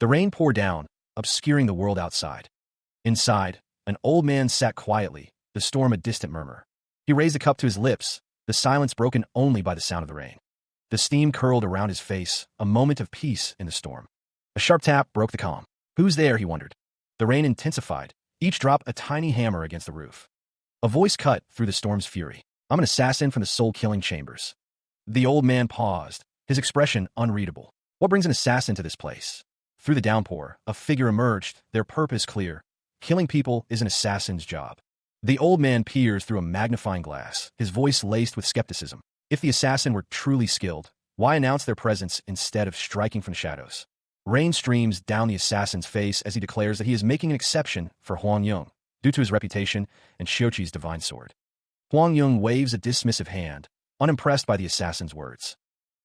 The rain poured down, obscuring the world outside. Inside, an old man sat quietly, the storm a distant murmur. He raised a cup to his lips, the silence broken only by the sound of the rain. The steam curled around his face, a moment of peace in the storm. A sharp tap broke the calm. Who's there, he wondered. The rain intensified, each drop a tiny hammer against the roof. A voice cut through the storm's fury. I'm an assassin from the soul-killing chambers. The old man paused, his expression unreadable. What brings an assassin to this place? Through the downpour, a figure emerged, their purpose clear. Killing people is an assassin's job. The old man peers through a magnifying glass, his voice laced with skepticism. If the assassin were truly skilled, why announce their presence instead of striking from the shadows? Rain streams down the assassin's face as he declares that he is making an exception for Huang Yung, due to his reputation and Xiuqi's divine sword. Huang Yung waves a dismissive hand, unimpressed by the assassin's words.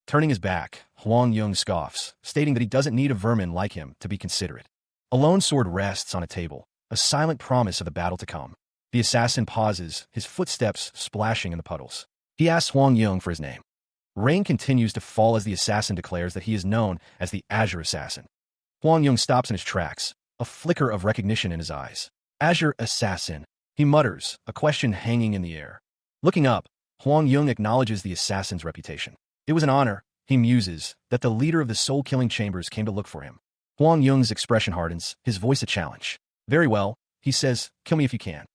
Turning his back, Huang Yung scoffs, stating that he doesn't need a vermin like him to be considerate. A lone sword rests on a table, a silent promise of the battle to come. The assassin pauses, his footsteps splashing in the puddles. He asks Huang Yung for his name. Rain continues to fall as the assassin declares that he is known as the Azure Assassin. Huang Yung stops in his tracks, a flicker of recognition in his eyes. Azure Assassin, he mutters, a question hanging in the air. Looking up, Huang Yung acknowledges the assassin's reputation. It was an honor, he muses, that the leader of the soul-killing chambers came to look for him. Huang Yung's expression hardens, his voice a challenge. Very well, he says, kill me if you can.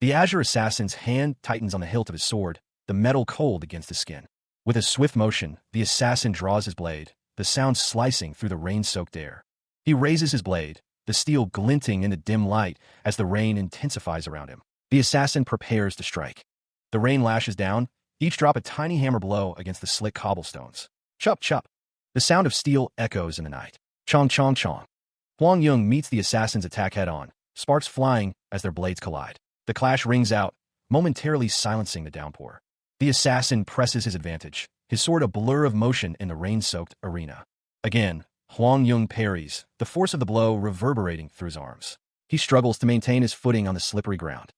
The Azure Assassin's hand tightens on the hilt of his sword, the metal cold against his skin. With a swift motion, the assassin draws his blade, the sound slicing through the rain-soaked air. He raises his blade, the steel glinting in the dim light as the rain intensifies around him. The assassin prepares to strike. The rain lashes down, each drop a tiny hammer blow against the slick cobblestones. Chop, chop. The sound of steel echoes in the night. Chong, chong, chong. Huang Yung meets the assassin's attack head-on, sparks flying as their blades collide. The clash rings out, momentarily silencing the downpour. The assassin presses his advantage, his sword a blur of motion in the rain-soaked arena. Again, Huang Yung parries, the force of the blow reverberating through his arms. He struggles to maintain his footing on the slippery ground.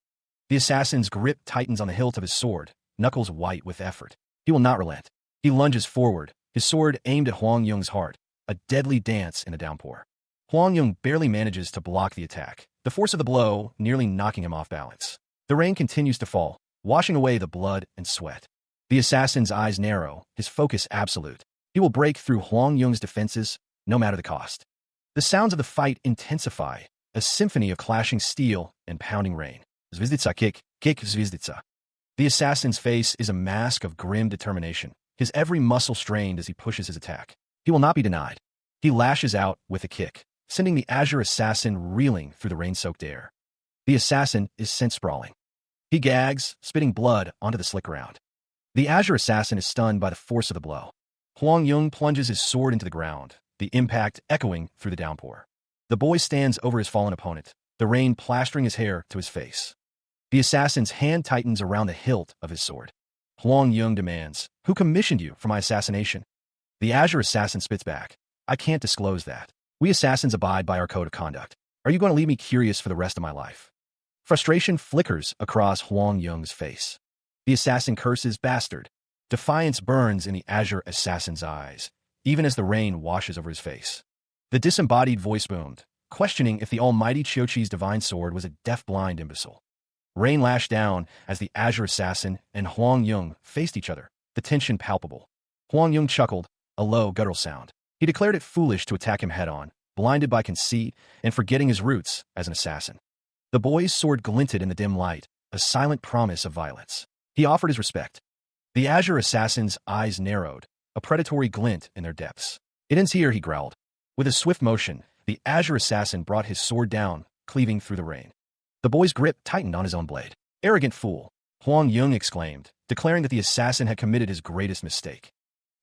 The assassin's grip tightens on the hilt of his sword, knuckles white with effort. He will not relent. He lunges forward, his sword aimed at Huang Yung's heart, a deadly dance in the downpour. Huang Yung barely manages to block the attack, the force of the blow nearly knocking him off balance. The rain continues to fall, washing away the blood and sweat. The assassin's eyes narrow, his focus absolute. He will break through Huang Yung's defenses, no matter the cost. The sounds of the fight intensify, a symphony of clashing steel and pounding rain. Zvizditsa kick, kick zvizditsa. The assassin's face is a mask of grim determination, his every muscle strained as he pushes his attack. He will not be denied. He lashes out with a kick, sending the Azure Assassin reeling through the rain-soaked air. The assassin is sent sprawling. He gags, spitting blood onto the slick ground. The Azure Assassin is stunned by the force of the blow. Huang Yung plunges his sword into the ground, the impact echoing through the downpour. The boy stands over his fallen opponent, the rain plastering his hair to his face. The assassin's hand tightens around the hilt of his sword. Huang Yung demands, "Who commissioned you for my assassination?" The Azure Assassin spits back, "I can't disclose that. We assassins abide by our code of conduct. Are you going to leave me curious for the rest of my life?" Frustration flickers across Huang Yung's face. The assassin curses, "Bastard." Defiance burns in the Azure Assassin's eyes, even as the rain washes over his face. The disembodied voice boomed, questioning if the almighty Qiuqi's divine sword was a deaf-blind imbecile. Rain lashed down as the Azure Assassin and Huang Yung faced each other, the tension palpable. Huang Yung chuckled, a low, guttural sound. He declared it foolish to attack him head-on, blinded by conceit and forgetting his roots as an assassin. The boy's sword glinted in the dim light, a silent promise of violence. He offered his respect. The Azure Assassin's eyes narrowed, a predatory glint in their depths. "It ends here," he growled. With a swift motion, the Azure Assassin brought his sword down, cleaving through the rain. The boy's grip tightened on his own blade. "Arrogant fool," Huang Yung exclaimed, declaring that the assassin had committed his greatest mistake.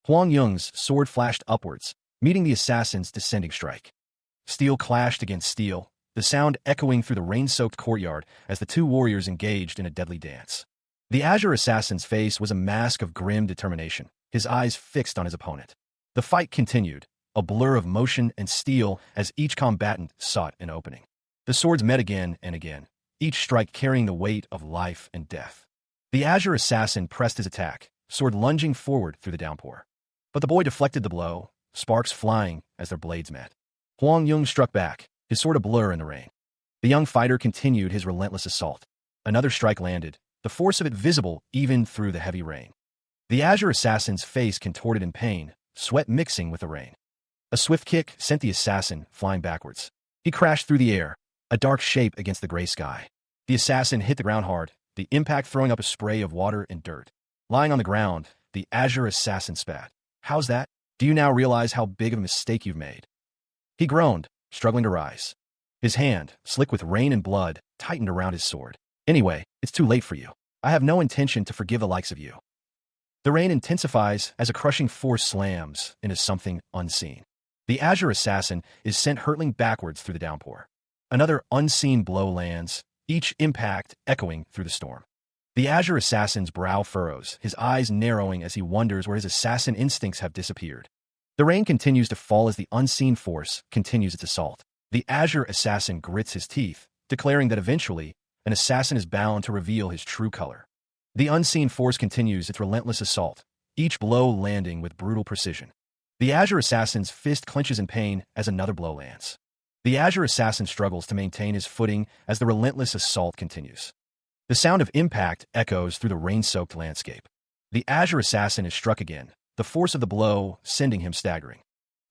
Huang Yung's sword flashed upwards, meeting the assassin's descending strike. Steel clashed against steel, the sound echoing through the rain-soaked courtyard as the two warriors engaged in a deadly dance. The Azure Assassin's face was a mask of grim determination, his eyes fixed on his opponent. The fight continued, a blur of motion and steel as each combatant sought an opening. The swords met again and again, each strike carrying the weight of life and death. The Azure Assassin pressed his attack, sword lunging forward through the downpour. But the boy deflected the blow, sparks flying as their blades met. Huang Yung struck back, his sword a blur in the rain. The young fighter continued his relentless assault. Another strike landed, the force of it visible even through the heavy rain. The azure assassin's face contorted in pain, sweat mixing with the rain. A swift kick sent the assassin flying backwards. He crashed through the air, a dark shape against the gray sky. The assassin hit the ground hard, the impact throwing up a spray of water and dirt. Lying on the ground, the azure assassin spat. "How's that? Do you now realize how big of a mistake you've made?" He groaned, struggling to rise. His hand, slick with rain and blood, tightened around his sword. "Anyway, it's too late for you. I have no intention to forgive the likes of you." The rain intensifies as a crushing force slams into something unseen. The azure assassin is sent hurtling backwards through the downpour. Another unseen blow lands, each impact echoing through the storm. The azure assassin's brow furrows, his eyes narrowing as he wonders where his assassin instincts have disappeared. The rain continues to fall as the unseen force continues its assault. The azure assassin grits his teeth, declaring that eventually, an assassin is bound to reveal his true color. The unseen force continues its relentless assault, each blow landing with brutal precision. The azure assassin's fist clenches in pain as another blow lands. The azure assassin struggles to maintain his footing as the relentless assault continues. The sound of impact echoes through the rain-soaked landscape. The azure assassin is struck again, the force of the blow sending him staggering.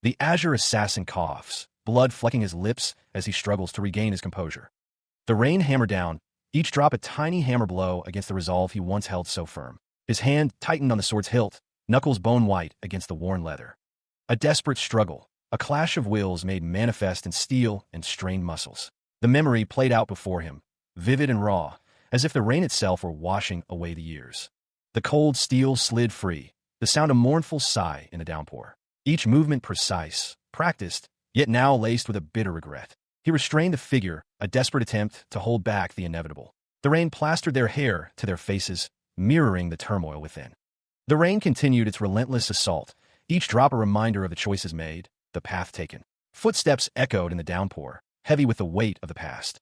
The azure assassin coughs, blood flecking his lips as he struggles to regain his composure. The rain hammered down, each drop a tiny hammer blow against the resolve he once held so firm. His hand tightened on the sword's hilt, knuckles bone white against the worn leather. A desperate struggle, a clash of wills made manifest in steel and strained muscles. The memory played out before him, vivid and raw, as if the rain itself were washing away the years. The cold steel slid free, the sound a mournful sigh in the downpour. Each movement precise, practiced, yet now laced with a bitter regret. He restrained the figure, a desperate attempt to hold back the inevitable. The rain plastered their hair to their faces, mirroring the turmoil within. The rain continued its relentless assault, each drop a reminder of the choices made, the path taken. Footsteps echoed in the downpour, heavy with the weight of the past.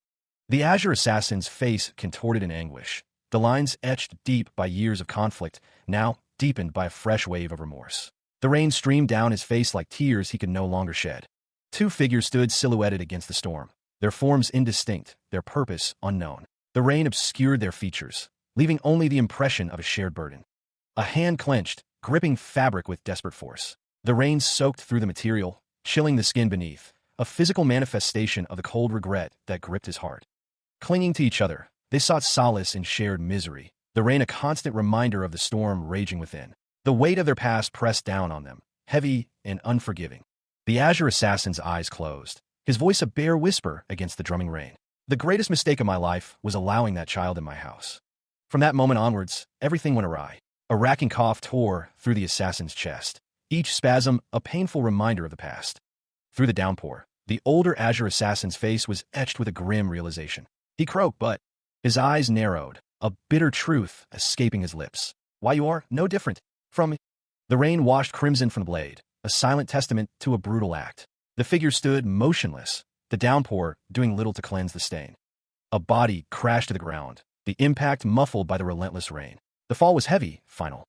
The azure assassin's face contorted in anguish, the lines etched deep by years of conflict, now deepened by a fresh wave of remorse. The rain streamed down his face like tears he could no longer shed. Two figures stood silhouetted against the storm, their forms indistinct, their purpose unknown. The rain obscured their features, leaving only the impression of a shared burden. A hand clenched, gripping fabric with desperate force. The rain soaked through the material, chilling the skin beneath, a physical manifestation of the cold regret that gripped his heart. Clinging to each other, they sought solace in shared misery, the rain a constant reminder of the storm raging within. The weight of their past pressed down on them, heavy and unforgiving. The azure assassin's eyes closed, his voice a bare whisper against the drumming rain. "The greatest mistake of my life was allowing that child in my house." From that moment onwards, everything went awry. A racking cough tore through the assassin's chest, each spasm a painful reminder of the past. Through the downpour, the older azure assassin's face was etched with a grim realization. He croaked, but his eyes narrowed, a bitter truth escaping his lips. "Why, you are no different from me." The rain washed crimson from the blade, a silent testament to a brutal act. The figure stood motionless, the downpour doing little to cleanse the stain. A body crashed to the ground, the impact muffled by the relentless rain. The fall was heavy, final.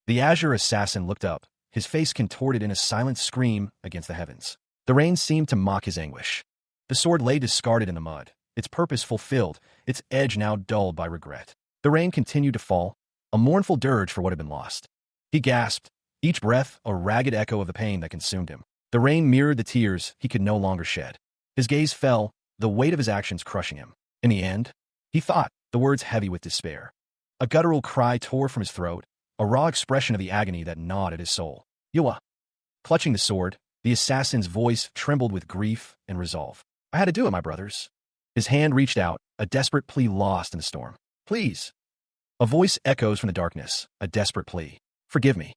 The azure assassin looked up, his face contorted in a silent scream against the heavens. The rain seemed to mock his anguish. The sword lay discarded in the mud, its purpose fulfilled, its edge now dulled by regret. The rain continued to fall, a mournful dirge for what had been lost. He gasped, each breath a ragged echo of the pain that consumed him. The rain mirrored the tears he could no longer shed. His gaze fell, the weight of his actions crushing him. In the end, he thought, the words heavy with despair. A guttural cry tore from his throat, a raw expression of the agony that gnawed at his soul. "Yuwa." Clutching the sword, the assassin's voice trembled with grief and resolve. "I had to do it, my brothers." His hand reached out, a desperate plea lost in the storm. "Please." A voice echoes from the darkness, a desperate plea. "Forgive me."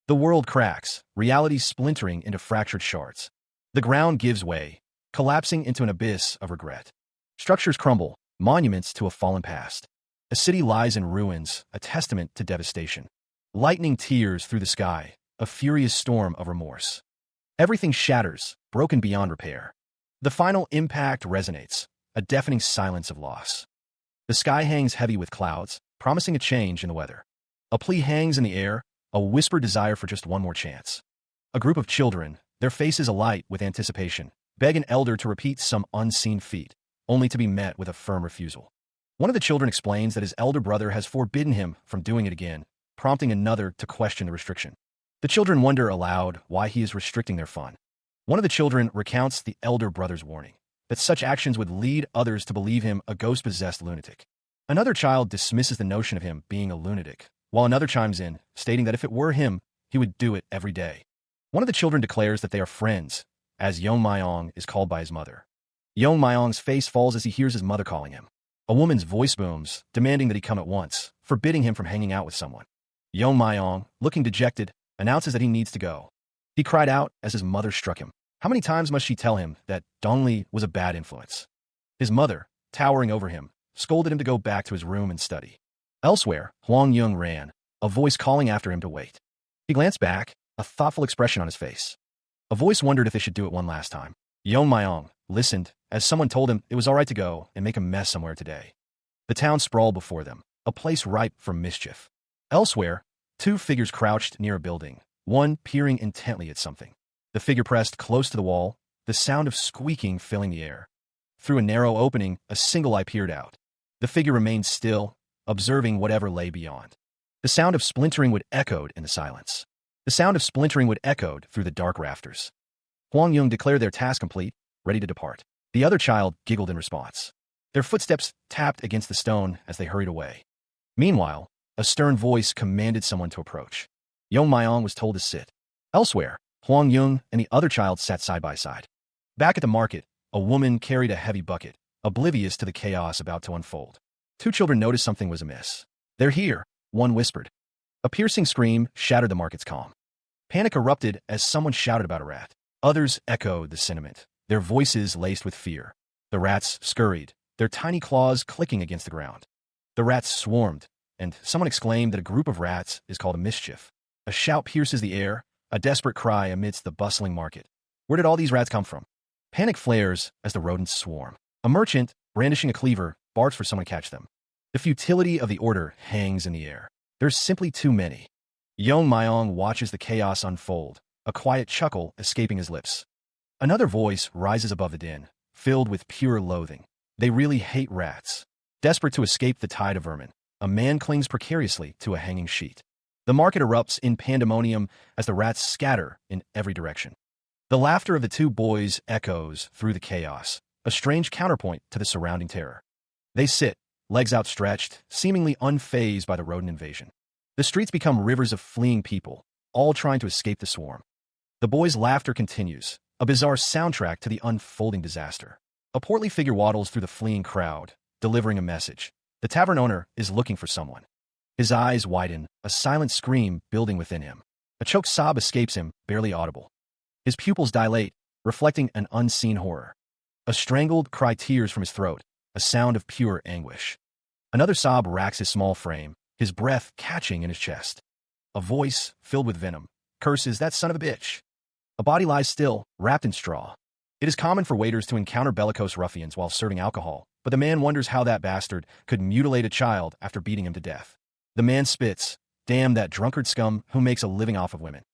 The world cracks, reality splintering into fractured shards. The ground gives way, collapsing into an abyss of regret. Structures crumble, monuments to a fallen past. A city lies in ruins, a testament to devastation. Lightning tears through the sky, a furious storm of remorse. Everything shatters, broken beyond repair. The final impact resonates, a deafening silence of loss. The sky hangs heavy with clouds, promising a change in the weather. A plea hangs in the air, a whispered desire for just one more chance. A group of children, their faces alight with anticipation, beg an elder to repeat some unseen feat, only to be met with a firm refusal. One of the children explains that his elder brother has forbidden him from doing it again, prompting another to question the restriction. The children wonder aloud why he is restricting their fun. One of the children recounts the elder brother's warning, that such actions would lead others to believe him a ghost-possessed lunatic. Another child dismisses the notion of him being a lunatic, while another chimes in, stating that if it were him, he would do it every day. One of the children declares that they are friends, as Yong Myong is called by his mother. Yong Myong's face falls as he hears his mother calling him. A woman's voice booms, demanding that he come at once, forbidding him from hanging out with someone. Yong Myong, looking dejected, announces that he needs to go. He cried out as his mother struck him. How many times must she tell him that Dongli was a bad influence? His mother, towering over him, scolded him to go back to his room and study. Elsewhere, Huang Yung ran, a voice calling after him to wait. He glanced back, a thoughtful expression on his face. A voice wondered if they should do it one last time. Yong Myong listened as someone told him it was all right to go and make a mess somewhere today. The town sprawled before them, a place ripe for mischief. Elsewhere, two figures crouched near a building, one peering intently at something. The figure pressed close to the wall, the sound of squeaking filling the air. Through a narrow opening, a single eye peered out. The figure remained still, observing whatever lay beyond. The sound of splintering wood echoed in the silence. The sound of splintering wood echoed through the dark rafters. Huang Yung declared their task complete, ready to depart. The other child giggled in response. Their footsteps tapped against the stone as they hurried away. Meanwhile, a stern voice commanded someone to approach. Yong Myong was told to sit. Elsewhere, Huang Yung and the other child sat side by side. Back at the market, a woman carried a heavy bucket, oblivious to the chaos about to unfold. Two children noticed something was amiss. "They're here," one whispered. A piercing scream shattered the market's calm. Panic erupted as someone shouted about a rat. Others echoed the sentiment, their voices laced with fear. The rats scurried, their tiny claws clicking against the ground. The rats swarmed, and someone exclaimed that a group of rats is called a mischief. A shout pierces the air, a desperate cry amidst the bustling market. Where did all these rats come from? Panic flares as the rodents swarm. A merchant, brandishing a cleaver, barks for someone to catch them. The futility of the order hangs in the air. There's simply too many. Yong Myong watches the chaos unfold, a quiet chuckle escaping his lips. Another voice rises above the din, filled with pure loathing. They really hate rats. Desperate to escape the tide of vermin, a man clings precariously to a hanging sheet. The market erupts in pandemonium as the rats scatter in every direction. The laughter of the two boys echoes through the chaos, a strange counterpoint to the surrounding terror. They sit, legs outstretched, seemingly unfazed by the rodent invasion. The streets become rivers of fleeing people, all trying to escape the swarm. The boys' laughter continues, a bizarre soundtrack to the unfolding disaster. A portly figure waddles through the fleeing crowd, delivering a message. The tavern owner is looking for someone. His eyes widen, a silent scream building within him. A choked sob escapes him, barely audible. His pupils dilate, reflecting an unseen horror. A strangled cry tears from his throat, a sound of pure anguish. Another sob racks his small frame, his breath catching in his chest. A voice, filled with venom, curses, "That son of a bitch." A body lies still, wrapped in straw. It is common for waiters to encounter bellicose ruffians while serving alcohol, but the man wonders how that bastard could mutilate a child after beating him to death. The man spits, "Damn that drunkard scum who makes a living off of women."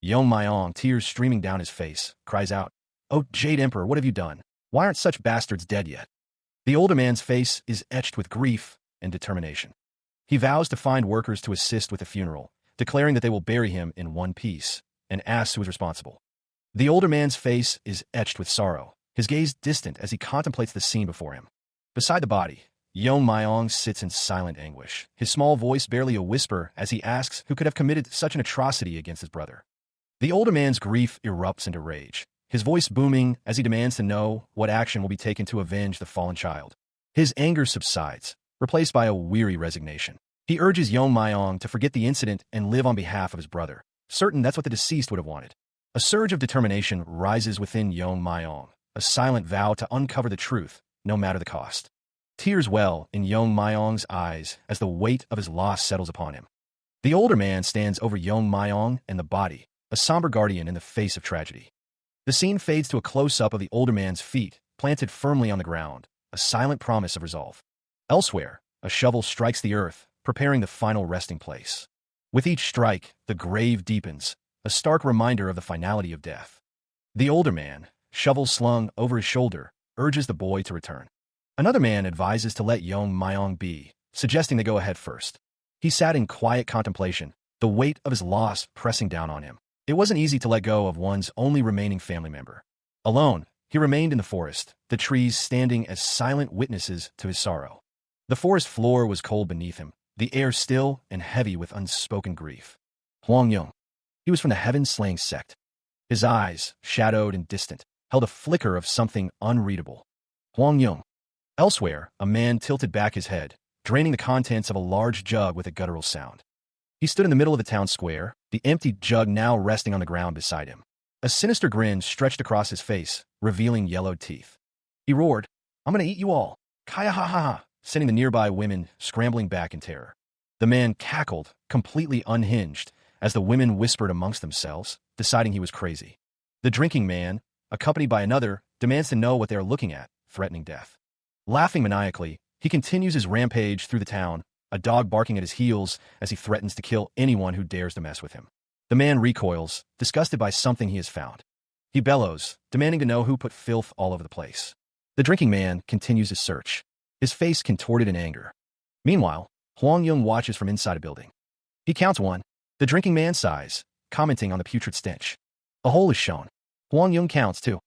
Yong Myong, tears streaming down his face, cries out, "Oh, Jade Emperor, what have you done? Why aren't such bastards dead yet?" The older man's face is etched with grief and determination. He vows to find workers to assist with the funeral, declaring that they will bury him in one piece, and asks who is responsible. The older man's face is etched with sorrow, his gaze distant as he contemplates the scene before him. Beside the body, Yong Myong sits in silent anguish, his small voice barely a whisper as he asks who could have committed such an atrocity against his brother. The older man's grief erupts into rage, his voice booming as he demands to know what action will be taken to avenge the fallen child. His anger subsides, replaced by a weary resignation. He urges Yong Myong to forget the incident and live on behalf of his brother, certain that's what the deceased would have wanted. A surge of determination rises within Yong Myong, a silent vow to uncover the truth, no matter the cost. Tears well in Yong Myong's eyes as the weight of his loss settles upon him. The older man stands over Yong Myong and the body, a somber guardian in the face of tragedy. The scene fades to a close-up of the older man's feet, planted firmly on the ground, a silent promise of resolve. Elsewhere, a shovel strikes the earth, preparing the final resting place. With each strike, the grave deepens, a stark reminder of the finality of death. The older man, shovel slung over his shoulder, urges the boy to return. Another man advises to let Yong Myong be, suggesting they go ahead first. He sat in quiet contemplation, the weight of his loss pressing down on him. It wasn't easy to let go of one's only remaining family member. Alone, he remained in the forest, the trees standing as silent witnesses to his sorrow. The forest floor was cold beneath him, the air still and heavy with unspoken grief. Huang Yung. He was from the heaven-slaying sect. His eyes, shadowed and distant, held a flicker of something unreadable. Huang Yung. Elsewhere, a man tilted back his head, draining the contents of a large jug with a guttural sound. He stood in the middle of the town square, the empty jug now resting on the ground beside him. A sinister grin stretched across his face, revealing yellowed teeth. He roared, "I'm gonna eat you all! Kaya ha ha ha!" sending the nearby women scrambling back in terror. The man cackled, completely unhinged, as the women whispered amongst themselves, deciding he was crazy. The drinking man, accompanied by another, demands to know what they are looking at, threatening death. Laughing maniacally, he continues his rampage through the town, a dog barking at his heels as he threatens to kill anyone who dares to mess with him. The man recoils, disgusted by something he has found. He bellows, demanding to know who put filth all over the place. The drinking man continues his search, his face contorted in anger. Meanwhile, Huang Yung watches from inside a building. He counts one. The drinking man sighs, commenting on the putrid stench. A hole is shown. Huang Yung counts, too.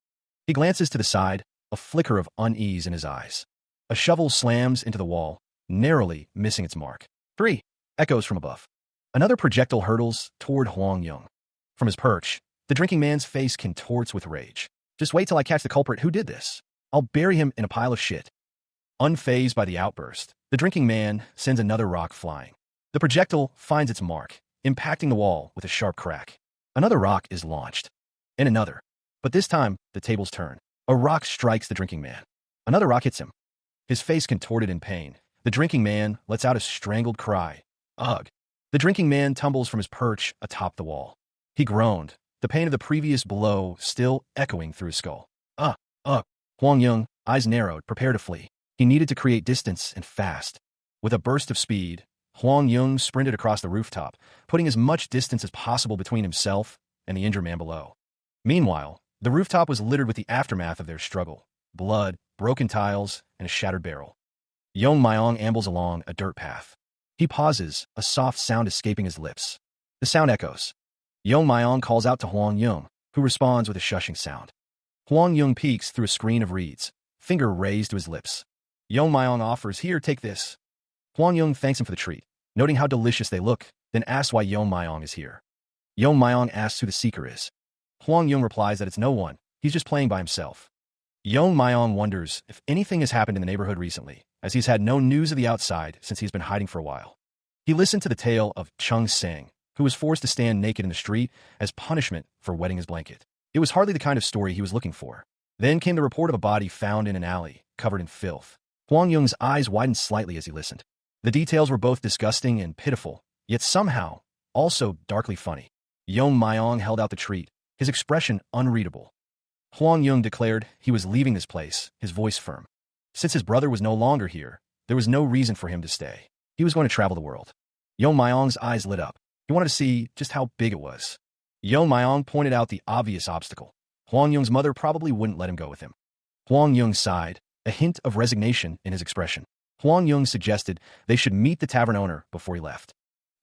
He glances to the side, a flicker of unease in his eyes. A shovel slams into the wall, narrowly missing its mark. 3. Echoes from above. Another projectile hurtles toward Huang Yung. From his perch, the drinking man's face contorts with rage. "Just wait till I catch the culprit who did this. I'll bury him in a pile of shit." Unfazed by the outburst, the drinking man sends another rock flying. The projectile finds its mark, impacting the wall with a sharp crack. Another rock is launched. And another. But this time, the tables turn. A rock strikes the drinking man. Another rock hits him. His face contorted in pain, the drinking man lets out a strangled cry. Ugh. The drinking man tumbles from his perch atop the wall. He groaned, the pain of the previous blow still echoing through his skull. Huang Yung, eyes narrowed, prepared to flee. He needed to create distance and fast. With a burst of speed, Huang Yung sprinted across the rooftop, putting as much distance as possible between himself and the injured man below. Meanwhile, the rooftop was littered with the aftermath of their struggle. Blood, broken tiles, and a shattered barrel. Yong Myong ambles along a dirt path. He pauses, a soft sound escaping his lips. The sound echoes. Yong Myong calls out to Huang Yung, who responds with a shushing sound. Huang Yung peeks through a screen of reeds, finger raised to his lips. Yong Myong offers, "Here, take this." Huang Yung thanks him for the treat, noting how delicious they look, then asks why Yong Myong is here. Yong Myong asks who the seeker is. Huang Yung replies that it's no one, he's just playing by himself. Yong Myong wonders if anything has happened in the neighborhood recently, as he's had no news of the outside since he's been hiding for a while. He listened to the tale of Chung Seng, who was forced to stand naked in the street as punishment for wetting his blanket. It was hardly the kind of story he was looking for. Then came the report of a body found in an alley, covered in filth. Huang Yung's eyes widened slightly as he listened. The details were both disgusting and pitiful, yet somehow also darkly funny. Yong Myong held out the treat, his expression unreadable. Huang Yung declared he was leaving this place, his voice firm. Since his brother was no longer here, there was no reason for him to stay. He was going to travel the world. Yong Myong's eyes lit up. He wanted to see just how big it was. Yong Myong pointed out the obvious obstacle. Huang Yung's mother probably wouldn't let him go with him. Huang Yung sighed, a hint of resignation in his expression. Huang Yung suggested they should meet the tavern owner before he left.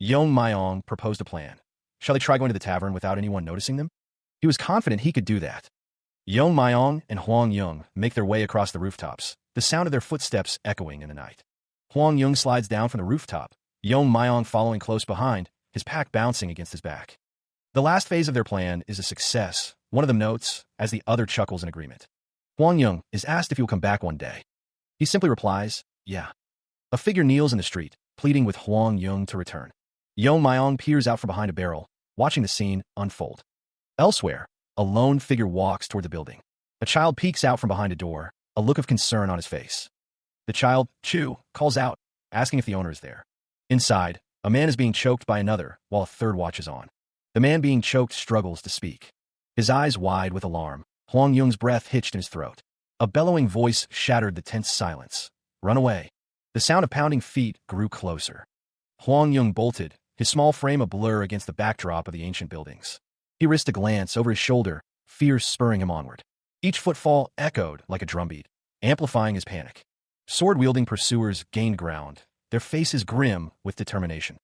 Yong Myong proposed a plan. Shall they try going to the tavern without anyone noticing them? He was confident he could do that. Yong Myong and Huang Yung make their way across the rooftops, the sound of their footsteps echoing in the night. Huang Yung slides down from the rooftop, Yong Myong following close behind, his pack bouncing against his back. The last phase of their plan is a success, one of them notes, as the other chuckles in agreement. Huang Yung is asked if he will come back one day. He simply replies, "Yeah." A figure kneels in the street, pleading with Huang Yung to return. Yong Myong peers out from behind a barrel, watching the scene unfold. Elsewhere, a lone figure walks toward the building. A child peeks out from behind a door, a look of concern on his face. The child, Chu, calls out, asking if the owner is there. Inside, a man is being choked by another, while a third watches on. The man being choked struggles to speak. His eyes wide with alarm, Huang Yung's breath hitched in his throat. A bellowing voice shattered the tense silence. "Run away." The sound of pounding feet grew closer. Huang Yung bolted, his small frame a blur against the backdrop of the ancient buildings. He risked a glance over his shoulder, fear spurring him onward. Each footfall echoed like a drumbeat, amplifying his panic. Sword-wielding pursuers gained ground, their faces grim with determination.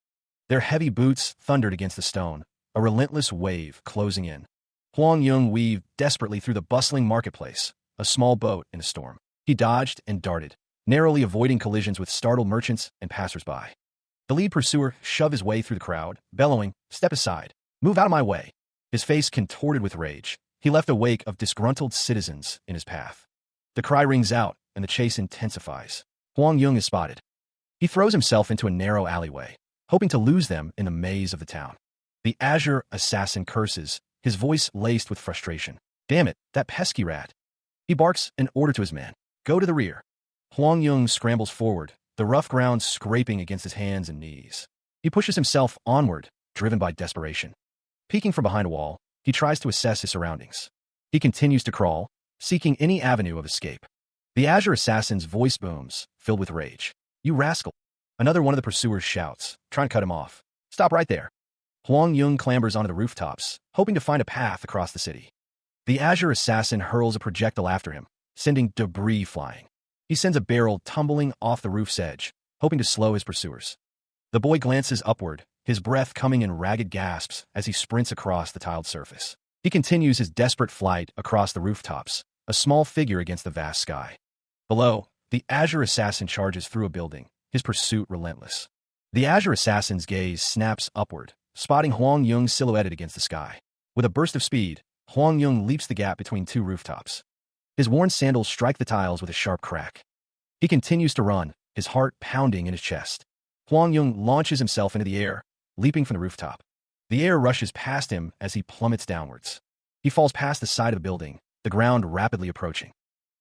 Their heavy boots thundered against the stone, a relentless wave closing in. Huang Yung weaved desperately through the bustling marketplace, a small boat in a storm. He dodged and darted, narrowly avoiding collisions with startled merchants and passersby. The lead pursuer shoved his way through the crowd, bellowing, "Step aside! Move out of my way!" His face contorted with rage. He left a wake of disgruntled citizens in his path. The cry rings out, and the chase intensifies. Huang Yung is spotted. He throws himself into a narrow alleyway, hoping to lose them in the maze of the town. The azure assassin curses, his voice laced with frustration. "Damn it, that pesky rat!" He barks an order to his men. "Go to the rear." Huang Yung scrambles forward, the rough ground scraping against his hands and knees. He pushes himself onward, driven by desperation. Peeking from behind a wall, he tries to assess his surroundings. He continues to crawl, seeking any avenue of escape. The azure assassin's voice booms, filled with rage. "You rascal!" Another one of the pursuers shouts, trying to cut him off. "Stop right there." Huang Yung clambers onto the rooftops, hoping to find a path across the city. The azure assassin hurls a projectile after him, sending debris flying. He sends a barrel tumbling off the roof's edge, hoping to slow his pursuers. The boy glances upward, his breath coming in ragged gasps as he sprints across the tiled surface. He continues his desperate flight across the rooftops, a small figure against the vast sky. Below, the azure assassin charges through a building, his pursuit relentless. The azure assassin's gaze snaps upward, spotting Huang Yung silhouetted against the sky. With a burst of speed, Huang Yung leaps the gap between two rooftops. His worn sandals strike the tiles with a sharp crack. He continues to run, his heart pounding in his chest. Huang Yung launches himself into the air, leaping from the rooftop. The air rushes past him as he plummets downwards. He falls past the side of the building, the ground rapidly approaching.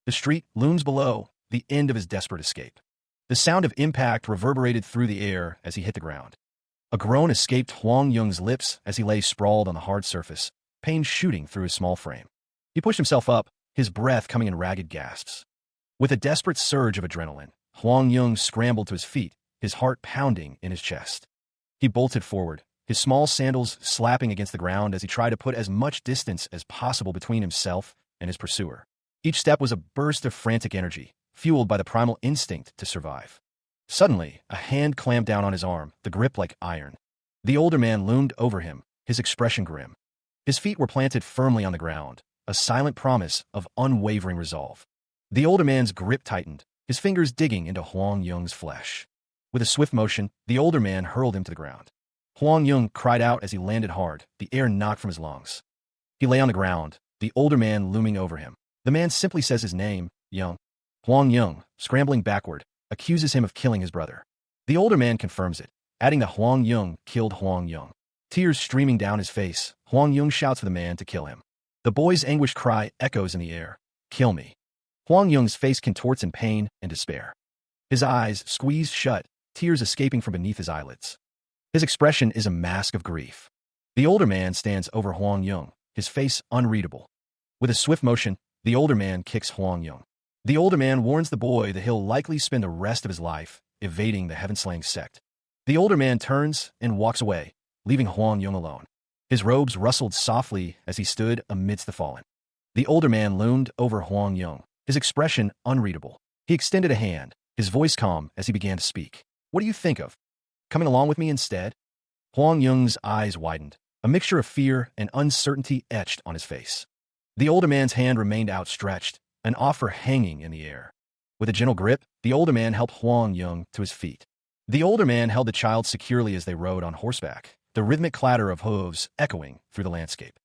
The street looms below, the end of his desperate escape. The sound of impact reverberated through the air as he hit the ground. A groan escaped Huang Yung's lips as he lay sprawled on the hard surface, pain shooting through his small frame. He pushed himself up, his breath coming in ragged gasps. With a desperate surge of adrenaline, Huang Yung scrambled to his feet, his heart pounding in his chest. He bolted forward, his small sandals slapping against the ground as he tried to put as much distance as possible between himself and his pursuer. Each step was a burst of frantic energy, fueled by the primal instinct to survive. Suddenly, a hand clamped down on his arm, the grip like iron. The older man loomed over him, his expression grim. His feet were planted firmly on the ground, a silent promise of unwavering resolve. The older man's grip tightened, his fingers digging into Huang Yung's flesh. With a swift motion, the older man hurled him to the ground. Huang Yung cried out as he landed hard, the air knocked from his lungs. He lay on the ground, the older man looming over him. The man simply says his name, Yung. Huang Yung, scrambling backward, accuses him of killing his brother. The older man confirms it, adding that Huang Yung killed Huang Yung. Tears streaming down his face, Huang Yung shouts for the man to kill him. The boy's anguished cry echoes in the air, "Kill me." Huang Yung's face contorts in pain and despair. His eyes squeezed shut, tears escaping from beneath his eyelids. His expression is a mask of grief. The older man stands over Huang Yung, his face unreadable. With a swift motion, the older man kicks Huang Yung. The older man warns the boy that he'll likely spend the rest of his life evading the heaven-slaying sect. The older man turns and walks away, leaving Huang Yung alone. His robes rustled softly as he stood amidst the fallen. The older man loomed over Huang Yung, his expression unreadable. He extended a hand, his voice calm as he began to speak. "What do you think of coming along with me instead?" Huang Yung's eyes widened, a mixture of fear and uncertainty etched on his face. The older man's hand remained outstretched, an offer hanging in the air. With a gentle grip, the older man helped Huang Yung to his feet. The older man held the child securely as they rode on horseback, the rhythmic clatter of hooves echoing through the landscape.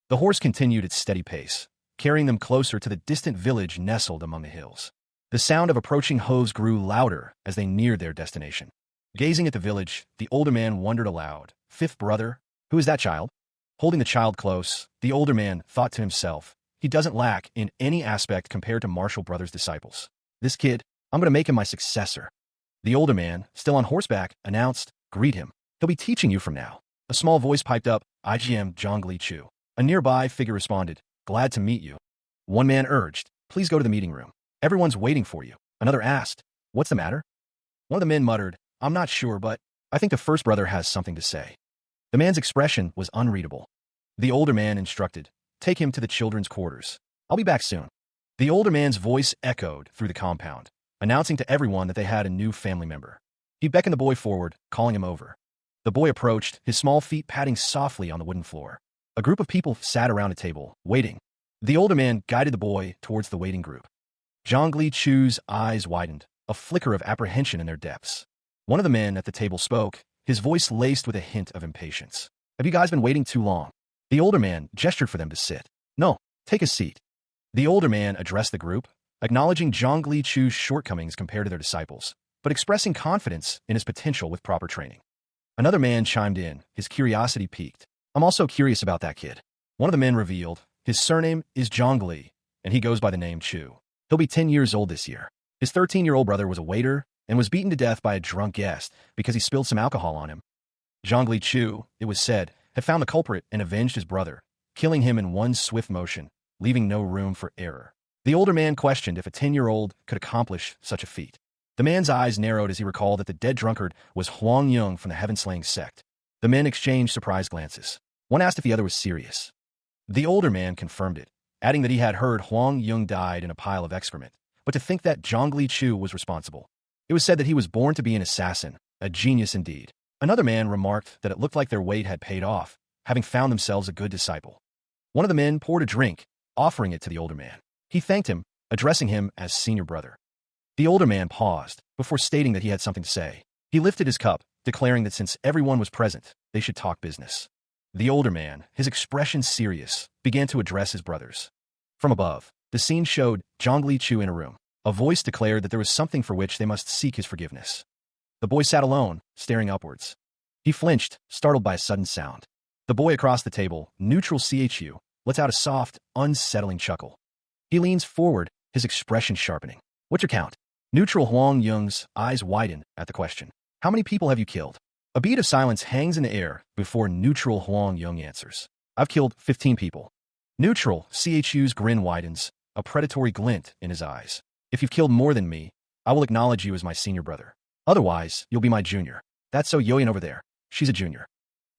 The horse continued its steady pace, carrying them closer to the distant village nestled among the hills. The sound of approaching hooves grew louder as they neared their destination. Gazing at the village, the older man wondered aloud, "Fifth brother? Who is that child?" Holding the child close, the older man thought to himself, "He doesn't lack in any aspect compared to Marshall Brothers' disciples. This kid, I'm going to make him my successor." The older man, still on horseback, announced, "Greet him. He'll be teaching you from now." A small voice piped up, "IGM Zhongli Chu." A nearby figure responded, "Glad to meet you." One man urged, "Please go to the meeting room. Everyone's waiting for you." Another asked, "What's the matter?" One of the men muttered, "I'm not sure, but I think the first brother has something to say." The man's expression was unreadable. The older man instructed, "Take him to the children's quarters. I'll be back soon. The older man's voice echoed through the compound, announcing to everyone that they had a new family member. He beckoned the boy forward, calling him over. The boy approached, his small feet patting softly on the wooden floor. A group of people sat around a table, waiting. The older man guided the boy towards the waiting group. Zhongli Chu's eyes widened, a flicker of apprehension in their depths. One of the men at the table spoke, his voice laced with a hint of impatience. Have you guys been waiting too long? The older man gestured for them to sit. No, take a seat. The older man addressed the group, acknowledging Zhongli Chu's shortcomings compared to their disciples, but expressing confidence in his potential with proper training. Another man chimed in, his curiosity piqued. I'm also curious about that kid. One of the men revealed, his surname is Zhongli, and he goes by the name Chu. He'll be 10 years old this year. His 13-year-old brother was a waiter and was beaten to death by a drunk guest because he spilled some alcohol on him. Zhongli Chu, it was said, had found the culprit and avenged his brother, killing him in one swift motion, leaving no room for error. The older man questioned if a 10-year-old could accomplish such a feat. The man's eyes narrowed as he recalled that the dead drunkard was Huang Yung from the Heaven-Slaying Sect. The men exchanged surprised glances. One asked if the other was serious. The older man confirmed it, adding that he had heard Huang Yung died in a pile of excrement, but to think that Zhongli Chu was responsible. It was said that he was born to be an assassin, a genius indeed. Another man remarked that it looked like their wait had paid off, having found themselves a good disciple. One of the men poured a drink, offering it to the older man. He thanked him, addressing him as senior brother. The older man paused, before stating that he had something to say. He lifted his cup, declaring that since everyone was present, they should talk business. The older man, his expression serious, began to address his brothers. From above, the scene showed Zhongli Chu in a room. A voice declared that there was something for which they must seek his forgiveness. The boy sat alone, staring upwards. He flinched, startled by a sudden sound. The boy across the table, neutral Chu, lets out a soft, unsettling chuckle. He leans forward, his expression sharpening. What's your count? Neutral Huang Yung's eyes widen at the question. How many people have you killed? A beat of silence hangs in the air before neutral Huang Yung answers. I've killed 15 people. Neutral Chu's grin widens, a predatory glint in his eyes. If you've killed more than me, I will acknowledge you as my senior brother. Otherwise, you'll be my junior. That's So Yoyin over there. She's a junior.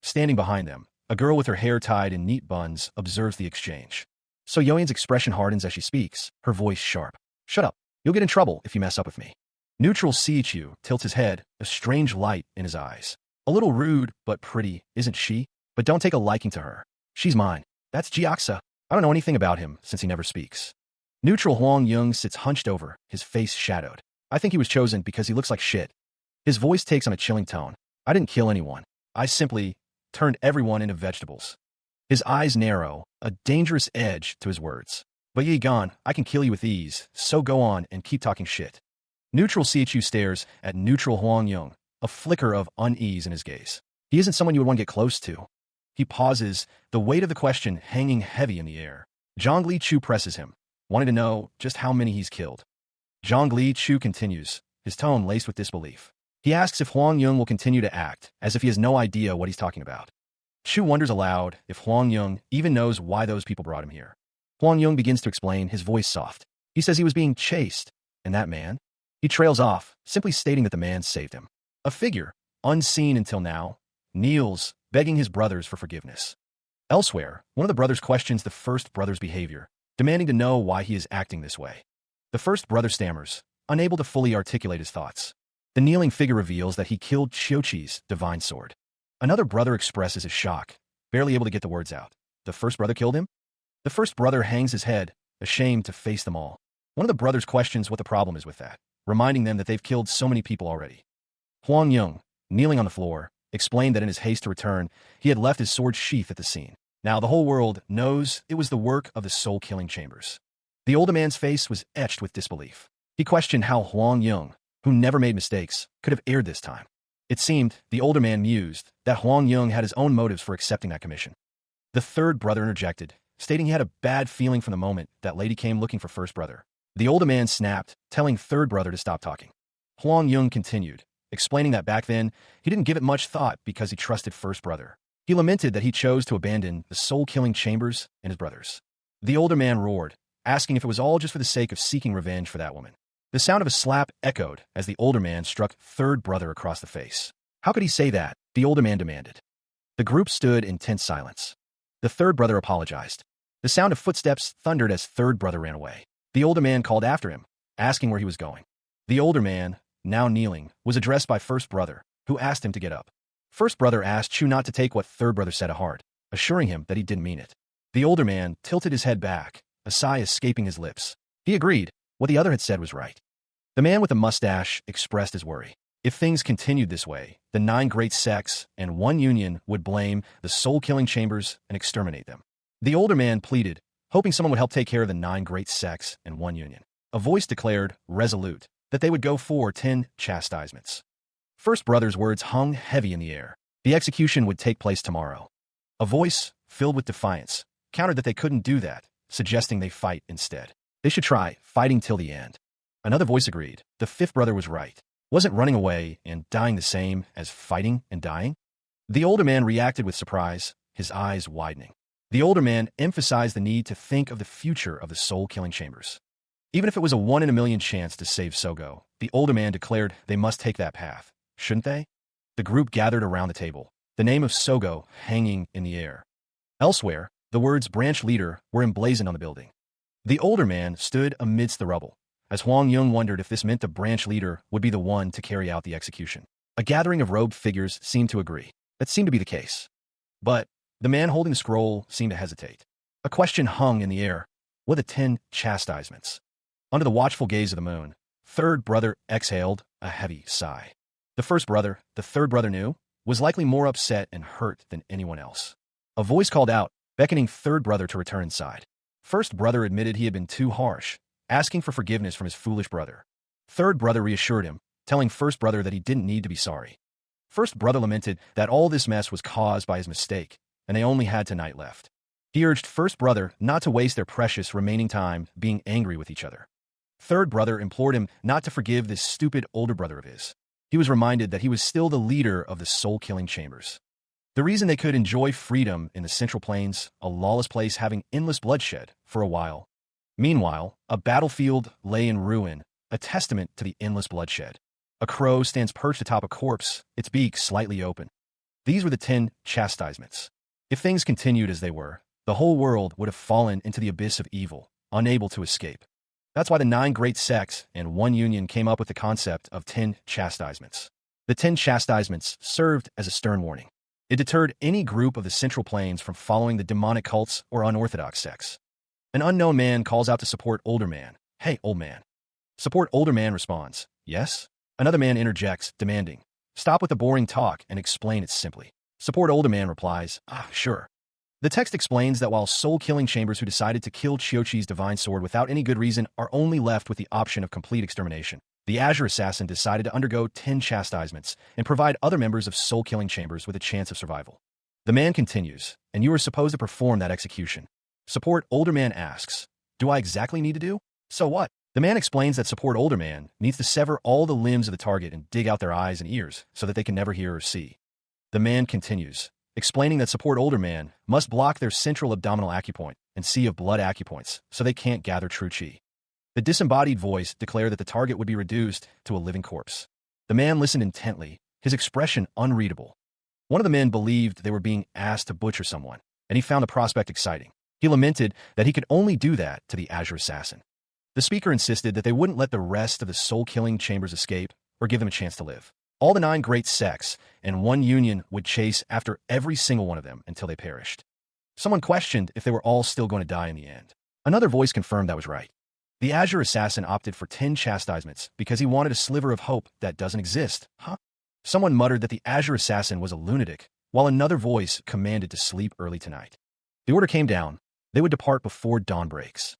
Standing behind them, a girl with her hair tied in neat buns observes the exchange. So Yoyin's expression hardens as she speaks, her voice sharp. Shut up. You'll get in trouble if you mess up with me. Neutral Chu tilts his head, a strange light in his eyes. A little rude, but pretty, isn't she? But don't take a liking to her. She's mine. That's Jiaxa. I don't know anything about him since he never speaks. Neutral Huang Yung sits hunched over, his face shadowed. I think he was chosen because he looks like shit. His voice takes on a chilling tone. I didn't kill anyone. I simply turned everyone into vegetables. His eyes narrow, a dangerous edge to his words. But ye gone, I can kill you with ease, so go on and keep talking shit. Neutral Chu stares at neutral Huang Yung, a flicker of unease in his gaze. He isn't someone you would want to get close to. He pauses, the weight of the question hanging heavy in the air. Zhongli Chu presses him, wanting to know just how many he's killed. Zhongli Chu continues, his tone laced with disbelief. He asks if Huang Yung will continue to act, as if he has no idea what he's talking about. Chu wonders aloud if Huang Yung even knows why those people brought him here. Huang Yung begins to explain, his voice soft. He says he was being chased, and that man? He trails off, simply stating that the man saved him. A figure, unseen until now, kneels, begging his brothers for forgiveness. Elsewhere, one of the brothers questions the first brother's behavior, demanding to know why he is acting this way. The first brother stammers, unable to fully articulate his thoughts. The kneeling figure reveals that he killed Qiuqi's divine sword. Another brother expresses his shock, barely able to get the words out. The first brother killed him? The first brother hangs his head, ashamed to face them all. One of the brothers questions what the problem is with that, reminding them that they've killed so many people already. Huang Yung, kneeling on the floor, explained that in his haste to return, he had left his sword sheath at the scene. Now the whole world knows it was the work of the soul-killing chambers. The older man's face was etched with disbelief. He questioned how Huang Yung, who never made mistakes, could have erred this time. It seemed, the older man mused, that Huang Yung had his own motives for accepting that commission. The third brother interjected, stating he had a bad feeling from the moment that lady came looking for first brother. The older man snapped, telling third brother to stop talking. Huang Yung continued, explaining that back then, he didn't give it much thought because he trusted first brother. He lamented that he chose to abandon the soul-killing chambers and his brothers. The older man roared, asking if it was all just for the sake of seeking revenge for that woman. The sound of a slap echoed as the older man struck third brother across the face. How could he say that? The older man demanded. The group stood in tense silence. The third brother apologized. The sound of footsteps thundered as third brother ran away. The older man called after him, asking where he was going. The older man, now kneeling, was addressed by first brother, who asked him to get up. First brother asked Chu not to take what third brother said to heart, assuring him that he didn't mean it. The older man tilted his head back, a sigh escaping his lips. He agreed. What the other had said was right. The man with the mustache expressed his worry. If things continued this way, the 9 great sects and 1 union would blame the soul-killing chambers and exterminate them. The older man pleaded, hoping someone would help take care of the 9 great sects and 1 union. A voice declared, resolute, that they would go for 10 chastisements. First brother's words hung heavy in the air. The execution would take place tomorrow. A voice, filled with defiance, countered that they couldn't do that, suggesting they fight instead. They should try fighting till the end. Another voice agreed. The fifth brother was right. Wasn't running away and dying the same as fighting and dying? The older man reacted with surprise, his eyes widening. The older man emphasized the need to think of the future of the soul-killing chambers. Even if it was a 1 in a million chance to save Sogo, the older man declared they must take that path, shouldn't they? The group gathered around the table, the name of Sogo hanging in the air. Elsewhere, the words branch leader were emblazoned on the building. The older man stood amidst the rubble, as Huang Yung wondered if this meant the branch leader would be the one to carry out the execution. A gathering of robed figures seemed to agree. That seemed to be the case. But the man holding the scroll seemed to hesitate. A question hung in the air. What are the 10 chastisements? Under the watchful gaze of the moon, third brother exhaled a heavy sigh. The first brother, the third brother knew, was likely more upset and hurt than anyone else. A voice called out, beckoning third brother to return inside. First brother admitted he had been too harsh, asking for forgiveness from his foolish brother. Third brother reassured him, telling first brother that he didn't need to be sorry. First brother lamented that all this mess was caused by his mistake, and they only had tonight left. He urged first brother not to waste their precious remaining time being angry with each other. Third brother implored him not to forgive this stupid older brother of his. He was reminded that he was still the leader of the soul-killing chambers. The reason they could enjoy freedom in the Central Plains, a lawless place having endless bloodshed, for a while. Meanwhile, a battlefield lay in ruin, a testament to the endless bloodshed. A crow stands perched atop a corpse, its beak slightly open. These were the 10 chastisements. If things continued as they were, the whole world would have fallen into the abyss of evil, unable to escape. That's why the 9 great sects and 1 union came up with the concept of 10 chastisements. The 10 chastisements served as a stern warning. It deterred any group of the Central Plains from following the demonic cults or unorthodox sects. An unknown man calls out to support older man. Hey, old man. Support older man responds, yes? Another man interjects, demanding, stop with the boring talk and explain it simply. Support older man replies, sure. The text explains that while soul-killing chambers who decided to kill Chiochi's divine sword without any good reason are only left with the option of complete extermination, the Azure Assassin decided to undergo 10 chastisements and provide other members of soul-killing chambers with a chance of survival. The man continues, and you are supposed to perform that execution. Support older man asks, do I exactly need to do? So what? The man explains that support older man needs to sever all the limbs of the target and dig out their eyes and ears so that they can never hear or see. The man continues, explaining that support older man must block their central abdominal acupoint and sea of blood acupoints so they can't gather true chi. The disembodied voice declared that the target would be reduced to a living corpse. The man listened intently, his expression unreadable. One of the men believed they were being asked to butcher someone, and he found the prospect exciting. He lamented that he could only do that to the Azure Assassin. The speaker insisted that they wouldn't let the rest of the soul-killing chambers escape or give them a chance to live. All the 9 great sects and 1 union would chase after every single one of them until they perished. Someone questioned if they were all still going to die in the end. Another voice confirmed that was right. The Azure Assassin opted for 10 chastisements because he wanted a sliver of hope that doesn't exist. Someone muttered that the Azure Assassin was a lunatic, while another voice commanded to sleep early tonight. The order came down. They would depart before dawn breaks.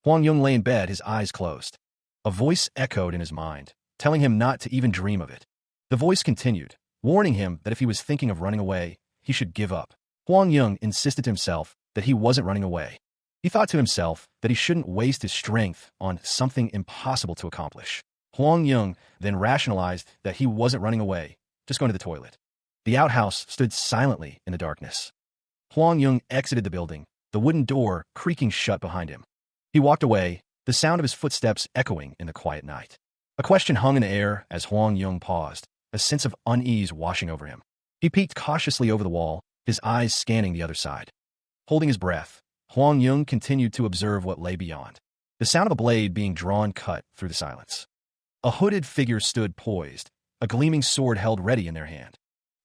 Huang Yung lay in bed, his eyes closed. A voice echoed in his mind, telling him not to even dream of it. The voice continued, warning him that if he was thinking of running away, he should give up. Huang Yung insisted to himself that he wasn't running away. He thought to himself that he shouldn't waste his strength on something impossible to accomplish. Huang Yung then rationalized that he wasn't running away, just going to the toilet. The outhouse stood silently in the darkness. Huang Yung exited the building, the wooden door creaking shut behind him. He walked away, the sound of his footsteps echoing in the quiet night. A question hung in the air as Huang Yung paused, a sense of unease washing over him. He peeked cautiously over the wall, his eyes scanning the other side. Holding his breath, Huang Yung continued to observe what lay beyond. The sound of a blade being drawn cut through the silence. A hooded figure stood poised, a gleaming sword held ready in their hand.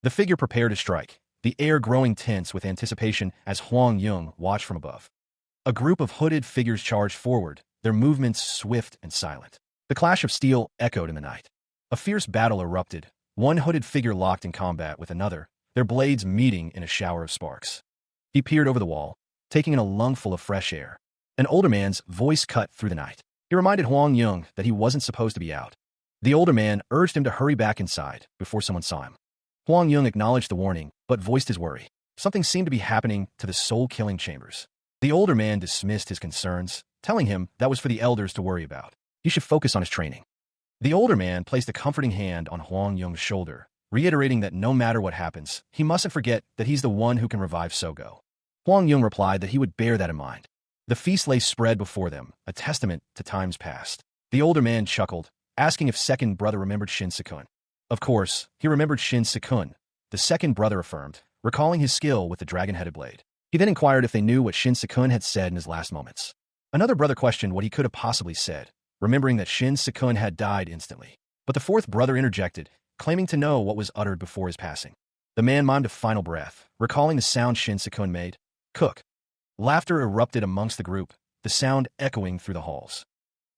The figure prepared to strike, the air growing tense with anticipation as Huang Yung watched from above. A group of hooded figures charged forward, their movements swift and silent. The clash of steel echoed in the night. A fierce battle erupted, one hooded figure locked in combat with another, their blades meeting in a shower of sparks. He peered over the wall, taking in a lungful of fresh air. An older man's voice cut through the night. He reminded Huang Yung that he wasn't supposed to be out. The older man urged him to hurry back inside before someone saw him. Huang Yung acknowledged the warning, but voiced his worry. Something seemed to be happening to the soul-killing chambers. The older man dismissed his concerns, telling him that was for the elders to worry about. He should focus on his training. The older man placed a comforting hand on Huang Yung's shoulder, reiterating that no matter what happens, he mustn't forget that he's the one who can revive Sogo. Huang Yung replied that he would bear that in mind. The feast lay spread before them, a testament to times past. The older man chuckled, asking if second brother remembered Shin Sekun. Of course, he remembered Shin Sekun, the second brother affirmed, recalling his skill with the dragon-headed blade. He then inquired if they knew what Shin Sekun had said in his last moments. Another brother questioned what he could have possibly said, remembering that Shin Sekun had died instantly. But the fourth brother interjected, claiming to know what was uttered before his passing. The man mimed a final breath, recalling the sound Shin Sekun made. Cook. Laughter erupted amongst the group, the sound echoing through the halls.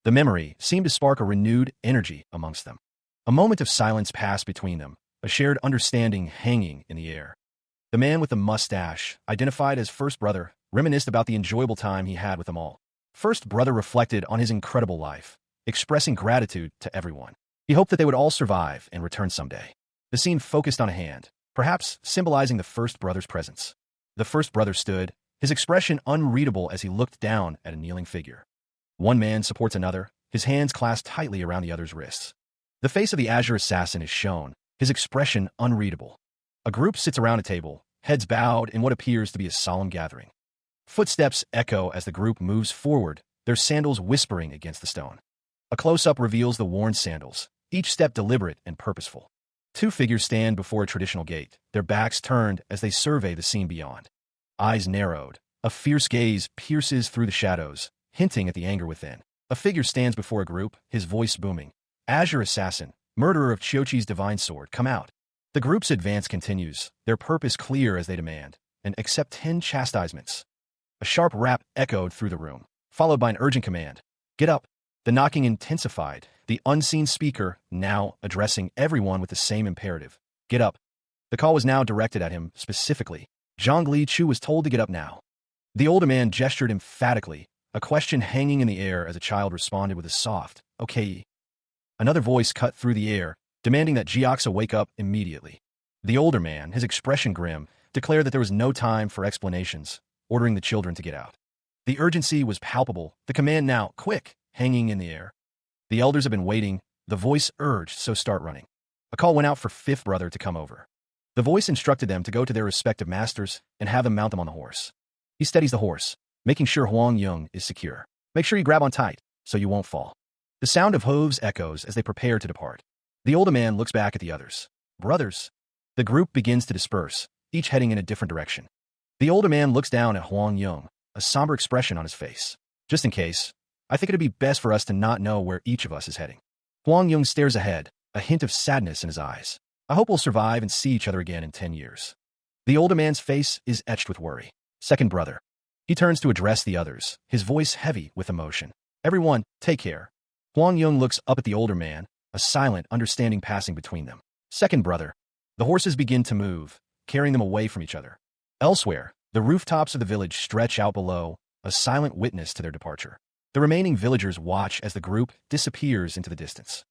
The memory seemed to spark a renewed energy amongst them. A moment of silence passed between them, a shared understanding hanging in the air. The man with the mustache, identified as First Brother, reminisced about the enjoyable time he had with them all. First Brother reflected on his incredible life, expressing gratitude to everyone. He hoped that they would all survive and return someday. The scene focused on a hand, perhaps symbolizing the First Brother's presence. The First Brother stood, his expression unreadable as he looked down at a kneeling figure. One man supports another, his hands clasped tightly around the other's wrists. The face of the Azure Assassin is shown, his expression unreadable. A group sits around a table, heads bowed in what appears to be a solemn gathering. Footsteps echo as the group moves forward, their sandals whispering against the stone. A close-up reveals the worn sandals, each step deliberate and purposeful. Two figures stand before a traditional gate, their backs turned as they survey the scene beyond. Eyes narrowed, a fierce gaze pierces through the shadows, hinting at the anger within. A figure stands before a group, his voice booming. Azure Assassin, murderer of Chiochi's divine sword, come out. The group's advance continues, their purpose clear as they demand, and accept 10 chastisements. A sharp rap echoed through the room, followed by an urgent command. Get up. The knocking intensified, the unseen speaker now addressing everyone with the same imperative. Get up. The call was now directed at him specifically. Zhang Li Chu was told to get up now. The older man gestured emphatically, a question hanging in the air as a child responded with a soft, okay. Another voice cut through the air, demanding that Jiaxa wake up immediately. The older man, his expression grim, declared that there was no time for explanations, ordering the children to get out. The urgency was palpable, the command now, quick, hanging in the air. The elders have been waiting, the voice urged, so start running. A call went out for fifth brother to come over. The voice instructed them to go to their respective masters and have them mount them on the horse. He steadies the horse, making sure Huang Yung is secure. Make sure you grab on tight, so you won't fall. The sound of hooves echoes as they prepare to depart. The older man looks back at the others. Brothers. The group begins to disperse, each heading in a different direction. The older man looks down at Huang Yung, a somber expression on his face. Just in case, I think it'd be best for us to not know where each of us is heading. Huang Yung stares ahead, a hint of sadness in his eyes. I hope we'll survive and see each other again in 10 years. The older man's face is etched with worry. Second brother. He turns to address the others, his voice heavy with emotion. Everyone, take care. Huang Yung looks up at the older man, a silent understanding passing between them. Second brother. The horses begin to move, carrying them away from each other. Elsewhere, the rooftops of the village stretch out below, a silent witness to their departure. The remaining villagers watch as the group disappears into the distance.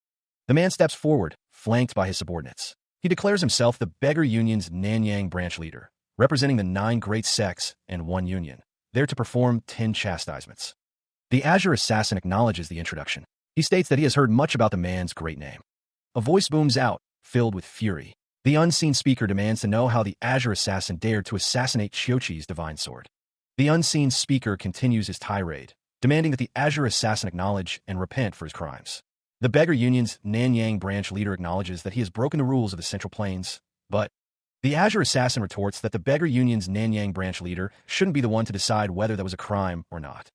The man steps forward, flanked by his subordinates. He declares himself the Beggar Union's Nanyang branch leader, representing the 9 great sects and 1 union, there to perform 10 chastisements. The Azure Assassin acknowledges the introduction. He states that he has heard much about the man's great name. A voice booms out, filled with fury. The unseen speaker demands to know how the Azure Assassin dared to assassinate Chiochi's divine sword. The unseen speaker continues his tirade, demanding that the Azure Assassin acknowledge and repent for his crimes. The Beggar Union's Nanyang branch leader acknowledges that he has broken the rules of the Central Plains, but The Azure Assassin retorts that the Beggar Union's Nanyang branch leader shouldn't be the one to decide whether that was a crime or not.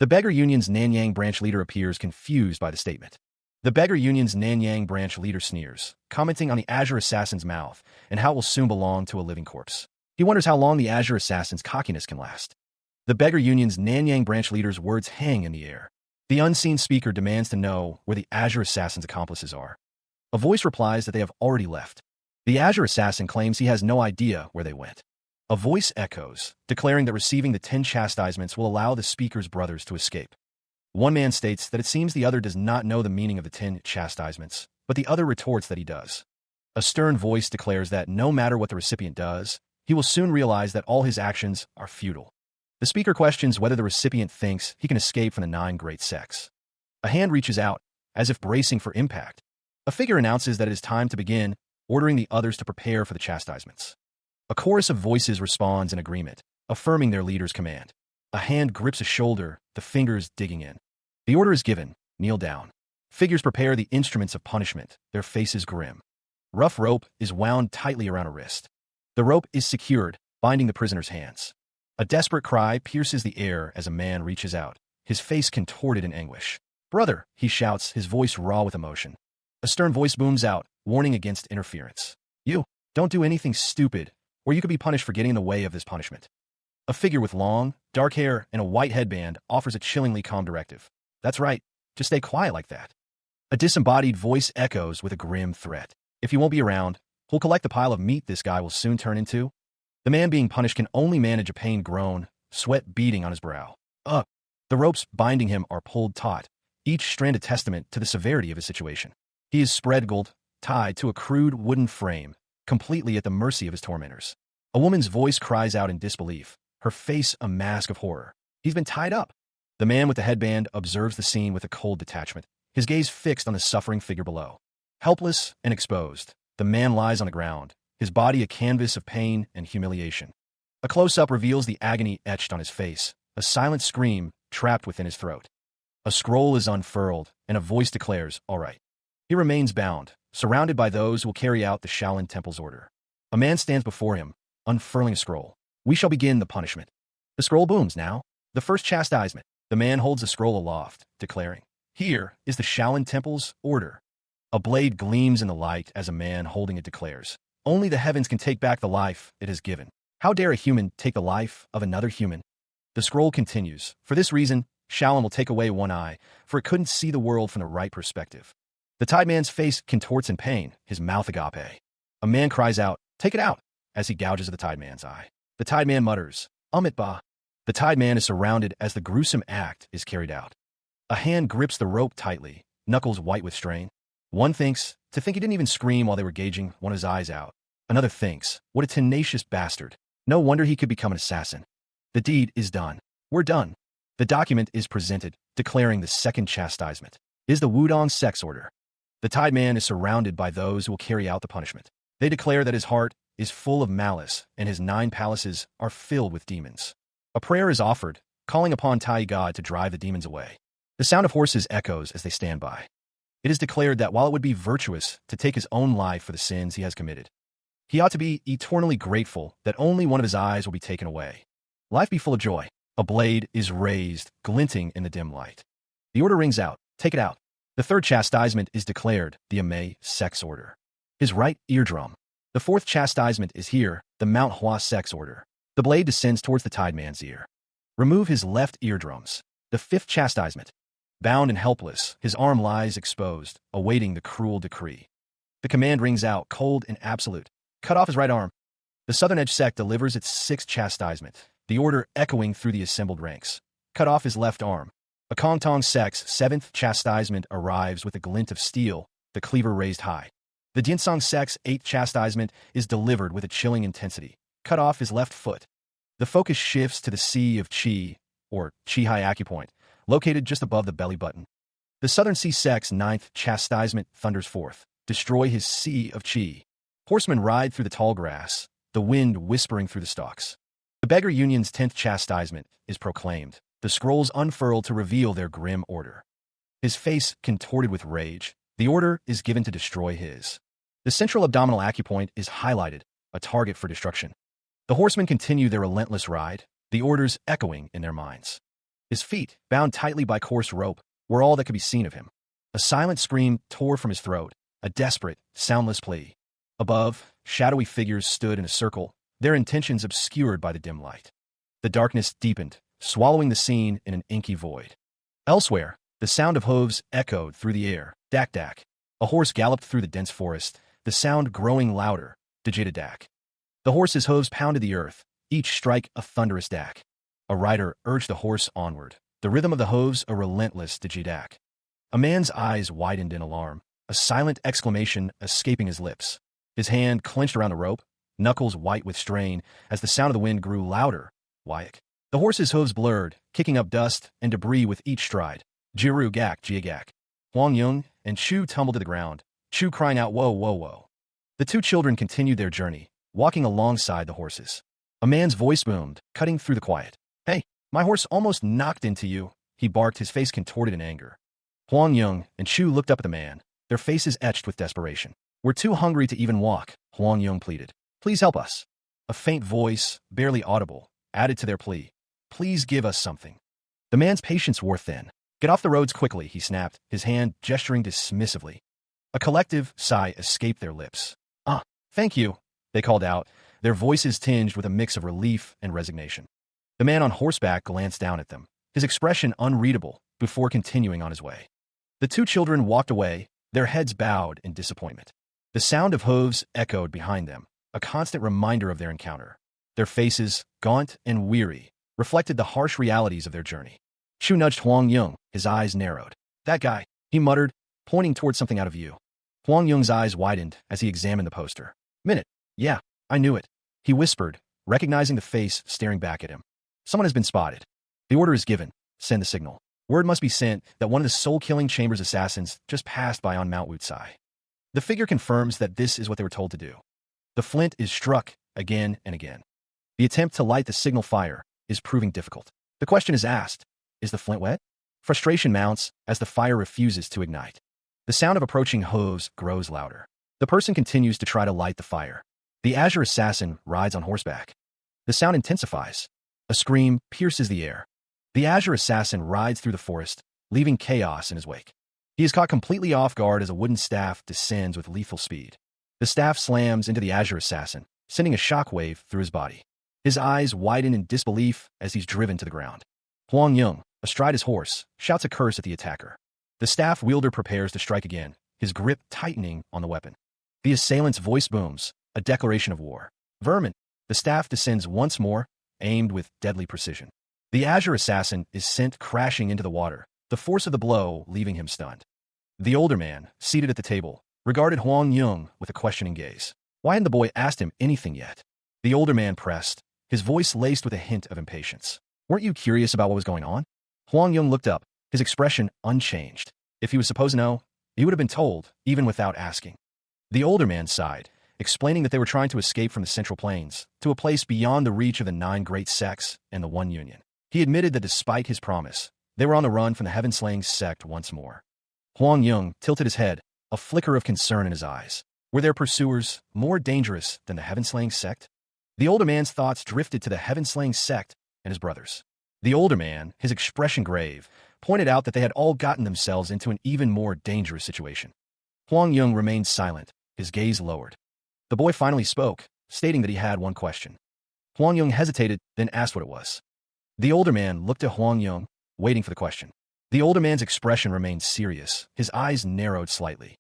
The Beggar Union's Nanyang branch leader appears confused by the statement. The Beggar Union's Nanyang branch leader sneers, commenting on the Azure Assassin's mouth and how it will soon belong to a living corpse. He wonders how long the Azure Assassin's cockiness can last. The Beggar Union's Nanyang branch leader's words hang in the air. The unseen speaker demands to know where the Azure Assassin's accomplices are. A voice replies that they have already left. The Azure Assassin claims he has no idea where they went. A voice echoes, declaring that receiving the 10 chastisements will allow the speaker's brothers to escape. One man states that it seems the other does not know the meaning of the 10 chastisements, but the other retorts that he does. A stern voice declares that no matter what the recipient does, he will soon realize that all his actions are futile. The speaker questions whether the recipient thinks he can escape from the 9 great sects. A hand reaches out, as if bracing for impact. A figure announces that it is time to begin, ordering the others to prepare for the chastisements. A chorus of voices responds in agreement, affirming their leader's command. A hand grips a shoulder, the fingers digging in. The order is given, kneel down. Figures prepare the instruments of punishment, their faces grim. Rough rope is wound tightly around a wrist. The rope is secured, binding the prisoner's hands. A desperate cry pierces the air as a man reaches out, his face contorted in anguish. "Brother," he shouts, his voice raw with emotion. A stern voice booms out, warning against interference. "You, don't do anything stupid, or you could be punished for getting in the way of this punishment." A figure with long, dark hair and a white headband offers a chillingly calm directive. "That's right, just stay quiet like that." A disembodied voice echoes with a grim threat. "If you won't be around, we'll collect the pile of meat this guy will soon turn into." The man being punished can only manage a pained groan, sweat beading on his brow. Ugh! The ropes binding him are pulled taut, each strand a testament to the severity of his situation. He is spread-eagled, tied to a crude wooden frame, completely at the mercy of his tormentors. A woman's voice cries out in disbelief, her face a mask of horror. "He's been tied up." The man with the headband observes the scene with a cold detachment, his gaze fixed on the suffering figure below. Helpless and exposed, the man lies on the ground, his body a canvas of pain and humiliation. A close-up reveals the agony etched on his face, a silent scream trapped within his throat. A scroll is unfurled, and a voice declares, "All right." He remains bound, surrounded by those who will carry out the Shaolin Temple's order. A man stands before him, unfurling a scroll. "We shall begin the punishment." The scroll booms now. The first chastisement. The man holds the scroll aloft, declaring, "Here is the Shaolin Temple's order." A blade gleams in the light as a man holding it declares, "Only the heavens can take back the life it has given. How dare a human take the life of another human?" The scroll continues, "For this reason, Shaolin will take away one eye, for it couldn't see the world from the right perspective." The tied man's face contorts in pain, his mouth agape. A man cries out, "Take it out," as he gouges at the tied man's eye. The tied man mutters, "Amit ba." The tied man is surrounded as the gruesome act is carried out. A hand grips the rope tightly, knuckles white with strain. One thinks, to think he didn't even scream while they were gauging one of his eyes out. Another thinks, what a tenacious bastard. No wonder he could become an assassin. The deed is done. We're done. The document is presented, declaring the second chastisement. Is the Wudong sex order. The tied man is surrounded by those who will carry out the punishment. They declare that his heart is full of malice and his 9 palaces are filled with demons. A prayer is offered, calling upon Tai God to drive the demons away. The sound of horses echoes as they stand by. It is declared that while it would be virtuous to take his own life for the sins he has committed, he ought to be eternally grateful that only one of his eyes will be taken away. Life be full of joy. A blade is raised, glinting in the dim light. The order rings out, "Take it out." The third chastisement is declared, the Amei sex order. His right eardrum. The fourth chastisement is here, the Manhwa sex order. The blade descends towards the tied man's ear. Remove his left eardrums. The fifth chastisement. Bound and helpless, his arm lies exposed, awaiting the cruel decree. The command rings out, cold and absolute. Cut off his right arm. The Southern Edge sect delivers its sixth chastisement, the order echoing through the assembled ranks. Cut off his left arm. A Kongtong sect's seventh chastisement arrives with a glint of steel, the cleaver raised high. The Jinsong sect's eighth chastisement is delivered with a chilling intensity. Cut off his left foot. The focus shifts to the Sea of Qi, or Qi-Hai acupoint, located just above the belly button. The Southern Sea sect's ninth chastisement thunders forth. Destroy his Sea of Qi. Horsemen ride through the tall grass, the wind whispering through the stalks. The Beggar Union's 10th chastisement is proclaimed, the scrolls unfurled to reveal their grim order. His face contorted with rage, the order is given to destroy his. The central abdominal acupoint is highlighted, a target for destruction. The horsemen continue their relentless ride, the orders echoing in their minds. His feet, bound tightly by coarse rope, were all that could be seen of him. A silent scream tore from his throat, a desperate, soundless plea. Above, shadowy figures stood in a circle, their intentions obscured by the dim light. The darkness deepened, swallowing the scene in an inky void. Elsewhere, the sound of hooves echoed through the air. Dak dak. A horse galloped through the dense forest, the sound growing louder. Dajita dak. The horse's hooves pounded the earth, each strike a thunderous dak. A rider urged the horse onward, the rhythm of the hooves a relentless dajita dak. A man's eyes widened in alarm, a silent exclamation escaping his lips. His hand clenched around the rope, knuckles white with strain, as the sound of the wind grew louder. Wyack. The horse's hooves blurred, kicking up dust and debris with each stride. Jiru gak jiagak. Huang Yung and Chu tumbled to the ground, Chu crying out, "Whoa, whoa, whoa." The two children continued their journey, walking alongside the horses. A man's voice boomed, cutting through the quiet. "Hey, my horse almost knocked into you," he barked, his face contorted in anger. Huang Yung and Chu looked up at the man, their faces etched with desperation. "We're too hungry to even walk," Huang Yung pleaded. "Please help us." A faint voice, barely audible, added to their plea. "Please give us something." The man's patience wore thin. "Get off the roads quickly," he snapped, his hand gesturing dismissively. A collective sigh escaped their lips. Thank you," they called out, their voices tinged with a mix of relief and resignation. The man on horseback glanced down at them, his expression unreadable, before continuing on his way. The two children walked away, their heads bowed in disappointment. The sound of hooves echoed behind them, a constant reminder of their encounter. Their faces, gaunt and weary, reflected the harsh realities of their journey. Chu nudged Huang Yung, his eyes narrowed. "That guy," he muttered, pointing toward something out of view. Huang Yung's eyes widened as he examined the poster. "Minute. Yeah, I knew it," he whispered, recognizing the face staring back at him. "Someone has been spotted. The order is given. Send the signal. Word must be sent that one of the soul-killing Chamber's assassins just passed by on Mount Wutsai." The figure confirms that this is what they were told to do. The flint is struck again and again. The attempt to light the signal fire is proving difficult. The question is asked, is the flint wet? Frustration mounts as the fire refuses to ignite. The sound of approaching hooves grows louder. The person continues to try to light the fire. The azure assassin rides on horseback. The sound intensifies. A scream pierces the air. The azure assassin rides through the forest, leaving chaos in his wake. He is caught completely off guard as a wooden staff descends with lethal speed. The staff slams into the azure assassin, sending a shockwave through his body. His eyes widen in disbelief as he's driven to the ground. Huang Yung, astride his horse, shouts a curse at the attacker. The staff wielder prepares to strike again, his grip tightening on the weapon. The assailant's voice booms, a declaration of war. "Vermin!" The staff descends once more, aimed with deadly precision. The azure assassin is sent crashing into the water, the force of the blow leaving him stunned. The older man, seated at the table, regarded Huang Yung with a questioning gaze. Why hadn't the boy asked him anything yet? The older man pressed, his voice laced with a hint of impatience. "Weren't you curious about what was going on?" Huang Yung looked up, his expression unchanged. If he was supposed to know, he would have been told, even without asking. The older man sighed, explaining that they were trying to escape from the Central Plains to a place beyond the reach of the 9 great sects and the One Union. He admitted that despite his promise, they were on the run from the heaven-slaying sect once more. Huang Yung tilted his head, a flicker of concern in his eyes. Were their pursuers more dangerous than the heaven-slaying sect? The older man's thoughts drifted to the heaven-slaying sect and his brothers. The older man, his expression grave, pointed out that they had all gotten themselves into an even more dangerous situation. Huang Yung remained silent, his gaze lowered. The boy finally spoke, stating that he had one question. Huang Yung hesitated, then asked what it was. The older man looked at Huang Yung, waiting for the question. The older man's expression remained serious, his eyes narrowed slightly.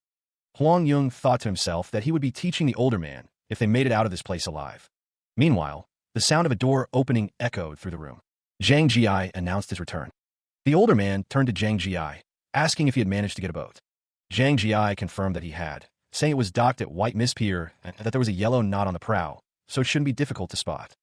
Huang Yung thought to himself that he would be teaching the older man if they made it out of this place alive. Meanwhile, the sound of a door opening echoed through the room. Zhang Jiai announced his return. The older man turned to Zhang Jiai, asking if he had managed to get a boat. Zhang Jiai confirmed that he had, saying it was docked at White Mist Pier and that there was a yellow knot on the prow, so it shouldn't be difficult to spot.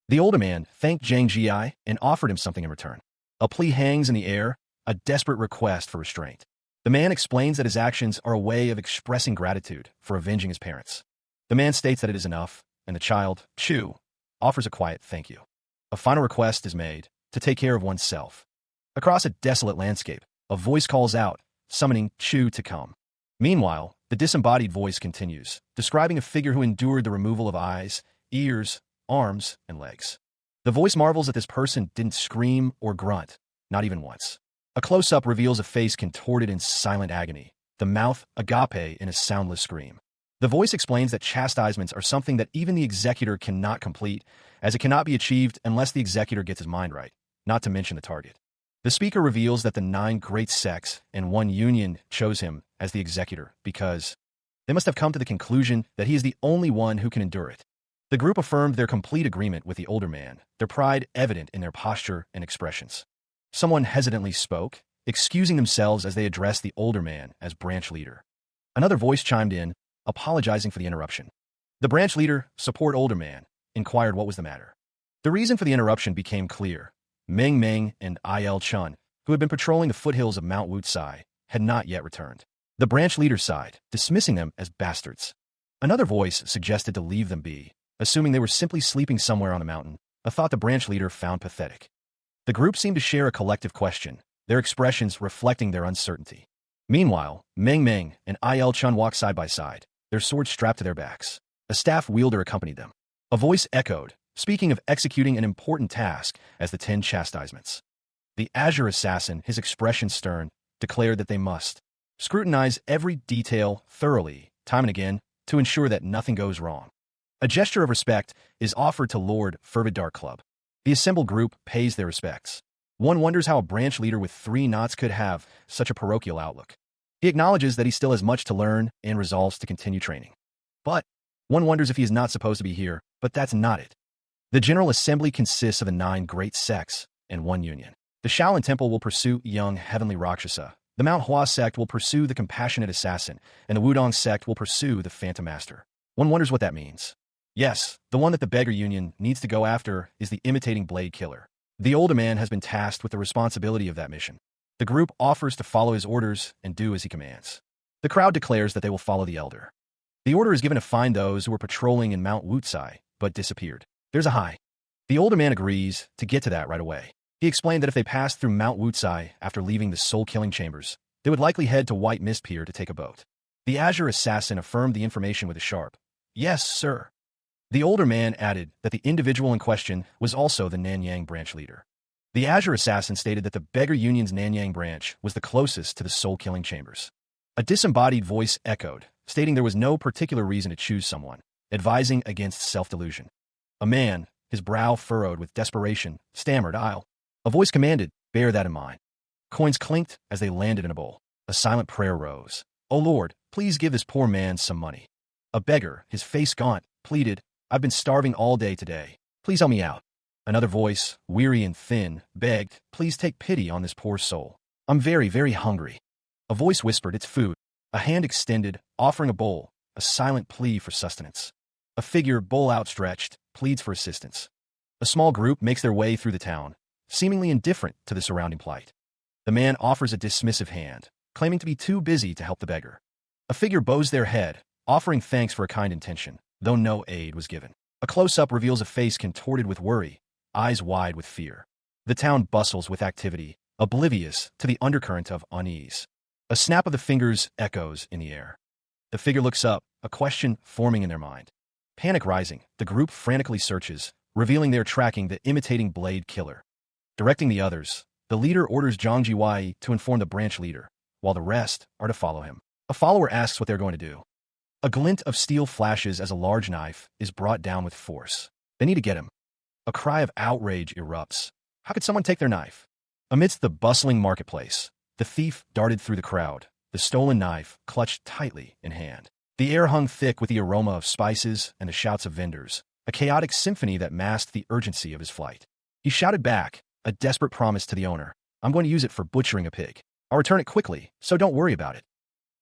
The older man thanked Zhang Jiai and offered him something in return. A plea hangs in the air, a desperate request for restraint. The man explains that his actions are a way of expressing gratitude for avenging his parents. The man states that it is enough, and the child, Chu, offers a quiet thank you. A final request is made, to take care of oneself. Across a desolate landscape, a voice calls out, summoning Chu to come. Meanwhile, The disembodied voice continues, describing a figure who endured the removal of eyes, ears, arms, and legs. The voice marvels that this person didn't scream or grunt, not even once. A close-up reveals a face contorted in silent agony, the mouth agape in a soundless scream. The voice explains that chastisements are something that even the executor cannot complete, as it cannot be achieved unless the executor gets his mind right, not to mention the target. The speaker reveals that the 9 great sects and 1 union chose him as the executor because they must have come to the conclusion that he is the only one who can endure it. The group affirmed their complete agreement with the older man, their pride evident in their posture and expressions. Someone hesitantly spoke, excusing themselves as they addressed the older man as branch leader. Another voice chimed in, apologizing for the interruption. The branch leader, support older man, inquired what was the matter. The reason for the interruption became clear. Meng Meng and Il Chun, who had been patrolling the foothills of Mount Wutsai, had not yet returned. The branch leader sighed, dismissing them as bastards. Another voice suggested to leave them be, assuming they were simply sleeping somewhere on the mountain, a thought the branch leader found pathetic. The group seemed to share a collective question, their expressions reflecting their uncertainty. Meanwhile, Meng Meng and Il Chun walked side by side, their swords strapped to their backs. A staff wielder accompanied them. A voice echoed, speaking of executing an important task as the 10 chastisements. The Azure Assassin, his expression stern, declared that they must scrutinize every detail thoroughly, time and again, to ensure that nothing goes wrong. A gesture of respect is offered to Lord Fervidar Club. The assembled group pays their respects. One wonders how a branch leader with 3 knots could have such a parochial outlook. He acknowledges that he still has much to learn and resolves to continue training. But one wonders if he is not supposed to be here, but that's not it. The General Assembly consists of the 9 great sects and 1 union. The Shaolin Temple will pursue young heavenly Rakshasa. The Manhwa sect will pursue the compassionate assassin, and the Wudong sect will pursue the Phantom Master. One wonders what that means. Yes, the one that the beggar union needs to go after is the imitating blade killer. The older man has been tasked with the responsibility of that mission. The group offers to follow his orders and do as he commands. The crowd declares that they will follow the elder. The order is given to find those who were patrolling in Mount Wutsai, but disappeared. There's a high. The older man agrees to get to that right away. He explained that if they passed through Mount Wutsai after leaving the soul-killing chambers, they would likely head to White Mist Pier to take a boat. The Azure Assassin affirmed the information with a sharp, "Yes, sir." The older man added that the individual in question was also the Nanyang branch leader. The Azure Assassin stated that the Beggar Union's Nanyang branch was the closest to the soul-killing chambers. A disembodied voice echoed, stating there was no particular reason to choose someone, advising against self-delusion. A man, his brow furrowed with desperation, stammered, A voice commanded, "Bear that in mind." Coins clinked as they landed in a bowl. A silent prayer rose. "O Lord, please give this poor man some money." A beggar, his face gaunt, pleaded, "I've been starving all day today. Please help me out." Another voice, weary and thin, begged, "Please take pity on this poor soul. I'm very, very hungry." A voice whispered, "It's food." A hand extended, offering a bowl, a silent plea for sustenance. A figure, bowl outstretched, pleads for assistance. A small group makes their way through the town, seemingly indifferent to the surrounding plight. The man offers a dismissive hand, claiming to be too busy to help the beggar. A figure bows their head, offering thanks for a kind intention, though no aid was given. A close-up reveals a face contorted with worry, eyes wide with fear. The town bustles with activity, oblivious to the undercurrent of unease. A snap of the fingers echoes in the air. The figure looks up, a question forming in their mind. Panic rising, the group frantically searches, revealing they are tracking the imitating blade killer. Directing the others, the leader orders Zhang Jiwai to inform the branch leader, while the rest are to follow him. A follower asks what they're going to do. A glint of steel flashes as a large knife is brought down with force. They need to get him. A cry of outrage erupts. How could someone take their knife? Amidst the bustling marketplace, the thief darted through the crowd, the stolen knife clutched tightly in hand. The air hung thick with the aroma of spices and the shouts of vendors, a chaotic symphony that masked the urgency of his flight. He shouted back, a desperate promise to the owner, "I'm going to use it for butchering a pig. I'll return it quickly, so don't worry about it."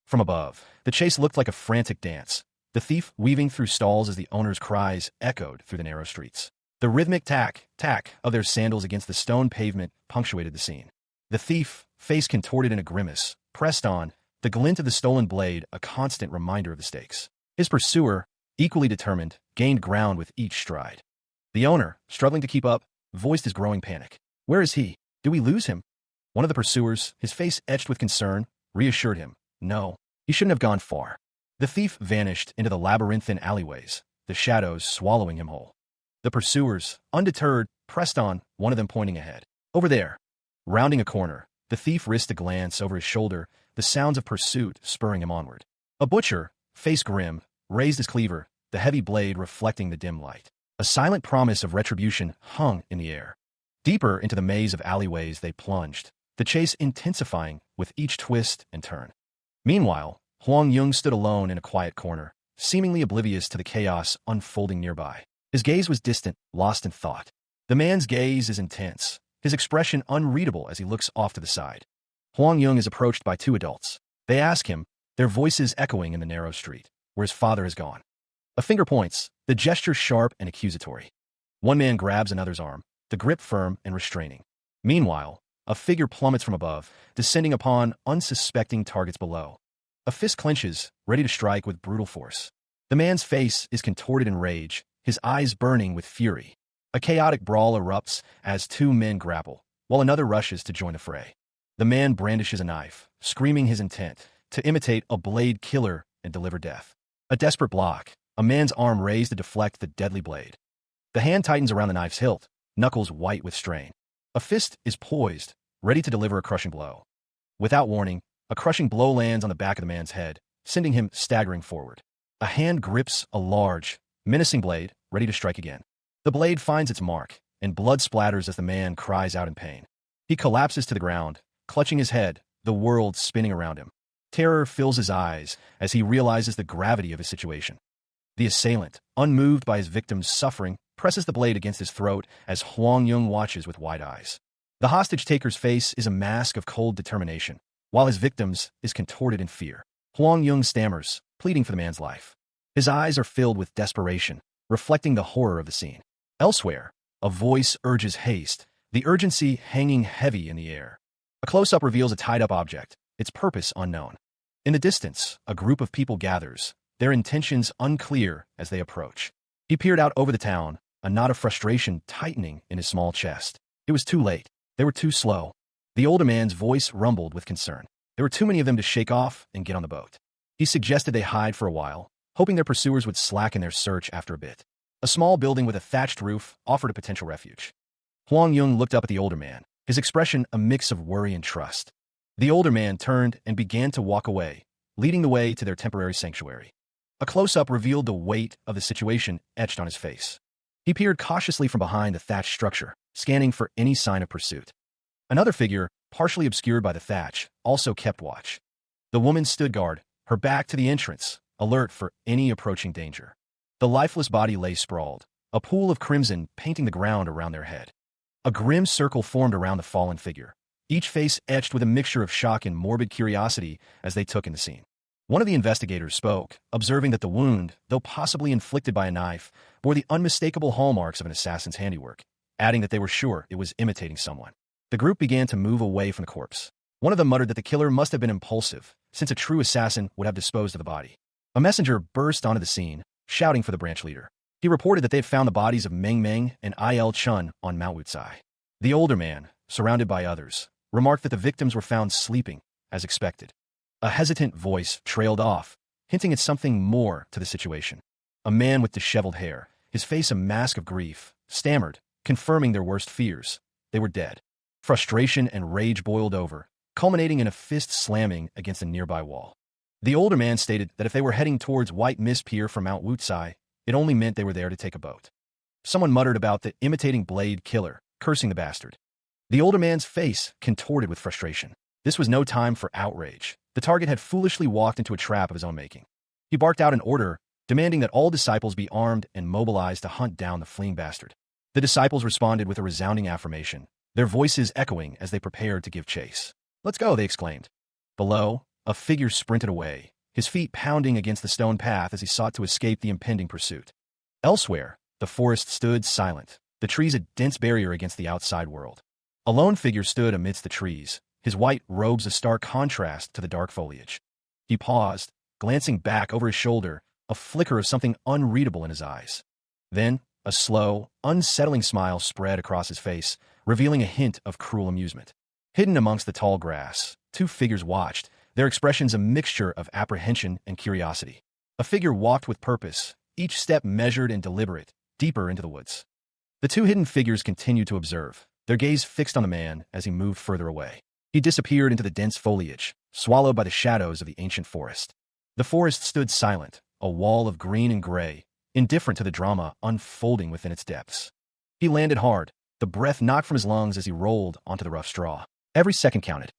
From above, the chase looked like a frantic dance, the thief weaving through stalls as the owner's cries echoed through the narrow streets. The rhythmic tack of their sandals against the stone pavement punctuated the scene. The thief, face contorted in a grimace, pressed on, the glint of the stolen blade a constant reminder of the stakes. His pursuer, equally determined, gained ground with each stride. The owner, struggling to keep up, voiced his growing panic. "Where is he? Do we lose him?" One of the pursuers, his face etched with concern, reassured him. "No, he shouldn't have gone far. The thief vanished into the labyrinthine alleyways, the shadows swallowing him whole. The pursuers, undeterred, pressed on, one of them pointing ahead. Over there. Rounding a corner, the thief risked a glance over his shoulder, the sounds of pursuit spurring him onward. A butcher, face grim, raised his cleaver, the heavy blade reflecting the dim light. A silent promise of retribution hung in the air. Deeper into the maze of alleyways they plunged, the chase intensifying with each twist and turn. Meanwhile, Huang Yung stood alone in a quiet corner, seemingly oblivious to the chaos unfolding nearby. His gaze was distant, lost in thought. The man's gaze is intense, his expression unreadable as he looks off to the side. Huang Yung is approached by two adults. They ask him, their voices echoing in the narrow street, where his father has gone. A finger points, the gesture sharp and accusatory. One man grabs another's arm, the grip firm and restraining. Meanwhile, a figure plummets from above, descending upon unsuspecting targets below. A fist clenches, ready to strike with brutal force. The man's face is contorted in rage, his eyes burning with fury. A chaotic brawl erupts as two men grapple, while another rushes to join the fray. The man brandishes a knife, screaming his intent to imitate a blade killer and deliver death. A desperate block, a man's arm raised to deflect the deadly blade. The hand tightens around the knife's hilt, knuckles white with strain. A fist is poised, ready to deliver a crushing blow. Without warning, a crushing blow lands on the back of the man's head, sending him staggering forward. A hand grips a large, menacing blade, ready to strike again. The blade finds its mark, and blood splatters as the man cries out in pain. He collapses to the ground, clutching his head, the world spinning around him. Terror fills his eyes as he realizes the gravity of his situation. The assailant, unmoved by his victim's suffering, presses the blade against his throat as Huang Yung watches with wide eyes. The hostage-taker's face is a mask of cold determination, while his victim's is contorted in fear. Huang Yung stammers, pleading for the man's life. His eyes are filled with desperation, reflecting the horror of the scene. Elsewhere, a voice urges haste, the urgency hanging heavy in the air. A close-up reveals a tied-up object, its purpose unknown. In the distance, a group of people gathers, their intentions unclear as they approach. He peered out over the town, a knot of frustration tightening in his small chest. It was too late. They were too slow. The older man's voice rumbled with concern. There were too many of them to shake off and get on the boat. He suggested they hide for a while, hoping their pursuers would slacken their search after a bit. A small building with a thatched roof offered a potential refuge. Huang Yung looked up at the older man, his expression a mix of worry and trust. The older man turned and began to walk away, leading the way to their temporary sanctuary. A close-up revealed the weight of the situation etched on his face. He peered cautiously from behind the thatched structure, scanning for any sign of pursuit. Another figure, partially obscured by the thatch, also kept watch. The woman stood guard, her back to the entrance, alert for any approaching danger. The lifeless body lay sprawled, a pool of crimson painting the ground around their head. A grim circle formed around the fallen figure, each face etched with a mixture of shock and morbid curiosity as they took in the scene. One of the investigators spoke, observing that the wound, though possibly inflicted by a knife, bore the unmistakable hallmarks of an assassin's handiwork, adding that they were sure it was imitating someone. The group began to move away from the corpse. One of them muttered that the killer must have been impulsive, since a true assassin would have disposed of the body. A messenger burst onto the scene, shouting for the branch leader. He reported that they had found the bodies of Meng Meng and Il Chun on Mount Wucai. The older man, surrounded by others, remarked that the victims were found sleeping, as expected. A hesitant voice trailed off, hinting at something more to the situation. A man with disheveled hair, his face a mask of grief, stammered, confirming their worst fears. They were dead. Frustration and rage boiled over, culminating in a fist slamming against a nearby wall. The older man stated that if they were heading towards White Mist Pier from Mount Wucai, it only meant they were there to take a boat. Someone muttered about the imitating blade killer, cursing the bastard. The older man's face contorted with frustration. This was no time for outrage. The target had foolishly walked into a trap of his own making. He barked out an order, demanding that all disciples be armed and mobilized to hunt down the fleeing bastard. The disciples responded with a resounding affirmation, their voices echoing as they prepared to give chase. "Let's go," they exclaimed. Below, a figure sprinted away, his feet pounding against the stone path as he sought to escape the impending pursuit. Elsewhere, the forest stood silent, the trees a dense barrier against the outside world. A lone figure stood amidst the trees, his white robes a stark contrast to the dark foliage. He paused, glancing back over his shoulder, a flicker of something unreadable in his eyes. Then, a slow, unsettling smile spread across his face, revealing a hint of cruel amusement. Hidden amongst the tall grass, two figures watched, their expressions a mixture of apprehension and curiosity. A figure walked with purpose, each step measured and deliberate, deeper into the woods. The two hidden figures continued to observe, their gaze fixed on the man as he moved further away. He disappeared into the dense foliage, swallowed by the shadows of the ancient forest. The forest stood silent, a wall of green and gray, indifferent to the drama unfolding within its depths. He landed hard, the breath knocked from his lungs as he rolled onto the rough straw. Every second counted.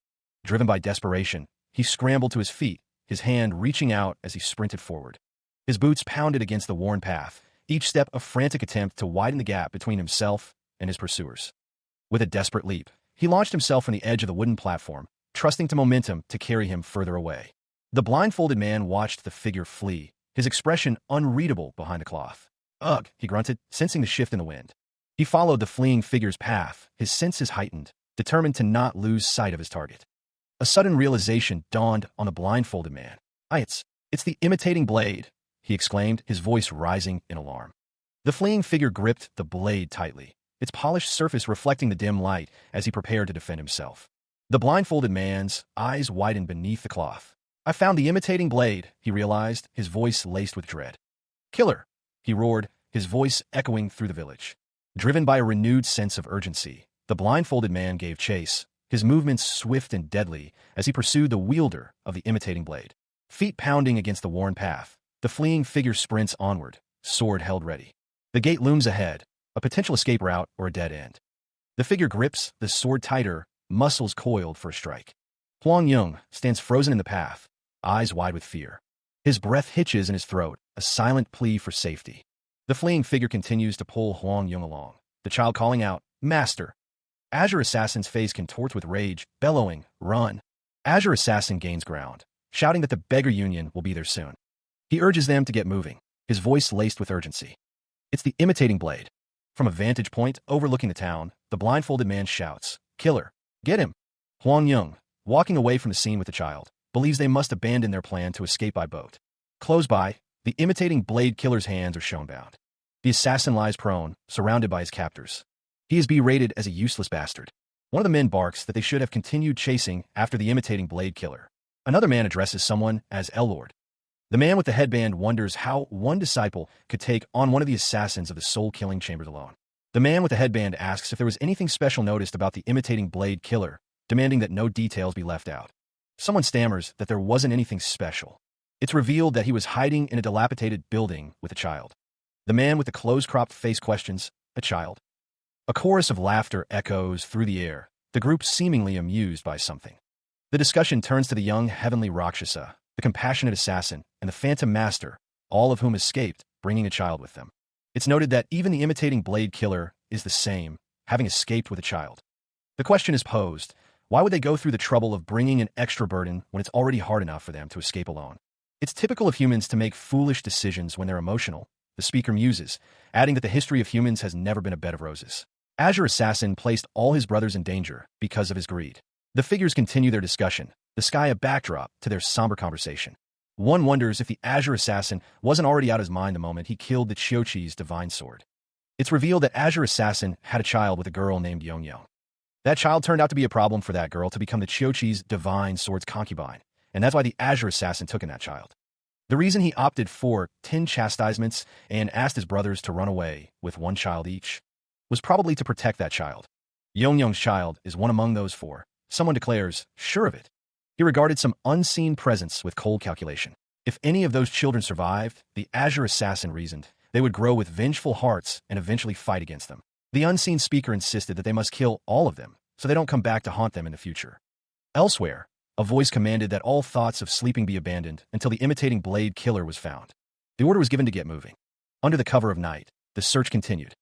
Driven by desperation, he scrambled to his feet, his hand reaching out as he sprinted forward. His boots pounded against the worn path, each step a frantic attempt to widen the gap between himself and his pursuers. With a desperate leap, he launched himself from the edge of the wooden platform, trusting to momentum to carry him further away. The blindfolded man watched the figure flee, his expression unreadable behind the cloth. "Ugh," he grunted, sensing the shift in the wind. He followed the fleeing figure's path, his senses heightened, determined to not lose sight of his target. A sudden realization dawned on the blindfolded man. It's the imitating blade," he exclaimed, his voice rising in alarm. The fleeing figure gripped the blade tightly, its polished surface reflecting the dim light as he prepared to defend himself. The blindfolded man's eyes widened beneath the cloth. "I found the imitating blade," he realized, his voice laced with dread. "Killer!" he roared, his voice echoing through the village. Driven by a renewed sense of urgency, the blindfolded man gave chase, his movements swift and deadly as he pursued the wielder of the imitating blade. Feet pounding against the worn path, the fleeing figure sprints onward, sword held ready. The gate looms ahead, a potential escape route or a dead end. The figure grips the sword tighter, muscles coiled for a strike. Huang Yung stands frozen in the path, eyes wide with fear. His breath hitches in his throat, a silent plea for safety. The fleeing figure continues to pull Huang Yung along, the child calling out, "Master!" Azure Assassin's face contorts with rage, bellowing, "Run!" Azure Assassin gains ground, shouting that the beggar union will be there soon. He urges them to get moving, his voice laced with urgency. It's the imitating blade. From a vantage point overlooking the town, the blindfolded man shouts, "Killer! Get him!" Huang Yung, walking away from the scene with the child, believes they must abandon their plan to escape by boat. Close by, the imitating blade killer's hands are shown bound. The assassin lies prone, surrounded by his captors. He is berated as a useless bastard. One of the men barks that they should have continued chasing after the imitating blade killer. Another man addresses someone as L-Lord. The man with the headband wonders how one disciple could take on one of the assassins of the soul-killing chambers alone. The man with the headband asks if there was anything special noticed about the imitating blade killer, demanding that no details be left out. Someone stammers that there wasn't anything special. It's revealed that he was hiding in a dilapidated building with a child. The man with the close-cropped face questions, "A child?" A chorus of laughter echoes through the air, the group seemingly amused by something. The discussion turns to the young heavenly Rakshasa, the compassionate assassin, and the phantom master, all of whom escaped, bringing a child with them. It's noted that even the imitating blade killer is the same, having escaped with a child. The question is posed, why would they go through the trouble of bringing an extra burden when it's already hard enough for them to escape alone? It's typical of humans to make foolish decisions when they're emotional, the speaker muses, adding that the history of humans has never been a bed of roses. Azure Assassin placed all his brothers in danger because of his greed. The figures continue their discussion, the sky a backdrop to their somber conversation. One wonders if the Azure Assassin wasn't already out of his mind the moment he killed the Chiochi's divine sword. It's revealed that Azure Assassin had a child with a girl named Yongyong. That child turned out to be a problem for that girl to become the Chiochi's divine sword's concubine, and that's why the Azure Assassin took in that child. The reason he opted for 10 chastisements and asked his brothers to run away with one child each was probably to protect that child. Yongyong's child is one among those 4. Someone declares, sure of it. He regarded some unseen presence with cold calculation. If any of those children survived, the Azure Assassin reasoned, they would grow with vengeful hearts and eventually fight against them. The unseen speaker insisted that they must kill all of them, so they don't come back to haunt them in the future. Elsewhere, a voice commanded that all thoughts of sleeping be abandoned until the imitating blade killer was found. The order was given to get moving. Under the cover of night, the search continued.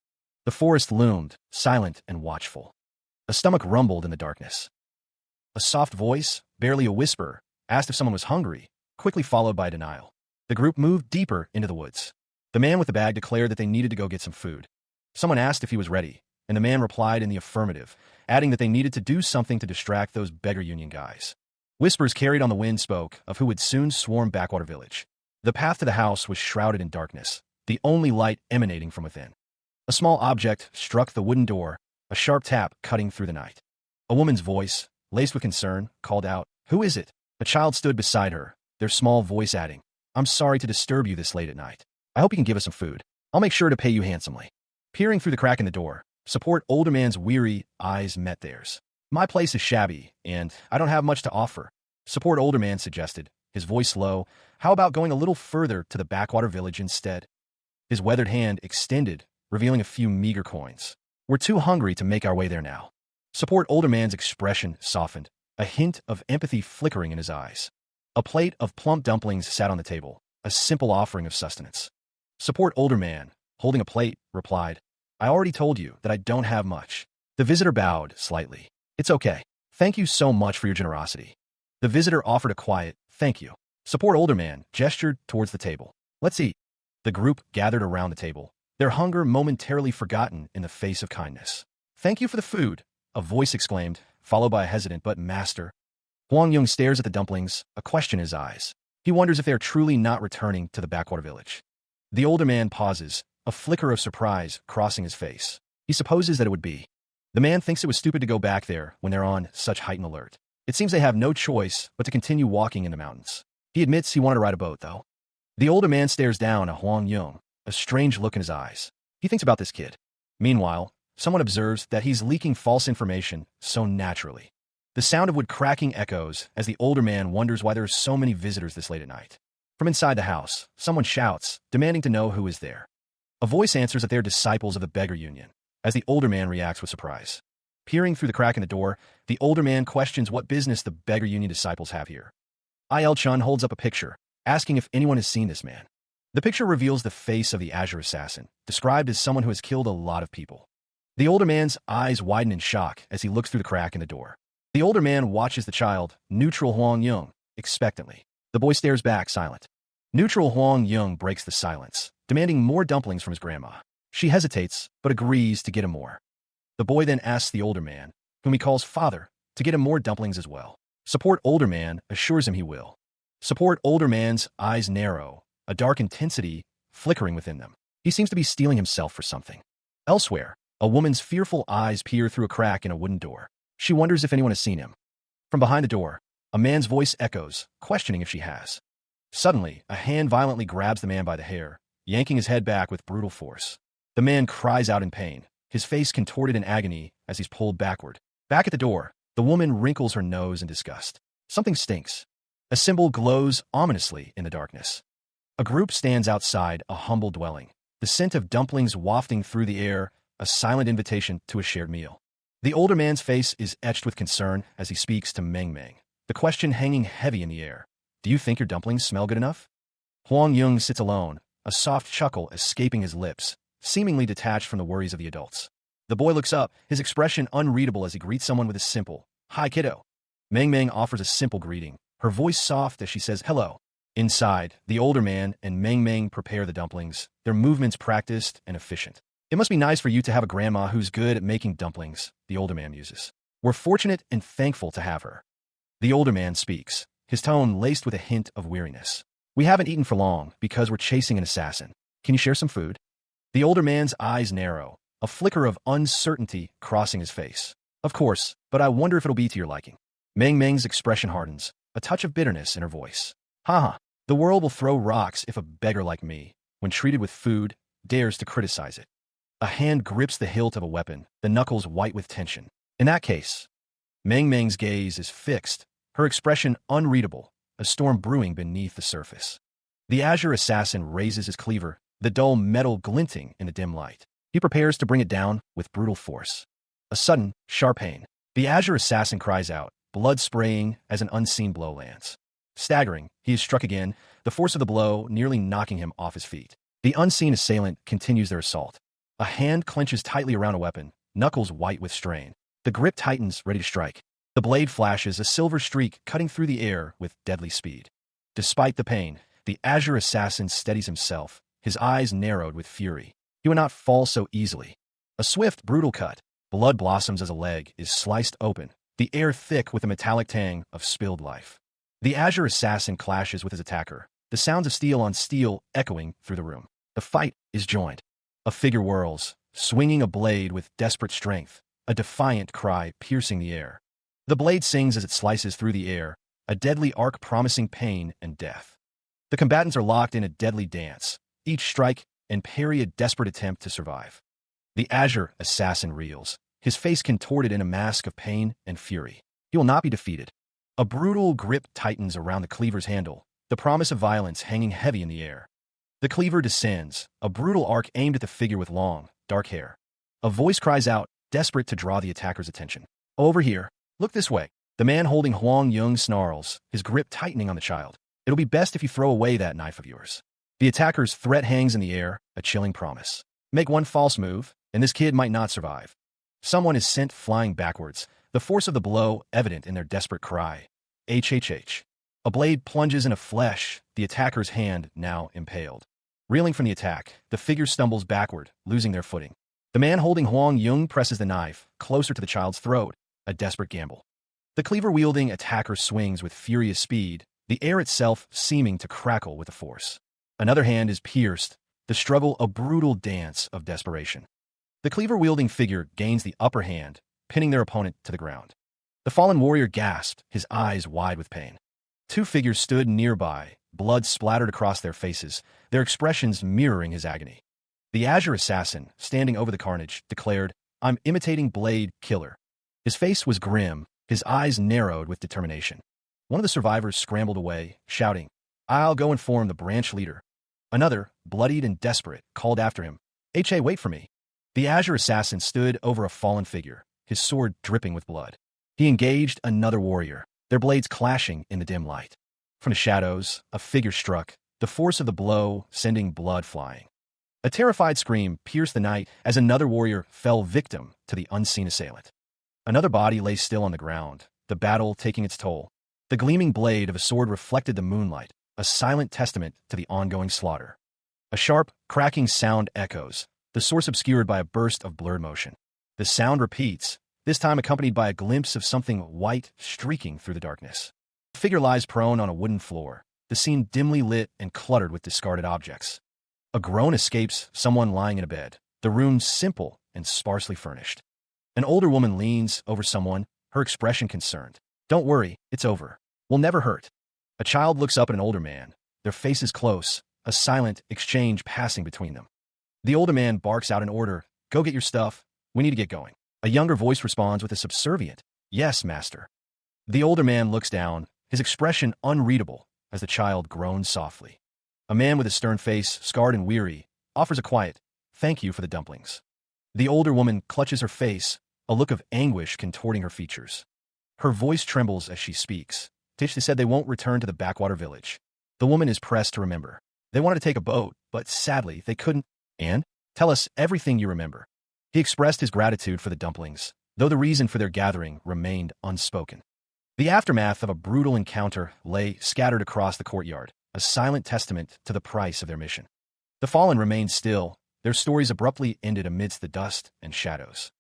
The forest loomed, silent and watchful. A stomach rumbled in the darkness. A soft voice, barely a whisper, asked if someone was hungry, quickly followed by denial. The group moved deeper into the woods. The man with the bag declared that they needed to go get some food. Someone asked if he was ready, and the man replied in the affirmative, adding that they needed to do something to distract those beggar union guys. Whispers carried on the wind spoke of who would soon swarm Backwater Village. The path to the house was shrouded in darkness, the only light emanating from within. A small object struck the wooden door, a sharp tap cutting through the night. A woman's voice, laced with concern, called out, "Who is it?" A child stood beside her, their small voice adding, I'm sorry to disturb you this late at night. I hope you can give us some food. I'll make sure to pay you handsomely. Peering through the crack in the door, support older man's weary eyes met theirs. My place is shabby, and I don't have much to offer. Support older man suggested, his voice low. How about going a little further to the backwater village instead? His weathered hand extended, revealing a few meager coins. We're too hungry to make our way there now. Support older man's expression softened, a hint of empathy flickering in his eyes. A plate of plump dumplings sat on the table, a simple offering of sustenance. Support older man, holding a plate, replied, I already told you that I don't have much. The visitor bowed slightly. It's okay. Thank you so much for your generosity. The visitor offered a quiet, thank you. Support older man gestured towards the table. Let's eat. The group gathered around the table, their hunger momentarily forgotten in the face of kindness. Thank you for the food, a voice exclaimed, followed by a hesitant but master. Huang Yung stares at the dumplings, a question in his eyes. He wonders if they are truly not returning to the backwater village. The older man pauses, a flicker of surprise crossing his face. He supposes that it would be. The man thinks it was stupid to go back there when they're on such heightened alert. It seems they have no choice but to continue walking in the mountains. He admits he wanted to ride a boat, though. The older man stares down at Huang Yung, a strange look in his eyes. He thinks about this kid. Meanwhile, someone observes that he's leaking false information so naturally. The sound of wood cracking echoes as the older man wonders why there are so many visitors this late at night. From inside the house, someone shouts, demanding to know who is there. A voice answers that they are disciples of the beggar union, as the older man reacts with surprise. Peering through the crack in the door, the older man questions what business the beggar union disciples have here. Il Chun holds up a picture, asking if anyone has seen this man. The picture reveals the face of the Azure Assassin, described as someone who has killed a lot of people. The older man's eyes widen in shock as he looks through the crack in the door. The older man watches the child, neutral Huang Yung, expectantly. The boy stares back, silent. Neutral Huang Yung breaks the silence, demanding more dumplings from his grandma. She hesitates, but agrees to get him more. The boy then asks the older man, whom he calls father, to get him more dumplings as well. Support older man assures him he will. Support older man's eyes narrow, a dark intensity flickering within them. He seems to be steeling himself for something. Elsewhere, a woman's fearful eyes peer through a crack in a wooden door. She wonders if anyone has seen him. From behind the door, a man's voice echoes, questioning if she has. Suddenly, a hand violently grabs the man by the hair, yanking his head back with brutal force. The man cries out in pain, his face contorted in agony as he's pulled backward. Back at the door, the woman wrinkles her nose in disgust. Something stinks. A symbol glows ominously in the darkness. A group stands outside a humble dwelling, the scent of dumplings wafting through the air, a silent invitation to a shared meal. The older man's face is etched with concern as he speaks to Meng Meng, the question hanging heavy in the air. Do you think your dumplings smell good enough? Huang Yung sits alone, a soft chuckle escaping his lips, seemingly detached from the worries of the adults. The boy looks up, his expression unreadable as he greets someone with a simple, "Hi, kiddo." Meng Meng offers a simple greeting, her voice soft as she says hello. Inside, the older man and Meng Meng prepare the dumplings, their movements practiced and efficient. It must be nice for you to have a grandma who's good at making dumplings, the older man muses. We're fortunate and thankful to have her. The older man speaks, his tone laced with a hint of weariness. We haven't eaten for long because we're chasing an assassin. Can you share some food? The older man's eyes narrow, a flicker of uncertainty crossing his face. Of course, but I wonder if it'll be to your liking. Meng Meng's expression hardens, a touch of bitterness in her voice. Haha, the world will throw rocks if a beggar like me, when treated with food, dares to criticize it. A hand grips the hilt of a weapon, the knuckles white with tension. In that case, Meng Meng's gaze is fixed, her expression unreadable, a storm brewing beneath the surface. The Azure Assassin raises his cleaver, the dull metal glinting in the dim light. He prepares to bring it down with brutal force. A sudden, sharp pain. The Azure Assassin cries out, blood spraying as an unseen blow lands. Staggering, he is struck again, the force of the blow nearly knocking him off his feet. The unseen assailant continues their assault. A hand clenches tightly around a weapon, knuckles white with strain. The grip tightens, ready to strike. The blade flashes, a silver streak cutting through the air with deadly speed. Despite the pain, the Azure Assassin steadies himself, his eyes narrowed with fury. He would not fall so easily. A swift, brutal cut. Blood blossoms as a leg is sliced open, the air thick with a metallic tang of spilled life. The Azure Assassin clashes with his attacker, the sounds of steel on steel echoing through the room. The fight is joined. A figure whirls, swinging a blade with desperate strength, a defiant cry piercing the air. The blade sings as it slices through the air, a deadly arc promising pain and death. The combatants are locked in a deadly dance, each strike and parry a desperate attempt to survive. The azure assassin reels, his face contorted in a mask of pain and fury. He will not be defeated. A brutal grip tightens around the cleaver's handle, the promise of violence hanging heavy in the air. The cleaver descends, a brutal arc aimed at the figure with long, dark hair. A voice cries out, desperate to draw the attacker's attention. Over here. Look this way. The man holding Huang Yung snarls, his grip tightening on the child. It'll be best if you throw away that knife of yours. The attacker's threat hangs in the air, a chilling promise. Make one false move, and this kid might not survive. Someone is sent flying backwards, the force of the blow evident in their desperate cry. HHH. A blade plunges into flesh, the attacker's hand now impaled. Reeling from the attack, the figure stumbles backward, losing their footing. The man holding Huang Yung presses the knife closer to the child's throat, a desperate gamble. The cleaver-wielding attacker swings with furious speed, the air itself seeming to crackle with the force. Another hand is pierced, the struggle a brutal dance of desperation. The cleaver-wielding figure gains the upper hand, pinning their opponent to the ground. The fallen warrior gasped, his eyes wide with pain. Two figures stood nearby, blood splattered across their faces, their expressions mirroring his agony. The azure assassin, standing over the carnage, declared, "I'm imitating Blade Killer." His face was grim, his eyes narrowed with determination. One of the survivors scrambled away, shouting, "I'll go inform the branch leader." Another, bloodied and desperate, called after him, Wait for me." The azure assassin stood over a fallen figure, his sword dripping with blood. He engaged another warrior, their blades clashing in the dim light. From the shadows, a figure struck, the force of the blow sending blood flying. A terrified scream pierced the night as another warrior fell victim to the unseen assailant. Another body lay still on the ground, the battle taking its toll. The gleaming blade of a sword reflected the moonlight, a silent testament to the ongoing slaughter. A sharp, cracking sound echoes, the source obscured by a burst of blurred motion. The sound repeats, this time accompanied by a glimpse of something white streaking through the darkness. The figure lies prone on a wooden floor, the scene dimly lit and cluttered with discarded objects. A groan escapes someone lying in a bed, the room simple and sparsely furnished. An older woman leans over someone, her expression concerned. "Don't worry, it's over. We'll never hurt." A child looks up at an older man, their faces close, a silent exchange passing between them. The older man barks out an order, "Go get your stuff, we need to get going." A younger voice responds with a subservient, "Yes, master." The older man looks down, his expression unreadable, as the child groans softly. A man with a stern face, scarred and weary, offers a quiet, "Thank you for the dumplings." The older woman clutches her face, a look of anguish contorting her features. Her voice trembles as she speaks. They said they won't return to the backwater village. The woman is pressed to remember. They wanted to take a boat, but sadly they couldn't. "And? Tell us everything you remember." He expressed his gratitude for the dumplings, though the reason for their gathering remained unspoken. The aftermath of a brutal encounter lay scattered across the courtyard, a silent testament to the price of their mission. The fallen remained still, their stories abruptly ended amidst the dust and shadows.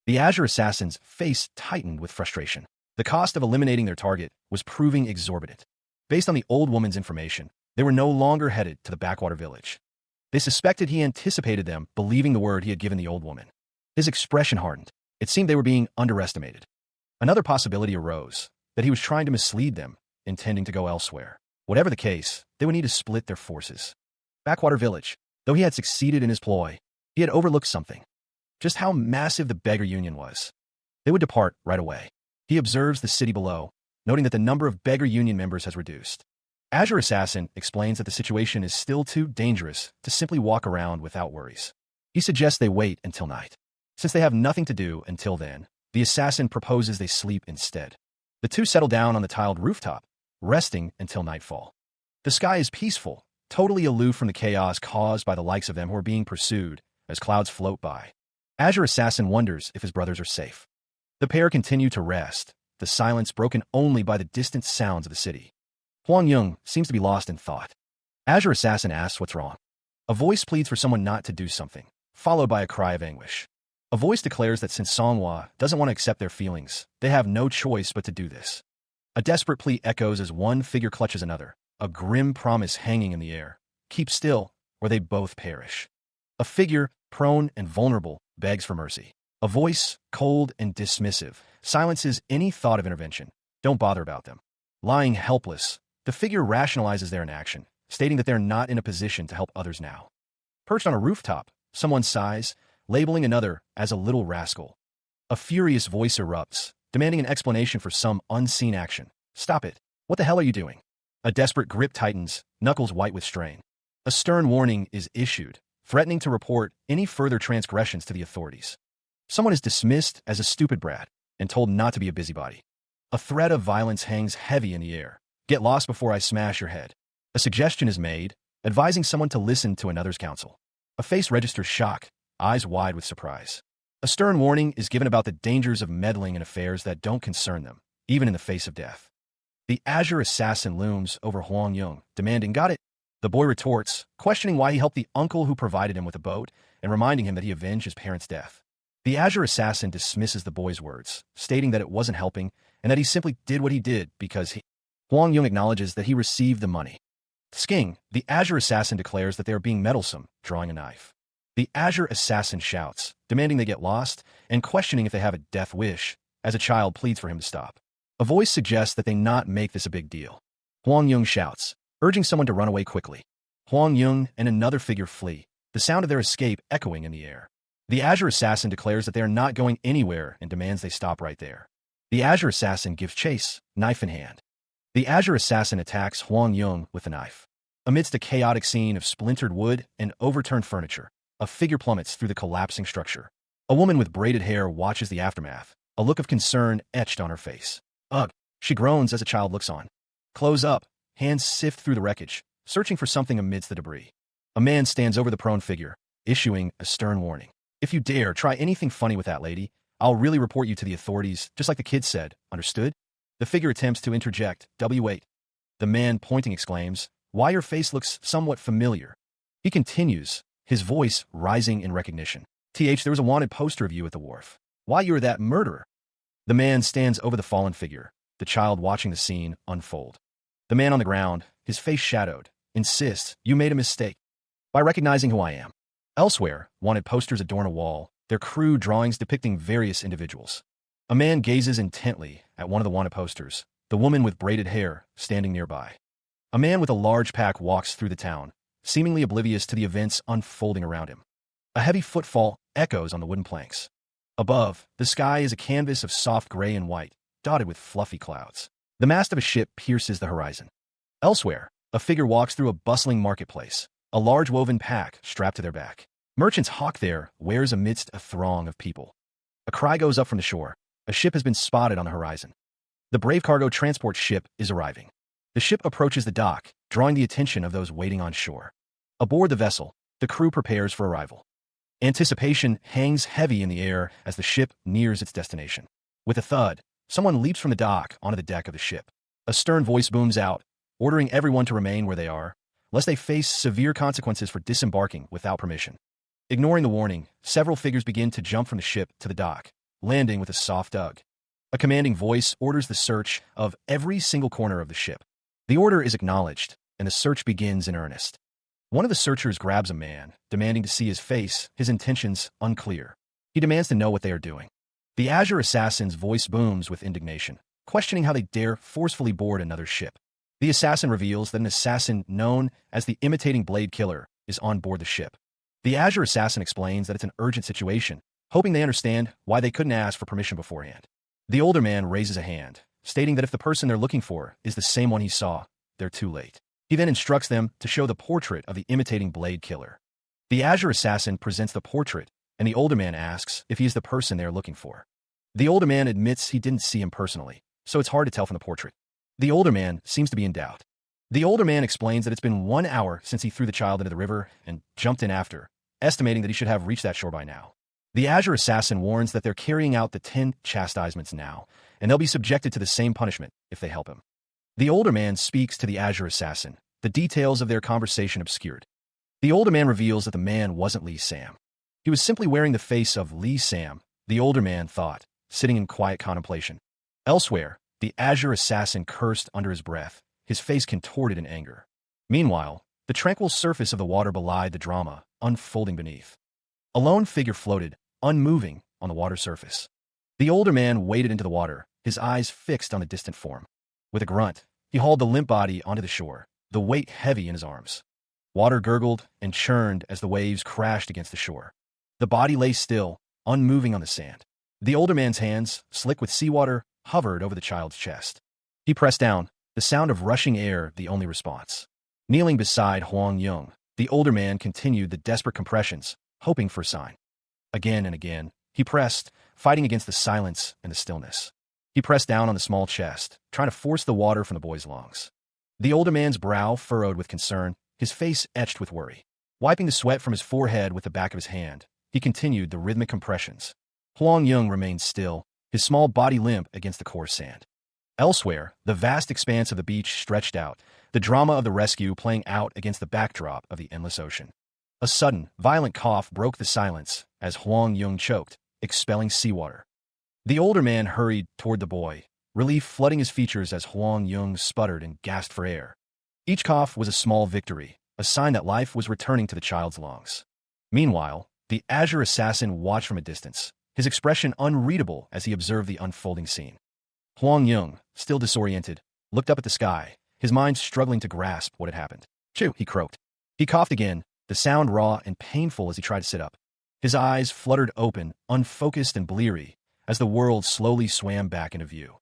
The azure assassin's face tightened with frustration. The cost of eliminating their target was proving exorbitant. Based on the old woman's information, they were no longer headed to the backwater village. They suspected he anticipated them, believing the word he had given the old woman. His expression hardened. It seemed they were being underestimated. Another possibility arose, that he was trying to mislead them, intending to go elsewhere. Whatever the case, they would need to split their forces. Backwater village. Though he had succeeded in his ploy, he had overlooked something. Just how massive the beggar union was. They would depart right away. He observes the city below, noting that the number of beggar union members has reduced. Azure Assassin explains that the situation is still too dangerous to simply walk around without worries. He suggests they wait until night. Since they have nothing to do until then, the assassin proposes they sleep instead. The two settle down on the tiled rooftop, resting until nightfall. The sky is peaceful, totally aloof from the chaos caused by the likes of them who are being pursued, as clouds float by. Azure Assassin wonders if his brothers are safe. The pair continue to rest, the silence broken only by the distant sounds of the city. Huang Yung seems to be lost in thought. Azure Assassin asks what's wrong. A voice pleads for someone not to do something, followed by a cry of anguish. A voice declares that since Songhua doesn't want to accept their feelings, they have no choice but to do this. A desperate plea echoes as one figure clutches another, a grim promise hanging in the air. Keep still, or they both perish. A figure, prone and vulnerable, begs for mercy. A voice, cold and dismissive, silences any thought of intervention. Don't bother about them. Lying helpless, the figure rationalizes their inaction, stating that they're not in a position to help others now. Perched on a rooftop, someone sighs, labeling another as a little rascal. A furious voice erupts, demanding an explanation for some unseen action. Stop it. What the hell are you doing? A desperate grip tightens, knuckles white with strain. A stern warning is issued, threatening to report any further transgressions to the authorities. Someone is dismissed as a stupid brat and told not to be a busybody. A threat of violence hangs heavy in the air. Get lost before I smash your head. A suggestion is made, advising someone to listen to another's counsel. A face registers shock, eyes wide with surprise. A stern warning is given about the dangers of meddling in affairs that don't concern them, even in the face of death. The Azure Assassin looms over Huang Yung, demanding, "Got it?" The boy retorts, questioning why he helped the uncle who provided him with a boat and reminding him that he avenged his parents' death. The Azure Assassin dismisses the boy's words, stating that it wasn't helping and that he simply did what he did because he... Huang Yung acknowledges that he received the money. Sking, the Azure Assassin declares that they are being meddlesome, drawing a knife. The Azure Assassin shouts, demanding they get lost and questioning if they have a death wish, as a child pleads for him to stop. A voice suggests that they not make this a big deal. Huang Yung shouts, urging someone to run away quickly. Huang Yung and another figure flee, the sound of their escape echoing in the air. The Azure Assassin declares that they are not going anywhere and demands they stop right there. The Azure Assassin gives chase, knife in hand. The Azure Assassin attacks Huang Yung with a knife. Amidst a chaotic scene of splintered wood and overturned furniture, a figure plummets through the collapsing structure. A woman with braided hair watches the aftermath, a look of concern etched on her face. Ugh, she groans as a child looks on. Close up, hands sift through the wreckage, searching for something amidst the debris. A man stands over the prone figure, issuing a stern warning. If you dare try anything funny with that lady, I'll really report you to the authorities, just like the kid said, understood? The figure attempts to interject, wait. The man pointing exclaims, why your face looks somewhat familiar. He continues, his voice rising in recognition. There was a wanted poster of you at the wharf. Why, you're that murderer. The man stands over the fallen figure, the child watching the scene unfold. The man on the ground, his face shadowed, insists, you made a mistake. By recognizing who I am. Elsewhere, wanted posters adorn a wall, their crude drawings depicting various individuals. A man gazes intently at one of the wanted posters, the woman with braided hair standing nearby. A man with a large pack walks through the town, seemingly oblivious to the events unfolding around him. A heavy footfall echoes on the wooden planks. Above, the sky is a canvas of soft gray and white, dotted with fluffy clouds. The mast of a ship pierces the horizon. Elsewhere, a figure walks through a bustling marketplace, a large woven pack strapped to their back. Merchants hawk there, wares amidst a throng of people. A cry goes up from the shore. A ship has been spotted on the horizon. The brave cargo transport ship is arriving. The ship approaches the dock, drawing the attention of those waiting on shore. Aboard the vessel, the crew prepares for arrival. Anticipation hangs heavy in the air as the ship nears its destination. With a thud, someone leaps from the dock onto the deck of the ship. A stern voice booms out, ordering everyone to remain where they are, lest they face severe consequences for disembarking without permission. Ignoring the warning, several figures begin to jump from the ship to the dock, landing with a soft tug. A commanding voice orders the search of every single corner of the ship. The order is acknowledged, and the search begins in earnest. One of the searchers grabs a man, demanding to see his face, his intentions unclear. He demands to know what they are doing. The Azure Assassin's voice booms with indignation, questioning how they dare forcefully board another ship. The assassin reveals that an assassin known as the Imitating Blade Killer is on board the ship. The Azure Assassin explains that it's an urgent situation, hoping they understand why they couldn't ask for permission beforehand. The older man raises a hand, stating that if the person they're looking for is the same one he saw, they're too late. He then instructs them to show the portrait of the Imitating Blade Killer. The Azure Assassin presents the portrait, and the older man asks if he is the person they are looking for. The older man admits he didn't see him personally, so it's hard to tell from the portrait. The older man seems to be in doubt. The older man explains that it's been 1 hour since he threw the child into the river and jumped in after, estimating that he should have reached that shore by now. The Azure Assassin warns that they're carrying out the 10 chastisements now, and they'll be subjected to the same punishment if they help him. The older man speaks to the Azure Assassin, the details of their conversation obscured. The older man reveals that the man wasn't Lee Sam. He was simply wearing the face of Lee Sam, the older man thought, sitting in quiet contemplation. Elsewhere, the Azure Assassin cursed under his breath, his face contorted in anger. Meanwhile, the tranquil surface of the water belied the drama unfolding beneath. A lone figure floated, unmoving, on the water surface. The older man waded into the water, his eyes fixed on the distant form. With a grunt, he hauled the limp body onto the shore, the weight heavy in his arms. Water gurgled and churned as the waves crashed against the shore. The body lay still, unmoving on the sand. The older man's hands, slick with seawater, hovered over the child's chest. He pressed down, the sound of rushing air the only response. Kneeling beside Huang Yung, the older man continued the desperate compressions, hoping for a sign. Again and again, he pressed, fighting against the silence and the stillness. He pressed down on the small chest, trying to force the water from the boy's lungs. The older man's brow furrowed with concern, his face etched with worry. Wiping the sweat from his forehead with the back of his hand, he continued the rhythmic compressions. Huang Yung remained still, his small body limp against the coarse sand. Elsewhere, the vast expanse of the beach stretched out, the drama of the rescue playing out against the backdrop of the endless ocean. A sudden, violent cough broke the silence as Huang Yung choked, expelling seawater. The older man hurried toward the boy, relief flooding his features as Huang Yung sputtered and gasped for air. Each cough was a small victory, a sign that life was returning to the child's lungs. Meanwhile, the azure assassin watched from a distance, his expression unreadable as he observed the unfolding scene. Huang Yung, still disoriented, looked up at the sky, his mind struggling to grasp what had happened. "Chew," he croaked. He coughed again, the sound raw and painful as he tried to sit up. His eyes fluttered open, unfocused and bleary, as the world slowly swam back into view.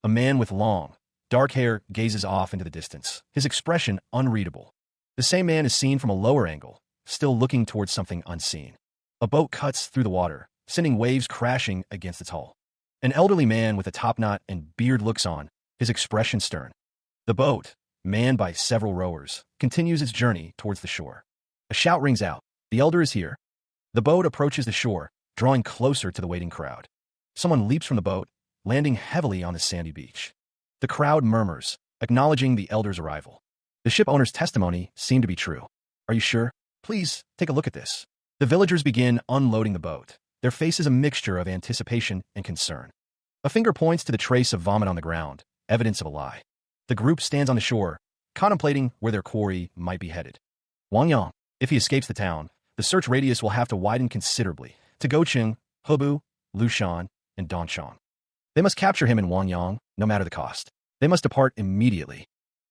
A man with long, dark hair gazes off into the distance, his expression unreadable. The same man is seen from a lower angle, still looking towards something unseen. A boat cuts through the water, sending waves crashing against its hull. An elderly man with a topknot and beard looks on, his expression stern. The boat, manned by several rowers, continues its journey towards the shore. A shout rings out, "The elder is here." The boat approaches the shore, drawing closer to the waiting crowd. Someone leaps from the boat, landing heavily on the sandy beach. The crowd murmurs, acknowledging the elder's arrival. The ship owner's testimony seemed to be true. "Are you sure? Please, take a look at this." The villagers begin unloading the boat, their faces a mixture of anticipation and concern. A finger points to the trace of vomit on the ground, evidence of a lie. The group stands on the shore, contemplating where their quarry might be headed. Wang Yang, if he escapes the town, the search radius will have to widen considerably to Goqing, Hebu, Lushan, and Dongchang. They must capture him in Wangyang, no matter the cost. They must depart immediately.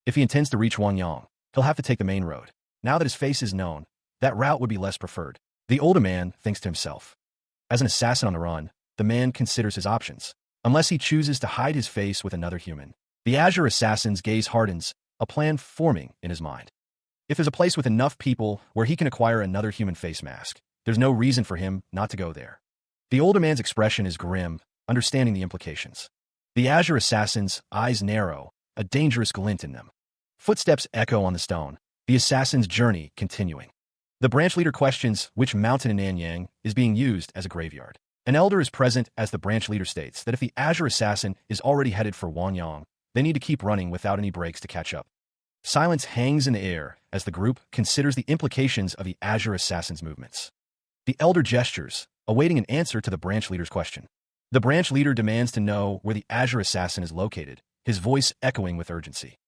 If he intends to reach Wangyang, he'll have to take the main road. Now that his face is known, that route would be less preferred. The older man thinks to himself. As an assassin on the run, the man considers his options, unless he chooses to hide his face with another human. The azure assassin's gaze hardens, a plan forming in his mind. If there's a place with enough people where he can acquire another human face mask, there's no reason for him not to go there. The older man's expression is grim, understanding the implications. The azure assassin's eyes narrow, a dangerous glint in them. Footsteps echo on the stone, the assassin's journey continuing. The branch leader questions which mountain in Nanyang is being used as a graveyard. An elder is present as the branch leader states that if the azure assassin is already headed for Wanyang, they need to keep running without any breaks to catch up. Silence hangs in the air as the group considers the implications of the azure assassin's movements. The elder gestures, awaiting an answer to the branch leader's question. The branch leader demands to know where the azure assassin is located, his voice echoing with urgency.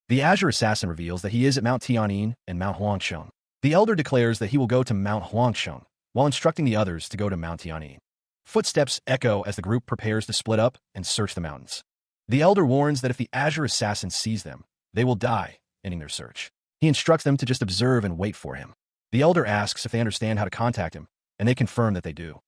The azure assassin reveals that he is at Mount Tianin and Mount Huangsheng. The elder declares that he will go to Mount Huangsheng, while instructing the others to go to Mount Tianin. Footsteps echo as the group prepares to split up and search the mountains. The elder warns that if the azure assassin sees them, they will die, ending their search. He instructs them to just observe and wait for him. The elder asks if they understand how to contact him, and they confirm that they do.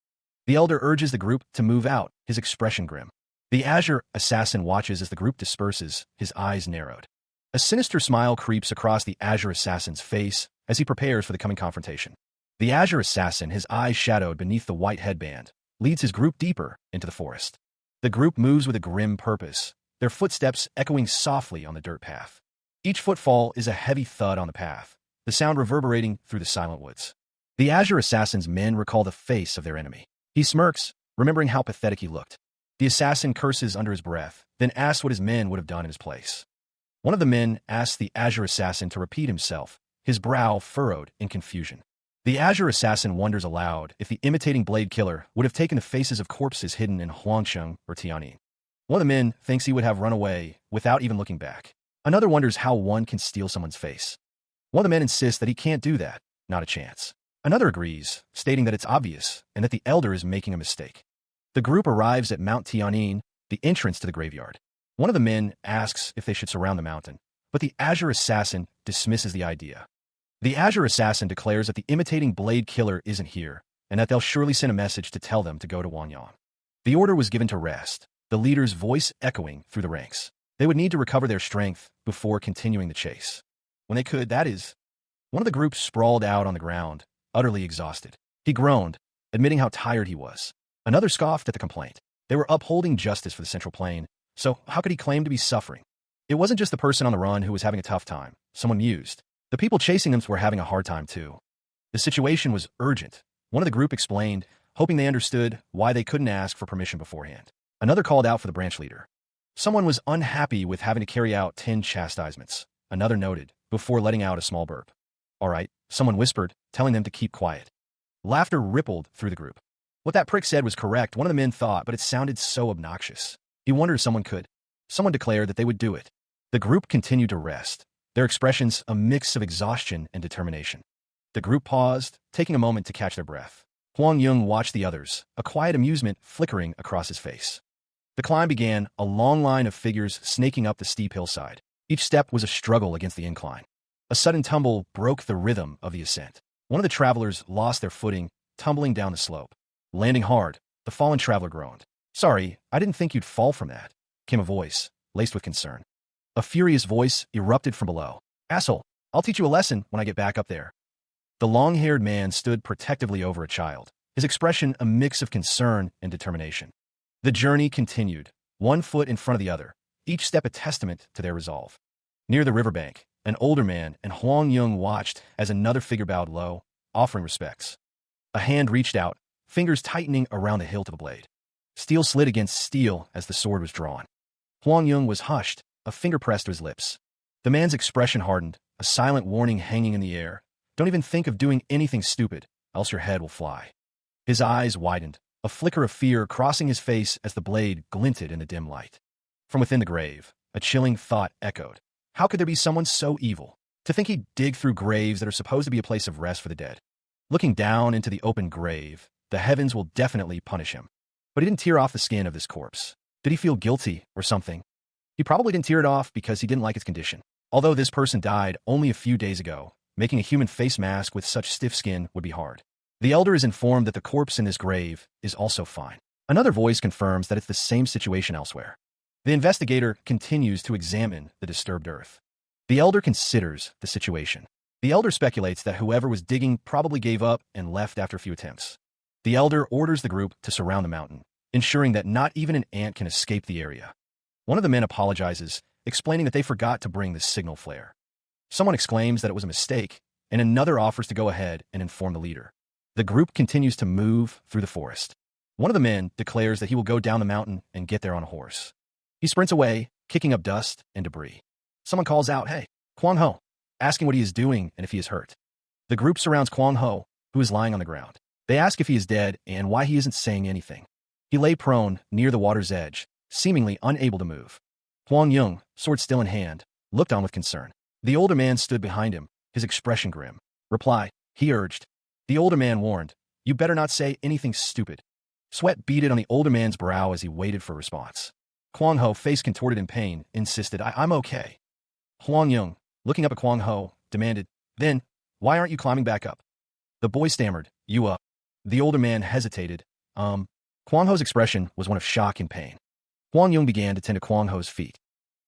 The elder urges the group to move out, his expression grim. The azure assassin watches as the group disperses, his eyes narrowed. A sinister smile creeps across the azure assassin's face as he prepares for the coming confrontation. The azure assassin, his eyes shadowed beneath the white headband, leads his group deeper into the forest. The group moves with a grim purpose, their footsteps echoing softly on the dirt path. Each footfall is a heavy thud on the path, the sound reverberating through the silent woods. The azure assassin's men recall the face of their enemy. He smirks, remembering how pathetic he looked. The assassin curses under his breath, then asks what his men would have done in his place. One of the men asks the azure assassin to repeat himself, his brow furrowed in confusion. The azure assassin wonders aloud if the imitating blade killer would have taken the faces of corpses hidden in Huangsheng or Tianin. One of the men thinks he would have run away without even looking back. Another wonders how one can steal someone's face. One of the men insists that he can't do that, not a chance. Another agrees, stating that it's obvious and that the elder is making a mistake. The group arrives at Mount Tianin, the entrance to the graveyard. One of the men asks if they should surround the mountain, But the Azure Assassin dismisses the idea. The Azure Assassin declares that the imitating blade killer isn't here, and that they'll surely send a message to tell them to go to Wanyang. The order was given to rest, the leader's voice echoing through the ranks. They would need to recover their strength before continuing the chase. When they could, that is. One of the group sprawled out on the ground, utterly exhausted. He groaned, admitting how tired he was. Another scoffed at the complaint. They were upholding justice for the Central Plain, so how could he claim to be suffering? It wasn't just the person on the run who was having a tough time, someone mused. The people chasing them were having a hard time too. The situation was urgent. One of the group explained, hoping they understood why they couldn't ask for permission beforehand. Another called out for the branch leader. Someone was unhappy with having to carry out 10 chastisements. Another noted, before letting out a small burp. All right, someone whispered, telling them to keep quiet. Laughter rippled through the group. What that prick said was correct, one of the men thought, but it sounded so obnoxious. He wondered if someone could. Someone declared that they would do it. The group continued to rest, their expressions a mix of exhaustion and determination. The group paused, taking a moment to catch their breath. Huang Yung watched the others, a quiet amusement flickering across his face. The climb began, a long line of figures snaking up the steep hillside. Each step was a struggle against the incline. A sudden tumble broke the rhythm of the ascent. One of the travelers lost their footing, tumbling down the slope. Landing hard, the fallen traveler groaned. "Sorry, I didn't think you'd fall from that," came a voice, laced with concern. A furious voice erupted from below. "Asshole, I'll teach you a lesson when I get back up there." The long-haired man stood protectively over a child, his expression a mix of concern and determination. The journey continued, one foot in front of the other, each step a testament to their resolve. Near the riverbank, an older man and Huang Yung watched as another figure bowed low, offering respects. A hand reached out, fingers tightening around the hilt of a blade. Steel slid against steel as the sword was drawn. Huang Yung was hushed, a finger pressed to his lips. The man's expression hardened, a silent warning hanging in the air. "Don't even think of doing anything stupid, else your head will fly." His eyes widened, a flicker of fear crossing his face as the blade glinted in the dim light. From within the grave, a chilling thought echoed. How could there be someone so evil? To think he'd dig through graves that are supposed to be a place of rest for the dead. Looking down into the open grave, the heavens will definitely punish him. But he didn't tear off the skin of this corpse. Did he feel guilty or something? He probably didn't tear it off because he didn't like its condition. Although this person died only a few days ago, making a human face mask with such stiff skin would be hard. The elder is informed that the corpse in this grave is also fine. Another voice confirms that it's the same situation elsewhere. The investigator continues to examine the disturbed earth. The elder considers the situation. The elder speculates that whoever was digging probably gave up and left after a few attempts. The elder orders the group to surround the mountain, ensuring that not even an ant can escape the area. One of the men apologizes, explaining that they forgot to bring the signal flare. Someone exclaims that it was a mistake, and another offers to go ahead and inform the leader. The group continues to move through the forest. One of the men declares that he will go down the mountain and get there on a horse. He sprints away, kicking up dust and debris. Someone calls out, "Hey, Kwang Ho," asking what he is doing and if he is hurt. The group surrounds Kwang Ho, who is lying on the ground. They ask if he is dead and why he isn't saying anything. He lay prone near the water's edge, seemingly unable to move. Huang Yung, sword still in hand, looked on with concern. The older man stood behind him, his expression grim. "Reply," he urged. The older man warned, "You better not say anything stupid." Sweat beaded on the older man's brow as he waited for a response. Kwang Ho, face contorted in pain, insisted, I'm okay." Huang Yung, looking up at Kwang Ho, demanded, "Then, why aren't you climbing back up?" The boy stammered, "You up." The older man hesitated. Kwang Ho's expression was one of shock and pain. Huang Yung began to tend to Kwang Ho's feet.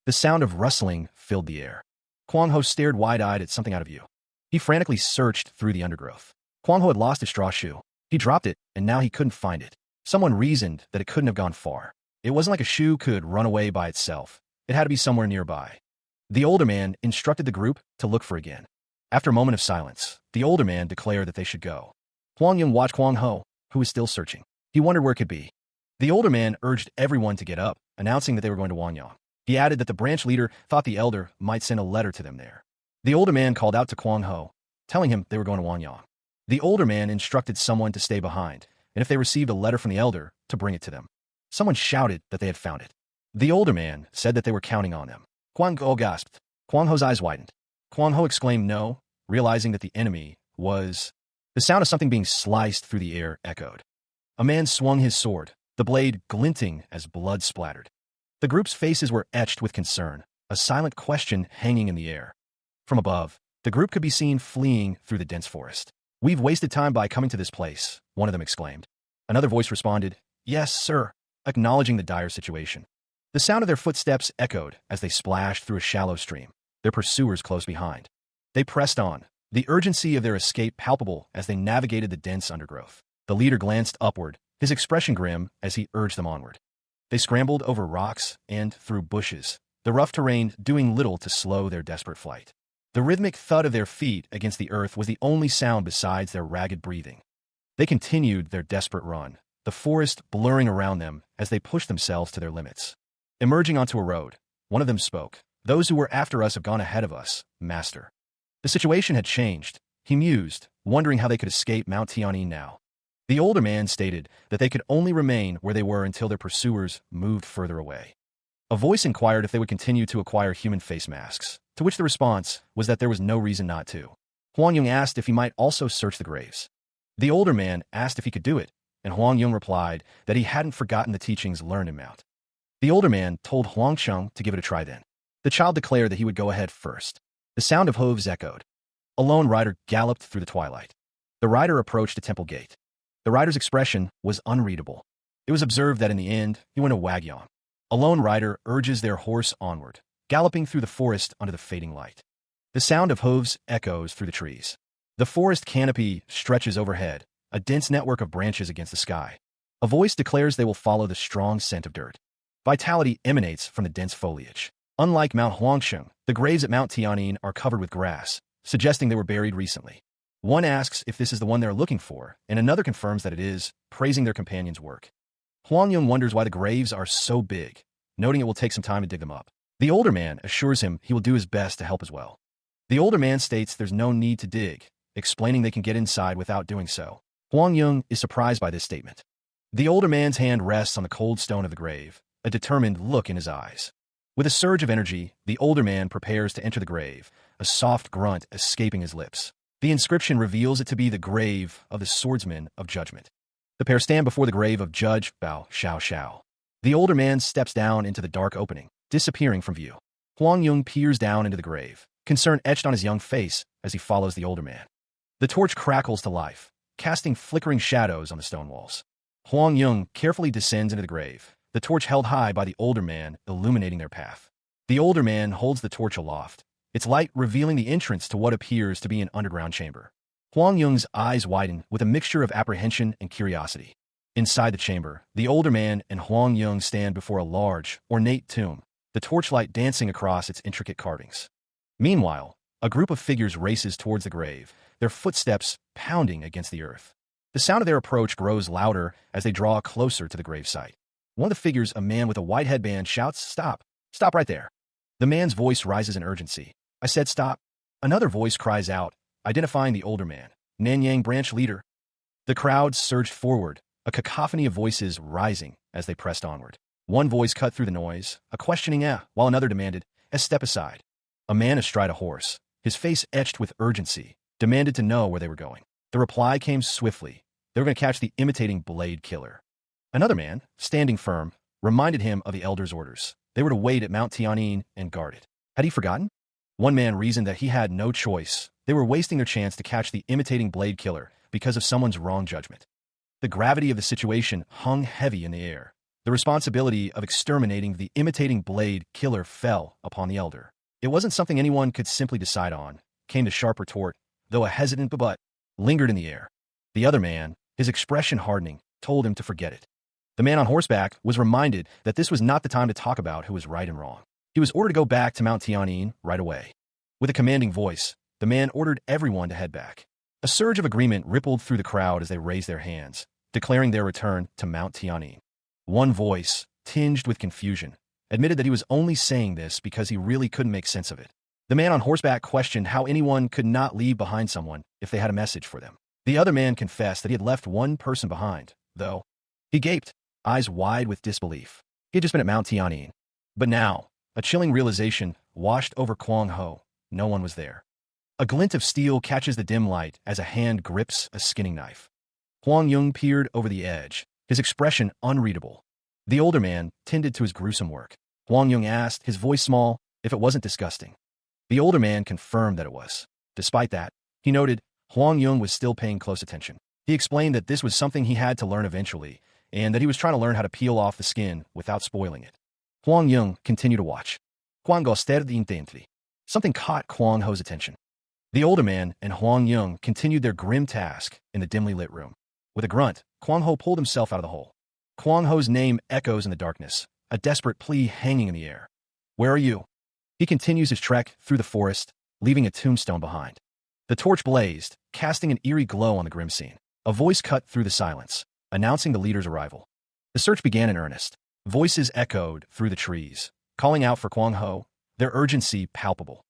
The sound of rustling filled the air. Kwang Ho stared wide-eyed at something out of view. He frantically searched through the undergrowth. Kwang Ho had lost his straw shoe. He dropped it, and now he couldn't find it. Someone reasoned that it couldn't have gone far. It wasn't like a shoe could run away by itself. It had to be somewhere nearby. The older man instructed the group to look for again. After a moment of silence, the older man declared that they should go. Huang Yung watched Kwang Ho, who was still searching. He wondered where it could be. The older man urged everyone to get up, announcing that they were going to Wanyang. He added that the branch leader thought the elder might send a letter to them there. The older man called out to Kwang Ho, telling him they were going to Wanyang. The older man instructed someone to stay behind, and if they received a letter from the elder, to bring it to them. Someone shouted that they had found it. The older man said that they were counting on them. Kwang Ho gasped. Kwang Ho's eyes widened. Kwang Ho exclaimed no, realizing that the enemy was... The sound of something being sliced through the air echoed. A man swung his sword, the blade glinting as blood splattered. The group's faces were etched with concern. a silent question hanging in the air. From above, the group could be seen fleeing through the dense forest. "We've wasted time by coming to this place," one of them exclaimed. Another voice responded, "Yes, sir," acknowledging the dire situation. The sound of their footsteps echoed as they splashed through a shallow stream, their pursuers close behind. They pressed on, the urgency of their escape palpable as they navigated the dense undergrowth. The leader glanced upward, his expression grim as he urged them onward. They scrambled over rocks and through bushes, the rough terrain doing little to slow their desperate flight. The rhythmic thud of their feet against the earth was the only sound besides their ragged breathing. They continued their desperate run, the forest blurring around them as they pushed themselves to their limits. Emerging onto a road, one of them spoke. "Those who were after us have gone ahead of us, master." The situation had changed, he mused, wondering how they could escape Mount Tianyin now. The older man stated that they could only remain where they were until their pursuers moved further away. A voice inquired if they would continue to acquire human face masks, to which the response was that there was no reason not to. Huang Yong asked if he might also search the graves. The older man asked if he could do it, and Huang Yong replied that he hadn't forgotten the teachings learned in Mount. The older man told Huang Sheng to give it a try then. The child declared that he would go ahead first. The sound of hooves echoed. A lone rider galloped through the twilight. The rider approached a temple gate. The rider's expression was unreadable. It was observed that in the end, he went a Wagyong. A lone rider urges their horse onward, galloping through the forest under the fading light. The sound of hooves echoes through the trees. The forest canopy stretches overhead, a dense network of branches against the sky. A voice declares they will follow the strong scent of dirt. Vitality emanates from the dense foliage. Unlike Mount Huangsheng, the graves at Mount Tianyin are covered with grass, suggesting they were buried recently. One asks if this is the one they're looking for, and another confirms that it is, praising their companion's work. Huang Yong wonders why the graves are so big, noting it will take some time to dig them up. The older man assures him he will do his best to help as well. The older man states there's no need to dig, explaining they can get inside without doing so. Huang Yong is surprised by this statement. The older man's hand rests on the cold stone of the grave, a determined look in his eyes. With a surge of energy, the older man prepares to enter the grave, a soft grunt escaping his lips. The inscription reveals it to be the grave of the swordsman of judgment. The pair stand before the grave of Judge Bao Xiao. The older man steps down into the dark opening, disappearing from view. Huang Yong peers down into the grave, concern etched on his young face as he follows the older man. The torch crackles to life, casting flickering shadows on the stone walls. Huang Yong carefully descends into the grave, the torch held high by the older man illuminating their path. The older man holds the torch aloft, its light revealing the entrance to what appears to be an underground chamber. Huang Yong's eyes widen with a mixture of apprehension and curiosity. Inside the chamber, the older man and Huang Yong stand before a large, ornate tomb, the torchlight dancing across its intricate carvings. Meanwhile, a group of figures races towards the grave, their footsteps pounding against the earth. The sound of their approach grows louder as they draw closer to the gravesite. One of the figures, a man with a white headband, shouts, "Stop! Stop right there!" The man's voice rises in urgency. "I said stop." Another voice cries out, identifying the older man, Nanyang branch leader. The crowd surged forward, a cacophony of voices rising as they pressed onward. One voice cut through the noise, a questioning while another demanded, "Step aside." A man astride a horse, his face etched with urgency, demanded to know where they were going. The reply came swiftly. They were going to catch the imitating blade killer. Another man, standing firm, reminded him of the elder's orders. They were to wait at Mount Tianyin and guard it. Had he forgotten? One man reasoned that he had no choice. They were wasting their chance to catch the imitating blade killer because of someone's wrong judgment. The gravity of the situation hung heavy in the air. The responsibility of exterminating the imitating blade killer fell upon the elder. It wasn't something anyone could simply decide on, came the sharp retort, though a hesitant but lingered in the air. The other man, his expression hardening, told him to forget it. The man on horseback was reminded that this was not the time to talk about who was right and wrong. He was ordered to go back to Mount Tianyin right away. With a commanding voice, the man ordered everyone to head back. A surge of agreement rippled through the crowd as they raised their hands, declaring their return to Mount Tianyin. One voice, tinged with confusion, admitted that he was only saying this because he really couldn't make sense of it. The man on horseback questioned how anyone could not leave behind someone if they had a message for them. The other man confessed that he had left one person behind, though. He gaped, eyes wide with disbelief. He had just been at Mount Tianyin. But now, a chilling realization washed over Kwang Ho. No one was there. A glint of steel catches the dim light as a hand grips a skinning knife. Huang Yong peered over the edge, his expression unreadable. The older man tended to his gruesome work. Huang Yong asked, his voice small, if it wasn't disgusting. The older man confirmed that it was. Despite that, he noted Huang Yung was still paying close attention. He explained that this was something he had to learn eventually, and that he was trying to learn how to peel off the skin without spoiling it. Huang Yung continued to watch. Huang gostar intently. Something caught Huang Ho's attention. The older man and Huang Yung continued their grim task in the dimly lit room. With a grunt, Huang Ho pulled himself out of the hole. Huang Ho's name echoes in the darkness, a desperate plea hanging in the air. Where are you? He continues his trek through the forest, leaving a tombstone behind. The torch blazed, casting an eerie glow on the grim scene. A voice cut through the silence, announcing the leader's arrival. The search began in earnest. Voices echoed through the trees, calling out for Huang Ho, their urgency palpable.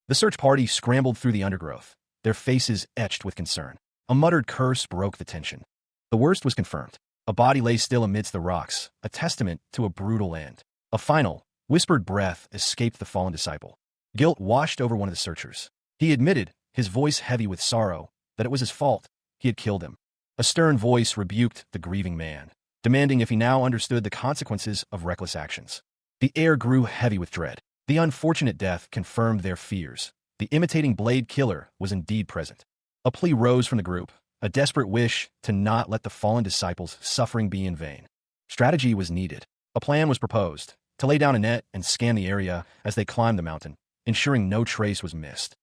The search party scrambled through the undergrowth, their faces etched with concern. A muttered curse broke the tension. The worst was confirmed. A body lay still amidst the rocks, a testament to a brutal end. A final, whispered breath escaped the fallen disciple. Guilt washed over one of the searchers. He admitted, his voice heavy with sorrow, that it was his fault. He had killed him. A stern voice rebuked the grieving man, demanding if he now understood the consequences of reckless actions. The air grew heavy with dread. The unfortunate death confirmed their fears. The imitating blade killer was indeed present. A plea rose from the group, a desperate wish to not let the fallen disciples' suffering be in vain. Strategy was needed. A plan was proposed, to lay down a net and scan the area as they climbed the mountain, ensuring no trace was missed.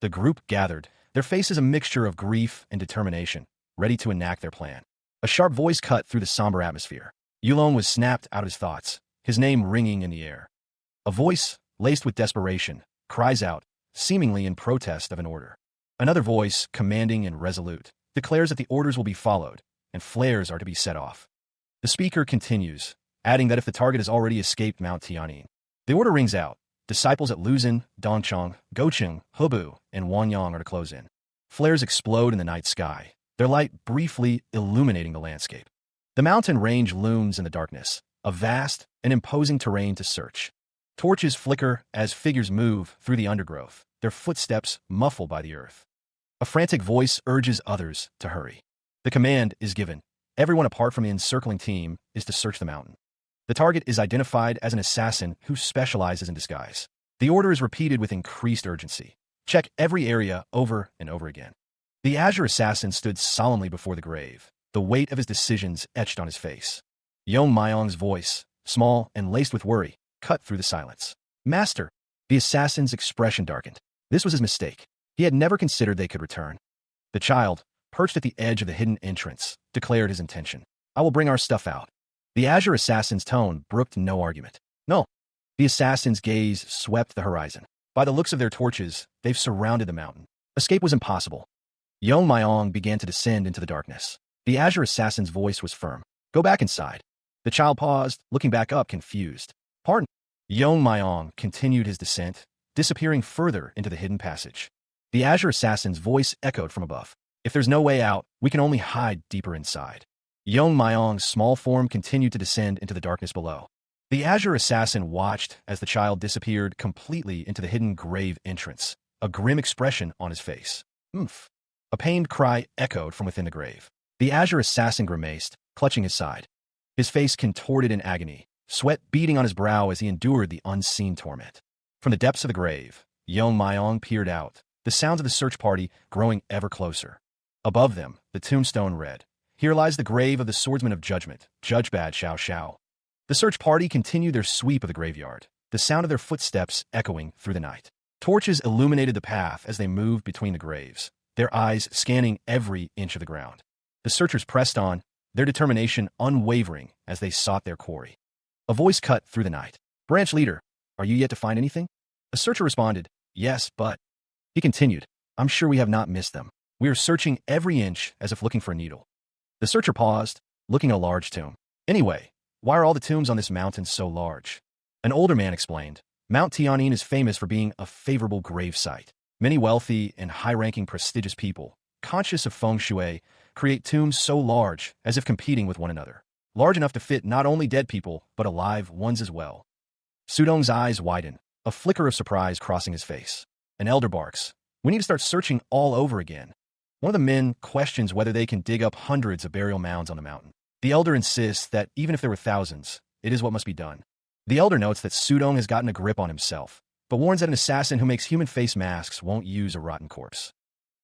The group gathered, their faces a mixture of grief and determination, ready to enact their plan. A sharp voice cut through the somber atmosphere. Yulong was snapped out of his thoughts, his name ringing in the air. A voice, laced with desperation, cries out, seemingly in protest of an order. Another voice, commanding and resolute, declares that the orders will be followed, and flares are to be set off. The speaker continues, adding that if the target has already escaped Mount Tianyin, the order rings out. Disciples at Luzhen, Dongcheng, Gocheng, Hebu, and Wanyang are to close in. Flares explode in the night sky, their light briefly illuminating the landscape. The mountain range looms in the darkness, a vast and imposing terrain to search. Torches flicker as figures move through the undergrowth, their footsteps muffled by the earth. A frantic voice urges others to hurry. The command is given. Everyone apart from the encircling team is to search the mountain. The target is identified as an assassin who specializes in disguise. The order is repeated with increased urgency. Check every area over and over again. The Azure assassin stood solemnly before the grave, the weight of his decisions etched on his face. Yong Myong's voice, small and laced with worry, cut through the silence. Master! The assassin's expression darkened. This was his mistake. He had never considered they could return. The child, perched at the edge of the hidden entrance, declared his intention. I will bring our stuff out. The Azure assassin's tone brooked no argument. No. The assassin's gaze swept the horizon. By the looks of their torches, they've surrounded the mountain. Escape was impossible. Yong Myong began to descend into the darkness. The Azure assassin's voice was firm. Go back inside. The child paused, looking back up, confused. Pardon? Yong Myong continued his descent, disappearing further into the hidden passage. The Azure assassin's voice echoed from above. If there's no way out, we can only hide deeper inside. Yong Myong's small form continued to descend into the darkness below. The Azure assassin watched as the child disappeared completely into the hidden grave entrance, a grim expression on his face. Oomph. A pained cry echoed from within the grave. The Azure assassin grimaced, clutching his side. His face contorted in agony, sweat beading on his brow as he endured the unseen torment. From the depths of the grave, Yong Myong peered out, the sounds of the search party growing ever closer. Above them, the tombstone read, Here lies the grave of the swordsman of judgment, Judge Bad Xiao Xiao. The search party continued their sweep of the graveyard, the sound of their footsteps echoing through the night. Torches illuminated the path as they moved between the graves, their eyes scanning every inch of the ground. The searchers pressed on, their determination unwavering as they sought their quarry. A voice cut through the night. Branch leader, are you yet to find anything? A searcher responded, Yes, but... He continued, I'm sure we have not missed them. We are searching every inch as if looking for a needle. The searcher paused, looking at a large tomb. Anyway, why are all the tombs on this mountain so large? An older man explained, Mount Tianyin is famous for being a favorable grave site. Many wealthy and high-ranking prestigious people, conscious of feng shui, create tombs so large as if competing with one another. Large enough to fit not only dead people, but alive ones as well. Sudong's eyes widened, a flicker of surprise crossing his face. An elder barks, We need to start searching all over again. One of the men questions whether they can dig up hundreds of burial mounds on the mountain. The elder insists that even if there were thousands, it is what must be done. The elder notes that Sudong has gotten a grip on himself, but warns that an assassin who makes human face masks won't use a rotten corpse.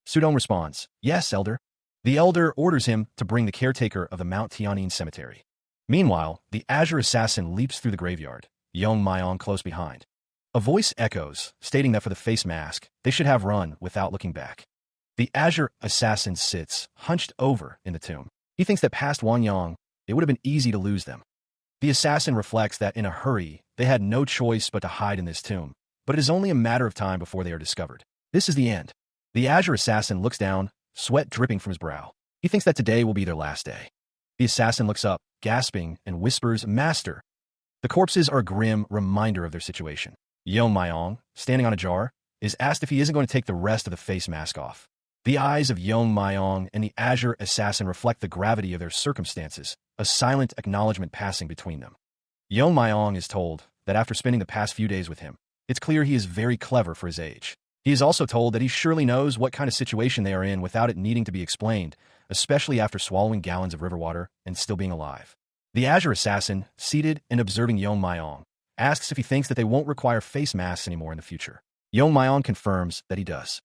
Sudong responds, "Yes, Elder." The Elder orders him to bring the caretaker of the Mount Tianyin cemetery. Meanwhile, the Azure assassin leaps through the graveyard, Yong Myong close behind. A voice echoes, stating that for the face mask, they should have run without looking back. The Azure assassin sits, hunched over in the tomb. He thinks that past Wang Yang, it would have been easy to lose them. The assassin reflects that in a hurry, they had no choice but to hide in this tomb, but it is only a matter of time before they are discovered. This is the end. The Azure assassin looks down, sweat dripping from his brow. He thinks that today will be their last day. The assassin looks up, gasping, and whispers, "Master." The corpses are a grim reminder of their situation. Yong Myong, standing on a jar, is asked if he isn't going to take the rest of the face mask off. The eyes of Yong Myong and the Azure assassin reflect the gravity of their circumstances, a silent acknowledgement passing between them. Yong Myong is told that after spending the past few days with him, it's clear he is very clever for his age. He is also told that he surely knows what kind of situation they are in without it needing to be explained, especially after swallowing gallons of river water and still being alive. The Azure assassin, seated and observing Yong Myong, asks if he thinks that they won't require face masks anymore in the future. Yong Myong confirms that he does.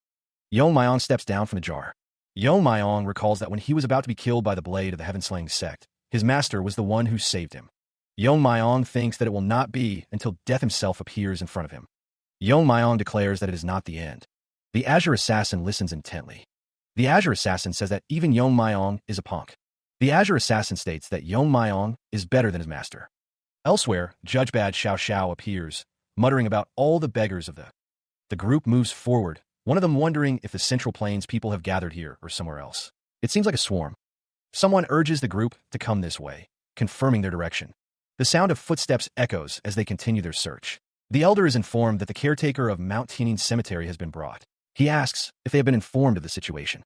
Yong Myong steps down from the jar. Yong Myong recalls that when he was about to be killed by the blade of the heaven-slaying SECT, his master was the one who saved him. Yong Myong thinks that it will not be until death himself appears in front of him. Yong Myong declares that it is not the end. The Azure assassin listens intently. The Azure assassin says that even Yong Myong is a punk. The Azure assassin states that Yong Myong is better than his master. Elsewhere, Judge Bad Xiao Xiao appears, muttering about all the beggars of the group moves forward, one of them wondering if the Central Plains people have gathered here or somewhere else. It seems like a swarm. Someone urges the group to come this way, confirming their direction. The sound of footsteps echoes as they continue their search. The Elder is informed that the caretaker of Mount Tianyin Cemetery has been brought. He asks if they have been informed of the situation.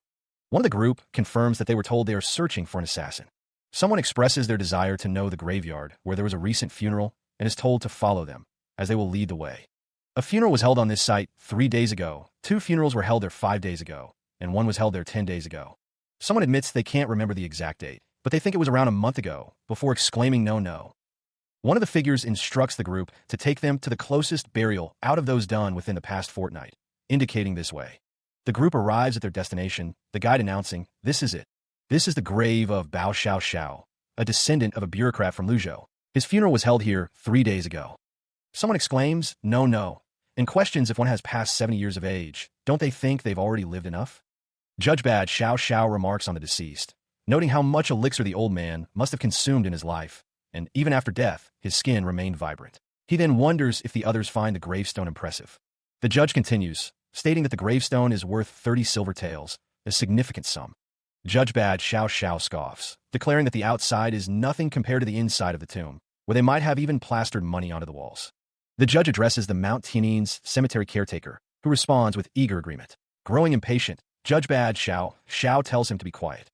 One of the group confirms that they were told they are searching for an assassin. Someone expresses their desire to know the graveyard where there was a recent funeral and is told to follow them, as they will lead the way. A funeral was held on this site 3 days ago, 2 funerals were held there 5 days ago, and 1 was held there 10 days ago. Someone admits they can't remember the exact date, but they think it was around a month ago, before exclaiming no. One of the figures instructs the group to take them to the closest burial out of those done within the past fortnight, indicating this way. The group arrives at their destination, the guide announcing, "This is it. This is the grave of Bao Xiao Xiao, a descendant of a bureaucrat from Luzhou. His funeral was held here 3 days ago." Someone exclaims, no, and questions if one has passed 70 years of age. Don't they think they've already lived enough? Judge Bad Xiao Xiao remarks on the deceased, noting how much elixir the old man must have consumed in his life, and even after death, his skin remained vibrant. He then wonders if the others find the gravestone impressive. The judge continues, stating that the gravestone is worth 30 silver taels, a significant sum. Judge Bad Xiao Xiao scoffs, declaring that the outside is nothing compared to the inside of the tomb, where they might have even plastered money onto the walls. The judge addresses the Mount Tianyin's cemetery caretaker, who responds with eager agreement. Growing impatient, Judge Bad Xiao Xiao tells him to be quiet.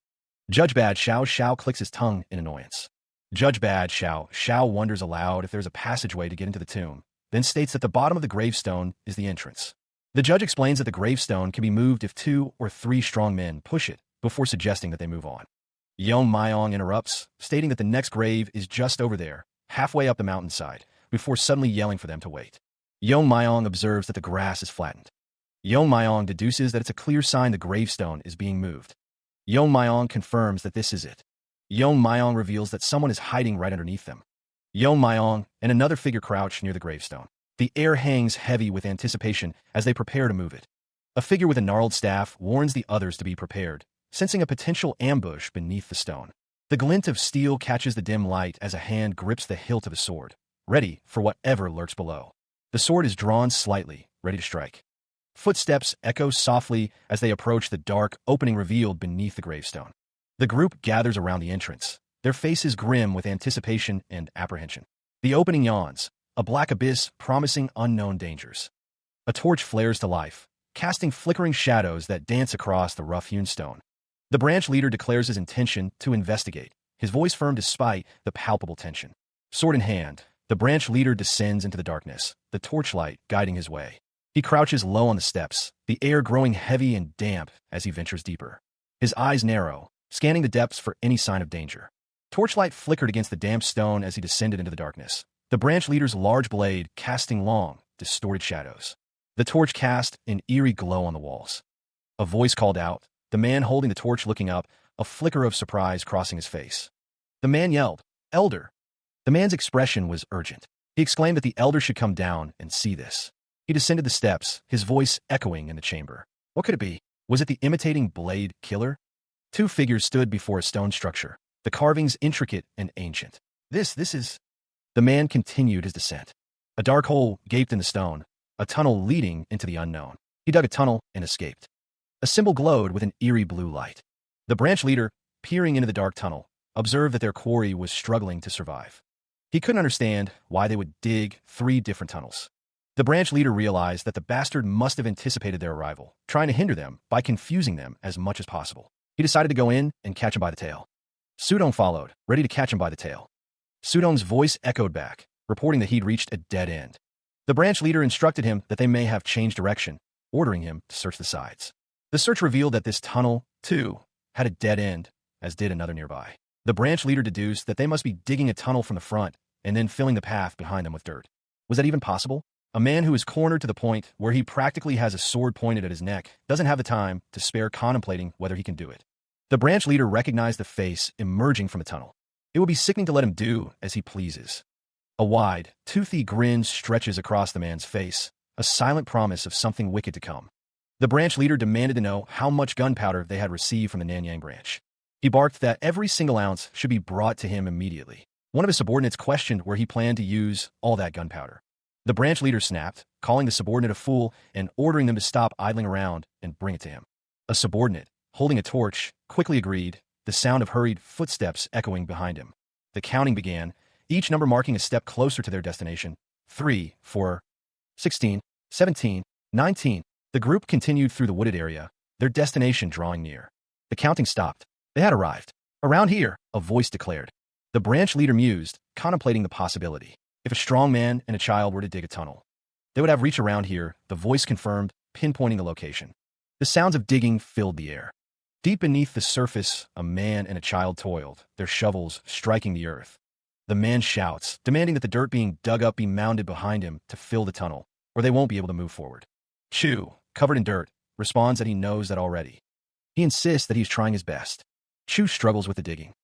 Judge Bad Xiao Xiao clicks his tongue in annoyance. Judge Bad Xiao Xiao wonders aloud if there's a passageway to get into the tomb, then states that the bottom of the gravestone is the entrance. The judge explains that the gravestone can be moved if 2 or 3 strong men push it, before suggesting that they move on. Yong Myong interrupts, stating that the next grave is just over there, halfway up the mountainside, before suddenly yelling for them to wait. Yong Myong observes that the grass is flattened. Yong Myong deduces that it's a clear sign the gravestone is being moved. Yong Myong confirms that this is it. Yong Myong reveals that someone is hiding right underneath them. Yong Myong and another figure crouch near the gravestone. The air hangs heavy with anticipation as they prepare to move it. A figure with a gnarled staff warns the others to be prepared, sensing a potential ambush beneath the stone. The glint of steel catches the dim light as a hand grips the hilt of a sword, ready for whatever lurks below. The sword is drawn slightly, ready to strike. Footsteps echo softly as they approach the dark opening revealed beneath the gravestone. The group gathers around the entrance, their faces grim with anticipation and apprehension. The opening yawns, a black abyss promising unknown dangers. A torch flares to life, casting flickering shadows that dance across the rough-hewn stone. The branch leader declares his intention to investigate, his voice firm despite the palpable tension. Sword in hand, the branch leader descends into the darkness, the torchlight guiding his way. He crouches low on the steps, the air growing heavy and damp as he ventures deeper. His eyes narrow, scanning the depths for any sign of danger. Torchlight flickered against the damp stone as he descended into the darkness, the branch leader's large blade casting long, distorted shadows. The torch cast an eerie glow on the walls. A voice called out, the man holding the torch looking up, a flicker of surprise crossing his face. The man yelled, "Elder!" The man's expression was urgent. He exclaimed that the elder should come down and see this. He descended the steps, his voice echoing in the chamber. What could it be? Was it the imitating blade killer? Two figures stood before a stone structure, the carvings intricate and ancient. This is... The man continued his descent. A dark hole gaped in the stone, a tunnel leading into the unknown. He dug a tunnel and escaped. A symbol glowed with an eerie blue light. The branch leader, peering into the dark tunnel, observed that their quarry was struggling to survive. He couldn't understand why they would dig 3 different tunnels. The branch leader realized that the bastard must have anticipated their arrival, trying to hinder them by confusing them as much as possible. He decided to go in and catch him by the tail. Sudong followed, ready to catch him by the tail. Sudong's voice echoed back, reporting that he'd reached a dead end. The branch leader instructed him that they may have changed direction, ordering him to search the sides. The search revealed that this tunnel, too, had a dead end, as did another nearby. The branch leader deduced that they must be digging a tunnel from the front and then filling the path behind them with dirt. Was that even possible? A man who is cornered to the point where he practically has a sword pointed at his neck doesn't have the time to spare contemplating whether he can do it. The branch leader recognized the face emerging from the tunnel. It would be sickening to let him do as he pleases. A wide, toothy grin stretches across the man's face, a silent promise of something wicked to come. The branch leader demanded to know how much gunpowder they had received from the Nanyang branch. He barked that every single ounce should be brought to him immediately. One of his subordinates questioned where he planned to use all that gunpowder. The branch leader snapped, calling the subordinate a fool and ordering them to stop idling around and bring it to him. A subordinate, holding a torch, quickly agreed, the sound of hurried footsteps echoing behind him. The counting began, each number marking a step closer to their destination. 3, 4, 16, 17, 19. The group continued through the wooded area, their destination drawing near. The counting stopped. They had arrived. Around here, a voice declared. The branch leader mused, contemplating the possibility. If a strong man and a child were to dig a tunnel, they would have reached around here, the voice confirmed, pinpointing the location. The sounds of digging filled the air. Deep beneath the surface, a man and a child toiled, their shovels striking the earth. The man shouts, demanding that the dirt being dug up be mounded behind him to fill the tunnel, or they won't be able to move forward. Chu, covered in dirt, responds that he knows that already. He insists that he's trying his best. Chu struggles with the digging.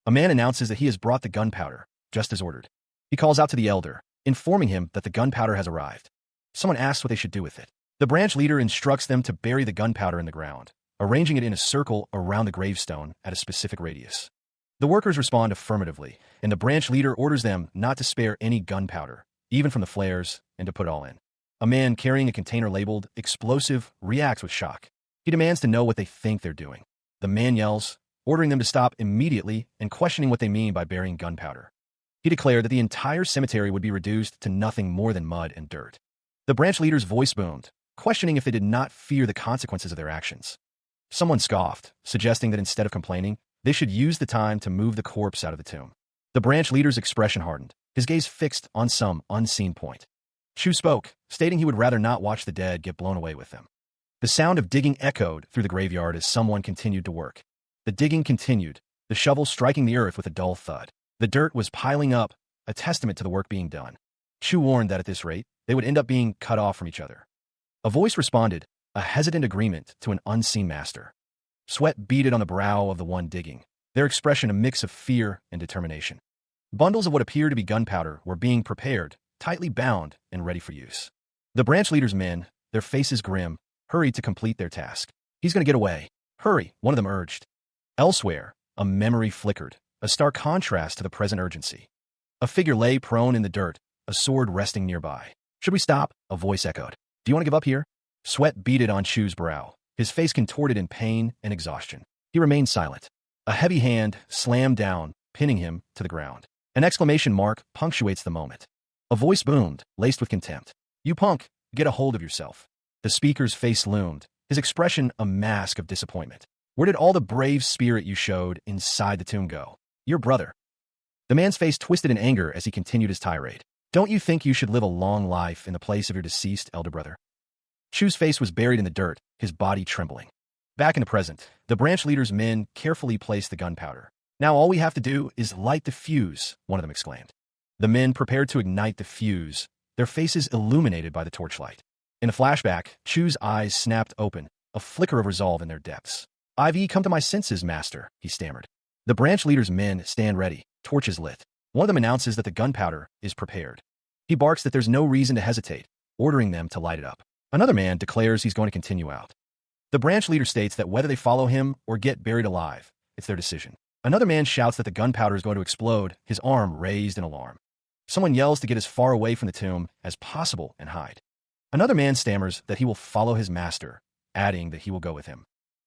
A man announces that he has brought the gunpowder, just as ordered. He calls out to the elder, informing him that the gunpowder has arrived. Someone asks what they should do with it. The branch leader instructs them to bury the gunpowder in the ground, arranging it in a circle around the gravestone at a specific radius. The workers respond affirmatively, and the branch leader orders them not to spare any gunpowder, even from the flares, and to put it all in. A man carrying a container labeled explosive reacts with shock. He demands to know what they think they're doing. The man yells, ordering them to stop immediately and questioning what they mean by burying gunpowder. He declared that the entire cemetery would be reduced to nothing more than mud and dirt. The branch leader's voice boomed, questioning if they did not fear the consequences of their actions. Someone scoffed, suggesting that instead of complaining, they should use the time to move the corpse out of the tomb. The branch leader's expression hardened, his gaze fixed on some unseen point. Chu spoke, stating he would rather not watch the dead get blown away with them. The sound of digging echoed through the graveyard as someone continued to work. The digging continued, the shovel striking the earth with a dull thud. The dirt was piling up, a testament to the work being done. Chu warned that at this rate, they would end up being cut off from each other. A voice responded, a hesitant agreement to an unseen master. Sweat beaded on the brow of the one digging, their expression a mix of fear and determination. Bundles of what appeared to be gunpowder were being prepared, tightly bound and ready for use. The branch leader's men, their faces grim, hurried to complete their task. He's going to get away. Hurry, one of them urged. Elsewhere, a memory flickered, a stark contrast to the present urgency. A figure lay prone in the dirt, a sword resting nearby. Should we stop? A voice echoed. Do you want to give up here? Sweat beaded on Chu's brow, his face contorted in pain and exhaustion. He remained silent. A heavy hand slammed down, pinning him to the ground. An exclamation mark punctuates the moment. A voice boomed, laced with contempt. You punk, get a hold of yourself. The speaker's face loomed, his expression a mask of disappointment. Where did all the brave spirit you showed inside the tomb go? Your brother. The man's face twisted in anger as he continued his tirade. Don't you think you should live a long life in the place of your deceased elder brother? Chu's face was buried in the dirt, his body trembling. Back in the present, the branch leader's men carefully placed the gunpowder. Now all we have to do is light the fuse, one of them exclaimed. The men prepared to ignite the fuse, their faces illuminated by the torchlight. In a flashback, Chu's eyes snapped open, a flicker of resolve in their depths. "I've come to my senses, master," he stammered. The branch leader's men stand ready, torches lit. One of them announces that the gunpowder is prepared. He barks that there's no reason to hesitate, ordering them to light it up. Another man declares he's going to continue out. The branch leader states that whether they follow him or get buried alive, it's their decision. Another man shouts that the gunpowder is going to explode, his arm raised in alarm. Someone yells to get as far away from the tomb as possible and hide. Another man stammers that he will follow his master, adding that he will go with him.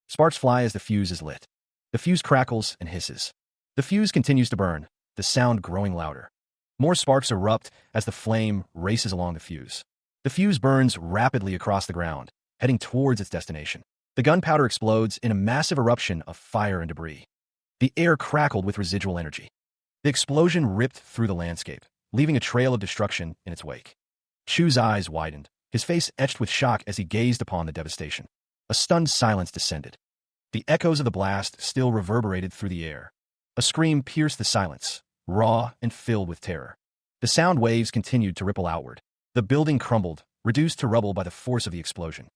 Sparks fly as the fuse is lit. The fuse crackles and hisses. The fuse continues to burn, the sound growing louder. More sparks erupt as the flame races along the fuse. The fuse burns rapidly across the ground, heading towards its destination. The gunpowder explodes in a massive eruption of fire and debris. The air crackled with residual energy. The explosion ripped through the landscape, leaving a trail of destruction in its wake. Chu's eyes widened, his face etched with shock as he gazed upon the devastation. A stunned silence descended. The echoes of the blast still reverberated through the air. A scream pierced the silence, raw and filled with terror. The sound waves continued to ripple outward. The building crumbled, reduced to rubble by the force of the explosion.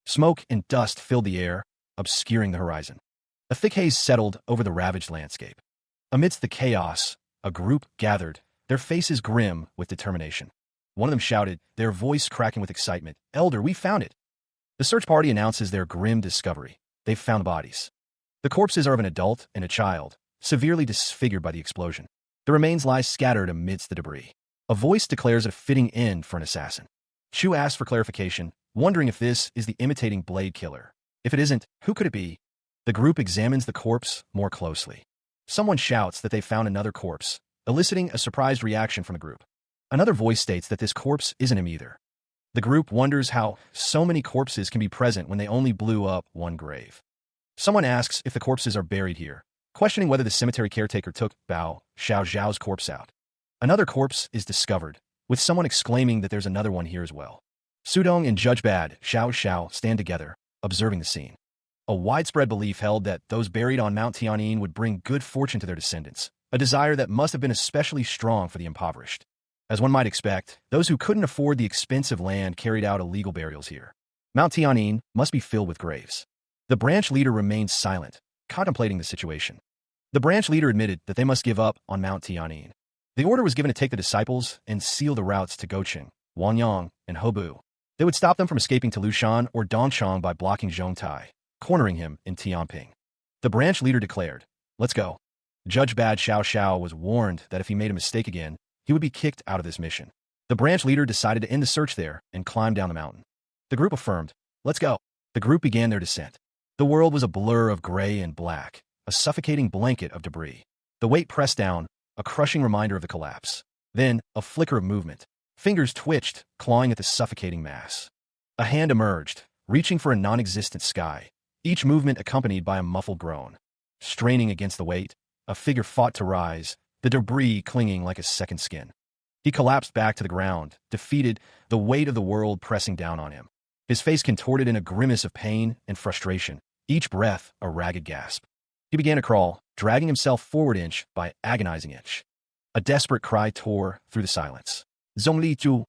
Smoke and dust filled the air, obscuring the horizon. A thick haze settled over the ravaged landscape. Amidst the chaos, a group gathered, their faces grim with determination. One of them shouted, their voice cracking with excitement, "Elder, we found it!" The search party announces their grim discovery. They've found the bodies. The corpses are of an adult and a child, severely disfigured by the explosion. The remains lie scattered amidst the debris. A voice declares a fitting end for an assassin. Chu asks for clarification, wondering if this is the imitating blade killer. If it isn't, who could it be? The group examines the corpse more closely. Someone shouts that they found another corpse, eliciting a surprised reaction from the group. Another voice states that this corpse isn't him either. The group wonders how so many corpses can be present when they only blew up one grave. Someone asks if the corpses are buried here, questioning whether the cemetery caretaker took Bao Xiao Zhao's corpse out. Another corpse is discovered, with someone exclaiming that there's another one here as well. Sudong and Judge Bad Xiao Xiao stand together, observing the scene. A widespread belief held that those buried on Mount Tianin would bring good fortune to their descendants, a desire that must have been especially strong for the impoverished. As one might expect, those who couldn't afford the expensive land carried out illegal burials here. Mount Tianin must be filled with graves. The branch leader remained silent, contemplating the situation. The branch leader admitted that they must give up on Mount Tianin. The order was given to take the disciples and seal the routes to Goqing, Wanyang, and Hobu. They would stop them from escaping to Lushan or Dongchang by blocking Zhongtai, cornering him in Tianping. The branch leader declared, "Let's go." Judge Bad Xiao Xiao was warned that if he made a mistake again, he would be kicked out of this mission. The branch leader decided to end the search there and climb down the mountain. The group affirmed, "Let's go." The group began their descent. The world was a blur of gray and black, a suffocating blanket of debris. The weight pressed down, a crushing reminder of the collapse. Then, a flicker of movement. Fingers twitched, clawing at the suffocating mass. A hand emerged, reaching for a non-existent sky, each movement accompanied by a muffled groan. Straining against the weight, a figure fought to rise, the debris clinging like a second skin. He collapsed back to the ground, defeated, the weight of the world pressing down on him. His face contorted in a grimace of pain and frustration, each breath a ragged gasp. He began to crawl, dragging himself forward inch by agonizing inch. A desperate cry tore through the silence. "Zhongli Chu!"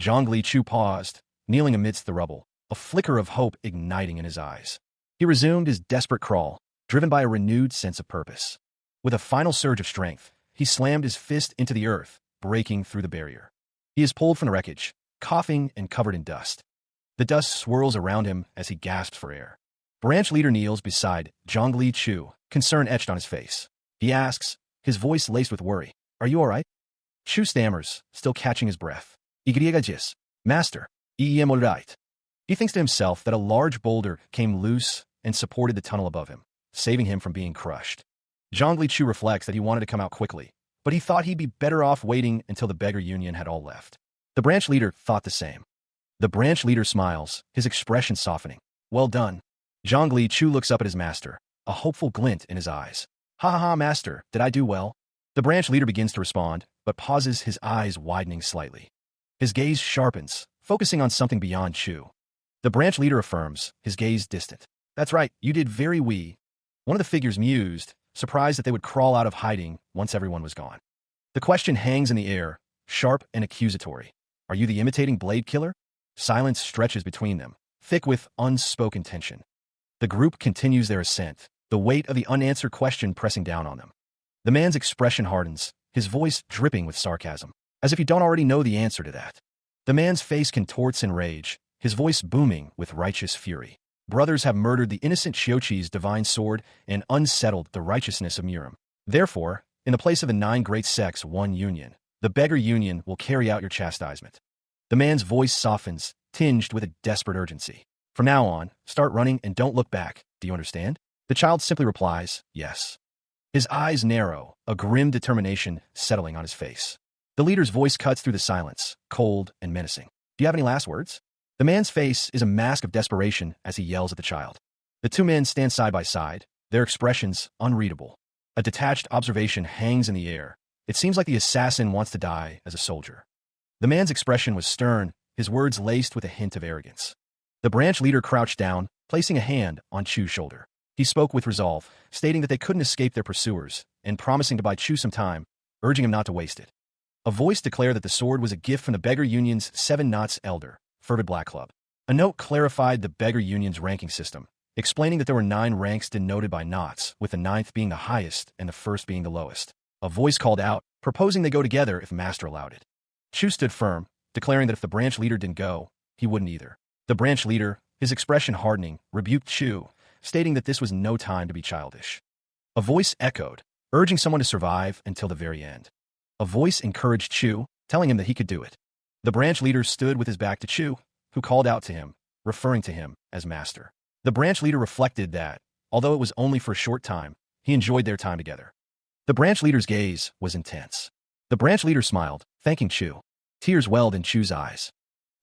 Zhongli Chu paused, kneeling amidst the rubble, a flicker of hope igniting in his eyes. He resumed his desperate crawl, driven by a renewed sense of purpose. With a final surge of strength, he slammed his fist into the earth, breaking through the barrier. He is pulled from the wreckage, coughing and covered in dust. The dust swirls around him as he gasps for air. Branch leader kneels beside Zhongli Chu, concern etched on his face. He asks, his voice laced with worry, "Are you all right?" Chu stammers, still catching his breath. "Igriagajis, master, I am all right." He thinks to himself that a large boulder came loose and supported the tunnel above him, saving him from being crushed. Zhongli Chu reflects that he wanted to come out quickly, but he thought he'd be better off waiting until the beggar union had all left. The branch leader thought the same. The branch leader smiles, his expression softening. "Well done." Zhongli Chu looks up at his master, a hopeful glint in his eyes. "Ha ha ha, master, did I do well?" The branch leader begins to respond, but pauses, his eyes widening slightly. His gaze sharpens, focusing on something beyond Chu. The branch leader affirms, his gaze distant. "That's right, you did very well." One of the figures mused, surprised that they would crawl out of hiding once everyone was gone. The question hangs in the air, sharp and accusatory. Are you the imitating blade killer? Silence stretches between them, thick with unspoken tension. The group continues their ascent, the weight of the unanswered question pressing down on them. The man's expression hardens, his voice dripping with sarcasm, as if you don't already know the answer to that. The man's face contorts in rage, his voice booming with righteous fury. Brothers have murdered the innocent Shiochi's divine sword and unsettled the righteousness of Miram. Therefore, in the place of the 9 great sects, one union, the beggar union will carry out your chastisement. The man's voice softens, tinged with a desperate urgency. From now on, start running and don't look back. Do you understand? The child simply replies, yes. His eyes narrow, a grim determination settling on his face. The leader's voice cuts through the silence, cold and menacing. Do you have any last words? The man's face is a mask of desperation as he yells at the child. The 2 men stand side by side, their expressions unreadable. A detached observation hangs in the air. It seems like the assassin wants to die as a soldier. The man's expression was stern, his words laced with a hint of arrogance. The branch leader crouched down, placing a hand on Chu's shoulder. He spoke with resolve, stating that they couldn't escape their pursuers, and promising to buy Chu some time, urging him not to waste it. A voice declared that the sword was a gift from the Beggar Union's 7 Knots Elder, Fervid Black Club. A note clarified the Beggar Union's ranking system, explaining that there were 9 ranks denoted by knots, with the 9th being the highest and the 1st being the lowest. A voice called out, proposing they go together if Master allowed it. Chu stood firm, declaring that if the branch leader didn't go, he wouldn't either. The branch leader, his expression hardening, rebuked Chu, stating that this was no time to be childish. A voice echoed, urging someone to survive until the very end. A voice encouraged Chu, telling him that he could do it. The branch leader stood with his back to Chu, who called out to him, referring to him as Master. The branch leader reflected that, although it was only for a short time, he enjoyed their time together. The branch leader's gaze was intense. The branch leader smiled, thanking Chu. Tears welled in Chu's eyes.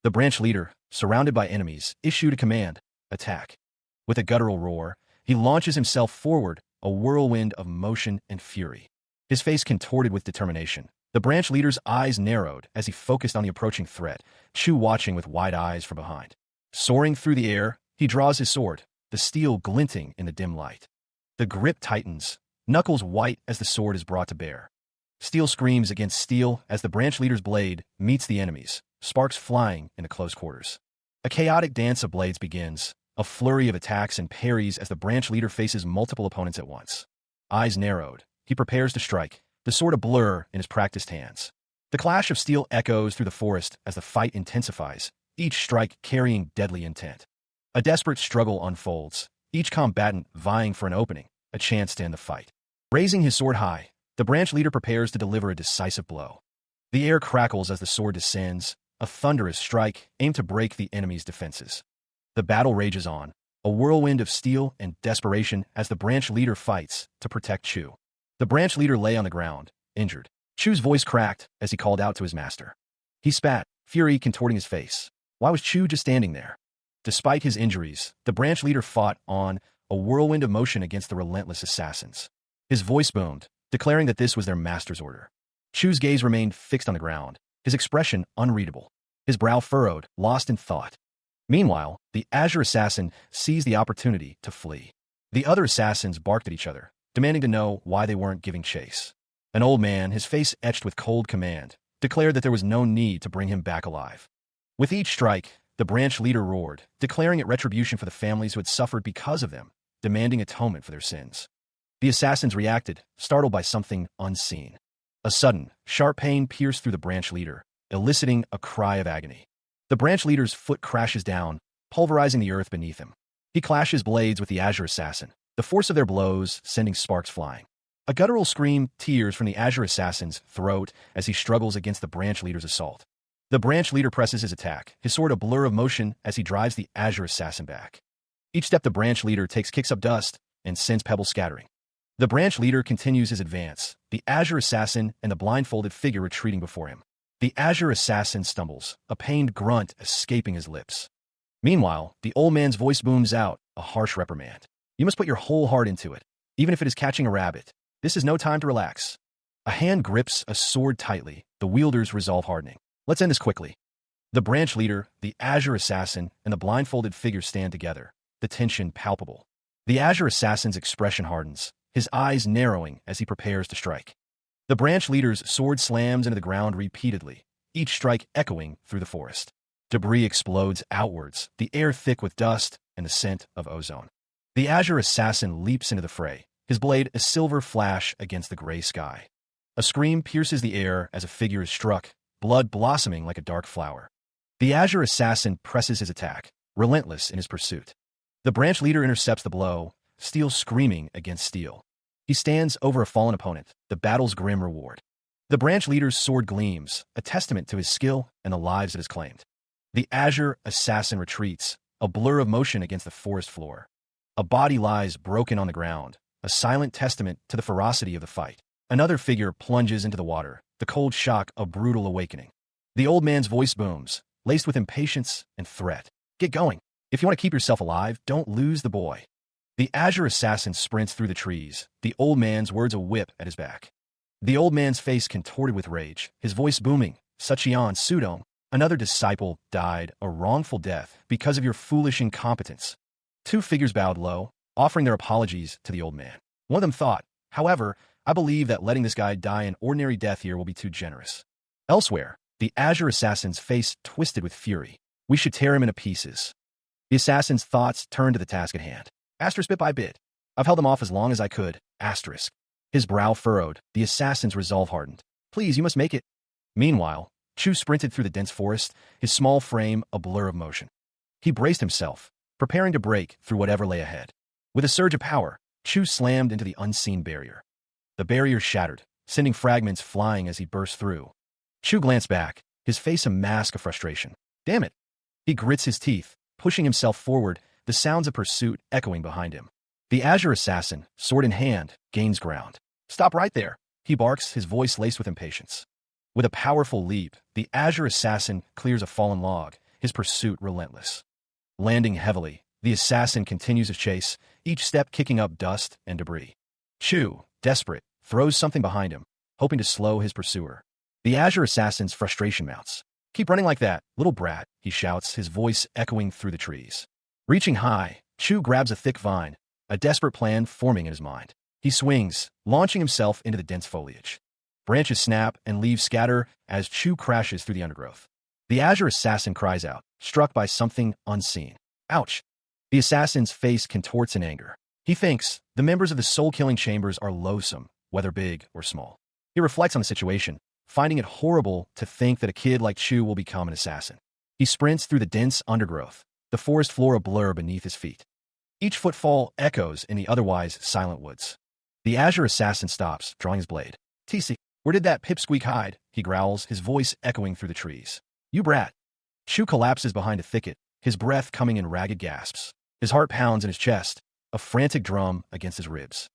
The branch leader, surrounded by enemies, issued a command, attack. With a guttural roar, he launches himself forward, a whirlwind of motion and fury. His face contorted with determination. The branch leader's eyes narrowed as he focused on the approaching threat, Chu watching with wide eyes from behind. Soaring through the air, he draws his sword, the steel glinting in the dim light. The grip tightens, knuckles white as the sword is brought to bear. Steel screams against steel as the branch leader's blade meets the enemy's, sparks flying in the close quarters. A chaotic dance of blades begins, a flurry of attacks and parries as the branch leader faces multiple opponents at once. Eyes narrowed, he prepares to strike, the sword a blur in his practiced hands. The clash of steel echoes through the forest as the fight intensifies, each strike carrying deadly intent. A desperate struggle unfolds, each combatant vying for an opening, a chance to end the fight. Raising his sword high, the branch leader prepares to deliver a decisive blow. The air crackles as the sword descends, a thunderous strike aimed to break the enemy's defenses. The battle rages on, a whirlwind of steel and desperation as the branch leader fights to protect Chu. The branch leader lay on the ground, injured. Chu's voice cracked as he called out to his master. He spat, fury contorting his face. Why was Chu just standing there? Despite his injuries, the branch leader fought on, a whirlwind of motion against the relentless assassins. His voice boomed, declaring that this was their master's order. Chu's gaze remained fixed on the ground, his expression unreadable, his brow furrowed, lost in thought. Meanwhile, the Azure assassin seized the opportunity to flee. The other assassins barked at each other, demanding to know why they weren't giving chase. An old man, his face etched with cold command, declared that there was no need to bring him back alive. With each strike, the branch leader roared, declaring it retribution for the families who had suffered because of them, demanding atonement for their sins. The assassins reacted, startled by something unseen. A sudden, sharp pain pierced through the branch leader, eliciting a cry of agony. The branch leader's foot crashes down, pulverizing the earth beneath him. He clashes blades with the Azure assassin, the force of their blows sending sparks flying. A guttural scream tears from the Azure assassin's throat as he struggles against the branch leader's assault. The branch leader presses his attack, his sword a blur of motion as he drives the Azure assassin back. Each step the branch leader takes kicks up dust and sends pebbles scattering. The branch leader continues his advance, the Azure assassin and the blindfolded figure retreating before him. The Azure assassin stumbles, a pained grunt escaping his lips. Meanwhile, the old man's voice booms out, a harsh reprimand. You must put your whole heart into it, even if it is catching a rabbit. This is no time to relax. A hand grips a sword tightly, the wielder's resolve hardening. Let's end this quickly. The branch leader, the Azure assassin, and the blindfolded figure stand together, the tension palpable. The Azure assassin's expression hardens, his eyes narrowing as he prepares to strike. The branch leader's sword slams into the ground repeatedly, each strike echoing through the forest. Debris explodes outwards, the air thick with dust and the scent of ozone. The azure assassin leaps into the fray, his blade a silver flash against the gray sky. A scream pierces the air as a figure is struck, blood blossoming like a dark flower. The azure assassin presses his attack, relentless in his pursuit. The branch leader intercepts the blow, steel screaming against steel. He stands over a fallen opponent, the battle's grim reward. The branch leader's sword gleams, a testament to his skill and the lives it has claimed. The azure assassin retreats, a blur of motion against the forest floor. A body lies broken on the ground, a silent testament to the ferocity of the fight. Another figure plunges into the water, the cold shock of brutal awakening. The old man's voice booms, laced with impatience and threat. Get going. If you want to keep yourself alive, don't lose the boy. The azure assassin sprints through the trees, the old man's words a whip at his back. The old man's face contorted with rage, his voice booming. Suchion Sudong, another disciple, died a wrongful death because of your foolish incompetence. Two figures bowed low, offering their apologies to the old man. One of them thought, however, I believe that letting this guy die an ordinary death here will be too generous. Elsewhere, the azure assassin's face twisted with fury. We should tear him into pieces. The assassin's thoughts turned to the task at hand. Asterisk bit by bit. I've held them off as long as I could. Asterisk. His brow furrowed, the assassin's resolve hardened. Please, you must make it. Meanwhile, Chu sprinted through the dense forest, his small frame a blur of motion. He braced himself, preparing to break through whatever lay ahead. With a surge of power, Chu slammed into the unseen barrier. The barrier shattered, sending fragments flying as he burst through. Chu glanced back, his face a mask of frustration. Damn it. He grits his teeth, pushing himself forward, the sounds of pursuit echoing behind him. The azure assassin, sword in hand, gains ground. Stop right there, he barks, his voice laced with impatience. With a powerful leap, the azure assassin clears a fallen log, his pursuit relentless. Landing heavily, the assassin continues his chase, each step kicking up dust and debris. Chu, desperate, throws something behind him, hoping to slow his pursuer. The azure assassin's frustration mounts. Keep running like that, little brat, he shouts, his voice echoing through the trees. Reaching high, Chu grabs a thick vine, a desperate plan forming in his mind. He swings, launching himself into the dense foliage. Branches snap and leaves scatter as Chu crashes through the undergrowth. The azure assassin cries out, struck by something unseen. Ouch! The assassin's face contorts in anger. He thinks the members of the soul-killing chambers are loathsome, whether big or small. He reflects on the situation, finding it horrible to think that a kid like Chu will become an assassin. He sprints through the dense undergrowth, the forest floor a blur beneath his feet. Each footfall echoes in the otherwise silent woods. The azure assassin stops, drawing his blade. TC, where did that pipsqueak hide? He growls, his voice echoing through the trees. You brat. Chu collapses behind a thicket, his breath coming in ragged gasps. His heart pounds in his chest, a frantic drum against his ribs.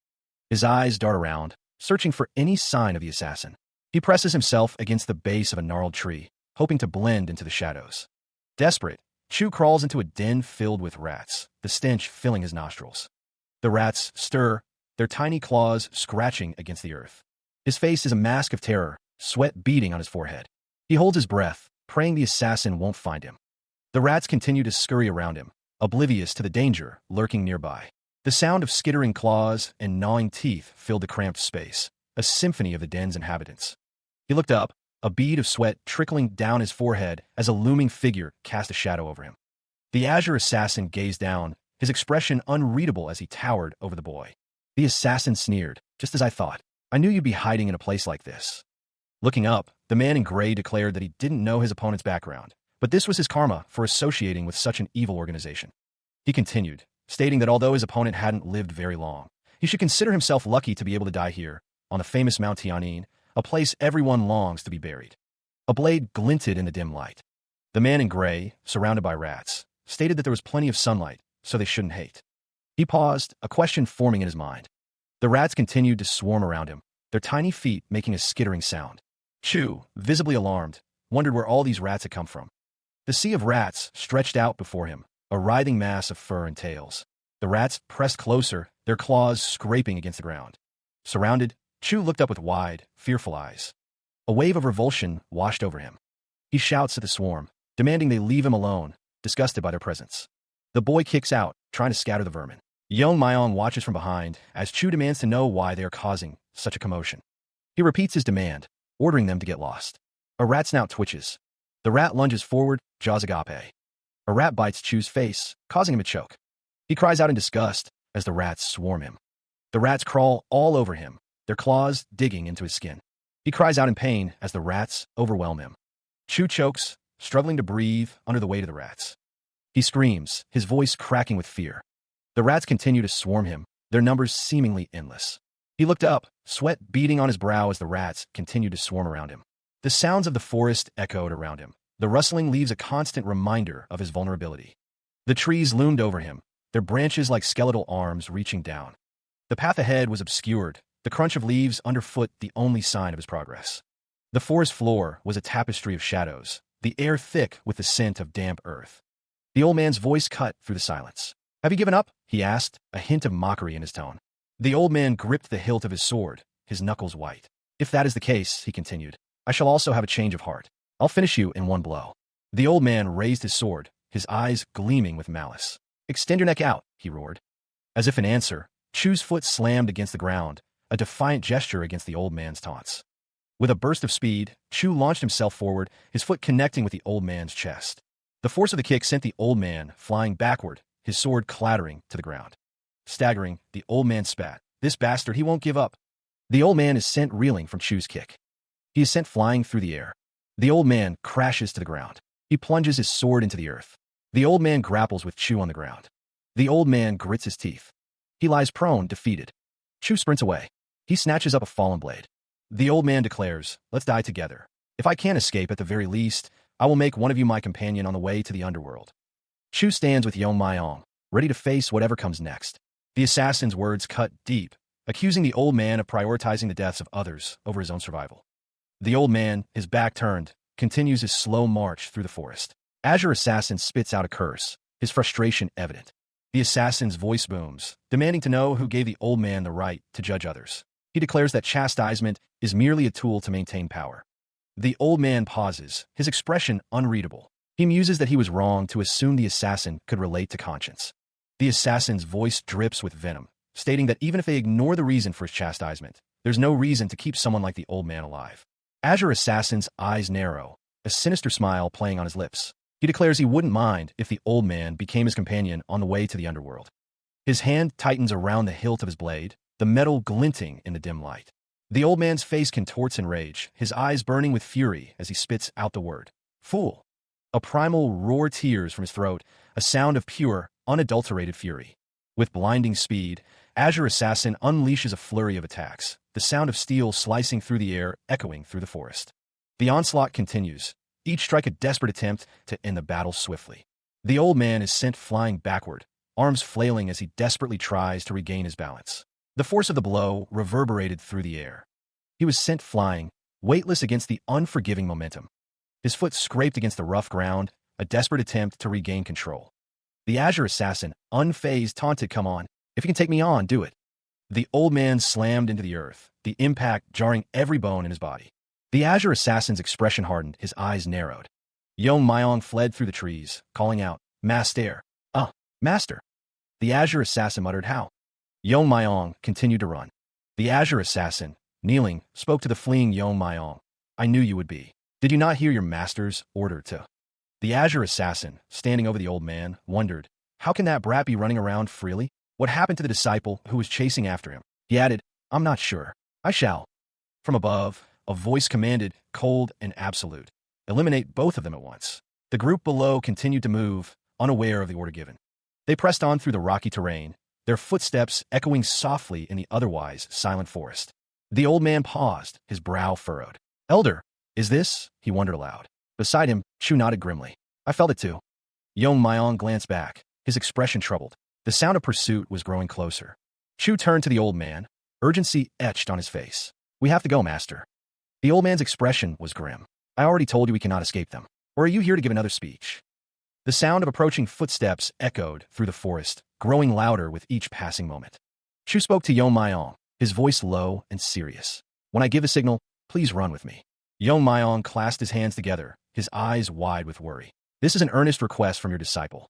His eyes dart around, searching for any sign of the assassin. He presses himself against the base of a gnarled tree, hoping to blend into the shadows. Desperate, Chu crawls into a den filled with rats, the stench filling his nostrils. The rats stir, their tiny claws scratching against the earth. His face is a mask of terror, sweat beading on his forehead. He holds his breath, praying the assassin won't find him. The rats continue to scurry around him, oblivious to the danger lurking nearby. The sound of skittering claws and gnawing teeth filled the cramped space, a symphony of the den's inhabitants. He looked up, a bead of sweat trickling down his forehead as a looming figure cast a shadow over him. The azure assassin gazed down, his expression unreadable as he towered over the boy. The assassin sneered, just as I thought. I knew you'd be hiding in a place like this. Looking up, the man in gray declared that he didn't know his opponent's background, but this was his karma for associating with such an evil organization. He continued, stating that although his opponent hadn't lived very long, he should consider himself lucky to be able to die here, on the famous Mount Tianin, a place everyone longs to be buried. A blade glinted in the dim light. The man in gray, surrounded by rats, stated that there was plenty of sunlight, so they shouldn't hate. He paused, a question forming in his mind. The rats continued to swarm around him, their tiny feet making a skittering sound. Chu, visibly alarmed, wondered where all these rats had come from. The sea of rats stretched out before him, a writhing mass of fur and tails. The rats pressed closer, their claws scraping against the ground. Surrounded, Chu looked up with wide, fearful eyes. A wave of revulsion washed over him. He shouts at the swarm, demanding they leave him alone, disgusted by their presence. The boy kicks out, trying to scatter the vermin. Yeong Myong watches from behind as Chu demands to know why they are causing such a commotion. He repeats his demand, ordering them to get lost. A rat snout twitches. The rat lunges forward, jaws agape. A rat bites Chu's face, causing him to choke. He cries out in disgust as the rats swarm him. The rats crawl all over him, their claws digging into his skin. He cries out in pain as the rats overwhelm him. Chu chokes, struggling to breathe under the weight of the rats. He screams, his voice cracking with fear. The rats continue to swarm him, their numbers seemingly endless. He looked up, sweat beading on his brow as the rats continued to swarm around him. The sounds of the forest echoed around him, the rustling leaves a constant reminder of his vulnerability. The trees loomed over him, their branches like skeletal arms reaching down. The path ahead was obscured, the crunch of leaves underfoot the only sign of his progress. The forest floor was a tapestry of shadows, the air thick with the scent of damp earth. The old man's voice cut through the silence. "Have you given up?" he asked, a hint of mockery in his tone. The old man gripped the hilt of his sword, his knuckles white. "If that is the case," he continued, "I shall also have a change of heart. I'll finish you in one blow." The old man raised his sword, his eyes gleaming with malice. "Extend your neck out," he roared. As if in answer, Chu's foot slammed against the ground, a defiant gesture against the old man's taunts. With a burst of speed, Chu launched himself forward, his foot connecting with the old man's chest. The force of the kick sent the old man flying backward, his sword clattering to the ground. Staggering, the old man spat. "This bastard, he won't give up." The old man is sent reeling from Chu's kick. He is sent flying through the air. The old man crashes to the ground. He plunges his sword into the earth. The old man grapples with Chu on the ground. The old man grits his teeth. He lies prone, defeated. Chu sprints away. He snatches up a fallen blade. The old man declares, "Let's die together. If I can't escape at the very least, I will make one of you my companion on the way to the underworld." Chu stands with Yong Myong, ready to face whatever comes next. The assassin's words cut deep, accusing the old man of prioritizing the deaths of others over his own survival. The old man, his back turned, continues his slow march through the forest. Azure Assassin spits out a curse, his frustration evident. The assassin's voice booms, demanding to know who gave the old man the right to judge others. He declares that chastisement is merely a tool to maintain power. The old man pauses, his expression unreadable. He muses that he was wrong to assume the assassin could relate to conscience. The assassin's voice drips with venom, stating that even if they ignore the reason for his chastisement, there's no reason to keep someone like the old man alive. Azure Assassin's eyes narrow, a sinister smile playing on his lips. He declares he wouldn't mind if the old man became his companion on the way to the underworld. His hand tightens around the hilt of his blade, the metal glinting in the dim light. The old man's face contorts in rage, his eyes burning with fury as he spits out the word, "Fool." A primal roar tears from his throat, a sound of pure, unadulterated fury. With blinding speed, Azure Assassin unleashes a flurry of attacks, the sound of steel slicing through the air echoing through the forest. The onslaught continues, each strike a desperate attempt to end the battle swiftly. The old man is sent flying backward, arms flailing as he desperately tries to regain his balance. The force of the blow reverberated through the air. He was sent flying, weightless against the unforgiving momentum. His foot scraped against the rough ground, a desperate attempt to regain control. The Azure Assassin, unfazed, taunted, "Come on. If you can take me on, do it." The old man slammed into the earth, the impact jarring every bone in his body. The Azure Assassin's expression hardened, his eyes narrowed. Yong Myong fled through the trees, calling out, "Master! Master!" The Azure Assassin muttered, "How?" Yong Myong continued to run. The Azure Assassin, kneeling, spoke to the fleeing Yong Myong. "I knew you would be. Did you not hear your master's order to?" The Azure Assassin, standing over the old man, wondered, how can that brat be running around freely? What happened to the disciple who was chasing after him? He added, "I'm not sure. I shall." From above, a voice commanded, cold and absolute, "Eliminate both of them at once." The group below continued to move, unaware of the order given. They pressed on through the rocky terrain, their footsteps echoing softly in the otherwise silent forest. The old man paused, his brow furrowed. "Elder, is this?" he wondered aloud. Beside him, Chu nodded grimly. "I felt it too." Yong Myong glanced back, his expression troubled. The sound of pursuit was growing closer. Chu turned to the old man, urgency etched on his face. "We have to go, master." The old man's expression was grim. "I already told you we cannot escape them. Or are you here to give another speech?" The sound of approaching footsteps echoed through the forest, growing louder with each passing moment. Chu spoke to Yong Myong, his voice low and serious. "When I give a signal, please run with me." Yong Myong clasped his hands together, his eyes wide with worry. "This is an earnest request from your disciple."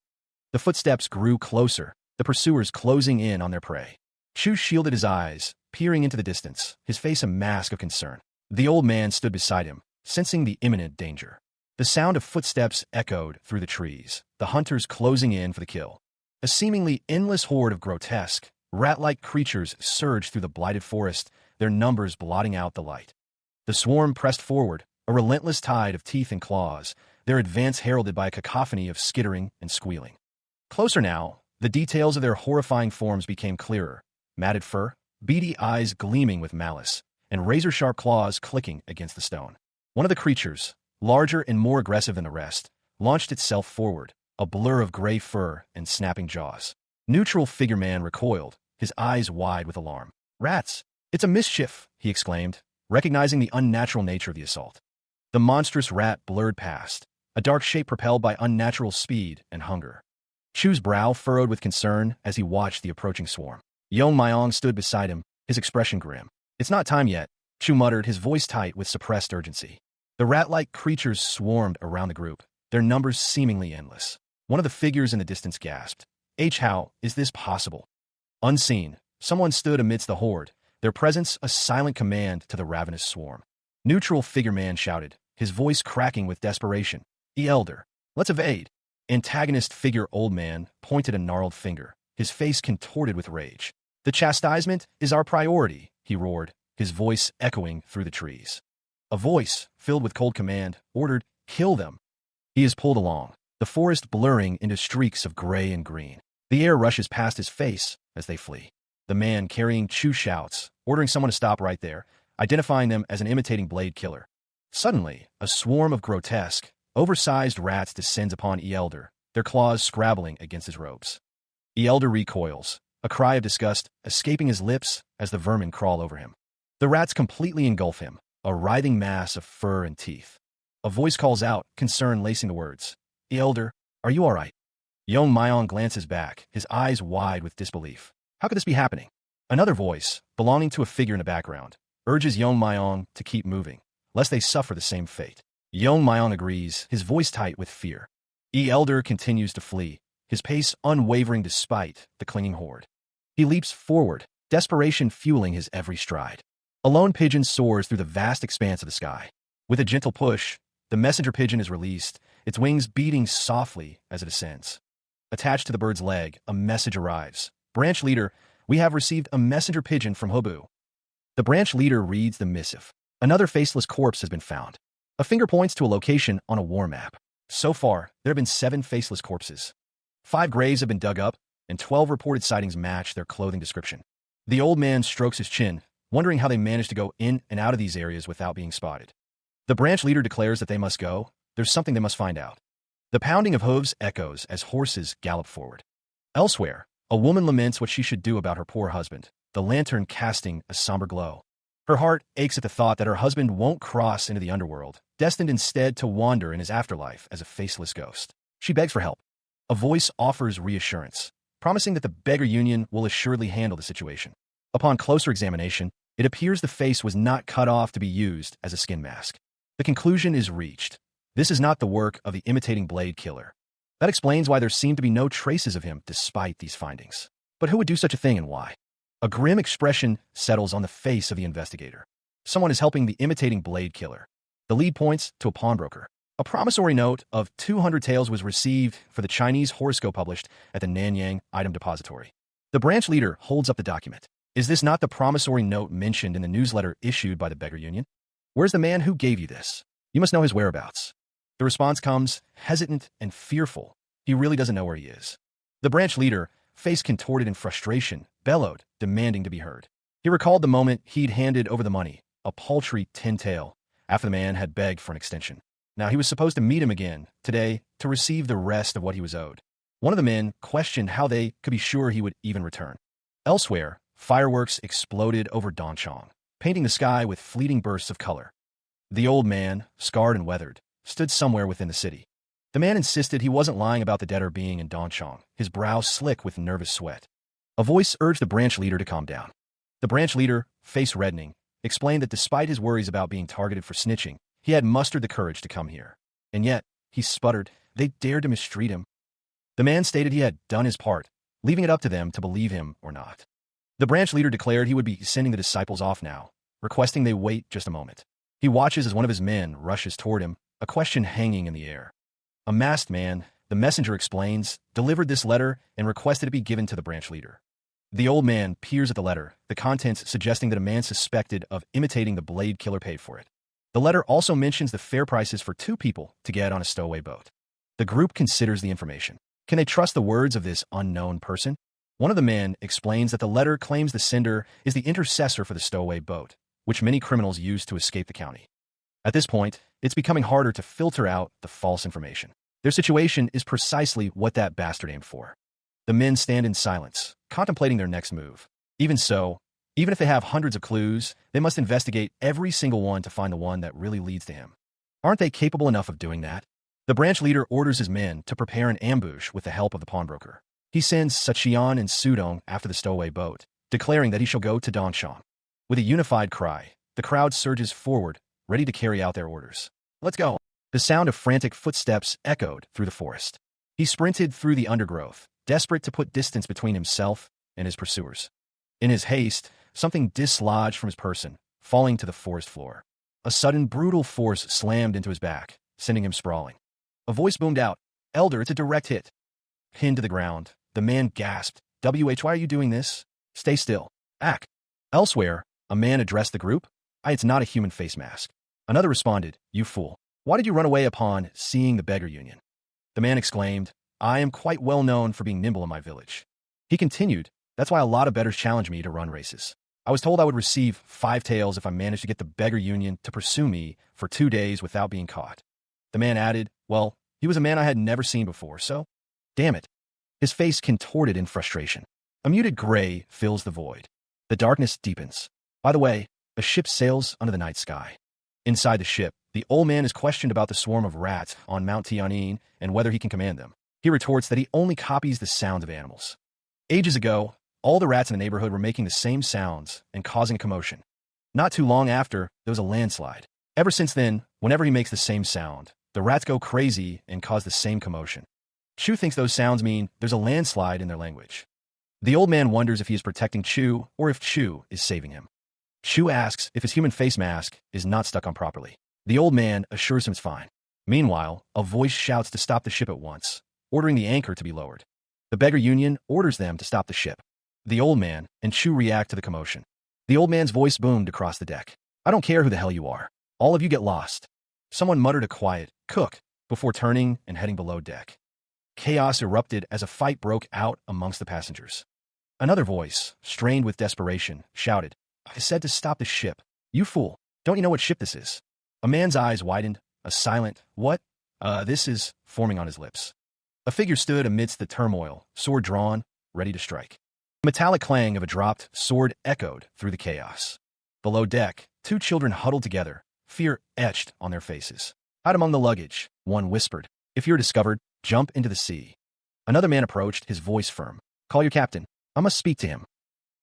The footsteps grew closer, the pursuers closing in on their prey. Chu shielded his eyes, peering into the distance, his face a mask of concern. The old man stood beside him, sensing the imminent danger. The sound of footsteps echoed through the trees, the hunters closing in for the kill. A seemingly endless horde of grotesque, rat-like creatures surged through the blighted forest, their numbers blotting out the light. The swarm pressed forward, a relentless tide of teeth and claws, their advance heralded by a cacophony of skittering and squealing. Closer now, the details of their horrifying forms became clearer. Matted fur, beady eyes gleaming with malice, and razor-sharp claws clicking against the stone. One of the creatures, larger and more aggressive than the rest, launched itself forward, a blur of gray fur and snapping jaws. Neutral figure man recoiled, his eyes wide with alarm. "Rats! It's a mischief!" he exclaimed, recognizing the unnatural nature of the assault. The monstrous rat blurred past, a dark shape propelled by unnatural speed and hunger. Chu's brow furrowed with concern as he watched the approaching swarm. Yong Myong stood beside him, his expression grim. "It's not time yet," Chu muttered, his voice tight with suppressed urgency. The rat-like creatures swarmed around the group, their numbers seemingly endless. One of the figures in the distance gasped, "How is this possible?" Unseen, someone stood amidst the horde, their presence a silent command to the ravenous swarm. Neutral figure man shouted, his voice cracking with desperation. "Elder, let's evade." Antagonist figure old man pointed a gnarled finger, his face contorted with rage. "The chastisement is our priority," he roared, his voice echoing through the trees. A voice, filled with cold command, ordered, "Kill them." He is pulled along, the forest blurring into streaks of gray and green. The air rushes past his face as they flee. The man carrying Chu shouts, ordering someone to stop right there, identifying them as an imitating blade killer. Suddenly, a swarm of grotesque, oversized rats descends upon Elder, their claws scrabbling against his robes. Elder recoils, a cry of disgust escaping his lips as the vermin crawl over him. The rats completely engulf him, a writhing mass of fur and teeth. A voice calls out, concern lacing the words. "Elder, are you all right?" Yong Myong glances back, his eyes wide with disbelief. How could this be happening? Another voice, belonging to a figure in the background, urges Yong Myong to keep moving, lest they suffer the same fate. Yong Myong agrees, his voice tight with fear. Elder continues to flee, his pace unwavering despite the clinging horde. He leaps forward, desperation fueling his every stride. A lone pigeon soars through the vast expanse of the sky. With a gentle push, the messenger pigeon is released, its wings beating softly as it ascends. Attached to the bird's leg, a message arrives. "Branch leader, we have received a messenger pigeon from Hobu." The branch leader reads the missive. Another faceless corpse has been found. A finger points to a location on a war map. So far, there have been 7 faceless corpses. 5 graves have been dug up, and 12 reported sightings match their clothing description. The old man strokes his chin, wondering how they managed to go in and out of these areas without being spotted. The branch leader declares that they must go. There's something they must find out. The pounding of hooves echoes as horses gallop forward. Elsewhere, a woman laments what she should do about her poor husband, the lantern casting a somber glow. Her heart aches at the thought that her husband won't cross into the underworld, destined instead to wander in his afterlife as a faceless ghost. She begs for help. A voice offers reassurance, promising that the beggar union will assuredly handle the situation. Upon closer examination, it appears the face was not cut off to be used as a skin mask. The conclusion is reached. This is not the work of the imitating blade killer. That explains why there seem to be no traces of him despite these findings. But who would do such a thing and why? A grim expression settles on the face of the investigator. Someone is helping the imitating blade killer. The lead points to a pawnbroker. A promissory note of 200 taels was received for the Chinese horoscope published at the Nanyang Item Depository. The branch leader holds up the document. Is this not the promissory note mentioned in the newsletter issued by the beggar union? Where's the man who gave you this? You must know his whereabouts. The response comes, hesitant and fearful. He really doesn't know where he is. The branch leader, face contorted in frustration, bellowed, demanding to be heard. He recalled the moment he'd handed over the money, a paltry 10 tael, after the man had begged for an extension. Now he was supposed to meet him again, today, to receive the rest of what he was owed. One of the men questioned how they could be sure he would even return. Elsewhere, fireworks exploded over Donchong, painting the sky with fleeting bursts of color. The old man, scarred and weathered, stood somewhere within the city. The man insisted he wasn't lying about the debtor being in Donchong, his brow slick with nervous sweat. A voice urged the branch leader to calm down. The branch leader, face reddening, explained that despite his worries about being targeted for snitching, he had mustered the courage to come here. And yet, he sputtered, they dared to mistreat him. The man stated he had done his part, leaving it up to them to believe him or not. The branch leader declared he would be sending the disciples off now, requesting they wait just a moment. He watches as one of his men rushes toward him, a question hanging in the air. A masked man, the messenger explains, delivered this letter and requested it be given to the branch leader. The old man peers at the letter, the contents suggesting that a man suspected of imitating the Blade Killer paid for it. The letter also mentions the fair prices for 2 people to get on a stowaway boat. The group considers the information. Can they trust the words of this unknown person? One of the men explains that the letter claims the sender is the intercessor for the stowaway boat, which many criminals use to escape the county. At this point, it's becoming harder to filter out the false information. Their situation is precisely what that bastard aimed for. The men stand in silence, contemplating their next move. Even so, even if they have hundreds of clues, they must investigate every single one to find the one that really leads to him. Aren't they capable enough of doing that? The branch leader orders his men to prepare an ambush with the help of the pawnbroker. He sends Sachian and Sudong after the stowaway boat, declaring that he shall go to Dongshan. With a unified cry, the crowd surges forward, ready to carry out their orders. Let's go! The sound of frantic footsteps echoed through the forest. He sprinted through the undergrowth, desperate to put distance between himself and his pursuers. In his haste, something dislodged from his person, falling to the forest floor. A sudden, brutal force slammed into his back, sending him sprawling. A voice boomed out, "Elder, it's a direct hit." Pinned to the ground, the man gasped, "Why are you doing this? Stay still. Ack." Elsewhere, a man addressed the group. "It's not a human face mask." Another responded, "You fool. Why did you run away upon seeing the beggar union?" The man exclaimed, "I am quite well known for being nimble in my village." He continued, "That's why a lot of bettors challenge me to run races. I was told I would receive 5 taels if I managed to get the beggar union to pursue me for 2 days without being caught." The man added, "Well, he was a man I had never seen before, so damn it." His face contorted in frustration. A muted gray fills the void. The darkness deepens. By the way, a ship sails under the night sky. Inside the ship, the old man is questioned about the swarm of rats on Mount Tianyin and whether he can command them. He retorts that he only copies the sounds of animals. Ages ago, all the rats in the neighborhood were making the same sounds and causing a commotion. Not too long after, there was a landslide. Ever since then, whenever he makes the same sound, the rats go crazy and cause the same commotion. Chu thinks those sounds mean there's a landslide in their language. The old man wonders if he is protecting Chu or if Chu is saving him. Chu asks if his human face mask is not stuck on properly. The old man assures him it's fine. Meanwhile, a voice shouts to stop the ship at once, ordering the anchor to be lowered. The beggar union orders them to stop the ship. The old man and Chu react to the commotion. The old man's voice boomed across the deck. "I don't care who the hell you are. All of you get lost." Someone muttered a quiet, "Cook," before turning and heading below deck. Chaos erupted as a fight broke out amongst the passengers. Another voice, strained with desperation, shouted, "I said to stop the ship. You fool. Don't you know what ship this is?" A man's eyes widened, a silent, "What? This is," forming on his lips. A figure stood amidst the turmoil, sword drawn, ready to strike. The metallic clang of a dropped sword echoed through the chaos. Below deck, 2 children huddled together, fear etched on their faces. "Hide among the luggage," one whispered. "If you're discovered, jump into the sea." Another man approached, his voice firm. "Call your captain. I must speak to him."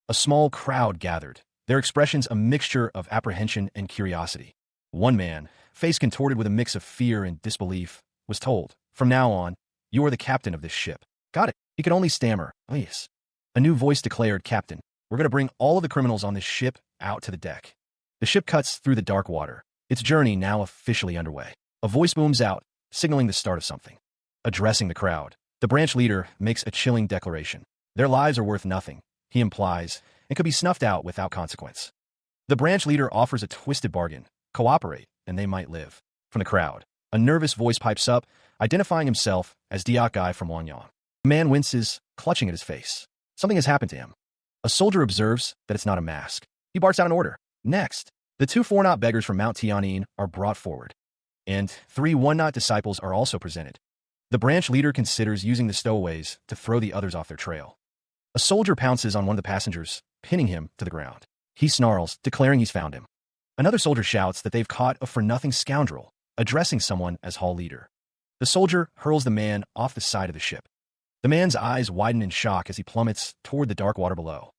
A small crowd gathered, their expressions a mixture of apprehension and curiosity. One man, face contorted with a mix of fear and disbelief, was told, "From now on, you are the captain of this ship." "Got it." He could only stammer, "Please." A new voice declared, "Captain, we're going to bring all of the criminals on this ship out to the deck." The ship cuts through the dark water, its journey now officially underway. A voice booms out, signaling the start of something. Addressing the crowd, the branch leader makes a chilling declaration. Their lives are worth nothing, he implies, and could be snuffed out without consequence. The branch leader offers a twisted bargain. Cooperate, and they might live. From the crowd, a nervous voice pipes up, identifying himself as Diak Guy from Wanyang. The man winces, clutching at his face. Something has happened to him. A soldier observes that it's not a mask. He barks out an order. Next, the 2 4-knot beggars from Mount Tianyin are brought forward, and 3 1-knot disciples are also presented. The branch leader considers using the stowaways to throw the others off their trail. A soldier pounces on one of the passengers, pinning him to the ground. He snarls, declaring he's found him. Another soldier shouts that they've caught a for-nothing scoundrel, addressing someone as hall leader. The soldier hurls the man off the side of the ship. The man's eyes widen in shock as he plummets toward the dark water below.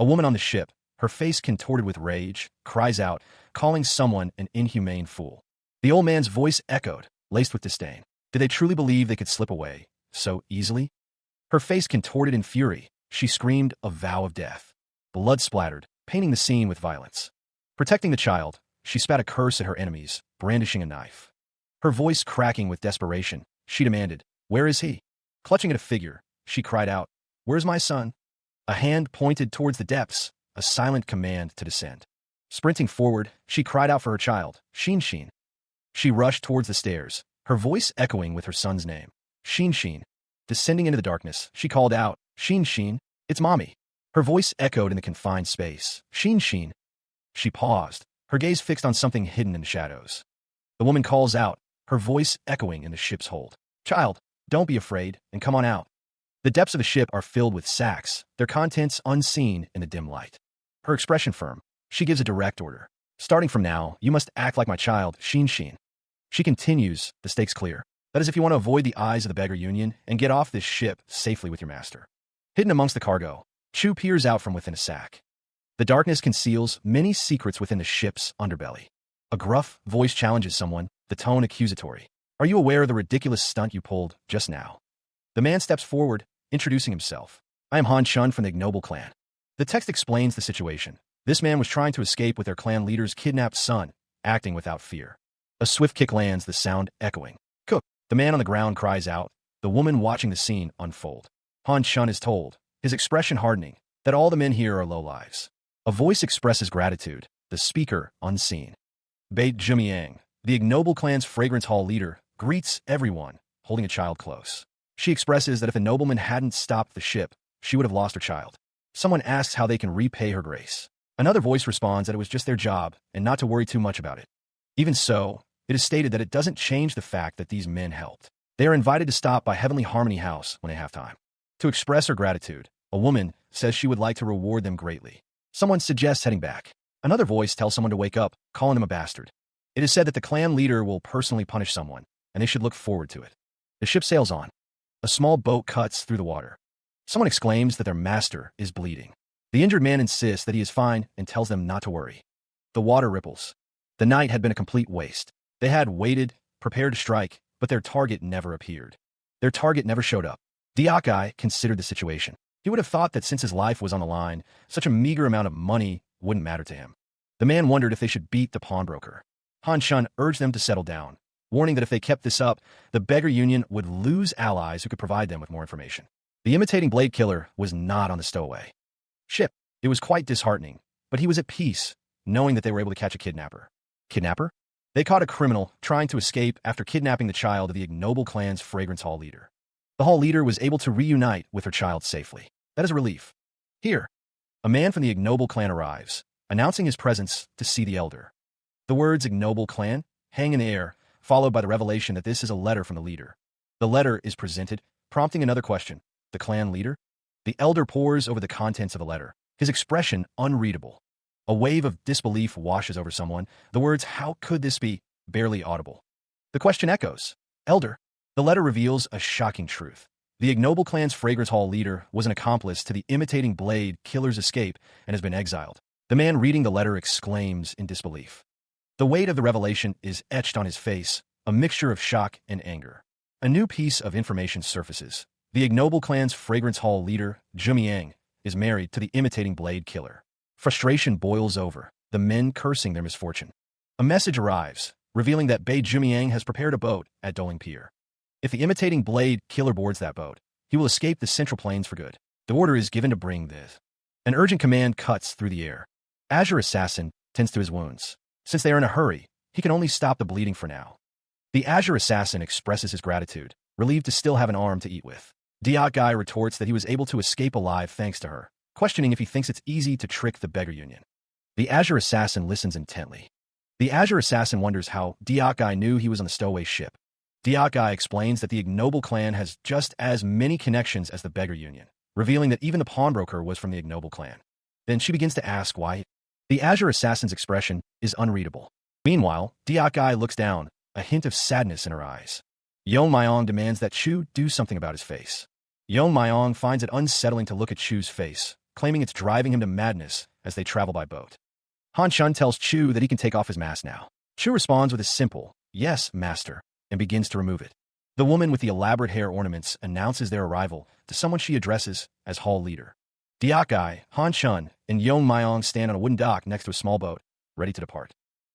A woman on the ship, her face contorted with rage, cries out, calling someone an inhumane fool. The old man's voice echoed, laced with disdain. Did they truly believe they could slip away so easily? Her face contorted in fury, she screamed a vow of death. Blood splattered, painting the scene with violence. Protecting the child, she spat a curse at her enemies, brandishing a knife. Her voice cracking with desperation, she demanded, "Where is he?" Clutching at a figure, she cried out, "Where's my son?" A hand pointed towards the depths, a silent command to descend. Sprinting forward, she cried out for her child, Shin Shin. She rushed towards the stairs, her voice echoing with her son's name. Shin Shin. Descending into the darkness, she called out, "Shin Shin, it's Mommy." Her voice echoed in the confined space. Shin Shin. She paused, her gaze fixed on something hidden in the shadows. The woman calls out, her voice echoing in the ship's hold. "Child, don't be afraid, and come on out." The depths of the ship are filled with sacks, their contents unseen in the dim light. Her expression firm, she gives a direct order. "Starting from now, you must act like my child, Shin Shin." She continues, the stakes clear. That is if you want to avoid the eyes of the beggar union and get off this ship safely with your master. Hidden amongst the cargo, Chu peers out from within a sack. The darkness conceals many secrets within the ship's underbelly. A gruff voice challenges someone, the tone accusatory. "Are you aware of the ridiculous stunt you pulled just now?" The man steps forward, introducing himself. "I am Han Chun from the ignoble clan." The text explains the situation. This man was trying to escape with their clan leader's kidnapped son, acting without fear. A swift kick lands, the sound echoing. "Cook!" The man on the ground cries out, the woman watching the scene unfold. Han Chun is told, his expression hardening, that all the men here are lowlives. A voice expresses gratitude, the speaker unseen. Beit Jumiang, the ignoble clan's fragrance hall leader, greets everyone, holding a child close. She expresses that if the nobleman hadn't stopped the ship, she would have lost her child. Someone asks how they can repay her grace. Another voice responds that it was just their job and not to worry too much about it. Even so, it is stated that it doesn't change the fact that these men helped. They are invited to stop by Heavenly Harmony House when they have time. To express her gratitude, a woman says she would like to reward them greatly. Someone suggests heading back. Another voice tells someone to wake up, calling him a bastard. It is said that the clan leader will personally punish someone, and they should look forward to it. The ship sails on. A small boat cuts through the water. Someone exclaims that their master is bleeding. The injured man insists that he is fine and tells them not to worry. The water ripples. The night had been a complete waste. They had waited, prepared to strike, but their target never appeared. Their target never showed up. Diakai considered the situation. He would have thought that since his life was on the line, such a meager amount of money wouldn't matter to him. The man wondered if they should beat the pawnbroker. Han Chun urged them to settle down, warning that if they kept this up, the beggar union would lose allies who could provide them with more information. The imitating blade killer was not on the stowaway ship. It was quite disheartening, but he was at peace, knowing that they were able to catch a kidnapper. Kidnapper? They caught a criminal trying to escape after kidnapping the child of the ignoble clan's fragrance hall leader. The hall leader was able to reunite with her child safely. That is a relief. Here, a man from the ignoble clan arrives, announcing his presence to see the elder. The words ignoble clan hang in the air, followed by the revelation that this is a letter from the leader. The letter is presented, prompting another question. The clan leader? The elder pores over the contents of the letter, his expression unreadable. A wave of disbelief washes over someone, the words, "How could this be?" barely audible. The question echoes. Elder. The letter reveals a shocking truth. The ignoble clan's fragrance hall leader was an accomplice to the imitating blade killer's escape and has been exiled. The man reading the letter exclaims in disbelief. The weight of the revelation is etched on his face, a mixture of shock and anger. A new piece of information surfaces. The ignoble clan's fragrance hall leader, Jumiang, is married to the imitating blade killer. Frustration boils over, the men cursing their misfortune. A message arrives, revealing that Bei Jumiang has prepared a boat at Doling Pier. If the imitating blade killer boards that boat, he will escape the Central Plains for good. The order is given to bring this. An urgent command cuts through the air. Azure Assassin tends to his wounds. Since they are in a hurry, he can only stop the bleeding for now. The Azure Assassin expresses his gratitude, relieved to still have an arm to eat with. Diakai retorts that he was able to escape alive thanks to her, questioning if he thinks it's easy to trick the beggar union. The Azure Assassin listens intently. The Azure Assassin wonders how Diakai knew he was on the stowaway ship. Diakai explains that the ignoble clan has just as many connections as the beggar union, revealing that even the pawnbroker was from the ignoble clan. Then she begins to ask why. The Azure Assassin's expression is unreadable. Meanwhile, Diakai looks down, a hint of sadness in her eyes. Yong Myong demands that Chu do something about his face. Yong Myong finds it unsettling to look at Chu's face, claiming it's driving him to madness as they travel by boat. Han Chun tells Chu that he can take off his mask now. Chu responds with a simple, "Yes, master," and begins to remove it. The woman with the elaborate hair ornaments announces their arrival to someone she addresses as hall leader. Diakai, Han Chun, and Yong Myong stand on a wooden dock next to a small boat, ready to depart.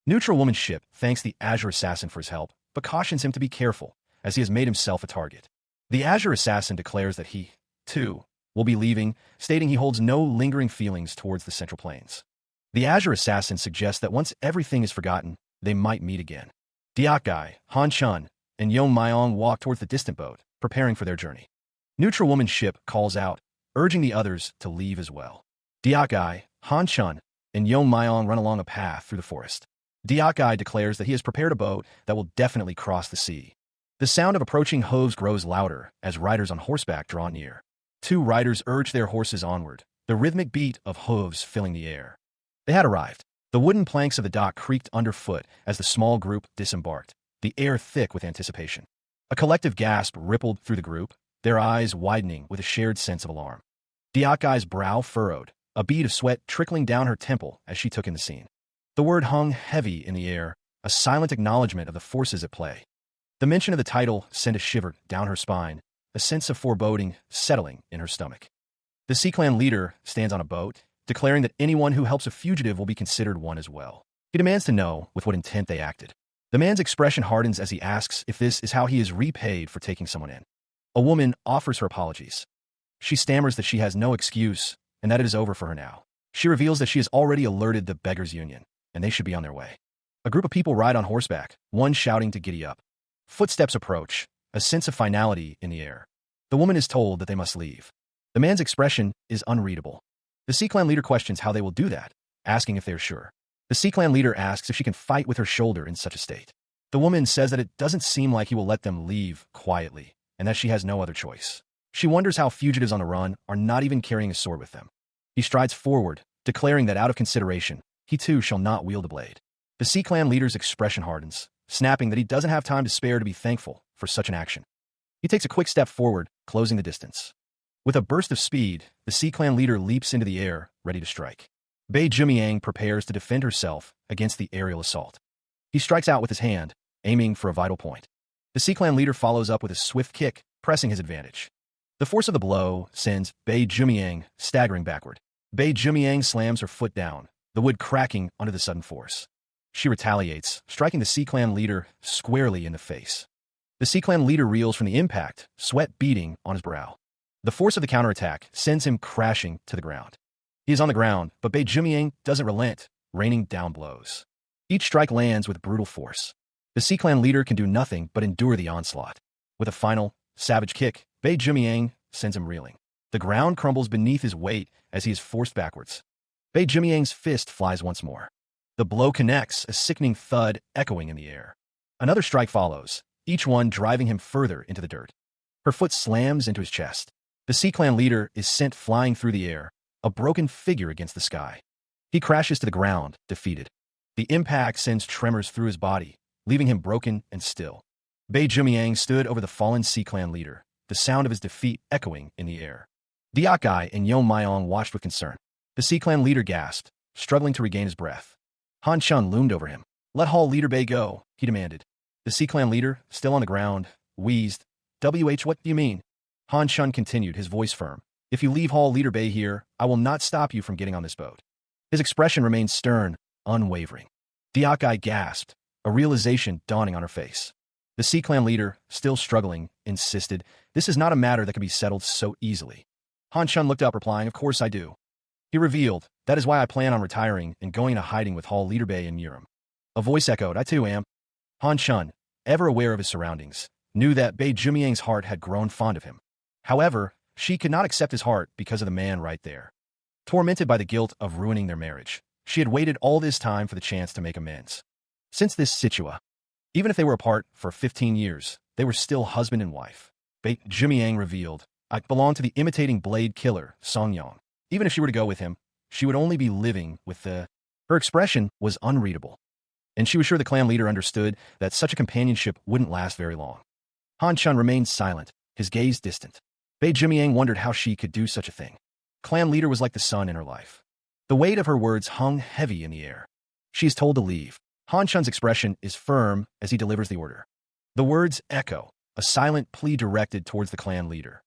Neutral Woman's ship thanks the Azure Assassin for his help, but cautions him to be careful, as he has made himself a target. The Azure Assassin declares that he, too, will be leaving, stating he holds no lingering feelings towards the Central Plains. The Azure Assassin suggests that once everything is forgotten, they might meet again. Diakgai, Han Chun, and Yong Myong walk towards the distant boat, preparing for their journey. Neutral Woman's ship calls out, urging the others to leave as well. Diakgai, Han Chun, and Yong Myong run along a path through the forest. Diakgai declares that he has prepared a boat that will definitely cross the sea. The sound of approaching hooves grows louder as riders on horseback draw near. Two riders urge their horses onward, the rhythmic beat of hooves filling the air. They had arrived. The wooden planks of the dock creaked underfoot as the small group disembarked, the air thick with anticipation. A collective gasp rippled through the group, their eyes widening with a shared sense of alarm. Diakgai's brow furrowed, a bead of sweat trickling down her temple as she took in the scene. The word hung heavy in the air, a silent acknowledgement of the forces at play. The mention of the title sent a shiver down her spine, a sense of foreboding settling in her stomach. The Sea Clan leader stands on a boat, declaring that anyone who helps a fugitive will be considered one as well. He demands to know with what intent they acted. The man's expression hardens as he asks if this is how he is repaid for taking someone in. A woman offers her apologies. She stammers that she has no excuse and that it is over for her now. She reveals that she has already alerted the Beggars Union, and they should be on their way. A group of people ride on horseback, one shouting to giddy up. Footsteps approach, a sense of finality in the air. The woman is told that they must leave. The man's expression is unreadable. The Sea Clan leader questions how they will do that, asking if they are sure. The Sea Clan leader asks if she can fight with her shoulder in such a state. The woman says that it doesn't seem like he will let them leave quietly, and that she has no other choice. She wonders how fugitives on the run are not even carrying a sword with them. He strides forward, declaring that out of consideration, he too shall not wield a blade. The Sea Clan leader's expression hardens, snapping that he doesn't have time to spare to be thankful for such an action. He takes a quick step forward, closing the distance. With a burst of speed, the Sea Clan leader leaps into the air, ready to strike. Bei Jumiang prepares to defend herself against the aerial assault. He strikes out with his hand, aiming for a vital point. The Sea Clan leader follows up with a swift kick, pressing his advantage. The force of the blow sends Bei Jumiang staggering backward. Bei Jumiang slams her foot down, the wood cracking under the sudden force. She retaliates, striking the Sea Clan leader squarely in the face. The Sea Clan leader reels from the impact, sweat beading on his brow. The force of the counterattack sends him crashing to the ground. He is on the ground, but Bei Jumiang doesn't relent, raining down blows. Each strike lands with brutal force. The Sea Clan leader can do nothing but endure the onslaught. With a final, savage kick, Bei Jumiang sends him reeling. The ground crumbles beneath his weight as he is forced backwards. Bei Jumiang's fist flies once more. The blow connects, a sickening thud echoing in the air. Another strike follows, each one driving him further into the dirt. Her foot slams into his chest. The Sea Clan leader is sent flying through the air, a broken figure against the sky. He crashes to the ground, defeated. The impact sends tremors through his body, leaving him broken and still. Bei Jumiang stood over the fallen Sea Clan leader, the sound of his defeat echoing in the air. Diakgai and Yong Myong watched with concern. The Sea Clan leader gasped, struggling to regain his breath. Han Chun loomed over him. "Let Hall Leader Bei go," he demanded. The Sea Clan leader, still on the ground, wheezed. What do you mean?" Han Chun continued, his voice firm. "If you leave Hall Leader Bei here, I will not stop you from getting on this boat." His expression remained stern, unwavering. Diakgai gasped, a realization dawning on her face. The Sea Clan leader, still struggling, insisted, "This is not a matter that can be settled so easily." Han Chun looked up, replying, "Of course I do." He revealed, "That is why I plan on retiring and going into hiding with Hall Leader Bei and Murim." A voice echoed, "I too am." Han Chun, ever aware of his surroundings, knew that Bei Jumiang's heart had grown fond of him. However, she could not accept his heart because of the man right there. Tormented by the guilt of ruining their marriage, she had waited all this time for the chance to make amends. Since this situa, even if they were apart for 15 years, they were still husband and wife. Bei Jumiang revealed, "I belong to the imitating blade killer, Song Yang. Even if she were to go with him, she would only be living with the..." Her expression was unreadable, and she was sure the clan leader understood that such a companionship wouldn't last very long. Han Chun remained silent, his gaze distant. Bei Jumiang wondered how she could do such a thing. Clan leader was like the sun in her life. The weight of her words hung heavy in the air. She is told to leave. Han Chun's expression is firm as he delivers the order. The words echo, a silent plea directed towards the clan leader.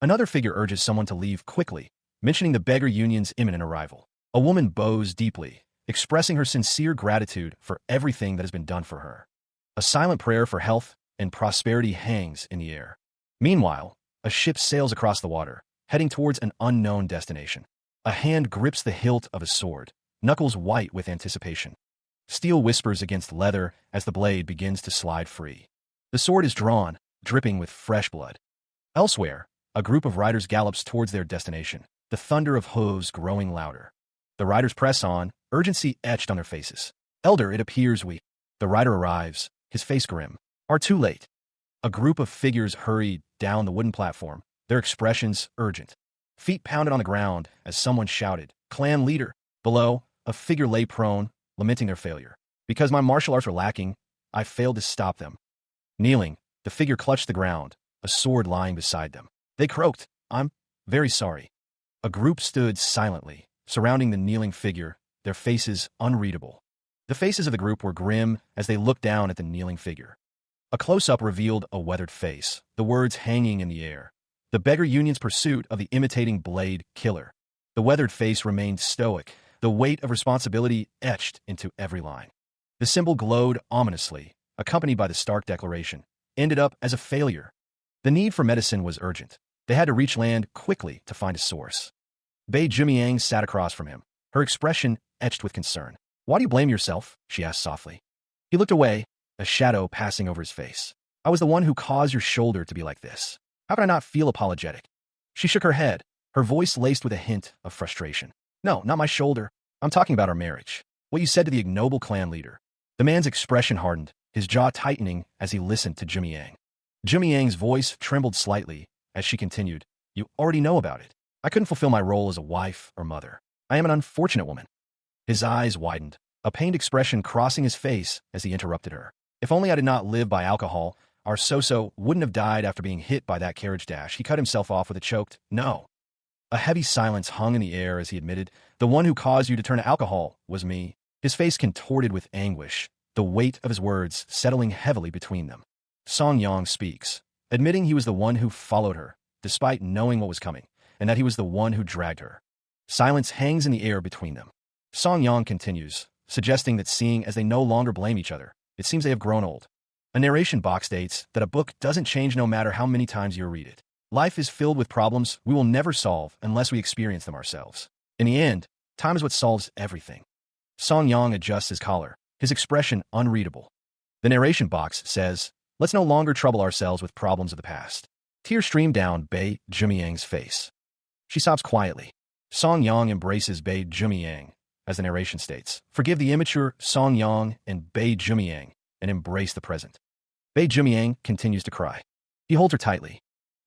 Another figure urges someone to leave quickly, mentioning the beggar union's imminent arrival. A woman bows deeply, expressing her sincere gratitude for everything that has been done for her. A silent prayer for health and prosperity hangs in the air. Meanwhile, a ship sails across the water, heading towards an unknown destination. A hand grips the hilt of a sword, knuckles white with anticipation. Steel whispers against leather as the blade begins to slide free. The sword is drawn, dripping with fresh blood. Elsewhere, a group of riders gallops towards their destination, the thunder of hooves growing louder. The riders press on, urgency etched on their faces. Elder, it appears we... The rider arrives, his face grim. Are too late. A group of figures hurry down the wooden platform, their expressions urgent. Feet pounded on the ground as someone shouted, "Clan leader!" Below, a figure lay prone, lamenting their failure. Because my martial arts were lacking, I failed to stop them. Kneeling, the figure clutched the ground, a sword lying beside them. They croaked, "I'm very sorry." A group stood silently, surrounding the kneeling figure, their faces unreadable. The faces of the group were grim as they looked down at the kneeling figure. A close-up revealed a weathered face, the words hanging in the air. The beggar union's pursuit of the imitating blade killer. The weathered face remained stoic, the weight of responsibility etched into every line. The symbol glowed ominously, accompanied by the stark declaration, "Ended up as a failure." The need for medicine was urgent. They had to reach land quickly to find a source. Bei Jumiang sat across from him, her expression etched with concern. "Why do you blame yourself?" she asked softly. He looked away, a shadow passing over his face. "I was the one who caused your shoulder to be like this. How can I not feel apologetic?" She shook her head, her voice laced with a hint of frustration. "No, not my shoulder. I'm talking about our marriage. What you said to the ignoble clan leader." The man's expression hardened, his jaw tightening as he listened to Jumiang. Jumiang's voice trembled slightly as she continued, "You already know about it. I couldn't fulfill my role as a wife or mother. I am an unfortunate woman." His eyes widened, a pained expression crossing his face as he interrupted her. "If only I did not live by alcohol, our So-So wouldn't have died after being hit by that carriage dash." He cut himself off with a choked, "No." A heavy silence hung in the air as he admitted, "The one who caused you to turn to alcohol was me." His face contorted with anguish, the weight of his words settling heavily between them. Song Yang speaks, admitting he was the one who followed her, despite knowing what was coming, and that he was the one who dragged her. Silence hangs in the air between them. Song Yang continues, suggesting that seeing as they no longer blame each other, it seems they have grown old. A narration box states that a book doesn't change no matter how many times you read it. Life is filled with problems we will never solve unless we experience them ourselves. In the end, time is what solves everything. Song Yang adjusts his collar, his expression unreadable. The narration box says, "Let's no longer trouble ourselves with problems of the past." Tears stream down Bei Jumiang's face. She sobs quietly. Song Yang embraces Bei Jumiang, as the narration states. Forgive the immature Song Yang and Bei Jumiang, and embrace the present. Bei Jumiang continues to cry. He holds her tightly.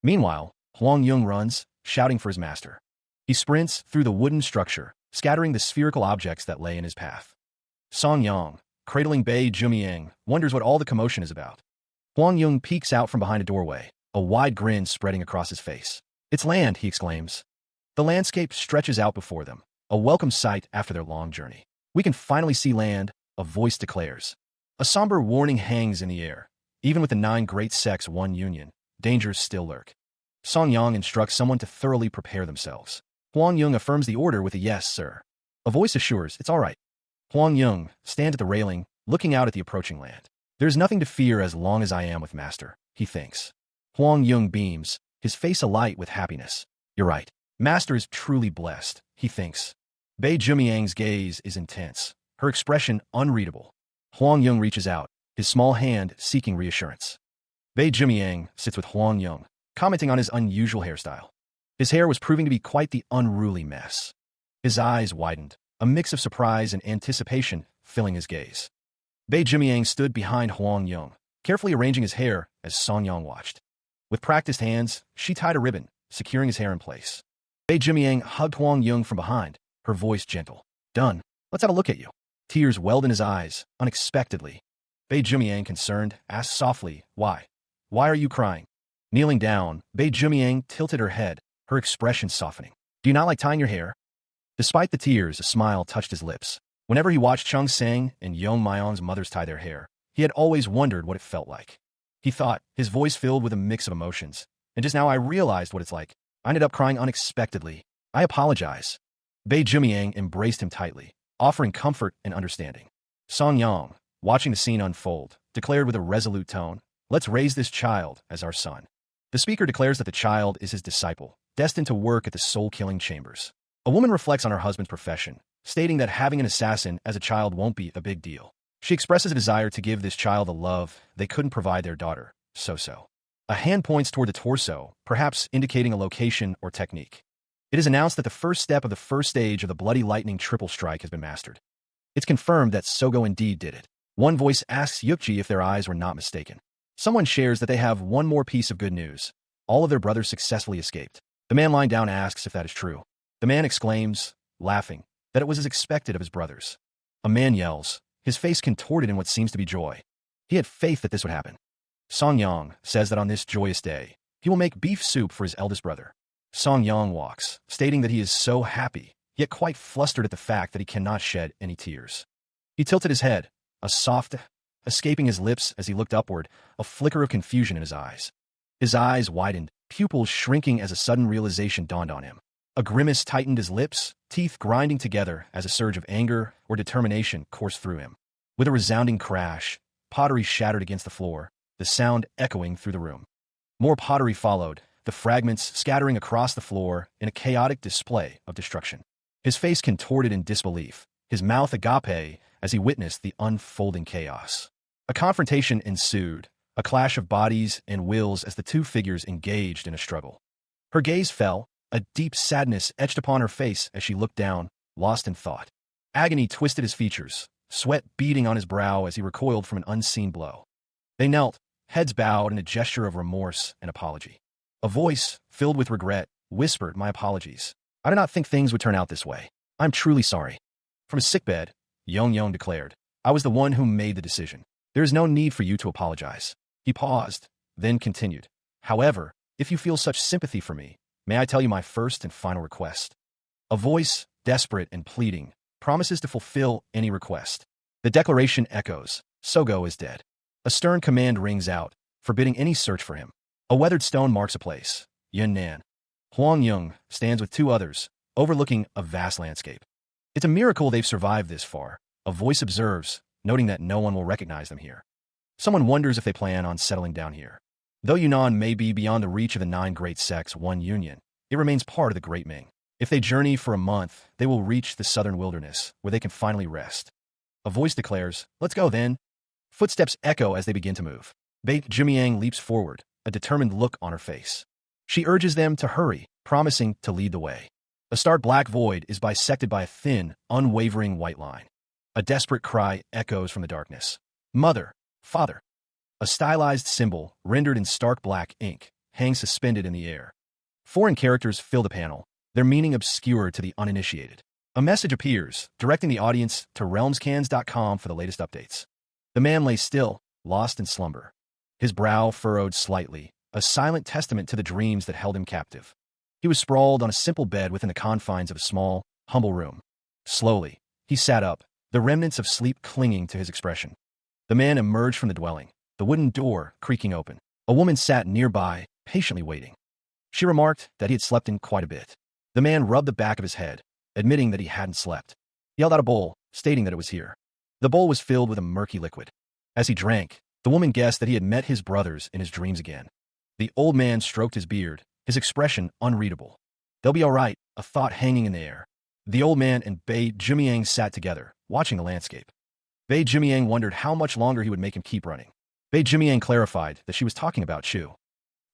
Meanwhile, Huang Yung runs, shouting for his master. He sprints through the wooden structure, scattering the spherical objects that lay in his path. Song Yang, cradling Bei Jumiang, wonders what all the commotion is about. Huang Yung peeks out from behind a doorway, a wide grin spreading across his face. "It's land," he exclaims. The landscape stretches out before them, a welcome sight after their long journey. "We can finally see land," a voice declares. A somber warning hangs in the air. Even with the 9 great sects, one union, dangers still lurk. Song Yang instructs someone to thoroughly prepare themselves. Huang Yung affirms the order with a "Yes, sir." A voice assures, "It's all right." Huang Yung stands at the railing, looking out at the approaching land. "There's nothing to fear as long as I am with Master," he thinks. Huang Yung beams, his face alight with happiness. "You're right. Master is truly blessed," he thinks. Bei Jumiang's gaze is intense, her expression unreadable. Huang Yung reaches out, his small hand seeking reassurance. Bei Jumiang sits with Huang Yung, commenting on his unusual hairstyle. His hair was proving to be quite the unruly mess. His eyes widened, a mix of surprise and anticipation filling his gaze. Bei Jumiang stood behind Huang Yung, carefully arranging his hair as Song Yang watched. With practiced hands, she tied a ribbon, securing his hair in place. Bei Jumiang hugged Huang Yung from behind, her voice gentle. "Done. Let's have a look at you." Tears welled in his eyes, unexpectedly. Bei Jumiang, concerned, asked softly, "Why? Why are you crying?" Kneeling down, Bei Jumiang tilted her head, her expression softening. "Do you not like tying your hair?" Despite the tears, a smile touched his lips. Whenever he watched Chung Sang and Yong Myong's mothers tie their hair, he had always wondered what it felt like. He thought, his voice filled with a mix of emotions. "And just now I realized what it's like. I ended up crying unexpectedly. I apologize." Bei Jumiang embraced him tightly, offering comfort and understanding. Song Yang, watching the scene unfold, declared with a resolute tone, "Let's raise this child as our son." The speaker declares that the child is his disciple, destined to work at the soul-killing chambers. A woman reflects on her husband's profession, stating that having an assassin as a child won't be a big deal. She expresses a desire to give this child the love they couldn't provide their daughter, So. A hand points toward the torso, perhaps indicating a location or technique. It is announced that the first step of the first stage of the Bloody Lightning triple strike has been mastered. It's confirmed that Sogo indeed did it. One voice asks Yukji if their eyes were not mistaken. Someone shares that they have one more piece of good news. All of their brothers successfully escaped. The man lying down asks if that is true. The man exclaims, laughing, that it was as expected of his brothers. A man yells, his face contorted in what seems to be joy. He had faith that this would happen. Song Yang says that on this joyous day, he will make beef soup for his eldest brother. Song Yang walks, stating that he is so happy, yet quite flustered at the fact that he cannot shed any tears. He tilted his head, a soft escaping his lips as he looked upward, a flicker of confusion in his eyes. His eyes widened, pupils shrinking as a sudden realization dawned on him. A grimace tightened his lips, teeth grinding together as a surge of anger or determination coursed through him. With a resounding crash, pottery shattered against the floor, the sound echoing through the room. More pottery followed, the fragments scattering across the floor in a chaotic display of destruction. His face contorted in disbelief, his mouth agape as he witnessed the unfolding chaos. A confrontation ensued, a clash of bodies and wills as the two figures engaged in a struggle. Her gaze fell, a deep sadness etched upon her face as she looked down, lost in thought. Agony twisted his features, sweat beading on his brow as he recoiled from an unseen blow. They knelt, heads bowed in a gesture of remorse and apology. A voice, filled with regret, whispered, "My apologies. I did not think things would turn out this way. I'm truly sorry." From his sickbed, Yong declared, "I was the one who made the decision. There is no need for you to apologize." He paused, then continued, "However, if you feel such sympathy for me, may I tell you my first and final request?" A voice, desperate and pleading, promises to fulfill any request. The declaration echoes, "Sogo is dead." A stern command rings out, forbidding any search for him. A weathered stone marks a place, Yunnan. Huang Yung stands with two others, overlooking a vast landscape. It's a miracle they've survived this far, a voice observes, noting that no one will recognize them here. Someone wonders if they plan on settling down here. Though Yunnan may be beyond the reach of the 9 great sects one union, it remains part of the Great Ming. If they journey for a month, they will reach the southern wilderness, where they can finally rest. A voice declares, "Let's go then." Footsteps echo as they begin to move. Beit Jimiang leaps forward, a determined look on her face. She urges them to hurry, promising to lead the way. A stark black void is bisected by a thin, unwavering white line. A desperate cry echoes from the darkness. "Mother! Father!" A stylized symbol, rendered in stark black ink, hangs suspended in the air. Foreign characters fill the panel, their meaning obscure to the uninitiated. A message appears, directing the audience to realmscans.com for the latest updates. The man lay still, lost in slumber. His brow furrowed slightly, a silent testament to the dreams that held him captive. He was sprawled on a simple bed within the confines of a small, humble room. Slowly, he sat up, the remnants of sleep clinging to his expression. The man emerged from the dwelling, the wooden door creaking open. A woman sat nearby, patiently waiting. She remarked that he had slept in quite a bit. The man rubbed the back of his head, admitting that he hadn't slept. He held out a bowl, stating that it was here. The bowl was filled with a murky liquid. As he drank, the woman guessed that he had met his brothers in his dreams again. The old man stroked his beard, his expression unreadable. "They'll be all right," a thought hanging in the air. The old man and Bei Jimiang sat together, watching the landscape. Bei Jimiang wondered how much longer he would make him keep running. Bei Jimiang clarified that she was talking about Chu.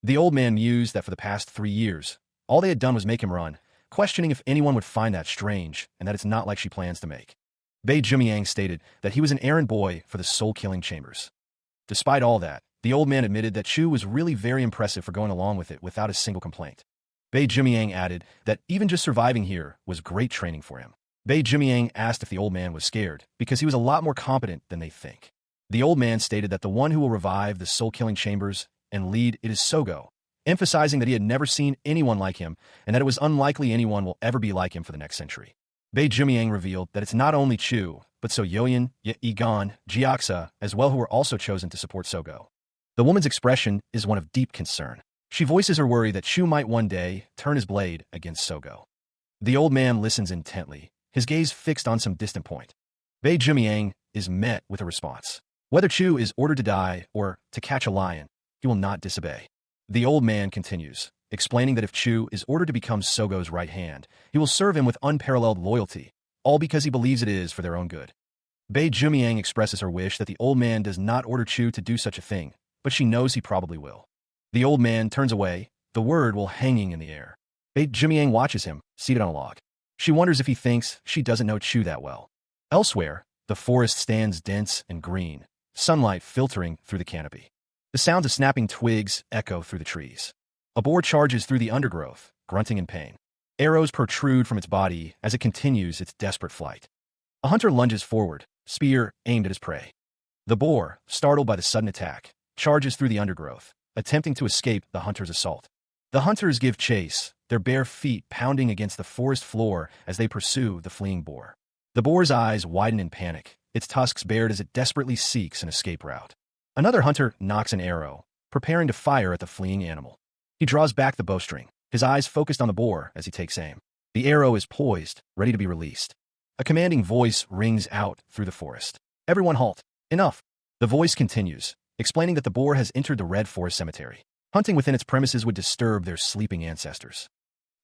The old man mused that for the past 3 years, all they had done was make him run, questioning if anyone would find that strange and that it's not like she plans to make. Bei Jimiang stated that he was an errand boy for the soul-killing chambers. Despite all that, the old man admitted that Chu was really very impressive for going along with it without a single complaint. Bei Jimiang added that even just surviving here was great training for him. Bei Jimiang asked if the old man was scared, because he was a lot more competent than they think. The old man stated that the one who will revive the soul-killing chambers and lead it is Sogo, emphasizing that he had never seen anyone like him and that it was unlikely anyone will ever be like him for the next century. Bei Jimiang revealed that it's not only Chu, but So Yoyan, Yigan, Jiaxa, as well who were also chosen to support Sogo. The woman's expression is one of deep concern. She voices her worry that Chu might one day turn his blade against Sogo. The old man listens intently, his gaze fixed on some distant point. Bei Jumiang is met with a response. Whether Chu is ordered to die or to catch a lion, he will not disobey. The old man continues, explaining that if Chu is ordered to become Sogo's right hand, he will serve him with unparalleled loyalty, all because he believes it is for their own good. Bei Jumiang expresses her wish that the old man does not order Chu to do such a thing, but she knows he probably will. The old man turns away, the word while hanging in the air. Bei Jumiang watches him, seated on a log. She wonders if he thinks she doesn't know Chu that well. Elsewhere, the forest stands dense and green, sunlight filtering through the canopy. The sounds of snapping twigs echo through the trees. A boar charges through the undergrowth, grunting in pain. Arrows protrude from its body as it continues its desperate flight. A hunter lunges forward, spear aimed at his prey. The boar, startled by the sudden attack, charges through the undergrowth, attempting to escape the hunter's assault. The hunters give chase, their bare feet pounding against the forest floor as they pursue the fleeing boar. The boar's eyes widen in panic, its tusks bared as it desperately seeks an escape route. Another hunter knocks an arrow, preparing to fire at the fleeing animal. He draws back the bowstring, his eyes focused on the boar as he takes aim. The arrow is poised, ready to be released. A commanding voice rings out through the forest. Everyone halt. Enough. The voice continues, explaining that the boar has entered the Red Forest Cemetery. Hunting within its premises would disturb their sleeping ancestors.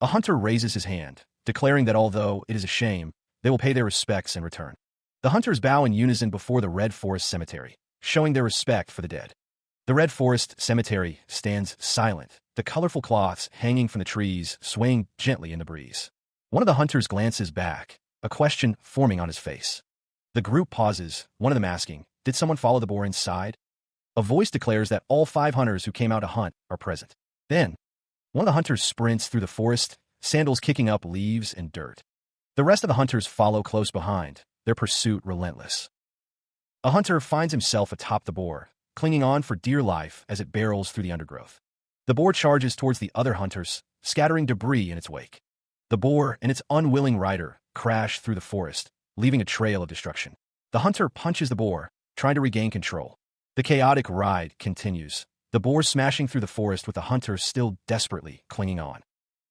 A hunter raises his hand, declaring that although it is a shame, they will pay their respects in return. The hunters bow in unison before the Red Forest Cemetery, showing their respect for the dead. The Red Forest Cemetery stands silent, the colorful cloths hanging from the trees swaying gently in the breeze. One of the hunters glances back, a question forming on his face. The group pauses, one of them asking, "Did someone follow the boar inside?" A voice declares that all 5 hunters who came out to hunt are present. Then, one of the hunters sprints through the forest, sandals kicking up leaves and dirt. The rest of the hunters follow close behind, their pursuit relentless. A hunter finds himself atop the boar, clinging on for dear life as it barrels through the undergrowth. The boar charges towards the other hunters, scattering debris in its wake. The boar and its unwilling rider crash through the forest, leaving a trail of destruction. The hunter punches the boar, trying to regain control. The chaotic ride continues, the boar smashing through the forest with the hunter still desperately clinging on.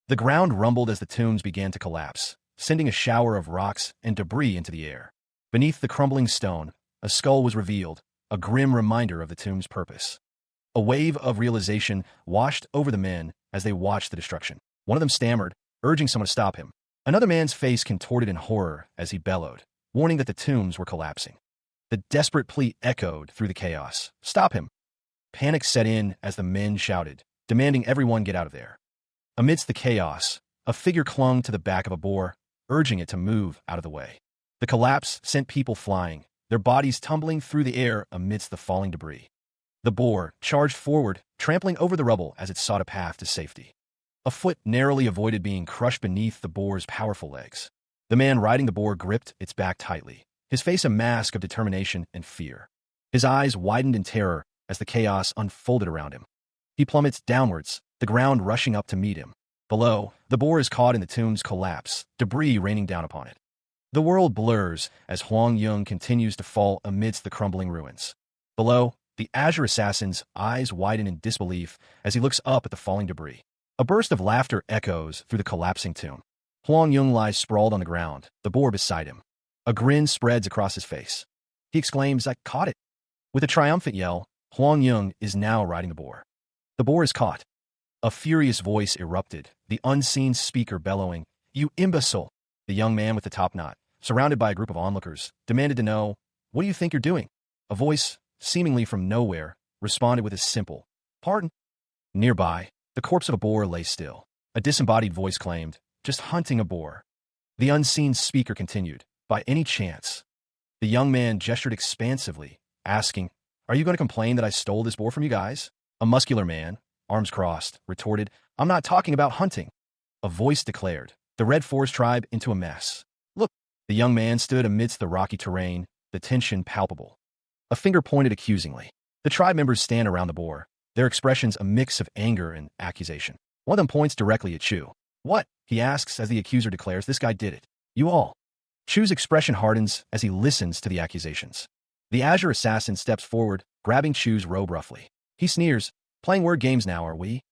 The ground rumbled as the tombs began to collapse, sending a shower of rocks and debris into the air. Beneath the crumbling stone, a skull was revealed, a grim reminder of the tomb's purpose. A wave of realization washed over the men as they watched the destruction. One of them stammered, urging someone to stop him. Another man's face contorted in horror as he bellowed, warning that the tombs were collapsing. The desperate plea echoed through the chaos. "Stop him!" Panic set in as the men shouted, demanding everyone get out of there. Amidst the chaos, a figure clung to the back of a boar, urging it to move out of the way. The collapse sent people flying, their bodies tumbling through the air amidst the falling debris. The boar charged forward, trampling over the rubble as it sought a path to safety. A foot narrowly avoided being crushed beneath the boar's powerful legs. The man riding the boar gripped its back tightly, his face a mask of determination and fear. His eyes widened in terror as the chaos unfolded around him. He plummets downwards, the ground rushing up to meet him. Below, the boar is caught in the tomb's collapse, debris raining down upon it. The world blurs as Huang Yung continues to fall amidst the crumbling ruins. Below, the Azure Assassin's eyes widen in disbelief as he looks up at the falling debris. A burst of laughter echoes through the collapsing tomb. Huang Yung lies sprawled on the ground, the boar beside him. A grin spreads across his face. He exclaims, "I caught it!" With a triumphant yell, Huang Yung is now riding the boar. The boar is caught. A furious voice erupted, the unseen speaker bellowing, "You imbecile!" The young man with the top knot, surrounded by a group of onlookers, demanded to know, "What do you think you're doing?" A voice, seemingly from nowhere, responded with a simple, "Pardon." Nearby, the corpse of a boar lay still. A disembodied voice claimed, "Just hunting a boar." The unseen speaker continued, "By any chance?" The young man gestured expansively, asking, "Are you going to complain that I stole this boar from you guys?" A muscular man, arms crossed, retorted, "I'm not talking about hunting." A voice declared, "The Red Forest tribe into a mess. Look." The young man stood amidst the rocky terrain, the tension palpable. A finger pointed accusingly. The tribe members stand around the boar, their expressions a mix of anger and accusation. One of them points directly at Chu. "What?" he asks as the accuser declares, "This guy did it. You all." Chu's expression hardens as he listens to the accusations. The Azure Assassin steps forward, grabbing Chu's robe roughly. He sneers, "Playing word games now, are we?"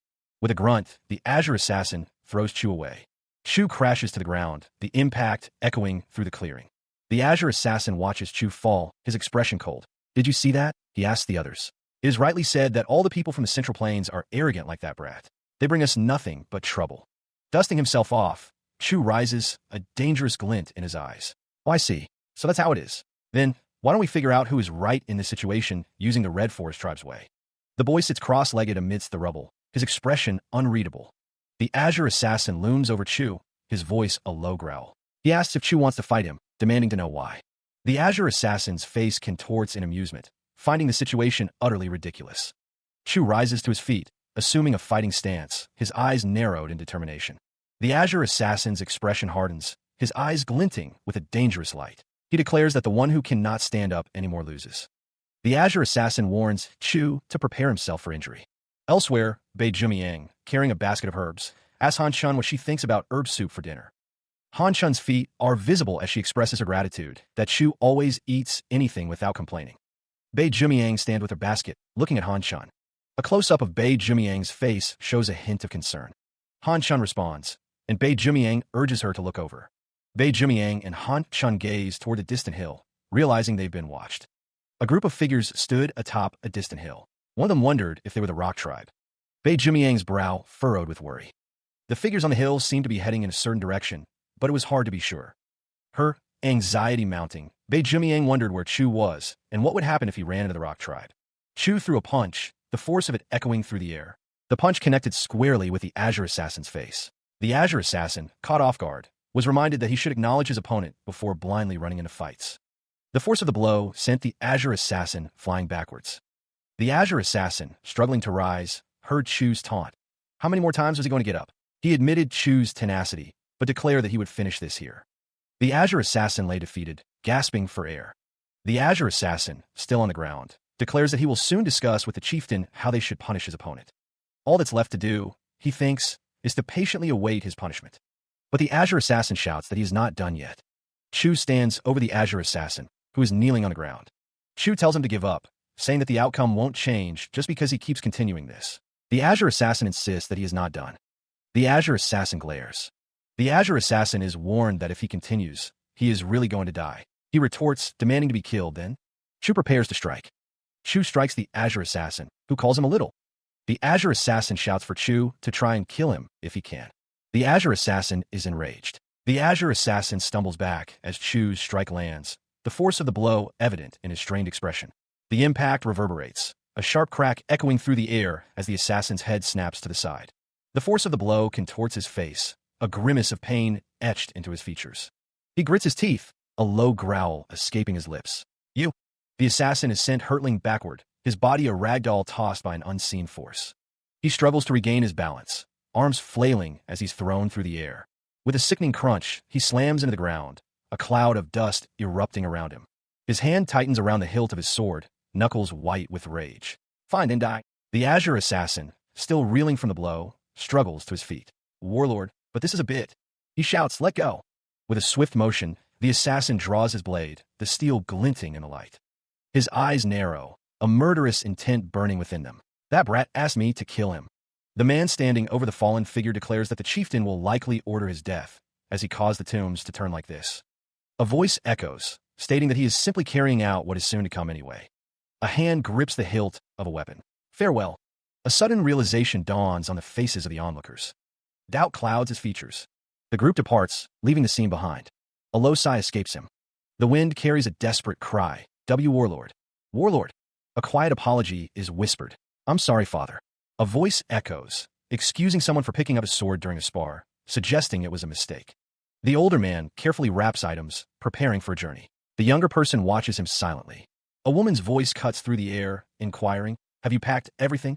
With a grunt, the Azure Assassin throws Chu away. Chu crashes to the ground, the impact echoing through the clearing. The Azure Assassin watches Chu fall, his expression cold. Did you see that? He asks the others. It is rightly said that all the people from the Central Plains are arrogant like that brat. They bring us nothing but trouble. Dusting himself off, Chu rises, a dangerous glint in his eyes. Oh, I see. So that's how it is. Then, why don't we figure out who is right in this situation using the Red Forest Tribe's way? The boy sits cross-legged amidst the rubble, his expression unreadable. The Azure Assassin looms over Chu, his voice a low growl. He asks if Chu wants to fight him, demanding to know why. The Azure Assassin's face contorts in amusement, finding the situation utterly ridiculous. Chu rises to his feet, assuming a fighting stance, his eyes narrowed in determination. The Azure Assassin's expression hardens, his eyes glinting with a dangerous light. He declares that the one who cannot stand up anymore loses. The Azure Assassin warns Chu to prepare himself for injury. Elsewhere, Bei Jumiang, carrying a basket of herbs, asks Han Chun what she thinks about herb soup for dinner. Han Chun's feet are visible as she expresses her gratitude that Chu always eats anything without complaining. Bei Jumiang stands with her basket, looking at Han Chun. A close-up of Bei Jumiang's face shows a hint of concern. Han Chun responds, and Bei Jumiang urges her to look over. Bei Jumiang and Han Chun gaze toward a distant hill, realizing they've been watched. A group of figures stood atop a distant hill. One of them wondered if they were the Rock Tribe. Bei Jumiang's brow furrowed with worry. The figures on the hill seemed to be heading in a certain direction, but it was hard to be sure. Her anxiety mounting, Bei Jumiang wondered where Chu was and what would happen if he ran into the Rock Tribe. Chu threw a punch, the force of it echoing through the air. The punch connected squarely with the Azure Assassin's face. The Azure Assassin, caught off guard, was reminded that he should acknowledge his opponent before blindly running into fights. The force of the blow sent the Azure Assassin flying backwards. The Azure Assassin, struggling to rise, heard Chu's taunt. How many more times was he going to get up? He admitted Chu's tenacity, but declared that he would finish this here. The Azure Assassin lay defeated, gasping for air. The Azure Assassin, still on the ground, declares that he will soon discuss with the chieftain how they should punish his opponent. All that's left to do, he thinks, is to patiently await his punishment. But the Azure Assassin shouts that he is not done yet. Chu stands over the Azure Assassin, who is kneeling on the ground. Chu tells him to give up, saying that the outcome won't change just because he keeps continuing this. The Azure Assassin insists that he is not done. The Azure Assassin glares. The Azure Assassin is warned that if he continues, he is really going to die. He retorts, demanding to be killed then. Chu prepares to strike. Chu strikes the Azure Assassin, who calls him a little. The Azure Assassin shouts for Chu to try and kill him if he can. The Azure Assassin is enraged. The Azure Assassin stumbles back as Chu's strike lands, the force of the blow evident in his strained expression. The impact reverberates, a sharp crack echoing through the air as the assassin's head snaps to the side. The force of the blow contorts his face, a grimace of pain etched into his features. He grits his teeth, a low growl escaping his lips. You! The assassin is sent hurtling backward, his body a ragdoll tossed by an unseen force. He struggles to regain his balance, arms flailing as he's thrown through the air. With a sickening crunch, he slams into the ground, a cloud of dust erupting around him. His hand tightens around the hilt of his sword, knuckles white with rage. Fine, then die. The Azure Assassin, still reeling from the blow, struggles to his feet. Warlord, but this is a bit. He shouts, let go. With a swift motion, the assassin draws his blade, the steel glinting in the light. His eyes narrow, a murderous intent burning within them. That brat asked me to kill him. The man standing over the fallen figure declares that the chieftain will likely order his death, as he caused the tombs to turn like this. A voice echoes, stating that he is simply carrying out what is soon to come anyway. A hand grips the hilt of a weapon. Farewell. A sudden realization dawns on the faces of the onlookers. Doubt clouds his features. The group departs, leaving the scene behind. A low sigh escapes him. The wind carries a desperate cry. W. Warlord. Warlord. A quiet apology is whispered. I'm sorry, father. A voice echoes, excusing someone for picking up a sword during a spar, suggesting it was a mistake. The older man carefully wraps items, preparing for a journey. The younger person watches him silently. A woman's voice cuts through the air, inquiring, have you packed everything?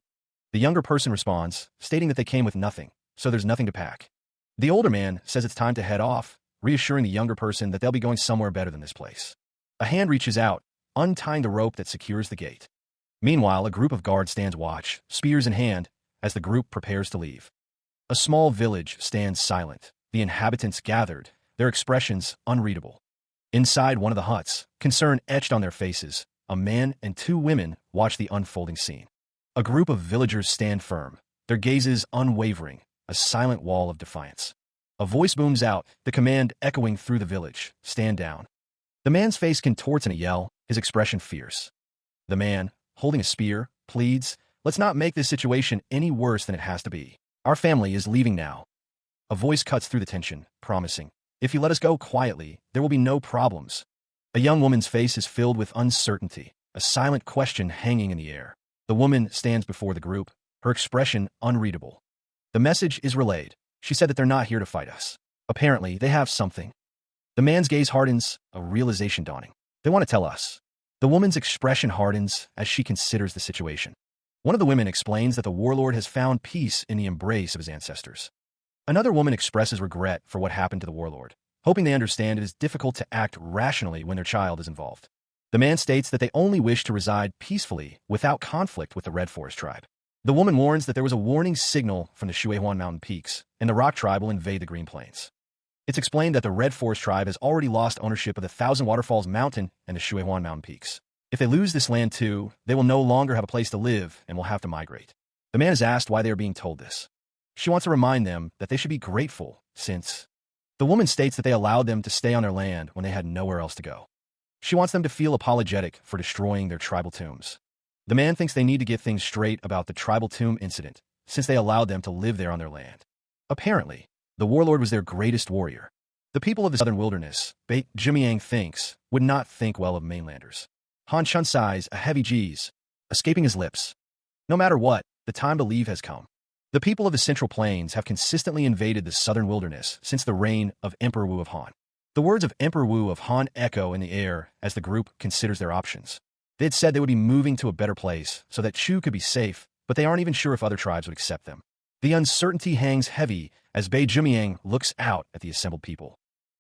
The younger person responds, stating that they came with nothing, so there's nothing to pack. The older man says it's time to head off, reassuring the younger person that they'll be going somewhere better than this place. A hand reaches out, untying the rope that secures the gate. Meanwhile, a group of guards stands watch, spears in hand, as the group prepares to leave. A small village stands silent, the inhabitants gathered, their expressions unreadable. Inside one of the huts, concern etched on their faces, a man and two women watch the unfolding scene. A group of villagers stand firm, their gazes unwavering, a silent wall of defiance. A voice booms out, the command echoing through the village, "Stand down." The man's face contorts in a yell, his expression fierce. The man, holding a spear, pleads, "Let's not make this situation any worse than it has to be. Our family is leaving now." A voice cuts through the tension, promising, "If you let us go quietly, there will be no problems." A young woman's face is filled with uncertainty, a silent question hanging in the air. The woman stands before the group, her expression unreadable. The message is relayed. She said that they're not here to fight us. Apparently, they have something. The man's gaze hardens, a realization dawning. They want to tell us. The woman's expression hardens as she considers the situation. One of the women explains that the warlord has found peace in the embrace of his ancestors. Another woman expresses regret for what happened to the warlord, hoping they understand it is difficult to act rationally when their child is involved. The man states that they only wish to reside peacefully without conflict with the Red Forest tribe. The woman warns that there was a warning signal from the Shuihuan mountain peaks, and the Rock tribe will invade the Green Plains. It's explained that the Red Forest tribe has already lost ownership of the Thousand Waterfalls Mountain and the Shuihuan mountain peaks. If they lose this land too, they will no longer have a place to live and will have to migrate. The man is asked why they are being told this. She wants to remind them that they should be grateful, since the woman states that they allowed them to stay on their land when they had nowhere else to go. She wants them to feel apologetic for destroying their tribal tombs. The man thinks they need to get things straight about the tribal tomb incident, since they allowed them to live there on their land. Apparently, the warlord was their greatest warrior. The people of the southern wilderness, Bei Jimiang thinks, would not think well of mainlanders. Han Chun sighs, a heavy G's, escaping his lips. No matter what, the time to leave has come. The people of the Central Plains have consistently invaded the southern wilderness since the reign of Emperor Wu of Han. The words of Emperor Wu of Han echo in the air as the group considers their options. They had said they would be moving to a better place so that Chu could be safe, but they aren't even sure if other tribes would accept them. The uncertainty hangs heavy as Bei Jimiang looks out at the assembled people.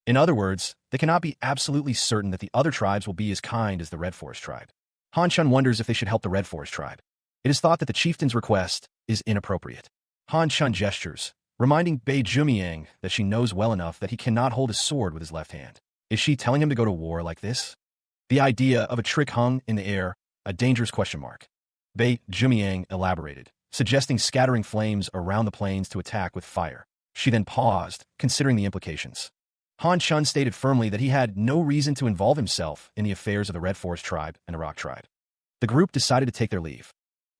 In other words, they cannot be absolutely certain that the other tribes will be as kind as the Red Forest tribe. Han Chun wonders if they should help the Red Forest tribe. It is thought that the chieftain's request is inappropriate. Han Chun gestures, reminding Bei Jimiang that she knows well enough that he cannot hold his sword with his left hand. Is she telling him to go to war like this? The idea of a trick hung in the air, a dangerous question mark. Bei Jimiang elaborated, suggesting scattering flames around the plains to attack with fire. She then paused, considering the implications. Han Chun stated firmly that he had no reason to involve himself in the affairs of the Red Forest tribe and the Rock tribe. The group decided to take their leave.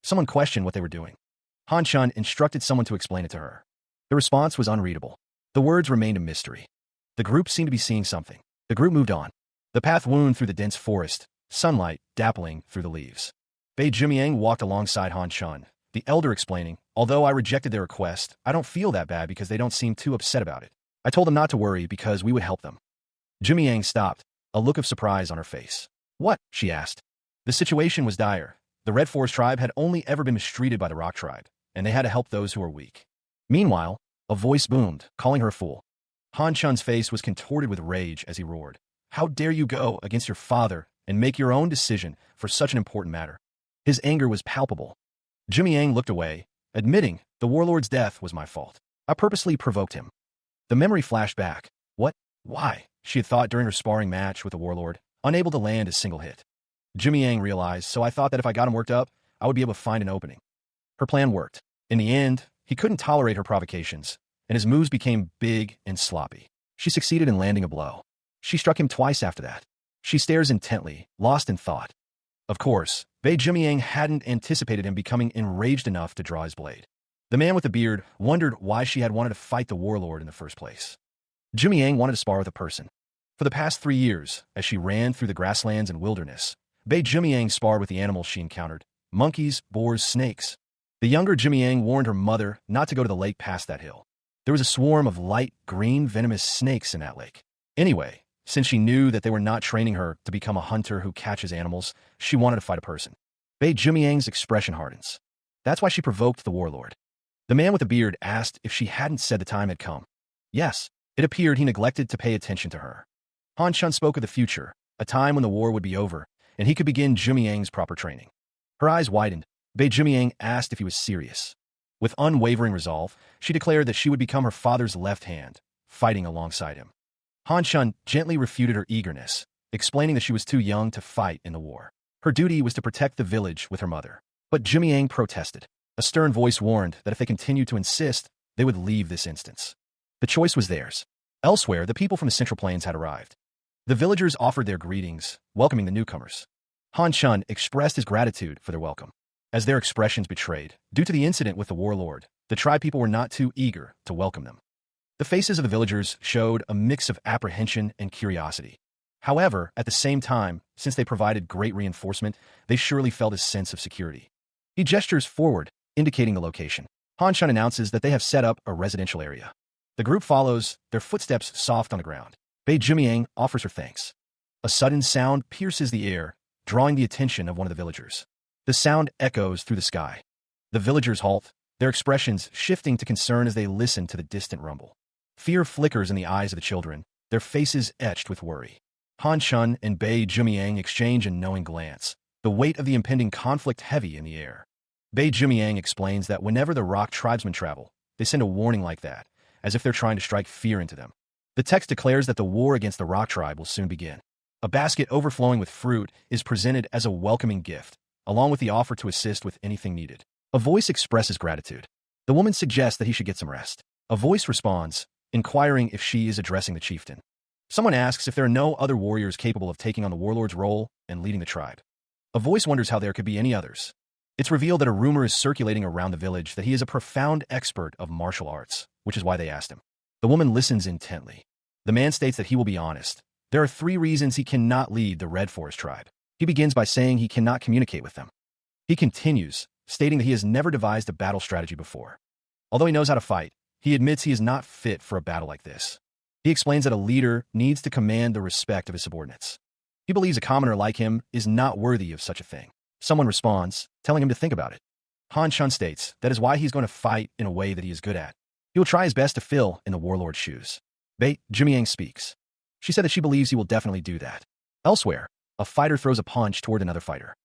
Someone questioned what they were doing. Han Chun instructed someone to explain it to her. The response was unreadable. The words remained a mystery. The group seemed to be seeing something. The group moved on. The path wound through the dense forest, sunlight dappling through the leaves. Bei Jimiang walked alongside Han Chun, the elder explaining, "Although I rejected their request, I don't feel that bad because they don't seem too upset about it. I told them not to worry because we would help them." Jimiang stopped, a look of surprise on her face. "What?" she asked. The situation was dire. The Red Forest tribe had only ever been mistreated by the Rock tribe, and they had to help those who were weak. Meanwhile, a voice boomed, calling her a fool. Han Chun's face was contorted with rage as he roared. "How dare you go against your father and make your own decision for such an important matter?" His anger was palpable. Jimiang looked away, admitting, "The warlord's death was my fault. I purposely provoked him." The memory flashed back. What? Why? She had thought during her sparring match with the warlord, unable to land a single hit. Jimiang realized, "So I thought that if I got him worked up, I would be able to find an opening." Her plan worked. In the end, he couldn't tolerate her provocations, and his moves became big and sloppy. She succeeded in landing a blow. She struck him twice after that. She stares intently, lost in thought. Of course, Bei Jimiang hadn't anticipated him becoming enraged enough to draw his blade. The man with the beard wondered why she had wanted to fight the warlord in the first place. Jimiang wanted to spar with a person. For the past 3 years, as she ran through the grasslands and wilderness, Bei Jimiang sparred with the animals she encountered, monkeys, boars, snakes. The younger Jimiang warned her mother not to go to the lake past that hill. There was a swarm of light, green, venomous snakes in that lake. Anyway, since she knew that they were not training her to become a hunter who catches animals, she wanted to fight a person. Bei Jimiang's expression hardens. That's why she provoked the warlord. The man with the beard asked if she hadn't said the time had come. Yes, it appeared he neglected to pay attention to her. Han Chun spoke of the future, a time when the war would be over, and he could begin Jimiang's proper training. Her eyes widened. Bei Jimiang asked if he was serious. With unwavering resolve, she declared that she would become her father's left hand, fighting alongside him. Han Chun gently refuted her eagerness, explaining that she was too young to fight in the war. Her duty was to protect the village with her mother. But Jimiang protested. A stern voice warned that if they continued to insist, they would leave this instance. The choice was theirs. Elsewhere, the people from the Central Plains had arrived. The villagers offered their greetings, welcoming the newcomers. Han Chun expressed his gratitude for their welcome. As their expressions betrayed, due to the incident with the warlord, the tribe people were not too eager to welcome them. The faces of the villagers showed a mix of apprehension and curiosity. However, at the same time, since they provided great reinforcement, they surely felt a sense of security. He gestures forward, indicating the location. Han Chun announces that they have set up a residential area. The group follows, their footsteps soft on the ground. Bei Jumiang offers her thanks. A sudden sound pierces the air, drawing the attention of one of the villagers. The sound echoes through the sky. The villagers halt, their expressions shifting to concern as they listen to the distant rumble. Fear flickers in the eyes of the children, their faces etched with worry. Han Chun and Bei Jumiang exchange a knowing glance, the weight of the impending conflict heavy in the air. Bei Jumiang explains that whenever the rock tribesmen travel, they send a warning like that, as if they're trying to strike fear into them. The text declares that the war against the rock tribe will soon begin. A basket overflowing with fruit is presented as a welcoming gift, along with the offer to assist with anything needed. A voice expresses gratitude. The woman suggests that he should get some rest. A voice responds, inquiring if she is addressing the chieftain. Someone asks if there are no other warriors capable of taking on the warlord's role and leading the tribe. A voice wonders how there could be any others. It's revealed that a rumor is circulating around the village that he is a profound expert of martial arts, which is why they asked him. The woman listens intently. The man states that he will be honest. There are 3 reasons he cannot lead the Red Forest tribe. He begins by saying he cannot communicate with them. He continues, stating that he has never devised a battle strategy before. Although he knows how to fight, he admits he is not fit for a battle like this. He explains that a leader needs to command the respect of his subordinates. He believes a commoner like him is not worthy of such a thing. Someone responds, telling him to think about it. Han Chun states that is why he's going to fight in a way that he is good at. He will try his best to fill in the warlord's shoes. Bei Jumiang speaks. She said that she believes he will definitely do that. Elsewhere, a fighter throws a punch toward another fighter.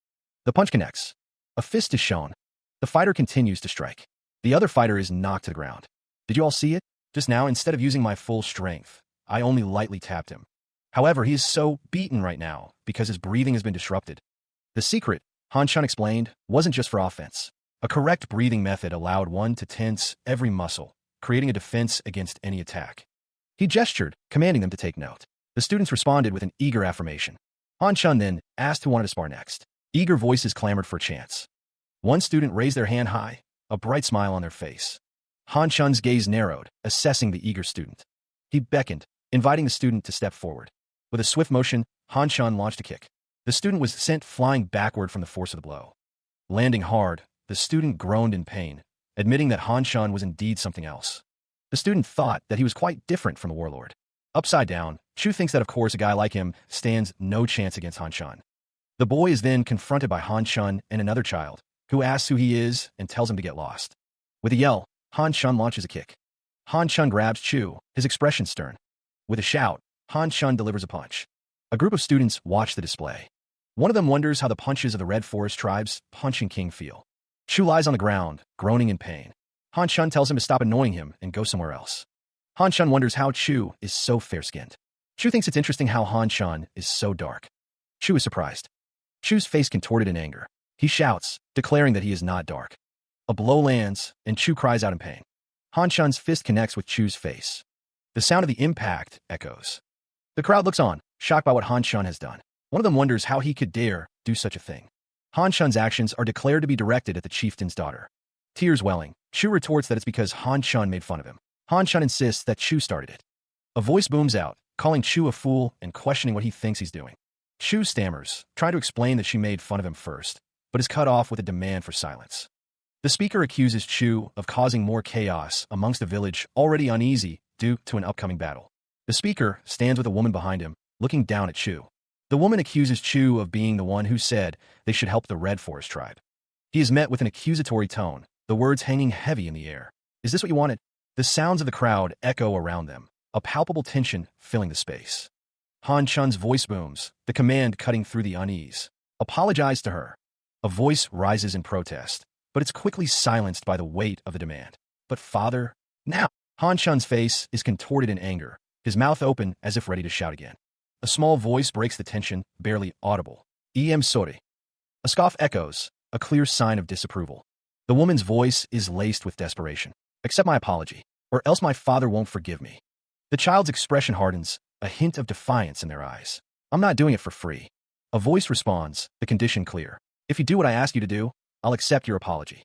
The punch connects. A fist is shown. The fighter continues to strike. The other fighter is knocked to the ground. Did you all see it? Just now, instead of using my full strength, I only lightly tapped him. However, he is so beaten right now because his breathing has been disrupted. The secret, Han Chun explained, wasn't just for offense. A correct breathing method allowed one to tense every muscle, creating a defense against any attack. He gestured, commanding them to take note. The students responded with an eager affirmation. Han Chun then asked who wanted to spar next. Eager voices clamored for a chance. One student raised their hand high, a bright smile on their face. Han Chun's gaze narrowed, assessing the eager student. He beckoned, inviting the student to step forward. With a swift motion, Han Chun launched a kick. The student was sent flying backward from the force of the blow. Landing hard, the student groaned in pain, admitting that Han Chun was indeed something else. The student thought that he was quite different from the warlord. Upside down, Chu thinks that of course a guy like him stands no chance against Han Chun. The boy is then confronted by Han Chun and another child, who asks who he is and tells him to get lost. With a yell, Han Chun launches a kick. Han Chun grabs Chu, his expression stern. With a shout, Han Chun delivers a punch. A group of students watch the display. One of them wonders how the punches of the Red Forest tribe's punching king feel. Chu lies on the ground, groaning in pain. Han Chun tells him to stop annoying him and go somewhere else. Han Chun wonders how Chu is so fair-skinned. Chu thinks it's interesting how Han Chun is so dark. Chu is surprised. Chu's face contorted in anger. He shouts, declaring that he is not dark. A blow lands, and Chu cries out in pain. Han Chun's fist connects with Chu's face. The sound of the impact echoes. The crowd looks on, shocked by what Han Chun has done. One of them wonders how he could dare do such a thing. Han Chun's actions are declared to be directed at the chieftain's daughter. Tears welling, Chu retorts that it's because Han Chun made fun of him. Han Chun insists that Chu started it. A voice booms out, calling Chu a fool and questioning what he thinks he's doing. Chu stammers, trying to explain that she made fun of him first, but is cut off with a demand for silence. The speaker accuses Chu of causing more chaos amongst the village already uneasy due to an upcoming battle. The speaker stands with a woman behind him, looking down at Chu. The woman accuses Chu of being the one who said they should help the Red Forest tribe. He is met with an accusatory tone, the words hanging heavy in the air. Is this what you wanted? The sounds of the crowd echo around them, a palpable tension filling the space. Han Chun's voice booms, the command cutting through the unease. Apologize to her. A voice rises in protest, but it's quickly silenced by the weight of the demand. But father, now! Han Chun's face is contorted in anger, his mouth open as if ready to shout again. A small voice breaks the tension, barely audible. Sorry. A scoff echoes, a clear sign of disapproval. The woman's voice is laced with desperation. Accept my apology. or else my father won't forgive me. The child's expression hardens, a hint of defiance in their eyes. I'm not doing it for free. A voice responds, the condition clear. If you do what I ask you to do, I'll accept your apology.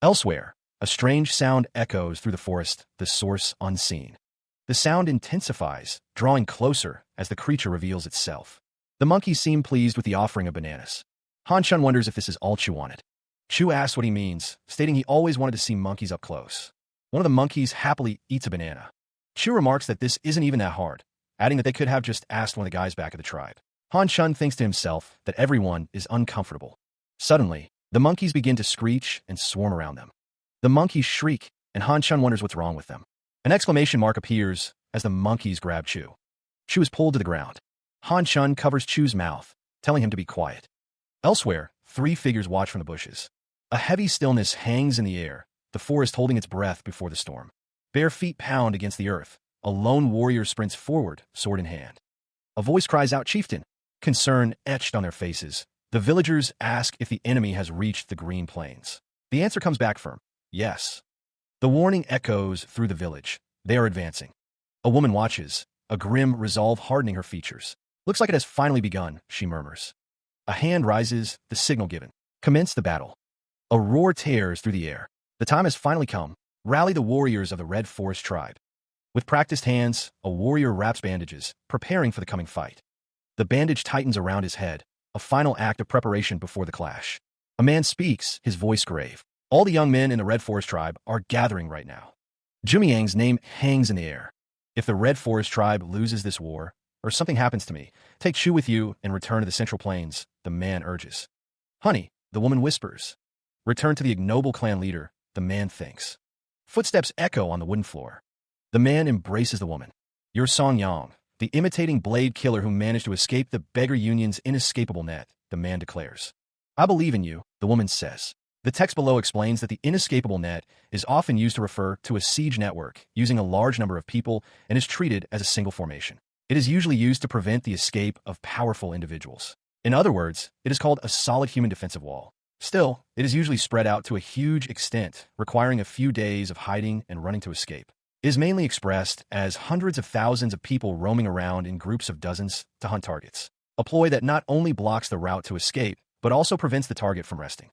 Elsewhere, a strange sound echoes through the forest, the source unseen. The sound intensifies, drawing closer as the creature reveals itself. The monkeys seem pleased with the offering of bananas. Han-chun wonders if this is all Chu wanted. Chu asks what he means, stating he always wanted to see monkeys up close. One of the monkeys happily eats a banana. Chu remarks that this isn't even that hard, adding that they could have just asked one of the guys back of the tribe. Han-chun thinks to himself that everyone is uncomfortable. Suddenly, the monkeys begin to screech and swarm around them. The monkeys shriek, and Han-chun wonders what's wrong with them. An exclamation mark appears as the monkeys grab Chu. Chu is pulled to the ground. Han-chun covers Chu's mouth, telling him to be quiet. Elsewhere, 3 figures watch from the bushes. A heavy stillness hangs in the air, the forest holding its breath before the storm. Bare feet pound against the earth. A lone warrior sprints forward, sword in hand. A voice cries out, "Chieftain!" Concern etched on their faces. The villagers ask if the enemy has reached the green plains. The answer comes back firm, yes. The warning echoes through the village. They are advancing. A woman watches, a grim resolve hardening her features. Looks like it has finally begun, she murmurs. A hand rises, the signal given. Commence the battle. A roar tears through the air. The time has finally come. Rally the warriors of the Red Forest tribe. With practiced hands, a warrior wraps bandages, preparing for the coming fight. The bandage tightens around his head, a final act of preparation before the clash. A man speaks, his voice grave. All the young men in the Red Forest tribe are gathering right now. Jumiang's name hangs in the air. If the Red Forest tribe loses this war, or something happens to me, take Chu with you and return to the Central Plains, the man urges. Honey, the woman whispers. Return to the ignoble clan leader, the man thinks. Footsteps echo on the wooden floor. The man embraces the woman. You're Song Yang, the imitating blade killer who managed to escape the beggar union's inescapable net, the man declares. I believe in you, the woman says. The text below explains that the inescapable net is often used to refer to a siege network using a large number of people and is treated as a single formation. It is usually used to prevent the escape of powerful individuals. In other words, it is called a solid human defensive wall. Still, it is usually spread out to a huge extent, requiring a few days of hiding and running to escape. It is mainly expressed as hundreds of thousands of people roaming around in groups of dozens to hunt targets. A ploy that not only blocks the route to escape, but also prevents the target from resting.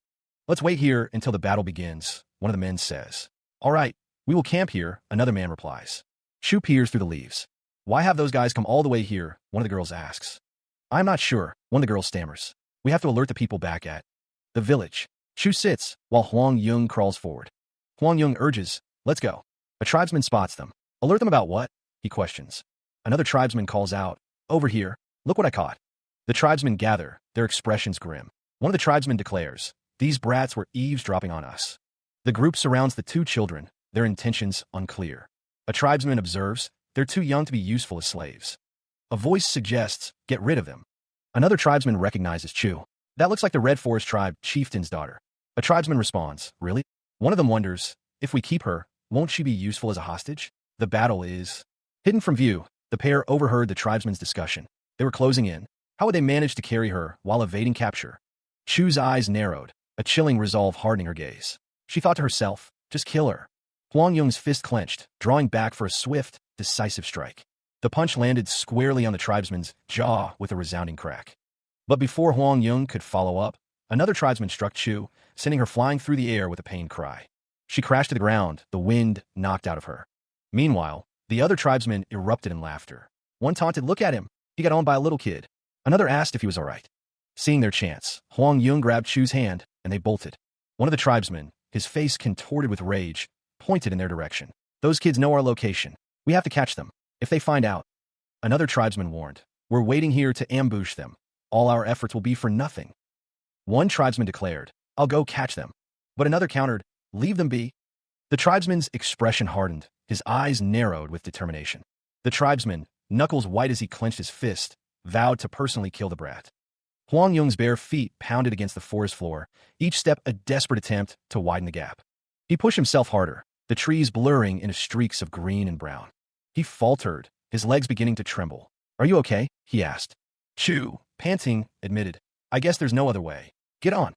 Let's wait here until the battle begins, one of the men says. All right, we will camp here, another man replies. Chu peers through the leaves. Why have those guys come all the way here, one of the girls asks. I'm not sure, one of the girls stammers. We have to alert the people back at the village. Chu sits, while Huang Yung crawls forward. Huang Yung urges, let's go. A tribesman spots them. Alert them about what? He questions. Another tribesman calls out, over here, look what I caught. The tribesmen gather, their expressions grim. One of the tribesmen declares, these brats were eavesdropping on us. The group surrounds the 2 children, their intentions unclear. A tribesman observes, they're too young to be useful as slaves. A voice suggests, get rid of them. Another tribesman recognizes Chu. That looks like the Red Forest tribe chieftain's daughter. A tribesman responds, really? One of them wonders, if we keep her, won't she be useful as a hostage? The battle is hidden from view. The pair overheard the tribesmen's discussion. They were closing in. How would they manage to carry her while evading capture? Chu's eyes narrowed, a chilling resolve hardening her gaze. She thought to herself, just kill her. Huang Yung's fist clenched, drawing back for a swift, decisive strike. The punch landed squarely on the tribesman's jaw with a resounding crack. But before Huang Yung could follow up, another tribesman struck Chu, sending her flying through the air with a pained cry. She crashed to the ground, the wind knocked out of her. Meanwhile, the other tribesmen erupted in laughter. One taunted, look at him, he got owned by a little kid. Another asked if he was all right. Seeing their chance, Huang Yung grabbed Chu's hand, and they bolted. One of the tribesmen, his face contorted with rage, pointed in their direction. Those kids know our location. We have to catch them. If they find out. Another tribesman warned, we're waiting here to ambush them. All our efforts will be for nothing. One tribesman declared, I'll go catch them. But another countered, leave them be. The tribesman's expression hardened, his eyes narrowed with determination. The tribesman, knuckles white as he clenched his fist, vowed to personally kill the brat. Huang Yung's bare feet pounded against the forest floor, each step a desperate attempt to widen the gap. He pushed himself harder, the trees blurring into streaks of green and brown. He faltered, his legs beginning to tremble. Are you okay? He asked. Chu, panting, admitted. I guess there's no other way. Get on.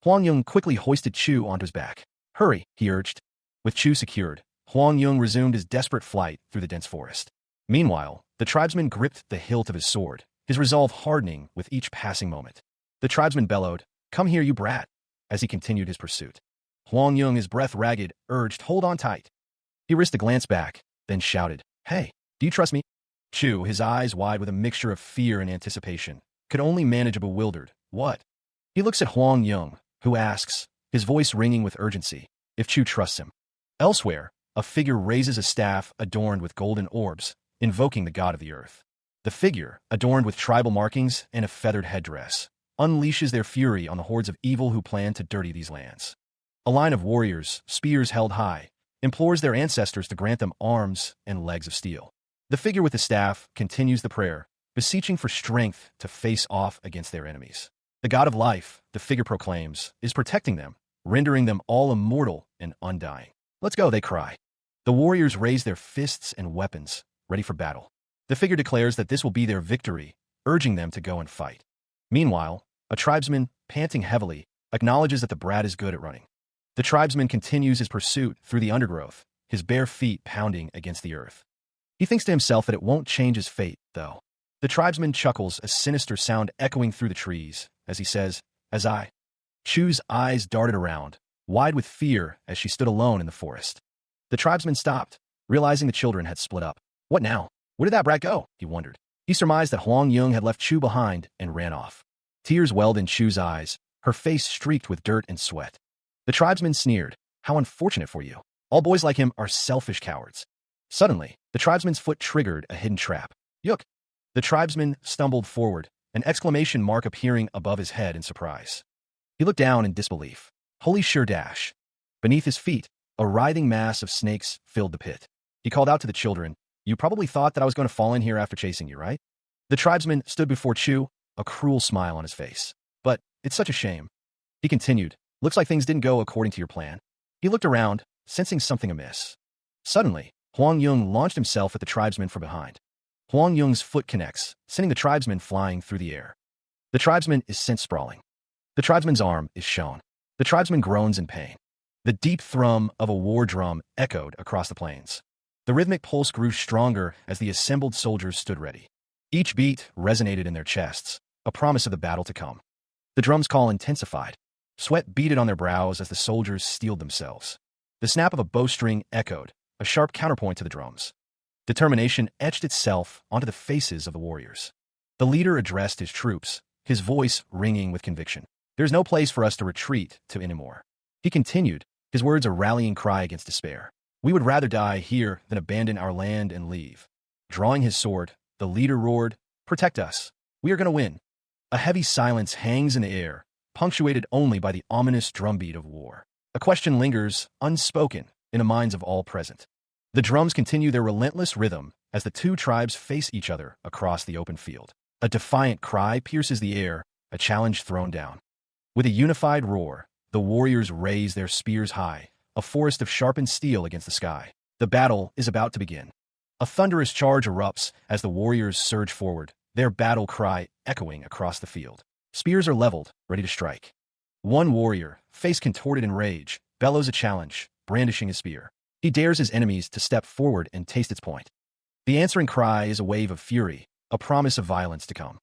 Huang Yung quickly hoisted Chu onto his back. Hurry, he urged. With Chu secured, Huang Yung resumed his desperate flight through the dense forest. Meanwhile, the tribesman gripped the hilt of his sword, his resolve hardening with each passing moment. The tribesman bellowed, "Come here, you brat," as he continued his pursuit. Huang Yung, his breath ragged, urged, "Hold on tight." He risked a glance back, then shouted, "Hey, do you trust me?" Chu, his eyes wide with a mixture of fear and anticipation, could only manage a bewildered, "What?" He looks at Huang Yung, who asks, his voice ringing with urgency, if Chu trusts him. Elsewhere, a figure raises a staff adorned with golden orbs, invoking the god of the earth. The figure, adorned with tribal markings and a feathered headdress, unleashes their fury on the hordes of evil who plan to dirty these lands. A line of warriors, spears held high, implores their ancestors to grant them arms and legs of steel. The figure with the staff continues the prayer, beseeching for strength to face off against their enemies. The god of life, the figure proclaims, is protecting them, rendering them all immortal and undying. "Let's go," they cry. The warriors raise their fists and weapons, ready for battle. The figure declares that this will be their victory, urging them to go and fight. Meanwhile, a tribesman, panting heavily, acknowledges that the brat is good at running. The tribesman continues his pursuit through the undergrowth, his bare feet pounding against the earth. He thinks to himself that it won't change his fate, though. The tribesman chuckles, a sinister sound echoing through the trees, as he says, "As I." Chu's eyes darted around, wide with fear as she stood alone in the forest. The tribesman stopped, realizing the children had split up. What now? Where did that brat go? He wondered. He surmised that Huang Yung had left Chu behind and ran off. Tears welled in Chu's eyes, her face streaked with dirt and sweat. The tribesman sneered, "How unfortunate for you. All boys like him are selfish cowards." Suddenly, the tribesman's foot triggered a hidden trap. "Yuk!" The tribesman stumbled forward, an exclamation mark appearing above his head in surprise. He looked down in disbelief. Holy sure dash. Beneath his feet, a writhing mass of snakes filled the pit. He called out to the children, "You probably thought that I was going to fall in here after chasing you, right?" The tribesman stood before Chu, a cruel smile on his face. "But it's such a shame." He continued, "Looks like things didn't go according to your plan." He looked around, sensing something amiss. Suddenly, Huang Yung launched himself at the tribesman from behind. Huang Yung's foot connects, sending the tribesman flying through the air. The tribesman is sent sprawling. The tribesman's arm is shown. The tribesman groans in pain. The deep thrum of a war drum echoed across the plains. The rhythmic pulse grew stronger as the assembled soldiers stood ready. Each beat resonated in their chests, a promise of the battle to come. The drum's call intensified. Sweat beaded on their brows as the soldiers steeled themselves. The snap of a bowstring echoed, a sharp counterpoint to the drums. Determination etched itself onto the faces of the warriors. The leader addressed his troops, his voice ringing with conviction. "There's no place for us to retreat to anymore." He continued, his words a rallying cry against despair. "We would rather die here than abandon our land and leave." Drawing his sword, the leader roared, "Protect us. We are going to win." A heavy silence hangs in the air, punctuated only by the ominous drumbeat of war. A question lingers, unspoken, in the minds of all present. The drums continue their relentless rhythm as the two tribes face each other across the open field. A defiant cry pierces the air, a challenge thrown down. With a unified roar, the warriors raise their spears high, a forest of sharpened steel against the sky. The battle is about to begin. A thunderous charge erupts as the warriors surge forward, their battle cry echoing across the field. Spears are leveled, ready to strike. One warrior, face contorted in rage, bellows a challenge, brandishing his spear. He dares his enemies to step forward and taste its point. The answering cry is a wave of fury, a promise of violence to come.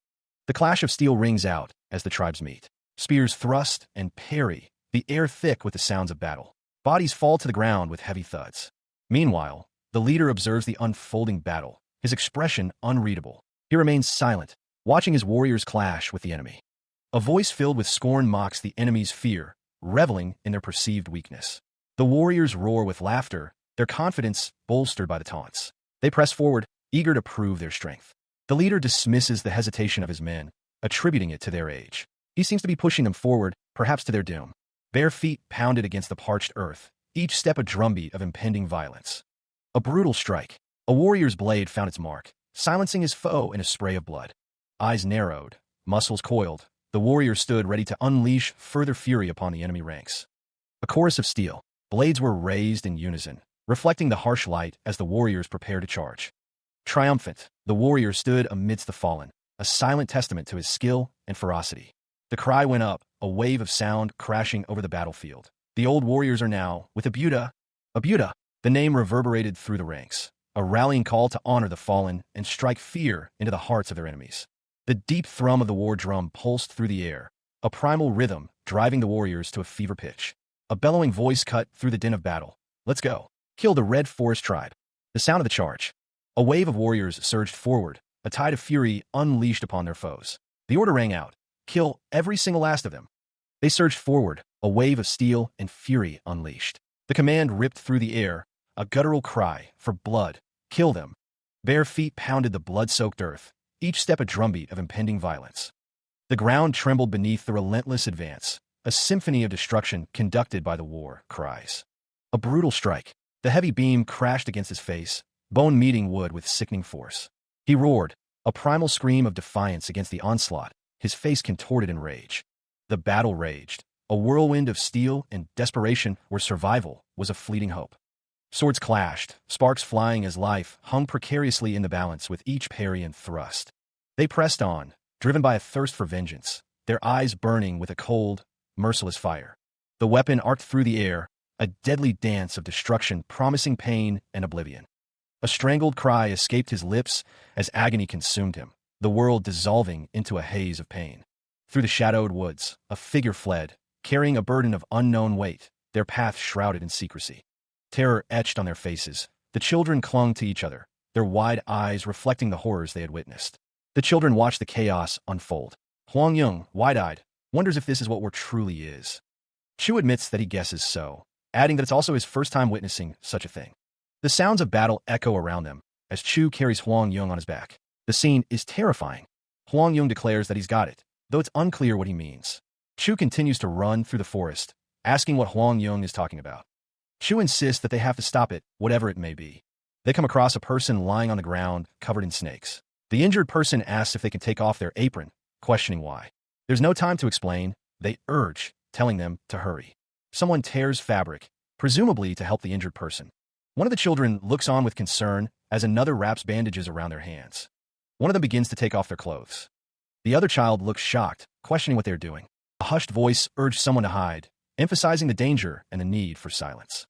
The clash of steel rings out as the tribes meet. Spears thrust and parry, the air thick with the sounds of battle. Bodies fall to the ground with heavy thuds. Meanwhile, the leader observes the unfolding battle, his expression unreadable. He remains silent, watching his warriors clash with the enemy. A voice filled with scorn mocks the enemy's fear, reveling in their perceived weakness. The warriors roar with laughter, their confidence bolstered by the taunts. They press forward, eager to prove their strength. The leader dismisses the hesitation of his men, attributing it to their age. He seems to be pushing them forward, perhaps to their doom. Bare feet pounded against the parched earth, each step a drumbeat of impending violence. A brutal strike. A warrior's blade found its mark, silencing his foe in a spray of blood. Eyes narrowed, muscles coiled, the warrior stood ready to unleash further fury upon the enemy ranks. A chorus of steel. Blades were raised in unison, reflecting the harsh light as the warriors prepared to charge. Triumphant, the warrior stood amidst the fallen, a silent testament to his skill and ferocity. The cry went up, a wave of sound crashing over the battlefield. The old warriors are now, with a Buddha, The name reverberated through the ranks, a rallying call to honor the fallen and strike fear into the hearts of their enemies. The deep thrum of the war drum pulsed through the air, a primal rhythm driving the warriors to a fever pitch. A bellowing voice cut through the din of battle. Let's go. Kill the Red Forest tribe. The sound of the charge. A wave of warriors surged forward, a tide of fury unleashed upon their foes. The order rang out. Kill every single last of them. They surged forward, a wave of steel and fury unleashed. The command ripped through the air, a guttural cry for blood. Kill them. Bare feet pounded the blood-soaked earth, each step a drumbeat of impending violence. The ground trembled beneath the relentless advance, a symphony of destruction conducted by the war cries. A brutal strike. The heavy beam crashed against his face, bone meeting wood with sickening force. He roared, a primal scream of defiance against the onslaught, his face contorted in rage. The battle raged, a whirlwind of steel and desperation where survival was a fleeting hope. Swords clashed, sparks flying as life hung precariously in the balance with each parry and thrust. They pressed on, driven by a thirst for vengeance, their eyes burning with a cold, merciless fire. The weapon arced through the air, a deadly dance of destruction promising pain and oblivion. A strangled cry escaped his lips as agony consumed him, the world dissolving into a haze of pain. Through the shadowed woods, a figure fled, carrying a burden of unknown weight, their path shrouded in secrecy. Terror etched on their faces. The children clung to each other, their wide eyes reflecting the horrors they had witnessed. The children watched the chaos unfold. Huang Yung, wide-eyed, wonders if this is what war truly is. Chu admits that he guesses so, adding that it's also his first time witnessing such a thing. The sounds of battle echo around them as Chu carries Huang Yung on his back. The scene is terrifying. Huang Yung declares that he's got it, though it's unclear what he means. Chu continues to run through the forest, asking what Huang Yung is talking about. Chu insists that they have to stop it, whatever it may be. They come across a person lying on the ground, covered in snakes. The injured person asks if they can take off their apron, questioning why. There's no time to explain. They urge, telling them to hurry. Someone tears fabric, presumably to help the injured person. One of the children looks on with concern as another wraps bandages around their hands. One of them begins to take off their clothes. The other child looks shocked, questioning what they're doing. A hushed voice urged someone to hide, emphasizing the danger and the need for silence.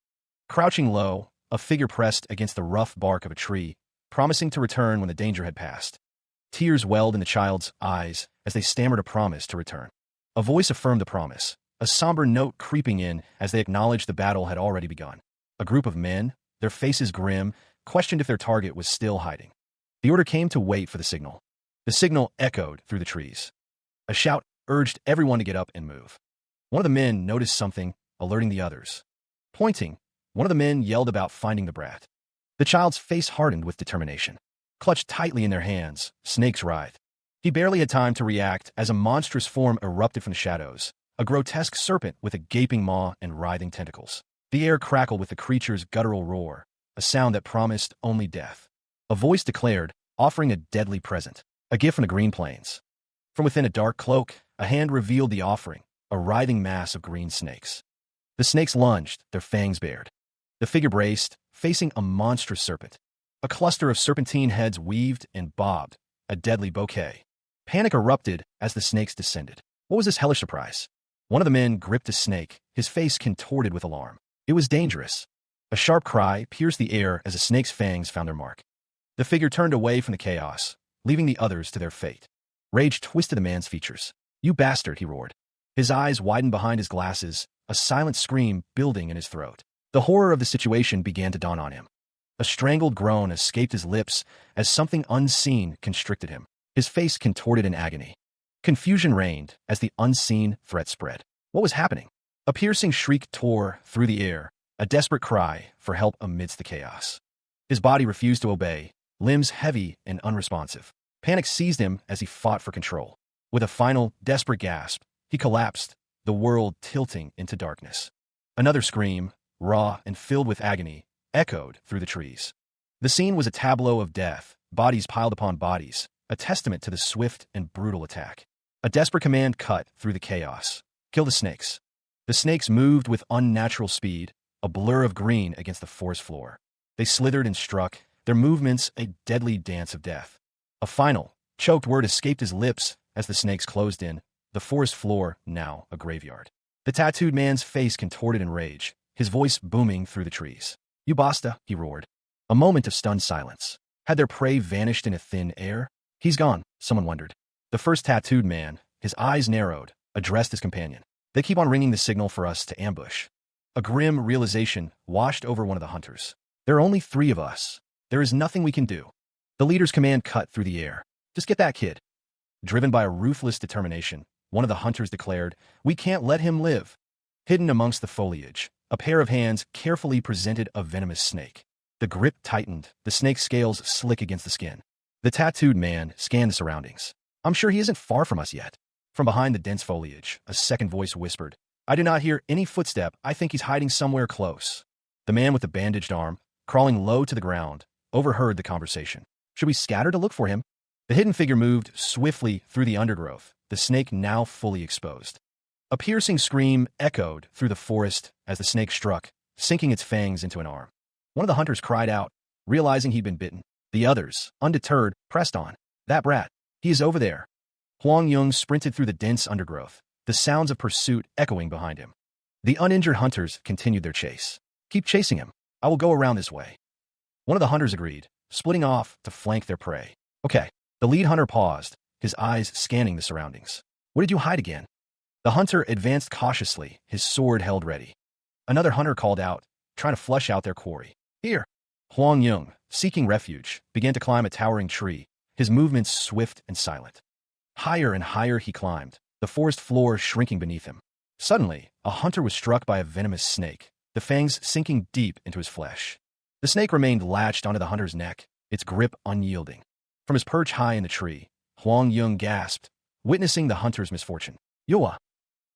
Crouching low, a figure pressed against the rough bark of a tree, promising to return when the danger had passed. Tears welled in the child's eyes as they stammered a promise to return. A voice affirmed the promise, a somber note creeping in as they acknowledged the battle had already begun. A group of men, their faces grim, questioned if their target was still hiding. The order came to wait for the signal. The signal echoed through the trees. A shout urged everyone to get up and move. One of the men noticed something, alerting the others. Pointing, one of the men yelled about finding the brat. The child's face hardened with determination. Clutched tightly in their hands, snakes writhed. He barely had time to react as a monstrous form erupted from the shadows, a grotesque serpent with a gaping maw and writhing tentacles. The air crackled with the creature's guttural roar, a sound that promised only death. A voice declared, offering a deadly present, a gift from the Green Plains. From within a dark cloak, a hand revealed the offering, a writhing mass of green snakes. The snakes lunged, their fangs bared. The figure braced, facing a monstrous serpent. A cluster of serpentine heads weaved and bobbed, a deadly bouquet. Panic erupted as the snakes descended. What was this hellish surprise? One of the men gripped a snake, his face contorted with alarm. It was dangerous. A sharp cry pierced the air as a snake's fangs found their mark. The figure turned away from the chaos, leaving the others to their fate. Rage twisted the man's features. "You bastard," he roared. His eyes widened behind his glasses, a silent scream building in his throat. The horror of the situation began to dawn on him. A strangled groan escaped his lips as something unseen constricted him. His face contorted in agony. Confusion reigned as the unseen threat spread. What was happening? A piercing shriek tore through the air, a desperate cry for help amidst the chaos. His body refused to obey, limbs heavy and unresponsive. Panic seized him as he fought for control. With a final, desperate gasp, he collapsed, the world tilting into darkness. Another scream, raw and filled with agony, echoed through the trees. The scene was a tableau of death, bodies piled upon bodies, a testament to the swift and brutal attack. A desperate command cut through the chaos. Kill the snakes. The snakes moved with unnatural speed, a blur of green against the forest floor. They slithered and struck, their movements a deadly dance of death. A final, choked word escaped his lips as the snakes closed in, the forest floor now a graveyard. The tattooed man's face contorted in rage, his voice booming through the trees. You basta, he roared. A moment of stunned silence. Had their prey vanished in a thin air? He's gone, someone wondered. The first tattooed man, his eyes narrowed, addressed his companion. They keep on ringing the signal for us to ambush. A grim realization washed over one of the hunters. There are only 3 of us. There is nothing we can do. The leader's command cut through the air. Just get that kid. Driven by a ruthless determination, one of the hunters declared, "We can't let him live." Hidden amongst the foliage, a pair of hands carefully presented a venomous snake. The grip tightened, the snake's scales slick against the skin. The tattooed man scanned the surroundings. "I'm sure he isn't far from us yet." From behind the dense foliage, a second voice whispered, "I do not hear any footstep. I think he's hiding somewhere close." The man with the bandaged arm, crawling low to the ground, overheard the conversation. "Should we scatter to look for him?" The hidden figure moved swiftly through the undergrowth, the snake now fully exposed. A piercing scream echoed through the forest as the snake struck, sinking its fangs into an arm. One of the hunters cried out, realizing he'd been bitten. The others, undeterred, pressed on. "That brat. He is over there." Huang Yung sprinted through the dense undergrowth, the sounds of pursuit echoing behind him. The uninjured hunters continued their chase. "Keep chasing him. I will go around this way." One of the hunters agreed, splitting off to flank their prey. "Okay." The lead hunter paused, his eyes scanning the surroundings. "What did you hide again?" The hunter advanced cautiously, his sword held ready. Another hunter called out, trying to flush out their quarry. "Here." Huang Yung, seeking refuge, began to climb a towering tree, his movements swift and silent. Higher and higher he climbed, the forest floor shrinking beneath him. Suddenly, a hunter was struck by a venomous snake, the fangs sinking deep into his flesh. The snake remained latched onto the hunter's neck, its grip unyielding. From his perch high in the tree, Huang Yung gasped, witnessing the hunter's misfortune. "Yoa!"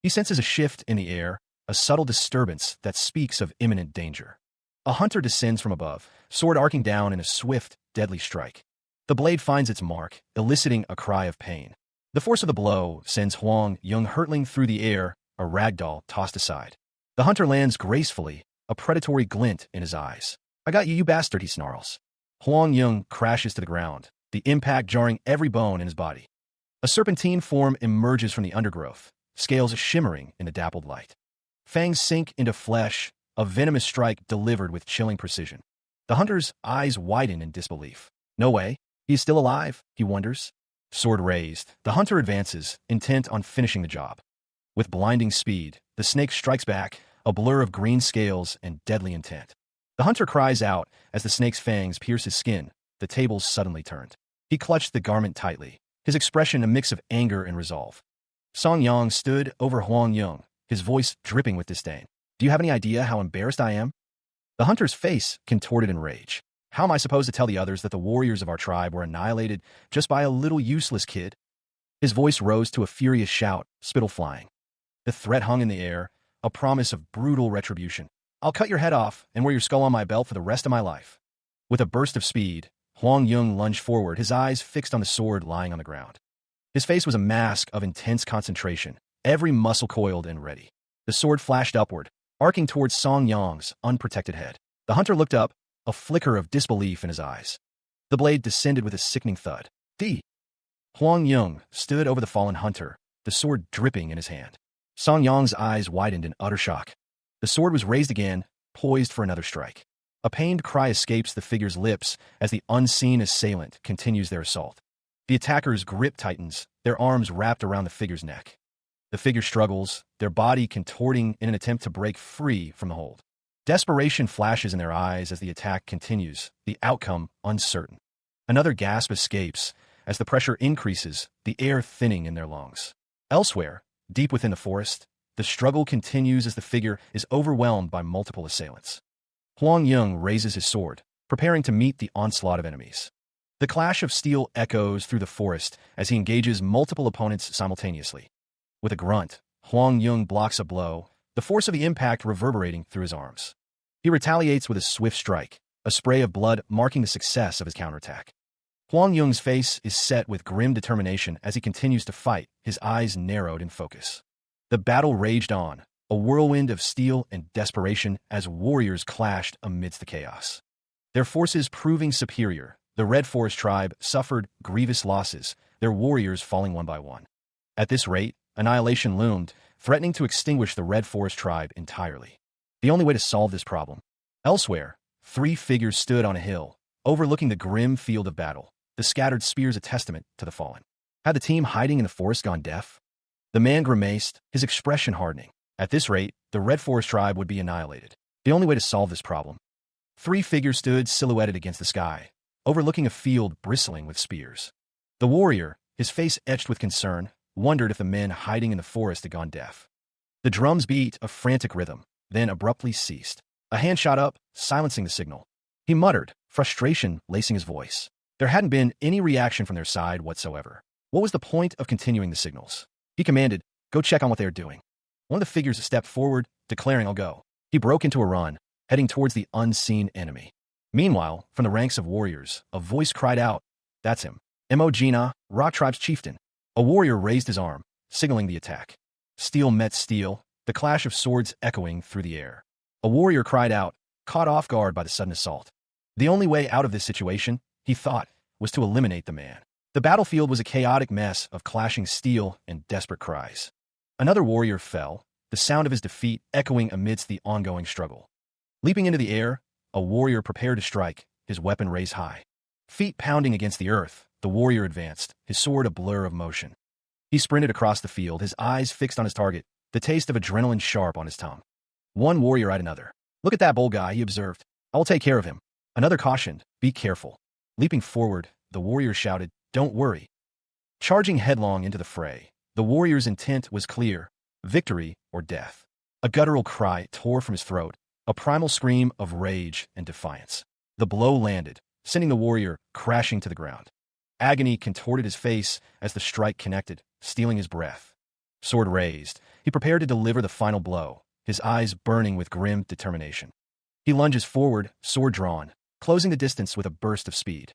He senses a shift in the air, a subtle disturbance that speaks of imminent danger. A hunter descends from above, sword arcing down in a swift, deadly strike. The blade finds its mark, eliciting a cry of pain. The force of the blow sends Huang Yung hurtling through the air, a ragdoll tossed aside. The hunter lands gracefully, a predatory glint in his eyes. "I got you, you bastard," he snarls. Huang Yung crashes to the ground, the impact jarring every bone in his body. A serpentine form emerges from the undergrowth, scales shimmering in the dappled light. Fangs sink into flesh, a venomous strike delivered with chilling precision. The hunter's eyes widen in disbelief. "No way. He's still alive," he wonders. Sword raised, the hunter advances, intent on finishing the job. With blinding speed, the snake strikes back, a blur of green scales and deadly intent. The hunter cries out as the snake's fangs pierce his skin, the tables suddenly turned. He clutched the garment tightly, his expression a mix of anger and resolve. Song Yang stood over Huang Yung, his voice dripping with disdain. "Do you have any idea how embarrassed I am?" The hunter's face contorted in rage. "How am I supposed to tell the others that the warriors of our tribe were annihilated just by a little useless kid?" His voice rose to a furious shout, spittle flying. The threat hung in the air, a promise of brutal retribution. "I'll cut your head off and wear your skull on my belt for the rest of my life." With a burst of speed, Huang Yung lunged forward, his eyes fixed on the sword lying on the ground. His face was a mask of intense concentration, every muscle coiled and ready. The sword flashed upward, arcing towards Song Yang's unprotected head. The hunter looked up, a flicker of disbelief in his eyes. The blade descended with a sickening thud. "D." Huang Yung stood over the fallen hunter, the sword dripping in his hand. Song Yang's eyes widened in utter shock. The sword was raised again, poised for another strike. A pained cry escapes the figure's lips as the unseen assailant continues their assault. The attacker's grip tightens, their arms wrapped around the figure's neck. The figure struggles, their body contorting in an attempt to break free from the hold. Desperation flashes in their eyes as the attack continues, the outcome uncertain. Another gasp escapes as the pressure increases, the air thinning in their lungs. Elsewhere, deep within the forest, the struggle continues as the figure is overwhelmed by multiple assailants. Huang Yung raises his sword, preparing to meet the onslaught of enemies. The clash of steel echoes through the forest as he engages multiple opponents simultaneously. With a grunt, Huang Yung blocks a blow, the force of the impact reverberating through his arms. He retaliates with a swift strike, a spray of blood marking the success of his counterattack. Huang Yung's face is set with grim determination as he continues to fight, his eyes narrowed in focus. The battle raged on, a whirlwind of steel and desperation as warriors clashed amidst the chaos. Their forces proving superior, the Red Forest tribe suffered grievous losses, their warriors falling one by one. At this rate, annihilation loomed, threatening to extinguish the Red Forest tribe entirely. The only way to solve this problem. Elsewhere, Three figures stood on a hill, overlooking the grim field of battle, the scattered spears a testament to the fallen. Had the team hiding in the forest gone deaf? The man grimaced, his expression hardening. At this rate, the Red Forest tribe would be annihilated. The only way to solve this problem. Three figures stood silhouetted against the sky, overlooking a field bristling with spears. The warrior, his face etched with concern, wondered if the men hiding in the forest had gone deaf. The drums beat a frantic rhythm, then abruptly ceased. A hand shot up, silencing the signal. He muttered, frustration lacing his voice. There hadn't been any reaction from their side whatsoever. What was the point of continuing the signals? He commanded, "Go check on what they are doing." One of the figures stepped forward, declaring, "I'll go." He broke into a run, heading towards the unseen enemy. Meanwhile, from the ranks of warriors, a voice cried out, "That's him. Emojina, Rock Tribe's chieftain." A warrior raised his arm, signaling the attack. Steel met steel, the clash of swords echoing through the air. A warrior cried out, caught off guard by the sudden assault. The only way out of this situation, he thought, was to eliminate the man. The battlefield was a chaotic mess of clashing steel and desperate cries. Another warrior fell, the sound of his defeat echoing amidst the ongoing struggle. Leaping into the air, a warrior prepared to strike, his weapon raised high. Feet pounding against the earth, the warrior advanced, his sword a blur of motion. He sprinted across the field, his eyes fixed on his target, the taste of adrenaline sharp on his tongue. One warrior eyed another. "Look at that bull guy," he observed. "I will take care of him." Another cautioned, "Be careful." Leaping forward, the warrior shouted, "Don't worry." Charging headlong into the fray, the warrior's intent was clear: victory or death. A guttural cry tore from his throat, a primal scream of rage and defiance. The blow landed, sending the warrior crashing to the ground. Agony contorted his face as the strike connected, stealing his breath. Sword raised, he prepared to deliver the final blow, his eyes burning with grim determination. He lunges forward, sword drawn, closing the distance with a burst of speed.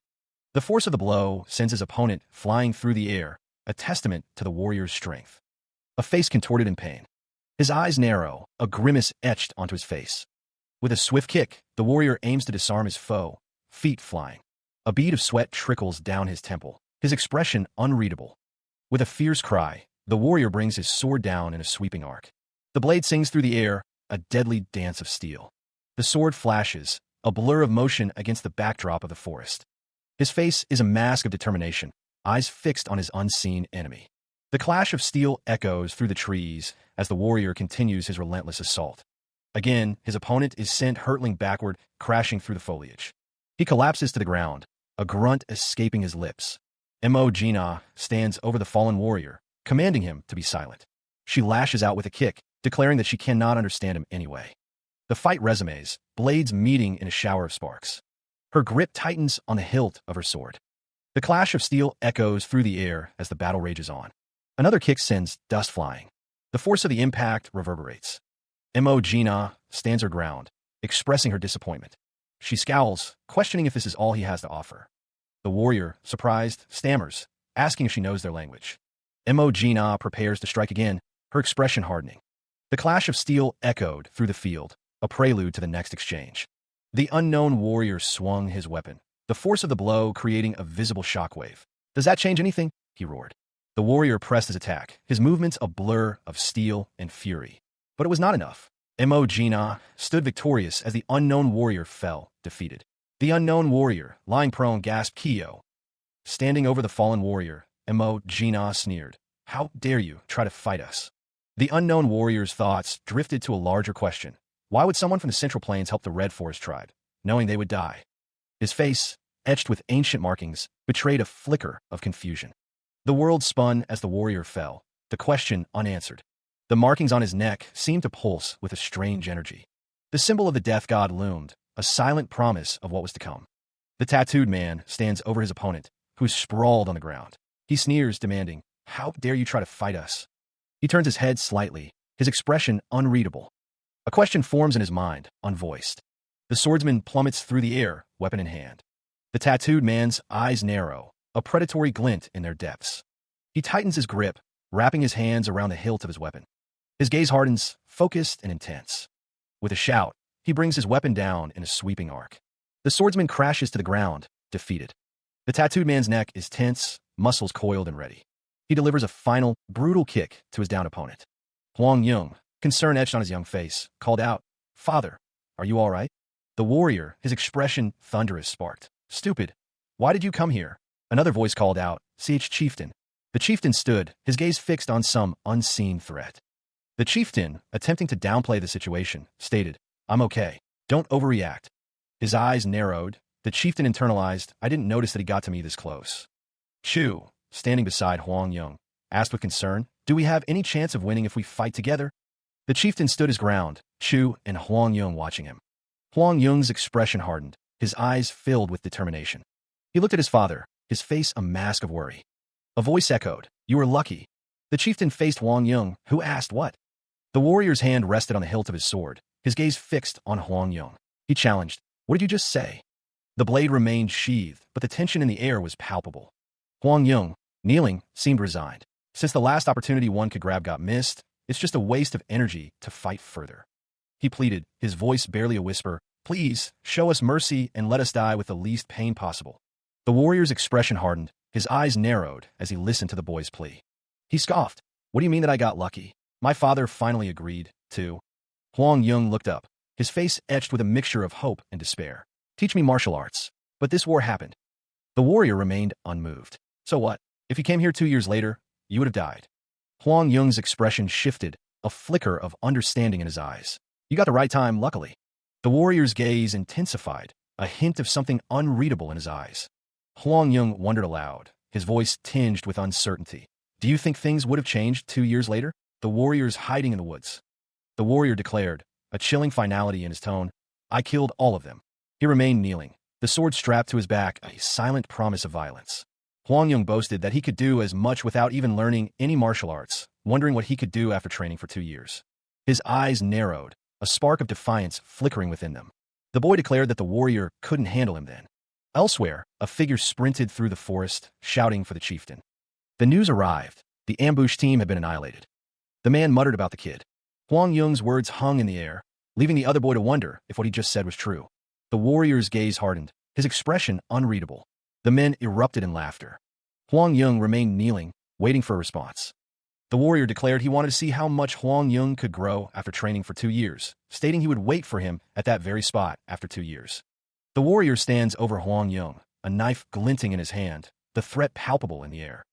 The force of the blow sends his opponent flying through the air, a testament to the warrior's strength. A face contorted in pain. His eyes narrow, a grimace etched onto his face. With a swift kick, the warrior aims to disarm his foe, feet flying. A bead of sweat trickles down his temple, his expression unreadable. With a fierce cry, the warrior brings his sword down in a sweeping arc. The blade sings through the air, a deadly dance of steel. The sword flashes, a blur of motion against the backdrop of the forest. His face is a mask of determination, eyes fixed on his unseen enemy. The clash of steel echoes through the trees as the warrior continues his relentless assault. Again, his opponent is sent hurtling backward, crashing through the foliage. He collapses to the ground, a grunt escaping his lips. Emojina stands over the fallen warrior, commanding him to be silent. She lashes out with a kick, declaring that she cannot understand him anyway. The fight resumes, blades meeting in a shower of sparks. Her grip tightens on the hilt of her sword. The clash of steel echoes through the air as the battle rages on. Another kick sends dust flying. The force of the impact reverberates. Emojina stands her ground, expressing her disappointment. She scowls, questioning if this is all he has to offer. The warrior, surprised, stammers, asking if she knows their language. Emojina prepares to strike again, her expression hardening. The clash of steel echoed through the field, a prelude to the next exchange. The unknown warrior swung his weapon, the force of the blow creating a visible shockwave. "Does that change anything?" he roared. The warrior pressed his attack, his movements a blur of steel and fury. But it was not enough. Emojina stood victorious as the unknown warrior fell, defeated. The unknown warrior, lying prone, gasped, "Kyo." Standing over the fallen warrior, Emojina sneered, "How dare you try to fight us?" The unknown warrior's thoughts drifted to a larger question. Why would someone from the Central Plains help the Red Forest tribe, knowing they would die? His face, etched with ancient markings, betrayed a flicker of confusion. The world spun as the warrior fell, the question unanswered. The markings on his neck seemed to pulse with a strange energy. The symbol of the death god loomed, a silent promise of what was to come. The tattooed man stands over his opponent, who is sprawled on the ground. He sneers, demanding, "How dare you try to fight us?" He turns his head slightly, his expression unreadable. A question forms in his mind, unvoiced. The swordsman plummets through the air, weapon in hand. The tattooed man's eyes narrow, a predatory glint in their depths. He tightens his grip, wrapping his hands around the hilt of his weapon. His gaze hardens, focused and intense. With a shout, he brings his weapon down in a sweeping arc. The swordsman crashes to the ground, defeated. The tattooed man's neck is tense, muscles coiled and ready. He delivers a final, brutal kick to his downed opponent. Huang Yung, concern etched on his young face, called out, "Father, are you all right?" The warrior, his expression thunderous, sparked. Stupid. Why did you come here? Another voice called out, "CH chieftain." The chieftain stood, his gaze fixed on some unseen threat. The chieftain, attempting to downplay the situation, stated, "I'm okay. Don't overreact." His eyes narrowed. The chieftain internalized, "I didn't notice that he got to me this close." Chu, standing beside Huang Yung, asked with concern, "Do we have any chance of winning if we fight together?" The chieftain stood his ground, Chu and Huang Yung watching him. Huang Yung's expression hardened, his eyes filled with determination. He looked at his father, his face a mask of worry. A voice echoed, "You were lucky." The chieftain faced Huang Yung, who asked what. The warrior's hand rested on the hilt of his sword, his gaze fixed on Huang Yung. He challenged, "What did you just say?" The blade remained sheathed, but the tension in the air was palpable. Huang Yung, kneeling, seemed resigned. Since the last opportunity one could grab got missed, it's just a waste of energy to fight further. He pleaded, his voice barely a whisper, "Please, show us mercy and let us die with the least pain possible." The warrior's expression hardened, his eyes narrowed as he listened to the boy's plea. He scoffed, "What do you mean that I got lucky? My father finally agreed, too." Huang Yung looked up, his face etched with a mixture of hope and despair. "Teach me martial arts." But this war happened. The warrior remained unmoved. "So what? If you came here 2 years later, you would have died." Huang Yung's expression shifted, a flicker of understanding in his eyes. "You got the right time, luckily." The warrior's gaze intensified, a hint of something unreadable in his eyes. Huang Yung wondered aloud, his voice tinged with uncertainty. "Do you think things would have changed 2 years later?" The warrior's hiding in the woods. The warrior declared, a chilling finality in his tone, "I killed all of them." He remained kneeling, the sword strapped to his back, a silent promise of violence. Huang Yung boasted that he could do as much without even learning any martial arts, wondering what he could do after training for 2 years. His eyes narrowed, a spark of defiance flickering within them. The boy declared that the warrior couldn't handle him then. Elsewhere, a figure sprinted through the forest, shouting for the chieftain. The news arrived. The ambush team had been annihilated. The man muttered about the kid. Huang Yung's words hung in the air, leaving the other boy to wonder if what he just said was true. The warrior's gaze hardened, his expression unreadable. The men erupted in laughter. Huang Yung remained kneeling, waiting for a response. The warrior declared he wanted to see how much Huang Yung could grow after training for 2 years, stating he would wait for him at that very spot after 2 years. The warrior stands over Huang Yung, a knife glinting in his hand, the threat palpable in the air.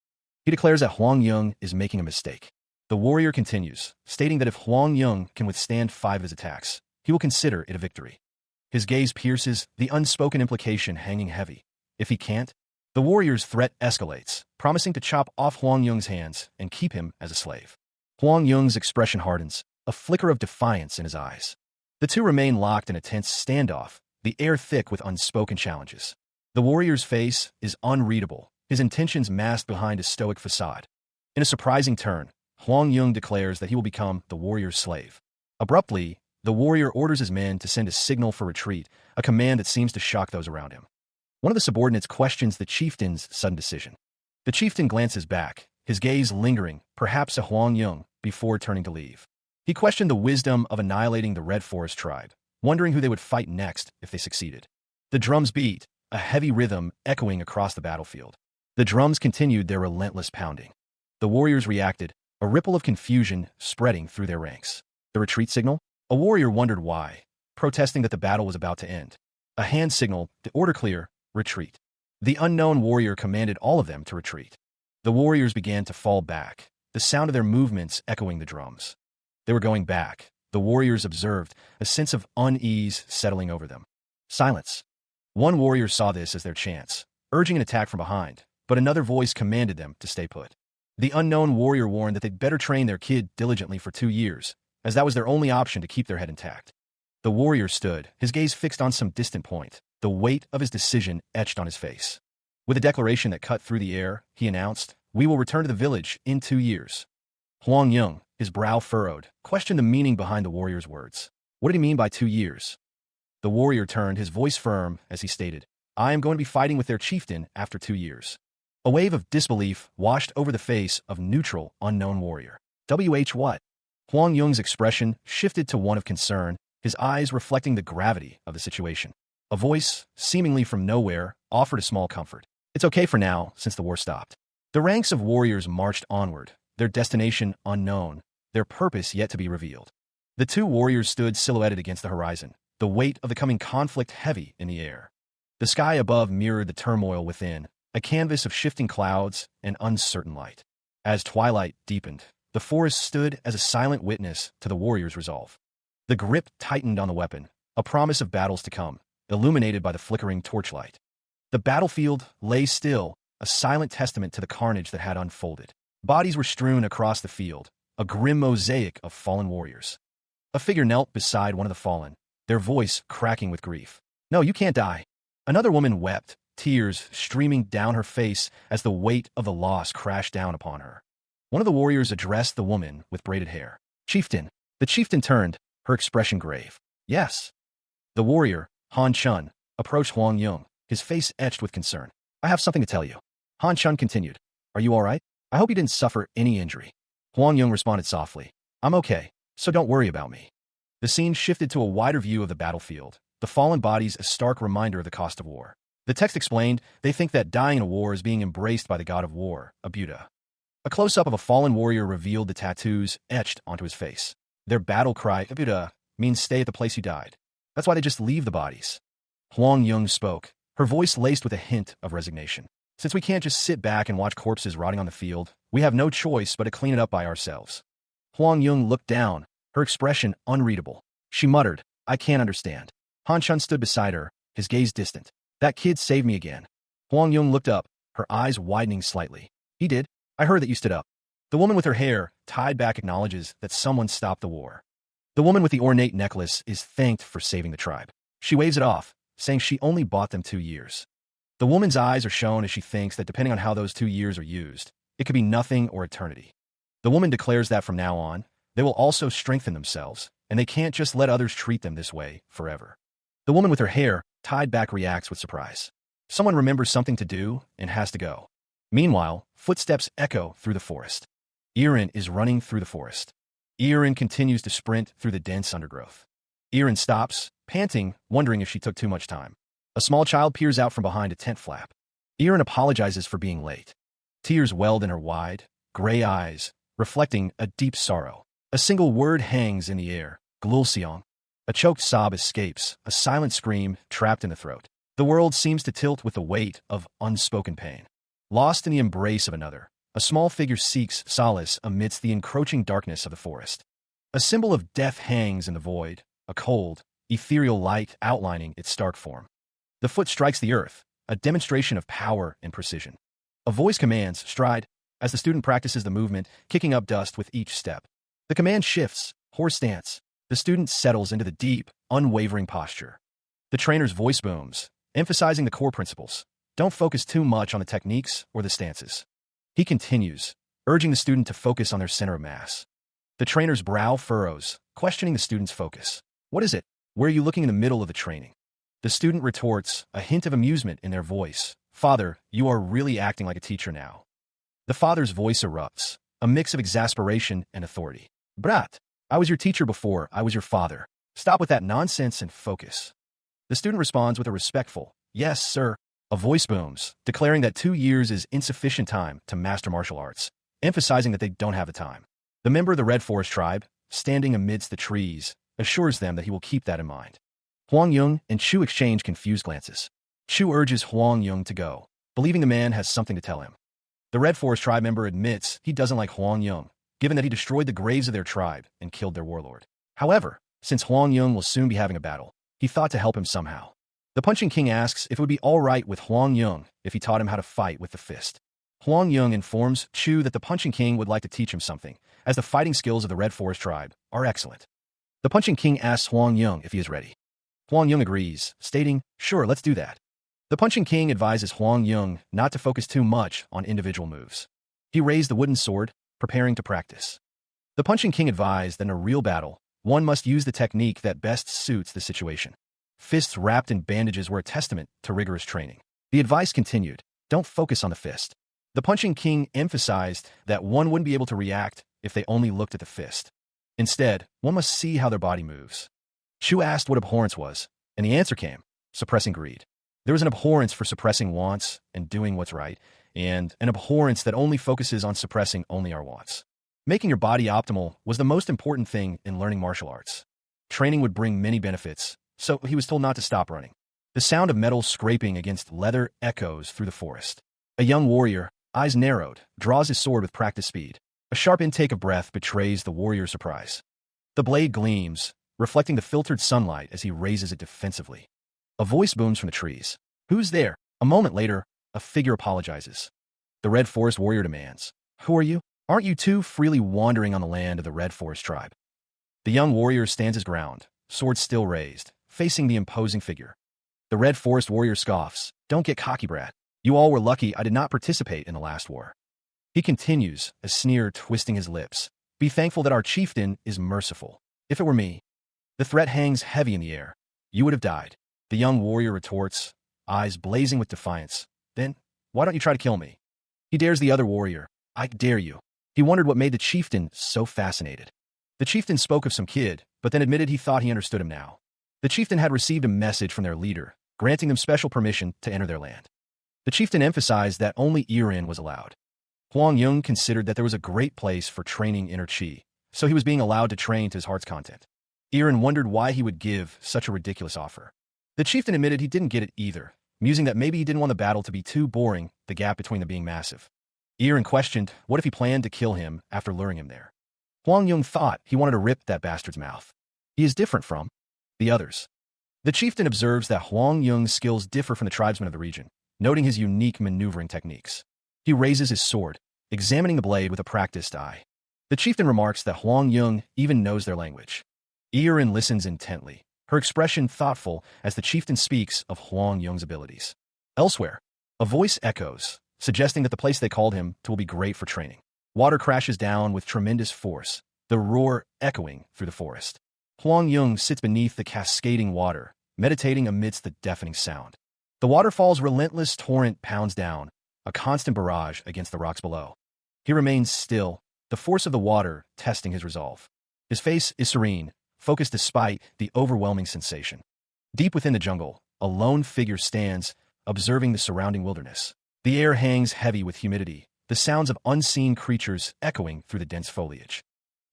He declares that Huang Yung is making a mistake. The warrior continues, stating that if Huang Yung can withstand 5 of his attacks, he will consider it a victory. His gaze pierces, the unspoken implication hanging heavy. If he can't, the warrior's threat escalates, promising to chop off Huang Yung's hands and keep him as a slave. Huang Yung's expression hardens, a flicker of defiance in his eyes. The two remain locked in a tense standoff, the air thick with unspoken challenges. The warrior's face is unreadable, his intentions masked behind a stoic facade. In a surprising turn, Huang Yung declares that he will become the warrior's slave. Abruptly, the warrior orders his men to send a signal for retreat, a command that seems to shock those around him. One of the subordinates questions the chieftain's sudden decision. The chieftain glances back, his gaze lingering, perhaps at Huang Yung, before turning to leave. He questioned the wisdom of annihilating the Red Forest tribe, wondering who they would fight next if they succeeded. The drums beat, a heavy rhythm echoing across the battlefield. The drums continued their relentless pounding. The warriors reacted, a ripple of confusion spreading through their ranks. The retreat signal? A warrior wondered why, protesting that the battle was about to end. A hand signaled, "The order clear, retreat." The unknown warrior commanded all of them to retreat. The warriors began to fall back, the sound of their movements echoing the drums. They were going back. The warriors observed, a sense of unease settling over them. Silence. One warrior saw this as their chance, urging an attack from behind, but another voice commanded them to stay put. The unknown warrior warned that they'd better train their kid diligently for 2 years, as that was their only option to keep their head intact. The warrior stood, his gaze fixed on some distant point, the weight of his decision etched on his face. With a declaration that cut through the air, he announced, "We will return to the village in 2 years." Huang Yung, his brow furrowed, questioned the meaning behind the warrior's words. What did he mean by 2 years? The warrior turned, his voice firm, as he stated, "I am going to be fighting with their chieftain after 2 years." A wave of disbelief washed over the face of neutral, unknown warrior. What? Huang Yung's expression shifted to one of concern, his eyes reflecting the gravity of the situation. A voice, seemingly from nowhere, offered a small comfort. "It's okay for now, since the war stopped." The ranks of warriors marched onward, their destination unknown, their purpose yet to be revealed. The two warriors stood silhouetted against the horizon, the weight of the coming conflict heavy in the air. The sky above mirrored the turmoil within, a canvas of shifting clouds and uncertain light. As twilight deepened, the forest stood as a silent witness to the warrior's resolve. The grip tightened on the weapon, a promise of battles to come, illuminated by the flickering torchlight. The battlefield lay still, a silent testament to the carnage that had unfolded. Bodies were strewn across the field, a grim mosaic of fallen warriors. A figure knelt beside one of the fallen, their voice cracking with grief. "No, you can't die." Another woman wept, tears streaming down her face as the weight of the loss crashed down upon her. One of the warriors addressed the woman with braided hair. "Chieftain." The chieftain turned, her expression grave. "Yes." The warrior, Han Chun, approached Huang Yung, his face etched with concern. "I have something to tell you." Han Chun continued. "Are you all right? I hope you didn't suffer any injury." Huang Yung responded softly. "I'm okay, so don't worry about me." The scene shifted to a wider view of the battlefield, the fallen bodies a stark reminder of the cost of war. The text explained, they think that dying in a war is being embraced by the god of war, a Buddha. A close-up of a fallen warrior revealed the tattoos etched onto his face. Their battle cry, Buddha, means stay at the place you died. That's why they just leave the bodies. Huang Yung spoke, her voice laced with a hint of resignation. "Since we can't just sit back and watch corpses rotting on the field, we have no choice but to clean it up by ourselves." Huang Yung looked down, her expression unreadable. She muttered, "I can't understand." Han Chun stood beside her, his gaze distant. "That kid saved me again." Huang Yung looked up, her eyes widening slightly. "He did? I heard that you stood up." The woman with her hair tied back acknowledges that someone stopped the war. The woman with the ornate necklace is thanked for saving the tribe. She waves it off, saying she only bought them 2 years. The woman's eyes are shown as she thinks that depending on how those 2 years are used, it could be nothing or eternity. The woman declares that from now on, they will also strengthen themselves, and they can't just let others treat them this way forever. The woman with her hair tied back reacts with surprise. Someone remembers something to do and has to go. Meanwhile, footsteps echo through the forest. Irin is running through the forest. Irin continues to sprint through the dense undergrowth. Irin stops, panting, wondering if she took too much time. A small child peers out from behind a tent flap. Irin apologizes for being late. Tears welled in her wide, gray eyes, reflecting a deep sorrow. A single word hangs in the air, Glulsiong. A choked sob escapes, a silent scream trapped in the throat. The world seems to tilt with the weight of unspoken pain. Lost in the embrace of another, a small figure seeks solace amidst the encroaching darkness of the forest. A symbol of death hangs in the void, a cold, ethereal light outlining its stark form. The foot strikes the earth, a demonstration of power and precision. A voice commands, "Stride," as the student practices the movement, kicking up dust with each step. The command shifts, horse stance. The student settles into the deep, unwavering posture. The trainer's voice booms, emphasizing the core principles. Don't focus too much on the techniques or the stances. He continues, urging the student to focus on their center of mass. The trainer's brow furrows, questioning the student's focus. "What is it? Where are you looking in the middle of the training?" The student retorts, a hint of amusement in their voice. "Father, you are really acting like a teacher now." The father's voice erupts, a mix of exasperation and authority. "Brat, I was your teacher before I was your father. Stop with that nonsense and focus." The student responds with a respectful, "Yes, sir." A voice booms, declaring that 2 years is insufficient time to master martial arts, emphasizing that they don't have the time. The member of the Red Forest tribe, standing amidst the trees, assures them that he will keep that in mind. Huang Yung and Chu exchange confused glances. Chu urges Huang Yung to go, believing the man has something to tell him. The Red Forest tribe member admits he doesn't like Huang Yung, given that he destroyed the graves of their tribe and killed their warlord. However, since Huang Yung will soon be having a battle, he thought to help him somehow. The Punching King asks if it would be all right with Huang Yung if he taught him how to fight with the fist. Huang Yung informs Chu that the Punching King would like to teach him something, as the fighting skills of the Red Forest tribe are excellent. The Punching King asks Huang Yung if he is ready. Huang Yung agrees, stating, "Sure, let's do that." The Punching King advises Huang Yung not to focus too much on individual moves. He raised the wooden sword, preparing to practice. The Punching King advised that in a real battle, one must use the technique that best suits the situation. Fists wrapped in bandages were a testament to rigorous training. The advice continued, "Don't focus on the fist." The Punching King emphasized that one wouldn't be able to react if they only looked at the fist. Instead, one must see how their body moves. Chu asked what abhorrence was, and the answer came, suppressing greed. There was an abhorrence for suppressing wants and doing what's right, and an abhorrence that only focuses on suppressing only our wants. Making your body optimal was the most important thing in learning martial arts. Training would bring many benefits, so he was told not to stop running. The sound of metal scraping against leather echoes through the forest. A young warrior, eyes narrowed, draws his sword with practiced speed. A sharp intake of breath betrays the warrior's surprise. The blade gleams, reflecting the filtered sunlight as he raises it defensively. A voice booms from the trees. "Who's there?" A moment later, a figure apologizes. The Red Forest warrior demands, "Who are you? Aren't you two freely wandering on the land of the Red Forest tribe?" The young warrior stands his ground, sword still raised, facing the imposing figure. The Red Forest warrior scoffs, "Don't get cocky, brat. You all were lucky I did not participate in the last war." He continues, a sneer twisting his lips. "Be thankful that our chieftain is merciful. If it were me." The threat hangs heavy in the air. "You would have died." The young warrior retorts, eyes blazing with defiance. "Then, why don't you try to kill me?" He dares the other warrior. "I dare you." He wondered what made the chieftain so fascinated. The chieftain spoke of some kid, but then admitted he thought he understood him now. The chieftain had received a message from their leader, granting them special permission to enter their land. The chieftain emphasized that only Irin was allowed. Huang Yung considered that there was a great place for training inner chi, so he was being allowed to train to his heart's content. Irin wondered why he would give such a ridiculous offer. The chieftain admitted he didn't get it either, musing that maybe he didn't want the battle to be too boring, the gap between them being massive. Irin questioned what if he planned to kill him after luring him there. Huang Yung thought he wanted to rip that bastard's mouth. He is different from the others. The chieftain observes that Huang Yung's skills differ from the tribesmen of the region, noting his unique maneuvering techniques. He raises his sword, examining the blade with a practiced eye. The chieftain remarks that Huang Yung even knows their language. Irin listens intently, her expression thoughtful as the chieftain speaks of Huang Yung's abilities. Elsewhere, a voice echoes, suggesting that the place they called him to will be great for training. Water crashes down with tremendous force, the roar echoing through the forest. Huang Yung sits beneath the cascading water, meditating amidst the deafening sound. The waterfall's relentless torrent pounds down, a constant barrage against the rocks below. He remains still, the force of the water testing his resolve. His face is serene, focused despite the overwhelming sensation. Deep within the jungle, a lone figure stands, observing the surrounding wilderness. The air hangs heavy with humidity, the sounds of unseen creatures echoing through the dense foliage.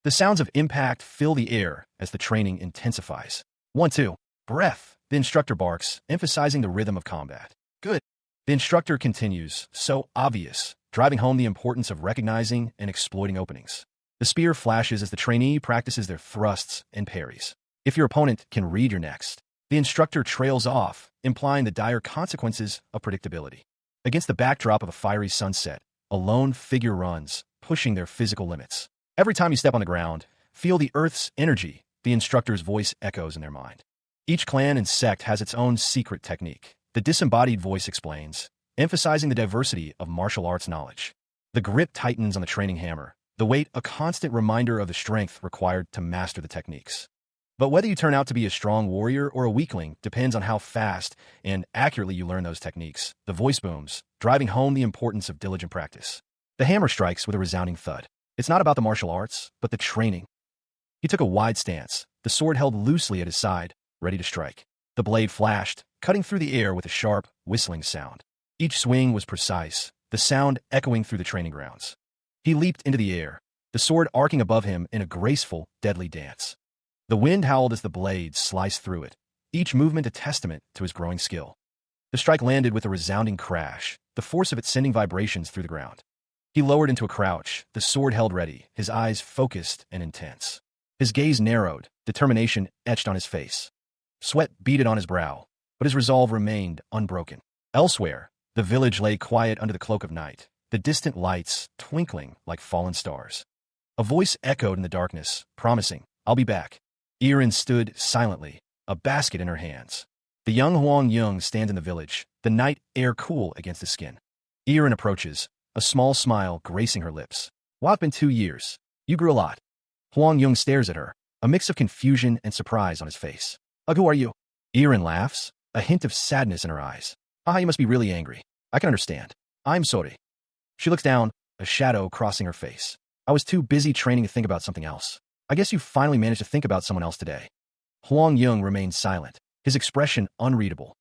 The sounds of impact fill the air as the training intensifies. 1-2. Breath, the instructor barks, emphasizing the rhythm of combat. Good. The instructor continues, so obvious, driving home the importance of recognizing and exploiting openings. The spear flashes as the trainee practices their thrusts and parries. If your opponent can read your next, the instructor trails off, implying the dire consequences of predictability. Against the backdrop of a fiery sunset, a lone figure runs, pushing their physical limits. Every time you step on the ground, feel the earth's energy, the instructor's voice echoes in their mind. Each clan and sect has its own secret technique. The disembodied voice explains, emphasizing the diversity of martial arts knowledge. The grip tightens on the training hammer, the weight a constant reminder of the strength required to master the techniques. But whether you turn out to be a strong warrior or a weakling depends on how fast and accurately you learn those techniques. The voice booms, driving home the importance of diligent practice. The hammer strikes with a resounding thud. It's not about the martial arts, but the training. He took a wide stance, the sword held loosely at his side, ready to strike. The blade flashed, cutting through the air with a sharp, whistling sound. Each swing was precise, the sound echoing through the training grounds. He leaped into the air, the sword arcing above him in a graceful, deadly dance. The wind howled as the blade sliced through it, each movement a testament to his growing skill. The strike landed with a resounding crash, the force of it sending vibrations through the ground. He lowered into a crouch, the sword held ready, his eyes focused and intense. His gaze narrowed, determination etched on his face. Sweat beaded on his brow, but his resolve remained unbroken. Elsewhere, the village lay quiet under the cloak of night, the distant lights twinkling like fallen stars. A voice echoed in the darkness, promising, "I'll be back." Irin stood silently, a basket in her hands. The young Huang Yung stands in the village, the night air cool against his skin. Irin approaches, a small smile gracing her lips. "Well, it's been 2 years. You grew a lot." Huang Yung stares at her, a mix of confusion and surprise on his face. "Who are you?" Irin laughs, a hint of sadness in her eyes. You must be really angry. I can understand. I'm sorry." She looks down, a shadow crossing her face. "I was too busy training to think about something else. I guess you finally managed to think about someone else today." Huang Yung remains silent, his expression unreadable.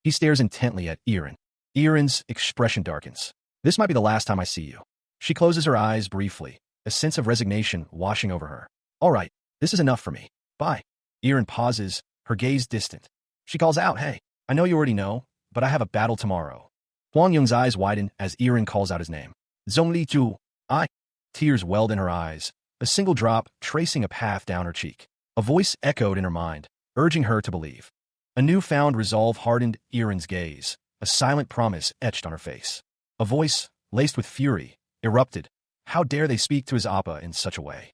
He stares intently at Irin. Irin's expression darkens. "This might be the last time I see you." She closes her eyes briefly, a sense of resignation washing over her. "All right, this is enough for me. Bye." Irin pauses, her gaze distant. She calls out, "Hey, I know you already know, but I have a battle tomorrow." Huang Yong's eyes widen as Irin calls out his name. "Zhongli Zhu." Tears welled in her eyes, a single drop tracing a path down her cheek. A voice echoed in her mind, urging her to believe. A newfound resolve hardened Irin's gaze, a silent promise etched on her face. A voice, laced with fury, erupted. How dare they speak to his appa in such a way?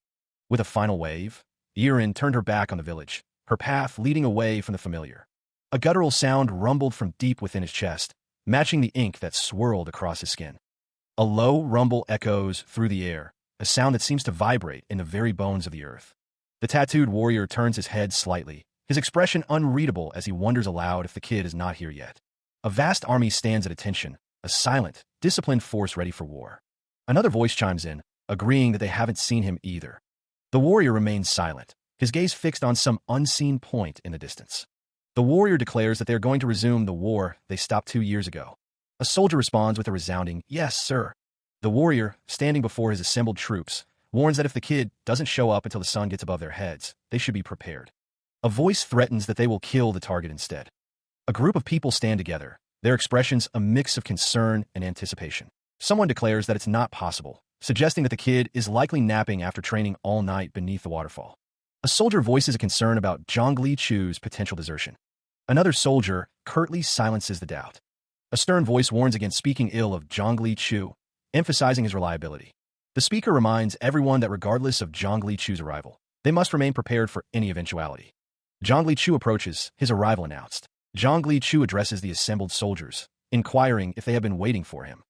With a final wave, Irin turned her back on the village, her path leading away from the familiar. A guttural sound rumbled from deep within his chest, matching the ink that swirled across his skin. A low rumble echoes through the air, a sound that seems to vibrate in the very bones of the earth. The tattooed warrior turns his head slightly, his expression unreadable as he wonders aloud if the kid is not here yet. A vast army stands at attention, a silent, disciplined force ready for war. Another voice chimes in, agreeing that they haven't seen him either. The warrior remains silent, his gaze fixed on some unseen point in the distance. The warrior declares that they are going to resume the war they stopped 2 years ago. A soldier responds with a resounding, "Yes, sir." The warrior, standing before his assembled troops, warns that if the kid doesn't show up until the sun gets above their heads, they should be prepared. A voice threatens that they will kill the target instead. A group of people stand together, their expressions a mix of concern and anticipation. Someone declares that it's not possible, suggesting that the kid is likely napping after training all night beneath the waterfall. A soldier voices a concern about Zhongli Chu's potential desertion. Another soldier curtly silences the doubt. A stern voice warns against speaking ill of Zhongli Chu, emphasizing his reliability. The speaker reminds everyone that regardless of Zhongli Chu's arrival, they must remain prepared for any eventuality. Zhongli Chu approaches, his arrival announced. Zhongli Chu addresses the assembled soldiers, inquiring if they have been waiting for him.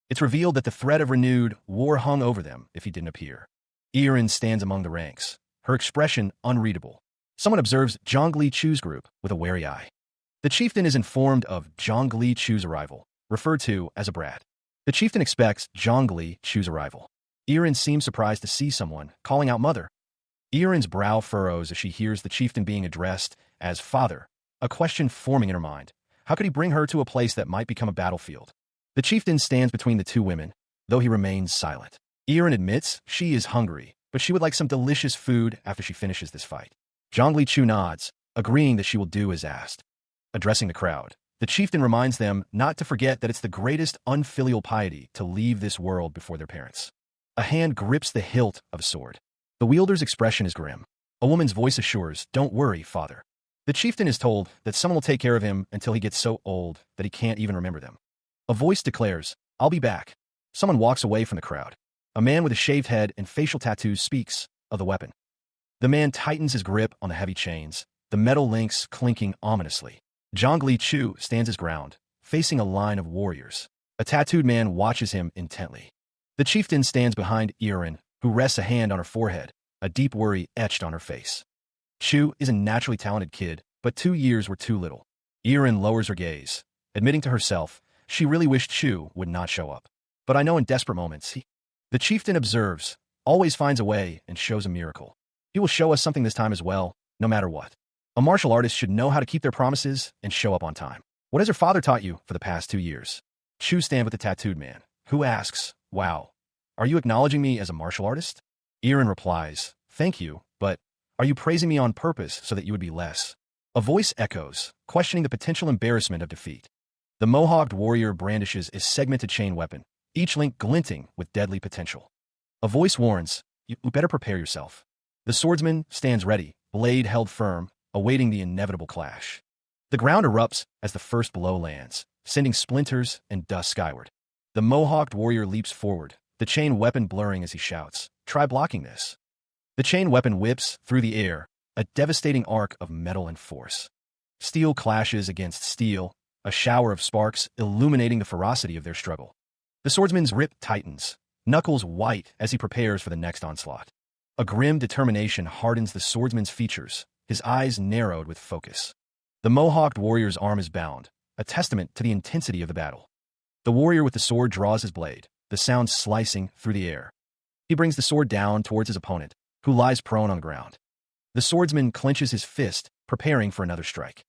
It's revealed that the threat of renewed war hung over them if he didn't appear. Irin stands among the ranks, her expression unreadable. Someone observes Zhongli Chu's group with a wary eye. The chieftain is informed of Zhongli Chu's arrival, referred to as a brat. The chieftain expects Zhongli Chu's arrival. Irin seems surprised to see someone calling out mother. Irin's brow furrows as she hears the chieftain being addressed as father, a question forming in her mind. How could he bring her to a place that might become a battlefield? The chieftain stands between the two women, though he remains silent. Irin admits she is hungry, but she would like some delicious food after she finishes this fight. Zhongli Chu nods, agreeing that she will do as asked. Addressing the crowd, the chieftain reminds them not to forget that it's the greatest unfilial piety to leave this world before their parents. A hand grips the hilt of a sword. The wielder's expression is grim. A woman's voice assures, "Don't worry, father." The chieftain is told that someone will take care of him until he gets so old that he can't even remember them. A voice declares, "I'll be back." Someone walks away from the crowd. A man with a shaved head and facial tattoos speaks of the weapon. The man tightens his grip on the heavy chains, the metal links clinking ominously. Zhongli Chu stands his ground, facing a line of warriors. A tattooed man watches him intently. The chieftain stands behind Irin, who rests a hand on her forehead, a deep worry etched on her face. Chu is a naturally talented kid, but 2 years were too little. Irin lowers her gaze, admitting to herself she really wished Chu would not show up. But I know in desperate moments The chieftain observes, always finds a way, and shows a miracle. He will show us something this time as well, no matter what. A martial artist should know how to keep their promises and show up on time. What has your father taught you for the past 2 years? Chu stands with the tattooed man, who asks, "Wow, are you acknowledging me as a martial artist?" Irin replies, "Thank you, but are you praising me on purpose so that you would be less?" A voice echoes, questioning the potential embarrassment of defeat. The mohawked warrior brandishes a segmented chain weapon, each link glinting with deadly potential. A voice warns, "You better prepare yourself." The swordsman stands ready, blade held firm, awaiting the inevitable clash. The ground erupts as the first blow lands, sending splinters and dust skyward. The mohawked warrior leaps forward, the chain weapon blurring as he shouts, "Try blocking this." The chain weapon whips through the air, a devastating arc of metal and force. Steel clashes against steel, a shower of sparks illuminating the ferocity of their struggle. The swordsman's grip tightens, knuckles white as he prepares for the next onslaught. A grim determination hardens the swordsman's features, his eyes narrowed with focus. The mohawked warrior's arm is bound, a testament to the intensity of the battle. The warrior with the sword draws his blade, the sound slicing through the air. He brings the sword down towards his opponent, who lies prone on the ground. The swordsman clenches his fist, preparing for another strike.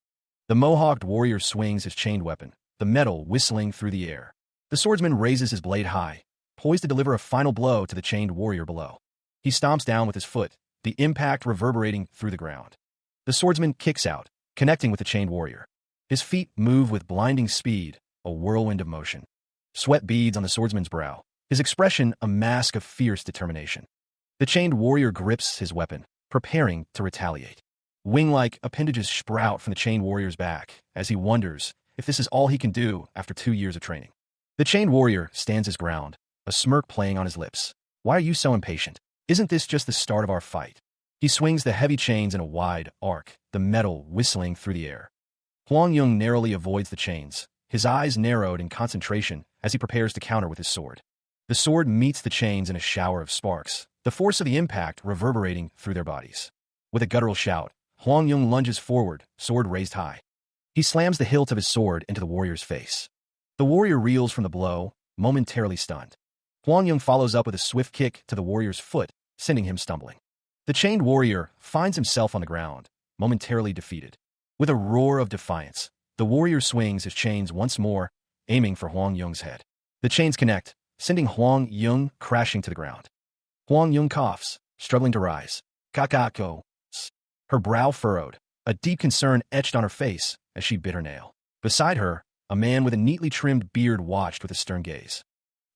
The mohawked warrior swings his chained weapon, the metal whistling through the air. The swordsman raises his blade high, poised to deliver a final blow to the chained warrior below. He stomps down with his foot, the impact reverberating through the ground. The swordsman kicks out, connecting with the chained warrior. His feet move with blinding speed, a whirlwind of motion. Sweat beads on the swordsman's brow, his expression a mask of fierce determination. The chained warrior grips his weapon, preparing to retaliate. Wing-like appendages sprout from the chained warrior's back as he wonders if this is all he can do after 2 years of training. The chained warrior stands his ground, a smirk playing on his lips. Why are you so impatient? Isn't this just the start of our fight? He swings the heavy chains in a wide arc, the metal whistling through the air. Huang Yung narrowly avoids the chains, his eyes narrowed in concentration as he prepares to counter with his sword. The sword meets the chains in a shower of sparks, the force of the impact reverberating through their bodies. With a guttural shout, Huang Yung lunges forward, sword raised high. He slams the hilt of his sword into the warrior's face. The warrior reels from the blow, momentarily stunned. Huang Yung follows up with a swift kick to the warrior's foot, sending him stumbling. The chained warrior finds himself on the ground, momentarily defeated. With a roar of defiance, the warrior swings his chains once more, aiming for Huang Yung's head. The chains connect, sending Huang Yung crashing to the ground. Huang Yung coughs, struggling to rise. Kakako. Her brow furrowed, a deep concern etched on her face as she bit her nail. Beside her, a man with a neatly trimmed beard watched with a stern gaze.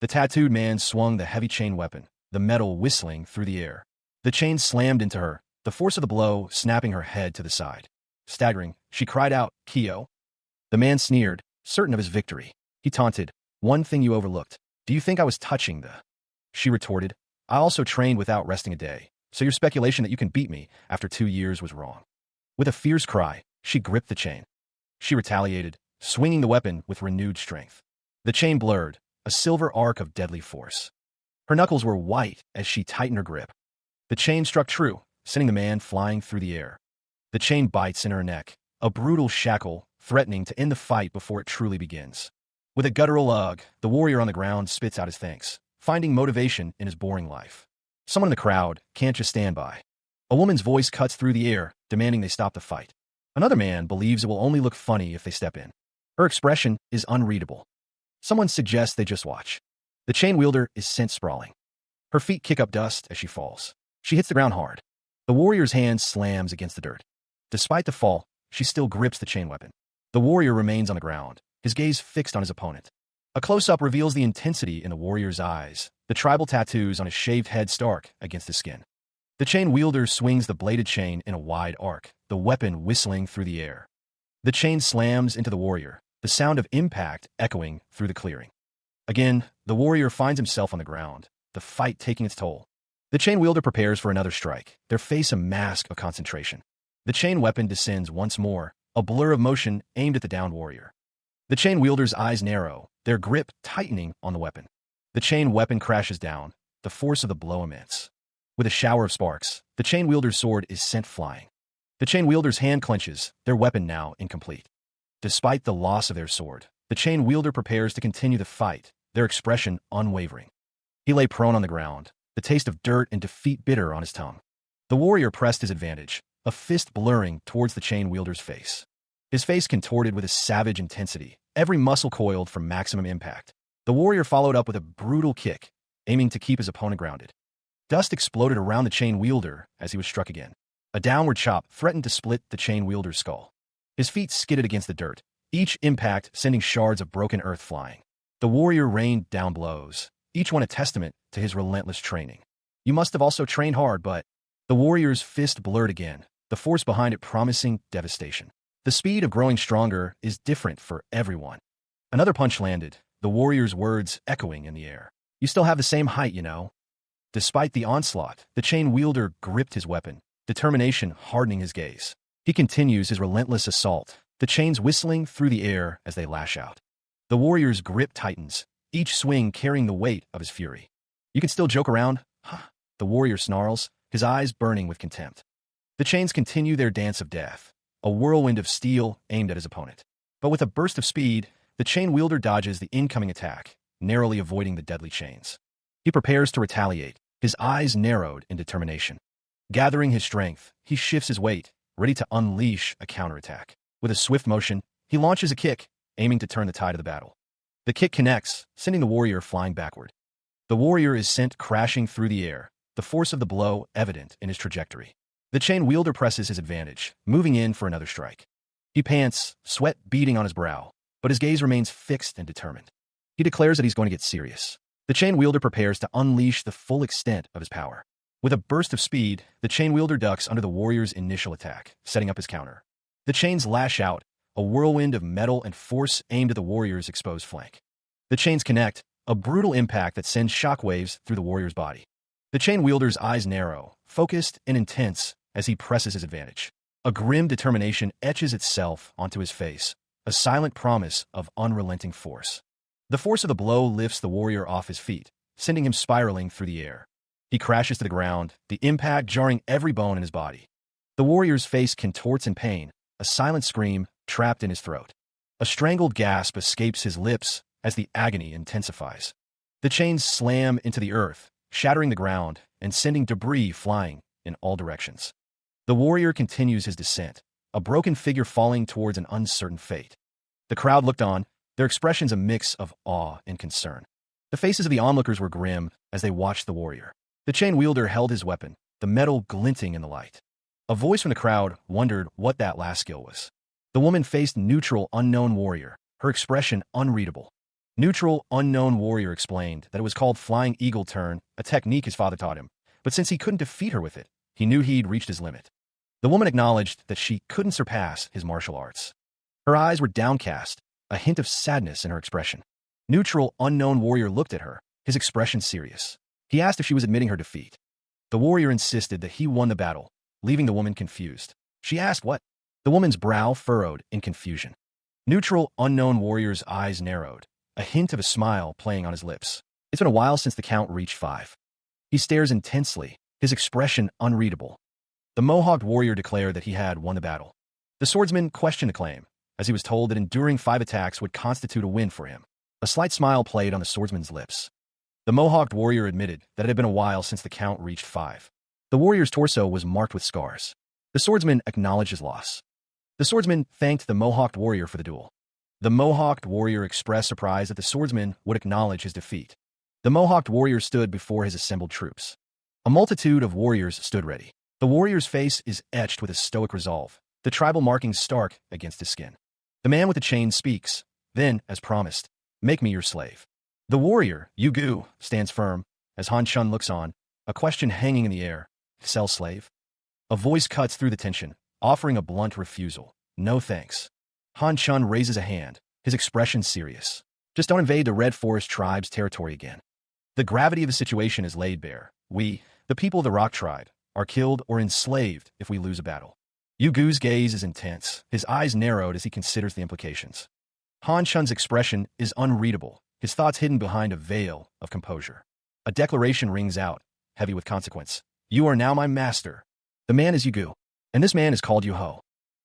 The tattooed man swung the heavy chain weapon, the metal whistling through the air. The chain slammed into her, the force of the blow snapping her head to the side. Staggering, she cried out, "Kyo." The man sneered, certain of his victory. He taunted, "One thing you overlooked. Do you think I was touching the—" She retorted, "I also trained without resting a day, so your speculation that you can beat me after 2 years was wrong." With a fierce cry, she gripped the chain. She retaliated, swinging the weapon with renewed strength. The chain blurred, a silver arc of deadly force. Her knuckles were white as she tightened her grip. The chain struck true, sending the man flying through the air. The chain bites in her neck, a brutal shackle, threatening to end the fight before it truly begins. With a guttural ugh, the warrior on the ground spits out his thanks, finding motivation in his boring life. Someone in the crowd can't just stand by. A woman's voice cuts through the air, demanding they stop the fight. Another man believes it will only look funny if they step in. Her expression is unreadable. Someone suggests they just watch. The chain wielder is sent sprawling. Her feet kick up dust as she falls. She hits the ground hard. The warrior's hand slams against the dirt. Despite the fall, she still grips the chain weapon. The warrior remains on the ground, his gaze fixed on his opponent. A close-up reveals the intensity in the warrior's eyes, the tribal tattoos on his shaved head stark against his skin. The chain wielder swings the bladed chain in a wide arc, the weapon whistling through the air. The chain slams into the warrior, the sound of impact echoing through the clearing. Again, the warrior finds himself on the ground, the fight taking its toll. The chain wielder prepares for another strike, their face a mask of concentration. The chain weapon descends once more, a blur of motion aimed at the downed warrior. The chain wielder's eyes narrow, their grip tightening on the weapon. The chain weapon crashes down, the force of the blow immense. With a shower of sparks, the chain wielder's sword is sent flying. The chain wielder's hand clenches, their weapon now incomplete. Despite the loss of their sword, the chain wielder prepares to continue the fight, their expression unwavering. He lay prone on the ground, the taste of dirt and defeat bitter on his tongue. The warrior pressed his advantage, a fist blurring towards the chain wielder's face. His face contorted with a savage intensity, every muscle coiled for maximum impact. The warrior followed up with a brutal kick, aiming to keep his opponent grounded. Dust exploded around the chain wielder as he was struck again. A downward chop threatened to split the chain wielder's skull. His feet skidded against the dirt, each impact sending shards of broken earth flying. The warrior rained down blows, each one a testament to his relentless training. You must have also trained hard, but... The warrior's fist blurred again, the force behind it promising devastation. The speed of growing stronger is different for everyone. Another punch landed, the warrior's words echoing in the air. You still have the same height, you know. Despite the onslaught, the chain wielder gripped his weapon, determination hardening his gaze. He continues his relentless assault, the chains whistling through the air as they lash out. The warrior's grip tightens, each swing carrying the weight of his fury. You can still joke around? Huh? The warrior snarls, his eyes burning with contempt. The chains continue their dance of death, a whirlwind of steel aimed at his opponent. But with a burst of speed, the chain wielder dodges the incoming attack, narrowly avoiding the deadly chains. He prepares to retaliate, his eyes narrowed in determination. Gathering his strength, he shifts his weight, ready to unleash a counterattack. With a swift motion, he launches a kick, aiming to turn the tide of the battle. The kick connects, sending the warrior flying backward. The warrior is sent crashing through the air, the force of the blow evident in his trajectory. The chain wielder presses his advantage, moving in for another strike. He pants, sweat beading on his brow, but his gaze remains fixed and determined. He declares that he's going to get serious. The chain wielder prepares to unleash the full extent of his power. With a burst of speed, the chain wielder ducks under the warrior's initial attack, setting up his counter. The chains lash out, a whirlwind of metal and force aimed at the warrior's exposed flank. The chains connect, a brutal impact that sends shockwaves through the warrior's body. The chain wielder's eyes narrow, focused and intense as he presses his advantage. A grim determination etches itself onto his face, a silent promise of unrelenting force. The force of the blow lifts the warrior off his feet, sending him spiraling through the air. He crashes to the ground, the impact jarring every bone in his body. The warrior's face contorts in pain, a silent scream trapped in his throat. A strangled gasp escapes his lips as the agony intensifies. The chains slam into the earth, shattering the ground and sending debris flying in all directions. The warrior continues his descent, a broken figure falling towards an uncertain fate. The crowd looked on, their expressions a mix of awe and concern. The faces of the onlookers were grim as they watched the warrior. The chain wielder held his weapon, the metal glinting in the light. A voice from the crowd wondered what that last skill was. The woman faced neutral, unknown warrior, her expression unreadable. Neutral, unknown warrior explained that it was called Flying Eagle Turn, a technique his father taught him, but since he couldn't defeat her with it, he knew he'd reached his limit. The woman acknowledged that she couldn't surpass his martial arts. Her eyes were downcast, a hint of sadness in her expression. Neutral, unknown warrior looked at her, his expression serious. He asked if she was admitting her defeat. The warrior insisted that he won the battle, leaving the woman confused. She asked what? The woman's brow furrowed in confusion. Neutral, unknown warrior's eyes narrowed, a hint of a smile playing on his lips. It's been a while since the count reached 5. He stares intensely, his expression unreadable. The mohawked warrior declared that he had won the battle. The swordsman questioned the claim, as he was told that enduring 5 attacks would constitute a win for him. A slight smile played on the swordsman's lips. The mohawked warrior admitted that it had been a while since the count reached 5. The warrior's torso was marked with scars. The swordsman acknowledged his loss. The swordsman thanked the mohawked warrior for the duel. The mohawked warrior expressed surprise that the swordsman would acknowledge his defeat. The mohawked warrior stood before his assembled troops. A multitude of warriors stood ready. The warrior's face is etched with a stoic resolve, the tribal markings stark against his skin. The man with the chain speaks, then, as promised, make me your slave. The warrior, Yugu, stands firm, as Han Chun looks on, a question hanging in the air. Sell slave? A voice cuts through the tension, offering a blunt refusal. No thanks. Han Chun raises a hand, his expression serious. Just don't invade the Red Forest tribe's territory again. The gravity of the situation is laid bare. We, the people of the Rock Tribe, are killed or enslaved if we lose a battle. Yugu's gaze is intense, his eyes narrowed as he considers the implications. Han Chun's expression is unreadable, his thoughts hidden behind a veil of composure. A declaration rings out, heavy with consequence. You are now my master. The man is Yugu, and this man is called Yuho.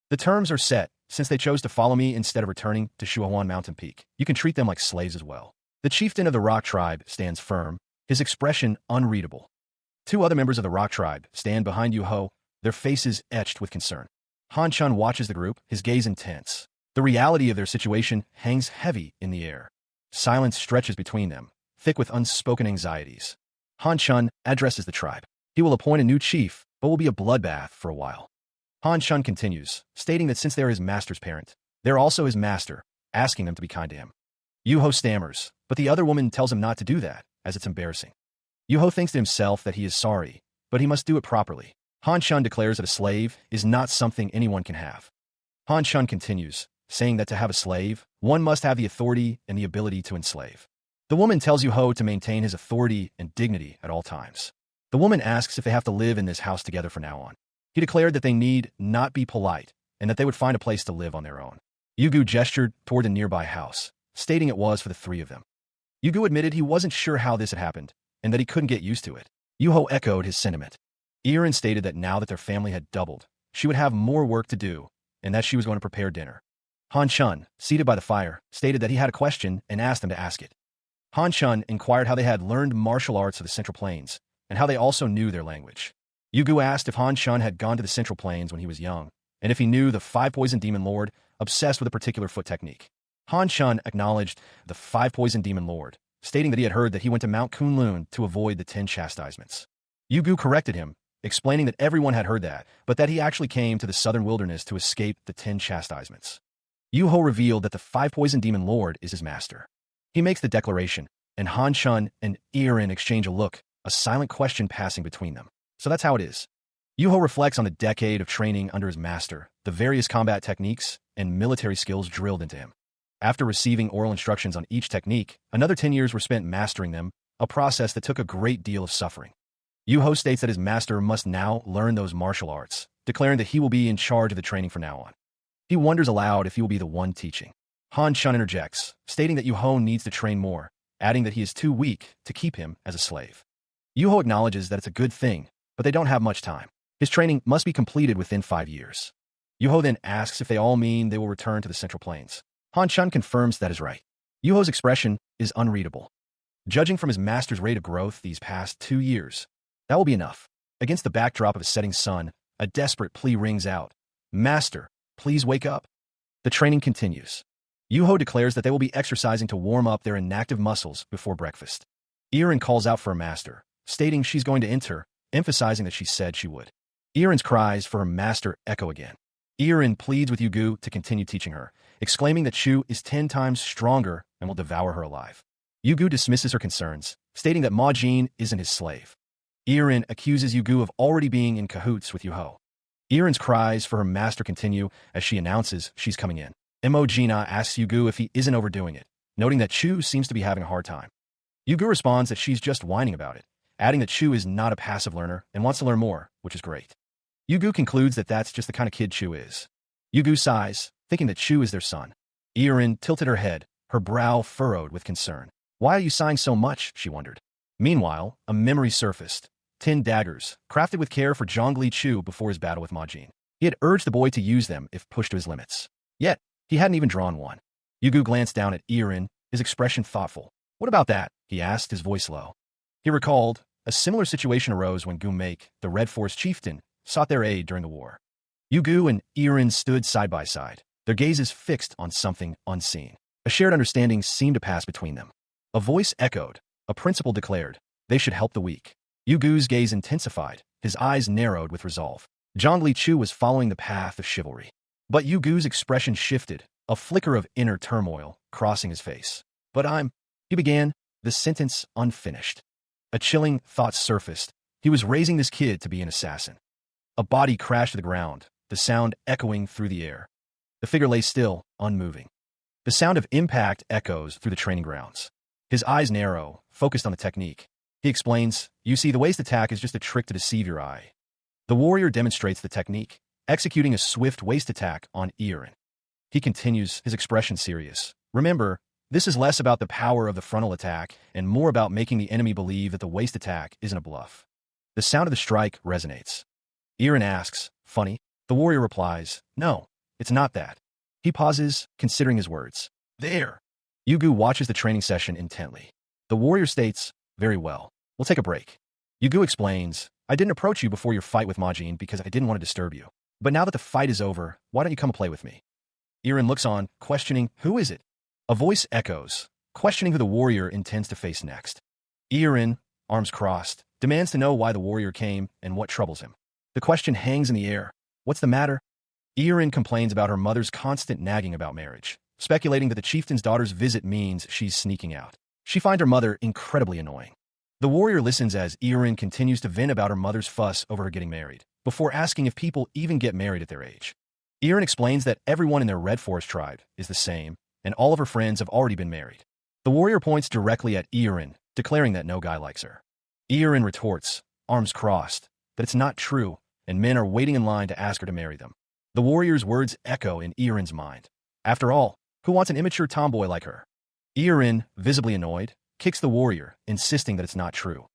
The terms are set, since they chose to follow me instead of returning to Shuohuan Mountain Peak. You can treat them like slaves as well. The chieftain of the Rock Tribe stands firm, his expression unreadable. 2 other members of the Rock Tribe stand behind Yuho, their faces etched with concern. Han Chun watches the group, his gaze intense. The reality of their situation hangs heavy in the air. Silence stretches between them, thick with unspoken anxieties. Han Chun addresses the tribe. He will appoint a new chief, but will be a bloodbath for a while. Han Chun continues, stating that since they are his master's parent, they are also his master, asking them to be kind to him. Yuho stammers, but the other woman tells him not to do that, as it's embarrassing. Yuho thinks to himself that he is sorry, but he must do it properly. Han Chun declares that a slave is not something anyone can have. Han Chun continues, saying that to have a slave, one must have the authority and the ability to enslave. The woman tells Yuho to maintain his authority and dignity at all times. The woman asks if they have to live in this house together from now on. He declared that they need not be polite, and that they would find a place to live on their own. Yugu gestured toward a nearby house, stating it was for the 3 of them. Yugu admitted he wasn't sure how this had happened, and that he couldn't get used to it. Yuho echoed his sentiment. Irin stated that now that their family had doubled, she would have more work to do, and that she was going to prepare dinner. Han Chun, seated by the fire, stated that he had a question and asked them to ask it. Han Chun inquired how they had learned martial arts of the Central Plains, and how they also knew their language. Yugu asked if Han Chun had gone to the Central Plains when he was young, and if he knew the 5-poison demon lord obsessed with a particular foot technique. Han Chun acknowledged the 5-poison demon lord, stating that he had heard that he went to Mount Kunlun to avoid the 10 chastisements. Yugu corrected him, explaining that everyone had heard that, but that he actually came to the southern wilderness to escape the 10 chastisements. Yuho revealed that the 5-poison demon lord is his master. He makes the declaration, and Han Chun and Irin exchange a look, a silent question passing between them. So that's how it is. Yuho reflects on the decade of training under his master, the various combat techniques and military skills drilled into him. After receiving oral instructions on each technique, another 10 years were spent mastering them, a process that took a great deal of suffering. Yuho states that his master must now learn those martial arts, declaring that he will be in charge of the training from now on. He wonders aloud if he will be the one teaching. Han Chun interjects, stating that Yuho needs to train more, adding that he is too weak to keep him as a slave. Yuho acknowledges that it's a good thing, but they don't have much time. His training must be completed within 5 years. Yuho then asks if they all mean they will return to the Central Plains. Han Chun confirms that is right. Yuho's expression is unreadable. Judging from his master's rate of growth these past 2 years, that will be enough. Against the backdrop of a setting sun, a desperate plea rings out. Master, please wake up. The training continues. Yuho declares that they will be exercising to warm up their inactive muscles before breakfast. Irin calls out for her master, stating she's going to enter, emphasizing that she said she would. Irin's cries for her master echo again. Irin pleads with Yugu to continue teaching her, exclaiming that Chu is 10 times stronger and will devour her alive. Yugu dismisses her concerns, stating that Ma Jin isn't his slave. Irin accuses Yugu of already being in cahoots with Yuho. Irin's cries for her master continue as she announces she's coming in. Mo Jina asks Yugu if he isn't overdoing it, noting that Chu seems to be having a hard time. Yugu responds that she's just whining about it, adding that Chu is not a passive learner and wants to learn more, which is great. Yugu concludes that that's just the kind of kid Chu is. Yugu sighs, thinking that Chu is their son. Irin tilted her head, her brow furrowed with concern. Why are you sighing so much? She wondered. Meanwhile, a memory surfaced. 10 daggers, crafted with care for Zhongli Chu before his battle with Ma Jin. He had urged the boy to use them if pushed to his limits. Yet, he hadn't even drawn one. Yugu glanced down at Irin, his expression thoughtful. What about that? He asked, his voice low. He recalled, a similar situation arose when Gumek, the Red Forest chieftain, sought their aid during the war. Yugu and Irin stood side by side, their gazes fixed on something unseen. A shared understanding seemed to pass between them. A voice echoed. A principal declared, they should help the weak. Yugu's gaze intensified, his eyes narrowed with resolve. Zhongli Chu was following the path of chivalry. But Yugu's expression shifted, a flicker of inner turmoil crossing his face. He began, the sentence unfinished. A chilling thought surfaced. He was raising this kid to be an assassin. A body crashed to the ground, the sound echoing through the air. The figure lay still, unmoving. The sound of impact echoes through the training grounds. His eyes narrow, focused on the technique. He explains, you see, the waist attack is just a trick to deceive your eye. The warrior demonstrates the technique, executing a swift waist attack on Irin. He continues, his expression serious. Remember, this is less about the power of the frontal attack and more about making the enemy believe that the waist attack isn't a bluff. The sound of the strike resonates. Irin asks, funny? The warrior replies, no, it's not that. He pauses, considering his words. There. Yugu watches the training session intently. The warrior states, very well. We'll take a break. Yugu explains, I didn't approach you before your fight with Ma Jin because I didn't want to disturb you. But now that the fight is over, why don't you come play with me? Irin looks on, questioning, who is it? A voice echoes, questioning who the warrior intends to face next. Irin, arms crossed, demands to know why the warrior came and what troubles him. The question hangs in the air. What's the matter? Irin complains about her mother's constant nagging about marriage, speculating that the chieftain's daughter's visit means she's sneaking out. She finds her mother incredibly annoying. The warrior listens as Irin continues to vent about her mother's fuss over her getting married, before asking if people even get married at their age. Irin explains that everyone in their Red Forest tribe is the same, and all of her friends have already been married. The warrior points directly at Irin, declaring that no guy likes her. Irin retorts, arms crossed, that it's not true, and men are waiting in line to ask her to marry them. The warrior's words echo in Irin's mind. After all, who wants an immature tomboy like her? Irin, visibly annoyed, kicks the warrior, insisting that it's not true.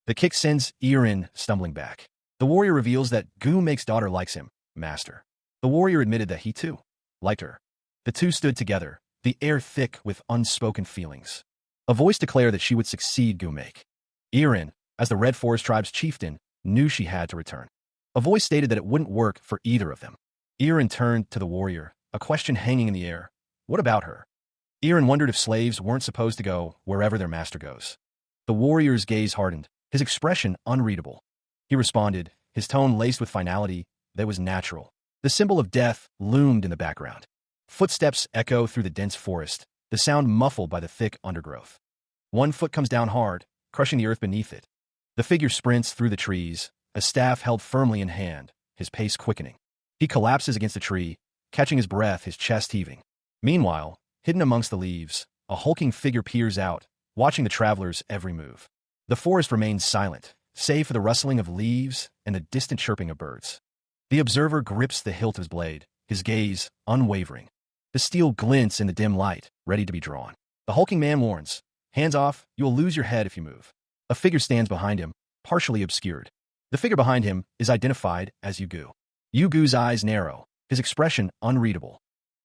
The kick sends Irin stumbling back. The warrior reveals that Gumake's daughter likes him, master. The warrior admitted that he too liked her. The two stood together, the air thick with unspoken feelings. A voice declared that she would succeed Gumake. Irin, as the Red Forest tribe's chieftain, knew she had to return. A voice stated that it wouldn't work for either of them. Irin turned to the warrior, a question hanging in the air. What about her? Irin wondered if slaves weren't supposed to go wherever their master goes. The warrior's gaze hardened, his expression unreadable. He responded, his tone laced with finality that was natural. The symbol of death loomed in the background. Footsteps echo through the dense forest, the sound muffled by the thick undergrowth. One foot comes down hard, crushing the earth beneath it. The figure sprints through the trees, a staff held firmly in hand, his pace quickening. He collapses against a tree, catching his breath, his chest heaving. Meanwhile, hidden amongst the leaves, a hulking figure peers out, watching the traveler's every move. The forest remains silent, save for the rustling of leaves and the distant chirping of birds. The observer grips the hilt of his blade, his gaze unwavering. The steel glints in the dim light, ready to be drawn. The hulking man warns, "Hands off, you will lose your head if you move." A figure stands behind him, partially obscured. The figure behind him is identified as Yugu. Yugu's eyes narrow, his expression unreadable.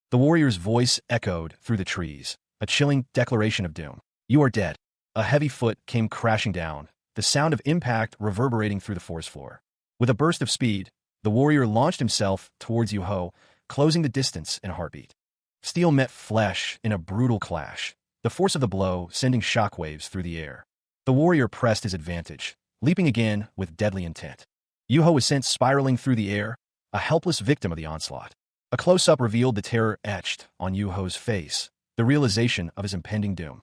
The warrior's voice echoed through the trees, a chilling declaration of doom. "You are dead." A heavy foot came crashing down, the sound of impact reverberating through the forest floor. With a burst of speed, the warrior launched himself towards Yuho, closing the distance in a heartbeat. Steel met flesh in a brutal clash, the force of the blow sending shockwaves through the air. The warrior pressed his advantage, leaping again with deadly intent. Yuho was sent spiraling through the air, a helpless victim of the onslaught. A close-up revealed the terror etched on Yuho's face, the realization of his impending doom.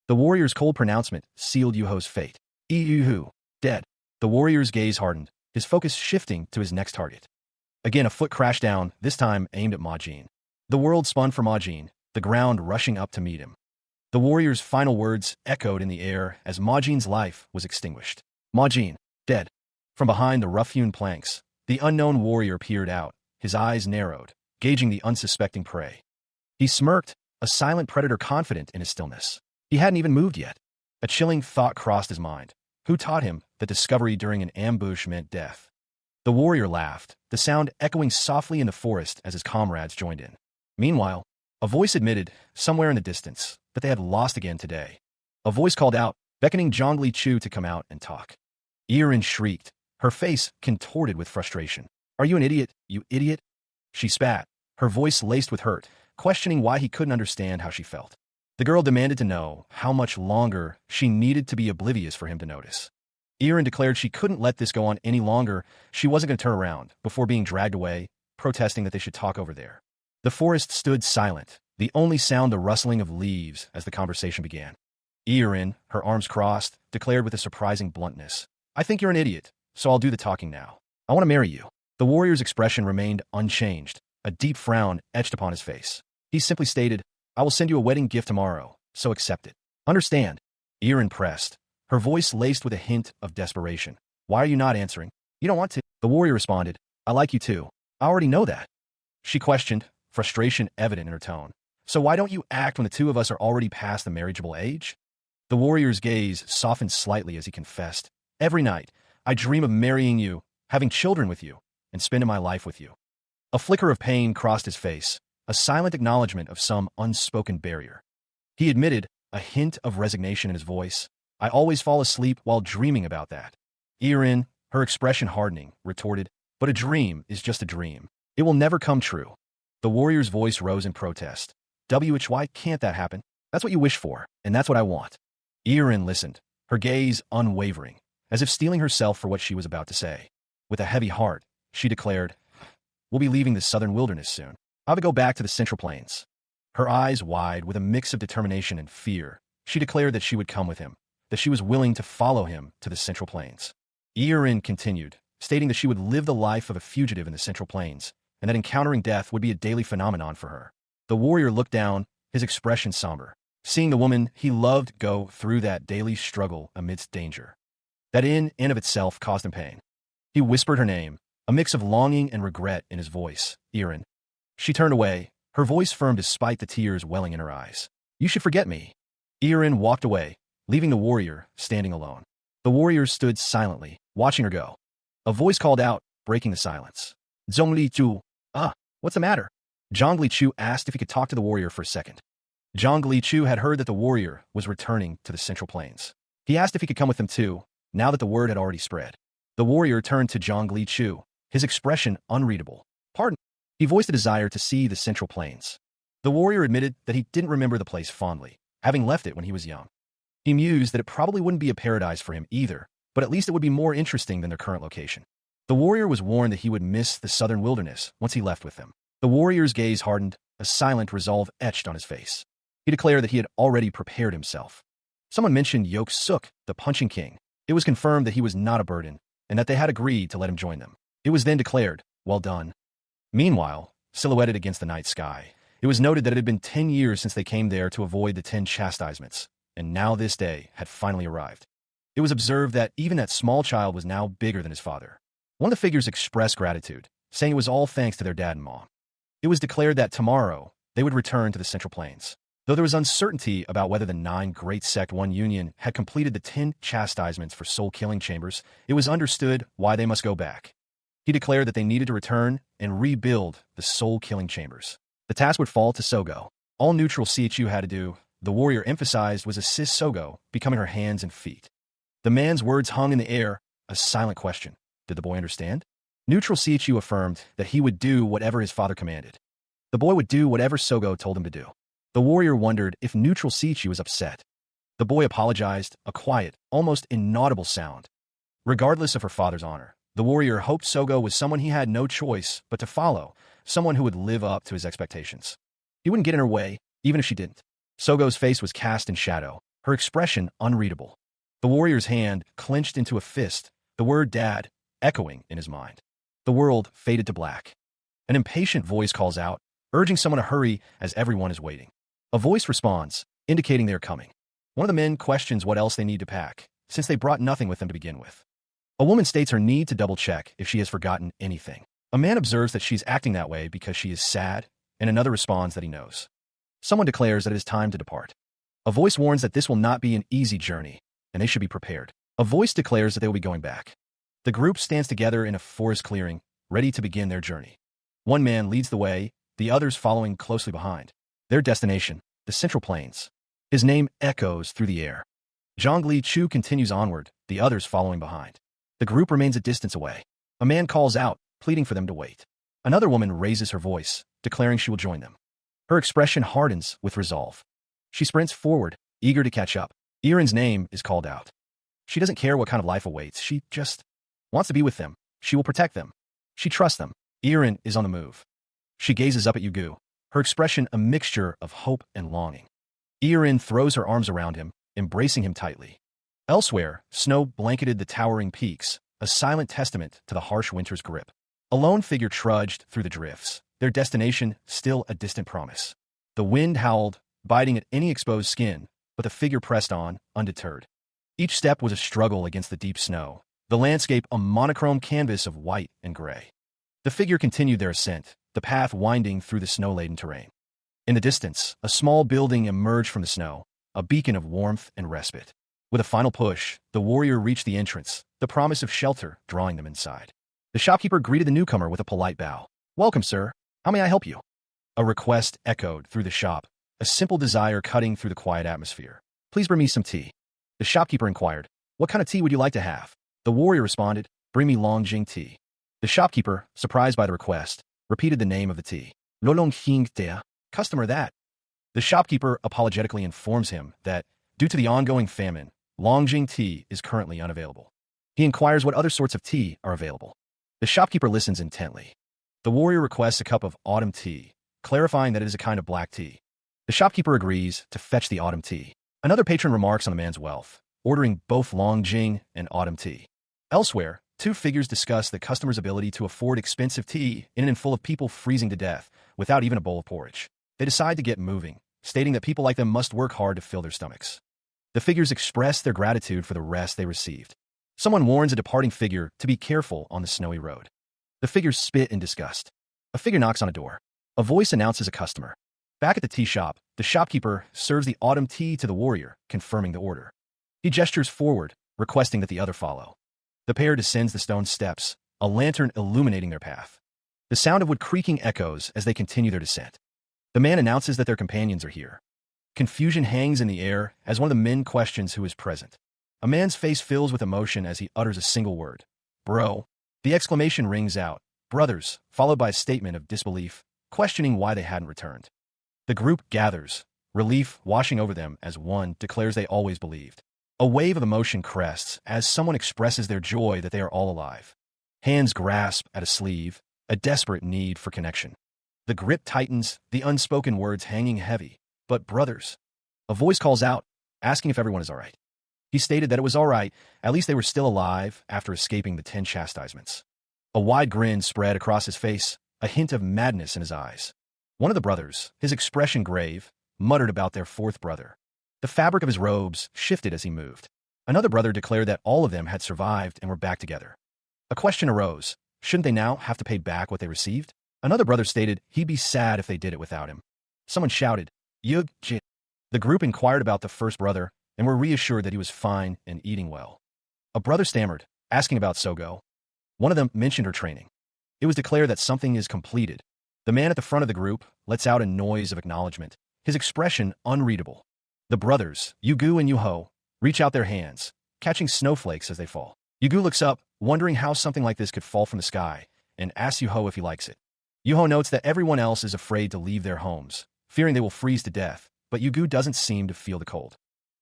The warrior's cold pronouncement sealed Yuho's fate. Yuho, dead. The warrior's gaze hardened, his focus shifting to his next target. Again, a foot crashed down, this time aimed at Majin. The world spun for Majin, the ground rushing up to meet him. The warrior's final words echoed in the air as Majin's life was extinguished. Majin, dead. From behind the rough-hewn planks, the unknown warrior peered out, his eyes narrowed, gauging the unsuspecting prey. He smirked, a silent predator confident in his stillness. He hadn't even moved yet. A chilling thought crossed his mind. Who taught him that discovery during an ambush meant death? The warrior laughed, the sound echoing softly in the forest as his comrades joined in. Meanwhile, a voice admitted, somewhere in the distance, that they had lost again today. A voice called out, beckoning Zhongli Chu to come out and talk. Irin shrieked, her face contorted with frustration. "Are you an idiot, you idiot?" She spat, her voice laced with hurt, questioning why he couldn't understand how she felt. The girl demanded to know how much longer she needed to be oblivious for him to notice. Irin declared she couldn't let this go on any longer. She wasn't going to turn around before being dragged away, protesting that they should talk over there. The forest stood silent, the only sound the rustling of leaves as the conversation began. Irin, her arms crossed, declared with a surprising bluntness, "I think you're an idiot, so I'll do the talking now. I want to marry you." The warrior's expression remained unchanged, a deep frown etched upon his face. He simply stated, "I will send you a wedding gift tomorrow, so accept it." "Understand?" Irin pressed, her voice laced with a hint of desperation. "Why are you not answering?" "You don't want to." The warrior responded, "I like you too. I already know that." She questioned, frustration evident in her tone. "So why don't you act when the two of us are already past the marriageable age?" The warrior's gaze softened slightly as he confessed, "Every night, I dream of marrying you, having children with you, and spending my life with you." A flicker of pain crossed his face, a silent acknowledgement of some unspoken barrier. He admitted, a hint of resignation in his voice, "I always fall asleep while dreaming about that." Irin, her expression hardening, retorted, "But a dream is just a dream. It will never come true." The warrior's voice rose in protest. "Why can't that happen? That's what you wish for, and that's what I want." Irin listened, her gaze unwavering, as if steeling herself for what she was about to say. With a heavy heart, she declared, "We'll be leaving the southern wilderness soon. I'll go back to the Central Plains." Her eyes wide with a mix of determination and fear, she declared that she would come with him, that she was willing to follow him to the Central Plains. Irin continued, stating that she would live the life of a fugitive in the Central Plains, and that encountering death would be a daily phenomenon for her. The warrior looked down, his expression somber, seeing the woman he loved go through that daily struggle amidst danger. That in and of itself caused him pain. He whispered her name, a mix of longing and regret in his voice, "Irin." She turned away, her voice firm despite the tears welling in her eyes. "You should forget me." Irin walked away, leaving the warrior standing alone. The warrior stood silently, watching her go. A voice called out, breaking the silence. "Zhongli Chu." "Ah, what's the matter?" Zhongli Chu asked if he could talk to the warrior for a second. Zhongli Chu had heard that the warrior was returning to the Central Plains. He asked if he could come with them too, now that the word had already spread. The warrior turned to Zhongli Chu, his expression unreadable. "Pardon?" He voiced a desire to see the Central Plains. The warrior admitted that he didn't remember the place fondly, having left it when he was young. He mused that it probably wouldn't be a paradise for him either, but at least it would be more interesting than their current location. The warrior was warned that he would miss the southern wilderness once he left with them. The warrior's gaze hardened, a silent resolve etched on his face. He declared that he had already prepared himself. Someone mentioned Yok Suk, the Punching King. It was confirmed that he was not a burden, and that they had agreed to let him join them. It was then declared, well done. Meanwhile, silhouetted against the night sky, it was noted that it had been 10 years since they came there to avoid the 10 chastisements, and now this day had finally arrived. It was observed that even that small child was now bigger than his father. One of the figures expressed gratitude, saying it was all thanks to their dad and mom. It was declared that tomorrow they would return to the Central Plains. Though there was uncertainty about whether the 9 Great Sect One Union had completed the 10 chastisements for soul-killing chambers, it was understood why they must go back. He declared that they needed to return and rebuild the soul-killing chambers. The task would fall to Sogo. All neutral CHU had to do, the warrior emphasized, was assist Sogo, becoming her hands and feet. The man's words hung in the air, a silent question. Did the boy understand? Neutral CHU affirmed that he would do whatever his father commanded. The boy would do whatever Sogo told him to do. The warrior wondered if neutral CHU was upset. The boy apologized, a quiet, almost inaudible sound. Regardless of her father's honor, the warrior hoped Sogo was someone he had no choice but to follow, someone who would live up to his expectations. He wouldn't get in her way, even if she didn't. Sogo's face was cast in shadow, her expression unreadable. The warrior's hand clenched into a fist, the word dad echoing in his mind. The world faded to black. An impatient voice calls out, urging someone to hurry as everyone is waiting. A voice responds, indicating they are coming. One of the men questions what else they need to pack, since they brought nothing with them to begin with. A woman states her need to double-check if she has forgotten anything. A man observes that she's acting that way because she is sad, and another responds that he knows. Someone declares that it is time to depart. A voice warns that this will not be an easy journey, and they should be prepared. A voice declares that they will be going back. The group stands together in a forest clearing, ready to begin their journey. One man leads the way, the others following closely behind. Their destination, the Central Plains. His name echoes through the air. Zhongli Chu continues onward, the others following behind. The group remains a distance away. A man calls out, pleading for them to wait. Another woman raises her voice, declaring she will join them. Her expression hardens with resolve. She sprints forward, eager to catch up. Irin's name is called out. She doesn't care what kind of life awaits, she just wants to be with them. She will protect them. She trusts them. Irin is on the move. She gazes up at Yugu, her expression a mixture of hope and longing. Irin throws her arms around him, embracing him tightly. Elsewhere, snow blanketed the towering peaks, a silent testament to the harsh winter's grip. A lone figure trudged through the drifts, their destination still a distant promise. The wind howled, biting at any exposed skin, but the figure pressed on, undeterred. Each step was a struggle against the deep snow, the landscape a monochrome canvas of white and gray. The figure continued their ascent, the path winding through the snow-laden terrain. In the distance, a small building emerged from the snow, a beacon of warmth and respite. With a final push, the warrior reached the entrance, the promise of shelter drawing them inside. The shopkeeper greeted the newcomer with a polite bow. "Welcome, sir. How may I help you?" A request echoed through the shop, a simple desire cutting through the quiet atmosphere. "Please bring me some tea." The shopkeeper inquired, "What kind of tea would you like to have?" The warrior responded, "Bring me Longjing tea." The shopkeeper, surprised by the request, repeated the name of the tea. Longjing tea. Customer that. The shopkeeper apologetically informs him that, due to the ongoing famine, Longjing tea is currently unavailable. He inquires what other sorts of tea are available. The shopkeeper listens intently. The warrior requests a cup of autumn tea, clarifying that it is a kind of black tea. The shopkeeper agrees to fetch the autumn tea. Another patron remarks on the man's wealth, ordering both Longjing and autumn tea. Elsewhere, two figures discuss the customer's ability to afford expensive tea in an inn full of people freezing to death without even a bowl of porridge. They decide to get moving, stating that people like them must work hard to fill their stomachs. The figures express their gratitude for the rest they received. Someone warns a departing figure to be careful on the snowy road. The figures spit in disgust. A figure knocks on a door. A voice announces a customer. Back at the tea shop, the shopkeeper serves the autumn tea to the warrior, confirming the order. He gestures forward, requesting that the other follow. The pair descends the stone steps, a lantern illuminating their path. The sound of wood creaking echoes as they continue their descent. The man announces that their companions are here. Confusion hangs in the air as one of the men questions who is present. A man's face fills with emotion as he utters a single word. "Bro." The exclamation rings out, "Brothers," followed by a statement of disbelief, questioning why they hadn't returned. The group gathers, relief washing over them as one declares they always believed. A wave of emotion crests as someone expresses their joy that they are all alive. Hands grasp at a sleeve, a desperate need for connection. The grip tightens, the unspoken words hanging heavy. But brothers. A voice calls out, asking if everyone is all right. He stated that it was all right, at least they were still alive after escaping the 10 chastisements. A wide grin spread across his face, a hint of madness in his eyes. One of the brothers, his expression grave, muttered about their fourth brother. The fabric of his robes shifted as he moved. Another brother declared that all of them had survived and were back together. A question arose, shouldn't they now have to pay back what they received? Another brother stated he'd be sad if they did it without him. Someone shouted, Yug Jit. The group inquired about the first brother and were reassured that he was fine and eating well. A brother stammered, asking about Sogo. One of them mentioned her training. It was declared that something is completed. The man at the front of the group lets out a noise of acknowledgement, his expression unreadable. The brothers, Yugu and Yuho, reach out their hands, catching snowflakes as they fall. Yugu looks up, wondering how something like this could fall from the sky, and asks Yuho if he likes it. Yuho notes that everyone else is afraid to leave their homes, fearing they will freeze to death, but Yugu doesn't seem to feel the cold.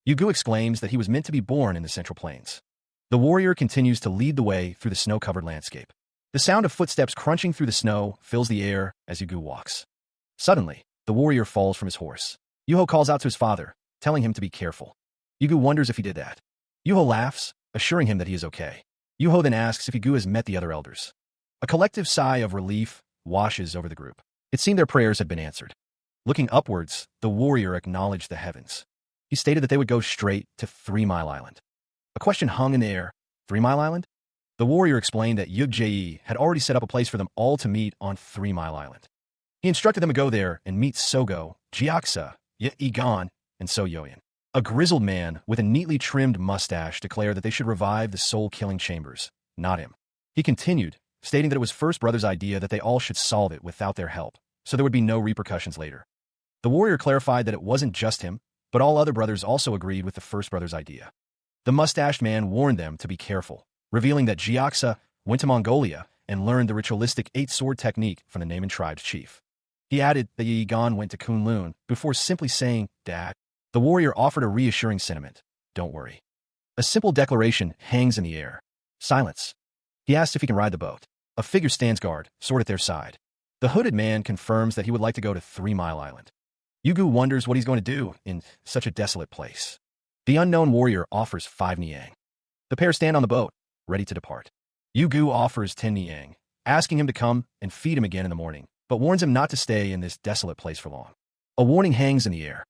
Yugu exclaims that he was meant to be born in the Central Plains. The warrior continues to lead the way through the snow-covered landscape. The sound of footsteps crunching through the snow fills the air as Yugu walks. Suddenly, the warrior falls from his horse. Yuho calls out to his father, telling him to be careful. Yugu wonders if he did that. Yuho laughs, assuring him that he is okay. Yuho then asks if Yugu has met the other elders. A collective sigh of relief washes over the group. It seemed their prayers had been answered. Looking upwards, the warrior acknowledged the heavens. He stated that they would go straight to 3 Mile Island. A question hung in the air. 3 Mile Island? The warrior explained that Yug-jae had already set up a place for them all to meet on 3 Mile Island. He instructed them to go there and meet Sogo, Jiaksa, Ye-Egon, and So-Yoyan. A grizzled man with a neatly trimmed mustache declared that they should revive the soul-killing chambers, not him. He continued, stating that it was First Brother's idea that they all should solve it without their help, so there would be no repercussions later. The warrior clarified that it wasn't just him, but all other brothers also agreed with the First Brother's idea. The mustached man warned them to be careful, revealing that Jiaksa went to Mongolia and learned the ritualistic 8-sword technique from the Naaman tribe's chief. He added that Ye-Egon went to Kunlun before simply saying, Dad. The warrior offered a reassuring sentiment, don't worry. A simple declaration hangs in the air. Silence. He asked if he can ride the boat. A figure stands guard, sword at their side. The hooded man confirms that he would like to go to 3 Mile Island. Yugu wonders what he's going to do in such a desolate place. The unknown warrior offers 5 niang. The pair stand on the boat, ready to depart. Yugu offers 10 niang, asking him to come and feed him again in the morning, but warns him not to stay in this desolate place for long. A warning hangs in the air.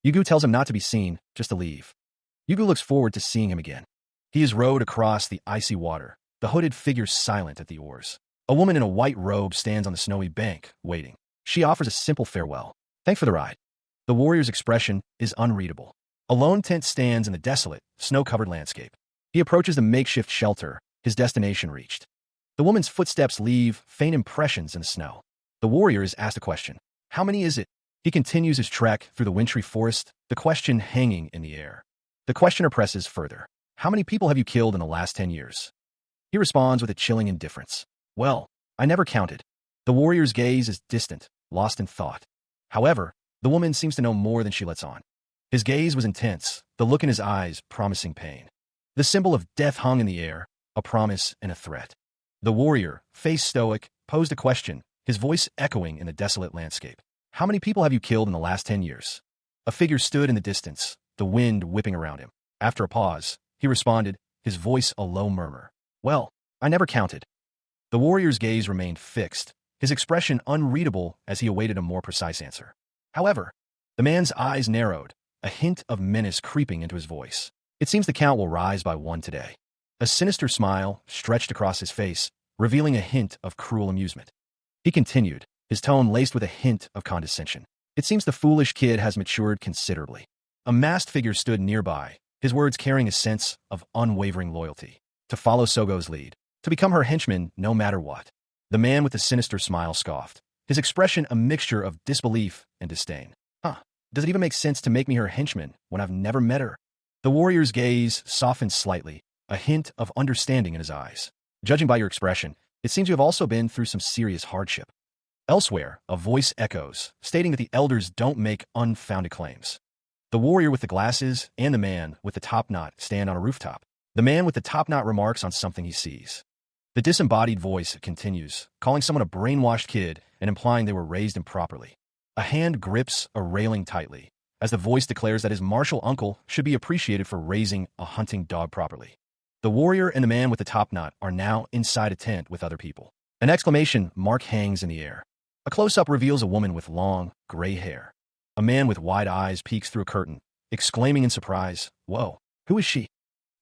Yugu tells him not to be seen, just to leave. Yugu looks forward to seeing him again. He is rowed across the icy water, the hooded figure silent at the oars. A woman in a white robe stands on the snowy bank, waiting. She offers a simple farewell. Thanks for the ride. The warrior's expression is unreadable. A lone tent stands in the desolate, snow-covered landscape. He approaches the makeshift shelter, his destination reached. The woman's footsteps leave faint impressions in the snow. The warrior is asked a question. How many is it? He continues his trek through the wintry forest, the question hanging in the air. The questioner presses further. How many people have you killed in the last 10 years? He responds with a chilling indifference. Well, I never counted. The warrior's gaze is distant, lost in thought. However, the woman seems to know more than she lets on. His gaze was intense, the look in his eyes promising pain. The symbol of death hung in the air, a promise and a threat. The warrior, face stoic, posed a question, his voice echoing in the desolate landscape. How many people have you killed in the last 10 years? A figure stood in the distance, the wind whipping around him. After a pause, he responded, his voice a low murmur. Well, I never counted. The warrior's gaze remained fixed, his expression unreadable as he awaited a more precise answer. However, the man's eyes narrowed, a hint of menace creeping into his voice. It seems the count will rise by 1 today. A sinister smile stretched across his face, revealing a hint of cruel amusement. He continued, his tone laced with a hint of condescension. It seems the foolish kid has matured considerably. A masked figure stood nearby, his words carrying a sense of unwavering loyalty. To follow Sogo's lead, to become her henchman no matter what. The man with the sinister smile scoffed, his expression a mixture of disbelief and disdain. Does it even make sense to make me her henchman when I've never met her? The warrior's gaze softened slightly, a hint of understanding in his eyes. Judging by your expression, it seems you have also been through some serious hardship. Elsewhere, a voice echoes, stating that the elders don't make unfounded claims. The warrior with the glasses and the man with the top knot stand on a rooftop. The man with the top knot remarks on something he sees. The disembodied voice continues, calling someone a brainwashed kid and implying they were raised improperly. A hand grips a railing tightly, as the voice declares that his martial uncle should be appreciated for raising a hunting dog properly. The warrior and the man with the top knot are now inside a tent with other people. An exclamation mark hangs in the air. A close-up reveals a woman with long, gray hair. A man with wide eyes peeks through a curtain, exclaiming in surprise, "Whoa, who is she?"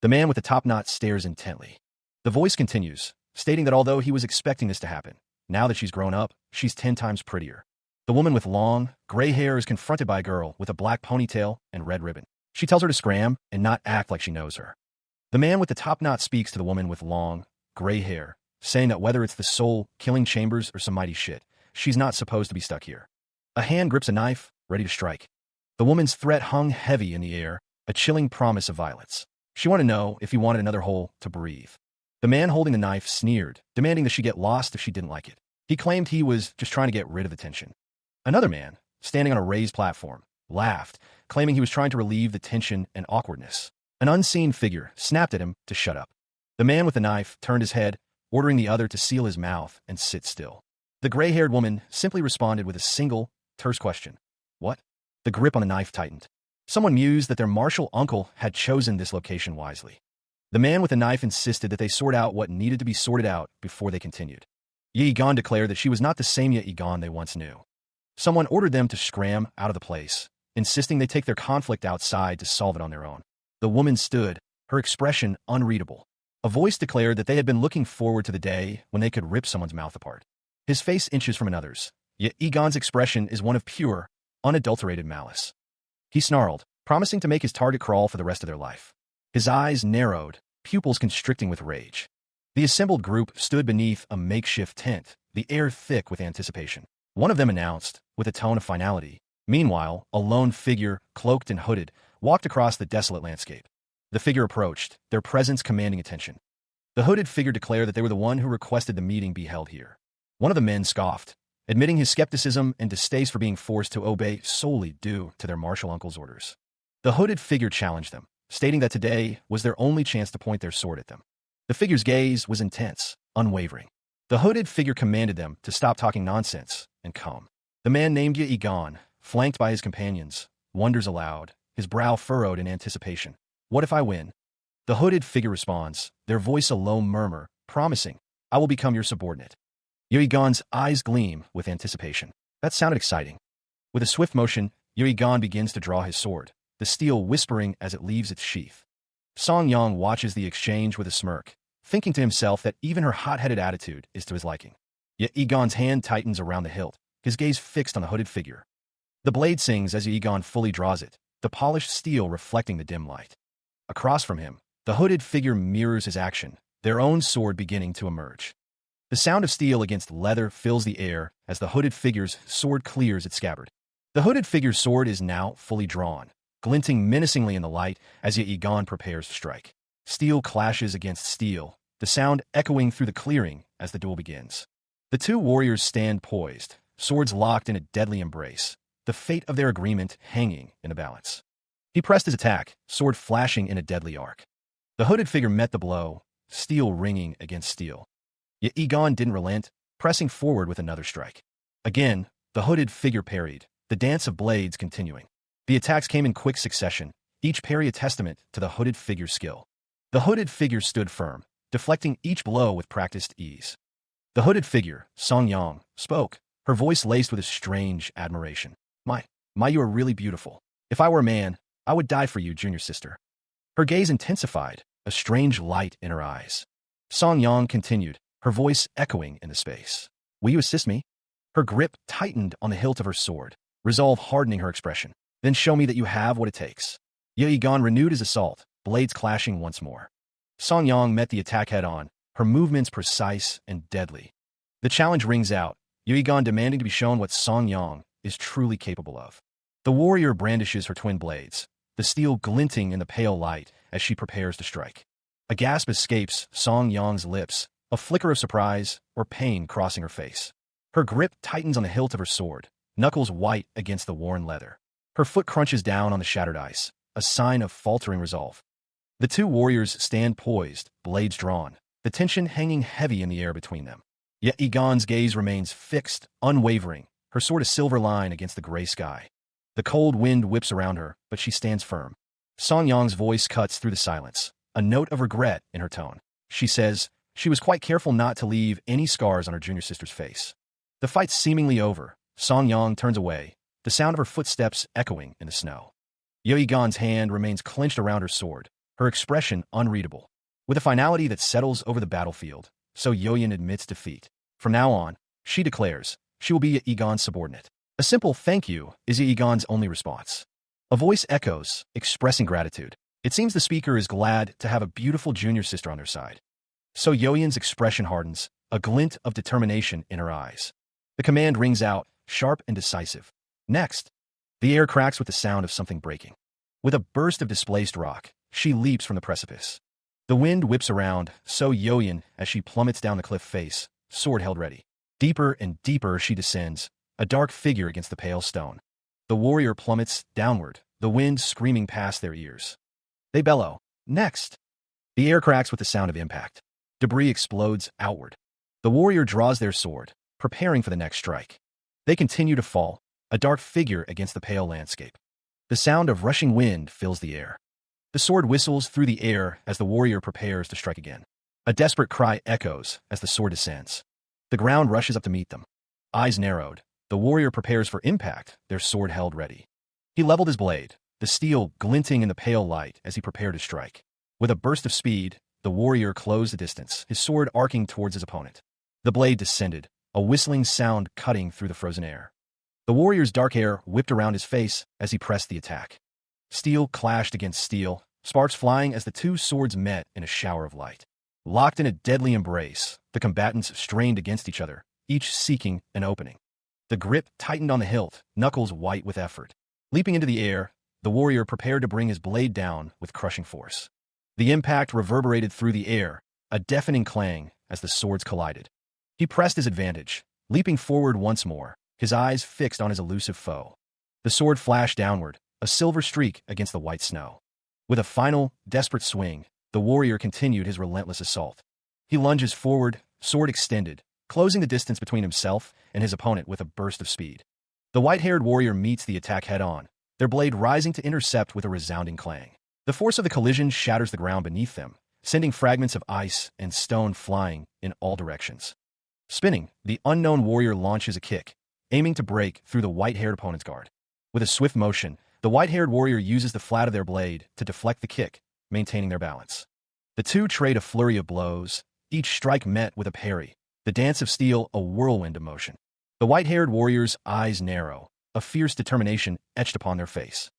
The man with the top knot stares intently. The voice continues, stating that although he was expecting this to happen, now that she's grown up, she's 10 times prettier. The woman with long, gray hair is confronted by a girl with a black ponytail and red ribbon. She tells her to scram and not act like she knows her. The man with the top knot speaks to the woman with long, gray hair, saying that whether it's the soul killing chambers or some mighty shit, she's not supposed to be stuck here. A hand grips a knife, ready to strike. The woman's threat hung heavy in the air, a chilling promise of violence. She wanted to know if he wanted another hole to breathe. The man holding the knife sneered, demanding that she get lost if she didn't like it. He claimed he was just trying to get rid of the tension. Another man, standing on a raised platform, laughed, claiming he was trying to relieve the tension and awkwardness. An unseen figure snapped at him to shut up. The man with the knife turned his head, ordering the other to seal his mouth and sit still. The gray-haired woman simply responded with a single, terse question. What? The grip on the knife tightened. Someone mused that their martial uncle had chosen this location wisely. The man with the knife insisted that they sort out what needed to be sorted out before they continued. Ye-Egon declared that she was not the same Ye-Egon they once knew. Someone ordered them to scram out of the place, insisting they take their conflict outside to solve it on their own. The woman stood, her expression unreadable. A voice declared that they had been looking forward to the day when they could rip someone's mouth apart. His face inches from another's, yet Egon's expression is one of pure, unadulterated malice. He snarled, promising to make his target crawl for the rest of their life. His eyes narrowed, pupils constricting with rage. The assembled group stood beneath a makeshift tent, the air thick with anticipation. One of them announced, with a tone of finality. Meanwhile, a lone figure, cloaked and hooded, walked across the desolate landscape. The figure approached, their presence commanding attention. The hooded figure declared that they were the one who requested the meeting be held here. One of the men scoffed, admitting his skepticism and distaste for being forced to obey solely due to their martial uncle's orders. The hooded figure challenged them, stating that today was their only chance to point their sword at them. The figure's gaze was intense, unwavering. The hooded figure commanded them to stop talking nonsense and come. The man named Ye-Egon, flanked by his companions, wonders aloud, his brow furrowed in anticipation. What if I win? The hooded figure responds, their voice a low murmur, promising, I will become your subordinate. Ye-Egon's eyes gleam with anticipation. That sounded exciting. With a swift motion, Ye-Egon begins to draw his sword, the steel whispering as it leaves its sheath. Song Yang watches the exchange with a smirk, thinking to himself that even her hot-headed attitude is to his liking. Yet Egon's hand tightens around the hilt, his gaze fixed on the hooded figure. The blade sings as Egon fully draws it, the polished steel reflecting the dim light. Across from him, the hooded figure mirrors his action, their own sword beginning to emerge. The sound of steel against leather fills the air as the hooded figure's sword clears its scabbard. The hooded figure's sword is now fully drawn, glinting menacingly in the light as Ye-Egon prepares to strike. Steel clashes against steel, the sound echoing through the clearing as the duel begins. The two warriors stand poised, swords locked in a deadly embrace, the fate of their agreement hanging in a balance. He pressed his attack, sword flashing in a deadly arc. The hooded figure met the blow, steel ringing against steel. Yet Egon didn't relent, pressing forward with another strike. Again, the hooded figure parried, the dance of blades continuing. The attacks came in quick succession, each parry a testament to the hooded figure's skill. The hooded figure stood firm, deflecting each blow with practiced ease. The hooded figure, Song Yang, spoke, her voice laced with a strange admiration. My, you are really beautiful. If I were a man, I would die for you, junior sister. Her gaze intensified, a strange light in her eyes. Song Yang continued, her voice echoing in the space. Will you assist me? Her grip tightened on the hilt of her sword, resolve hardening her expression. Then show me that you have what it takes. Ye-Egon renewed his assault, blades clashing once more. Song Yang met the attack head-on, her movements precise and deadly. The challenge rings out, Ye-Egon demanding to be shown what Song Yang is truly capable of. The warrior brandishes her twin blades, the steel glinting in the pale light as she prepares to strike. A gasp escapes Song Yang's lips, a flicker of surprise or pain crossing her face. Her grip tightens on the hilt of her sword, knuckles white against the worn leather. Her foot crunches down on the shattered ice, a sign of faltering resolve. The two warriors stand poised, blades drawn, the tension hanging heavy in the air between them. Yet Egon's gaze remains fixed, unwavering, her sword a silver line against the gray sky. The cold wind whips around her, but she stands firm. Song Yang's voice cuts through the silence, a note of regret in her tone. She says she was quite careful not to leave any scars on her junior sister's face. The fight's seemingly over. Song Yang turns away, the sound of her footsteps echoing in the snow. Ye Egon's hand remains clenched around her sword, her expression unreadable. With a finality that settles over the battlefield, so Yoyin admits defeat. From now on, she declares, she will be Ye Egon's subordinate. A simple thank you is Ye Egon's only response. A voice echoes, expressing gratitude. It seems the speaker is glad to have a beautiful junior sister on their side. So Yoyin's expression hardens, a glint of determination in her eyes. The command rings out, sharp and decisive. Next, the air cracks with the sound of something breaking. With a burst of displaced rock, she leaps from the precipice. The wind whips around, so Yoyin as she plummets down the cliff face, sword held ready. Deeper and deeper she descends, a dark figure against the pale stone. The warrior plummets downward, the wind screaming past their ears. They bellow. Next! The air cracks with the sound of impact. Debris explodes outward. The warrior draws their sword, preparing for the next strike. They continue to fall, a dark figure against the pale landscape. The sound of rushing wind fills the air. The sword whistles through the air as the warrior prepares to strike again. A desperate cry echoes as the sword descends. The ground rushes up to meet them. Eyes narrowed, the warrior prepares for impact, their sword held ready. He leveled his blade, the steel glinting in the pale light as he prepared to strike. With a burst of speed, the warrior closed the distance, his sword arcing towards his opponent. The blade descended, a whistling sound cutting through the frozen air. The warrior's dark hair whipped around his face as he pressed the attack. Steel clashed against steel, sparks flying as the two swords met in a shower of light. Locked in a deadly embrace, the combatants strained against each other, each seeking an opening. The grip tightened on the hilt, knuckles white with effort. Leaping into the air, the warrior prepared to bring his blade down with crushing force. The impact reverberated through the air, a deafening clang as the swords collided. He pressed his advantage, leaping forward once more, his eyes fixed on his elusive foe. The sword flashed downward, a silver streak against the white snow. With a final, desperate swing, the warrior continued his relentless assault. He lunges forward, sword extended, closing the distance between himself and his opponent with a burst of speed. The white-haired warrior meets the attack head-on, their blade rising to intercept with a resounding clang. The force of the collision shatters the ground beneath them, sending fragments of ice and stone flying in all directions. Spinning, the unknown warrior launches a kick, aiming to break through the white-haired opponent's guard. With a swift motion, the white-haired warrior uses the flat of their blade to deflect the kick, maintaining their balance. The two trade a flurry of blows, each strike met with a parry, the dance of steel a whirlwind of motion. The white-haired warrior's eyes narrow, a fierce determination etched upon their face.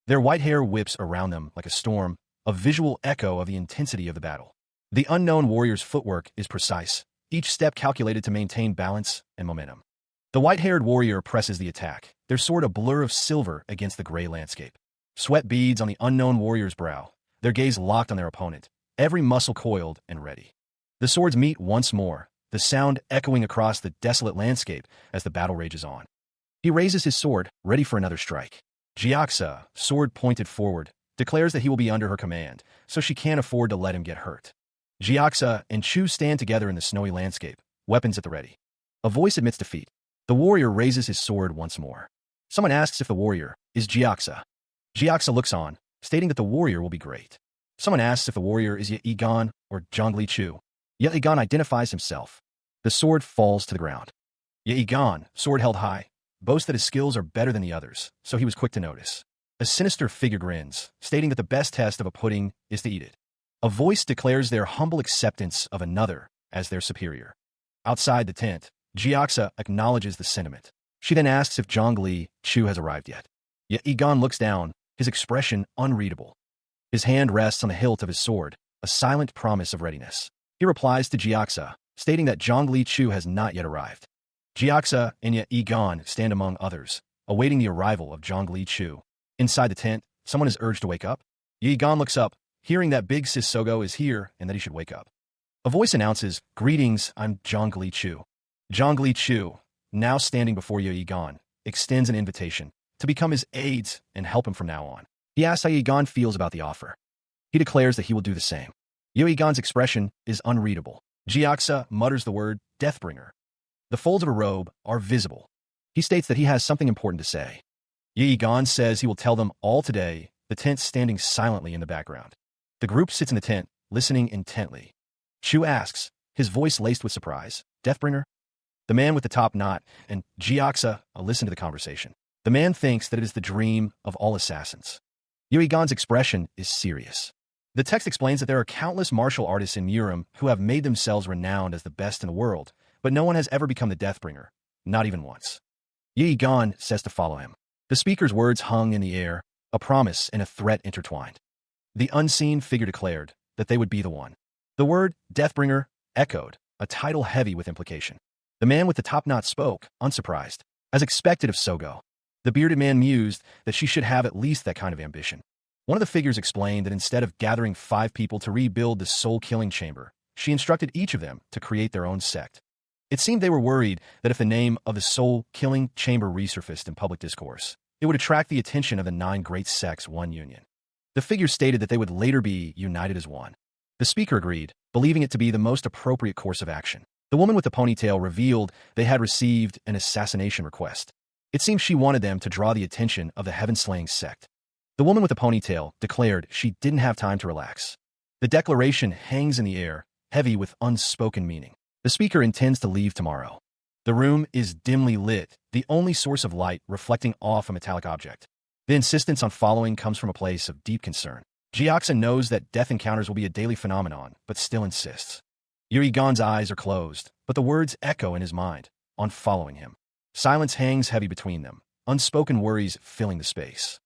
Their white hair whips around them like a storm, a visual echo of the intensity of the battle. The unknown warrior's footwork is precise, each step calculated to maintain balance and momentum. The white-haired warrior presses the attack, their sword a blur of silver against the gray landscape. Sweat beads on the unknown warrior's brow, their gaze locked on their opponent, every muscle coiled and ready. The swords meet once more, the sound echoing across the desolate landscape as the battle rages on. He raises his sword, ready for another strike. Jiaxa, sword pointed forward, declares that he will be under her command, so she can't afford to let him get hurt. Jiaxa and Chu stand together in the snowy landscape, weapons at the ready. A voice admits defeat. The warrior raises his sword once more. Someone asks if the warrior is Jiaxa. Jiaxa looks on, stating that the warrior will be great. Someone asks if the warrior is Ye Egon or Zhongli Chu. Ye Egon identifies himself. The sword falls to the ground. Ye Egon, sword held high, boasts that his skills are better than the others, so he was quick to notice. A sinister figure grins, stating that the best test of a pudding is to eat it. A voice declares their humble acceptance of another as their superior. Outside the tent, Jiaxa acknowledges the sentiment. She then asks if Zhongli Chu has arrived yet. Yet Egon looks down, his expression unreadable. His hand rests on the hilt of his sword, a silent promise of readiness. He replies to Jiaxa, stating that Zhongli Chu has not yet arrived. Jiaxa and Ye Egon stand among others, awaiting the arrival of Zhongli Chu. Inside the tent, someone is urged to wake up. Ye Egon looks up, hearing that Big Sis Sogo is here and that he should wake up. A voice announces, "Greetings, I'm Zhongli Chu." Zhongli Chu, now standing before Ye Egon, extends an invitation to become his aides and help him from now on. He asks how Ye Egon feels about the offer. He declares that he will do the same. Yoigan's expression is unreadable. Jiaksa mutters the word Deathbringer. The folds of a robe are visible. He states that he has something important to say. Yoigan says he will tell them all today, the tent standing silently in the background. The group sits in the tent, listening intently. Chu asks, his voice laced with surprise, Deathbringer? The man with the top knot and Jiaksa listen to the conversation. The man thinks that it is the dream of all assassins. Yoigan's expression is serious. The text explains that there are countless martial artists in Murim who have made themselves renowned as the best in the world, but no one has ever become the Deathbringer, not even once. Yoigan says to follow him. The speaker's words hung in the air, a promise and a threat intertwined. The unseen figure declared that they would be the one. The word Deathbringer echoed, a title heavy with implication. The man with the top knot spoke, unsurprised, as expected of Sogo. The bearded man mused that she should have at least that kind of ambition. One of the figures explained that instead of gathering 5 people to rebuild the soul-killing chamber, she instructed each of them to create their own sect. It seemed they were worried that if the name of the soul-killing chamber resurfaced in public discourse, it would attract the attention of the 9 great sects one union. The figures stated that they would later be united as one. The speaker agreed, believing it to be the most appropriate course of action. The woman with the ponytail revealed they had received an assassination request. It seemed she wanted them to draw the attention of the heaven-slaying sect. The woman with the ponytail declared she didn't have time to relax. The declaration hangs in the air, heavy with unspoken meaning. The speaker intends to leave tomorrow. The room is dimly lit, the only source of light reflecting off a metallic object. The insistence on following comes from a place of deep concern. Jiaksa knows that death encounters will be a daily phenomenon, but still insists. Yoigan's eyes are closed, but the words echo in his mind, on following him. Silence hangs heavy between them, unspoken worries filling the space.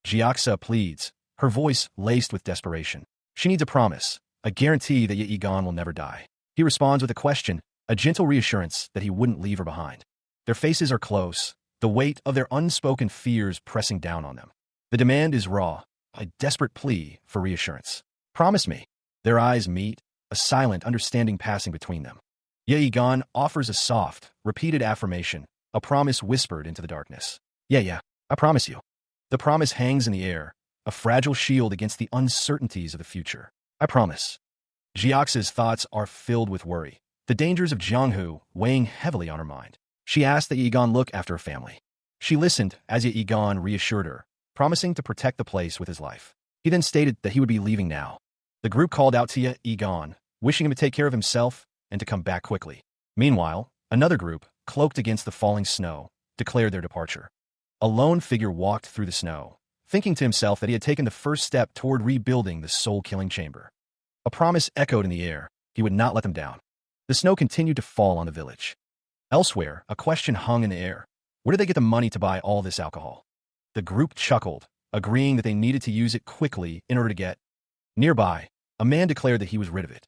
Jiaksa pleads, her voice laced with desperation. She needs a promise, a guarantee that Yoigan will never die. He responds with a question, a gentle reassurance that he wouldn't leave her behind. Their faces are close, the weight of their unspoken fears pressing down on them. The demand is raw, a desperate plea for reassurance. Promise me. Their eyes meet, a silent understanding passing between them. Yoigan offers a soft, repeated affirmation, a promise whispered into the darkness. Yeah, I promise you. The promise hangs in the air, a fragile shield against the uncertainties of the future. I promise. Jiaksa's thoughts are filled with worry, the dangers of Jianghu weighing heavily on her mind. She asked that Yoigan look after her family. She listened as Yoigan reassured her, promising to protect the place with his life. He then stated that he would be leaving now. The group called out to Yoigan, wishing him to take care of himself and to come back quickly. Meanwhile, another group, cloaked against the falling snow, declared their departure. A lone figure walked through the snow, thinking to himself that he had taken the first step toward rebuilding the soul-killing chamber. A promise echoed in the air. He would not let them down. The snow continued to fall on the village. Elsewhere, a question hung in the air. Where did they get the money to buy all this alcohol? The group chuckled, agreeing that they needed to use it quickly in order to get. Nearby, a man declared that he was rid of it.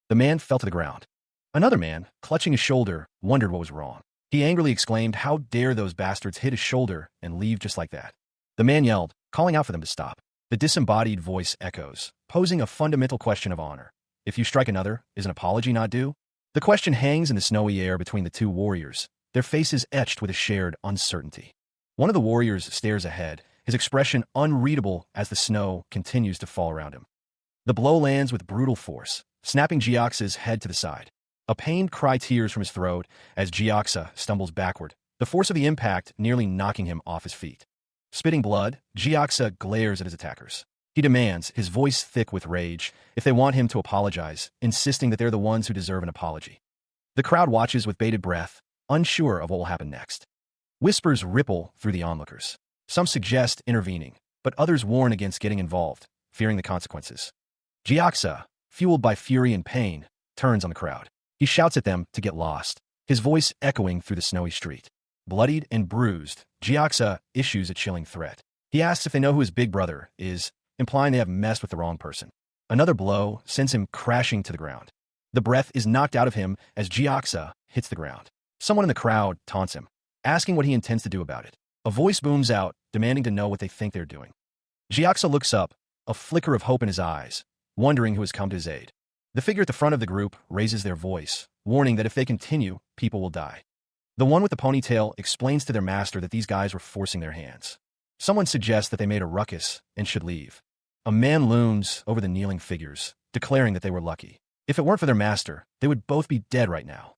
The man fell to the ground. Another man, clutching his shoulder, wondered what was wrong. He angrily exclaimed, how dare those bastards hit his shoulder and leave just like that? The man yelled, calling out for them to stop. The disembodied voice echoes, posing a fundamental question of honor. If you strike another, is an apology not due? The question hangs in the snowy air between the two warriors, their faces etched with a shared uncertainty. One of the warriors stares ahead, his expression unreadable as the snow continues to fall around him. The blow lands with brutal force, snapping Jiaksa's head to the side. A pained cry tears from his throat as Jiaksa stumbles backward, the force of the impact nearly knocking him off his feet. Spitting blood, Jiaksa glares at his attackers. He demands, his voice thick with rage, if they want him to apologize, insisting that they're the ones who deserve an apology. The crowd watches with bated breath, unsure of what will happen next. Whispers ripple through the onlookers. Some suggest intervening, but others warn against getting involved, fearing the consequences. Jiaksa, fueled by fury and pain, turns on the crowd. He shouts at them to get lost, his voice echoing through the snowy street. Bloodied and bruised, Jiaksa issues a chilling threat. He asks if they know who his big brother is, implying they have messed with the wrong person. Another blow sends him crashing to the ground. The breath is knocked out of him as Jiaksa hits the ground. Someone in the crowd taunts him, asking what he intends to do about it. A voice booms out, demanding to know what they think they're doing. Jiaksa looks up, a flicker of hope in his eyes, wondering who has come to his aid. The figure at the front of the group raises their voice, warning that if they continue, people will die. The one with the ponytail explains to their master that these guys were forcing their hands. Someone suggests that they made a ruckus and should leave. A man looms over the kneeling figures, declaring that they were lucky. If it weren't for their master, they would both be dead right now.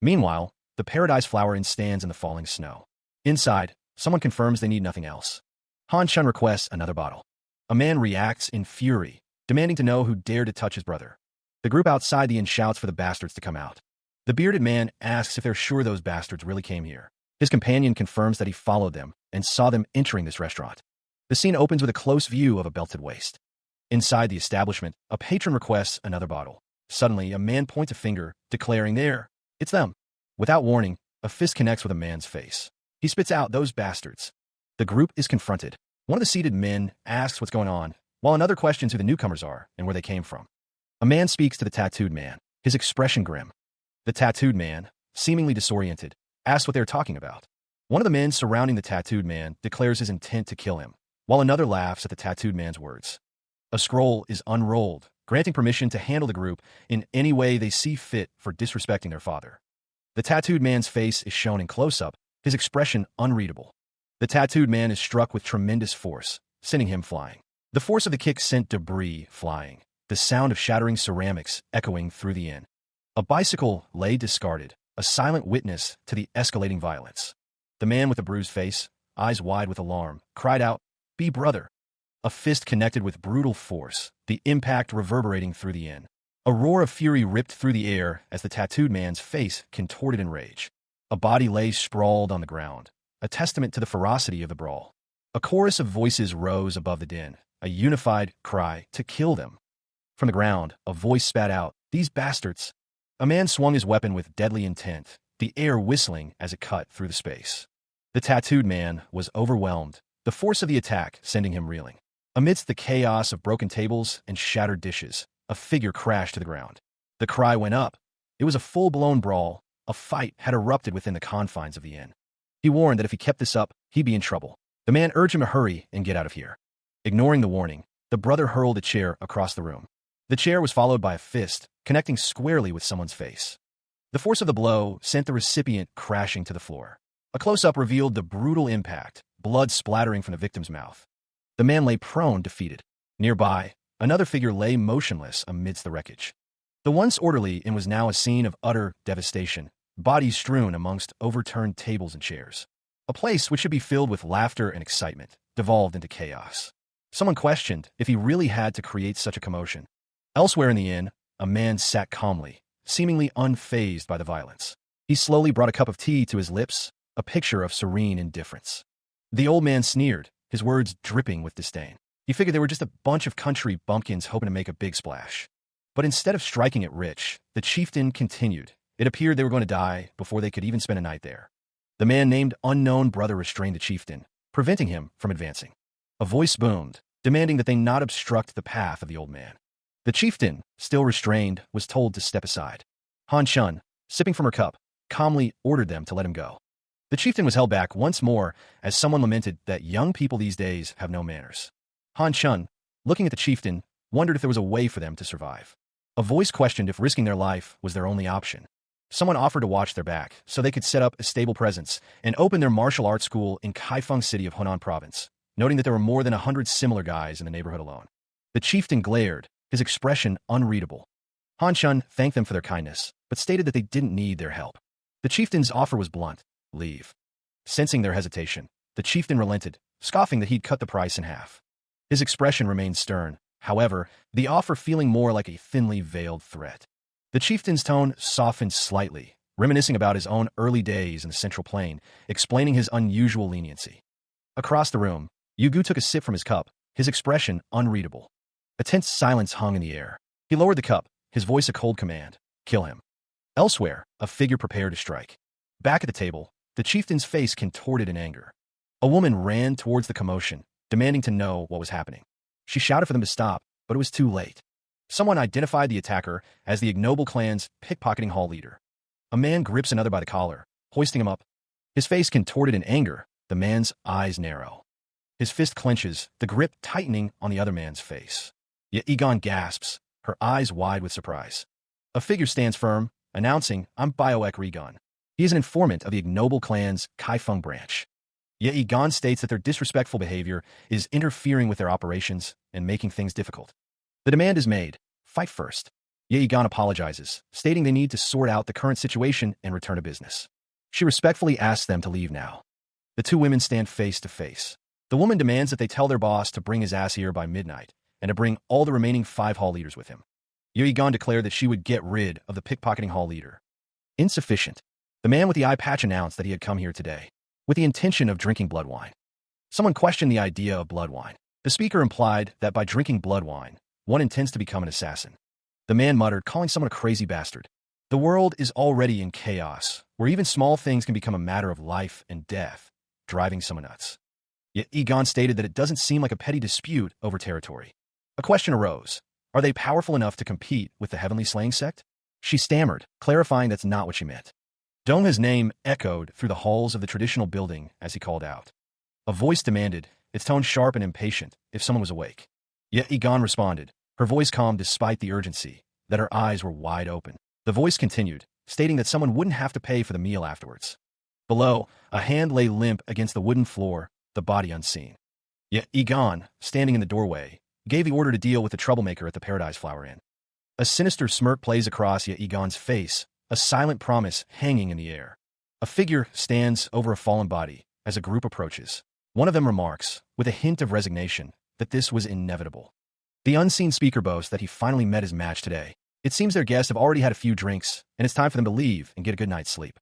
Meanwhile, the paradise flower inn stands in the falling snow. Inside, someone confirms they need nothing else. Han Chun requests another bottle. A man reacts in fury, demanding to know who dared to touch his brother. The group outside the inn shouts for the bastards to come out. The bearded man asks if they're sure those bastards really came here. His companion confirms that he followed them and saw them entering this restaurant. The scene opens with a close view of a belted waist. Inside the establishment, a patron requests another bottle. Suddenly, a man points a finger, declaring, "There, it's them." Without warning, a fist connects with a man's face. He spits out, "Those bastards." The group is confronted. One of the seated men asks what's going on, while another questions who the newcomers are and where they came from. A man speaks to the tattooed man, his expression grim. The tattooed man, seemingly disoriented, asks what they're talking about. One of the men surrounding the tattooed man declares his intent to kill him, while another laughs at the tattooed man's words. A scroll is unrolled, granting permission to handle the group in any way they see fit for disrespecting their father. The tattooed man's face is shown in close-up, his expression unreadable. The tattooed man is struck with tremendous force, sending him flying. The force of the kick sent debris flying, the sound of shattering ceramics echoing through the inn. A bicycle lay discarded, a silent witness to the escalating violence. The man with the bruised face, eyes wide with alarm, cried out, "Be brother." A fist connected with brutal force, the impact reverberating through the inn. A roar of fury ripped through the air as the tattooed man's face contorted in rage. A body lay sprawled on the ground, a testament to the ferocity of the brawl. A chorus of voices rose above the din, a unified cry to kill them. From the ground, a voice spat out, "These bastards." A man swung his weapon with deadly intent, the air whistling as it cut through the space. The tattooed man was overwhelmed, the force of the attack sending him reeling. Amidst the chaos of broken tables and shattered dishes, a figure crashed to the ground. The cry went up. It was a full-blown brawl. A fight had erupted within the confines of the inn. He warned that if he kept this up, he'd be in trouble. The man urged him to hurry and get out of here. Ignoring the warning, the brother hurled a chair across the room. The chair was followed by a fist, connecting squarely with someone's face. The force of the blow sent the recipient crashing to the floor. A close-up revealed the brutal impact, blood splattering from the victim's mouth. The man lay prone, defeated. Nearby, another figure lay motionless amidst the wreckage. The once orderly inn was now a scene of utter devastation, bodies strewn amongst overturned tables and chairs. A place which should be filled with laughter and excitement devolved into chaos. Someone questioned if he really had to create such a commotion. Elsewhere in the inn, a man sat calmly, seemingly unfazed by the violence. He slowly brought a cup of tea to his lips, a picture of serene indifference. The old man sneered, his words dripping with disdain. He figured they were just a bunch of country bumpkins hoping to make a big splash. But instead of striking it rich, the chieftain continued. It appeared they were going to die before they could even spend a night there. The man named Unknown Brother restrained the chieftain, preventing him from advancing. A voice boomed, demanding that they not obstruct the path of the old man. The chieftain, still restrained, was told to step aside. Han Chun, sipping from her cup, calmly ordered them to let him go. The chieftain was held back once more as someone lamented that young people these days have no manners. Han Chun, looking at the chieftain, wondered if there was a way for them to survive. A voice questioned if risking their life was their only option. Someone offered to watch their back so they could set up a stable presence and open their martial arts school in Kaifeng City of Hunan Province, noting that there were more than 100 similar guys in the neighborhood alone. The chieftain glared, his expression unreadable. Han Chun thanked them for their kindness, but stated that they didn't need their help. The chieftain's offer was blunt: leave. Sensing their hesitation, the chieftain relented, scoffing that he'd cut the price in half. His expression remained stern, however, the offer feeling more like a thinly veiled threat. The chieftain's tone softened slightly, reminiscing about his own early days in the Central Plain, explaining his unusual leniency. Across the room, Yugu took a sip from his cup, his expression unreadable. A tense silence hung in the air. He lowered the cup, his voice a cold command: kill him. Elsewhere, a figure prepared to strike. Back at the table, the chieftain's face contorted in anger. A woman ran towards the commotion, demanding to know what was happening. She shouted for them to stop, but it was too late. Someone identified the attacker as the ignoble clan's pickpocketing hall leader. A man grips another by the collar, hoisting him up. His face contorted in anger, the man's eyes narrow. His fist clenches, the grip tightening on the other man's face. Yet Egon gasps, her eyes wide with surprise. A figure stands firm, announcing, "I'm Bioek Regon." He is an informant of the ignoble clan's Kaifeng branch. Yet Egon states that their disrespectful behavior is interfering with their operations, and making things difficult. The demand is made. Fight first. Ye Egon apologizes, stating they need to sort out the current situation and return to business. She respectfully asks them to leave now. The two women stand face to face. The woman demands that they tell their boss to bring his ass here by midnight and to bring all the remaining 5 hall leaders with him. Ye Egon declared that she would get rid of the pickpocketing hall leader. Insufficient. The man with the eye patch announced that he had come here today with the intention of drinking blood wine. Someone questioned the idea of blood wine. The speaker implied that by drinking blood wine, one intends to become an assassin. The man muttered, calling someone a crazy bastard. The world is already in chaos, where even small things can become a matter of life and death, driving someone nuts. Yet Egon stated that it doesn't seem like a petty dispute over territory. A question arose. Are they powerful enough to compete with the Heavenly Slaying Sect? She stammered, clarifying that's not what she meant. Dongha's name echoed through the halls of the traditional building as he called out. A voice demanded, its tone sharp and impatient, if someone was awake. Yet Egon responded, her voice calm despite the urgency, that her eyes were wide open. The voice continued, stating that someone wouldn't have to pay for the meal afterwards. Below, a hand lay limp against the wooden floor, the body unseen. Yet Egon, standing in the doorway, gave the order to deal with the troublemaker at the Paradise Flower Inn. A sinister smirk plays across Ye Egon's face, a silent promise hanging in the air. A figure stands over a fallen body as a group approaches. One of them remarks, with a hint of resignation, that this was inevitable. The unseen speaker boasts that he finally met his match today. It seems their guests have already had a few drinks, and it's time for them to leave and get a good night's sleep.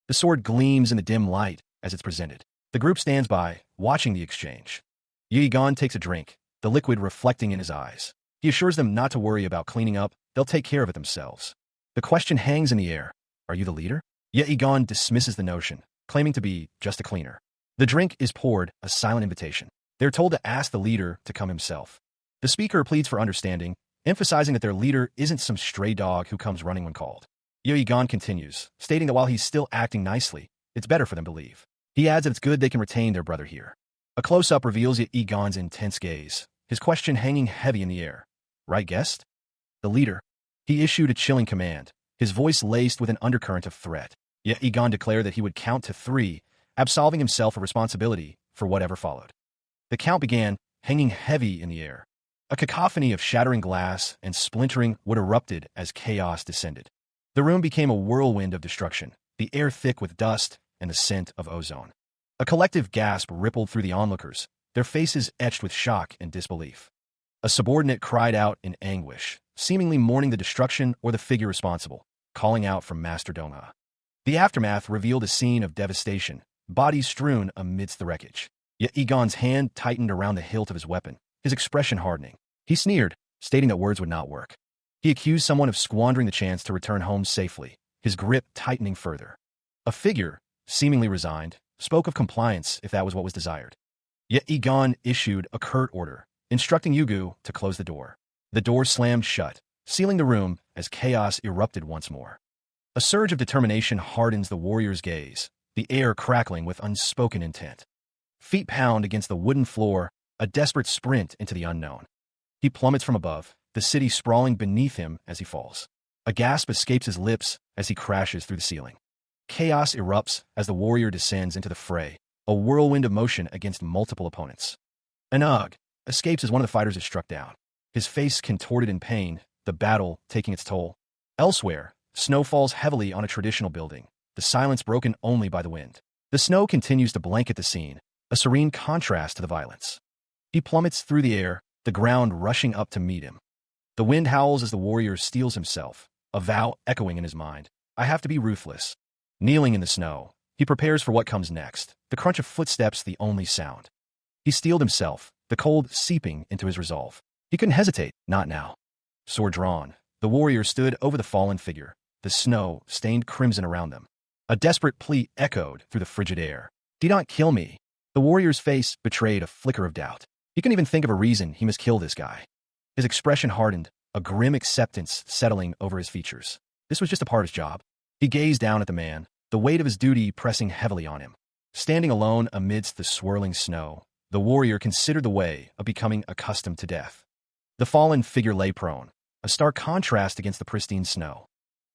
The sword gleams in the dim light as it's presented. The group stands by, watching the exchange. Ye Egon takes a drink, the liquid reflecting in his eyes. He assures them not to worry about cleaning up, they'll take care of it themselves. The question hangs in the air. Are you the leader? Ye Egon dismisses the notion, claiming to be just a cleaner. The drink is poured, a silent invitation. They're told to ask the leader to come himself. The speaker pleads for understanding, emphasizing that their leader isn't some stray dog who comes running when called. Ye Egon continues, stating that while he's still acting nicely, it's better for them to leave. He adds that it's good they can retain their brother here. A close-up reveals Ye Egon's intense gaze, his question hanging heavy in the air. Right, guest? The leader. He issued a chilling command, his voice laced with an undercurrent of threat. Ye Egon declared that he would count to 3, absolving himself of responsibility for whatever followed. The count began, hanging heavy in the air. A cacophony of shattering glass and splintering wood erupted as chaos descended. The room became a whirlwind of destruction, the air thick with dust and the scent of ozone. A collective gasp rippled through the onlookers, their faces etched with shock and disbelief. A subordinate cried out in anguish, seemingly mourning the destruction or the figure responsible, calling out for Master Dongha. The aftermath revealed a scene of devastation, bodies strewn amidst the wreckage. Yet Egon's hand tightened around the hilt of his weapon, his expression hardening. He sneered, stating that words would not work. He accused someone of squandering the chance to return home safely, his grip tightening further. A figure, seemingly resigned, spoke of compliance if that was what was desired. Yet Egon issued a curt order, instructing Yugu to close the door. The door slammed shut, sealing the room as chaos erupted once more. A surge of determination hardens the warrior's gaze, the air crackling with unspoken intent. Feet pound against the wooden floor, a desperate sprint into the unknown. He plummets from above, the city sprawling beneath him as he falls. A gasp escapes his lips as he crashes through the ceiling. Chaos erupts as the warrior descends into the fray, a whirlwind of motion against multiple opponents. An ugh escapes as one of the fighters is struck down, his face contorted in pain, the battle taking its toll. Elsewhere, snow falls heavily on a traditional building, the silence broken only by the wind. The snow continues to blanket the scene, a serene contrast to the violence. He plummets through the air, the ground rushing up to meet him. The wind howls as the warrior steels himself, a vow echoing in his mind. I have to be ruthless. Kneeling in the snow, he prepares for what comes next, the crunch of footsteps the only sound. He steeled himself, the cold seeping into his resolve. He couldn't hesitate, not now. Sword drawn, the warrior stood over the fallen figure, the snow stained crimson around them. A desperate plea echoed through the frigid air. Do not kill me. The warrior's face betrayed a flicker of doubt. He couldn't even think of a reason he must kill this guy. His expression hardened, a grim acceptance settling over his features. This was just a part of his job. He gazed down at the man, the weight of his duty pressing heavily on him. Standing alone amidst the swirling snow, the warrior considered the way of becoming accustomed to death. The fallen figure lay prone, a stark contrast against the pristine snow.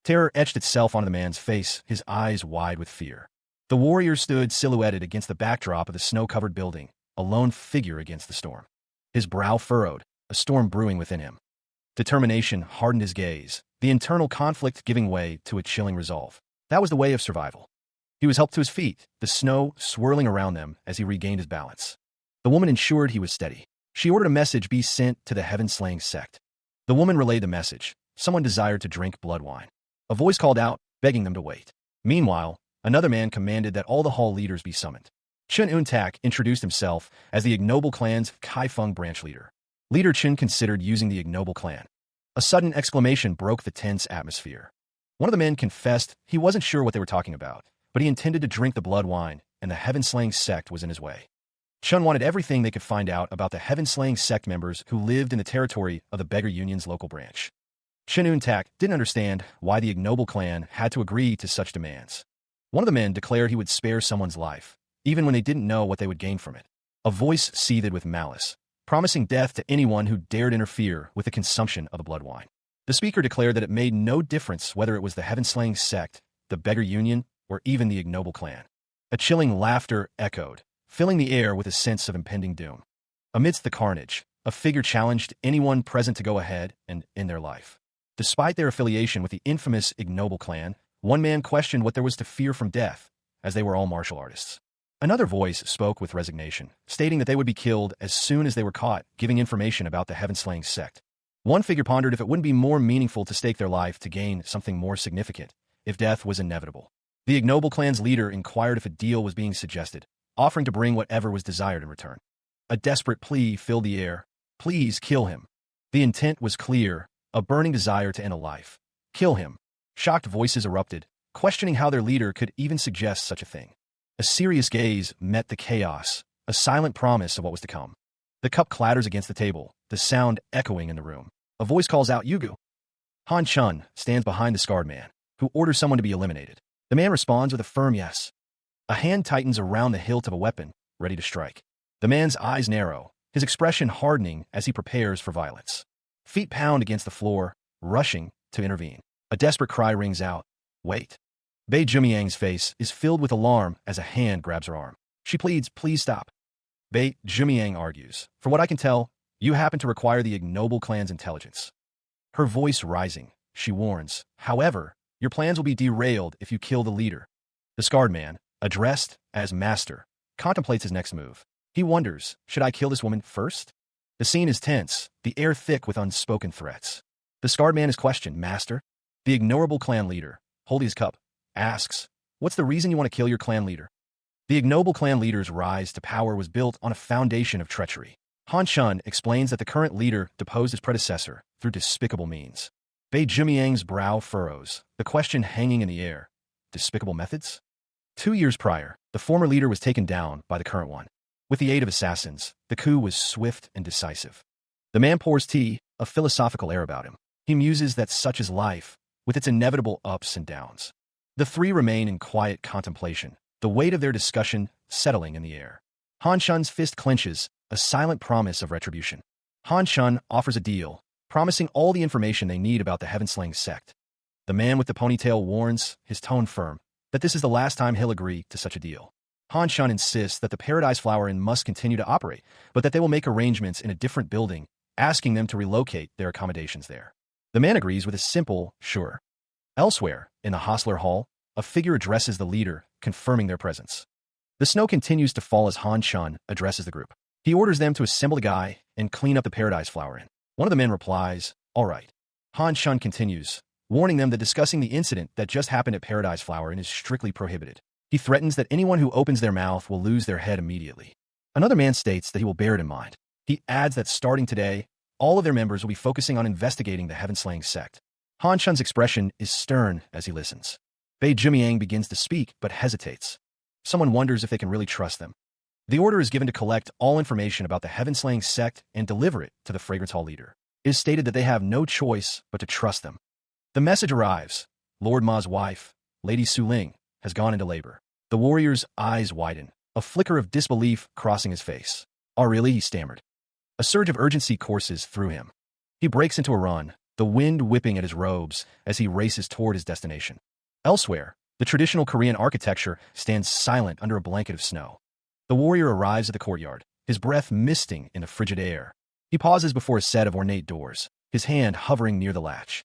Terror etched itself onto the man's face, his eyes wide with fear. The warrior stood silhouetted against the backdrop of the snow-covered building, a lone figure against the storm. His brow furrowed, a storm brewing within him. Determination hardened his gaze, the internal conflict giving way to a chilling resolve. That was the way of survival. He was helped to his feet, the snow swirling around them as he regained his balance. The woman ensured he was steady. She ordered a message be sent to the heaven-slaying sect. The woman relayed the message. Someone desired to drink blood wine. A voice called out, begging them to wait. Meanwhile, another man commanded that all the hall leaders be summoned. Chen Untak introduced himself as the ignoble clan's Kaifeng branch leader. Leader Chen considered using the ignoble clan. A sudden exclamation broke the tense atmosphere. One of the men confessed he wasn't sure what they were talking about, but he intended to drink the blood wine, and the heaven-slaying sect was in his way. Chen wanted everything they could find out about the heaven-slaying sect members who lived in the territory of the Beggar Union's local branch. Chen Untak didn't understand why the ignoble clan had to agree to such demands. One of the men declared he would spare someone's life, even when they didn't know what they would gain from it. A voice seethed with malice, promising death to anyone who dared interfere with the consumption of the blood wine. The speaker declared that it made no difference whether it was the heaven-slaying sect, the Beggar Union, or even the ignoble clan. A chilling laughter echoed, filling the air with a sense of impending doom. Amidst the carnage, a figure challenged anyone present to go ahead and end their life. Despite their affiliation with the infamous ignoble clan, one man questioned what there was to fear from death, as they were all martial artists. Another voice spoke with resignation, stating that they would be killed as soon as they were caught giving information about the heaven-slaying sect. One figure pondered if it wouldn't be more meaningful to stake their life to gain something more significant, if death was inevitable. The ignoble clan's leader inquired if a deal was being suggested, offering to bring whatever was desired in return. A desperate plea filled the air. Please kill him. The intent was clear, a burning desire to end a life. Kill him. Shocked voices erupted, questioning how their leader could even suggest such a thing. A serious gaze met the chaos, a silent promise of what was to come. The cup clatters against the table, the sound echoing in the room. A voice calls out, Yugu. Han Chun stands behind the scarred man, who orders someone to be eliminated. The man responds with a firm yes. A hand tightens around the hilt of a weapon, ready to strike. The man's eyes narrow, his expression hardening as he prepares for violence. Feet pound against the floor, rushing to intervene. A desperate cry rings out. Wait. Bei Jumiang's face is filled with alarm as a hand grabs her arm. She pleads, please stop. Bei Jumiang argues, from what I can tell, you happen to require the ignoble clan's intelligence. Her voice rising, she warns, however, your plans will be derailed if you kill the leader. The scarred man, addressed as master, contemplates his next move. He wonders, should I kill this woman first? The scene is tense, the air thick with unspoken threats. The scarred man is questioned, master? The ignoble clan leader, holding his cup, asks, what's the reason you want to kill your clan leader? The ignoble clan leader's rise to power was built on a foundation of treachery. Han Chun explains that the current leader deposed his predecessor through despicable means. Bei Jumiang's brow furrows, the question hanging in the air. Despicable methods? 2 years prior, the former leader was taken down by the current one. With the aid of assassins, the coup was swift and decisive. The man pours tea, a philosophical air about him. He muses that such is life, with its inevitable ups and downs. The three remain in quiet contemplation, the weight of their discussion settling in the air. Han Chun's fist clenches, a silent promise of retribution. Han Chun offers a deal, promising all the information they need about the heaven-slaying sect. The man with the ponytail warns, his tone firm, that this is the last time he'll agree to such a deal. Han Chun insists that the Paradise Flower Inn must continue to operate, but that they will make arrangements in a different building, asking them to relocate their accommodations there. The man agrees with a simple, sure. Elsewhere, in the Hostler Hall, a figure addresses the leader, confirming their presence. The snow continues to fall as Han Chun addresses the group. He orders them to assemble the guy and clean up the Paradise Flower Inn. One of the men replies, all right. Han Chun continues, warning them that discussing the incident that just happened at Paradise Flower Inn is strictly prohibited. He threatens that anyone who opens their mouth will lose their head immediately. Another man states that he will bear it in mind. He adds that starting today, all of their members will be focusing on investigating the heaven-slaying sect. Han Chun's expression is stern as he listens. Bei Jumiang begins to speak, but hesitates. Someone wonders if they can really trust them. The order is given to collect all information about the heaven-slaying sect and deliver it to the Fragrance Hall leader. It is stated that they have no choice but to trust them. The message arrives. Lord Ma's wife, Lady Su Ling, has gone into labor. The warrior's eyes widen, a flicker of disbelief crossing his face. Oh, really? He stammered. A surge of urgency courses through him. He breaks into a run, the wind whipping at his robes as he races toward his destination. Elsewhere, the traditional Korean architecture stands silent under a blanket of snow. The warrior arrives at the courtyard, his breath misting in the frigid air. He pauses before a set of ornate doors, his hand hovering near the latch.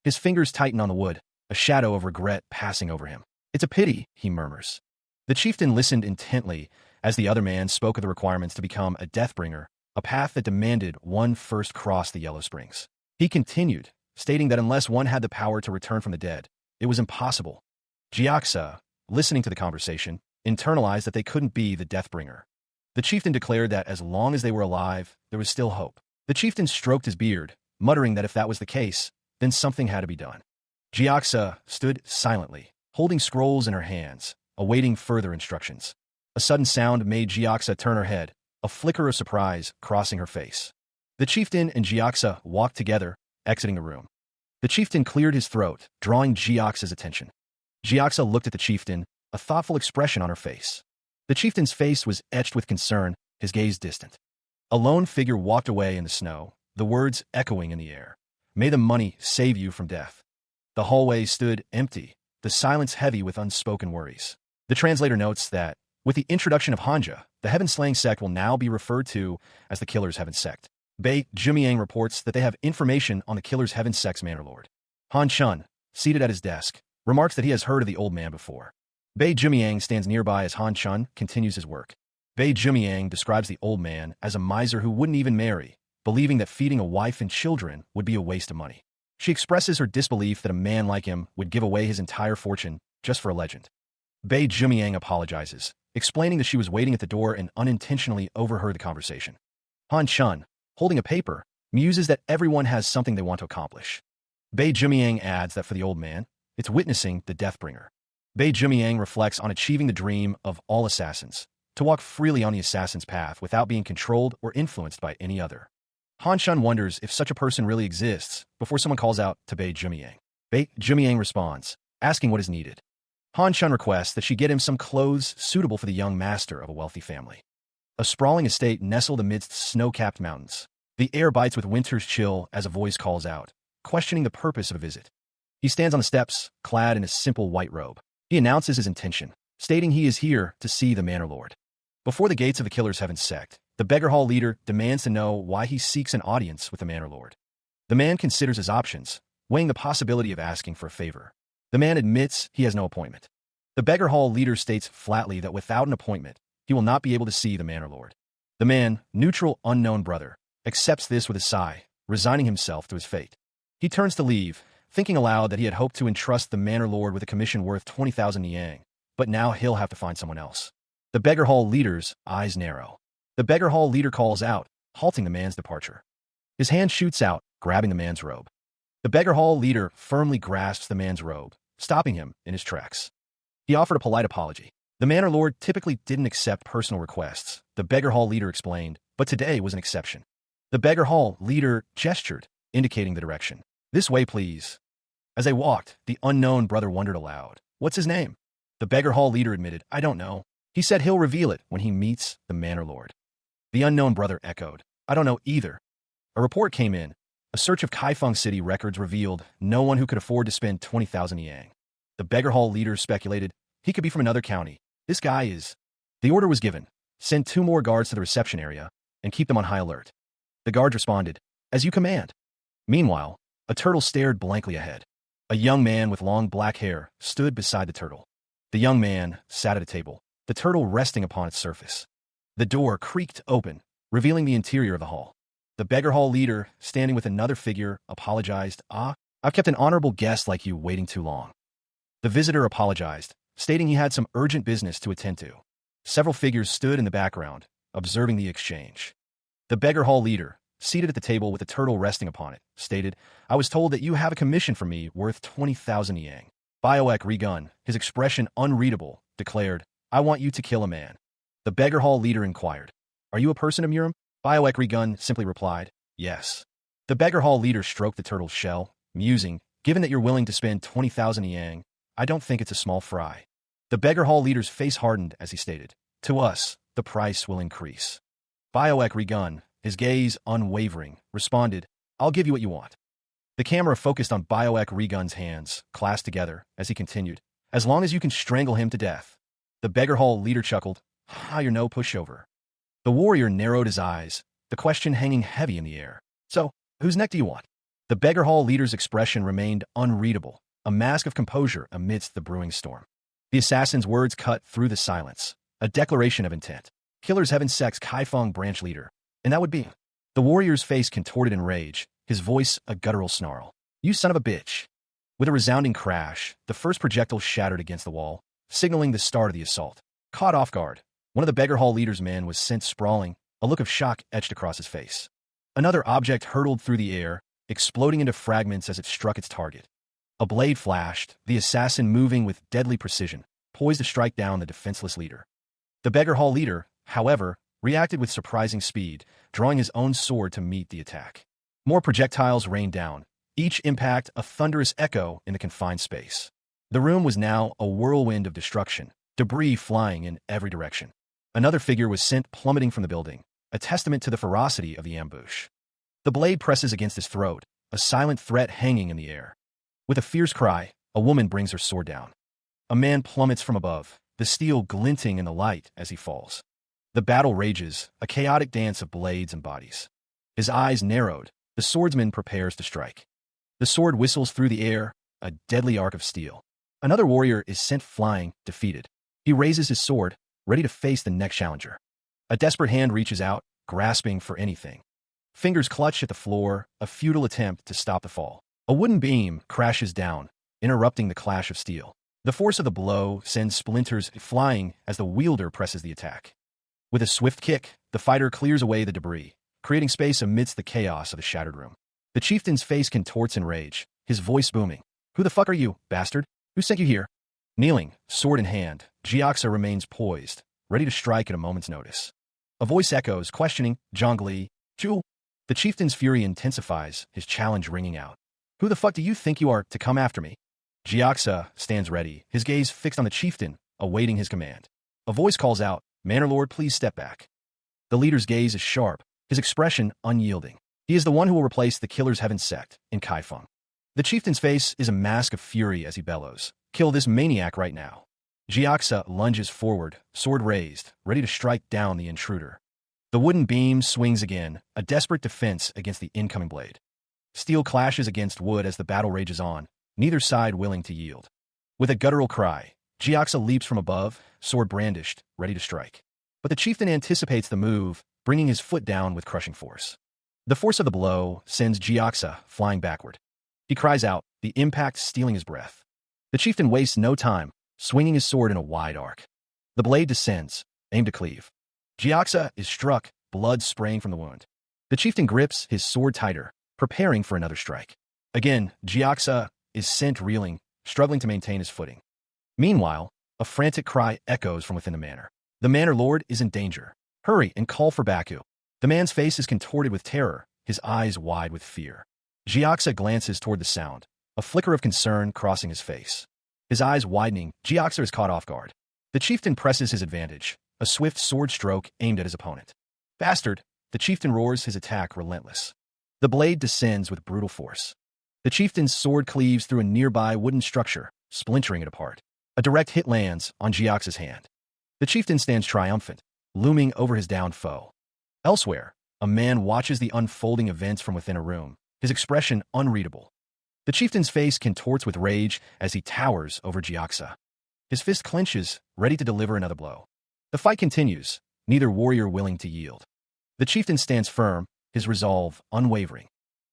His fingers tighten on the wood, a shadow of regret passing over him. It's a pity, he murmurs. The chieftain listened intently as the other man spoke of the requirements to become a Deathbringer, a path that demanded one first cross the Yellow Springs. He continued, stating that unless one had the power to return from the dead, it was impossible. Jiaxa, listening to the conversation, internalized that they couldn't be the Deathbringer. The chieftain declared that as long as they were alive, there was still hope. The chieftain stroked his beard, muttering that if that was the case, then something had to be done. Jiaxa stood silently, holding scrolls in her hands, awaiting further instructions. A sudden sound made Jiaxa turn her head, a flicker of surprise crossing her face. The chieftain and Jiaxa walked together, exiting the room. The chieftain cleared his throat, drawing Jiaxa's attention. Jiaxa looked at the chieftain, a thoughtful expression on her face. The chieftain's face was etched with concern, his gaze distant. A lone figure walked away in the snow, the words echoing in the air. May the money save you from death. The hallway stood empty, the silence heavy with unspoken worries. The translator notes that, with the introduction of Hanja, the heaven-slaying sect will now be referred to as the Killer's Heaven Sect. Bei Jumiang reports that they have information on the Killer's Heaven Sect's Manor Lord. Han Chun, seated at his desk, remarks that he has heard of the old man before. Bei Jumiang stands nearby as Han Chun continues his work. Bei Jumiang describes the old man as a miser who wouldn't even marry, believing that feeding a wife and children would be a waste of money. She expresses her disbelief that a man like him would give away his entire fortune just for a legend. Bei Jumiang apologizes, explaining that she was waiting at the door and unintentionally overheard the conversation. Han Chun, holding a paper, muses that everyone has something they want to accomplish. Bei Jumiang adds that for the old man, it's witnessing the Deathbringer. Bei Jumiang reflects on achieving the dream of all assassins, to walk freely on the assassin's path without being controlled or influenced by any other. Han Chun wonders if such a person really exists before someone calls out to Bei Jumiang. Bei Jumiang responds, asking what is needed. Han Chun requests that she get him some clothes suitable for the young master of a wealthy family. A sprawling estate nestled amidst snow-capped mountains. The air bites with winter's chill as a voice calls out, questioning the purpose of a visit. He stands on the steps, clad in a simple white robe. He announces his intention, stating he is here to see the Manor Lord. Before the gates of the Killer's Heaven Sect, the Beggar Hall leader demands to know why he seeks an audience with the Manor Lord. The man considers his options, weighing the possibility of asking for a favor. The man admits he has no appointment. The Beggar Hall leader states flatly that without an appointment, he will not be able to see the Manor Lord. The man, neutral unknown brother, accepts this with a sigh, resigning himself to his fate. He turns to leave, thinking aloud that he had hoped to entrust the Manor Lord with a commission worth 20,000 Niang, but now he'll have to find someone else. The Beggar Hall leader's eyes narrow. The Beggar Hall leader calls out, halting the man's departure. His hand shoots out, grabbing the man's robe. The Beggar Hall leader firmly grasps the man's robe, stopping him in his tracks. He offered a polite apology. The Manor Lord typically didn't accept personal requests, the Beggar Hall leader explained, but today was an exception. The Beggar Hall leader gestured, indicating the direction. This way, please. As they walked, the unknown brother wondered aloud. What's his name? The Beggar Hall leader admitted, I don't know. He said he'll reveal it when he meets the Manor Lord. The unknown brother echoed, I don't know either. A report came in. A search of Kaifeng City records revealed no one who could afford to spend 20,000 Yang. The Beggar Hall leader speculated, he could be from another county. This guy is... The order was given. Send 2 more guards to the reception area and keep them on high alert. The guards responded, as you command. Meanwhile, a turtle stared blankly ahead. A young man with long black hair stood beside the turtle. The young man sat at a table, the turtle resting upon its surface. The door creaked open, revealing the interior of the hall. The Beggar Hall leader, standing with another figure, apologized. I've kept an honorable guest like you waiting too long. The visitor apologized, stating he had some urgent business to attend to. Several figures stood in the background, observing the exchange. The Beggar Hall leader, seated at the table with the turtle resting upon it, stated, I was told that you have a commission for me worth 20,000 Yang. Bioek Rigun, his expression unreadable, declared, I want you to kill a man. The Beggar Hall leader inquired, Are you a person of Murim? Bioek Rigun simply replied, Yes. The Beggar Hall leader stroked the turtle's shell, musing, Given that you're willing to spend 20,000 Yang, I don't think it's a small fry. The Beggar Hall leader's face hardened as he stated, To us, the price will increase. Bioek Rigun, his gaze unwavering, responded, I'll give you what you want. The camera focused on Bioek Rigun's hands, clasped together, as he continued, As long as you can strangle him to death. The Beggar Hall leader chuckled, you're no pushover. The warrior narrowed his eyes, the question hanging heavy in the air. So, whose neck do you want? The beggar hall leader's expression remained unreadable, a mask of composure amidst the brewing storm. The assassin's words cut through the silence, a declaration of intent. Killer's Heaven Sect's Kaifeng branch leader. And that would be. The warrior's face contorted in rage, his voice a guttural snarl. You son of a bitch. With a resounding crash, the first projectile shattered against the wall, signaling the start of the assault. Caught off guard, one of the beggar hall leader's men was sent sprawling, a look of shock etched across his face. Another object hurtled through the air, exploding into fragments as it struck its target. A blade flashed, the assassin moving with deadly precision, poised to strike down the defenseless leader. The beggar hall leader, however, reacted with surprising speed, drawing his own sword to meet the attack. More projectiles rained down, each impact a thunderous echo in the confined space. The room was now a whirlwind of destruction, debris flying in every direction. Another figure was sent plummeting from the building, a testament to the ferocity of the ambush. The blade presses against his throat, a silent threat hanging in the air. With a fierce cry, a woman brings her sword down. A man plummets from above, the steel glinting in the light as he falls. The battle rages, a chaotic dance of blades and bodies. His eyes narrowed, the swordsman prepares to strike. The sword whistles through the air, a deadly arc of steel. Another warrior is sent flying, defeated. He raises his sword, ready to face the next challenger. A desperate hand reaches out, grasping for anything. Fingers clutch at the floor, a futile attempt to stop the fall. A wooden beam crashes down, interrupting the clash of steel. The force of the blow sends splinters flying as the wielder presses the attack. With a swift kick, the fighter clears away the debris, creating space amidst the chaos of the shattered room. The chieftain's face contorts in rage, his voice booming. Who the fuck are you, bastard? Who sent you here? Kneeling, sword in hand, Jiaxa remains poised, ready to strike at a moment's notice. A voice echoes, questioning, Zhongli, Zhu. The chieftain's fury intensifies, his challenge ringing out. Who the fuck do you think you are to come after me? Jiaxa stands ready, his gaze fixed on the chieftain, awaiting his command. A voice calls out, Manor Lord, please step back. The leader's gaze is sharp, his expression unyielding. He is the one who will replace the Killer's Heaven Sect in Kaifeng. The chieftain's face is a mask of fury as he bellows. Kill this maniac right now. Jiaxa lunges forward, sword raised, ready to strike down the intruder. The wooden beam swings again, a desperate defense against the incoming blade. Steel clashes against wood as the battle rages on, neither side willing to yield. With a guttural cry, Jiaxa leaps from above, sword brandished, ready to strike. But the chieftain anticipates the move, bringing his foot down with crushing force. The force of the blow sends Jiaxa flying backward. He cries out, the impact stealing his breath. The chieftain wastes no time, swinging his sword in a wide arc. The blade descends, aimed to cleave. Jiaxa is struck, blood spraying from the wound. The chieftain grips his sword tighter, preparing for another strike. Again, Jiaxa is sent reeling, struggling to maintain his footing. Meanwhile, a frantic cry echoes from within the manor. The manor lord is in danger. Hurry and call for Baku. The man's face is contorted with terror, his eyes wide with fear. Jiaxa glances toward the sound, a flicker of concern crossing his face. His eyes widening, Jiaxa is caught off guard. The chieftain presses his advantage, a swift sword stroke aimed at his opponent. Bastard! The chieftain roars, his attack relentless. The blade descends with brutal force. The chieftain's sword cleaves through a nearby wooden structure, splintering it apart. A direct hit lands on Jiaxa's hand. The chieftain stands triumphant, looming over his downed foe. Elsewhere, a man watches the unfolding events from within a room, his expression unreadable. The chieftain's face contorts with rage as he towers over Jiaxa. His fist clenches, ready to deliver another blow. The fight continues, neither warrior willing to yield. The chieftain stands firm, his resolve unwavering.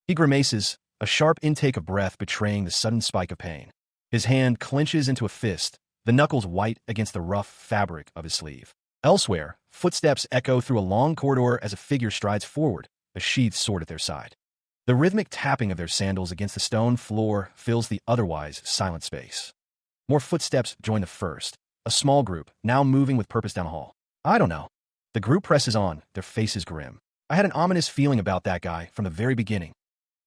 He grimaces, a sharp intake of breath betraying the sudden spike of pain. His hand clenches into a fist, the knuckles white against the rough fabric of his sleeve. Elsewhere, footsteps echo through a long corridor as a figure strides forward, a sheathed sword at their side. The rhythmic tapping of their sandals against the stone floor fills the otherwise silent space. More footsteps join the first, a small group, now moving with purpose down the hall. I don't know. The group presses on, their faces grim. I had an ominous feeling about that guy from the very beginning.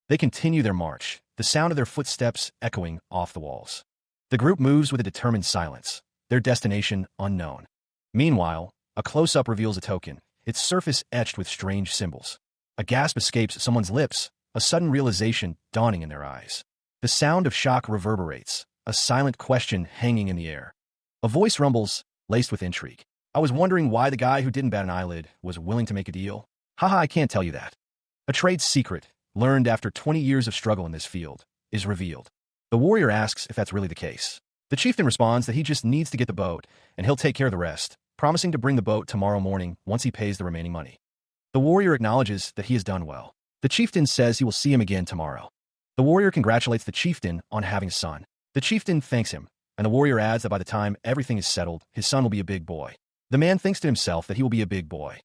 They continue their march, the sound of their footsteps echoing off the walls. The group moves with a determined silence, their destination unknown. Meanwhile, a close-up reveals a token, its surface etched with strange symbols. A gasp escapes someone's lips, a sudden realization dawning in their eyes. The sound of shock reverberates, a silent question hanging in the air. A voice rumbles, laced with intrigue. I was wondering why the guy who didn't bat an eyelid was willing to make a deal. Haha, I can't tell you that. A trade secret, learned after 20 years of struggle in this field, is revealed. The warrior asks if that's really the case. The chieftain responds that he just needs to get the boat, and he'll take care of the rest, promising to bring the boat tomorrow morning once he pays the remaining money. The warrior acknowledges that he has done well. The chieftain says he will see him again tomorrow. The warrior congratulates the chieftain on having a son. The chieftain thanks him, and the warrior adds that by the time everything is settled, his son will be a big boy. The man thinks to himself that he will be a big boy.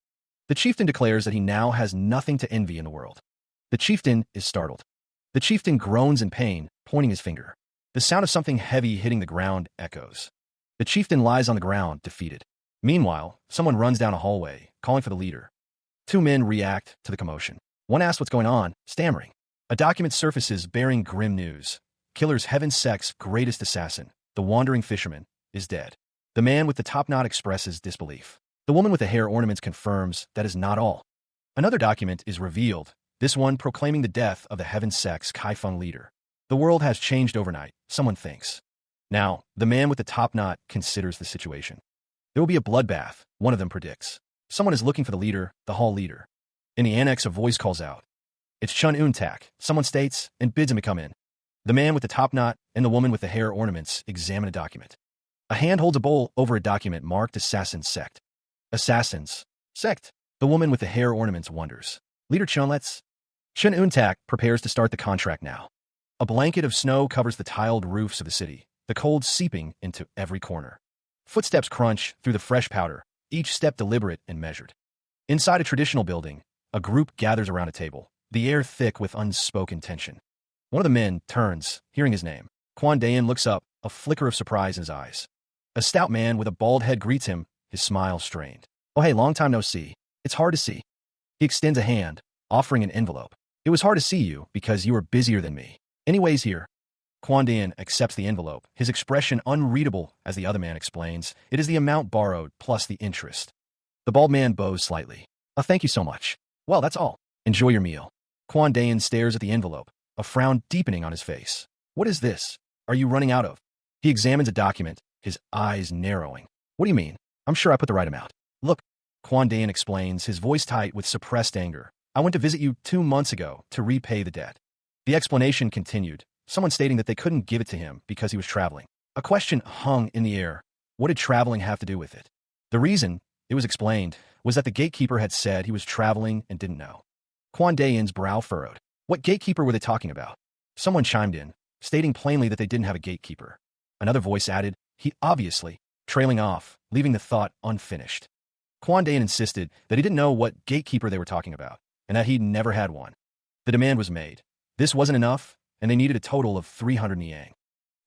The chieftain declares that he now has nothing to envy in the world. The chieftain is startled. The chieftain groans in pain, pointing his finger. The sound of something heavy hitting the ground echoes. The chieftain lies on the ground, defeated. Meanwhile, someone runs down a hallway, calling for the leader. Two men react to the commotion. One asks what's going on, stammering. A document surfaces bearing grim news. Killer's Heaven Sect's greatest assassin, the wandering fisherman, is dead. The man with the top knot expresses disbelief. The woman with the hair ornaments confirms that is not all. Another document is revealed, this one proclaiming the death of the Heaven Sect's Kaifeng leader. The world has changed overnight, someone thinks. Now, the man with the top knot considers the situation. There will be a bloodbath, one of them predicts. Someone is looking for the leader, the hall leader. In the annex, a voice calls out. It's Chun Un-tak, someone states, and bids him to come in. The man with the top knot and the woman with the hair ornaments examine a document. A hand holds a bowl over a document marked Assassin's Sect. Assassins. Sect. The woman with the hair ornaments wonders. Leader Chun Chun Un-tak prepares to start the contract now. A blanket of snow covers the tiled roofs of the city, the cold seeping into every corner. Footsteps crunch through the fresh powder, each step deliberate and measured. Inside a traditional building, a group gathers around a table, the air thick with unspoken tension. One of the men turns, hearing his name. Kwon Daein looks up, a flicker of surprise in his eyes. A stout man with a bald head greets him, his smile strained. Oh hey, long time no see. It's hard to see. He extends a hand, offering an envelope. It was hard to see you because you were busier than me. Anyways here. Kwon Daein accepts the envelope, his expression unreadable as the other man explains. It is the amount borrowed plus the interest. The bald man bows slightly. Oh, thank you so much. Well, that's all. Enjoy your meal. Kwon Daein stares at the envelope, a frown deepening on his face. What is this? Are you running out of? He examines a document, his eyes narrowing. What do you mean? I'm sure I put the right amount. Look, Kwon Daein explains, his voice tight with suppressed anger. I went to visit you 2 months ago to repay the debt. The explanation continued, someone stating that they couldn't give it to him because he was traveling. A question hung in the air. What did traveling have to do with it? The reason, it was explained, was that the gatekeeper had said he was traveling and didn't know. Kwon Daein's brow furrowed. What gatekeeper were they talking about? Someone chimed in, stating plainly that they didn't have a gatekeeper. Another voice added, he obviously, trailing off, leaving the thought unfinished. Kwon Daein insisted that he didn't know what gatekeeper they were talking about, and that he'd never had one. The demand was made. This wasn't enough, and they needed a total of 300 niang.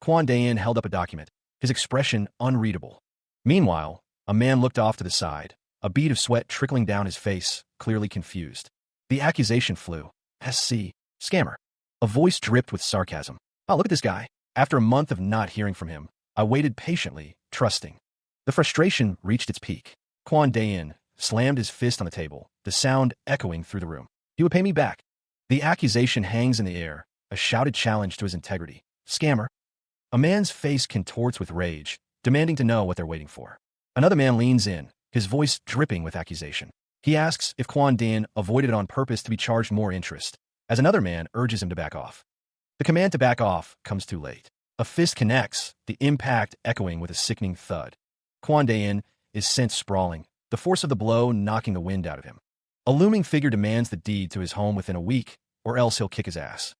Kwon Daein held up a document, his expression unreadable. Meanwhile, a man looked off to the side, a bead of sweat trickling down his face, clearly confused. The accusation flew. SC. Scammer. A voice dripped with sarcasm. Oh, look at this guy. After a month of not hearing from him, I waited patiently, trusting. The frustration reached its peak. Kwon Daein slammed his fist on the table, the sound echoing through the room. He would pay me back. The accusation hangs in the air, a shouted challenge to his integrity. Scammer. A man's face contorts with rage, demanding to know what they're waiting for. Another man leans in, his voice dripping with accusation. He asks if Kwon Daein avoided it on purpose to be charged more interest, as another man urges him to back off. The command to back off comes too late. A fist connects, the impact echoing with a sickening thud. Kwon Daein is sent sprawling, the force of the blow knocking the wind out of him. A looming figure demands the deed to his home within a week, or else he'll kick his ass.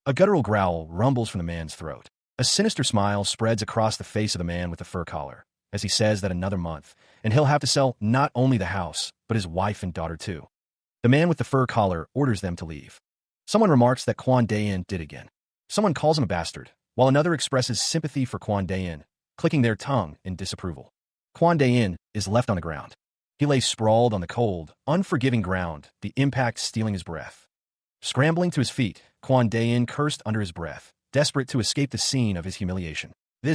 A guttural growl rumbles from the man's throat. A sinister smile spreads across the face of the man with the fur collar, as he says that another month, and he'll have to sell not only the house, but his wife and daughter too. The man with the fur collar orders them to leave. Someone remarks that Kwon Daein did again. Someone calls him a bastard, while another expresses sympathy for Kwon Daein, clicking their tongue in disapproval. Kwon Daein is left on the ground. He lay sprawled on the cold, unforgiving ground, the impact stealing his breath. Scrambling to his feet, Kwon Daein cursed under his breath, desperate to escape the scene of his humiliation.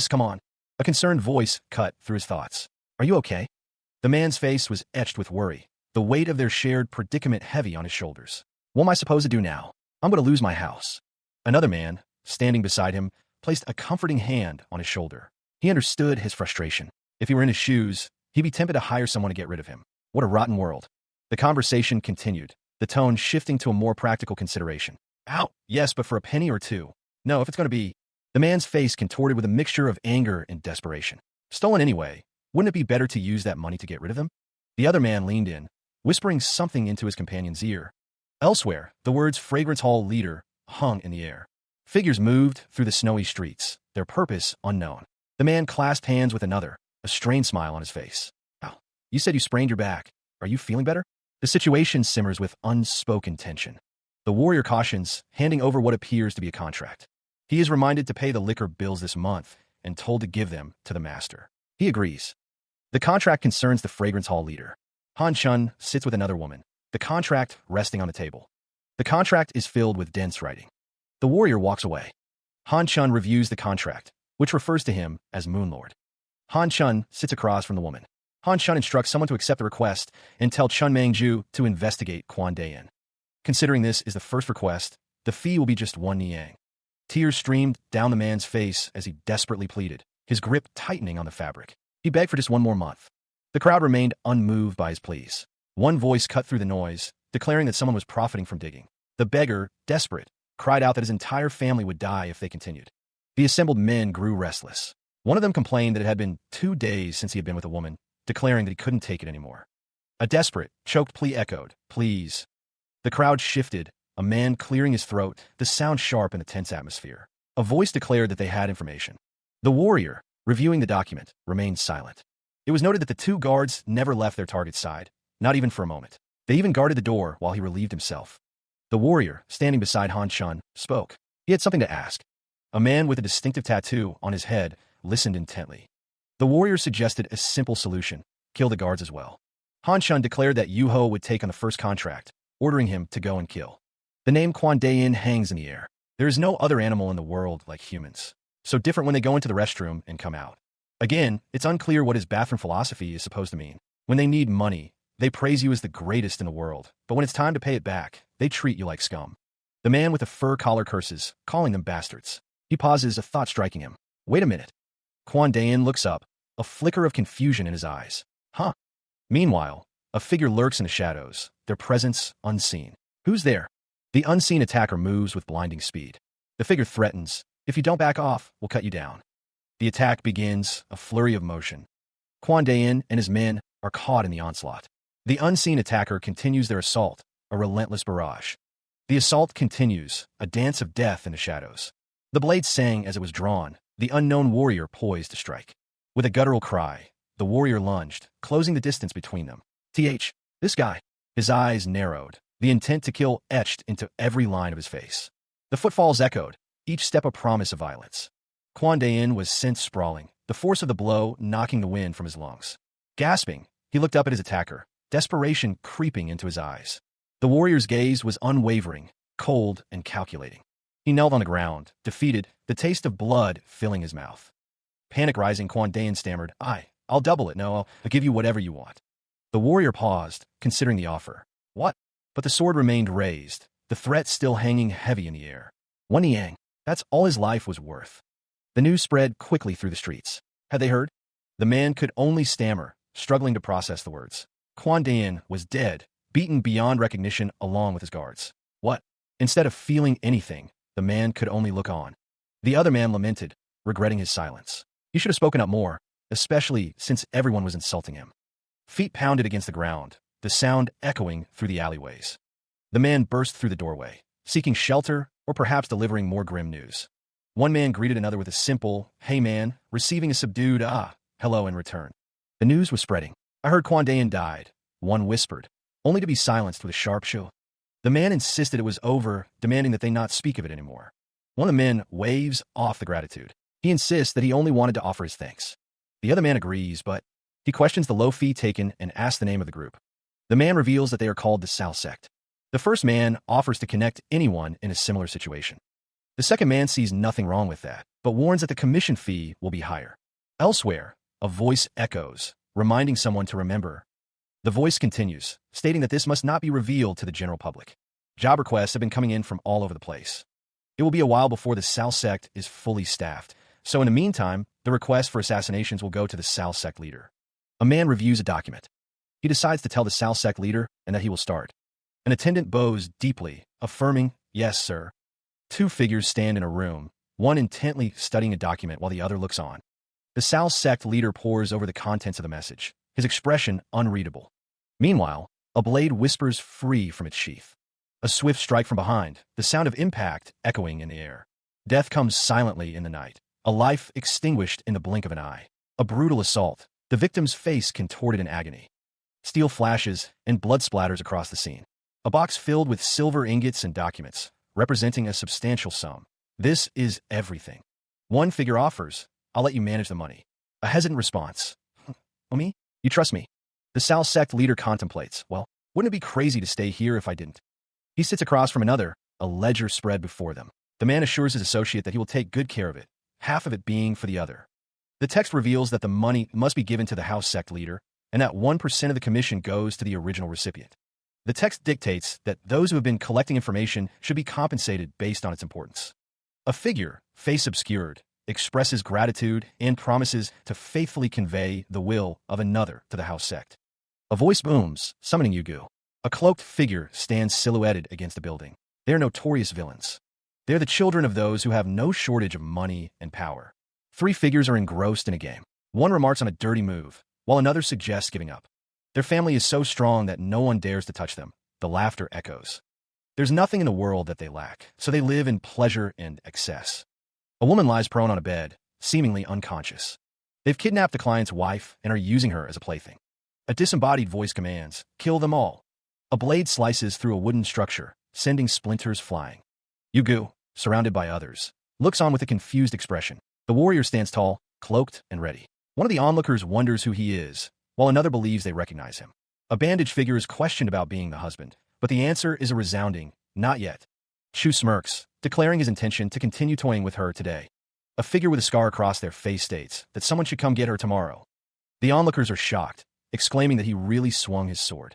Come on. A concerned voice cut through his thoughts. Are you okay? The man's face was etched with worry, the weight of their shared predicament heavy on his shoulders. What am I supposed to do now? I'm going to lose my house. Another man, standing beside him, placed a comforting hand on his shoulder. He understood his frustration. If he were in his shoes, he'd be tempted to hire someone to get rid of him. What a rotten world. The conversation continued, the tone shifting to a more practical consideration. Ow, yes, but for a penny or two. No, if it's going to be. The man's face contorted with a mixture of anger and desperation. Stolen anyway. Wouldn't it be better to use that money to get rid of them? The other man leaned in, whispering something into his companion's ear. Elsewhere, the words Fragrance Hall Leader hung in the air. Figures moved through the snowy streets, their purpose unknown. The man clasped hands with another, a strained smile on his face. Ow, you said you sprained your back. Are you feeling better? The situation simmers with unspoken tension. The warrior cautions, handing over what appears to be a contract. He is reminded to pay the liquor bills this month and told to give them to the master. He agrees. The contract concerns the Fragrance Hall Leader. Han Chun sits with another woman, the contract resting on the table. The contract is filled with dense writing. The warrior walks away. Han Chun reviews the contract, which refers to him as Moonlord. Han Chun sits across from the woman. Han Chun instructs someone to accept the request and tell Chun Mangju to investigate Quan Dayin. Considering this is the first request, the fee will be just 1 niang. Tears streamed down the man's face as he desperately pleaded, his grip tightening on the fabric. He begged for just 1 more month. The crowd remained unmoved by his pleas. One voice cut through the noise, declaring that someone was profiting from digging. The beggar, desperate, cried out that his entire family would die if they continued. The assembled men grew restless. One of them complained that it had been 2 days since he had been with a woman, declaring that he couldn't take it anymore. A desperate, choked plea echoed, "Please." The crowd shifted, a man clearing his throat, the sound sharp in the tense atmosphere. A voice declared that they had information. The warrior, reviewing the document, remained silent. It was noted that the 2 guards never left their target's side, not even for a moment. They even guarded the door while he relieved himself. The warrior, standing beside Han Chun, spoke. He had something to ask. A man with a distinctive tattoo on his head listened intently. The warrior suggested a simple solution, kill the guards as well. Han Chun declared that Yu Ho would take on the first contract, ordering him to go and kill. The name Quan Dayin hangs in the air. There is no other animal in the world like humans, so different when they go into the restroom and come out. Again, it's unclear what his bathroom philosophy is supposed to mean. When they need money, they praise you as the greatest in the world, but when it's time to pay it back, they treat you like scum. The man with the fur collar curses, calling them bastards. He pauses, a thought striking him. Wait a minute. Quan Dayin looks up, a flicker of confusion in his eyes. Huh? Meanwhile, a figure lurks in the shadows, their presence unseen. Who's there? The unseen attacker moves with blinding speed. The figure threatens, if you don't back off, we'll cut you down. The attack begins, a flurry of motion. Quan Dayin and his men are caught in the onslaught. The unseen attacker continues their assault, a relentless barrage. The assault continues, a dance of death in the shadows. The blade sang as it was drawn, the unknown warrior poised to strike. With a guttural cry, the warrior lunged, closing the distance between them. This guy. His eyes narrowed, the intent to kill etched into every line of his face. The footfalls echoed, each step a promise of violence. Quan Dayin was sent sprawling, the force of the blow knocking the wind from his lungs. Gasping, he looked up at his attacker, desperation creeping into his eyes. The warrior's gaze was unwavering, cold and calculating. He knelt on the ground, defeated, the taste of blood filling his mouth. Panic rising, Quan Dayin stammered, I'll double it. No, I'll give you whatever you want. The warrior paused, considering the offer. What? But the sword remained raised, the threat still hanging heavy in the air. 1 niang. That's all his life was worth. The news spread quickly through the streets. Had they heard? The man could only stammer, struggling to process the words. Quan Dayin was dead, beaten beyond recognition along with his guards. What? Instead of feeling anything, the man could only look on. The other man lamented, regretting his silence. He should have spoken up more, especially since everyone was insulting him. Feet pounded against the ground, the sound echoing through the alleyways. The man burst through the doorway, seeking shelter or perhaps delivering more grim news. One man greeted another with a simple, "Hey man," receiving a subdued, hello in return. The news was spreading. I heard Quan Dayin died, one whispered, only to be silenced with a sharp shoo. The man insisted it was over, demanding that they not speak of it anymore. One of the men waves off the gratitude. He insists that he only wanted to offer his thanks. The other man agrees, but he questions the low fee taken and asks the name of the group. The man reveals that they are called the SECT. The first man offers to connect anyone in a similar situation. The second man sees nothing wrong with that, but warns that the commission fee will be higher. Elsewhere, a voice echoes, reminding someone to remember. The voice continues, stating that this must not be revealed to the general public. Job requests have been coming in from all over the place. It will be a while before the SECT is fully staffed, so in the meantime, the request for assassinations will go to the SECT leader. A man reviews a document. He decides to tell the SECT leader and that he will start. An attendant bows deeply, affirming, "Yes, sir." Two figures stand in a room, one intently studying a document while the other looks on. The SECT leader pores over the contents of the message, his expression unreadable. Meanwhile, a blade whispers free from its sheath. A swift strike from behind, the sound of impact echoing in the air. Death comes silently in the night, a life extinguished in the blink of an eye. A brutal assault, the victim's face contorted in agony. Steel flashes and blood splatters across the scene. A box filled with silver ingots and documents, representing a substantial sum. This is everything. One figure offers, "I'll let you manage the money." A hesitant response. "Oh, me? You trust me?" The SECT leader contemplates, "Well, wouldn't it be crazy to stay here if I didn't?" He sits across from another, a ledger spread before them. The man assures his associate that he will take good care of it, half of it being for the other. The text reveals that the money must be given to the SECT leader, and that 1% of the commission goes to the original recipient. The text dictates that those who have been collecting information should be compensated based on its importance. A figure, face obscured, expresses gratitude and promises to faithfully convey the will of another to the SECT. A voice booms, summoning Yugu. A cloaked figure stands silhouetted against the building. They are notorious villains. They are the children of those who have no shortage of money and power. Three figures are engrossed in a game. One remarks on a dirty move, while another suggests giving up. Their family is so strong that no one dares to touch them. The laughter echoes. There's nothing in the world that they lack, so they live in pleasure and excess. A woman lies prone on a bed, seemingly unconscious. They've kidnapped the client's wife and are using her as a plaything. A disembodied voice commands, "Kill them all." A blade slices through a wooden structure, sending splinters flying. Yugu, surrounded by others, looks on with a confused expression. The warrior stands tall, cloaked, and ready. One of the onlookers wonders who he is, while another believes they recognize him. A bandaged figure is questioned about being the husband, but the answer is a resounding, "Not yet." Chu smirks, declaring his intention to continue toying with her today. A figure with a scar across their face states that someone should come get her tomorrow. The onlookers are shocked, exclaiming that he really swung his sword.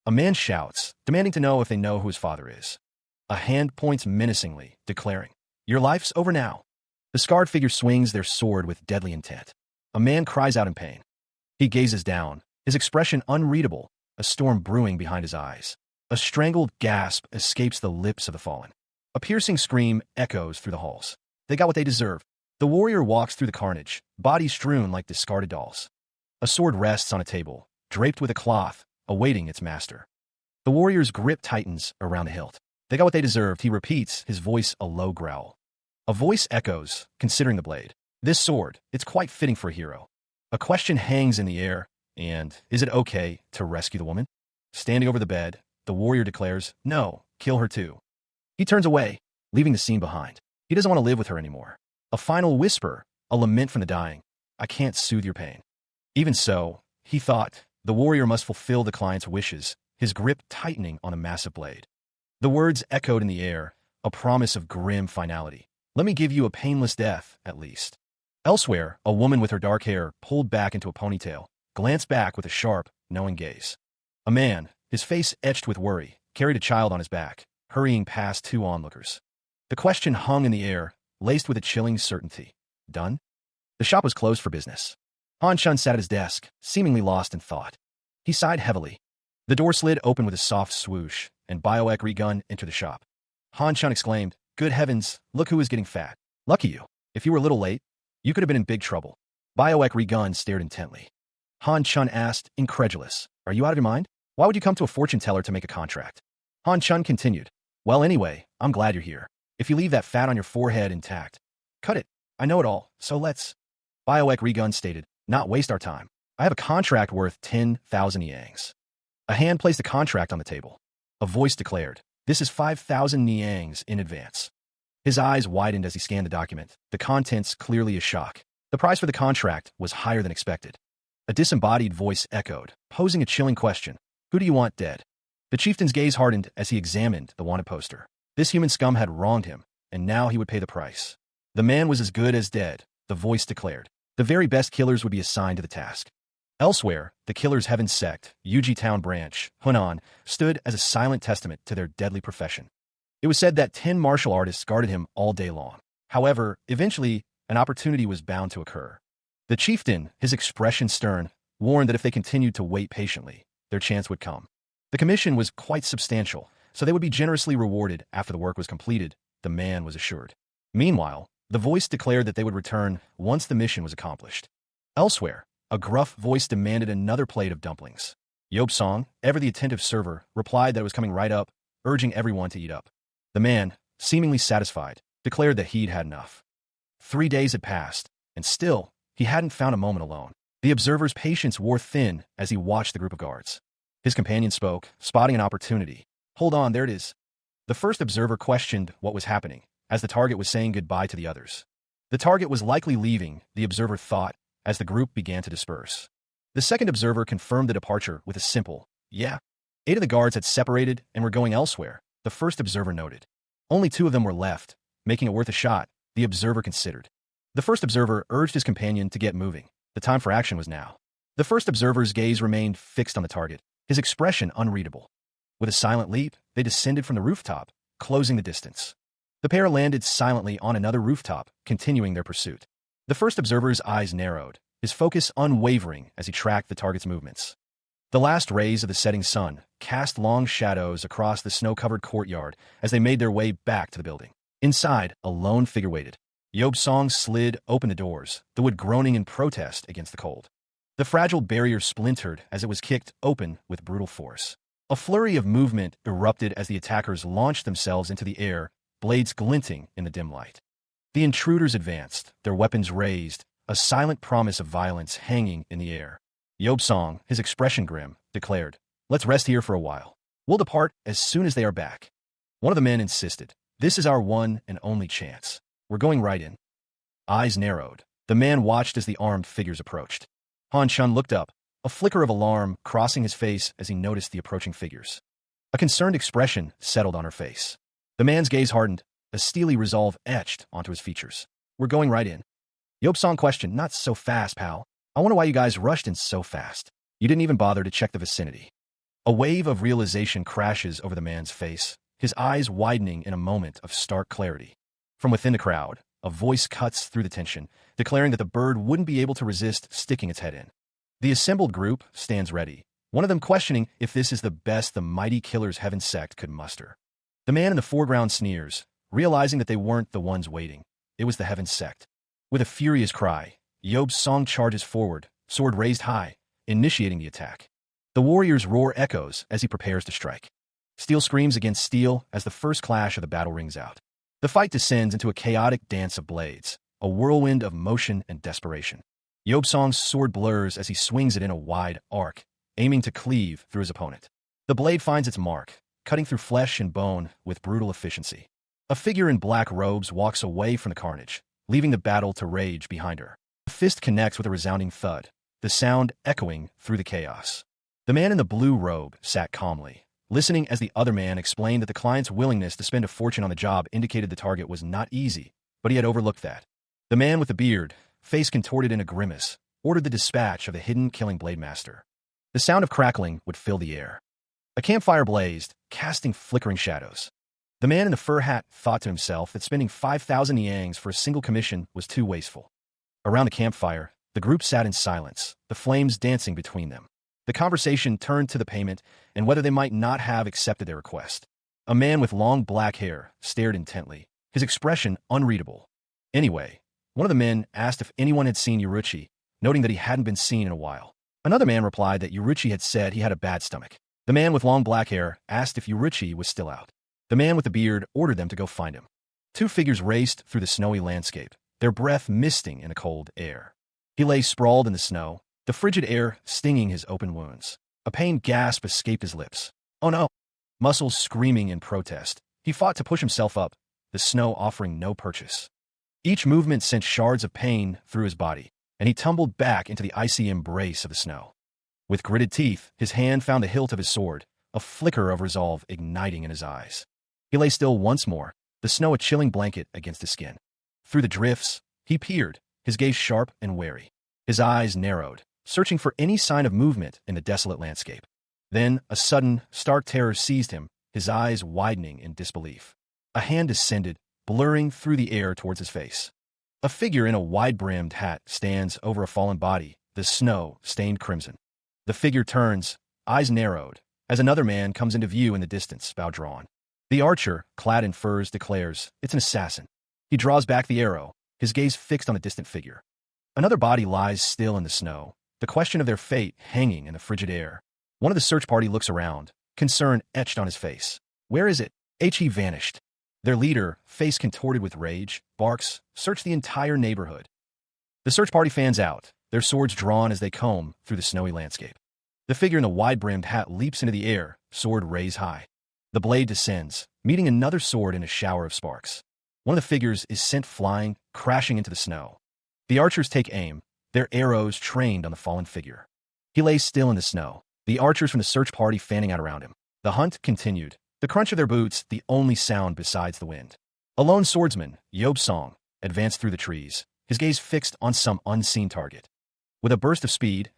A man shouts, demanding to know if they know who his father is. A hand points menacingly, declaring, "Your life's over now." The scarred figure swings their sword with deadly intent. A man cries out in pain. He gazes down, his expression unreadable, a storm brewing behind his eyes. A strangled gasp escapes the lips of the fallen. A piercing scream echoes through the halls. They got what they deserve. The warrior walks through the carnage, bodies strewn like discarded dolls. A sword rests on a table, draped with a cloth, awaiting its master. The warrior's grip tightens around the hilt. They got what they deserved, he repeats, his voice a low growl. A voice echoes, considering the blade. This sword, it's quite fitting for a hero. A question hangs in the air, and is it okay to rescue the woman? Standing over the bed, the warrior declares, "No, kill her too." He turns away, leaving the scene behind. He doesn't want to live with her anymore. A final whisper, a lament from the dying. "I can't soothe your pain." Even so, he thought, the warrior must fulfill the client's wishes, his grip tightening on a massive blade. The words echoed in the air, a promise of grim finality. "Let me give you a painless death, at least." Elsewhere, a woman with her dark hair pulled back into a ponytail, glanced back with a sharp, knowing gaze. A man, his face etched with worry, carried a child on his back, hurrying past two onlookers. The question hung in the air, laced with a chilling certainty. Done? The shop was closed for business. Han Chun sat at his desk, seemingly lost in thought. He sighed heavily. The door slid open with a soft swoosh, and Bioek Rigun entered the shop. Han Chun exclaimed, "Good heavens, look who is getting fat. Lucky you. If you were a little late, you could have been in big trouble." Bioek Rigun stared intently. Han Chun asked, incredulous, "Are you out of your mind? Why would you come to a fortune teller to make a contract?" Han Chun continued, "Well, anyway, I'm glad you're here. If you leave that fat on your forehead intact." "Cut it. I know it all, so let's—" Bioek Rigun stated, "Not waste our time. I have a contract worth 10,000 yangs." A hand placed a contract on the table. A voice declared, "This is 5,000 niangs in advance." His eyes widened as he scanned the document, the contents clearly a shock. The price for the contract was higher than expected. A disembodied voice echoed, posing a chilling question. "Who do you want dead?" The chieftain's gaze hardened as he examined the wanted poster. This human scum had wronged him, and now he would pay the price. The man was as good as dead, the voice declared. The very best killers would be assigned to the task. Elsewhere, the killer's Heaven Sect, Yuji Town Branch, Hunan, stood as a silent testament to their deadly profession. It was said that 10 martial artists guarded him all day long. However, eventually, an opportunity was bound to occur. The chieftain, his expression stern, warned that if they continued to wait patiently, their chance would come. The commission was quite substantial, so they would be generously rewarded after the work was completed, the man was assured. Meanwhile, the voice declared that they would return once the mission was accomplished. Elsewhere, a gruff voice demanded another plate of dumplings. Yobsong, ever the attentive server, replied that it was coming right up, urging everyone to eat up. The man, seemingly satisfied, declared that he'd had enough. 3 days had passed, and still, he hadn't found a moment alone. The observer's patience wore thin as he watched the group of guards. His companion spoke, spotting an opportunity. Hold on, there it is. The first observer questioned what was happening, as the target was saying goodbye to the others. The target was likely leaving, the observer thought, as the group began to disperse. The second observer confirmed the departure with a simple, yeah. 8 of the guards had separated and were going elsewhere, the first observer noted. Only 2 of them were left, making it worth a shot, the observer considered. The first observer urged his companion to get moving. The time for action was now. The first observer's gaze remained fixed on the target, his expression unreadable. With a silent leap, they descended from the rooftop, closing the distance. The pair landed silently on another rooftop, continuing their pursuit. The first observer's eyes narrowed, his focus unwavering as he tracked the target's movements. The last rays of the setting sun cast long shadows across the snow-covered courtyard as they made their way back to the building. Inside, a lone figure waited. Yobsong slid open the doors, the wood groaning in protest against the cold. The fragile barrier splintered as it was kicked open with brutal force. A flurry of movement erupted as the attackers launched themselves into the air, blades glinting in the dim light. The intruders advanced, their weapons raised, a silent promise of violence hanging in the air. Yobsong, his expression grim, declared, "Let's rest here for a while. We'll depart as soon as they are back." One of the men insisted, "This is our one and only chance. We're going right in." Eyes narrowed. The man watched as the armed figures approached. Han Chun looked up, a flicker of alarm crossing his face as he noticed the approaching figures. A concerned expression settled on her face. The man's gaze hardened, a steely resolve etched onto his features. "We're going right in." Yobsong questioned, "Not so fast, pal. I wonder why you guys rushed in so fast. You didn't even bother to check the vicinity." A wave of realization crashes over the man's face, his eyes widening in a moment of stark clarity. From within the crowd, a voice cuts through the tension, declaring that the bird wouldn't be able to resist sticking its head in. The assembled group stands ready, one of them questioning if this is the best the mighty killer's heaven sect could muster. The man in the foreground sneers, realizing that they weren't the ones waiting. It was the heaven sect. With a furious cry, Yobsong charges forward, sword raised high, initiating the attack. The warrior's roar echoes as he prepares to strike. Steel screams against steel as the first clash of the battle rings out. The fight descends into a chaotic dance of blades, a whirlwind of motion and desperation. Yobsong's sword blurs as he swings it in a wide arc, aiming to cleave through his opponent. The blade finds its mark, cutting through flesh and bone with brutal efficiency. A figure in black robes walks away from the carnage, leaving the battle to rage behind her. A fist connects with a resounding thud, the sound echoing through the chaos. The man in the blue robe sat calmly, listening as the other man explained that the client's willingness to spend a fortune on the job indicated the target was not easy, but he had overlooked that. The man with the beard, face contorted in a grimace, ordered the dispatch of the hidden killing blade master. The sound of crackling would fill the air. A campfire blazed, casting flickering shadows. The man in the fur hat thought to himself that spending 5,000 yangs for a single commission was too wasteful. Around the campfire, the group sat in silence, the flames dancing between them. The conversation turned to the payment and whether they might not have accepted their request. A man with long black hair stared intently, his expression unreadable. Anyway, one of the men asked if anyone had seen Yuruchi, noting that he hadn't been seen in a while. Another man replied that Yuruchi had said he had a bad stomach. The man with long black hair asked if Yuruchi was still out. The man with the beard ordered them to go find him. 2 figures raced through the snowy landscape, their breath misting in the cold air. He lay sprawled in the snow, the frigid air stinging his open wounds. A pained gasp escaped his lips. "Oh no!" Muscles screaming in protest. He fought to push himself up, the snow offering no purchase. Each movement sent shards of pain through his body, and he tumbled back into the icy embrace of the snow. With gritted teeth, his hand found the hilt of his sword, a flicker of resolve igniting in his eyes. He lay still once more, the snow a chilling blanket against his skin. Through the drifts, he peered, his gaze sharp and wary. His eyes narrowed, searching for any sign of movement in the desolate landscape. Then, a sudden, stark terror seized him, his eyes widening in disbelief. A hand descended, blurring through the air towards his face. A figure in a wide-brimmed hat stands over a fallen body, the snow stained crimson. The figure turns, eyes narrowed, as another man comes into view in the distance, bow drawn. The archer, clad in furs, declares, "It's an assassin." He draws back the arrow, his gaze fixed on the distant figure. Another body lies still in the snow, the question of their fate hanging in the frigid air. One of the search party looks around, concern etched on his face. Where is it? He vanished. Their leader, face contorted with rage, barks, "Search the entire neighborhood." The search party fans out, their swords drawn as they comb through the snowy landscape. The figure in the wide-brimmed hat leaps into the air, sword raised high. The blade descends, meeting another sword in a shower of sparks. One of the figures is sent flying, crashing into the snow. The archers take aim, their arrows trained on the fallen figure. He lays still in the snow, the archers from the search party fanning out around him. The hunt continued, the crunch of their boots the only sound besides the wind. A lone swordsman, Song, advanced through the trees, his gaze fixed on some unseen target. With a burst of speed,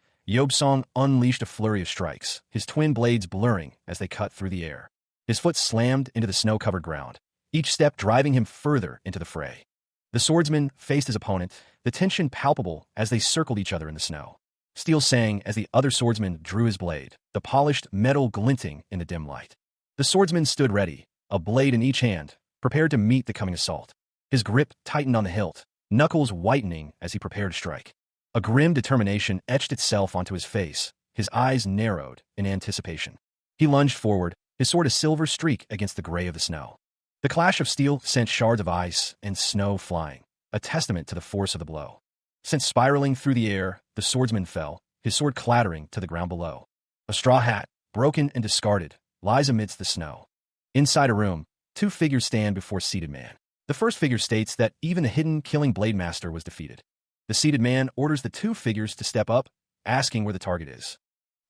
Song unleashed a flurry of strikes, his twin blades blurring as they cut through the air. His foot slammed into the snow-covered ground, each step driving him further into the fray. The swordsman faced his opponent, the tension palpable as they circled each other in the snow. Steel sang as the other swordsman drew his blade, the polished metal glinting in the dim light. The swordsman stood ready, a blade in each hand, prepared to meet the coming assault. His grip tightened on the hilt, knuckles whitening as he prepared to strike. A grim determination etched itself onto his face, his eyes narrowed in anticipation. He lunged forward, his sword a silver streak against the gray of the snow. The clash of steel sent shards of ice and snow flying, a testament to the force of the blow. Sent spiraling through the air, the swordsman fell, his sword clattering to the ground below. A straw hat, broken and discarded, lies amidst the snow. Inside a room, two figures stand before seated man. The first figure states that even the hidden killing blade master was defeated. The seated man orders the two figures to step up, asking where the target is.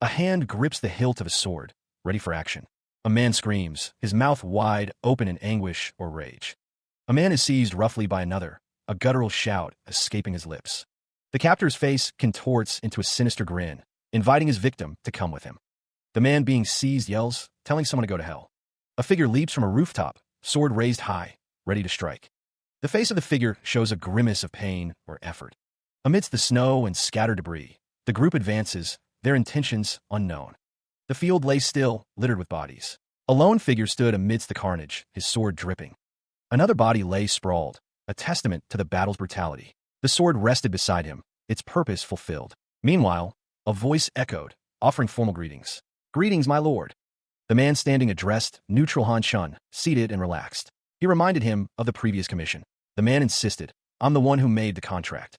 A hand grips the hilt of a sword, ready for action. A man screams, his mouth wide open in anguish or rage. A man is seized roughly by another, a guttural shout escaping his lips. The captor's face contorts into a sinister grin, inviting his victim to come with him. The man being seized yells, telling someone to go to hell. A figure leaps from a rooftop, sword raised high, ready to strike. The face of the figure shows a grimace of pain or effort. Amidst the snow and scattered debris, the group advances, their intentions unknown. The field lay still, littered with bodies. A lone figure stood amidst the carnage, his sword dripping. Another body lay sprawled, a testament to the battle's brutality. The sword rested beside him, its purpose fulfilled. Meanwhile, a voice echoed, offering formal greetings. "Greetings, my lord." The man standing addressed neutral Han Shun, seated and relaxed. He reminded him of the previous commission. The man insisted, "I'm the one who made the contract."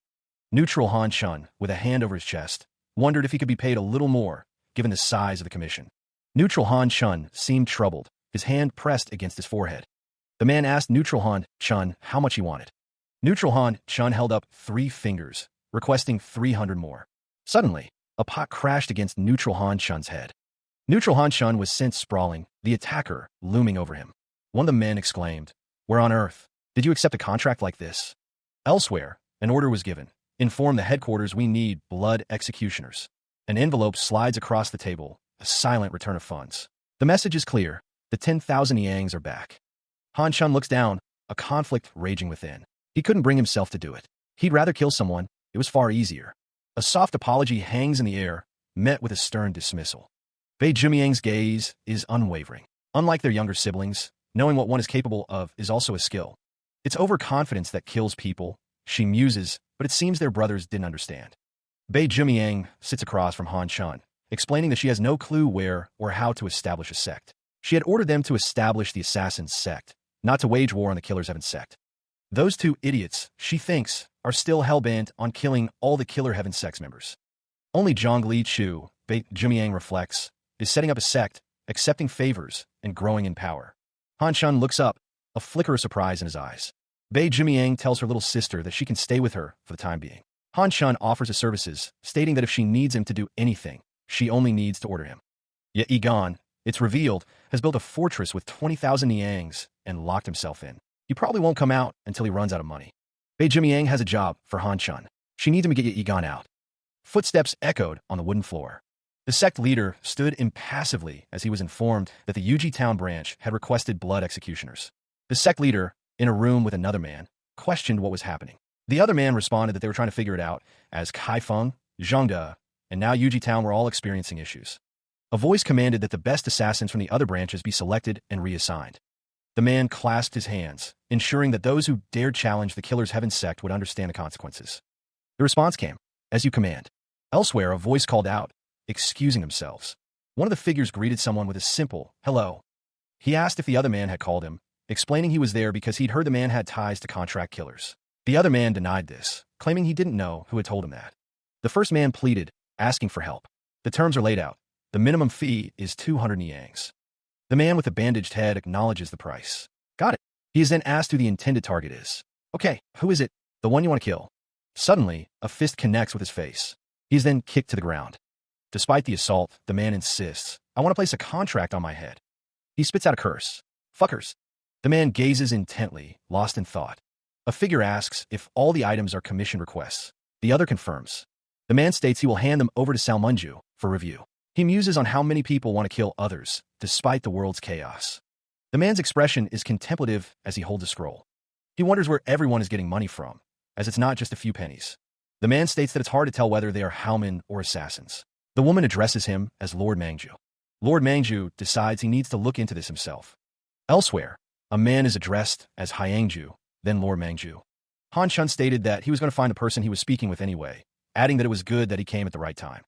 Neutral Han Shun, with a hand over his chest, wondered if he could be paid a little more, given the size of the commission. Neutral Han Shun seemed troubled, his hand pressed against his forehead. The man asked Neutral Han Shun how much he wanted. Neutral Han Shun held up 3 fingers, requesting 300 more. Suddenly, a pot crashed against Neutral Han Shun's head. Neutral Han Shun was sent sprawling, the attacker looming over him. One of the men exclaimed, "Where on earth did you accept a contract like this?" Elsewhere, an order was given. "Inform the headquarters we need blood executioners." An envelope slides across the table, a silent return of funds. The message is clear. The 10,000 yangs are back. Han Shun looks down, a conflict raging within. He couldn't bring himself to do it. He'd rather kill someone. It was far easier. A soft apology hangs in the air, met with a stern dismissal. Bei Jumiang's gaze is unwavering. Unlike their younger siblings, knowing what one is capable of is also a skill. It's overconfidence that kills people, she muses, but it seems their brothers didn't understand. Bei Jumiang sits across from Han Shun, explaining that she has no clue where or how to establish a sect. She had ordered them to establish the Assassin's Sect, not to wage war on the Killer's Heaven sect. Those two idiots, she thinks, are still hell-bent on killing all the Killer Heaven sect's members. Only Zhongli Chu, Bei Jumiang reflects, is setting up a sect, accepting favors, and growing in power. Han Shun looks up, a flicker of surprise in his eyes. Bei Jumiang tells her little sister that she can stay with her for the time being. Han Shun offers his services, stating that if she needs him to do anything, she only needs to order him. Yet Egon, it's revealed, has built a fortress with 20,000 Niangs and locked himself in. He probably won't come out until he runs out of money. Bei Jumiang has a job for Han Shun. She needs him to get Egon out. Footsteps echoed on the wooden floor. The sect leader stood impassively as he was informed that the Yuji Town branch had requested blood executioners. The sect leader, in a room with another man, questioned what was happening. The other man responded that they were trying to figure it out, as Kai Feng, Zhangde, and now Yuji Town were all experiencing issues. A voice commanded that the best assassins from the other branches be selected and reassigned. The man clasped his hands, ensuring that those who dared challenge the killer's heaven sect would understand the consequences. The response came, "As you command." Elsewhere, a voice called out, excusing themselves. One of the figures greeted someone with a simple, "Hello." He asked if the other man had called him, explaining he was there because he'd heard the man had ties to contract killers. The other man denied this, claiming he didn't know who had told him that. The first man pleaded, asking for help. The terms are laid out. The minimum fee is 200 niangs. The man with the bandaged head acknowledges the price. Got it. He is then asked who the intended target is. Okay, who is it? The one you want to kill. Suddenly, a fist connects with his face. He is then kicked to the ground. Despite the assault, the man insists, "I want to place a contract on my head." He spits out a curse. "Fuckers." The man gazes intently, lost in thought. A figure asks if all the items are commission requests. The other confirms. The man states he will hand them over to Salmunju for review. He muses on how many people want to kill others, despite the world's chaos. The man's expression is contemplative as he holds a scroll. He wonders where everyone is getting money from, as it's not just a few pennies. The man states that it's hard to tell whether they are howmen or assassins. The woman addresses him as Lord Mangju. Lord Mangju decides he needs to look into this himself. Elsewhere, a man is addressed as Hyangju, then Lord Mangju. Han Chun stated that he was going to find the person he was speaking with anyway, adding that it was good that he came at the right time.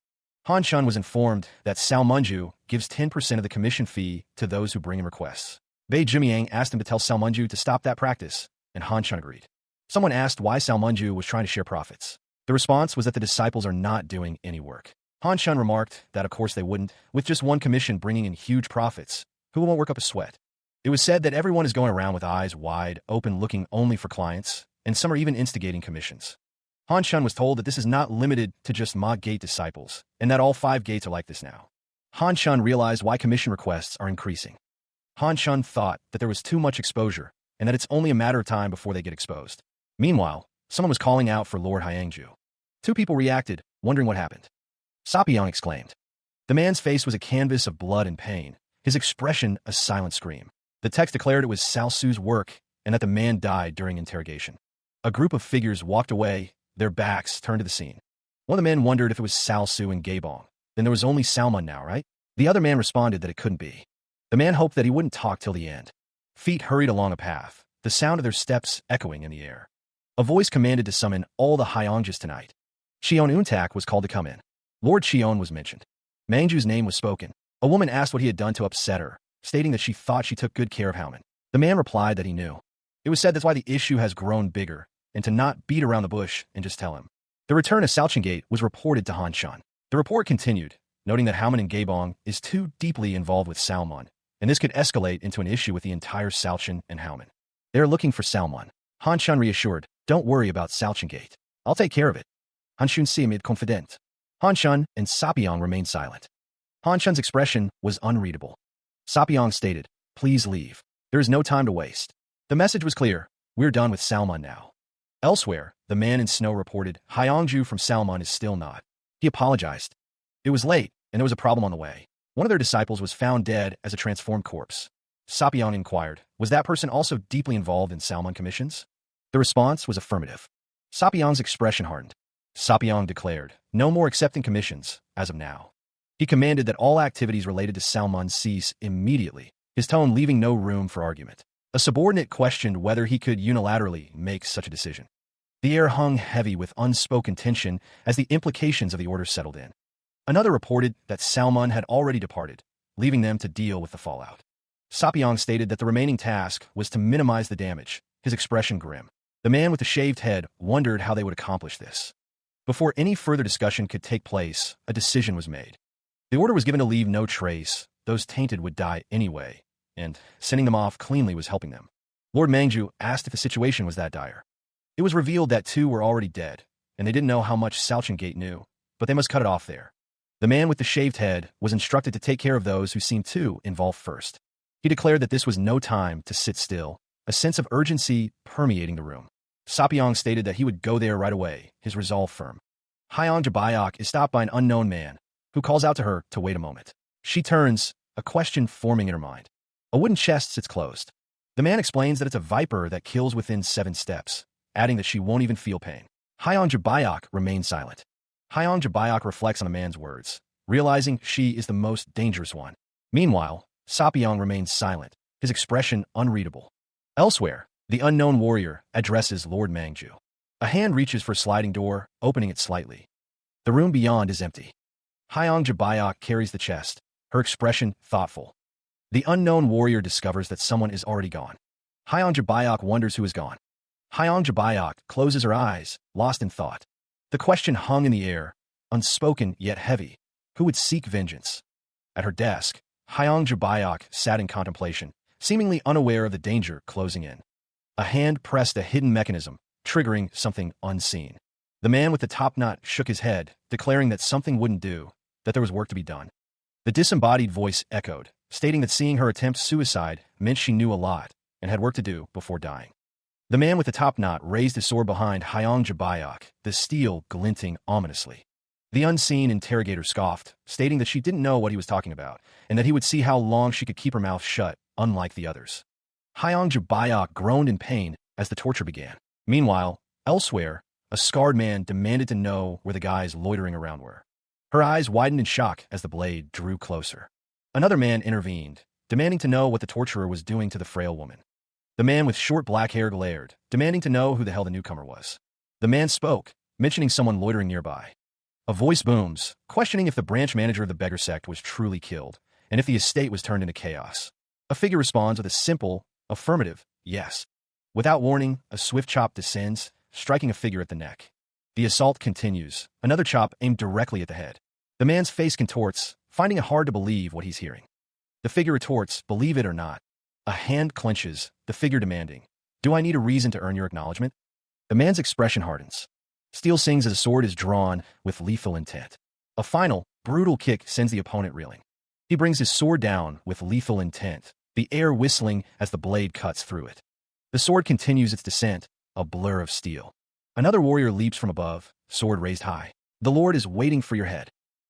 Han Chun was informed that Salmunju gives 10% of the commission fee to those who bring him requests. Bei Jimiang asked him to tell Salmunju to stop that practice, and Han Chun agreed. Someone asked why Salmunju was trying to share profits. The response was that the disciples are not doing any work. Han Chun remarked that of course they wouldn't, with just one commission bringing in huge profits. Who won't work up a sweat? It was said that everyone is going around with eyes wide open looking only for clients, and some are even instigating commissions. Han Chun was told that this is not limited to just Ma Gate disciples, and that all 5 gates are like this now. Han Chun realized why commission requests are increasing. Han Chun thought that there was too much exposure, and that it's only a matter of time before they get exposed. Meanwhile, someone was calling out for Lord Hyangju. 2 people reacted, wondering what happened. Sapyong exclaimed. The man's face was a canvas of blood and pain, his expression a silent scream. The text declared it was Cao Su's work, and that the man died during interrogation. A group of figures walked away, their backs turned to the scene. One of the men wondered if it was Cao Su and Gaebong. Then there was only Salmon now, right? The other man responded that it couldn't be. The man hoped that he wouldn't talk till the end. Feet hurried along a path, the sound of their steps echoing in the air. A voice commanded to summon all the Hyonges tonight. Cheon Untak was called to come in. Lord Cheon was mentioned. Mangju's name was spoken. A woman asked what he had done to upset her, stating that she thought she took good care of Howman. The man replied that he knew. It was said that's why the issue has grown bigger, and to not beat around the bush and just tell him. The return of Salchengate was reported to Han Chun. The report continued, noting that Howman and Gaebong is too deeply involved with Salmon, and this could escalate into an issue with the entire Salchen and Howman. They are looking for Salmon. Han Chun reassured, "Don't worry about Salchengate. I'll take care of it." Han Chun seemed confident. Han Chun and Sapyong remained silent. Han Chun's expression was unreadable. Sapyong stated, "Please leave. There is no time to waste." The message was clear. We're done with Salmon now. Elsewhere, the man in snow reported, Hyangju from Salmon is still not. He apologized. It was late, and there was a problem on the way. One of their disciples was found dead as a transformed corpse. Sapyong inquired, was that person also deeply involved in Salmon commissions? The response was affirmative. Sapyong's expression hardened. Sapyong declared, no more accepting commissions, as of now. He commanded that all activities related to Salmon cease immediately, his tone leaving no room for argument. A subordinate questioned whether he could unilaterally make such a decision. The air hung heavy with unspoken tension as the implications of the order settled in. Another reported that Salmon had already departed, leaving them to deal with the fallout. Sapyong stated that the remaining task was to minimize the damage, his expression grim. The man with the shaved head wondered how they would accomplish this. Before any further discussion could take place, a decision was made. The order was given to leave no trace, those tainted would die anyway, and sending them off cleanly was helping them. Lord Mangju asked if the situation was that dire. It was revealed that 2 were already dead, and they didn't know how much Salchengate knew, but they must cut it off there. The man with the shaved head was instructed to take care of those who seemed too involved first. He declared that this was no time to sit still, a sense of urgency permeating the room. Sapyong stated that he would go there right away, his resolve firm. Hyang Jabayok is stopped by an unknown man, who calls out to her to wait a moment. She turns, a question forming in her mind. A wooden chest sits closed. The man explains that it's a viper that kills within 7 steps, adding that she won't even feel pain. Hyang Jabayok remains silent. Hyang Jabayok reflects on the man's words, realizing she is the most dangerous one. Meanwhile, Sapyong remains silent, his expression unreadable. Elsewhere, the unknown warrior addresses Lord Mangju. A hand reaches for a sliding door, opening it slightly. The room beyond is empty. Hyang Jabayok carries the chest, her expression thoughtful. The unknown warrior discovers that someone is already gone. Hyang Jabayok wonders who is gone. Hyang Jabayok closes her eyes, lost in thought. The question hung in the air, unspoken yet heavy. Who would seek vengeance? At her desk, Hyang Jabayok sat in contemplation, seemingly unaware of the danger closing in. A hand pressed a hidden mechanism, triggering something unseen. The man with the top knot shook his head, declaring that something wouldn't do, that there was work to be done. The disembodied voice echoed, stating that seeing her attempt suicide meant she knew a lot and had work to do before dying. The man with the top knot raised his sword behind Hyang Jabayok, the steel glinting ominously. The unseen interrogator scoffed, stating that she didn't know what he was talking about, and that he would see how long she could keep her mouth shut, unlike the others. Hyang Jabayok groaned in pain as the torture began. Meanwhile, elsewhere, a scarred man demanded to know where the guys loitering around were. Her eyes widened in shock as the blade drew closer. Another man intervened, demanding to know what the torturer was doing to the frail woman. The man with short black hair glared, demanding to know who the hell the newcomer was. The man spoke, mentioning someone loitering nearby. A voice booms, questioning if the branch manager of the beggar sect was truly killed, and if the estate was turned into chaos. A figure responds with a simple, affirmative, yes. Without warning, a swift chop descends, striking a figure at the neck. The assault continues, another chop aimed directly at the head. The man's face contorts, finding it hard to believe what he's hearing. The figure retorts, believe it or not. A hand clenches, the figure demanding, do I need a reason to earn your acknowledgement? The man's expression hardens. Steel sings as a sword is drawn with lethal intent. A final, brutal kick sends the opponent reeling. He brings his sword down with lethal intent, the air whistling as the blade cuts through it. The sword continues its descent, a blur of steel. Another warrior leaps from above, sword raised high. The Lord is waiting for your head.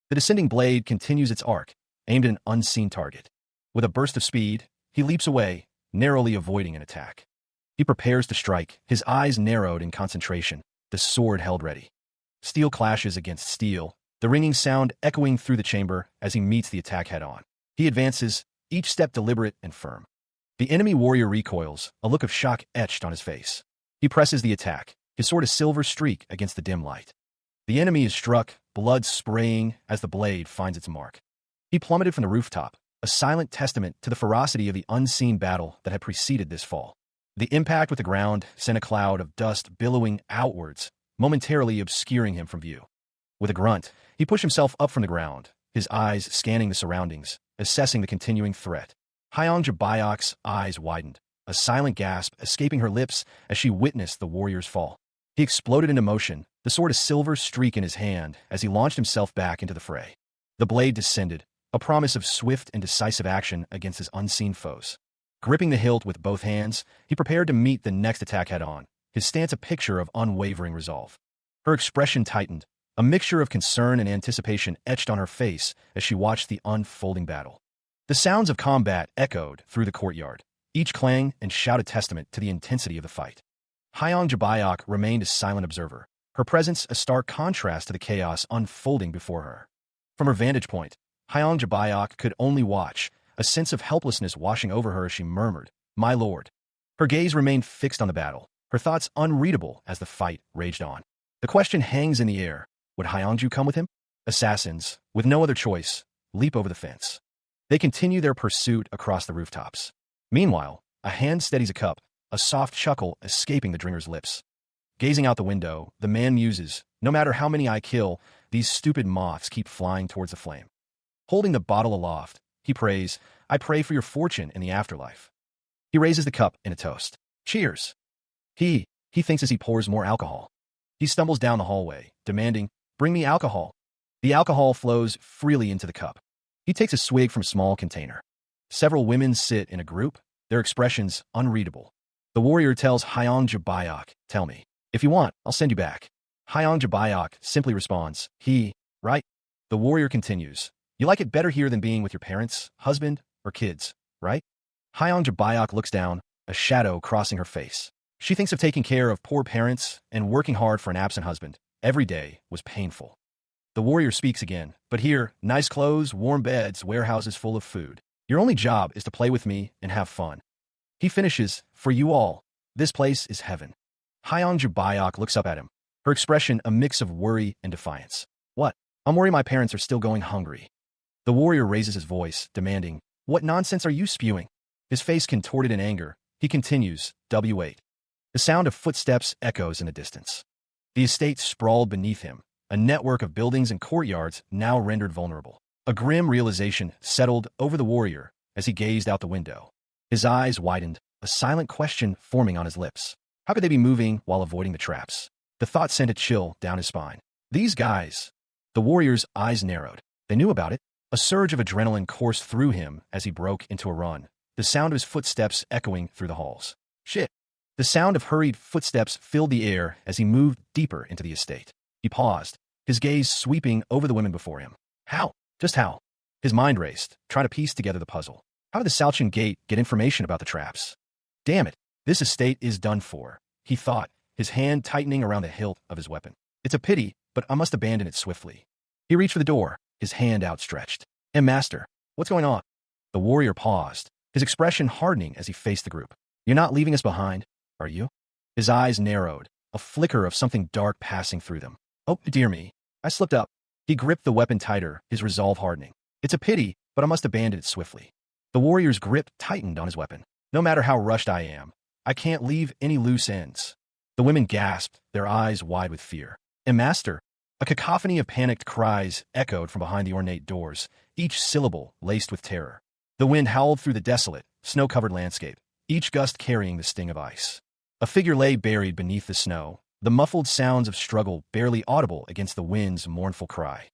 The descending blade continues its arc, aimed at an unseen target. With a burst of speed, he leaps away, narrowly avoiding an attack. He prepares to strike, his eyes narrowed in concentration, the sword held ready. Steel clashes against steel, the ringing sound echoing through the chamber as he meets the attack head-on. He advances, each step deliberate and firm. The enemy warrior recoils, a look of shock etched on his face. He presses the attack, his sword a silver streak against the dim light. The enemy is struck, blood spraying as the blade finds its mark. He plummeted from the rooftop, a silent testament to the ferocity of the unseen battle that had preceded this fall. The impact with the ground sent a cloud of dust billowing outwards, momentarily obscuring him from view. With a grunt, he pushed himself up from the ground, his eyes scanning the surroundings, assessing the continuing threat. Hyang Jabayok's eyes widened, a silent gasp escaping her lips as she witnessed the warrior's fall. He exploded into motion, the sword a silver streak in his hand as he launched himself back into the fray. The blade descended, a promise of swift and decisive action against his unseen foes. Gripping the hilt with both hands, he prepared to meet the next attack head-on, his stance a picture of unwavering resolve. Her expression tightened, a mixture of concern and anticipation etched on her face as she watched the unfolding battle. The sounds of combat echoed through the courtyard, each clang and shout a testament to the intensity of the fight. Hyang Jabayok remained a silent observer, her presence a stark contrast to the chaos unfolding before her. From her vantage point, Hyang Jabayok could only watch, a sense of helplessness washing over her as she murmured, "My lord." Her gaze remained fixed on the battle, her thoughts unreadable as the fight raged on. The question hangs in the air, would Hyangju come with him? Assassins, with no other choice, leap over the fence. They continue their pursuit across the rooftops. Meanwhile, a hand steadies a cup, a soft chuckle escaping the drinker's lips. Gazing out the window, the man muses, no matter how many I kill, these stupid moths keep flying towards the flame. Holding the bottle aloft, he prays, I pray for your fortune in the afterlife. He raises the cup in a toast. Cheers. He thinks as he pours more alcohol. He stumbles down the hallway, demanding, bring me alcohol. The alcohol flows freely into the cup. He takes a swig from a small container. Several women sit in a group, their expressions unreadable. The warrior tells Hyang Jabayok, tell me. If you want, I'll send you back. Hyang Jabayok simply responds, right? The warrior continues, you like it better here than being with your parents, husband, or kids, right? Hyang Jabayok looks down, a shadow crossing her face. She thinks of taking care of poor parents and working hard for an absent husband. Every day was painful. The warrior speaks again, but here, nice clothes, warm beds, warehouses full of food. Your only job is to play with me and have fun. He finishes, for you all, this place is heaven. Hyang Jabayok looks up at him, her expression a mix of worry and defiance. What? I'm worried my parents are still going hungry. The warrior raises his voice, demanding, what nonsense are you spewing? His face contorted in anger, he continues, W8. The sound of footsteps echoes in the distance. The estate sprawled beneath him, a network of buildings and courtyards now rendered vulnerable. A grim realization settled over the warrior as he gazed out the window. His eyes widened, a silent question forming on his lips. How could they be moving while avoiding the traps? The thought sent a chill down his spine. These guys. The warrior's eyes narrowed. They knew about it. A surge of adrenaline coursed through him as he broke into a run, the sound of his footsteps echoing through the halls. Shit. The sound of hurried footsteps filled the air as he moved deeper into the estate. He paused, his gaze sweeping over the women before him. How? Just how? His mind raced, trying to piece together the puzzle. How did the Salchin Gate get information about the traps? Damn it, this estate is done for, he thought, his hand tightening around the hilt of his weapon. It's a pity, but I must abandon it swiftly. He reached for the door, his hand outstretched. Master, what's going on? The warrior paused, his expression hardening as he faced the group. You're not leaving us behind, are you? His eyes narrowed, a flicker of something dark passing through them. Oh, dear me, I slipped up. He gripped the weapon tighter, his resolve hardening. It's a pity, but I must abandon it swiftly. The warrior's grip tightened on his weapon. No matter how rushed I am, I can't leave any loose ends. The women gasped, their eyes wide with fear. Master, a cacophony of panicked cries echoed from behind the ornate doors, each syllable laced with terror. The wind howled through the desolate, snow-covered landscape, each gust carrying the sting of ice. A figure lay buried beneath the snow, the muffled sounds of struggle barely audible against the wind's mournful cry.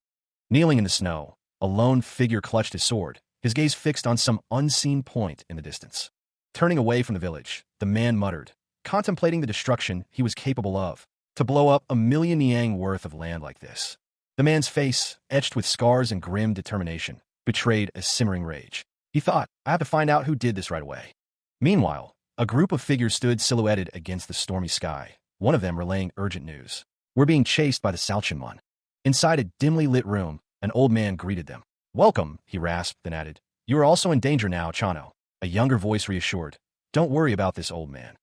Kneeling in the snow, a lone figure clutched his sword, his gaze fixed on some unseen point in the distance. Turning away from the village, the man muttered, contemplating the destruction he was capable of, to blow up 1,000,000 yang worth of land like this. The man's face, etched with scars and grim determination, betrayed a simmering rage. He thought, I have to find out who did this right away. Meanwhile, a group of figures stood silhouetted against the stormy sky, one of them relaying urgent news. We're being chased by the Salchinman. Inside a dimly lit room, an old man greeted them. Welcome, he rasped, then added. You are also in danger now, Chano. A younger voice reassured. Don't worry about this, old man.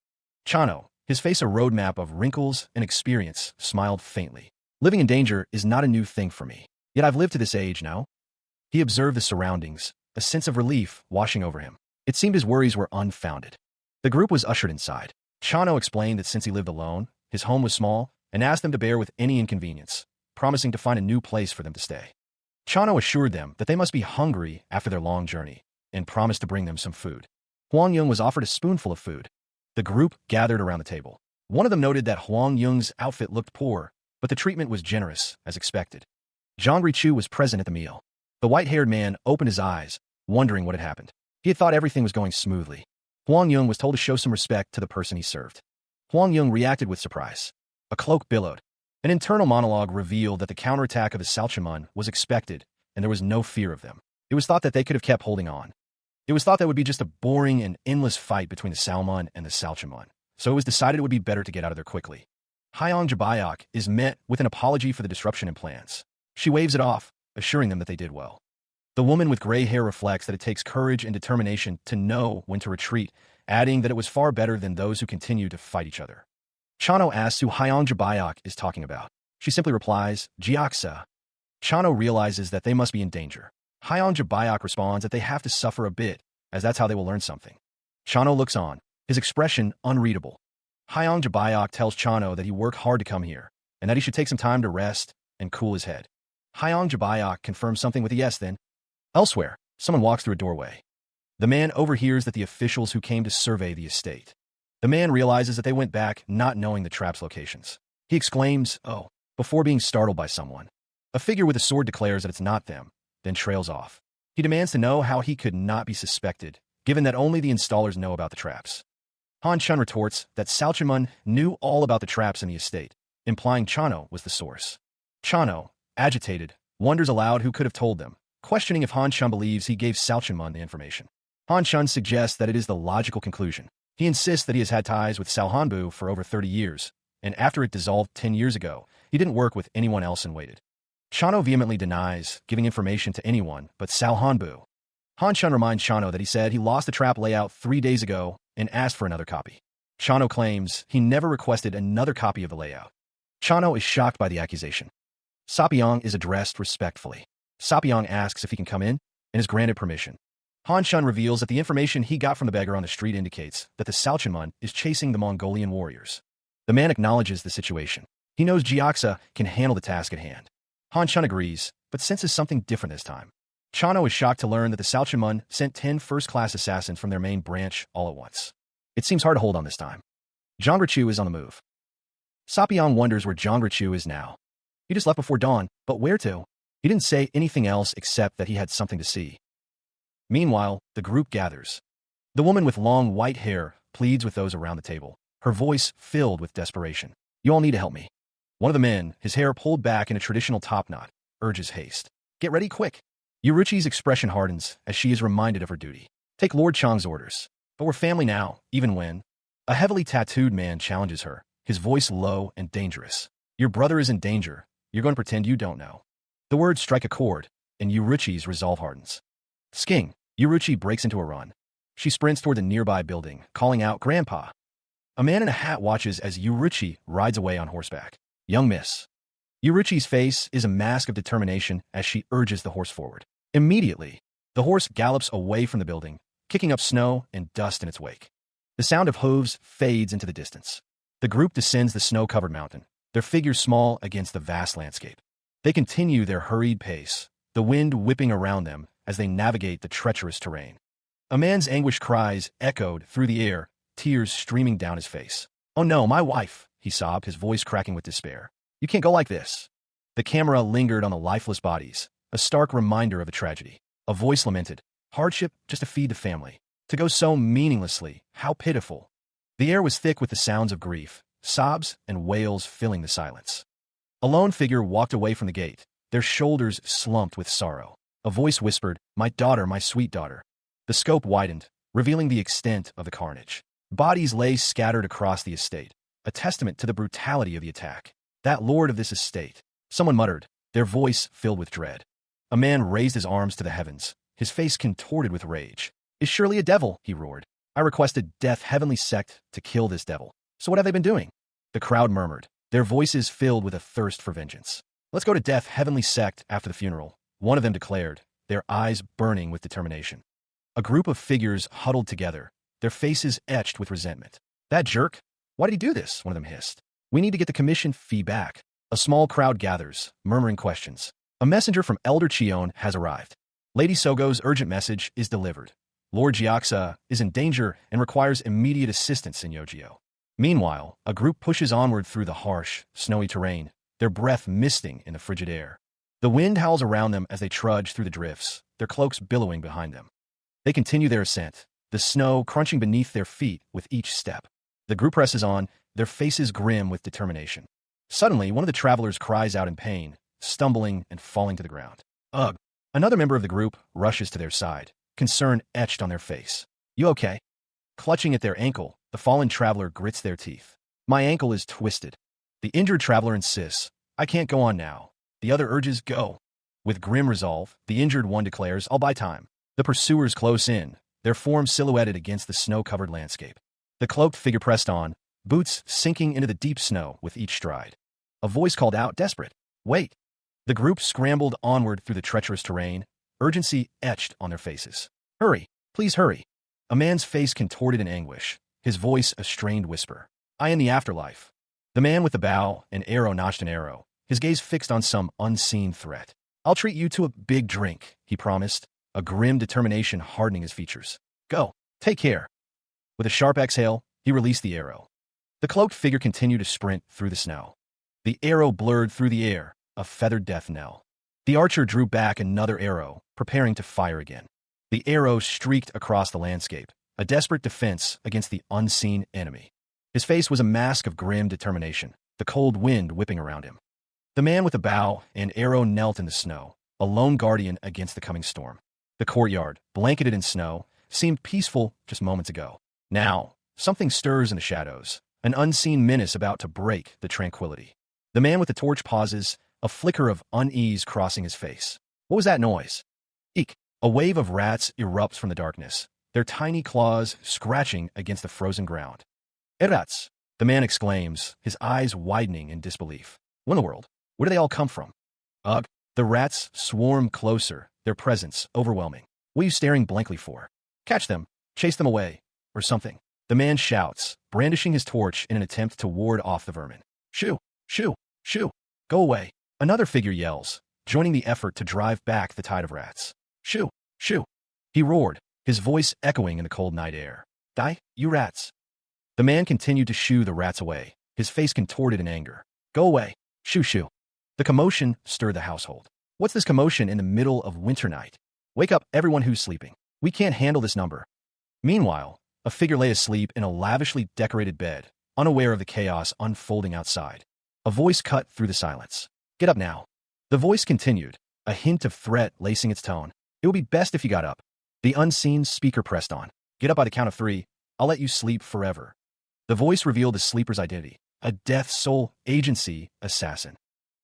Chano, his face a roadmap of wrinkles and experience, smiled faintly. Living in danger is not a new thing for me. Yet I've lived to this age now. He observed the surroundings, a sense of relief washing over him. It seemed his worries were unfounded. The group was ushered inside. Chano explained that since he lived alone, his home was small, and asked them to bear with any inconvenience, promising to find a new place for them to stay. Chano assured them that they must be hungry after their long journey, and promised to bring them some food. Huang Yung was offered a spoonful of food. The group gathered around the table. One of them noted that Huang Yung's outfit looked poor, but the treatment was generous, as expected. Zhang Chu was present at the meal. The white-haired man opened his eyes, wondering what had happened. He had thought everything was going smoothly. Huang Yung was told to show some respect to the person he served. Huang Yung reacted with surprise. A cloak billowed. An internal monologue revealed that the counterattack of the Salchinman was expected, and there was no fear of them. It was thought that they could have kept holding on. It was thought that would be just a boring and endless fight between the Salmon and the Salchinman, so it was decided it would be better to get out of there quickly. Hyang Jabayok is met with an apology for the disruption in plans. She waves it off, assuring them that they did well. The woman with gray hair reflects that it takes courage and determination to know when to retreat, adding that it was far better than those who continue to fight each other. Chano asks who Hyang Jabayok is talking about. She simply replies, Jiaksa. Chano realizes that they must be in danger. Hyang Jabayok responds that they have to suffer a bit, as that's how they will learn something. Chano looks on, his expression unreadable. Hyang Jabayok tells Chano that he worked hard to come here, and that he should take some time to rest and cool his head. Hyang Jabayok confirms something with a yes then. Elsewhere, someone walks through a doorway. The man overhears that the officials who came to survey the estate. The man realizes that they went back not knowing the trap's locations. He exclaims, oh, before being startled by someone. A figure with a sword declares that it's not them, then trails off. He demands to know how he could not be suspected, given that only the installers know about the traps. Han Chun retorts that Salchinman knew all about the traps in the estate, implying Chano was the source. Chano, agitated, wonders aloud who could have told them, questioning if Han Chun believes he gave Salchinman the information. Han Chun suggests that it is the logical conclusion. He insists that he has had ties with Salhanbu for over 30 years, and after it dissolved 10 years ago, he didn't work with anyone else and waited. Chano vehemently denies giving information to anyone but Sao Hanbu. Han Chun reminds Chano that he said he lost the trap layout 3 days ago and asked for another copy. Chano claims he never requested another copy of the layout. Chano is shocked by the accusation. Sapyong is addressed respectfully. Sapyong asks if he can come in and is granted permission. Han Chun reveals that the information he got from the beggar on the street indicates that the Salchinmun is chasing the Mongolian warriors. The man acknowledges the situation. He knows Jiaxa can handle the task at hand. Han Chun agrees, but senses something different this time. Chano is shocked to learn that the Salchinmun sent 10 first-class assassins from their main branch all at once. It seems hard to hold on this time. Zhang Richu is on the move. Sapyong wonders where Zhang Richu is now. He just left before dawn, but where to? He didn't say anything else except that he had something to see. Meanwhile, the group gathers. The woman with long white hair pleads with those around the table, her voice filled with desperation. You all need to help me. One of the men, his hair pulled back in a traditional top knot, urges haste. Get ready quick. Yuruchi's expression hardens as she is reminded of her duty. Take Lord Chang's orders. But we're family now, even when. A heavily tattooed man challenges her, his voice low and dangerous. Your brother is in danger. You're going to pretend you don't know. The words strike a chord, and Yuruchi's resolve hardens. Sking, Yuruchi breaks into a run. She sprints toward the nearby building, calling out, Grandpa. A man in a hat watches as Yuruchi rides away on horseback. Young miss. Yuruchi's face is a mask of determination as she urges the horse forward. Immediately, the horse gallops away from the building, kicking up snow and dust in its wake. The sound of hooves fades into the distance. The group descends the snow-covered mountain, their figures small against the vast landscape. They continue their hurried pace, the wind whipping around them as they navigate the treacherous terrain. A man's anguished cries echoed through the air, tears streaming down his face. Oh no, my wife, he sobbed, his voice cracking with despair. You can't go like this. The camera lingered on the lifeless bodies, a stark reminder of a tragedy. A voice lamented, hardship just to feed the family. To go so meaninglessly, how pitiful. The air was thick with the sounds of grief, sobs and wails filling the silence. A lone figure walked away from the gate, their shoulders slumped with sorrow. A voice whispered, my daughter, my sweet daughter. The scope widened, revealing the extent of the carnage. Bodies lay scattered across the estate, a testament to the brutality of the attack. That lord of this estate, someone muttered, their voice filled with dread. A man raised his arms to the heavens, his face contorted with rage. Is surely a devil, he roared. I requested Death Heavenly Sect to kill this devil. So what have they been doing? The crowd murmured, their voices filled with a thirst for vengeance. Let's go to Death Heavenly Sect after the funeral, one of them declared, their eyes burning with determination. A group of figures huddled together, their faces etched with resentment. That jerk? Why did he do this? One of them hissed. We need to get the commission fee back. A small crowd gathers, murmuring questions. A messenger from Elder Chion has arrived. Lady Sogo's urgent message is delivered. Lord Jiaxa is in danger and requires immediate assistance in Yojio. Meanwhile, a group pushes onward through the harsh, snowy terrain, their breath misting in the frigid air. The wind howls around them as they trudge through the drifts, their cloaks billowing behind them. They continue their ascent, the snow crunching beneath their feet with each step. The group presses on, their faces grim with determination. Suddenly, one of the travelers cries out in pain, stumbling and falling to the ground. Ugh! Another member of the group rushes to their side, concern etched on their face. You okay? Clutching at their ankle, the fallen traveler grits their teeth. My ankle is twisted. The injured traveler insists, I can't go on now. The other urges, go. With grim resolve, the injured one declares, I'll buy time. The pursuers close in, their forms silhouetted against the snow-covered landscape. The cloaked figure pressed on, boots sinking into the deep snow with each stride. A voice called out, desperate. Wait. The group scrambled onward through the treacherous terrain, urgency etched on their faces. Hurry, please hurry. A man's face contorted in anguish, his voice a strained whisper. I in the afterlife. The man with the bow and arrow notched an arrow, his gaze fixed on some unseen threat. I'll treat you to a big drink, he promised, a grim determination hardening his features. Go, take care. With a sharp exhale, he released the arrow. The cloaked figure continued to sprint through the snow. The arrow blurred through the air, a feathered death knell. The archer drew back another arrow, preparing to fire again. The arrow streaked across the landscape, a desperate defense against the unseen enemy. His face was a mask of grim determination, the cold wind whipping around him. The man with the bow and arrow knelt in the snow, a lone guardian against the coming storm. The courtyard, blanketed in snow, seemed peaceful just moments ago. Now, something stirs in the shadows, an unseen menace about to break the tranquility. The man with the torch pauses, a flicker of unease crossing his face. What was that noise? Eek! A wave of rats erupts from the darkness, their tiny claws scratching against the frozen ground. Rats! The man exclaims, his eyes widening in disbelief. What in the world? Where do they all come from? Ugh! The rats swarm closer, their presence overwhelming. What are you staring blankly for? Catch them, chase them away, or something. The man shouts, brandishing his torch in an attempt to ward off the vermin. Shoo! Shoo! Shoo! Go away! Another figure yells, joining the effort to drive back the tide of rats. Shoo! Shoo! He roared, his voice echoing in the cold night air. Die, you rats! The man continued to shoo the rats away, his face contorted in anger. Go away! Shoo shoo! The commotion stirred the household. What's this commotion in the middle of winter night? Wake up everyone who's sleeping. We can't handle this number. Meanwhile, a figure lay asleep in a lavishly decorated bed, unaware of the chaos unfolding outside. A voice cut through the silence. Get up now. The voice continued, a hint of threat lacing its tone. It would be best if you got up. The unseen speaker pressed on. Get up by the count of 3. I'll let you sleep forever. The voice revealed the sleeper's identity, a death soul agency assassin.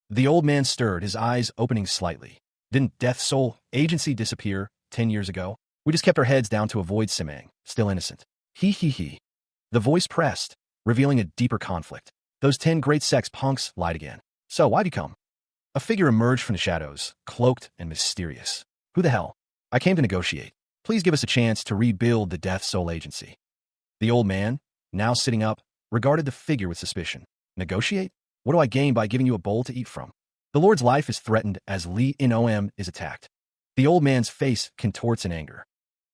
The old man stirred, his eyes opening slightly. Didn't death soul agency disappear 10 years ago? We just kept our heads down to avoid Simang, still innocent. He. The voice pressed, revealing a deeper conflict. Those 10 great sex punks lied again. So why'd you come? A figure emerged from the shadows, cloaked and mysterious. Who the hell? I came to negotiate. Please give us a chance to rebuild the death soul agency. The old man, now sitting up, regarded the figure with suspicion. Negotiate? What do I gain by giving you a bowl to eat from? The Lord's life is threatened as Li In-om is attacked. The old man's face contorts in anger.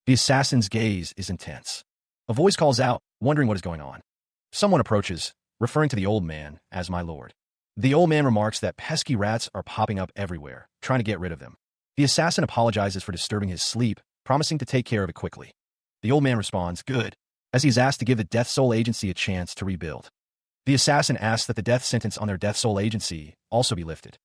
The assassin's gaze is intense. A voice calls out, wondering what is going on. Someone approaches, referring to the old man as my lord. The old man remarks that pesky rats are popping up everywhere, trying to get rid of them. The assassin apologizes for disturbing his sleep, promising to take care of it quickly. The old man responds, good, as he is asked to give the Death Soul Agency a chance to rebuild. The assassin asks that the death sentence on their Death Soul Agency also be lifted.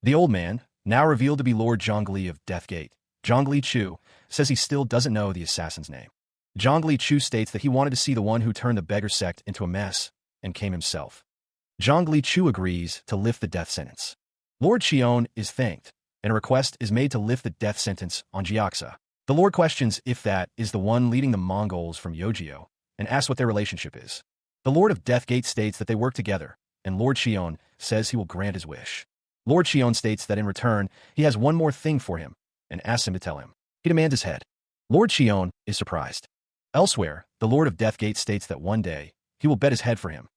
The old man, now revealed to be Lord Zhongli of Deathgate, Zhongli Chu, says he still doesn't know the assassin's name. Zhongli Chu states that he wanted to see the one who turned the beggar sect into a mess and came himself. Zhongli Chu agrees to lift the death sentence. Lord Qion is thanked, and a request is made to lift the death sentence on Jiaxa. The Lord questions if that is the one leading the Mongols from Yojio, and asks what their relationship is. The Lord of Deathgate states that they work together, and Lord Qion says he will grant his wish. Lord Qion states that in return, he has one more thing for him, and asks him to tell him. He demands his head. Lord Qion is surprised. Elsewhere, the Lord of Deathgate states that one day, he will bet his head for him.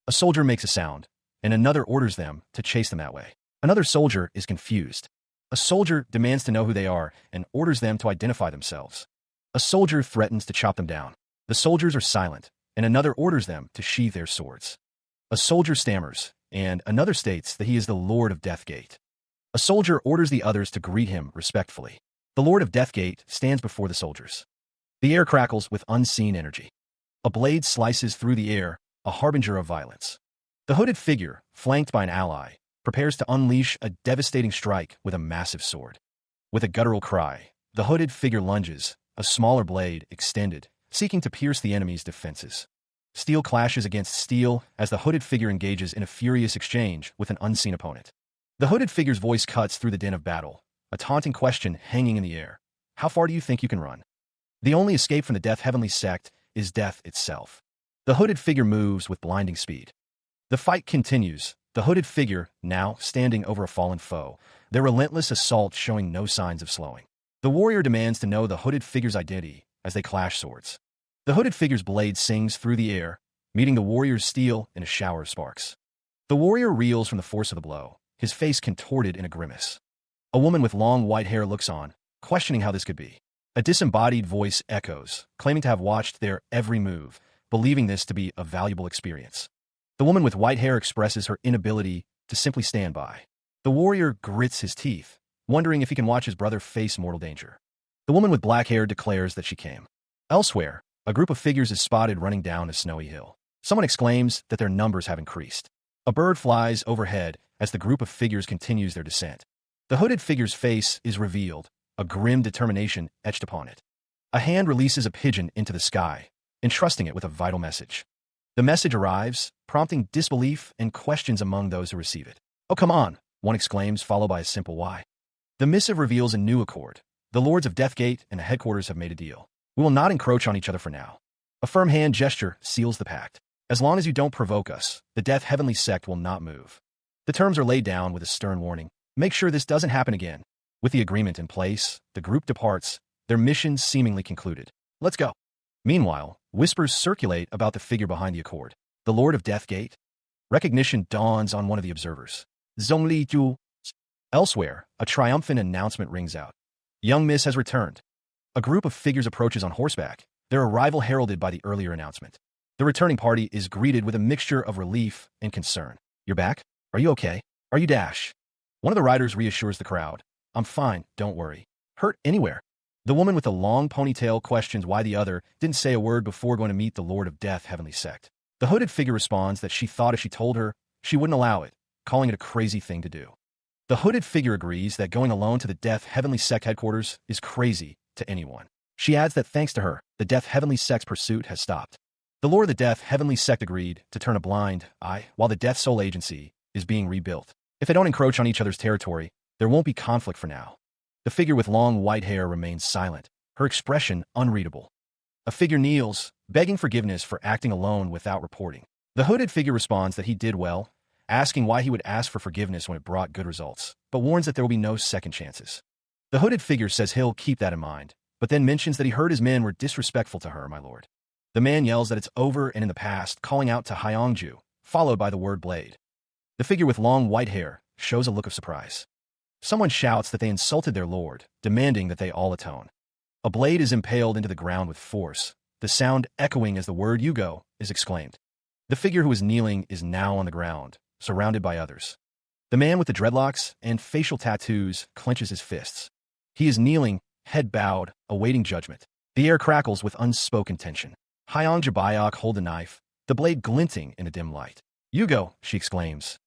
A soldier makes a sound, and another orders them to chase them that way. Another soldier is confused. A soldier demands to know who they are and orders them to identify themselves. A soldier threatens to chop them down. The soldiers are silent, and another orders them to sheathe their swords. A soldier stammers, and another states that he is the Lord of Deathgate. A soldier orders the others to greet him respectfully. The Lord of Deathgate stands before the soldiers. The air crackles with unseen energy. A blade slices through the air, a harbinger of violence. The hooded figure, flanked by an ally, prepares to unleash a devastating strike with a massive sword. With a guttural cry, the hooded figure lunges, a smaller blade extended, seeking to pierce the enemy's defenses. Steel clashes against steel as the hooded figure engages in a furious exchange with an unseen opponent. The hooded figure's voice cuts through the din of battle, a taunting question hanging in the air. How far do you think you can run? The only escape from the Death Heavenly Sect is death itself. The hooded figure moves with blinding speed. The fight continues, the hooded figure now standing over a fallen foe, their relentless assault showing no signs of slowing. The warrior demands to know the hooded figure's identity as they clash swords. The hooded figure's blade sings through the air, meeting the warrior's steel in a shower of sparks. The warrior reels from the force of the blow, his face contorted in a grimace. A woman with long white hair looks on, questioning how this could be. A disembodied voice echoes, claiming to have watched their every move, believing this to be a valuable experience. The woman with white hair expresses her inability to simply stand by. The warrior grits his teeth, wondering if he can watch his brother face mortal danger. The woman with black hair declares that she came. Elsewhere, a group of figures is spotted running down a snowy hill. Someone exclaims that their numbers have increased. A bird flies overhead as the group of figures continues their descent. The hooded figure's face is revealed, a grim determination etched upon it. A hand releases a pigeon into the sky, entrusting it with a vital message. The message arrives, prompting disbelief and questions among those who receive it. Oh, come on, one exclaims, followed by a simple why. The missive reveals a new accord. The Lords of Deathgate and the headquarters have made a deal. We will not encroach on each other for now. A firm hand gesture seals the pact. As long as you don't provoke us, the Death Heavenly Sect will not move. The terms are laid down with a stern warning. Make sure this doesn't happen again. With the agreement in place, the group departs, their mission seemingly concluded. Let's go. Meanwhile, whispers circulate about the figure behind the accord. The Lord of Deathgate? Recognition dawns on one of the observers. Zhongli Zhu. Elsewhere, a triumphant announcement rings out. Young Miss has returned. A group of figures approaches on horseback, their arrival heralded by the earlier announcement. The returning party is greeted with a mixture of relief and concern. You're back? Are you okay? Are you Dash? One of the riders reassures the crowd. I'm fine, don't worry. Hurt anywhere? The woman with the long ponytail questions why the other didn't say a word before going to meet the Lord of Death Heavenly Sect. The hooded figure responds that she thought if she told her, she wouldn't allow it, calling it a crazy thing to do. The hooded figure agrees that going alone to the Death Heavenly Sect headquarters is crazy to anyone. She adds that thanks to her, the Death Heavenly Sect's pursuit has stopped. The Lord of the Death Heavenly Sect agreed to turn a blind eye while the Death Soul Agency is being rebuilt. If they don't encroach on each other's territory, there won't be conflict for now. The figure with long white hair remains silent, her expression unreadable. A figure kneels, begging forgiveness for acting alone without reporting. The hooded figure responds that he did well, asking why he would ask for forgiveness when it brought good results, but warns that there will be no second chances. The hooded figure says he'll keep that in mind, but then mentions that he heard his men were disrespectful to her, my lord. The man yells that it's over and in the past, calling out to Hyongju, followed by the word blade. The figure with long white hair shows a look of surprise. Someone shouts that they insulted their lord, demanding that they all atone. A blade is impaled into the ground with force, the sound echoing as the word "you-go" is exclaimed. The figure who is kneeling is now on the ground, surrounded by others. The man with the dreadlocks and facial tattoos clenches his fists. He is kneeling, head bowed, awaiting judgment. The air crackles with unspoken tension. Hyong Jabayok hold a knife, the blade glinting in a dim light. "You-go," she exclaims.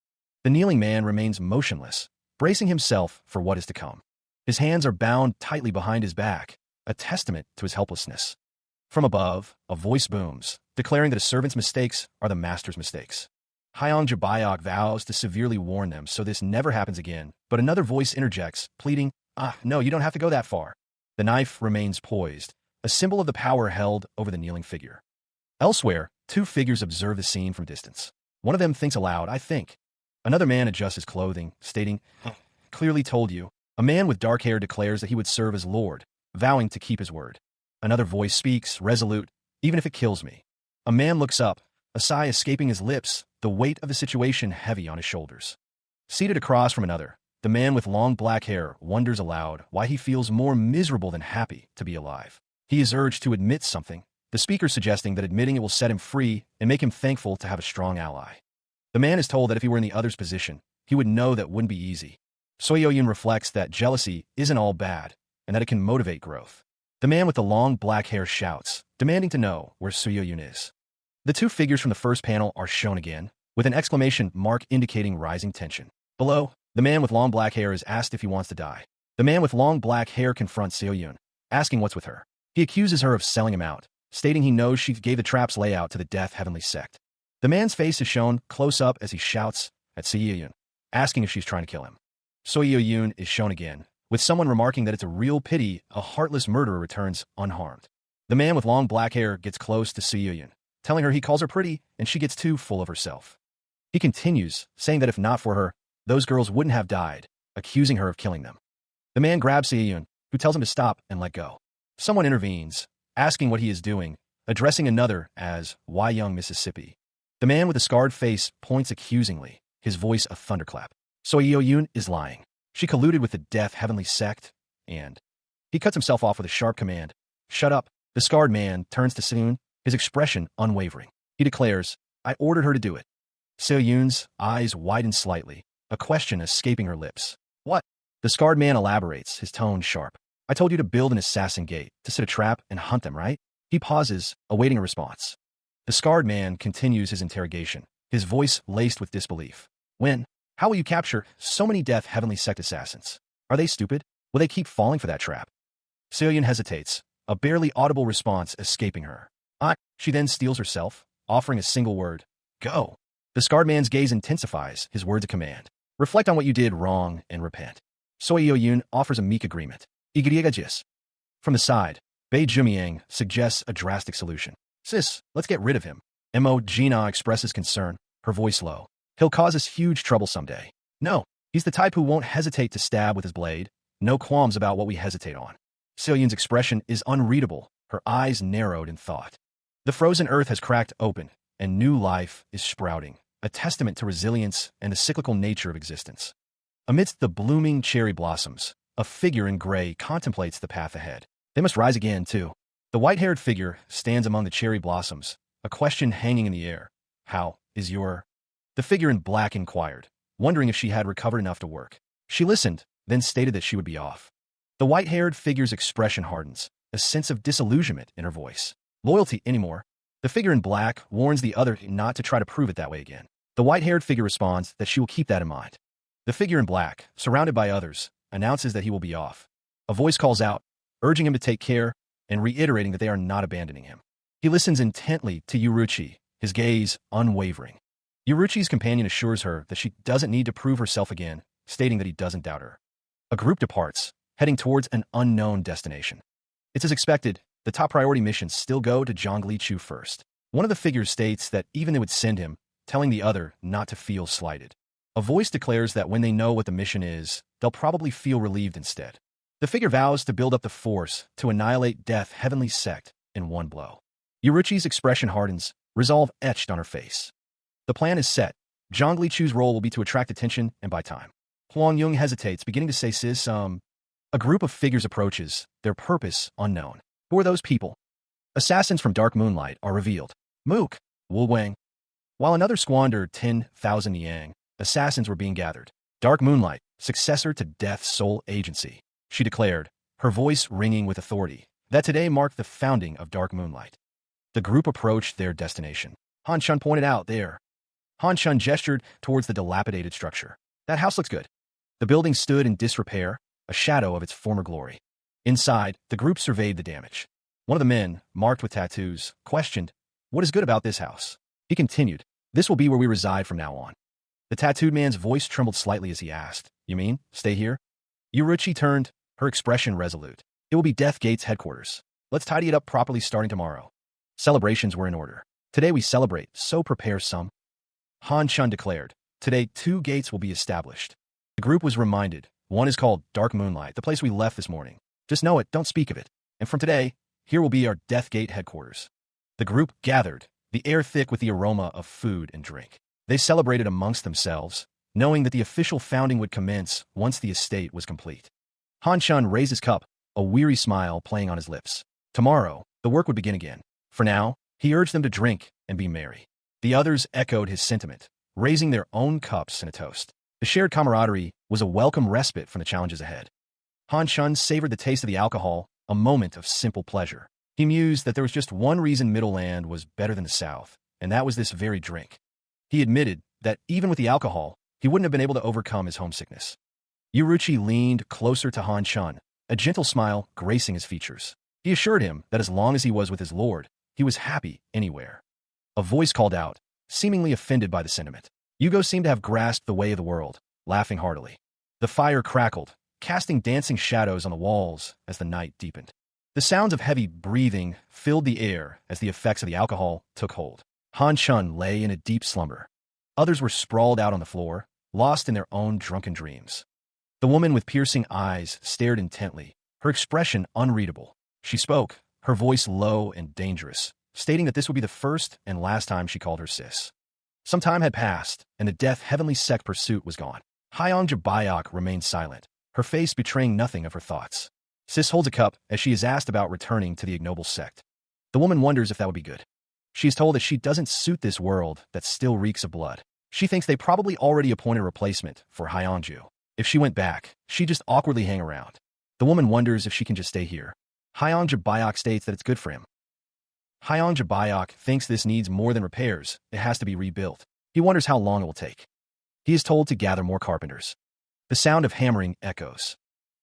The kneeling man remains motionless, bracing himself for what is to come. His hands are bound tightly behind his back, a testament to his helplessness. From above, a voice booms, declaring that a servant's mistakes are the master's mistakes. Hyong Jabayok vows to severely warn them so this never happens again, but another voice interjects, pleading, no, you don't have to go that far. The knife remains poised, a symbol of the power held over the kneeling figure. Elsewhere, two figures observe the scene from distance. One of them thinks aloud, I think. Another man adjusts his clothing, stating, clearly told you. A man with dark hair declares that he would serve as lord, vowing to keep his word. Another voice speaks, resolute, even if it kills me. A man looks up, a sigh escaping his lips, the weight of the situation heavy on his shoulders. Seated across from another, the man with long black hair wonders aloud why he feels more miserable than happy to be alive. He is urged to admit something, the speaker suggesting that admitting it will set him free and make him thankful to have a strong ally. The man is told that if he were in the other's position, he would know that wouldn't be easy. Soyoyun reflects that jealousy isn't all bad, and that it can motivate growth. The man with the long black hair shouts, demanding to know where Soyoyun is. The two figures from the first panel are shown again, with an exclamation mark indicating rising tension. Below, the man with long black hair is asked if he wants to die. The man with long black hair confronts Soyoyun, asking what's with her. He accuses her of selling him out, stating he knows she gave the trap's layout to the Death Heavenly Sect. The man's face is shown close up as he shouts at Soyoyun, asking if she's trying to kill him. Soyoyun is shown again, with someone remarking that it's a real pity a heartless murderer returns unharmed. The man with long black hair gets close to Soyoyun, telling her he calls her pretty and she gets too full of herself. He continues, saying that if not for her, those girls wouldn't have died, accusing her of killing them. The man grabs Soyoyun, who tells him to stop and let go. Someone intervenes, asking what he is doing, addressing another as, "Why young Mississippi?" The man with the scarred face points accusingly, his voice a thunderclap. Soyoyun is lying. She colluded with the Death Heavenly Sect, and... He cuts himself off with a sharp command. "Shut up." The scarred man turns to Soyoyun, his expression unwavering. He declares, "I ordered her to do it." Soyoyun's eyes widen slightly, a question escaping her lips. "What?" The scarred man elaborates, his tone sharp. "I told you to build an assassin gate, to set a trap and hunt them, right?" He pauses, awaiting a response. The scarred man continues his interrogation, his voice laced with disbelief. "When? How will you capture so many Death Heavenly Sect assassins? Are they stupid? Will they keep falling for that trap?" Soyoyun hesitates, a barely audible response escaping her. She then steels herself, offering a single word. "Go." The scarred man's gaze intensifies, his words a command. Reflect on what you did wrong and repent. Soyo Yun offers a meek agreement. Igriega. From the side, Bei Jumiang suggests a drastic solution. Sis, let's get rid of him. Mo Jina expresses concern, her voice low. He'll cause us huge trouble someday. No, he's the type who won't hesitate to stab with his blade. No qualms about what we hesitate on. Seoyun's expression is unreadable, her eyes narrowed in thought. The frozen earth has cracked open, and new life is sprouting, a testament to resilience and the cyclical nature of existence. Amidst the blooming cherry blossoms, a figure in gray contemplates the path ahead. They must rise again, too. The white-haired figure stands among the cherry blossoms, a question hanging in the air. How is your... The figure in black inquired, wondering if she had recovered enough to work. She listened, then stated that she would be off. The white-haired figure's expression hardens, a sense of disillusionment in her voice. Loyalty anymore. The figure in black warns the other not to try to prove it that way again. The white-haired figure responds that she will keep that in mind. The figure in black, surrounded by others, announces that he will be off. A voice calls out, urging him to take care and reiterating that they are not abandoning him. He listens intently to Yuruchi, his gaze unwavering. Yuruchi's companion assures her that she doesn't need to prove herself again, stating that he doesn't doubt her. A group departs, heading towards an unknown destination. It's as expected, the top priority missions still go to Zhongli Chu first. One of the figures states that even they would send him, telling the other not to feel slighted. A voice declares that when they know what the mission is, they'll probably feel relieved instead. The figure vows to build up the force to annihilate Death Heavenly Sect in one blow. Yuruchi's expression hardens, resolve etched on her face. The plan is set. Zhongli Chu's role will be to attract attention and buy time. Huang Yung hesitates, beginning to say, sis, A group of figures approaches, their purpose unknown. Who are those people? Assassins from Dark Moonlight are revealed. Mook, Wu Wang. While another squandered 10,000 yang, assassins were being gathered. Dark Moonlight, successor to Death's sole agency. She declared, her voice ringing with authority, that today marked the founding of Dark Moonlight. The group approached their destination. Han Chun pointed out there. Han Chun gestured towards the dilapidated structure. That house looks good. The building stood in disrepair, a shadow of its former glory. Inside, the group surveyed the damage. One of the men, marked with tattoos, questioned, what is good about this house? He continued, this will be where we reside from now on. The tattooed man's voice trembled slightly as he asked, you mean, stay here? Yuruchi turned, her expression resolute. It will be Death Gate's headquarters. Let's tidy it up properly starting tomorrow. Celebrations were in order. Today we celebrate, so prepare some. Han Chun declared, today 2 gates will be established. The group was reminded, one is called Dark Moonlight, the place we left this morning. Just know it, don't speak of it. And from today, here will be our Death Gate headquarters. The group gathered, the air thick with the aroma of food and drink. They celebrated amongst themselves, knowing that the official founding would commence once the estate was complete. Han Chun raised his cup, a weary smile playing on his lips. Tomorrow, the work would begin again. For now, he urged them to drink and be merry. The others echoed his sentiment, raising their own cups in a toast. The shared camaraderie was a welcome respite from the challenges ahead. Han Chun savored the taste of the alcohol, a moment of simple pleasure. He mused that there was just one reason Middle Land was better than the South, and that was this very drink. He admitted that even with the alcohol, he wouldn't have been able to overcome his homesickness. Yuruchi leaned closer to Han Chun, a gentle smile gracing his features. He assured him that as long as he was with his lord, he was happy anywhere. A voice called out, seemingly offended by the sentiment. Yugo seemed to have grasped the way of the world, laughing heartily. The fire crackled, casting dancing shadows on the walls as the night deepened. The sounds of heavy breathing filled the air as the effects of the alcohol took hold. Han Chun lay in a deep slumber. Others were sprawled out on the floor, lost in their own drunken dreams. The woman with piercing eyes stared intently, her expression unreadable. She spoke, her voice low and dangerous, stating that this would be the first and last time she called her sis. Some time had passed, and the Death Heavenly Sect pursuit was gone. Hyang Jabayak remained silent, her face betraying nothing of her thoughts. Sis holds a cup as she is asked about returning to the ignoble sect. The woman wonders if that would be good. She is told that she doesn't suit this world that still reeks of blood. She thinks they probably already appointed a replacement for Hyangju. If she went back, she'd just awkwardly hang around. The woman wonders if she can just stay here. Hyang Jabayak states that it's good for him. Hyang Jabayak thinks this needs more than repairs, it has to be rebuilt. He wonders how long it will take. He is told to gather more carpenters. The sound of hammering echoes.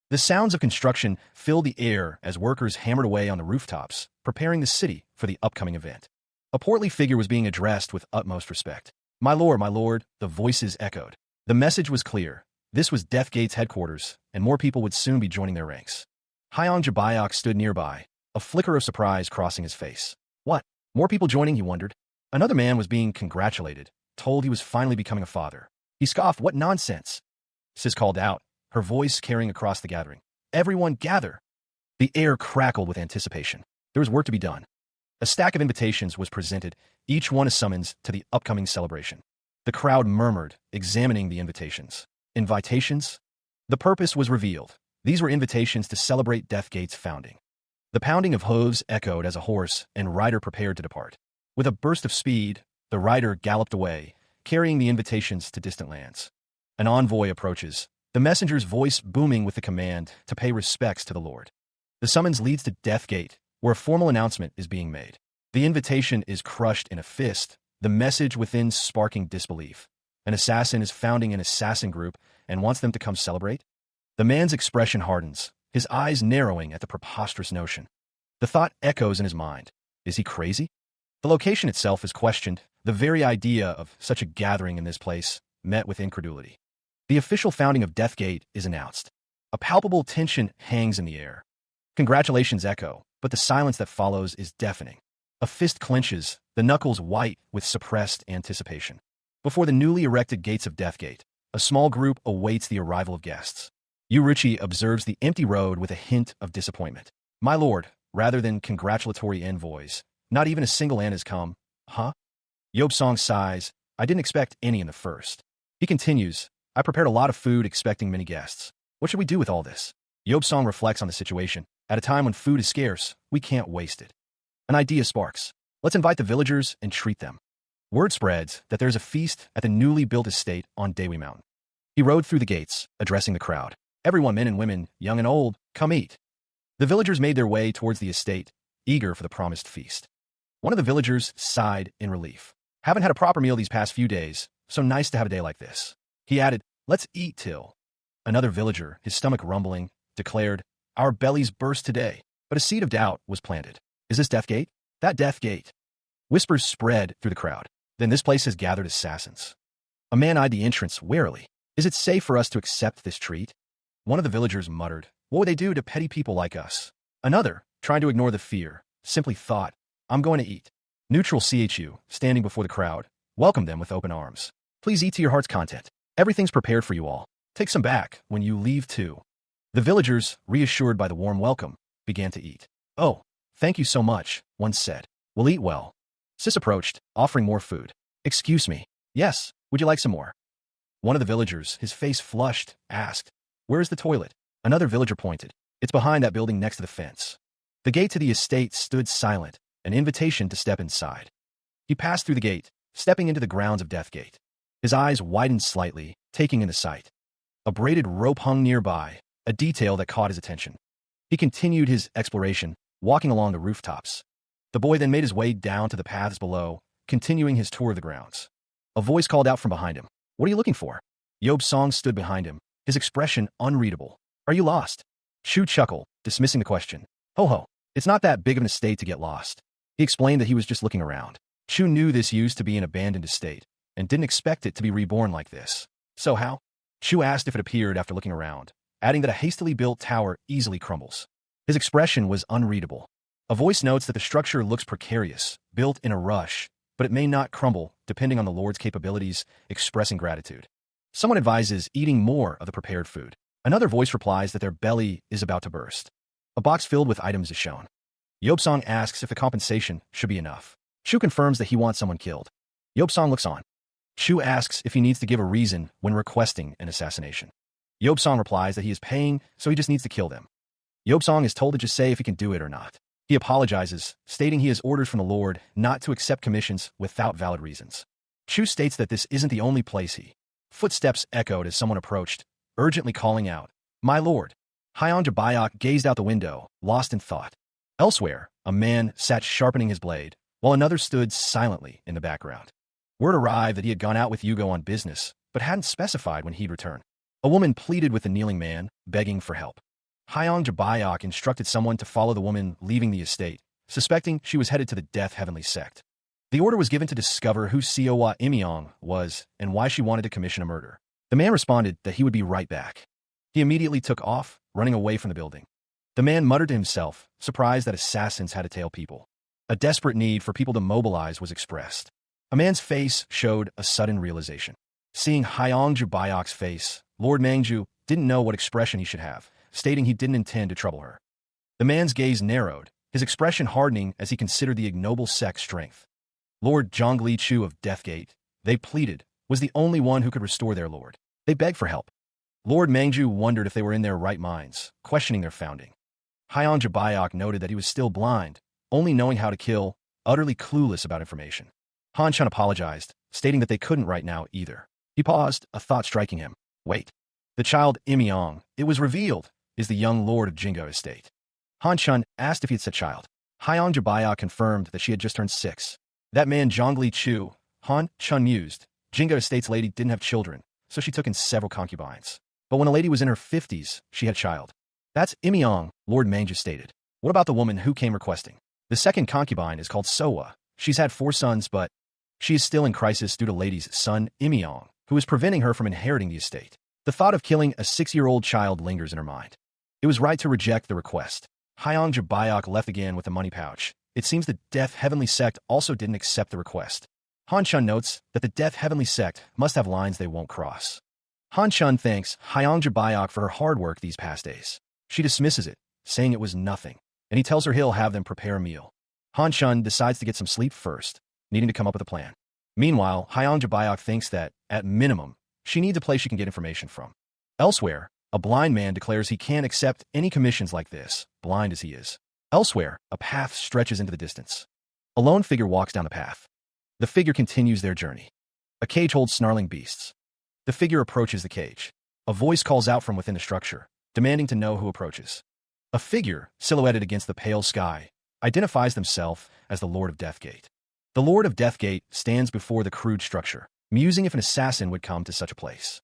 The sounds of construction fill the air as workers hammered away on the rooftops, preparing the city for the upcoming event. A portly figure was being addressed with utmost respect. My lord, the voices echoed. The message was clear. This was Deathgate's headquarters, and more people would soon be joining their ranks. Hyang Jabayok stood nearby, a flicker of surprise crossing his face. What? More people joining, he wondered. Another man was being congratulated, told he was finally becoming a father. He scoffed, what nonsense! Sis called out, her voice carrying across the gathering. Everyone gather! The air crackled with anticipation. There was work to be done. A stack of invitations was presented, each one a summons to the upcoming celebration. The crowd murmured, examining the invitations. Invitations? The purpose was revealed. These were invitations to celebrate Deathgate's founding. The pounding of hooves echoed as a horse and rider prepared to depart. With a burst of speed, the rider galloped away, carrying the invitations to distant lands. An envoy approaches, the messenger's voice booming with the command to pay respects to the Lord. The summons leads to Deathgate, where a formal announcement is being made. The invitation is crushed in a fist, the message within sparking disbelief. An assassin is founding an assassin group and wants them to come celebrate? The man's expression hardens, his eyes narrowing at the preposterous notion. The thought echoes in his mind. Is he crazy? The location itself is questioned, the very idea of such a gathering in this place met with incredulity. The official founding of Deathgate is announced. A palpable tension hangs in the air. Congratulations echo, but the silence that follows is deafening. A fist clenches, the knuckles white with suppressed anticipation. Before the newly erected gates of Deathgate, a small group awaits the arrival of guests. Yuruchi observes the empty road with a hint of disappointment. My lord, rather than congratulatory envoys, not even a single ant has come. Huh? Yobsong sighs. I didn't expect any in the first. He continues, I prepared a lot of food expecting many guests. What should we do with all this? Yobsong reflects on the situation. At a time when food is scarce, we can't waste it. An idea sparks. Let's invite the villagers and treat them. Word spreads that there's a feast at the newly built estate on Dewi Mountain. He rode through the gates, addressing the crowd. Everyone, men and women, young and old, come eat. The villagers made their way towards the estate, eager for the promised feast. One of the villagers sighed in relief. Haven't had a proper meal these past few days, so nice to have a day like this. He added, let's eat till. Another villager, his stomach rumbling, declared, our bellies burst today. But a seed of doubt was planted. Is this Deathgate? That Deathgate. Whispers spread through the crowd. Then this place has gathered assassins. A man eyed the entrance warily. Is it safe for us to accept this treat? One of the villagers muttered, what would they do to petty people like us? Another, trying to ignore the fear, simply thought, I'm going to eat. Neutral CHU, standing before the crowd, welcomed them with open arms. Please eat to your heart's content. Everything's prepared for you all. Take some back when you leave too. The villagers, reassured by the warm welcome, began to eat. Oh, thank you so much, one said. We'll eat well. Sis approached, offering more food. Excuse me. Yes, would you like some more? One of the villagers, his face flushed, asked, where is the toilet? Another villager pointed. It's behind that building next to the fence. The gate to the estate stood silent, an invitation to step inside. He passed through the gate, stepping into the grounds of Deathgate. His eyes widened slightly, taking in the sight. A braided rope hung nearby, a detail that caught his attention. He continued his exploration, walking along the rooftops. The boy then made his way down to the paths below, continuing his tour of the grounds. A voice called out from behind him. What are you looking for? Yobsong stood behind him, his expression unreadable. Are you lost? Shu chuckled, dismissing the question. Ho ho, it's not that big of an estate to get lost. He explained that he was just looking around. Shu knew this used to be an abandoned estate, and didn't expect it to be reborn like this. So how? Shu asked if it appeared after looking around, adding that a hastily built tower easily crumbles. His expression was unreadable. A voice notes that the structure looks precarious, built in a rush, but it may not crumble, depending on the Lord's capabilities, expressing gratitude. Someone advises eating more of the prepared food. Another voice replies that their belly is about to burst. A box filled with items is shown. Yobsong asks if the compensation should be enough. Shu confirms that he wants someone killed. Yobsong looks on. Shu asks if he needs to give a reason when requesting an assassination. Yobsong replies that he is paying, so he just needs to kill them. Yobsong is told to just say if he can do it or not. He apologizes, stating he has orders from the Lord not to accept commissions without valid reasons. Shu states that this isn't the only place he. Footsteps echoed as someone approached, urgently calling out, My lord! Hyang Jabayok gazed out the window, lost in thought. Elsewhere, a man sat sharpening his blade, while another stood silently in the background. Word arrived that he had gone out with Yugo on business, but hadn't specified when he'd return. A woman pleaded with the kneeling man, begging for help. Hyang Jabayok instructed someone to follow the woman leaving the estate, suspecting she was headed to the Death Heavenly Sect. The order was given to discover who Seowa Imyong was and why she wanted to commission a murder. The man responded that he would be right back. He immediately took off, running away from the building. The man muttered to himself, surprised that assassins had to tail people. A desperate need for people to mobilize was expressed. A man's face showed a sudden realization. Seeing Hyangju Bayok's face, Lord Mangju didn't know what expression he should have, stating he didn't intend to trouble her. The man's gaze narrowed, his expression hardening as he considered the ignoble SECT strength. Lord Zhongli Chu of Deathgate, they pleaded, was the only one who could restore their lord. They begged for help. Lord Mangju wondered if they were in their right minds, questioning their founding. Hyangju Bayok noted that he was still blind, only knowing how to kill, utterly clueless about information. Han Chun apologized, stating that they couldn't right now either. He paused, a thought striking him. Wait. The child Imyong, it was revealed, is the young lord of Jingo Estate. Han Chun asked if he had said child. Hyangju Bayok confirmed that she had just turned 6. That man Zhongli Chu, Han Chun mused, Jingo Estate's lady didn't have children, so she took in several concubines. But when a lady was in her 50s, she had a child. That's Imyong, Lord Mangju stated. What about the woman who came requesting? The second concubine is called Sowa. She's had 4 sons, but she is still in crisis due to lady's son, Imyong, who is preventing her from inheriting the estate. The thought of killing a 6-year-old child lingers in her mind. It was right to reject the request. Hyangju Bayok left again with the money pouch. It seems the Death Heavenly Sect also didn't accept the request. Han Chun notes that the Death Heavenly Sect must have lines they won't cross. Han Chun thanks Hyangju Bayok for her hard work these past days. She dismisses it, saying it was nothing, and he tells her he'll have them prepare a meal. Han Chun decides to get some sleep first, needing to come up with a plan. Meanwhile, Hyangju Bayok thinks that, at minimum, she needs a place she can get information from. Elsewhere, a blind man declares he can't accept any commissions like this, blind as he is. Elsewhere, a path stretches into the distance. A lone figure walks down the path. The figure continues their journey. A cage holds snarling beasts. The figure approaches the cage. A voice calls out from within the structure, demanding to know who approaches. A figure, silhouetted against the pale sky, identifies themselves as the Lord of Deathgate. The Lord of Deathgate stands before the crude structure, musing if an assassin would come to such a place.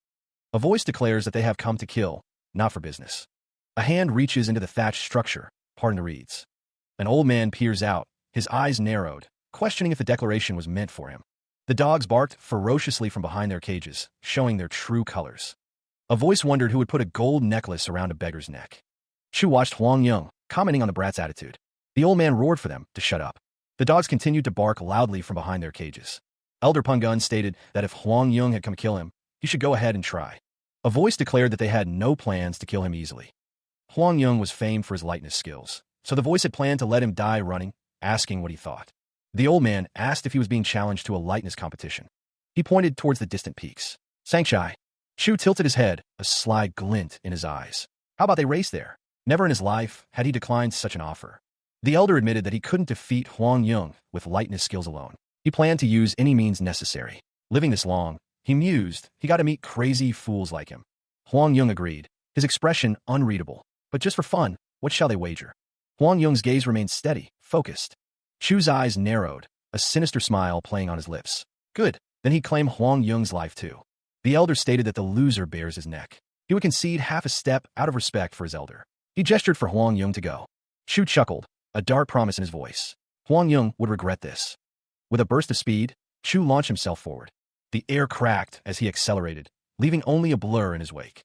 A voice declares that they have come to kill, not for business. A hand reaches into the thatched structure, parting the reeds. An old man peers out, his eyes narrowed, questioning if the declaration was meant for him. The dogs barked ferociously from behind their cages, showing their true colors. A voice wondered who would put a gold necklace around a beggar's neck. Chu watched Huang Yung, commenting on the brat's attitude. The old man roared for them to shut up. The dogs continued to bark loudly from behind their cages. Elder Pungun stated that if Huang Yung had come to kill him, he should go ahead and try. A voice declared that they had no plans to kill him easily. Huang Yung was famed for his lightness skills, so the voice had planned to let him die running, asking what he thought. The old man asked if he was being challenged to a lightness competition. He pointed towards the distant peaks. Sangchai. Chu tilted his head, a sly glint in his eyes. How about they race there? Never in his life had he declined such an offer. The elder admitted that he couldn't defeat Huang Yung with lightness skills alone. He planned to use any means necessary. Living this long, he mused, he got to meet crazy fools like him. Huang Yung agreed, his expression unreadable. But just for fun, what shall they wager? Huang Yung's gaze remained steady, focused. Chu's eyes narrowed, a sinister smile playing on his lips. Good, then he'd claim Huang Yung's life too. The elder stated that the loser bears his neck. He would concede half a step out of respect for his elder. He gestured for Huang Yung to go. Chu chuckled, a dark promise in his voice. Huang Yung would regret this. With a burst of speed, Chu launched himself forward. The air cracked as he accelerated, leaving only a blur in his wake.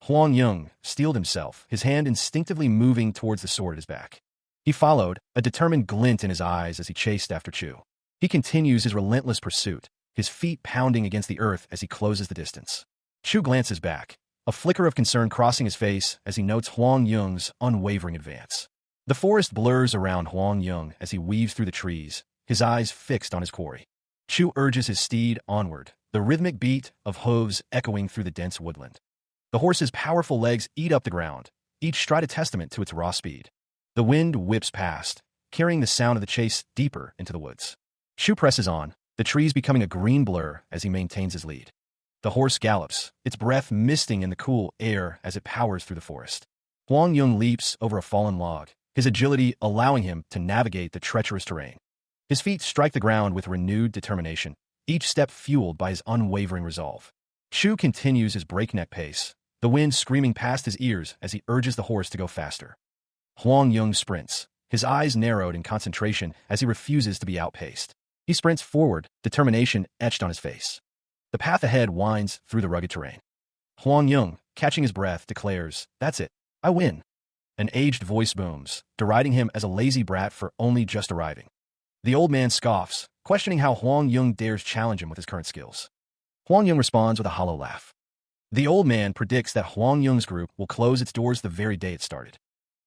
Huang Yung steeled himself, his hand instinctively moving towards the sword at his back. He followed, a determined glint in his eyes as he chased after Chu. He continues his relentless pursuit, his feet pounding against the earth as he closes the distance. Chu glances back, a flicker of concern crossing his face as he notes Huang Yung's unwavering advance. The forest blurs around Huang Yung as he weaves through the trees, his eyes fixed on his quarry. Chu urges his steed onward, the rhythmic beat of hooves echoing through the dense woodland. The horse's powerful legs eat up the ground, each stride a testament to its raw speed. The wind whips past, carrying the sound of the chase deeper into the woods. Chu presses on, the trees becoming a green blur as he maintains his lead. The horse gallops, its breath misting in the cool air as it powers through the forest. Huang Yung leaps over a fallen log, his agility allowing him to navigate the treacherous terrain. His feet strike the ground with renewed determination, each step fueled by his unwavering resolve. Chu continues his breakneck pace, the wind screaming past his ears as he urges the horse to go faster. Huang Yung sprints, his eyes narrowed in concentration as he refuses to be outpaced. He sprints forward, determination etched on his face. The path ahead winds through the rugged terrain. Huang Yung, catching his breath, declares, "That's it. I win." An aged voice booms, deriding him as a lazy brat for only just arriving. The old man scoffs, questioning how Huang Yung dares challenge him with his current skills. Huang Yung responds with a hollow laugh. The old man predicts that Huang Yung's group will close its doors the very day it started.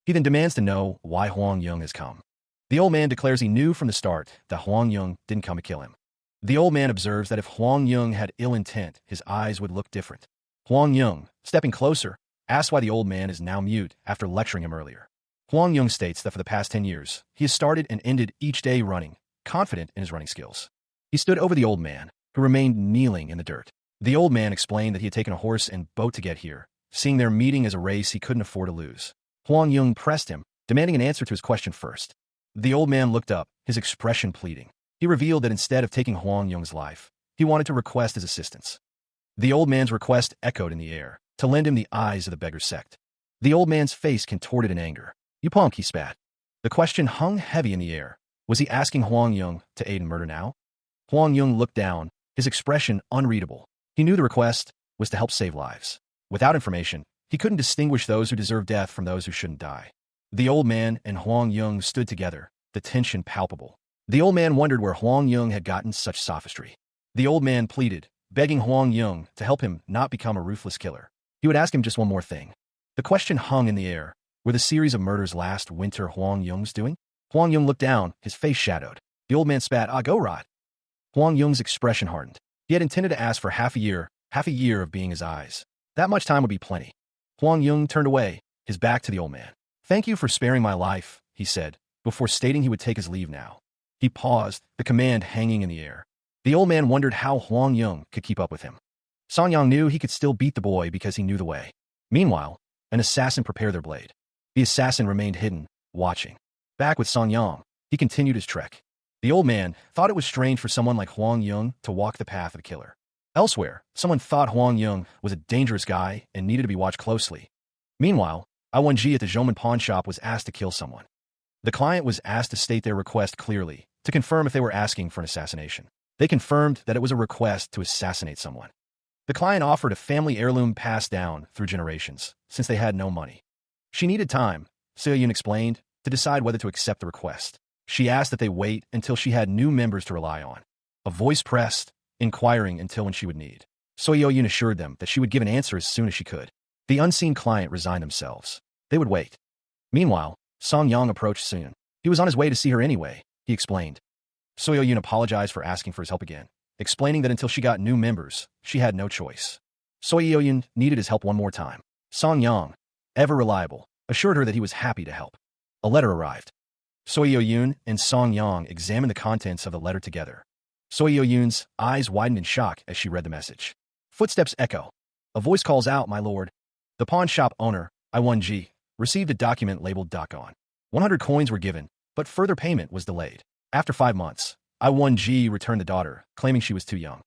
He then demands to know why Huang Yung has come. The old man declares he knew from the start that Huang Yung didn't come to kill him. The old man observes that if Huang Yung had ill intent, his eyes would look different. Huang Yung, stepping closer, asks why the old man is now mute after lecturing him earlier. Huang Yung states that for the past 10 years, he has started and ended each day running, confident in his running skills. He stood over the old man, who remained kneeling in the dirt. The old man explained that he had taken a horse and boat to get here, seeing their meeting as a race he couldn't afford to lose. Huang Yung pressed him, demanding an answer to his question first. The old man looked up, his expression pleading. He revealed that instead of taking Huang Yung's life, he wanted to request his assistance. The old man's request echoed in the air, to lend him the eyes of the beggar's sect. The old man's face contorted in anger. "You punk," he spat. The question hung heavy in the air. Was he asking Huang Yung to aid in murder now? Huang Yung looked down, his expression unreadable. He knew the request was to help save lives. Without information, he couldn't distinguish those who deserved death from those who shouldn't die. The old man and Huang Yung stood together, the tension palpable. The old man wondered where Huang Yung had gotten such sophistry. The old man pleaded, begging Huang Yung to help him not become a ruthless killer. He would ask him just one more thing. The question hung in the air. Were the series of murders last winter Huang Yung's doing? Huang Yung looked down, his face shadowed. The old man spat, "Ah, go rot." Huang Yung's expression hardened. He had intended to ask for half a year of being his eyes. That much time would be plenty. Huang Yung turned away, his back to the old man. "Thank you for sparing my life," he said, before stating he would take his leave now. He paused, the command hanging in the air. The old man wondered how Huang Yung could keep up with him. Song Yang knew he could still beat the boy because he knew the way. Meanwhile, an assassin prepared their blade. The assassin remained hidden, watching. Back with Song Yang, he continued his trek. The old man thought it was strange for someone like Huang Yung to walk the path of a killer. Elsewhere, someone thought Huang Yung was a dangerous guy and needed to be watched closely. Meanwhile, I1G at the Zhouman pawn shop was asked to kill someone. The client was asked to state their request clearly, to confirm if they were asking for an assassination. They confirmed that it was a request to assassinate someone. The client offered a family heirloom passed down through generations, since they had no money. She needed time, Seo-Yun explained, to decide whether to accept the request. She asked that they wait until she had new members to rely on. A voice pressed, inquiring until when she would need. Seo-Yun assured them that she would give an answer as soon as she could. The unseen client resigned themselves. They would wait. Meanwhile, Song Yang approached Seo-Yun. He was on his way to see her anyway, he explained. Seo-Yun apologized for asking for his help again, explaining that until she got new members, she had no choice. Seo-Yun needed his help one more time. Song Yang, ever reliable, assured her that he was happy to help. A letter arrived. Seo-Yun and Song Yang examined the contents of the letter together. Seo-Yun's eyes widened in shock as she read the message. Footsteps echo. A voice calls out, "My lord." The pawn shop owner, I1G, received a document labeled "Dakon." 100 coins were given, but further payment was delayed. After 5 months, I1G returned the daughter, claiming she was too young.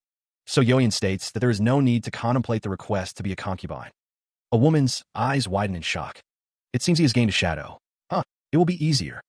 Seo-Yun states that there is no need to contemplate the request to be a concubine. A woman's eyes widen in shock. It seems he has gained a shadow. It will be easier.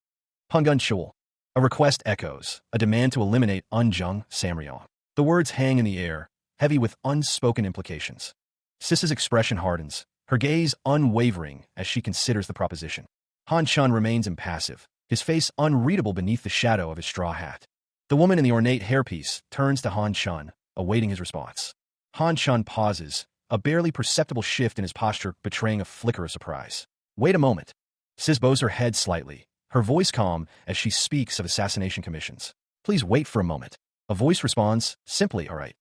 Pungun Chul. A request echoes, a demand to eliminate Unjung Samryong. The words hang in the air, heavy with unspoken implications. Sis's expression hardens, her gaze unwavering as she considers the proposition. Han Chun remains impassive, his face unreadable beneath the shadow of his straw hat. The woman in the ornate hairpiece turns to Han Chun, awaiting his response. Han Chun pauses, a barely perceptible shift in his posture betraying a flicker of surprise. "Wait a moment." Sis bows her head slightly, her voice calm as she speaks of assassination commissions. "Please wait for a moment." A voice responds, simply, "All right."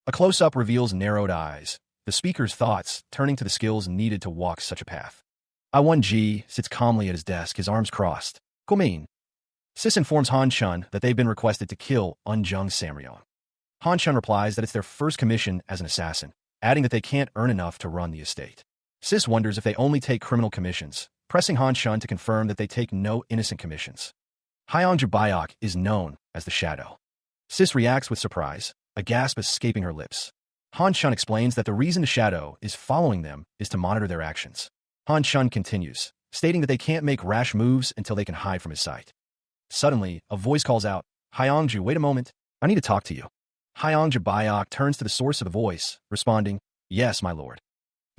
A close-up reveals narrowed eyes, the speaker's thoughts turning to the skills needed to walk such a path. I1G sits calmly at his desk, his arms crossed. "Komein." Sis informs Han Chun that they've been requested to kill Unjung Samryong. Han Chun replies that it's their first commission as an assassin, adding that they can't earn enough to run the estate. Sis wonders if they only take criminal commissions, pressing Han Chun to confirm that they take no innocent commissions. Hyang Jabayok is known as the Shadow. Sis reacts with surprise, a gasp escaping her lips. Han Chun explains that the reason the Shadow is following them is to monitor their actions. Han Chun continues, stating that they can't make rash moves until they can hide from his sight. Suddenly, a voice calls out, "Hyangju, wait a moment. I need to talk to you." Hyang Jabayok turns to the source of the voice, responding, "Yes, my lord."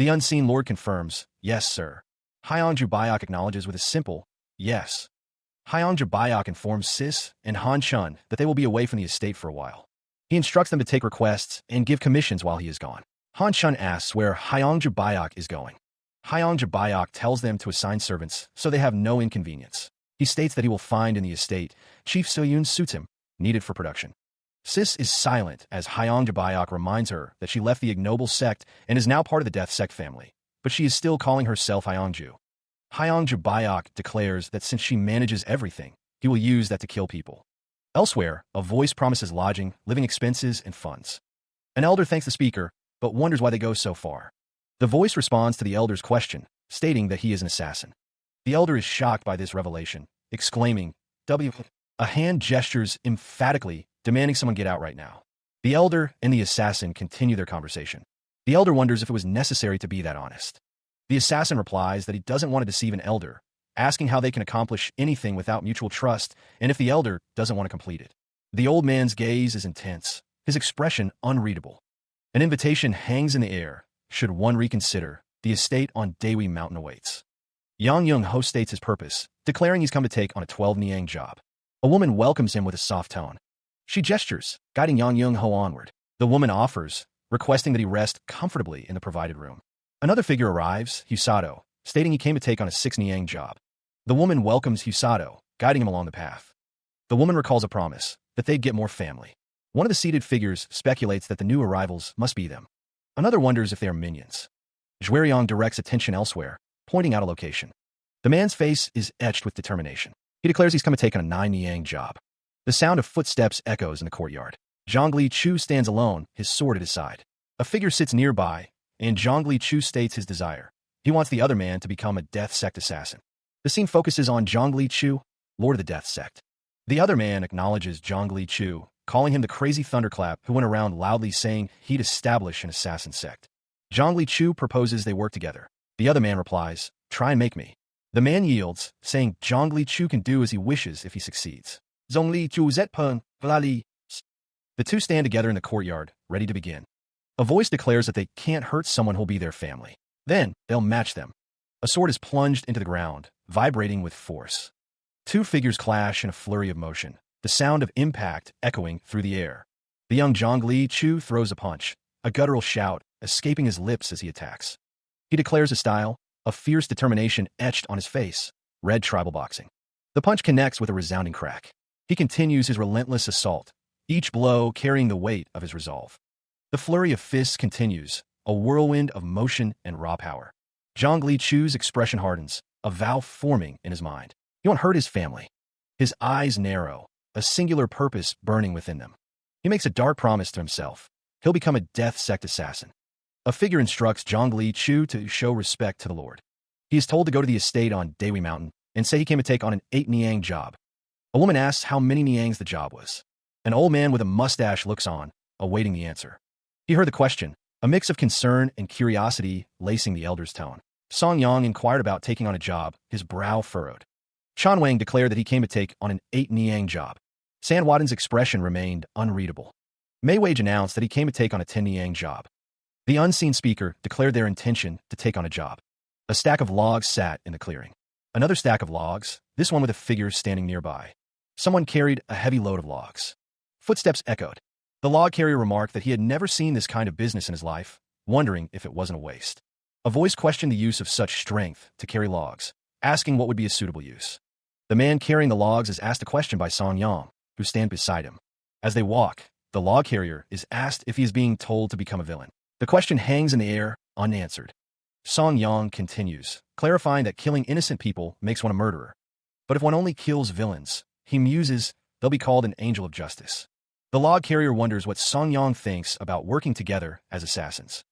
The unseen lord confirms, yes, sir. Hyangju Bayok acknowledges with a simple, yes. Hyangju Bayok informs Sis and Han Chun that they will be away from the estate for a while. He instructs them to take requests and give commissions while he is gone. Han Chun asks where Hyangju Bayok is going. Hyangju Bayok tells them to assign servants so they have no inconvenience. He states that he will find in the estate Chief Soyun suits him, needed for production. Sis is silent as Hyangju Bayok reminds her that she left the ignoble sect and is now part of the Death Sect family, but she is still calling herself Hyangju. Hyangju Bayok declares that since she manages everything, he will use that to kill people. Elsewhere, a voice promises lodging, living expenses, and funds. An elder thanks the speaker, but wonders why they go so far. The voice responds to the elder's question, stating that he is an assassin. The elder is shocked by this revelation, exclaiming, W. A hand gestures emphatically, demanding someone get out right now. The elder and the assassin continue their conversation. The elder wonders if it was necessary to be that honest. The assassin replies that he doesn't want to deceive an elder, asking how they can accomplish anything without mutual trust and if the elder doesn't want to complete it. The old man's gaze is intense, his expression unreadable. An invitation hangs in the air. Should one reconsider, the estate on Daewoo Mountain awaits. Yang Young-ho states his purpose, declaring he's come to take on a 12-niang job. A woman welcomes him with a soft tone. She gestures, guiding Yang Young-ho onward. The woman offers, requesting that he rest comfortably in the provided room. Another figure arrives, Husato, stating he came to take on a 6-niang job. The woman welcomes Husato, guiding him along the path. The woman recalls a promise, that they'd get more family. One of the seated figures speculates that the new arrivals must be them. Another wonders if they are minions. Zhueryong directs attention elsewhere, pointing out a location. The man's face is etched with determination. He declares he's come to take on a 9-niang job. The sound of footsteps echoes in the courtyard. Zhongli Chu stands alone, his sword at his side. A figure sits nearby, and Zhongli Chu states his desire. He wants the other man to become a Death Sect assassin. The scene focuses on Zhongli Chu, Lord of the Death Sect. The other man acknowledges Zhongli Chu, calling him the crazy thunderclap who went around loudly saying he'd establish an assassin sect. Zhongli Chu proposes they work together. The other man replies, try and make me. The man yields, saying Zhongli Chu can do as he wishes if he succeeds. Zhongli Chu zetpun, vlali. The two stand together in the courtyard, ready to begin. A voice declares that they can't hurt someone who'll be their family. Then, they'll match them. A sword is plunged into the ground, vibrating with force. Two figures clash in a flurry of motion, the sound of impact echoing through the air. The young Zhongli Chu throws a punch, a guttural shout escaping his lips as he attacks. He declares a style, a fierce determination etched on his face, red tribal boxing. The punch connects with a resounding crack. He continues his relentless assault, each blow carrying the weight of his resolve. The flurry of fists continues, a whirlwind of motion and raw power. Zhongli Chu's expression hardens, a vow forming in his mind. He won't hurt his family. His eyes narrow, a singular purpose burning within them. He makes a dark promise to himself. He'll become a Death Sect assassin. A figure instructs Zhongli Chu to show respect to the Lord. He is told to go to the estate on Daewoo Mountain and say he came to take on an 8-niang job. A woman asks how many niangs the job was. An old man with a mustache looks on, awaiting the answer. He heard the question, a mix of concern and curiosity lacing the elder's tone. Song Yang inquired about taking on a job, his brow furrowed. Chan Wang declared that he came to take on an 8-niang job. San Waden's expression remained unreadable. Mei Wage announced that he came to take on a 10-niang job. The unseen speaker declared their intention to take on a job. A stack of logs sat in the clearing. Another stack of logs, this one with a figure standing nearby. Someone carried a heavy load of logs. Footsteps echoed. The log carrier remarked that he had never seen this kind of business in his life, wondering if it wasn't a waste. A voice questioned the use of such strength to carry logs, asking what would be a suitable use. The man carrying the logs is asked a question by Song Yang, who stands beside him. As they walk, the log carrier is asked if he is being told to become a villain. The question hangs in the air, unanswered. Song Yang continues, clarifying that killing innocent people makes one a murderer. But if one only kills villains, he muses, they'll be called an angel of justice. The log carrier wonders what Song Yang thinks about working together as assassins.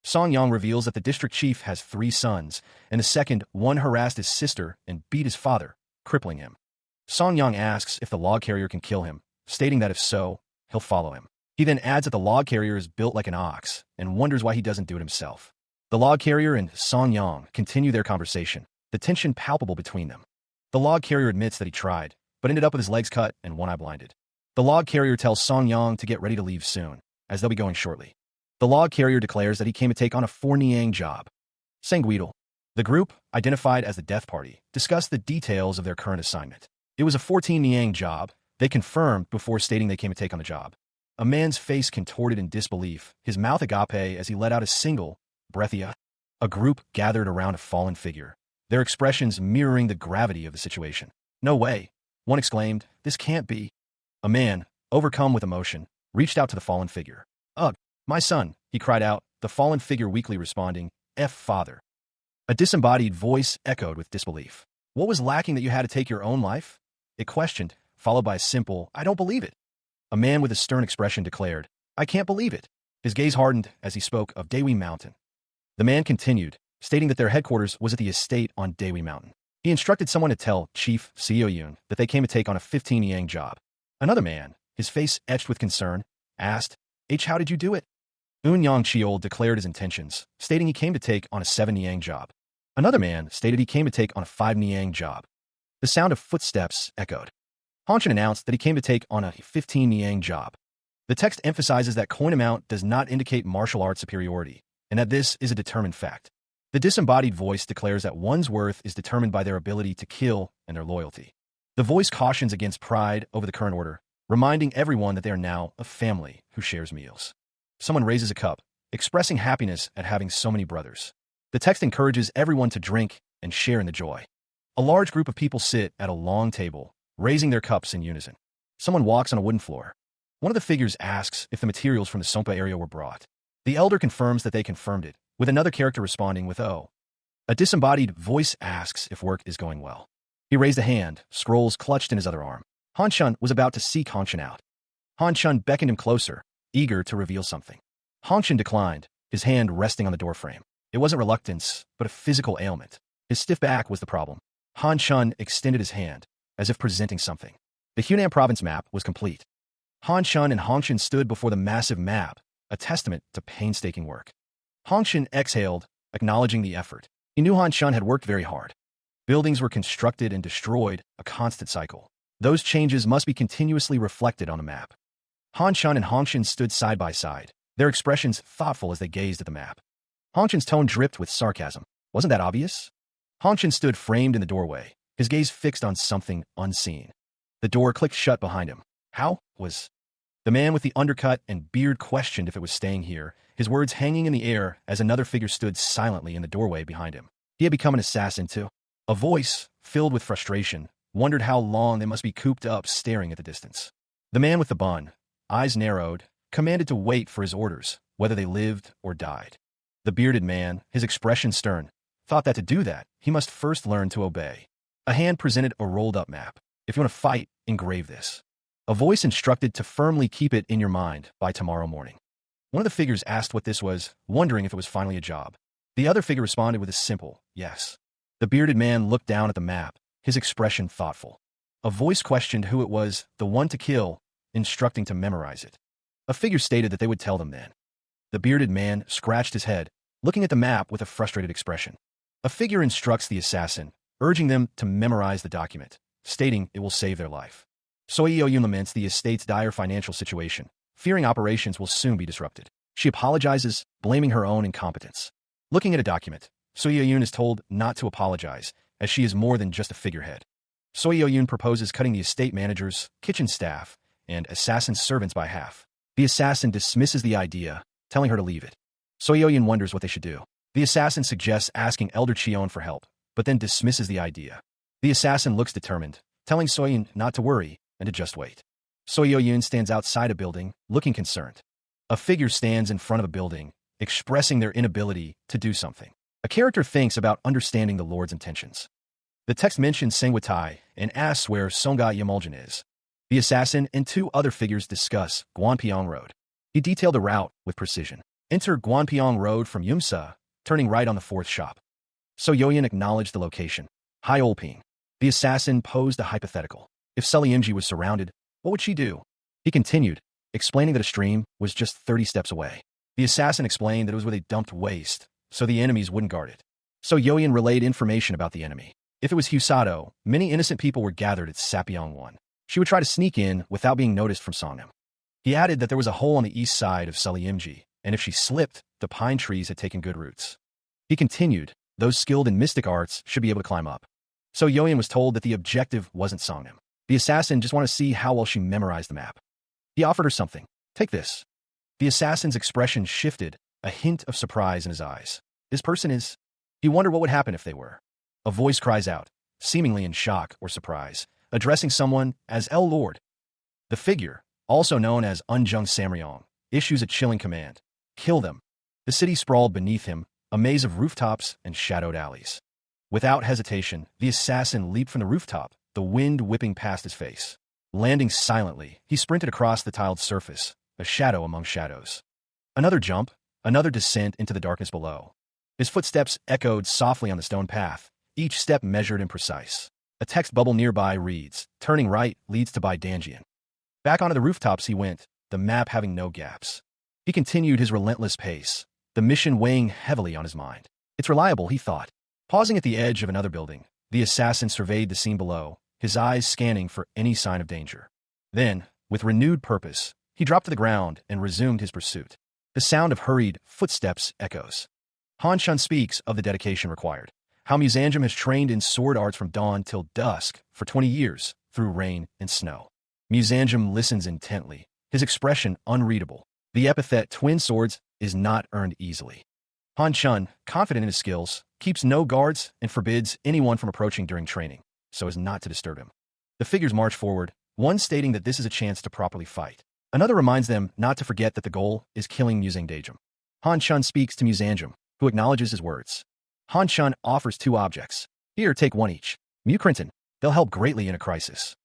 Song Yang reveals that the district chief has 3 sons, and the second one harassed his sister and beat his father, crippling him. Song Yang asks if the log carrier can kill him, stating that if so, he'll follow him. He then adds that the log carrier is built like an ox, and wonders why he doesn't do it himself. The log carrier and Song Yang continue their conversation, the tension palpable between them. The log carrier admits that he tried, but ended up with his legs cut and one eye blinded. The log carrier tells Song Yang to get ready to leave soon, as they'll be going shortly. The log carrier declares that he came to take on a 4-niang job. Sanguidal. The group, identified as the Death Party, discussed the details of their current assignment. It was a 14 Niang job, they confirmed before stating they came to take on the job. A man's face contorted in disbelief, his mouth agape as he let out a single, breathy. A group gathered around a fallen figure, their expressions mirroring the gravity of the situation. No way, one exclaimed, this can't be. A man, overcome with emotion, reached out to the fallen figure. Ugh, my son, he cried out, the fallen figure weakly responding, F father. A disembodied voice echoed with disbelief. What was lacking that you had to take your own life? It questioned, followed by a simple, I don't believe it. A man with a stern expression declared, I can't believe it. His gaze hardened as he spoke of Daewoo Mountain. The man continued, stating that their headquarters was at the estate on Daewoo Mountain. He instructed someone to tell Chief Seo-yoon that they came to take on a 15 Yang job. Another man, his face etched with concern, asked, how did you do it? Un Yang Cheol declared his intentions, stating he came to take on a 7 Niang job. Another man stated he came to take on a 5 Niang job. The sound of footsteps echoed. Hanshin announced that he came to take on a 15 Niang job. The text emphasizes that coin amount does not indicate martial arts superiority, and that this is a determined fact. The disembodied voice declares that one's worth is determined by their ability to kill and their loyalty. The voice cautions against pride over the current order, reminding everyone that they are now a family who shares meals. Someone raises a cup, expressing happiness at having so many brothers. The text encourages everyone to drink and share in the joy. A large group of people sit at a long table, raising their cups in unison. Someone walks on a wooden floor. One of the figures asks if the materials from the Sompa area were brought. The elder confirms that they confirmed it, with another character responding with "Oh." A disembodied voice asks if work is going well. He raised a hand, scrolls clutched in his other arm. Han Shun was about to seek Han Shun out. Han Shun beckoned him closer, eager to reveal something. Han Shun declined, his hand resting on the doorframe. It wasn't reluctance, but a physical ailment. His stiff back was the problem. Han Shun extended his hand, as if presenting something. The Hunan province map was complete. Han Shun and Han Shun stood before the massive map, a testament to painstaking work. Han Shun exhaled, acknowledging the effort. He knew Han Shun had worked very hard. Buildings were constructed and destroyed, a constant cycle. Those changes must be continuously reflected on the map. Han Shun and Han Shun stood side by side, their expressions thoughtful as they gazed at the map. Han Shun's tone dripped with sarcasm. Wasn't that obvious? Han Shun stood framed in the doorway, his gaze fixed on something unseen. The door clicked shut behind him. How was... The man with the undercut and beard questioned if it was staying here, his words hanging in the air as another figure stood silently in the doorway behind him. He had become an assassin too. A voice, filled with frustration, wondered how long they must be cooped up staring at the distance. The man with the bun, eyes narrowed, commanded to wait for his orders, whether they lived or died. The bearded man, his expression stern, thought that to do that, he must first learn to obey. A hand presented a rolled-up map. If you want to fight, engrave this. A voice instructed to firmly keep it in your mind by tomorrow morning. One of the figures asked what this was, wondering if it was finally a job. The other figure responded with a simple, yes. The bearded man looked down at the map, his expression thoughtful. A voice questioned who it was, the one to kill, instructing to memorize it. A figure stated that they would tell them then. The bearded man scratched his head, looking at the map with a frustrated expression. A figure instructs the assassin, urging them to memorize the document, stating it will save their life. Soyeo-yun laments the estate's dire financial situation, fearing operations will soon be disrupted. She apologizes, blaming her own incompetence. Looking at a document, Soyeo-yun is told not to apologize, as she is more than just a figurehead. Soyeo-yun proposes cutting the estate managers, kitchen staff, and assassin servants by half. The assassin dismisses the idea, telling her to leave it. Soyeo-yun wonders what they should do. The assassin suggests asking Elder Cheon for help, but then dismisses the idea. The assassin looks determined, telling Soyeo-yun not to worry and to just wait. Soyeo-yun stands outside a building, looking concerned. A figure stands in front of a building, expressing their inability to do something. A character thinks about understanding the Lord's intentions. The text mentions Sangwatai and asks where Songa Yamuljan is. The assassin and two other figures discuss Guanpyong Road. He detailed the route with precision. Enter Guanpyong Road from Yumsa, turning right on the fourth shop. Soyeo-yun acknowledged the location. Hai Olping. The assassin posed a hypothetical. If Suliimji was surrounded, what would she do? He continued, explaining that a stream was just 30 steps away. The assassin explained that it was where they dumped waste, so the enemies wouldn't guard it. Soyeo-yun relayed information about the enemy. If it was Husato, many innocent people were gathered at Sapyeong 1. She would try to sneak in without being noticed from Songnam. He added that there was a hole on the east side of Suliimji, and if she slipped, the pine trees had taken good roots. He continued, those skilled in mystic arts should be able to climb up. So Yoyan was told that the objective wasn't Songnam. The assassin just wanted to see how well she memorized the map. He offered her something. Take this. The assassin's expression shifted, a hint of surprise in his eyes. This person is... He wondered what would happen if they were. A voice cries out, seemingly in shock or surprise, addressing someone as El Lord. The figure, also known as Unjung Samryong, issues a chilling command. Kill them. The city sprawled beneath him, a maze of rooftops and shadowed alleys. Without hesitation, the assassin leaped from the rooftop, the wind whipping past his face. Landing silently, he sprinted across the tiled surface, a shadow among shadows. Another jump, another descent into the darkness below. His footsteps echoed softly on the stone path, each step measured and precise. A text bubble nearby reads, turning right leads to Baidanjian. Back onto the rooftops he went, the map having no gaps. He continued his relentless pace, the mission weighing heavily on his mind. It's reliable, he thought. Pausing at the edge of another building, the assassin surveyed the scene below, his eyes scanning for any sign of danger. Then, with renewed purpose, he dropped to the ground and resumed his pursuit. The sound of hurried footsteps echoes. Han Shun speaks of the dedication required, how Musanjum has trained in sword arts from dawn till dusk for 20 years, through rain and snow. Musanjum listens intently, his expression unreadable. The epithet twin swords is not earned easily. Han Shun, confident in his skills, keeps no guards and forbids anyone from approaching during training, so as not to disturb him. The figures march forward, one stating that this is a chance to properly fight. Another reminds them not to forget that the goal is killing Musang Dajum. Han Shun speaks to Musanjum, who acknowledges his words. Han Shun offers 2 objects. Here, take 1 each. Mukrinton. They'll help greatly in a crisis.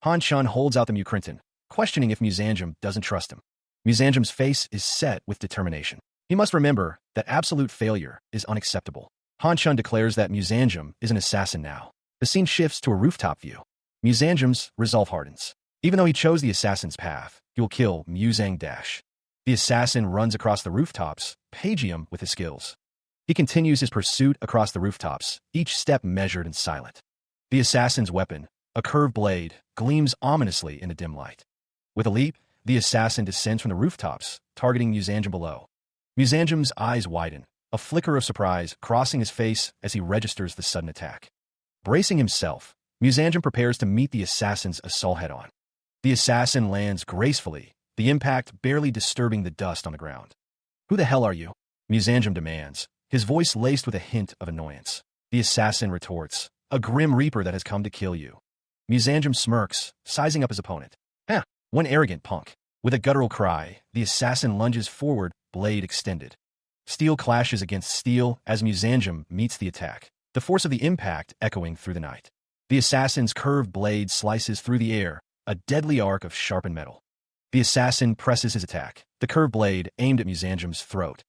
Han Shun holds out the Mukrinton, questioning if Musanjum doesn't trust him. Musanjum's face is set with determination. He must remember that absolute failure is unacceptable. Han Shun declares that Musanjum is an assassin now. The scene shifts to a rooftop view. Musanjum's resolve hardens. Even though he chose the assassin's path, he will kill Musang Dash. The assassin runs across the rooftops, paging him with his skills. He continues his pursuit across the rooftops, each step measured and silent. The assassin's weapon, a curved blade, gleams ominously in the dim light. With a leap, the assassin descends from the rooftops, targeting Musanjum below. Musanjum's eyes widen, a flicker of surprise crossing his face as he registers the sudden attack. Bracing himself, Musanjum prepares to meet the assassin's assault head-on. The assassin lands gracefully, the impact barely disturbing the dust on the ground. Who the hell are you? Musanjum demands, his voice laced with a hint of annoyance. The assassin retorts, a grim reaper that has come to kill you. Musanjum smirks, sizing up his opponent. One arrogant punk. With a guttural cry, the assassin lunges forward, blade extended. Steel clashes against steel as Musanjum meets the attack, the force of the impact echoing through the night. The assassin's curved blade slices through the air, a deadly arc of sharpened metal. The assassin presses his attack, the curved blade aimed at Musanjum's throat.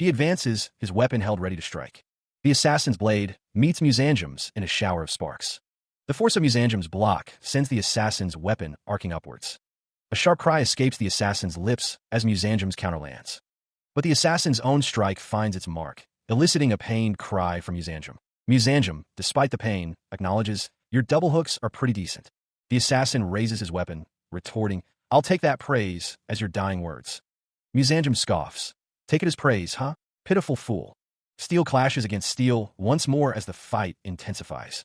He advances, his weapon held ready to strike. The assassin's blade meets Musanjum's in a shower of sparks. The force of Musanjum's block sends the assassin's weapon arcing upwards. A sharp cry escapes the assassin's lips as Musanjum's counter lands. But the assassin's own strike finds its mark, eliciting a pained cry from Musanjum. Musanjum, despite the pain, acknowledges, your double hooks are pretty decent. The assassin raises his weapon, retorting, I'll take that praise as your dying words. Musanjum scoffs. Take it as praise, huh? Pitiful fool. Steel clashes against steel once more as the fight intensifies.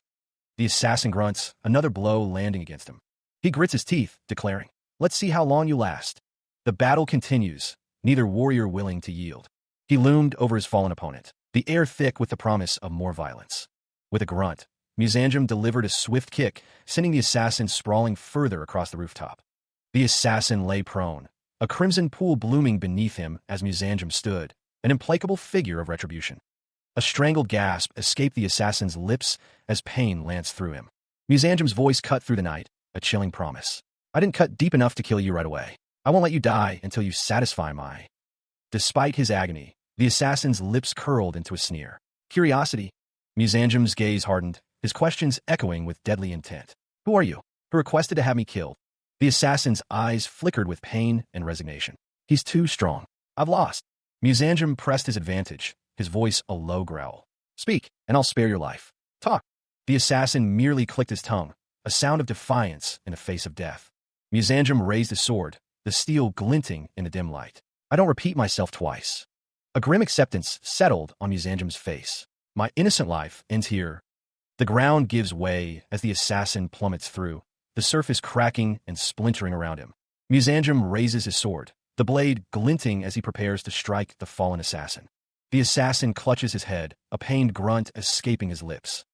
The assassin grunts, another blow landing against him. He grits his teeth, declaring, let's see how long you last. The battle continues, neither warrior willing to yield. He loomed over his fallen opponent, the air thick with the promise of more violence. With a grunt, Musanjum delivered a swift kick, sending the assassin sprawling further across the rooftop. The assassin lay prone, a crimson pool blooming beneath him as Musanjum stood, an implacable figure of retribution. A strangled gasp escaped the assassin's lips as pain lanced through him. Musanjum's voice cut through the night, a chilling promise. I didn't cut deep enough to kill you right away. I won't let you die until you satisfy my... Despite his agony, the assassin's lips curled into a sneer. Curiosity. Musanjum's gaze hardened, his questions echoing with deadly intent. Who are you? Who requested to have me killed? The assassin's eyes flickered with pain and resignation. He's too strong. I've lost. Musanjum pressed his advantage, his voice a low growl. Speak, and I'll spare your life. Talk. The assassin merely clicked his tongue, a sound of defiance in the face of death. Musanjum raised his sword, the steel glinting in the dim light. I don't repeat myself twice. A grim acceptance settled on Musanjum's face. My innocent life ends here. The ground gives way as the assassin plummets through, the surface cracking and splintering around him. Musanjum raises his sword, the blade glinting as he prepares to strike the fallen assassin. The assassin clutches his head, a pained grunt escaping his lips.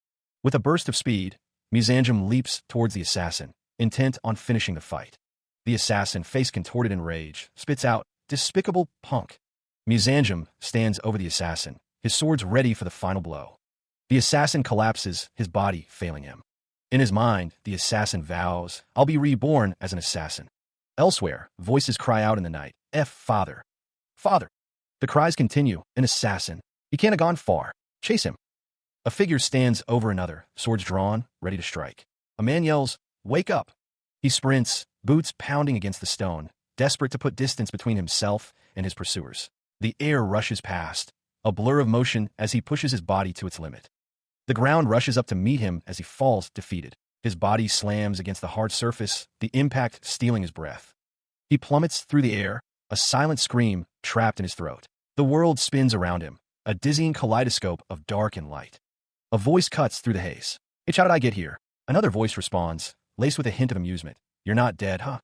With a burst of speed, Musanjum leaps towards the assassin, intent on finishing the fight. The assassin, face contorted in rage, spits out, "Despicable punk." Musanjum stands over the assassin, his swords ready for the final blow. The assassin collapses, his body failing him. In his mind, the assassin vows, "I'll be reborn as an assassin." Elsewhere, voices cry out in the night, Father! Father!" The cries continue, "An assassin! He can't have gone far. Chase him." A figure stands over another, swords drawn, ready to strike. A man yells, "Wake up!" He sprints, boots pounding against the stone, desperate to put distance between himself and his pursuers. The air rushes past, a blur of motion as he pushes his body to its limit. The ground rushes up to meet him as he falls defeated. His body slams against the hard surface, the impact stealing his breath. He plummets through the air, a silent scream trapped in his throat. The world spins around him, a dizzying kaleidoscope of dark and light. A voice cuts through the haze. "Hitch, how did I get here?" Another voice responds, laced with a hint of amusement. "You're not dead, huh?"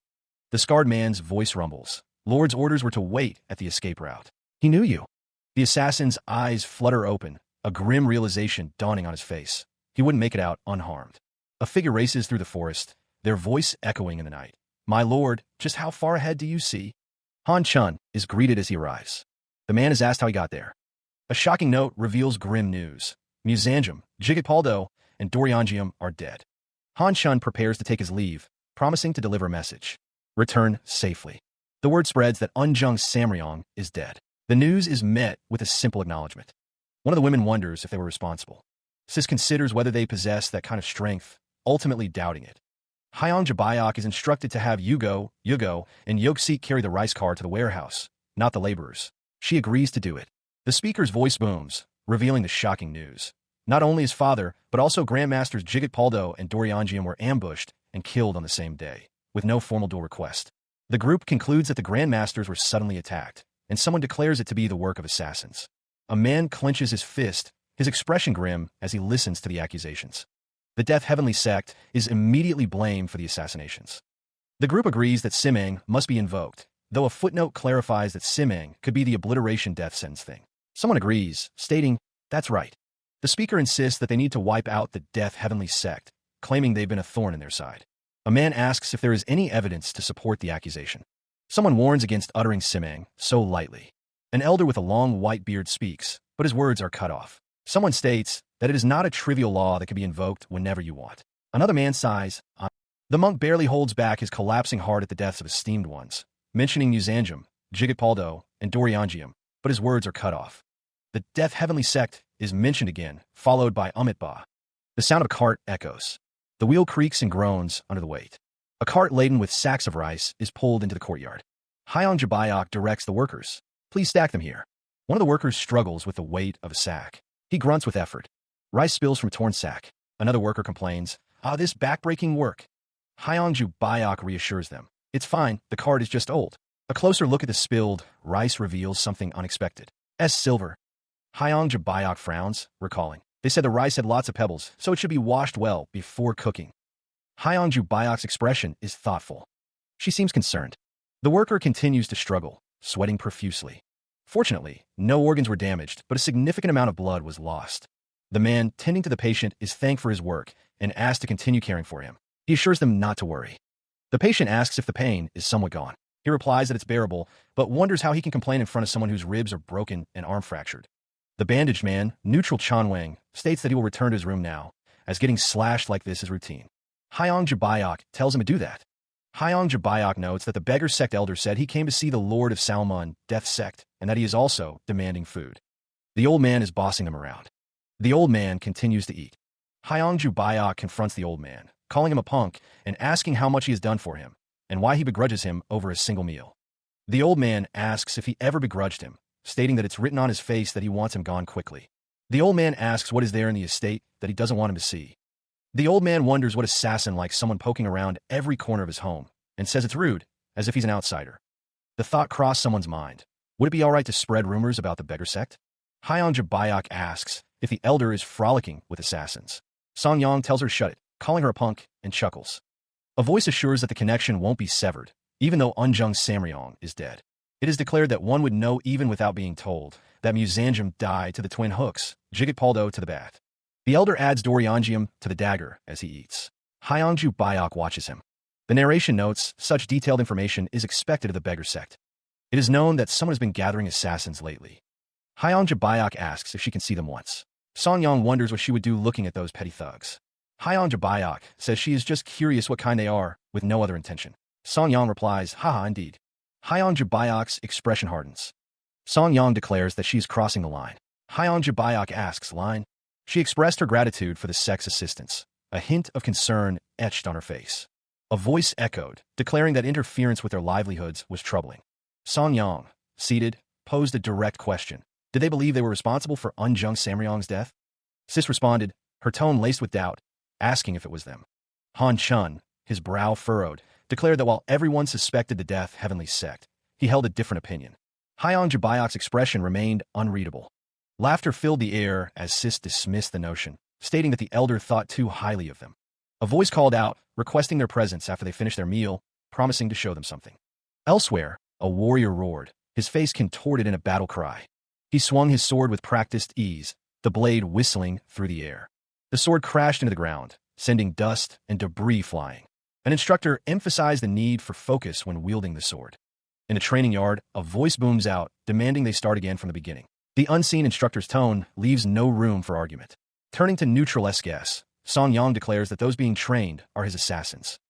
The scarred man's voice rumbles. Lord's orders were to wait at the escape route. "He knew you." The assassin's eyes flutter open, a grim realization dawning on his face. He wouldn't make it out unharmed. A figure races through the forest, their voice echoing in the night. "My lord, just how far ahead do you see?" Han Chun is greeted as he arrives. The man is asked how he got there. A shocking note reveals grim news. Musanjum, Jigitpaldo, and Doryanjium are dead. Han Chun prepares to take his leave, promising to deliver a message. Return safely. The word spreads that Unjung Samryong is dead. The news is met with a simple acknowledgement. One of the women wonders if they were responsible. Sis considers whether they possess that kind of strength, ultimately doubting it. Hyong Jabayak is instructed to have Yugo, and Yoksik carry the rice car to the warehouse, not the laborers. She agrees to do it. The speaker's voice booms, revealing the shocking news. Not only his father, but also Grandmasters Jigitpaldo and Doryanjium were ambushed and killed on the same day, with no formal duel request. The group concludes that the Grandmasters were suddenly attacked, and someone declares it to be the work of assassins. A man clenches his fist, his expression grim as he listens to the accusations. The Death Heavenly Sect is immediately blamed for the assassinations. The group agrees that Simeng must be invoked, though a footnote clarifies that Simeng could be the obliteration death sentence thing. Someone agrees, stating, "That's right." The speaker insists that they need to wipe out the Death Heavenly Sect, claiming they've been a thorn in their side. A man asks if there is any evidence to support the accusation. Someone warns against uttering Simeng so lightly. An elder with a long white beard speaks, but his words are cut off. Someone states that it is not a trivial law that can be invoked whenever you want. Another man sighs. The monk barely holds back his collapsing heart at the deaths of esteemed ones, mentioning Musanjum, Jigitpaldo, and Doryanjium, but his words are cut off. The Death Heavenly Sect is mentioned again, followed by Amitba. The sound of a cart echoes. The wheel creaks and groans under the weight. A cart laden with sacks of rice is pulled into the courtyard. Hyong Jabayak directs the workers. "Please stack them here." One of the workers struggles with the weight of a sack. He grunts with effort. Rice spills from a torn sack. Another worker complains, "This back-breaking work." Hyong Jabayak reassures them. "It's fine, the cart is just old." A closer look at the spilled rice reveals something unexpected. Silver. Hyong Jabayak frowns, recalling. They said the rice had lots of pebbles, so it should be washed well before cooking. Hyong Jabayak's expression is thoughtful. She seems concerned. The worker continues to struggle, sweating profusely. Fortunately, no organs were damaged, but a significant amount of blood was lost. The man tending to the patient is thanked for his work and asked to continue caring for him. He assures them not to worry. The patient asks if the pain is somewhat gone. He replies that it's bearable, but wonders how he can complain in front of someone whose ribs are broken and arm fractured. The bandaged man, Neutral Chanwang, states that he will return to his room now, as getting slashed like this is routine. Hyong Jabayak tells him to do that. Hyong Jabayak notes that the beggar sect elder said he came to see the Lord of Salmon, Death Sect, and that he is also demanding food. The old man is bossing them around. The old man continues to eat. Hyong Jabayak confronts the old man, calling him a punk and asking how much he has done for him, and why he begrudges him over a single meal. The old man asks if he ever begrudged him, stating that it's written on his face that he wants him gone quickly. The old man asks what is there in the estate that he doesn't want him to see. The old man wonders what assassin likes someone poking around every corner of his home, and says it's rude, as if he's an outsider. The thought crossed someone's mind. Would it be alright to spread rumors about the beggar sect? Hyang Jabayok asks if the elder is frolicking with assassins. Song Yang tells her to shut it, calling her a punk, and chuckles. A voice assures that the connection won't be severed, even though Unjung Samryong is dead. It is declared that one would know even without being told that Muzanjum died to the twin hooks, Jigit Paldo to the bath. The elder adds Doryanjium to the dagger as he eats. Hyangju Bayok watches him. The narration notes such detailed information is expected of the beggar sect. It is known that someone has been gathering assassins lately. Hyangju Bayok asks if she can see them once. Song Yang wonders what she would do looking at those petty thugs. Hyangju Bayok says she is just curious what kind they are, with no other intention. Song Yang replies, haha, indeed. Hyangju Bayok's expression hardens. Song Yang declares that she is crossing the line. Hyangju Bayok asks, line? She expressed her gratitude for the sect's assistance. A hint of concern etched on her face. A voice echoed, declaring that interference with their livelihoods was troubling. Song Yang, seated, posed a direct question. Did they believe they were responsible for Unjung Samryong's death? Sis responded, her tone laced with doubt, asking if it was them. Han Chun, his brow furrowed, declared that while everyone suspected the death heavenly sect, he held a different opinion. Hyang Jabayok's expression remained unreadable. Laughter filled the air as Sis dismissed the notion, stating that the elder thought too highly of them. A voice called out, requesting their presence after they finished their meal, promising to show them something. Elsewhere, a warrior roared, his face contorted in a battle cry. He swung his sword with practiced ease, the blade whistling through the air. The sword crashed into the ground, sending dust and debris flying. An instructor emphasized the need for focus when wielding the sword. In a training yard, a voice booms out, demanding they start again from the beginning. The unseen instructor's tone leaves no room for argument. Turning to neutral S-gas, Song Yang declares that those being trained are his assassins.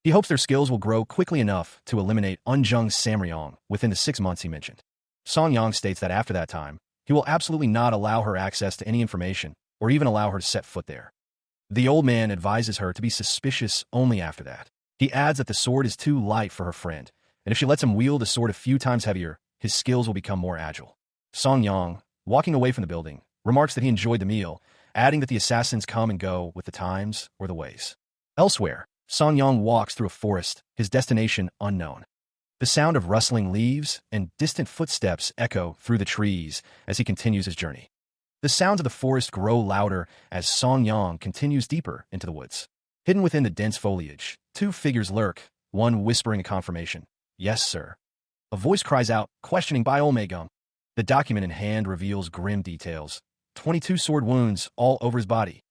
He hopes their skills will grow quickly enough to eliminate Unjung Samryong within the 6 months he mentioned. Song Yang states that after that time, he will absolutely not allow her access to any information or even allow her to set foot there. The old man advises her to be suspicious only after that. He adds that the sword is too light for her friend, and if she lets him wield the sword a few times heavier, his skills will become more agile. Song Yang, walking away from the building, remarks that he enjoyed the meal, adding that the assassins come and go with the times or the ways. Elsewhere, Song Yang walks through a forest, his destination unknown. The sound of rustling leaves and distant footsteps echo through the trees as he continues his journey. The sounds of the forest grow louder as Song Yang continues deeper into the woods. Hidden within the dense foliage, 2 figures lurk, one whispering a confirmation. Yes, sir. A voice cries out, questioning by Olmegum. The document in hand reveals grim details. 22 sword wounds all over his body.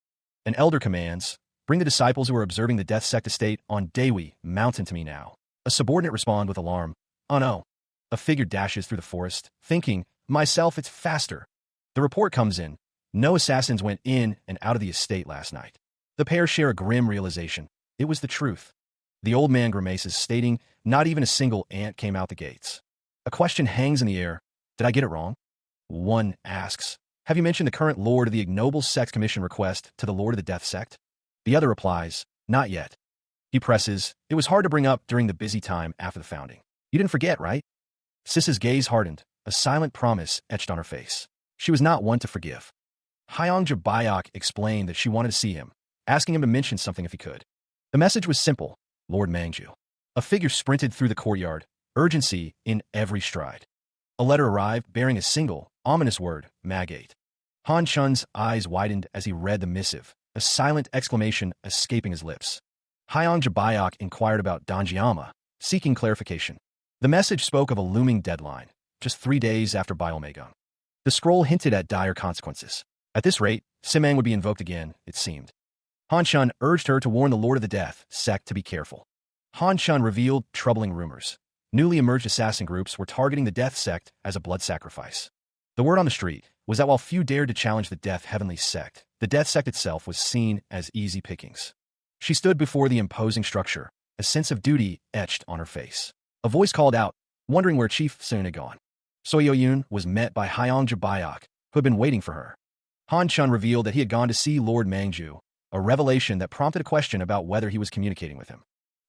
An elder commands, bring the disciples who are observing the death sect estate on Dewi Mountain to me now. A subordinate respond with alarm. Oh no. A figure dashes through the forest, thinking, myself, it's faster. The report comes in. No assassins went in and out of the estate last night. The pair share a grim realization. It was the truth. The old man grimaces, stating, not even a single ant came out the gates. A question hangs in the air. Did I get it wrong? One asks, have you mentioned the current Lord of the Ignoble Sect Commission request to the Lord of the Death Sect? The other replies, not yet. He presses, it was hard to bring up during the busy time after the founding. You didn't forget, right? Sis's gaze hardened, a silent promise etched on her face. She was not one to forgive. Hyang Jabayok explained that she wanted to see him, asking him to mention something if he could. The message was simple, Lord Mangju. A figure sprinted through the courtyard, urgency in every stride. A letter arrived bearing a single, ominous word, Magate. Han Chun's eyes widened as he read the missive, a silent exclamation escaping his lips. Hyang Jabayok inquired about Danjiama, seeking clarification. The message spoke of a looming deadline, just 3 days after Biomegang. The scroll hinted at dire consequences. At this rate, Simang would be invoked again, it seemed. Han Chun urged her to warn the Lord of the Death sect to be careful. Han Chun revealed troubling rumors. Newly emerged assassin groups were targeting the Death sect as a blood sacrifice. The word on the street was that while few dared to challenge the Death Heavenly sect, the Death sect itself was seen as easy pickings. She stood before the imposing structure, a sense of duty etched on her face. A voice called out, wondering where Chief Sun had gone. Soyo-yun was met by Hyang Jabayok, who had been waiting for her. Han Chun revealed that he had gone to see Lord Mangju, a revelation that prompted a question about whether he was communicating with him.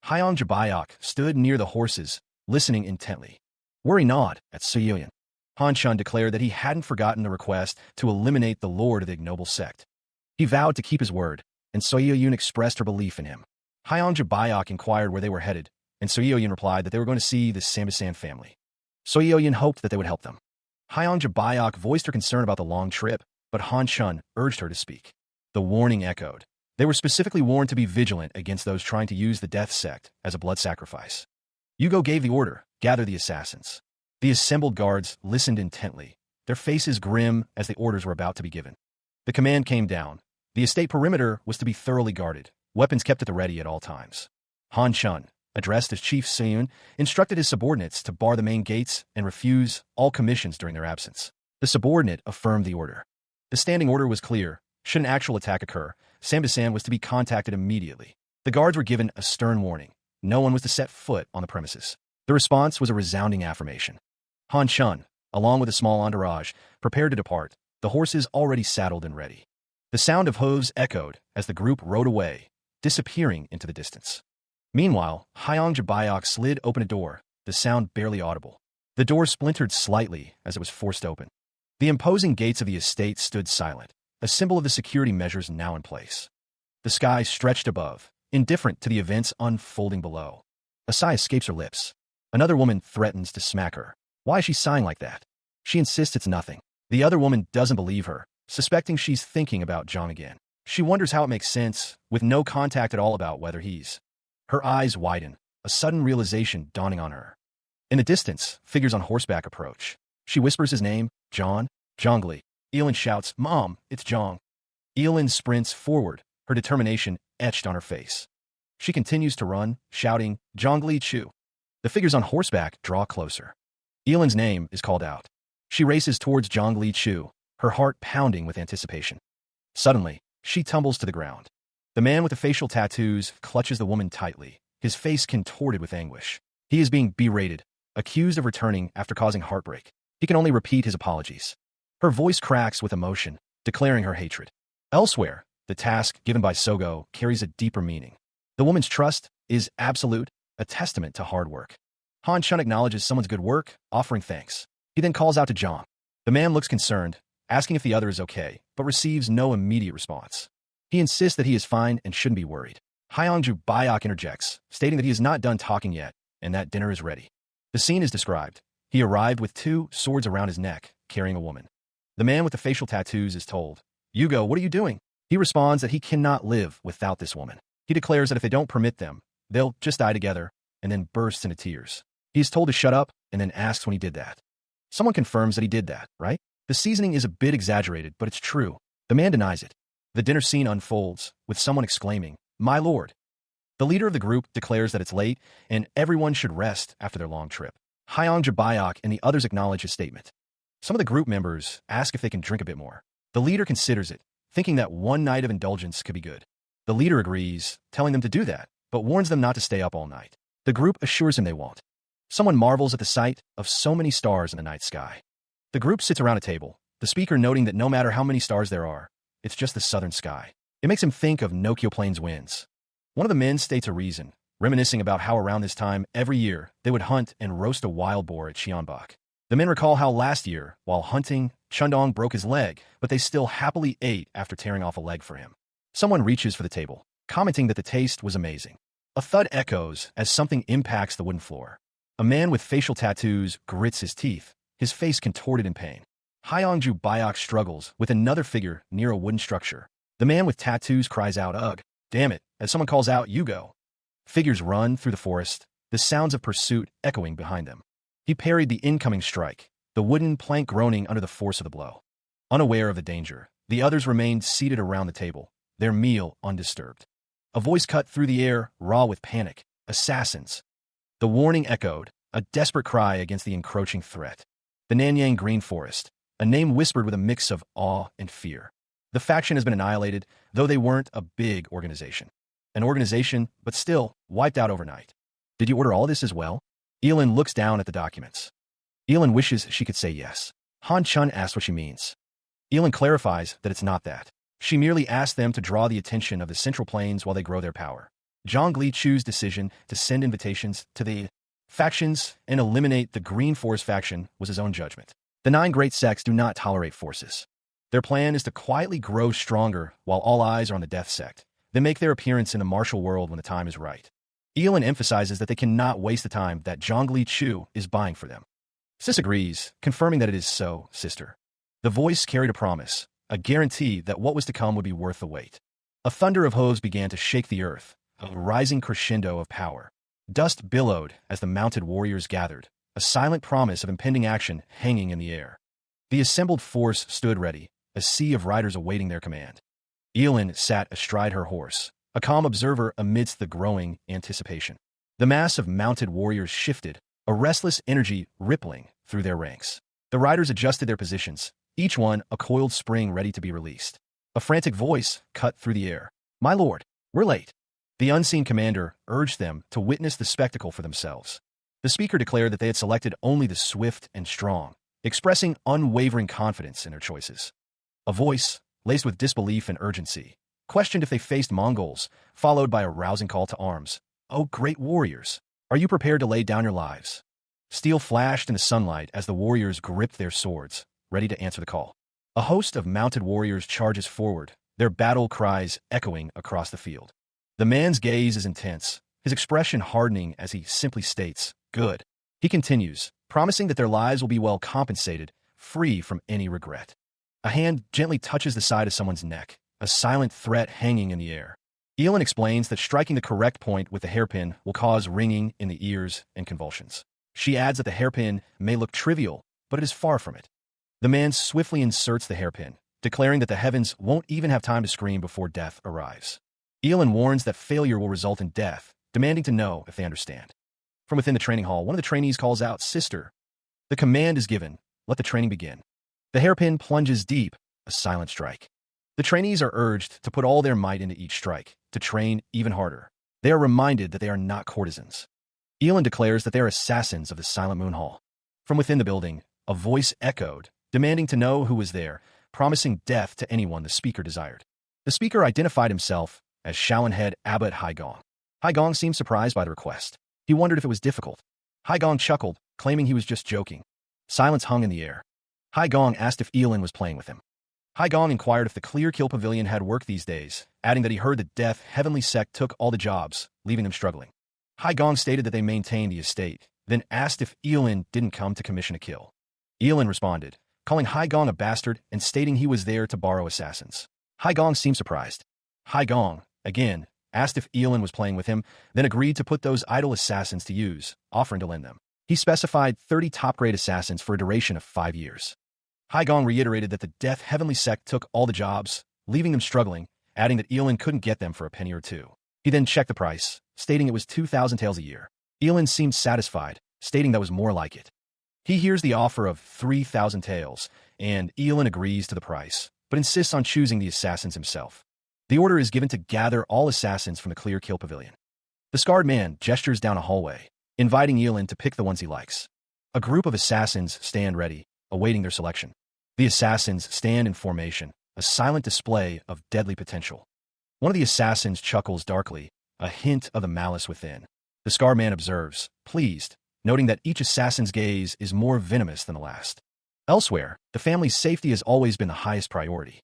Hyang Jabayok stood near the horses, listening intently. Worry not at Soyo-yun. Han Chun declared that he hadn't forgotten the request to eliminate the Lord of the Ignoble Sect. He vowed to keep his word, and Soyo-yun expressed her belief in him. Hyang Jabayok inquired where they were headed, and Soyo-yun replied that they were going to see the Sambasan family. So Yeoyin hoped that they would help them. Hyang Jabayok voiced her concern about the long trip, but Han Chun urged her to speak. The warning echoed. They were specifically warned to be vigilant against those trying to use the death sect as a blood sacrifice. Yugo gave the order, gather the assassins. The assembled guards listened intently, their faces grim as the orders were about to be given. The command came down. The estate perimeter was to be thoroughly guarded, weapons kept at the ready at all times. Han Chun, addressed as Chief Seun, instructed his subordinates to bar the main gates and refuse all commissions during their absence. The subordinate affirmed the order. The standing order was clear. Should an actual attack occur, Sambasan was to be contacted immediately. The guards were given a stern warning. No one was to set foot on the premises. The response was a resounding affirmation. Han Chun, along with a small entourage, prepared to depart, the horses already saddled and ready. The sound of hooves echoed as the group rode away, disappearing into the distance. Meanwhile, Hyang Jabayok slid open a door, the sound barely audible. The door splintered slightly as it was forced open. The imposing gates of the estate stood silent, a symbol of the security measures now in place. The sky stretched above, indifferent to the events unfolding below. A sigh escapes her lips. Another woman threatens to smack her. Why is she sighing like that? She insists it's nothing. The other woman doesn't believe her, suspecting she's thinking about John again. She wonders how it makes sense, with no contact at all about whether he's. Her eyes widen, a sudden realization dawning on her. In the distance, figures on horseback approach. She whispers his name, John. Zhongli. Elin shouts, Mom, it's Zhong. Elin sprints forward, her determination etched on her face. She continues to run, shouting, Zhongli Chu. The figures on horseback draw closer. Elin's name is called out. She races towards Zhongli Chu, her heart pounding with anticipation. Suddenly, she tumbles to the ground. The man with the facial tattoos clutches the woman tightly, his face contorted with anguish. He is being berated, accused of returning after causing heartbreak. He can only repeat his apologies. Her voice cracks with emotion, declaring her hatred. Elsewhere, the task given by Sogo carries a deeper meaning. The woman's trust is absolute, a testament to hard work. Han Chun acknowledges someone's good work, offering thanks. He then calls out to Zhang. The man looks concerned, asking if the other is okay, but receives no immediate response. He insists that he is fine and shouldn't be worried. Hyangju Bayok interjects, stating that he is not done talking yet, and that dinner is ready. The scene is described. He arrived with 2 swords around his neck, carrying a woman. The man with the facial tattoos is told, Yugo, what are you doing? He responds that he cannot live without this woman. He declares that if they don't permit them, they'll just die together, and then bursts into tears. He is told to shut up, and then asks when he did that. Someone confirms that he did that, right? The seasoning is a bit exaggerated, but it's true. The man denies it. The dinner scene unfolds, with someone exclaiming, My lord. The leader of the group declares that it's late, and everyone should rest after their long trip. Hyang Jabayok and the others acknowledge his statement. Some of the group members ask if they can drink a bit more. The leader considers it, thinking that one night of indulgence could be good. The leader agrees, telling them to do that, but warns them not to stay up all night. The group assures him they won't. Someone marvels at the sight of so many stars in the night sky. The group sits around a table, the speaker noting that no matter how many stars there are, it's just the southern sky. It makes him think of Nokyo Plains winds. One of the men states a reason, reminiscing about how around this time every year they would hunt and roast a wild boar at Cheonbok. The men recall how last year, while hunting, Chundong broke his leg, but they still happily ate after tearing off a leg for him. Someone reaches for the table, commenting that the taste was amazing. A thud echoes as something impacts the wooden floor. A man with facial tattoos grits his teeth, his face contorted in pain. Hyangju Bayok struggles with another figure near a wooden structure. The man with tattoos cries out, Ugh, damn it, as someone calls out, Yugo. Figures run through the forest, the sounds of pursuit echoing behind them. He parried the incoming strike, the wooden plank groaning under the force of the blow. Unaware of the danger, the others remained seated around the table, their meal undisturbed. A voice cut through the air, raw with panic. Assassins. The warning echoed, a desperate cry against the encroaching threat. The Nanyang Green Forest, a name whispered with a mix of awe and fear. The faction has been annihilated, though they weren't a big organization. An organization, but still, wiped out overnight. Did you order all this as well? Elin looks down at the documents. Elin wishes she could say yes. Han Chun asks what she means. Elin clarifies that it's not that. She merely asked them to draw the attention of the Central Plains while they grow their power. Zhongli Chu's decision to send invitations to the factions and eliminate the Green Forest faction was his own judgment. The 9 great sects do not tolerate forces. Their plan is to quietly grow stronger while all eyes are on the Death Sect, then make their appearance in the martial world when the time is right. Elin emphasizes that they cannot waste the time that Zhongli Chu is buying for them. Sis agrees, confirming that it is so, sister. The voice carried a promise, a guarantee that what was to come would be worth the wait. A thunder of hooves began to shake the earth, a rising crescendo of power. Dust billowed as the mounted warriors gathered, a silent promise of impending action hanging in the air. The assembled force stood ready, a sea of riders awaiting their command. Elin sat astride her horse, a calm observer amidst the growing anticipation. The mass of mounted warriors shifted, a restless energy rippling through their ranks. The riders adjusted their positions, each one a coiled spring ready to be released. A frantic voice cut through the air. "My lord, we're late." The unseen commander urged them to witness the spectacle for themselves. The speaker declared that they had selected only the swift and strong, expressing unwavering confidence in their choices. A voice, laced with disbelief and urgency, questioned if they faced Mongols, followed by a rousing call to arms. "Oh, great warriors, are you prepared to lay down your lives?" Steel flashed in the sunlight as the warriors gripped their swords, ready to answer the call. A host of mounted warriors charges forward, their battle cries echoing across the field. The man's gaze is intense, his expression hardening as he simply states, "Good." He continues, promising that their lives will be well compensated, free from any regret. A hand gently touches the side of someone's neck, a silent threat hanging in the air. Elin explains that striking the correct point with the hairpin will cause ringing in the ears and convulsions. She adds that the hairpin may look trivial, but it is far from it. The man swiftly inserts the hairpin, declaring that the heavens won't even have time to scream before death arrives. Elin warns that failure will result in death, demanding to know if they understand. From within the training hall, one of the trainees calls out, "Sister." The command is given, let the training begin. The hairpin plunges deep, a silent strike. The trainees are urged to put all their might into each strike, to train even harder. They are reminded that they are not courtesans. Elin declares that they are assassins of the Silent Moon Hall. From within the building, a voice echoed, demanding to know who was there, promising death to anyone the speaker desired. The speaker identified himself as Shaolin head Abbot Haigong. Haigong seemed surprised by the request. He wondered if it was difficult. Haigong chuckled, claiming he was just joking. Silence hung in the air. Haigong asked if Elin was playing with him. Haigong inquired if the Clear Kill Pavilion had work these days, adding that he heard the Death Heavenly Sect took all the jobs, leaving them struggling. Haigong stated that they maintained the estate, then asked if Elin didn't come to commission a kill. Elin responded, calling Haigong a bastard and stating he was there to borrow assassins. Haigong seemed surprised. Haigong, again, asked if Elin was playing with him, then agreed to put those idle assassins to use, offering to lend them. He specified 30 top-grade assassins for a duration of 5 years. Haigong reiterated that the Death Heavenly Sect took all the jobs, leaving them struggling, adding that Elin couldn't get them for a penny or two. He then checked the price, stating it was 2,000 taels a year. Elin seemed satisfied, stating that was more like it. He hears the offer of 3,000 taels, and Elin agrees to the price, but insists on choosing the assassins himself. The order is given to gather all assassins from the Clear Kill Pavilion. The scarred man gestures down a hallway, inviting Elin to pick the ones he likes. A group of assassins stand ready, awaiting their selection. The assassins stand in formation, a silent display of deadly potential. One of the assassins chuckles darkly, a hint of the malice within. The scarred man observes, pleased, noting that each assassin's gaze is more venomous than the last. Elsewhere, the family's safety has always been the highest priority.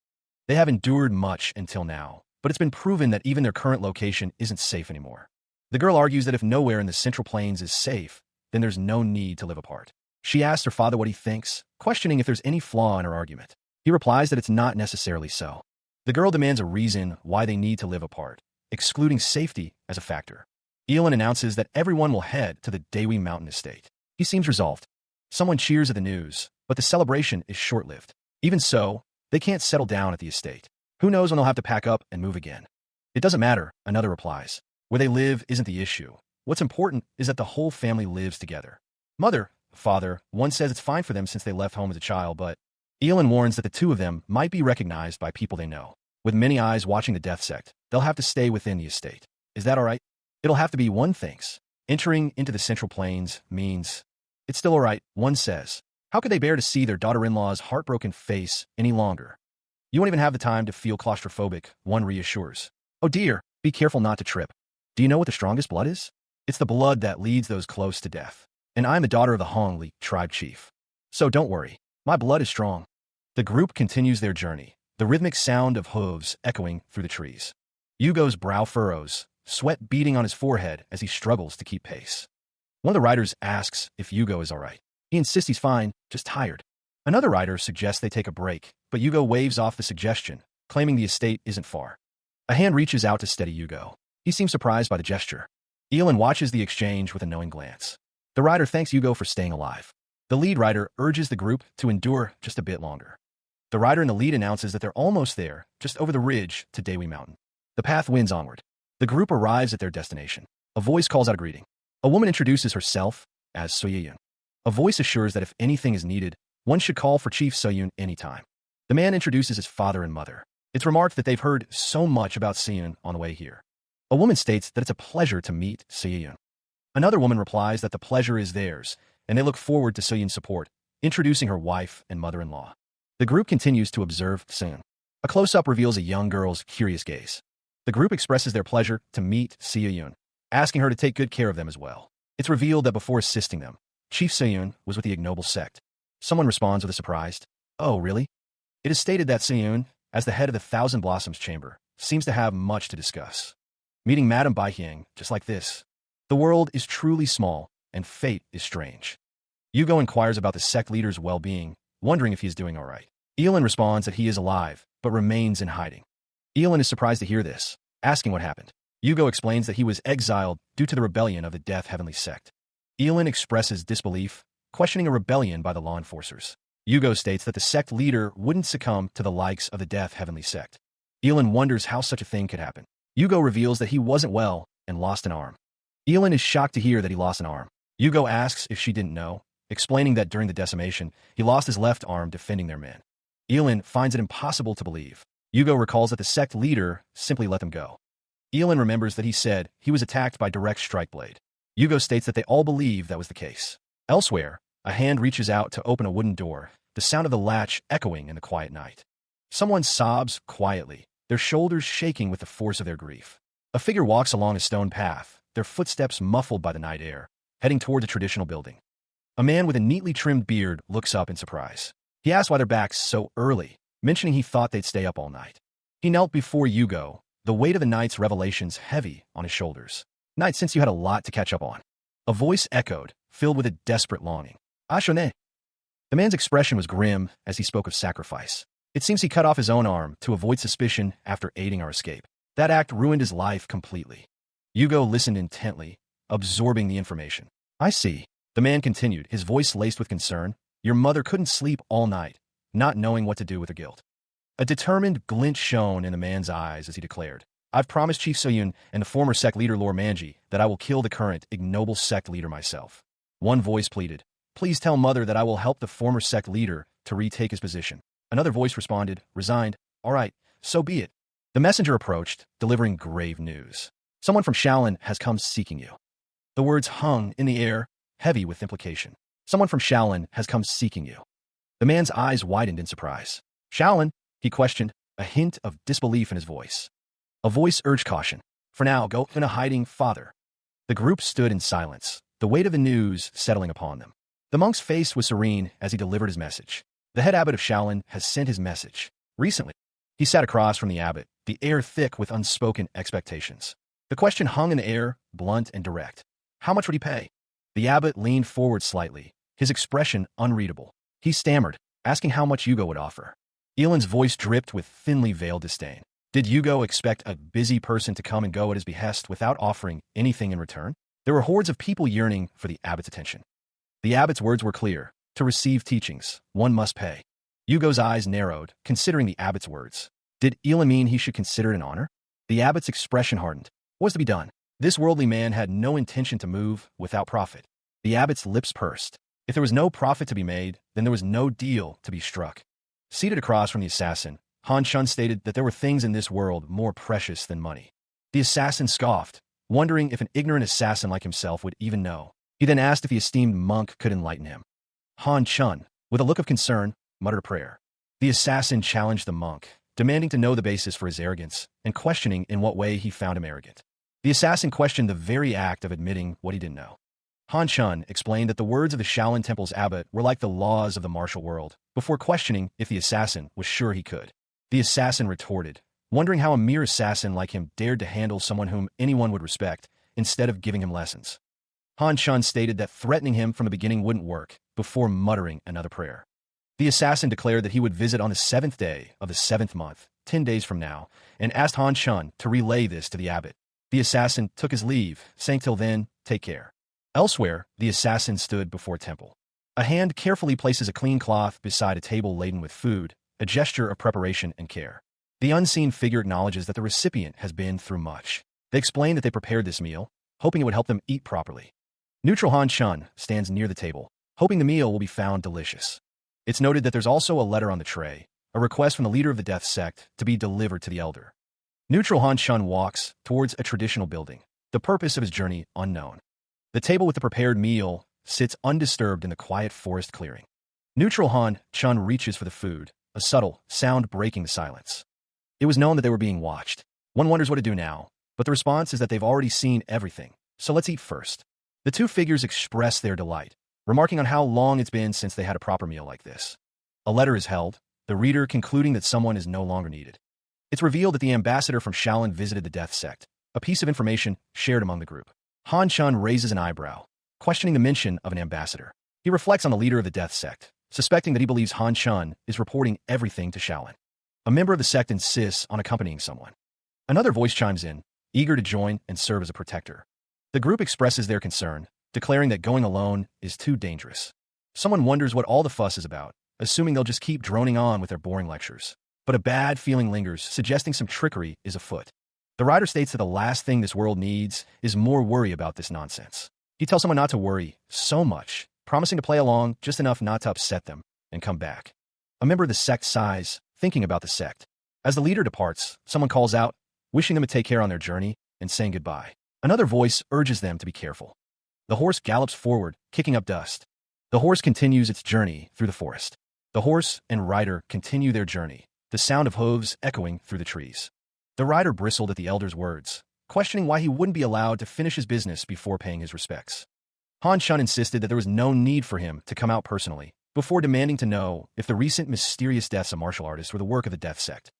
They have endured much until now, but it's been proven that even their current location isn't safe anymore. The girl argues that if nowhere in the Central Plains is safe, then there's no need to live apart. She asks her father what he thinks, questioning if there's any flaw in her argument. He replies that it's not necessarily so. The girl demands a reason why they need to live apart, excluding safety as a factor. Elin announces that everyone will head to the Dewi Mountain estate. He seems resolved. Someone cheers at the news, but the celebration is short-lived. Even so, they can't settle down at the estate. Who knows when they'll have to pack up and move again? It doesn't matter, another replies. Where they live isn't the issue. What's important is that the whole family lives together. Mother, father, one says it's fine for them since they left home as a child, but Elin warns that the two of them might be recognized by people they know. With many eyes watching the Death Sect, they'll have to stay within the estate. Is that all right? It'll have to be, one thinks. Entering into the Central Plains means... It's still all right, one says. How could they bear to see their daughter-in-law's heartbroken face any longer? You won't even have the time to feel claustrophobic, one reassures. Oh dear, be careful not to trip. Do you know what the strongest blood is? It's the blood that leads those close to death. And I'm the daughter of the Hongli tribe chief. So don't worry, my blood is strong. The group continues their journey, the rhythmic sound of hooves echoing through the trees. Yugo's brow furrows, sweat beading on his forehead as he struggles to keep pace. One of the riders asks if Yugo is all right. He insists he's fine, just tired. Another writer suggests they take a break, but Yugo waves off the suggestion, claiming the estate isn't far. A hand reaches out to steady Yugo. He seems surprised by the gesture. Elin watches the exchange with a knowing glance. The writer thanks Yugo for staying alive. The lead writer urges the group to endure just a bit longer. The writer in the lead announces that they're almost there, just over the ridge to Daewoo Mountain. The path winds onward. The group arrives at their destination. A voice calls out a greeting. A woman introduces herself as Soyun. A voice assures that if anything is needed, one should call for Chief Soyun anytime. The man introduces his father and mother. It's remarked that they've heard so much about Soyun on the way here. A woman states that it's a pleasure to meet Soyun. Another woman replies that the pleasure is theirs, and they look forward to Soyun's support, introducing her wife and mother-in-law. The group continues to observe Soyun. A close-up reveals a young girl's curious gaze. The group expresses their pleasure to meet Soyun, asking her to take good care of them as well. It's revealed that before assisting them, Chief Soyun was with the ignoble sect. Someone responds with a surprised, "Oh, really?" It is stated that Soyun, as the head of the Thousand Blossoms Chamber, seems to have much to discuss. Meeting Madame Baihyang just like this. The world is truly small, and fate is strange. Yugo inquires about the sect leader's well-being, wondering if he is doing all right. Elin responds that he is alive, but remains in hiding. Elin is surprised to hear this, asking what happened. Yugo explains that he was exiled due to the rebellion of the Death Heavenly Sect. Elin expresses disbelief, questioning a rebellion by the law enforcers. Yugo states that the sect leader wouldn't succumb to the likes of the Death Heavenly Sect. Elin wonders how such a thing could happen. Yugo reveals that he wasn't well and lost an arm. Elin is shocked to hear that he lost an arm. Yugo asks if she didn't know, explaining that during the decimation, he lost his left arm defending their men. Elin finds it impossible to believe. Yugo recalls that the sect leader simply let them go. Elin remembers that he said he was attacked by direct strike blade. Yugo states that they all believe that was the case. Elsewhere, a hand reaches out to open a wooden door, the sound of the latch echoing in the quiet night. Someone sobs quietly, their shoulders shaking with the force of their grief. A figure walks along a stone path, their footsteps muffled by the night air, heading toward a traditional building. A man with a neatly trimmed beard looks up in surprise. He asks why they're back so early, mentioning he thought they'd stay up all night. He knelt before Yugo, the weight of the night's revelations heavy on his shoulders. "Night, since you had a lot to catch up on." A voice echoed, filled with a desperate longing. "Ashone." The man's expression was grim as he spoke of sacrifice. It seems he cut off his own arm to avoid suspicion after aiding our escape. That act ruined his life completely. Yugo listened intently, absorbing the information. "I see." The man continued, his voice laced with concern. "Your mother couldn't sleep all night, not knowing what to do with her guilt." A determined glint shone in the man's eyes as he declared, "I've promised Chief Soyun and the former sect leader Lord Manji that I will kill the current ignoble sect leader myself." One voice pleaded, "Please tell Mother that I will help the former sect leader to retake his position." Another voice responded, resigned, "All right, so be it." The messenger approached, delivering grave news. "Someone from Shaolin has come seeking you." The words hung in the air, heavy with implication. "Someone from Shaolin has come seeking you." The man's eyes widened in surprise. "Shaolin?" he questioned, a hint of disbelief in his voice. A voice urged caution. "For now, go in a hiding, father." The group stood in silence, the weight of the news settling upon them. The monk's face was serene as he delivered his message. The head abbot of Shaolin has sent his message. Recently, he sat across from the abbot, the air thick with unspoken expectations. The question hung in the air, blunt and direct. How much would he pay? The abbot leaned forward slightly, his expression unreadable. He stammered, asking how much Yugo would offer. Elin's voice dripped with thinly veiled disdain. Did Yugo expect a busy person to come and go at his behest without offering anything in return? There were hordes of people yearning for the abbot's attention. The abbot's words were clear. To receive teachings, one must pay. Yugo's eyes narrowed, considering the abbot's words. Did Elin mean he should consider it an honor? The abbot's expression hardened. What was to be done? This worldly man had no intention to move without profit. The abbot's lips pursed. If there was no profit to be made, then there was no deal to be struck. Seated across from the assassin, Han Chun stated that there were things in this world more precious than money. The assassin scoffed, wondering if an ignorant assassin like himself would even know. He then asked if the esteemed monk could enlighten him. Han Chun, with a look of concern, muttered a prayer. The assassin challenged the monk, demanding to know the basis for his arrogance, and questioning in what way he found him arrogant. The assassin questioned the very act of admitting what he didn't know. Han Chun explained that the words of the Shaolin Temple's abbot were like the laws of the martial world, before questioning if the assassin was sure he could. The assassin retorted, wondering how a mere assassin like him dared to handle someone whom anyone would respect, instead of giving him lessons. Han Chun stated that threatening him from the beginning wouldn't work, before muttering another prayer. The assassin declared that he would visit on the 7th day of the 7th month, 10 days from now, and asked Han Chun to relay this to the abbot. The assassin took his leave, saying till then, take care. Elsewhere, the assassin stood before a temple. A hand carefully places a clean cloth beside a table laden with food, a gesture of preparation and care. The unseen figure acknowledges that the recipient has been through much. They explain that they prepared this meal, hoping it would help them eat properly. Neutral Han Chun stands near the table, hoping the meal will be found delicious. It's noted that there's also a letter on the tray, a request from the leader of the death sect to be delivered to the elder. Neutral Han Chun walks towards a traditional building, the purpose of his journey unknown. The table with the prepared meal sits undisturbed in the quiet forest clearing. Neutral Han Chun reaches for the food, a subtle sound breaking the silence. It was known that they were being watched. One wonders what to do now, but the response is that they've already seen everything, so let's eat first. The two figures express their delight, remarking on how long it's been since they had a proper meal like this. A letter is held, the reader concluding that someone is no longer needed. It's revealed that the ambassador from Shaolin visited the death sect, a piece of information shared among the group. Han Chun raises an eyebrow, questioning the mention of an ambassador. He reflects on the leader of the death sect, suspecting that he believes Han Chun is reporting everything to Shaolin. A member of the sect insists on accompanying someone. Another voice chimes in, eager to join and serve as a protector. The group expresses their concern, declaring that going alone is too dangerous. Someone wonders what all the fuss is about, assuming they'll just keep droning on with their boring lectures. But a bad feeling lingers, suggesting some trickery is afoot. The writer states that the last thing this world needs is more worry about this nonsense. He tells someone not to worry so much, promising to play along just enough not to upset them, and come back. A member of the sect sighs, thinking about the sect. As the leader departs, someone calls out, wishing them to take care on their journey, and saying goodbye. Another voice urges them to be careful. The horse gallops forward, kicking up dust. The horse continues its journey through the forest. The horse and rider continue their journey, the sound of hooves echoing through the trees. The rider bristled at the elder's words, questioning why he wouldn't be allowed to finish his business before paying his respects. Han Chun insisted that there was no need for him to come out personally, before demanding to know if the recent mysterious deaths of martial artists were the work of the death sect.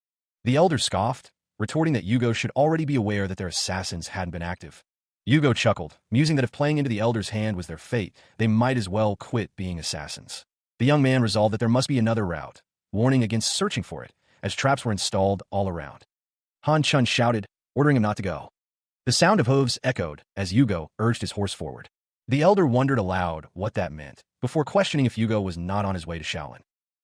The elder scoffed, retorting that Yugo should already be aware that their assassins hadn't been active. Yugo chuckled, musing that if playing into the elder's hand was their fate, they might as well quit being assassins. The young man resolved that there must be another route, warning against searching for it, as traps were installed all around. Han Chun shouted, ordering him not to go. The sound of hooves echoed as Yugo urged his horse forward. The elder wondered aloud what that meant, before questioning if Yugo was not on his way to Shaolin.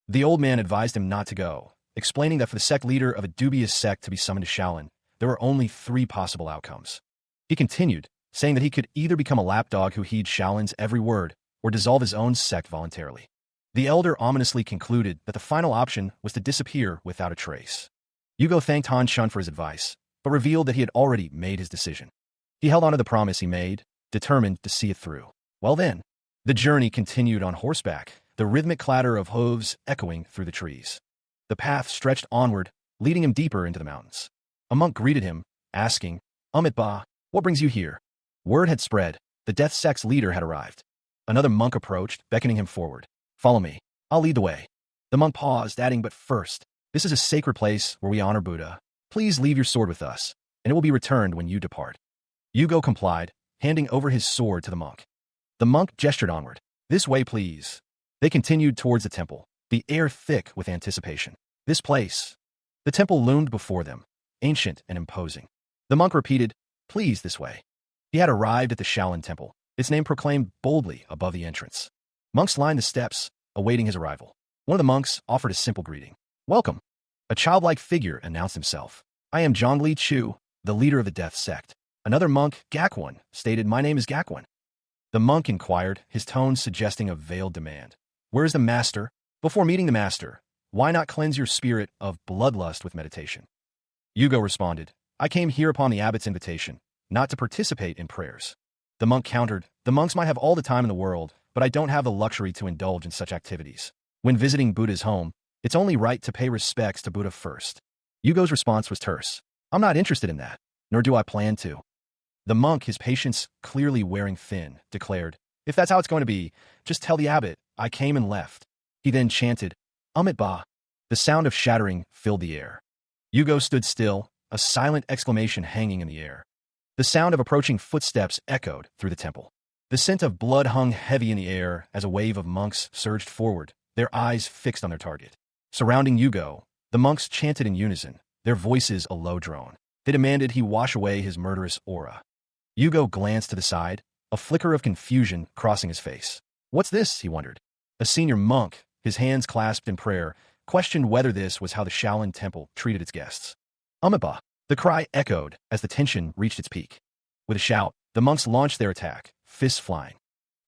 The old man advised him not to go, explaining that for the sect leader of a dubious sect to be summoned to Shaolin, there were only 3 possible outcomes. He continued, saying that he could either become a lapdog who heeds Shaolin's every word, or dissolve his own sect voluntarily. The elder ominously concluded that the final option was to disappear without a trace. Yugo thanked Han Chun for his advice, but revealed that he had already made his decision. He held on to the promise he made, determined to see it through. Well then, the journey continued on horseback, the rhythmic clatter of hooves echoing through the trees. The path stretched onward, leading him deeper into the mountains. A monk greeted him, asking, Ba, what brings you here? Word had spread, the death sect's leader had arrived. Another monk approached, beckoning him forward. Follow me, I'll lead the way. The monk paused, adding, but first, this is a sacred place where we honor Buddha. Please leave your sword with us, and it will be returned when you depart. Yugo complied, handing over his sword to the monk. The monk gestured onward. This way, please. They continued towards the temple, the air thick with anticipation. This place. The temple loomed before them, ancient and imposing. The monk repeated, please, this way. He had arrived at the Shaolin temple, its name proclaimed boldly above the entrance. Monks lined the steps, awaiting his arrival. One of the monks offered a simple greeting. Welcome. A childlike figure announced himself. I am Zhongli Chu, the leader of the death sect. Another monk, Gakwon, stated, my name is Gakwon. The monk inquired, his tone suggesting a veiled demand. Where is the master? Before meeting the master, why not cleanse your spirit of bloodlust with meditation? Yugo responded, I came here upon the abbot's invitation, not to participate in prayers. The monk countered, the monks might have all the time in the world, but I don't have the luxury to indulge in such activities. When visiting Buddha's home, it's only right to pay respects to Buddha first. Yugo's response was terse. I'm not interested in that, nor do I plan to. The monk, his patience clearly wearing thin, declared, if that's how it's going to be, just tell the abbot, I came and left. He then chanted, Ba. The sound of shattering filled the air. Yugo stood still, a silent exclamation hanging in the air. The sound of approaching footsteps echoed through the temple. The scent of blood hung heavy in the air as a wave of monks surged forward, their eyes fixed on their target. Surrounding Yugo, the monks chanted in unison, their voices a low drone. They demanded he wash away his murderous aura. Yugo glanced to the side, a flicker of confusion crossing his face. What's this? He wondered. A senior monk, his hands clasped in prayer, questioned whether this was how the Shaolin Temple treated its guests. Umaba! The cry echoed as the tension reached its peak. With a shout, the monks launched their attack, fists flying.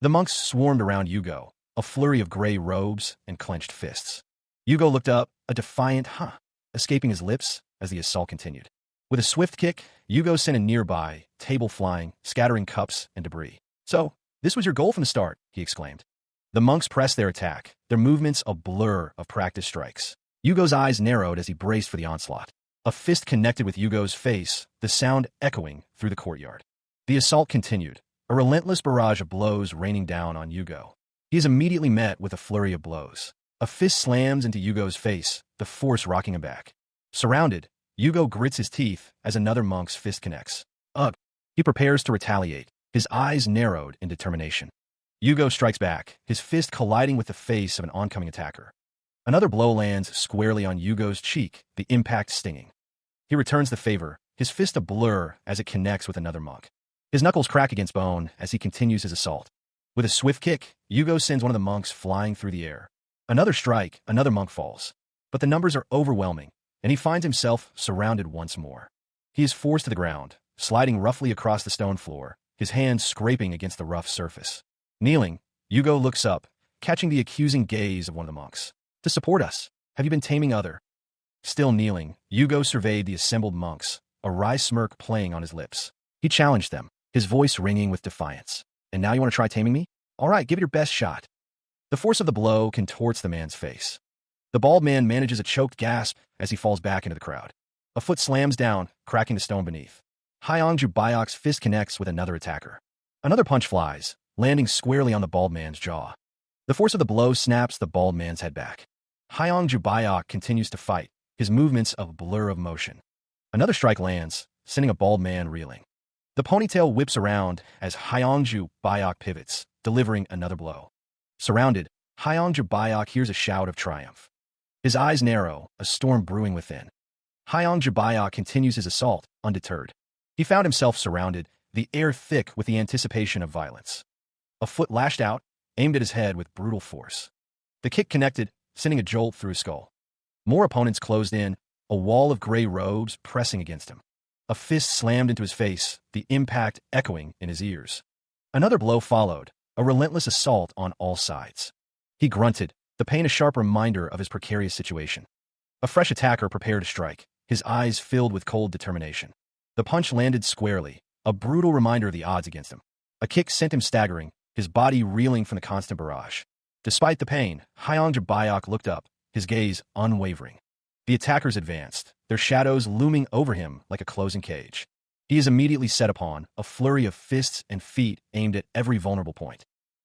The monks swarmed around Yugo, a flurry of gray robes and clenched fists. Yugo looked up, a defiant "huh" escaping his lips as the assault continued. With a swift kick, Yugo sent a nearby table flying, scattering cups and debris. So, this was your goal from the start, he exclaimed. The monks pressed their attack, their movements a blur of practice strikes. Yugo's eyes narrowed as he braced for the onslaught. A fist connected with Yugo's face, the sound echoing through the courtyard. The assault continued, a relentless barrage of blows raining down on Yugo. He is immediately met with a flurry of blows. A fist slams into Yugo's face, the force rocking him back. Surrounded, Yugo grits his teeth as another monk's fist connects. Ugh! He prepares to retaliate, his eyes narrowed in determination. Yugo strikes back, his fist colliding with the face of an oncoming attacker. Another blow lands squarely on Yugo's cheek, the impact stinging. He returns the favor, his fist a blur as it connects with another monk. His knuckles crack against bone as he continues his assault. With a swift kick, Yugo sends one of the monks flying through the air. Another strike, another monk falls. But the numbers are overwhelming, and he finds himself surrounded once more. He is forced to the ground, sliding roughly across the stone floor, his hands scraping against the rough surface. Kneeling, Yugo looks up, catching the accusing gaze of one of the monks. To support us, have you been taming other? Still kneeling, Yugo surveyed the assembled monks, a wry smirk playing on his lips. He challenged them, his voice ringing with defiance. And now you want to try taming me? All right, give it your best shot. The force of the blow contorts the man's face. The bald man manages a choked gasp as he falls back into the crowd. A foot slams down, cracking the stone beneath. Hyangju Bayok's fist connects with another attacker. Another punch flies, landing squarely on the bald man's jaw. The force of the blow snaps the bald man's head back. Hyangju Bayok continues to fight, his movements a blur of motion. Another strike lands, sending a bald man reeling. The ponytail whips around as Hyangju Bayok pivots, delivering another blow. Surrounded, Hyangju Bayok hears a shout of triumph. His eyes narrow, a storm brewing within. Hyangju Bayok continues his assault, undeterred. He found himself surrounded, the air thick with the anticipation of violence. A foot lashed out, aimed at his head with brutal force. The kick connected, sending a jolt through his skull. More opponents closed in, a wall of gray robes pressing against him. A fist slammed into his face, the impact echoing in his ears. Another blow followed, a relentless assault on all sides. He grunted, the pain a sharp reminder of his precarious situation. A fresh attacker prepared to strike, his eyes filled with cold determination. The punch landed squarely, a brutal reminder of the odds against him. A kick sent him staggering, his body reeling from the constant barrage. Despite the pain, Hyangju Bayok looked up, his gaze unwavering. The attackers advanced, their shadows looming over him like a closing cage. He is immediately set upon, a flurry of fists and feet aimed at every vulnerable point.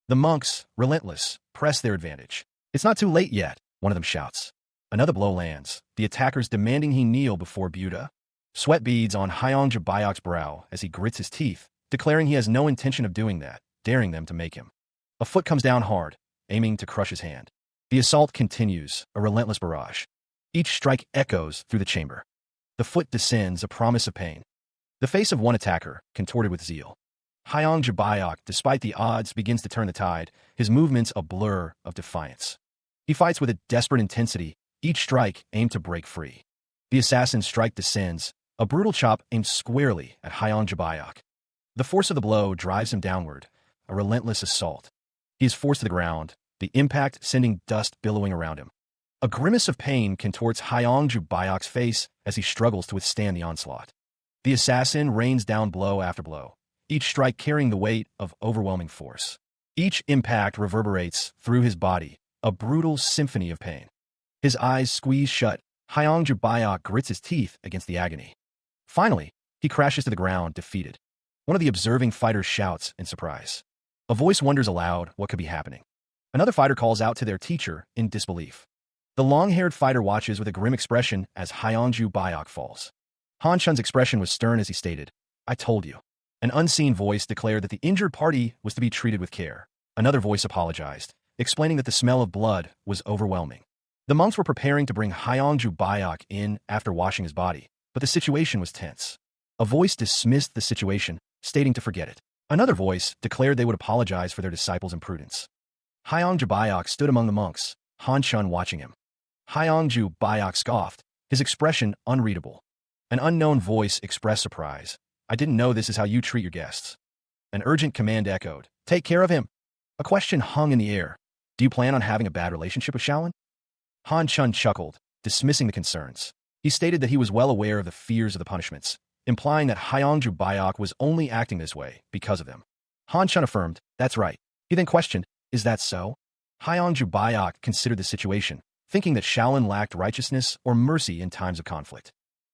The monks, relentless, press their advantage. It's not too late yet, one of them shouts. Another blow lands, the attackers demanding he kneel before Buddha. Sweat beads on Hyangju Bayok's brow as he grits his teeth, declaring he has no intention of doing that, daring them to make him. A foot comes down hard, aiming to crush his hand. The assault continues, a relentless barrage. Each strike echoes through the chamber. The foot descends, a promise of pain. The face of one attacker, contorted with zeal. Hyangju Bayok, despite the odds, begins to turn the tide, his movements a blur of defiance. He fights with a desperate intensity, each strike aimed to break free. The assassin's strike descends, a brutal chop aimed squarely at Hyangju Bayok. The force of the blow drives him downward, a relentless assault. He is forced to the ground, the impact sending dust billowing around him. A grimace of pain contorts Hyangju Bayok's face as he struggles to withstand the onslaught. The assassin rains down blow after blow, each strike carrying the weight of overwhelming force. Each impact reverberates through his body, a brutal symphony of pain. His eyes squeeze shut, Hyangju Bayok grits his teeth against the agony. Finally, he crashes to the ground, defeated. One of the observing fighters shouts in surprise. A voice wonders aloud what could be happening. Another fighter calls out to their teacher in disbelief. The long-haired fighter watches with a grim expression as Hyangju Bayok falls. Han Chun's expression was stern as he stated, "I told you." An unseen voice declared that the injured party was to be treated with care. Another voice apologized, explaining that the smell of blood was overwhelming. The monks were preparing to bring Hyongju Bayok in after washing his body, but the situation was tense. A voice dismissed the situation, stating to forget it. Another voice declared they would apologize for their disciples' imprudence. Hyongju Bayok stood among the monks, Han Chun watching him. Hyongju Bayok scoffed, his expression unreadable. An unknown voice expressed surprise. I didn't know this is how you treat your guests. An urgent command echoed. Take care of him. A question hung in the air. Do you plan on having a bad relationship with Shaolin? Han Chun chuckled, dismissing the concerns. He stated that he was well aware of the fears of the punishments, implying that Hyongju Bayok was only acting this way because of them. Han Chun affirmed, that's right. He then questioned, is that so? Hyongju Bayok considered the situation, thinking that Shaolin lacked righteousness or mercy in times of conflict.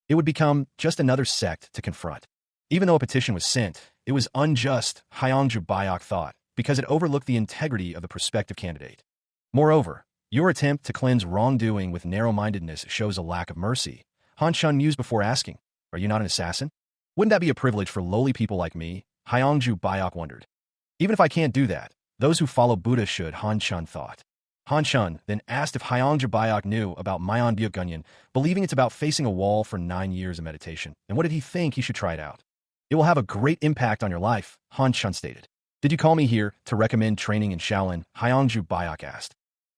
It would become just another sect to confront. Even though a petition was sent, it was unjust, Hyongju Bayok thought, because it overlooked the integrity of the prospective candidate. Moreover, your attempt to cleanse wrongdoing with narrow-mindedness shows a lack of mercy, Han Chun mused before asking, are you not an assassin? Wouldn't that be a privilege for lowly people like me? Hyongju Bayok wondered. Even if I can't do that, those who follow Buddha should, Han Chun thought. Han Chun then asked if Hyongju Bayok knew about Myeonbyuk-gunyeon, believing it's about facing a wall for 9 years of meditation, and what did he think he should try it out? It will have a great impact on your life, Han Chun stated. Did you call me here to recommend training in Shaolin? Hyongju Bayok asked.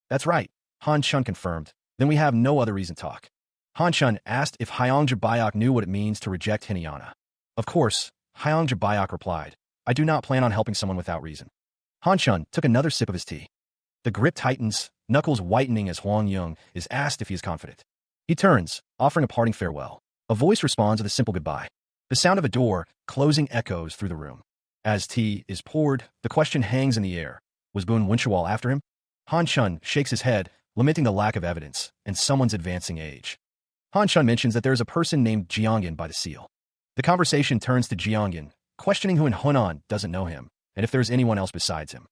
That's right, Han Chun confirmed. Then we have no other reason to talk. Han Chun asked if Hyongju Bayok knew what it means to reject Hinayana. Of course, Hyongju Bayok replied, I do not plan on helping someone without reason. Han Chun took another sip of his tea. The grip tightens, knuckles whitening as Huang Yung is asked if he is confident. He turns, offering a parting farewell. A voice responds with a simple goodbye. The sound of a door closing echoes through the room. As tea is poured, the question hangs in the air. Was Boon Winchawal after him? Han Chun shakes his head, lamenting the lack of evidence and someone's advancing age. Han Chun mentions that there is a person named Jiangyan by the seal. The conversation turns to Jiangyan, questioning who in Hunan doesn't know him, and if there is anyone else besides him.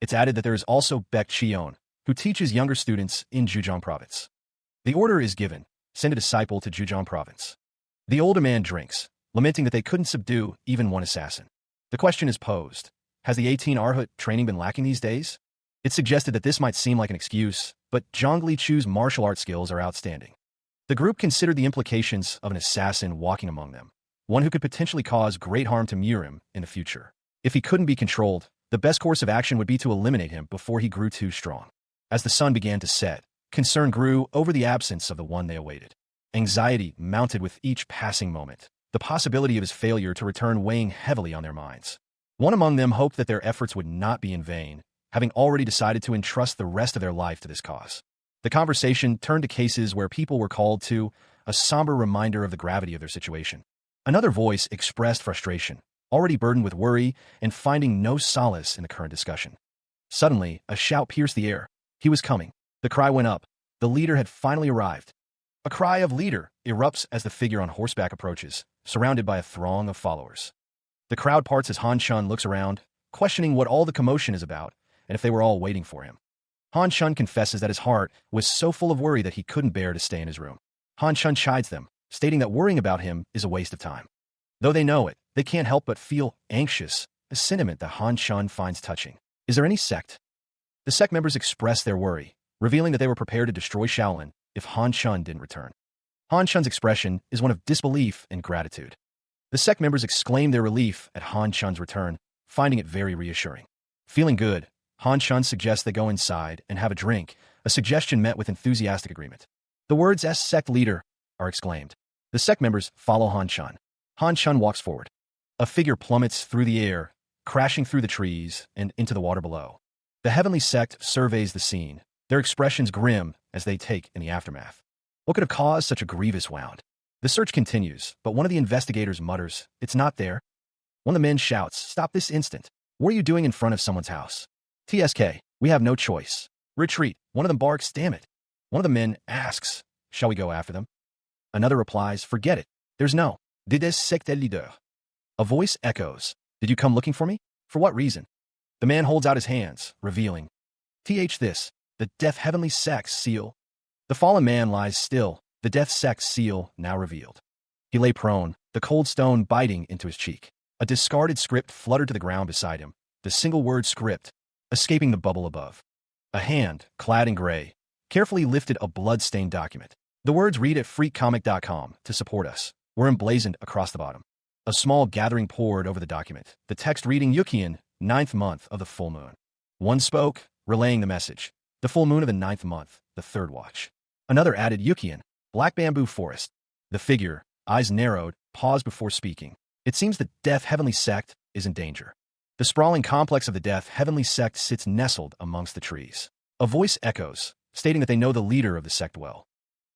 It's added that there is also Baek Chion, who teaches younger students in Zhejiang province. The order is given, send a disciple to Zhejiang province. The older man drinks, lamenting that they couldn't subdue even one assassin. The question is posed, has the 18 Arhut training been lacking these days? It's suggested that this might seem like an excuse, but Zhang Lichu's martial arts skills are outstanding. The group considered the implications of an assassin walking among them, one who could potentially cause great harm to Murim in the future. If he couldn't be controlled, the best course of action would be to eliminate him before he grew too strong. As the sun began to set, concern grew over the absence of the one they awaited. Anxiety mounted with each passing moment, the possibility of his failure to return weighing heavily on their minds. One among them hoped that their efforts would not be in vain, having already decided to entrust the rest of their life to this cause. The conversation turned to cases where people were called to, a somber reminder of the gravity of their situation. Another voice expressed frustration, already burdened with worry and finding no solace in the current discussion. Suddenly, a shout pierced the air. He was coming. The cry went up. The leader had finally arrived. A cry of leader erupts as the figure on horseback approaches, surrounded by a throng of followers. The crowd parts as Han Chun looks around, questioning what all the commotion is about and if they were all waiting for him. Han Chun confesses that his heart was so full of worry that he couldn't bear to stay in his room. Han Chun chides them, stating that worrying about him is a waste of time. Though they know it, they can't help but feel anxious, a sentiment that Han Chun finds touching. Is there any sect? The sect members expressed their worry, revealing that they were prepared to destroy Shaolin if Han Chun didn't return. Han Chun's expression is one of disbelief and gratitude. The sect members exclaimed their relief at Han Chun's return, finding it very reassuring. Feeling good, Han Chun suggests they go inside and have a drink, a suggestion met with enthusiastic agreement. The words "SECT leader" are exclaimed. The sect members follow Han Chun. Han Chun walks forward. A figure plummets through the air, crashing through the trees and into the water below. The heavenly sect surveys the scene, their expressions grim as they take in the aftermath. What could have caused such a grievous wound? The search continues, but one of the investigators mutters, "It's not there." One of the men shouts, "Stop this instant. What are you doing in front of someone's house?" "TSK, we have no choice." "Retreat." One of them barks, "Damn it." One of the men asks, "Shall we go after them?" Another replies, "Forget it. There's no. Dites secte leader." A voice echoes, "Did you come looking for me? For what reason?" The man holds out his hands, revealing, this, the death heavenly sect's seal." The fallen man lies still, the death sect's seal now revealed. He lay prone, the cold stone biting into his cheek. A discarded script fluttered to the ground beside him, the single word script, escaping the bubble above. A hand, clad in gray, carefully lifted a blood-stained document. The words "read at freakcomic.com to support us" were emblazoned across the bottom. A small gathering poured over the document, the text reading Yukian, 9th month of the full moon. One spoke, relaying the message. The full moon of the 9th month, the third watch. Another added Yukian, black bamboo forest. The figure, eyes narrowed, paused before speaking. It seems the Death Heavenly Sect is in danger. The sprawling complex of the Death Heavenly Sect sits nestled amongst the trees. A voice echoes, stating that they know the leader of the sect well.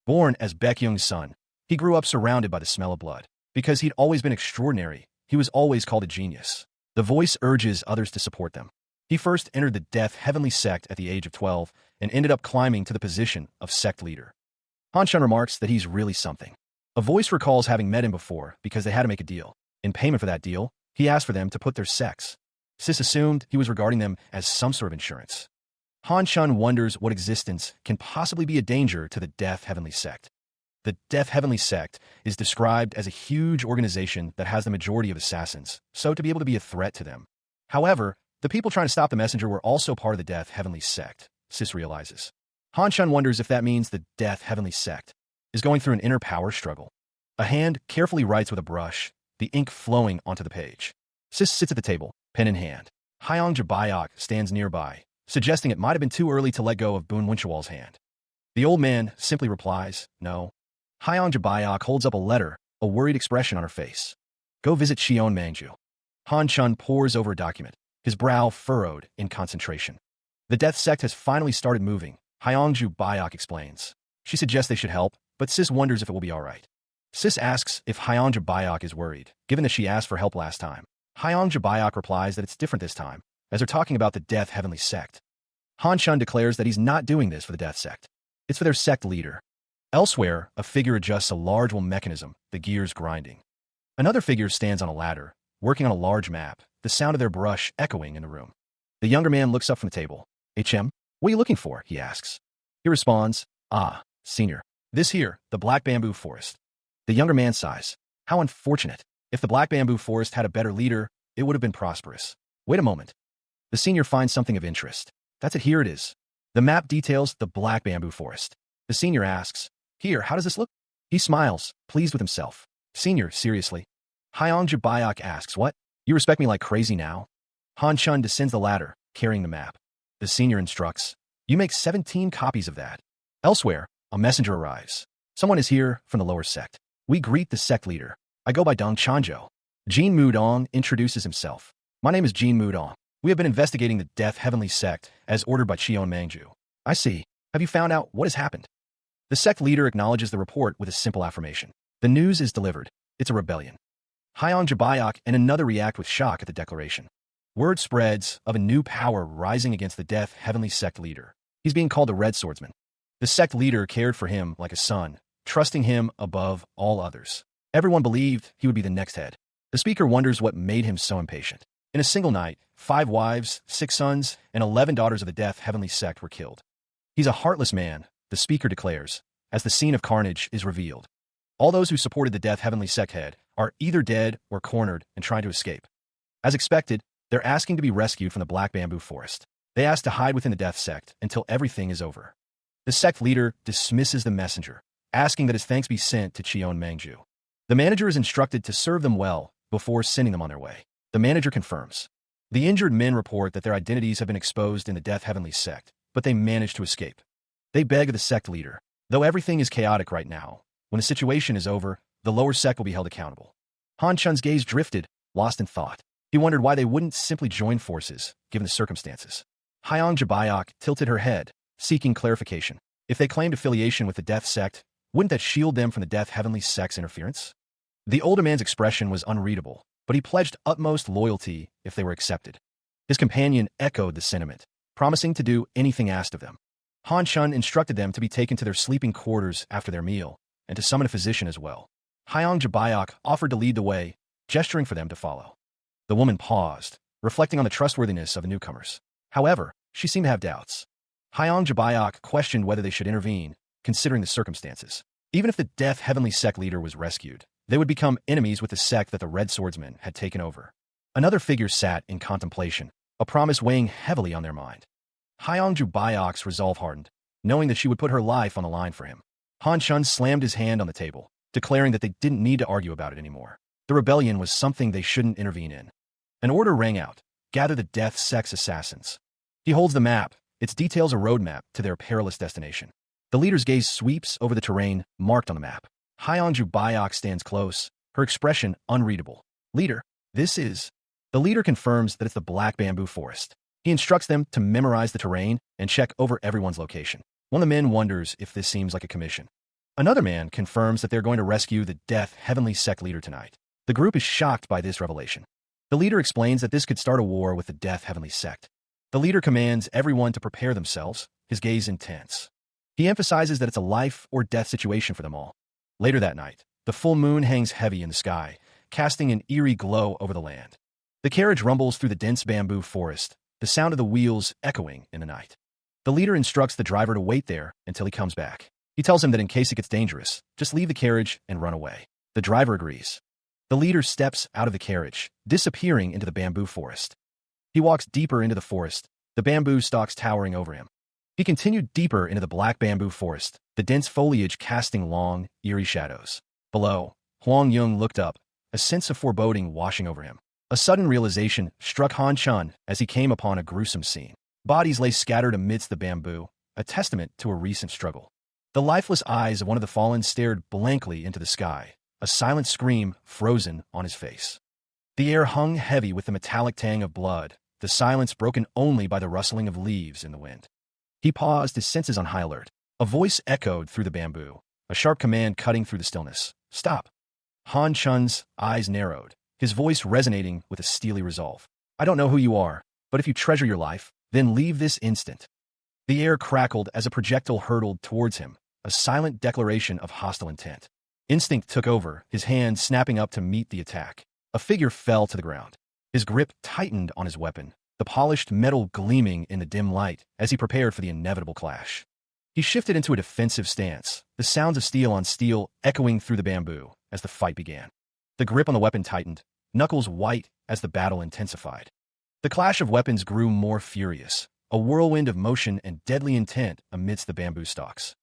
Born as Baekhyung's son, he grew up surrounded by the smell of blood. Because he'd always been extraordinary, he was always called a genius. The voice urges others to support them. He first entered the Death Heavenly Sect at the age of 12 and ended up climbing to the position of sect leader. Han-chan remarks that he's really something. A voice recalls having met him before because they had to make a deal. In payment for that deal, he asked for them to put their sex. Sis assumed he was regarding them as some sort of insurance. Han-chan wonders what existence can possibly be a danger to the Death Heavenly Sect. The Death Heavenly Sect is described as a huge organization that has the majority of assassins, so to be able to be a threat to them. However, the people trying to stop the messenger were also part of the Death Heavenly Sect, Sis realizes. Han-chan wonders if that means the Death Heavenly Sect is going through an inner power struggle. A hand carefully writes with a brush, the ink flowing onto the page. Sis sits at the table, pen in hand. Hyung Jabayok stands nearby, suggesting it might have been too early to let go of Boon Winchawal's hand. The old man simply replies, no. Hyung Jabayok holds up a letter, a worried expression on her face. Go visit Cheon Mangju. Han-chun pores over a document, his brow furrowed in concentration. The Death Sect has finally started moving, Hyung Jabayok explains. She suggests they should help, but Sis wonders if it will be all right. Sis asks if Hyung Jabayok is worried, given that she asked for help last time. Hyung Jabayok replies that it's different this time, as they're talking about the Death Heavenly Sect. Han-chun declares that he's not doing this for the Death Sect. It's for their sect leader. Elsewhere, a figure adjusts a large wheel mechanism, the gears grinding. Another figure stands on a ladder, working on a large map, the sound of their brush echoing in the room. The younger man looks up from the table. HM, what are you looking for? He asks. He responds, senior. This here, the black bamboo forest. The younger man sighs. How unfortunate. If the black bamboo forest had a better leader, it would have been prosperous. Wait a moment. The senior finds something of interest. That's it, here it is. The map details the black bamboo forest. The senior asks, here, how does this look? He smiles, pleased with himself. Senior, seriously. Hyung Jabayok asks, what? You respect me like crazy now? Han-chun descends the ladder, carrying the map. The senior instructs, you make 17 copies of that. Elsewhere, a messenger arrives. Someone is here from the lower sect. We greet the sect leader. I go by Dong Chanjo. Jin Mudong introduces himself. My name is Jin Mudong. We have been investigating the Death Heavenly Sect as ordered by Cheon Mangju. I see. Have you found out what has happened? The sect leader acknowledges the report with a simple affirmation. The news is delivered. It's a rebellion. Hyung Jabayok and another react with shock at the declaration. Word spreads of a new power rising against the Death Heavenly Sect leader. He's being called the Red Swordsman. The sect leader cared for him like a son, trusting him above all others. Everyone believed he would be the next head. The speaker wonders what made him so impatient. In a single night, 5 wives, 6 sons, and 11 daughters of the Death Heavenly Sect were killed. He's a heartless man, the speaker declares, as the scene of carnage is revealed. All those who supported the Death Heavenly Sect head are either dead or cornered and trying to escape. As expected, they're asking to be rescued from the Black Bamboo Forest. They ask to hide within the Death Sect until everything is over. The sect leader dismisses the messenger, asking that his thanks be sent to Cheon Mangju. The manager is instructed to serve them well before sending them on their way. The manager confirms. The injured men report that their identities have been exposed in the Death Heavenly Sect, but they manage to escape. They beg the sect leader, though everything is chaotic right now, when the situation is over, the lower sect will be held accountable. Han-chun's gaze drifted, lost in thought. He wondered why they wouldn't simply join forces, given the circumstances. Hyung Jabayok tilted her head, seeking clarification. If they claimed affiliation with the Death Sect, wouldn't that shield them from the Death Heavenly Sect's interference? The older man's expression was unreadable, but he pledged utmost loyalty if they were accepted. His companion echoed the sentiment, promising to do anything asked of them. Han-chun instructed them to be taken to their sleeping quarters after their meal, and to summon a physician as well. Hyung Jabayok offered to lead the way, gesturing for them to follow. The woman paused, reflecting on the trustworthiness of the newcomers. However, she seemed to have doubts. Hyung Jabayok questioned whether they should intervene, considering the circumstances. Even if the Death Heavenly Sect leader was rescued, They would become enemies with the sect that the Red Swordsman had taken over. Another figure sat in contemplation, a promise weighing heavily on their mind. Hyangju Byok's resolve hardened, knowing that she would put her life on the line for him. Han Chun slammed his hand on the table, declaring that they didn't need to argue about it anymore. The rebellion was something they shouldn't intervene in. An order rang out: gather the Death Sect's assassins. He holds the map. Its details a roadmap to their perilous destination. The leader's gaze sweeps over the terrain marked on the map. Hyangju Byok stands close, her expression unreadable. Leader, this is... The leader confirms that it's the Black Bamboo Forest. He instructs them to memorize the terrain and check over everyone's location. One of the men wonders if this seems like a commission. Another man confirms that they're going to rescue the Death Heavenly Sect leader tonight. The group is shocked by this revelation. The leader explains that this could start a war with the Death Heavenly Sect. The leader commands everyone to prepare themselves, his gaze intense. He emphasizes that it's a life or death situation for them all. Later that night, the full moon hangs heavy in the sky, casting an eerie glow over the land. The carriage rumbles through the dense bamboo forest, the sound of the wheels echoing in the night. The leader instructs the driver to wait there until he comes back. He tells him that in case it gets dangerous, just leave the carriage and run away. The driver agrees. The leader steps out of the carriage, disappearing into the bamboo forest. He walks deeper into the forest, the bamboo stalks towering over him. He continued deeper into the black bamboo forest, the dense foliage casting long, eerie shadows. Below, Huang Yung looked up, a sense of foreboding washing over him. A sudden realization struck Han Chun as he came upon a gruesome scene. Bodies lay scattered amidst the bamboo, a testament to a recent struggle. The lifeless eyes of one of the fallen stared blankly into the sky, a silent scream frozen on his face. The air hung heavy with the metallic tang of blood, the silence broken only by the rustling of leaves in the wind. He paused, his senses on high alert. A voice echoed through the bamboo, a sharp command cutting through the stillness. Stop! Han Chun's eyes narrowed, his voice resonating with a steely resolve. I don't know who you are, but if you treasure your life, then leave this instant. The air crackled as a projectile hurtled towards him, a silent declaration of hostile intent. Instinct took over, his hand snapping up to meet the attack. A figure fell to the ground. His grip tightened on his weapon, the polished metal gleaming in the dim light as he prepared for the inevitable clash. He shifted into a defensive stance, the sounds of steel on steel echoing through the bamboo as the fight began. The grip on the weapon tightened, knuckles white as the battle intensified. The clash of weapons grew more furious, a whirlwind of motion and deadly intent amidst the bamboo stalks.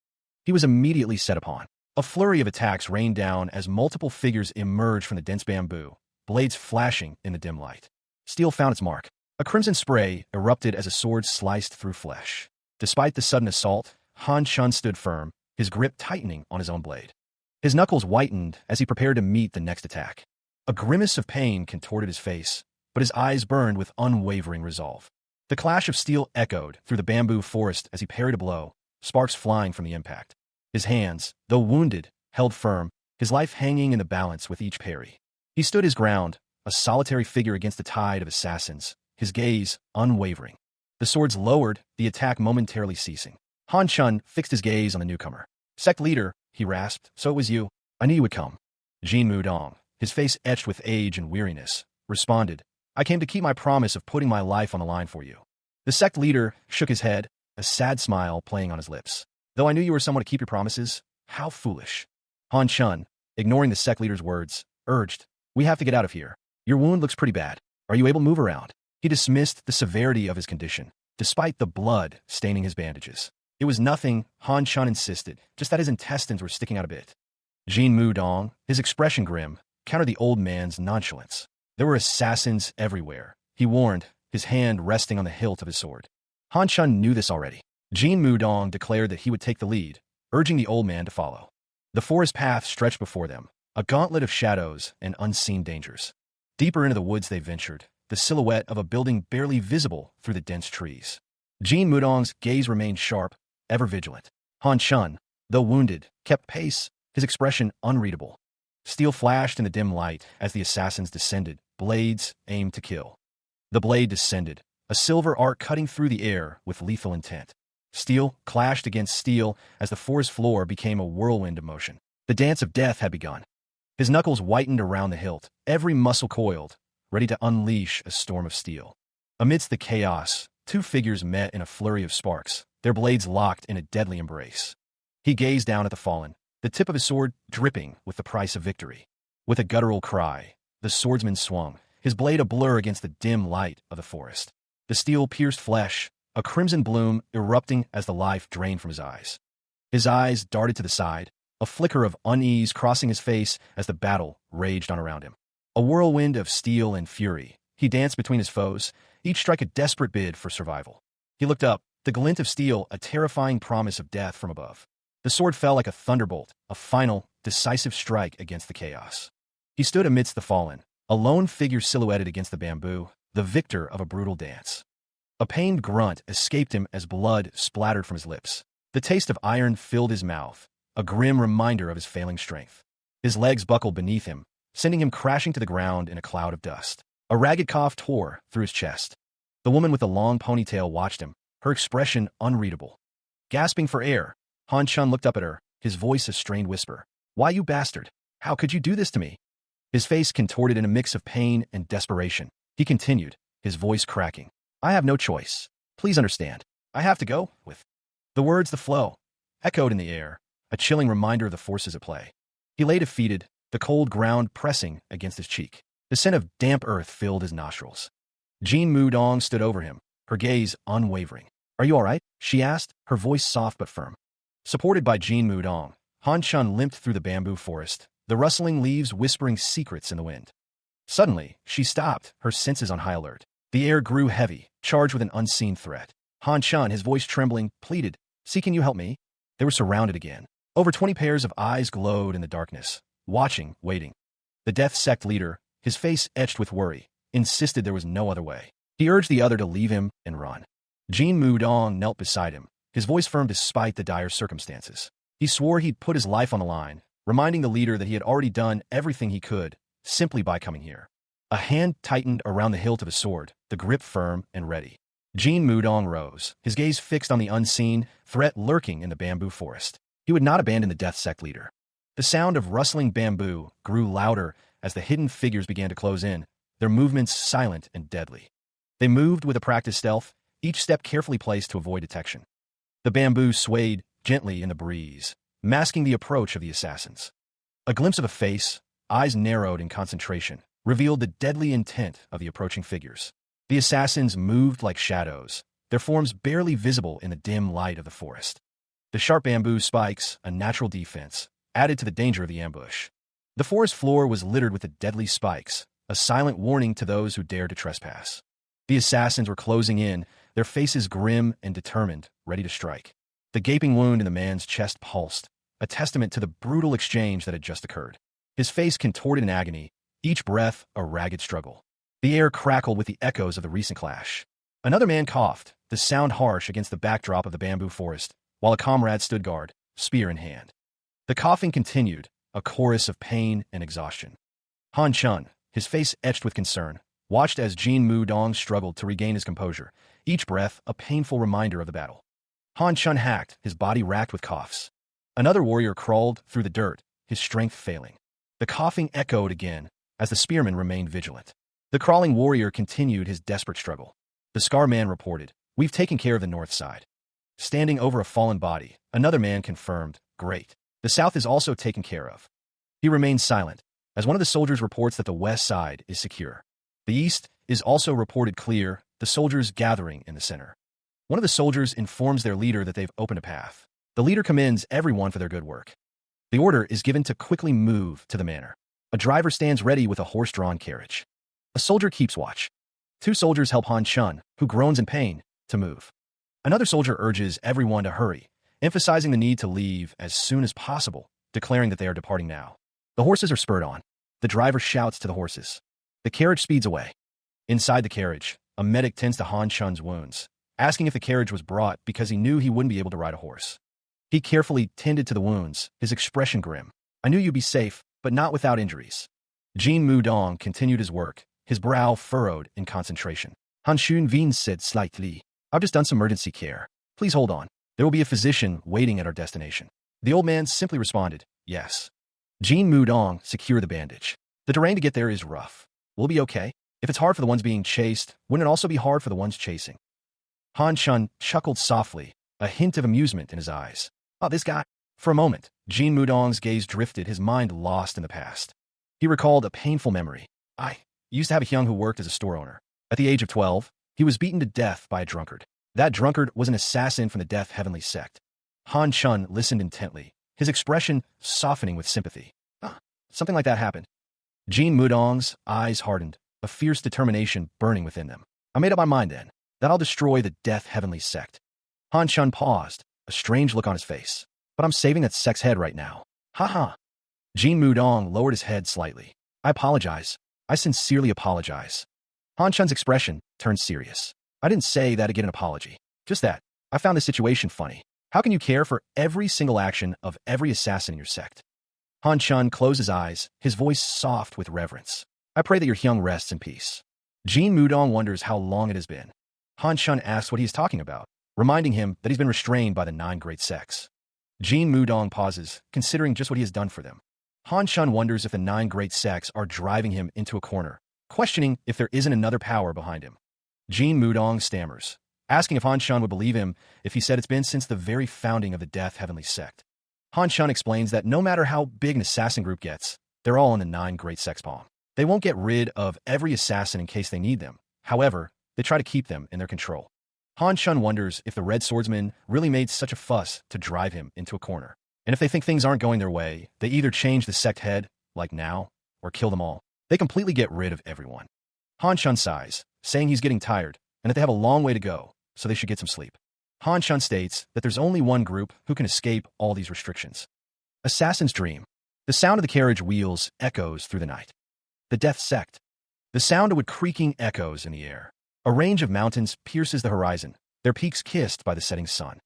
He was immediately set upon. A flurry of attacks rained down as multiple figures emerged from the dense bamboo, blades flashing in the dim light. Steel found its mark. A crimson spray erupted as a sword sliced through flesh. Despite the sudden assault, Han Chun stood firm, his grip tightening on his own blade. His knuckles whitened as he prepared to meet the next attack. A grimace of pain contorted his face, but his eyes burned with unwavering resolve. The clash of steel echoed through the bamboo forest as he parried a blow, sparks flying from the impact. His hands, though wounded, held firm, his life hanging in the balance with each parry. He stood his ground, a solitary figure against the tide of assassins, his gaze unwavering. The swords lowered, the attack momentarily ceasing. Han Chun fixed his gaze on the newcomer. Sect leader, he rasped, so it was you. I knew you would come. Jin Mudong, his face etched with age and weariness, responded, I came to keep my promise of putting my life on the line for you. The sect leader shook his head, a sad smile playing on his lips. Though I knew you were someone to keep your promises, how foolish. Han Chun, ignoring the sect leader's words, urged, we have to get out of here. Your wound looks pretty bad. Are you able to move around? He dismissed the severity of his condition, despite the blood staining his bandages. It was nothing, Han Chun insisted, just that his intestines were sticking out a bit. Jin Mudong, his expression grim, countered the old man's nonchalance. There were assassins everywhere, he warned, his hand resting on the hilt of his sword. Han Chun knew this already. Jin Mudong declared that he would take the lead, urging the old man to follow. The forest path stretched before them, a gauntlet of shadows and unseen dangers. Deeper into the woods they ventured, the silhouette of a building barely visible through the dense trees. Jin Mudong's gaze remained sharp, ever vigilant. Han Chun, though wounded, kept pace, his expression unreadable. Steel flashed in the dim light as the assassins descended, blades aimed to kill. The blade descended, a silver arc cutting through the air with lethal intent. Steel clashed against steel as the forest floor became a whirlwind of motion. The dance of death had begun. His knuckles whitened around the hilt, every muscle coiled, ready to unleash a storm of steel. Amidst the chaos, two figures met in a flurry of sparks, their blades locked in a deadly embrace. He gazed down at the fallen, the tip of his sword dripping with the price of victory. With a guttural cry, the swordsman swung, his blade a blur against the dim light of the forest. The steel pierced flesh, a crimson bloom erupting as the life drained from his eyes. His eyes darted to the side, a flicker of unease crossing his face as the battle raged on around him. A whirlwind of steel and fury, he danced between his foes, each strike a desperate bid for survival. He looked up, the glint of steel a terrifying promise of death from above. The sword fell like a thunderbolt, a final, decisive strike against the chaos. He stood amidst the fallen, a lone figure silhouetted against the bamboo, the victor of a brutal dance. A pained grunt escaped him as blood splattered from his lips. The taste of iron filled his mouth, a grim reminder of his failing strength. His legs buckled beneath him, sending him crashing to the ground in a cloud of dust. A ragged cough tore through his chest. The woman with the long ponytail watched him, her expression unreadable. Gasping for air, Han Chun looked up at her, his voice a strained whisper. "Why, you bastard? How could you do this to me?" His face contorted in a mix of pain and desperation. He continued, his voice cracking. "I have no choice. Please understand. I have to go with." The words, the flow, echoed in the air, a chilling reminder of the forces at play. He lay defeated, the cold ground pressing against his cheek. The scent of damp earth filled his nostrils. Jean Mudong stood over him, her gaze unwavering. "Are you all right?" she asked, her voice soft but firm. Supported by Jean Mudong, Han Chun limped through the bamboo forest, the rustling leaves whispering secrets in the wind. Suddenly, she stopped, her senses on high alert. The air grew heavy, charged with an unseen threat. Han Chun, his voice trembling, pleaded, "See, can you help me?" They were surrounded again. Over 20 pairs of eyes glowed in the darkness, watching, waiting. The Death Sect leader, his face etched with worry, insisted there was no other way. He urged the other to leave him and run. Jean Mudong knelt beside him, his voice firm despite the dire circumstances. He swore he'd put his life on the line, reminding the leader that he had already done everything he could, simply by coming here. A hand tightened around the hilt of his sword, the grip firm and ready. Jean Mudong rose, his gaze fixed on the unseen threat lurking in the bamboo forest. He would not abandon the Death Sect leader. The sound of rustling bamboo grew louder as the hidden figures began to close in, their movements silent and deadly. They moved with a practiced stealth, each step carefully placed to avoid detection. The bamboo swayed gently in the breeze, masking the approach of the assassins. A glimpse of a face, eyes narrowed in concentration, revealed the deadly intent of the approaching figures. The assassins moved like shadows, their forms barely visible in the dim light of the forest. The sharp bamboo spikes, a natural defense, added to the danger of the ambush. The forest floor was littered with the deadly spikes, a silent warning to those who dared to trespass. The assassins were closing in, their faces grim and determined, ready to strike. The gaping wound in the man's chest pulsed, a testament to the brutal exchange that had just occurred. His face contorted in agony, each breath a ragged struggle. The air crackled with the echoes of the recent clash. Another man coughed, the sound harsh against the backdrop of the bamboo forest, while a comrade stood guard, spear in hand. The coughing continued, a chorus of pain and exhaustion. Han Chun, his face etched with concern, watched as Jean Mudong struggled to regain his composure, each breath a painful reminder of the battle. Han Chun hacked, his body racked with coughs. Another warrior crawled through the dirt, his strength failing. The coughing echoed again as the spearman remained vigilant. The crawling warrior continued his desperate struggle. The Scar Man reported, "We've taken care of the north side." Standing over a fallen body, another man confirmed, "Great. The south is also taken care of." He remained silent, as one of the soldiers reports that the west side is secure. The east is also reported clear, the soldiers gathering in the center. One of the soldiers informs their leader that they've opened a path. The leader commends everyone for their good work. The order is given to quickly move to the manor. A driver stands ready with a horse-drawn carriage. A soldier keeps watch. 2 soldiers help Han Chun, who groans in pain, to move. Another soldier urges everyone to hurry, emphasizing the need to leave as soon as possible, declaring that they are departing now. The horses are spurred on. The driver shouts to the horses. The carriage speeds away. Inside the carriage, a medic tends to Han Chun's wounds, asking if the carriage was brought because he knew he wouldn't be able to ride a horse. He carefully tended to the wounds, his expression grim. "I knew you'd be safe, but not without injuries." Jean Mudong continued his work, his brow furrowed in concentration. Han Chun Vin said slightly, "I've just done some emergency care. Please hold on. There will be a physician waiting at our destination." The old man simply responded, "Yes." Jean Mudong secured the bandage. "The terrain to get there is rough. We'll be okay. If it's hard for the ones being chased, wouldn't it also be hard for the ones chasing?" Han Chun chuckled softly, a hint of amusement in his eyes. "Oh, this guy." For a moment, Jean Mudong's gaze drifted, his mind lost in the past. He recalled a painful memory. I used to have a hyung who worked as a store owner. At the age of 12, he was beaten to death by a drunkard. That drunkard was an assassin from the Death Heavenly Sect. Han Chun listened intently, his expression softening with sympathy. Something like that happened. Jean Mudong's eyes hardened, a fierce determination burning within them. I made up my mind then, that I'll destroy the Death Heavenly Sect. Han Chun paused, a strange look on his face. But I'm saving that sect's head right now. Ha ha. Jean Mudong lowered his head slightly. I apologize. I sincerely apologize. Han Chun's expression turned serious. I didn't say that to get an apology. Just that. I found the situation funny. How can you care for every single action of every assassin in your sect? Han Chun closed his eyes, his voice soft with reverence. I pray that your hyung rests in peace. Jean Mudong wonders how long it has been. Han Chun asks what he is talking about, reminding him that he's been restrained by the 9 great sects. Jean Mudong pauses, considering just what he has done for them. Han Chun wonders if the 9 great sects are driving him into a corner, questioning if there isn't another power behind him. Jean Mudong stammers, asking if Han Chun would believe him if he said it's been since the very founding of the Death Heavenly Sect. Han Chun explains that no matter how big an assassin group gets, they're all in the 9 great sects' palm. They won't get rid of every assassin in case they need them. However, they try to keep them in their control. Han Chun wonders if the Red Swordsman really made such a fuss to drive him into a corner. And if they think things aren't going their way, they either change the sect head, like now, or kill them all. They completely get rid of everyone. Han Chun sighs, saying he's getting tired, and that they have a long way to go, so they should get some sleep. Han Chun states that there's only one group who can escape all these restrictions. Assassin's Dream. The sound of the carriage wheels echoes through the night. The Death Sect. The sound of wood creaking echoes in the air. A range of mountains pierces the horizon, their peaks kissed by the setting sun.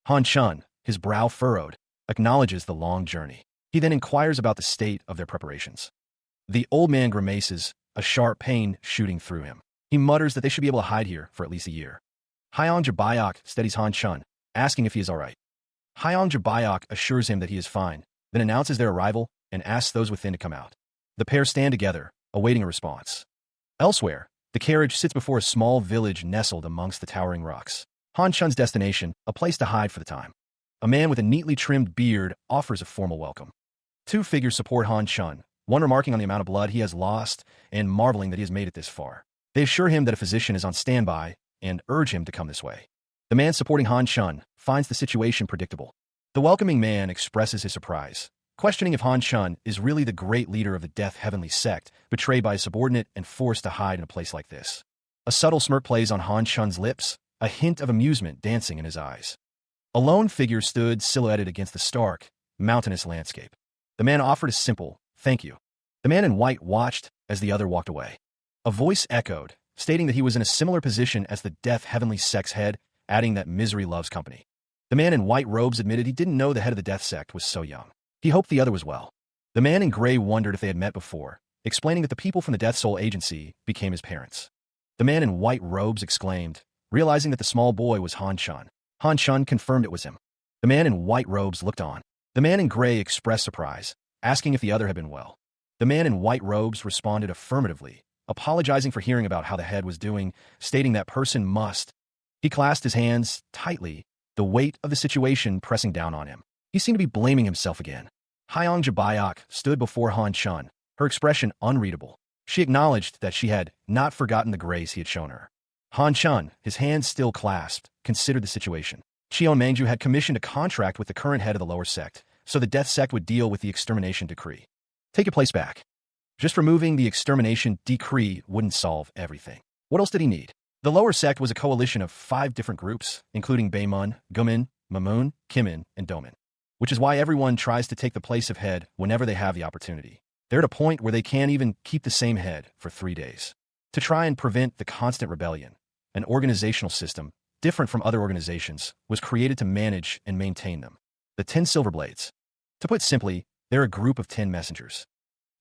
Han Chun, his brow furrowed, acknowledges the long journey. He then inquires about the state of their preparations. The old man grimaces, a sharp pain shooting through him. He mutters that they should be able to hide here for at least a year. Hyang Jabayok steadies Han Chun, asking if he is all right. Hyang Jabayok assures him that he is fine, then announces their arrival and asks those within to come out. The pair stand together, awaiting a response. Elsewhere, the carriage sits before a small village nestled amongst the towering rocks. Han Chun's destination, a place to hide for the time. A man with a neatly trimmed beard offers a formal welcome. 2 figures support Han Chun, one remarking on the amount of blood he has lost and marveling that he has made it this far. They assure him that a physician is on standby and urge him to come this way. The man supporting Han Chun finds the situation predictable. The welcoming man expresses his surprise, questioning if Han Chun is really the great leader of the Death Heavenly Sect, betrayed by a subordinate and forced to hide in a place like this. A subtle smirk plays on Han Chun's lips, a hint of amusement dancing in his eyes. A lone figure stood silhouetted against the stark, mountainous landscape. The man offered a simple, "Thank you." The man in white watched as the other walked away. A voice echoed, stating that he was in a similar position as the Death Heavenly Sect's head, adding that misery loves company. The man in white robes admitted he didn't know the head of the Death Sect was so young. He hoped the other was well. The man in gray wondered if they had met before, explaining that the people from the Death Soul Agency became his parents. The man in white robes exclaimed, realizing that the small boy was Han Chun. Han Chun confirmed it was him. The man in white robes looked on. The man in gray expressed surprise, asking if the other had been well. The man in white robes responded affirmatively, apologizing for hearing about how the head was doing, stating that person must. He clasped his hands tightly, the weight of the situation pressing down on him. He seemed to be blaming himself again. Hyang Jabayok stood before Han Chun, her expression unreadable. She acknowledged that she had not forgotten the grace he had shown her. Han Chun, his hands still clasped, considered the situation. Cheon Mangju had commissioned a contract with the current head of the lower sect, so the Death Sect would deal with the extermination decree. Take your place back. Just removing the extermination decree wouldn't solve everything. What else did he need? The lower sect was a coalition of 5 different groups, including Beimun, Gumin, Mamun, Kimin, and Domin, which is why everyone tries to take the place of head whenever they have the opportunity. They're at a point where they can't even keep the same head for 3 days. To try and prevent the constant rebellion, an organizational system, different from other organizations, was created to manage and maintain them. The 10 Silverblades. To put simply, they're a group of 10 messengers.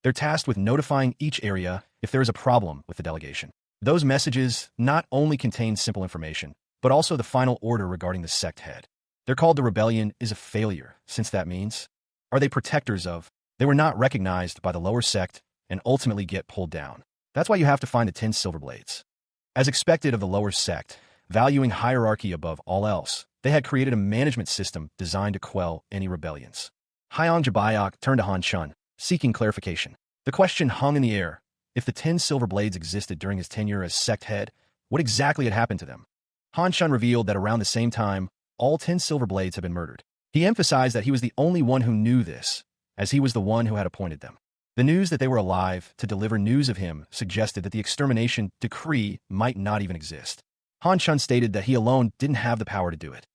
They're tasked with notifying each area if there is a problem with the delegation. Those messages not only contain simple information, but also the final order regarding the sect head. They're called the rebellion is a failure, since that means, are they protectors of, they were not recognized by the lower sect and ultimately get pulled down. That's why you have to find the 10 Silverblades. As expected of the lower sect, valuing hierarchy above all else, they had created a management system designed to quell any rebellions. Hyang Jabayok turned to Han Chun, seeking clarification. The question hung in the air. If the 10 silver blades existed during his tenure as sect head, what exactly had happened to them? Han Shun revealed that around the same time, all 10 silver blades had been murdered. He emphasized that he was the only one who knew this, as he was the one who had appointed them. The news that they were alive to deliver news of him suggested that the extermination decree might not even exist. Han Shun stated that he alone didn't have the power to do it.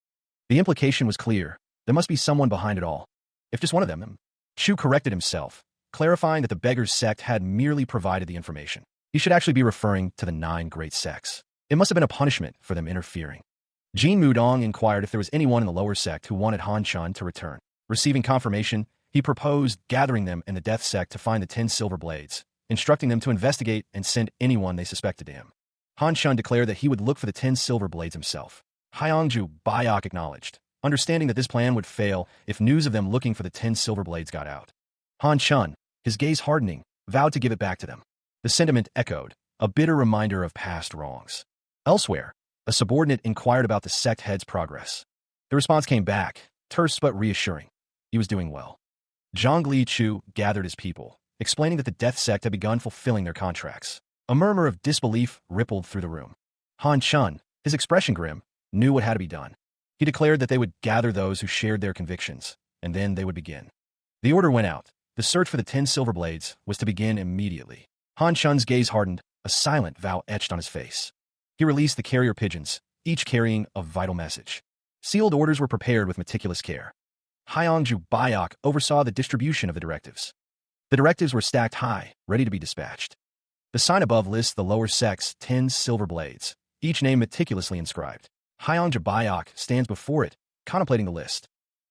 The implication was clear. There must be someone behind it all. If just one of them. Chu corrected himself, clarifying that the beggar's sect had merely provided the information. He should actually be referring to the 9 great sects. It must have been a punishment for them interfering. Jin Mudong inquired if there was anyone in the lower sect who wanted Han Shun to return. Receiving confirmation, he proposed gathering them in the death sect to find the 10 silver blades, instructing them to investigate and send anyone they suspected to him. Han Shun declared that he would look for the 10 silver blades himself. Hyangju Bayak acknowledged, understanding that this plan would fail if news of them looking for the 10 silver blades got out. Han Shun, his gaze hardening, vowed to give it back to them. The sentiment echoed, a bitter reminder of past wrongs. Elsewhere, a subordinate inquired about the sect head's progress. The response came back, terse but reassuring. He was doing well. Zhongli Chu gathered his people, explaining that the death sect had begun fulfilling their contracts. A murmur of disbelief rippled through the room. Han Shun, his expression grim, knew what had to be done. He declared that they would gather those who shared their convictions, and then they would begin. The order went out. The search for the 10 silver blades was to begin immediately. Han Shun's gaze hardened, a silent vow etched on his face. He released the carrier pigeons, each carrying a vital message. Sealed orders were prepared with meticulous care. Hyangju Bayak oversaw the distribution of the directives. The directives were stacked high, ready to be dispatched. The sign above lists the lower sect's 10 silver blades, each name meticulously inscribed. Hyangju Bayak stands before it, contemplating the list.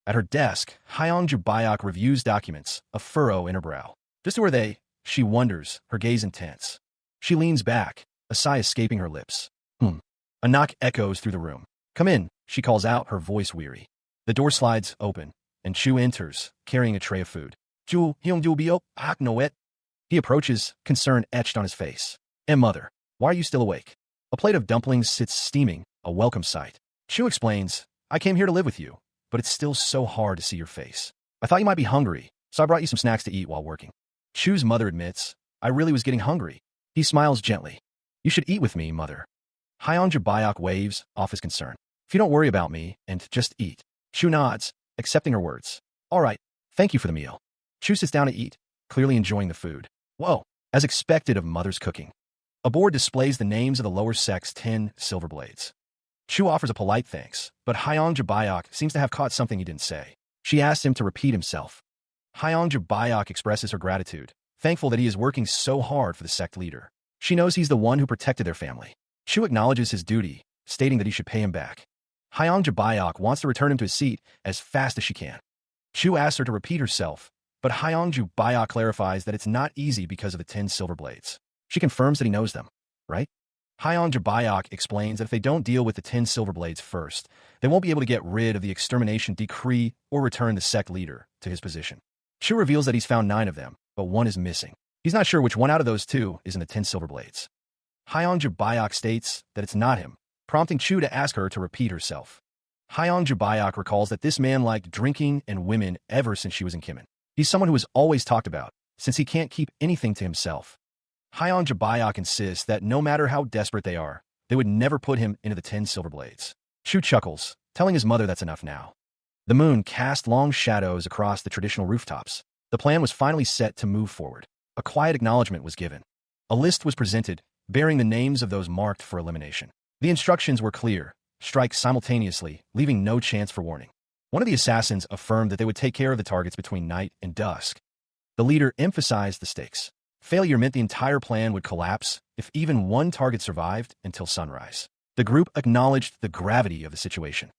At her desk, Hyangju Bayak reviews documents, a furrow in her brow. Just who are they? She wonders, her gaze intense. She leans back, a sigh escaping her lips. A knock echoes through the room. Come in, she calls out, her voice weary. The door slides open, and Chu enters, carrying a tray of food. He approaches, concern etched on his face. Mother, why are you still awake? A plate of dumplings sits steaming, a welcome sight. Chu explains, I came here to live with you, but it's still so hard to see your face. I thought you might be hungry, so I brought you some snacks to eat while working. Chu's mother admits, I really was getting hungry. He smiles gently. You should eat with me, mother. Hyangju Bayak waves off his concern. If you don't worry about me, and just eat. Chu nods, accepting her words. All right, thank you for the meal. Chu sits down to eat, clearly enjoying the food. Whoa, as expected of mother's cooking. A board displays the names of the lower sect's 10 silver blades. Chu offers a polite thanks, but Hyangju Bayak seems to have caught something he didn't say. She asks him to repeat himself. Hyangju Bayak expresses her gratitude, thankful that he is working so hard for the sect leader. She knows he's the one who protected their family. Chu acknowledges his duty, stating that he should pay him back. Hyangju Bayak wants to return him to his seat as fast as she can. Chu asks her to repeat herself, but Hyangju Bayak clarifies that it's not easy because of the 10 silver blades. She confirms that he knows them, right? Hyangju Bayak explains that if they don't deal with the 10 silver blades first, they won't be able to get rid of the extermination decree or return the sect leader to his position. Chu reveals that he's found 9 of them, but one is missing. He's not sure which one out of those 2 is in the 10 silver blades. Hyangju Bayak states that it's not him, prompting Chu to ask her to repeat herself. Hyangju Bayak recalls that this man liked drinking and women ever since she was in Kimin. He's someone who is always talked about, since he can't keep anything to himself. Hyangju Bayak insists that no matter how desperate they are, they would never put him into the 10 silver blades. Chu chuckles, telling his mother that's enough now. The moon cast long shadows across the traditional rooftops. The plan was finally set to move forward. A quiet acknowledgement was given. A list was presented, bearing the names of those marked for elimination. The instructions were clear: strike simultaneously, leaving no chance for warning. One of the assassins affirmed that they would take care of the targets between night and dusk. The leader emphasized the stakes. Failure meant the entire plan would collapse if even one target survived until sunrise. The group acknowledged the gravity of the situation.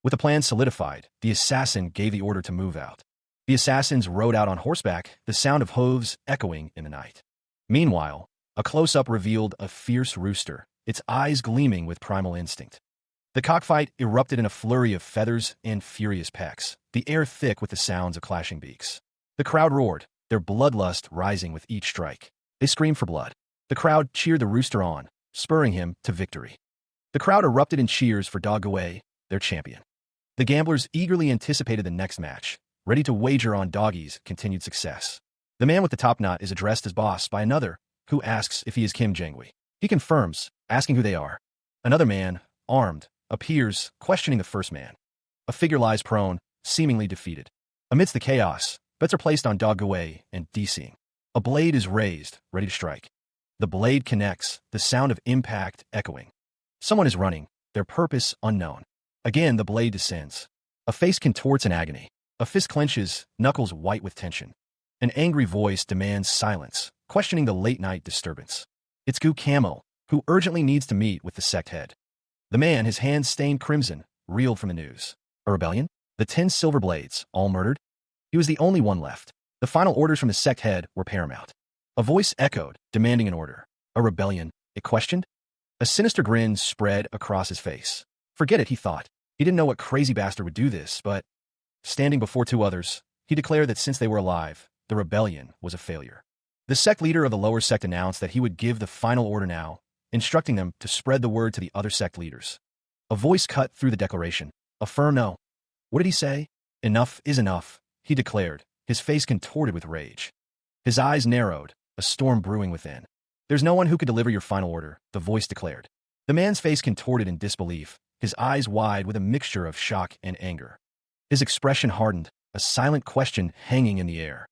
With the plan solidified, the assassin gave the order to move out. The assassins rode out on horseback, the sound of hooves echoing in the night. Meanwhile, a close-up revealed a fierce rooster, its eyes gleaming with primal instinct. The cockfight erupted in a flurry of feathers and furious pecks, the air thick with the sounds of clashing beaks. The crowd roared, their bloodlust rising with each strike. They screamed for blood. The crowd cheered the rooster on, spurring him to victory. The crowd erupted in cheers for Dog Gaway, their champion. The gamblers eagerly anticipated the next match, ready to wager on Doggy's continued success. The man with the top knot is addressed as boss by another, who asks if he is Kim Jangwi. He confirms, asking who they are. Another man, armed, appears, questioning the first man. A figure lies prone, seemingly defeated. Amidst the chaos, bets are placed on Dogway and DCing. A blade is raised, ready to strike. The blade connects, the sound of impact echoing. Someone is running, their purpose unknown. Again, the blade descends. A face contorts in agony. A fist clenches, knuckles white with tension. An angry voice demands silence, questioning the late-night disturbance. It's Gu Camo, who urgently needs to meet with the SECT head. The man, his hands stained crimson, reeled from the news. A rebellion? The 10 silver blades, all murdered? He was the only one left. The final orders from the SECT head were paramount. A voice echoed, demanding an order. A rebellion, it questioned? A sinister grin spread across his face. Forget it, he thought. He didn't know what crazy bastard would do this, but standing before 2 others, he declared that since they were alive, the rebellion was a failure. The SECT leader of the lower SECT announced that he would give the final order now, instructing them to spread the word to the other SECT leaders. A voice cut through the declaration. A firm no. What did he say? Enough is enough, he declared, his face contorted with rage. His eyes narrowed, a storm brewing within. There's no one who could deliver your final order, the voice declared. The man's face contorted in disbelief, his eyes wide with a mixture of shock and anger. His expression hardened, a silent question hanging in the air.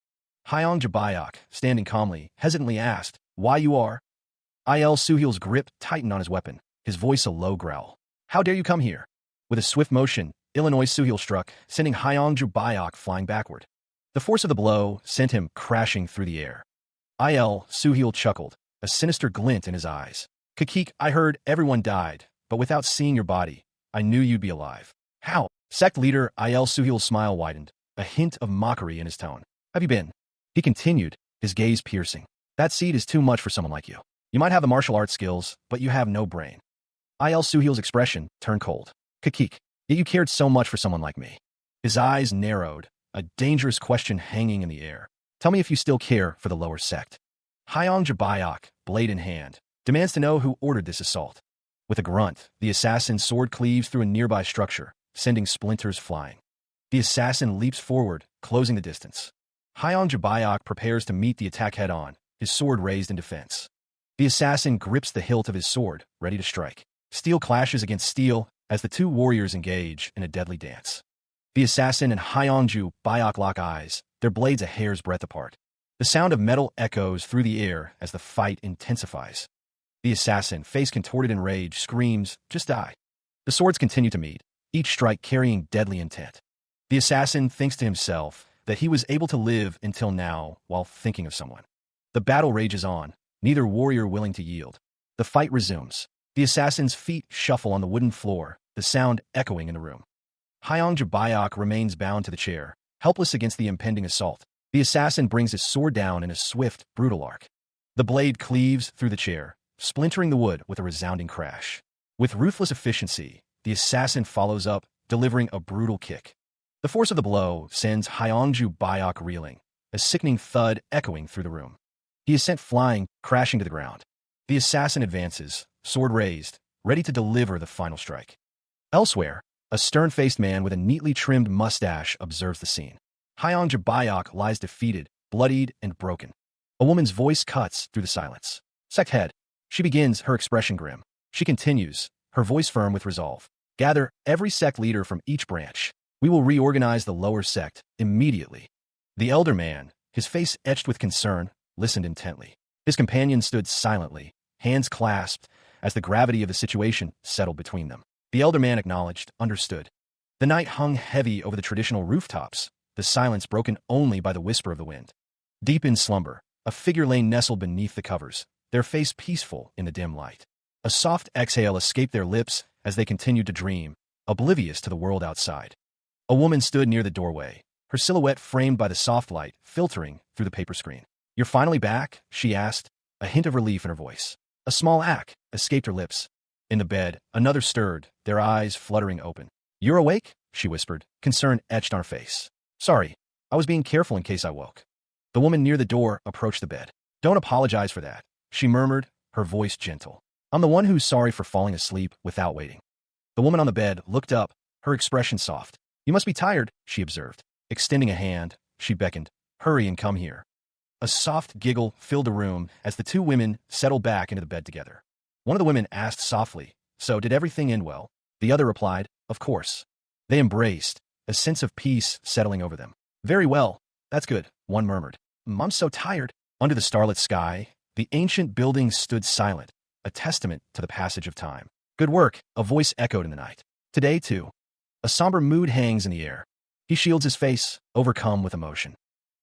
Hyong Jabayok, standing calmly, hesitantly asked, "Why you are?" Il Suheil's grip tightened on his weapon, his voice a low growl. "How dare you come here?" With a swift motion, Illinois Suheil struck, sending Hyong Jabayok flying backward. The force of the blow sent him crashing through the air. Il Suheil chuckled, a sinister glint in his eyes. "Kakik, I heard everyone died, but without seeing your body, I knew you'd be alive." "How?" SECT leader Il Suheil's smile widened, a hint of mockery in his tone. "Have you been?" He continued, his gaze piercing. "That seed is too much for someone like you. You might have the martial arts skills, but you have no brain." Il Suheil's expression turned cold. "Kakik, yet you cared so much for someone like me." His eyes narrowed, a dangerous question hanging in the air. "Tell me if you still care for the lower SECT." Hyong Jabayok, blade in hand, demands to know who ordered this assault. With a grunt, the assassin's sword cleaves through a nearby structure, sending splinters flying. The assassin leaps forward, closing the distance. Hyong Jabayok prepares to meet the attack head-on, his sword raised in defense. The assassin grips the hilt of his sword, ready to strike. Steel clashes against steel as the 2 warriors engage in a deadly dance. The assassin and Hyong Jabayok lock eyes, their blades a hair's breadth apart. The sound of metal echoes through the air as the fight intensifies. The assassin, face contorted in rage, screams, "Just die." The swords continue to meet, each strike carrying deadly intent. The assassin thinks to himself that he was able to live until now while thinking of someone. The battle rages on, neither warrior willing to yield. The fight resumes. The assassin's feet shuffle on the wooden floor, the sound echoing in the room. Hyong Jabayok remains bound to the chair, helpless against the impending assault. The assassin brings his sword down in a swift, brutal arc. The blade cleaves through the chair, splintering the wood with a resounding crash. With ruthless efficiency, the assassin follows up, delivering a brutal kick. The force of the blow sends Hyong Jabayok reeling, a sickening thud echoing through the room. He is sent flying, crashing to the ground. The assassin advances, sword raised, ready to deliver the final strike. Elsewhere, a stern-faced man with a neatly trimmed mustache observes the scene. Hyong Jabayok lies defeated, bloodied, and broken. A woman's voice cuts through the silence. "SECT head." She begins, her expression grim. She continues, her voice firm with resolve. "Gather every SECT leader from each branch. We will reorganize the lower SECT immediately." The elder man, his face etched with concern, listened intently. His companion stood silently, hands clasped, as the gravity of the situation settled between them. The elder man acknowledged, understood. The night hung heavy over the traditional rooftops, the silence broken only by the whisper of the wind. Deep in slumber, a figure lay nestled beneath the covers, their face peaceful in the dim light. A soft exhale escaped their lips as they continued to dream, oblivious to the world outside. A woman stood near the doorway, her silhouette framed by the soft light filtering through the paper screen. "You're finally back?" she asked, a hint of relief in her voice. A small ache escaped her lips. In the bed, another stirred, their eyes fluttering open. "You're awake?" she whispered, concern etched on her face. "Sorry, I was being careful in case I woke." The woman near the door approached the bed. "Don't apologize for that," she murmured, her voice gentle. "I'm the one who's sorry for falling asleep without waiting." The woman on the bed looked up, her expression soft. "You must be tired," she observed. Extending a hand, she beckoned. "Hurry and come here." A soft giggle filled the room as the two women settled back into the bed together. One of the women asked softly, "So did everything end well?" The other replied, "Of course." They embraced, a sense of peace settling over them. "Very well. That's good," one murmured. "I'm so tired." Under the starlit sky, the ancient buildings stood silent, a testament to the passage of time. "Good work," a voice echoed in the night. "Today, too." A somber mood hangs in the air. He shields his face, overcome with emotion.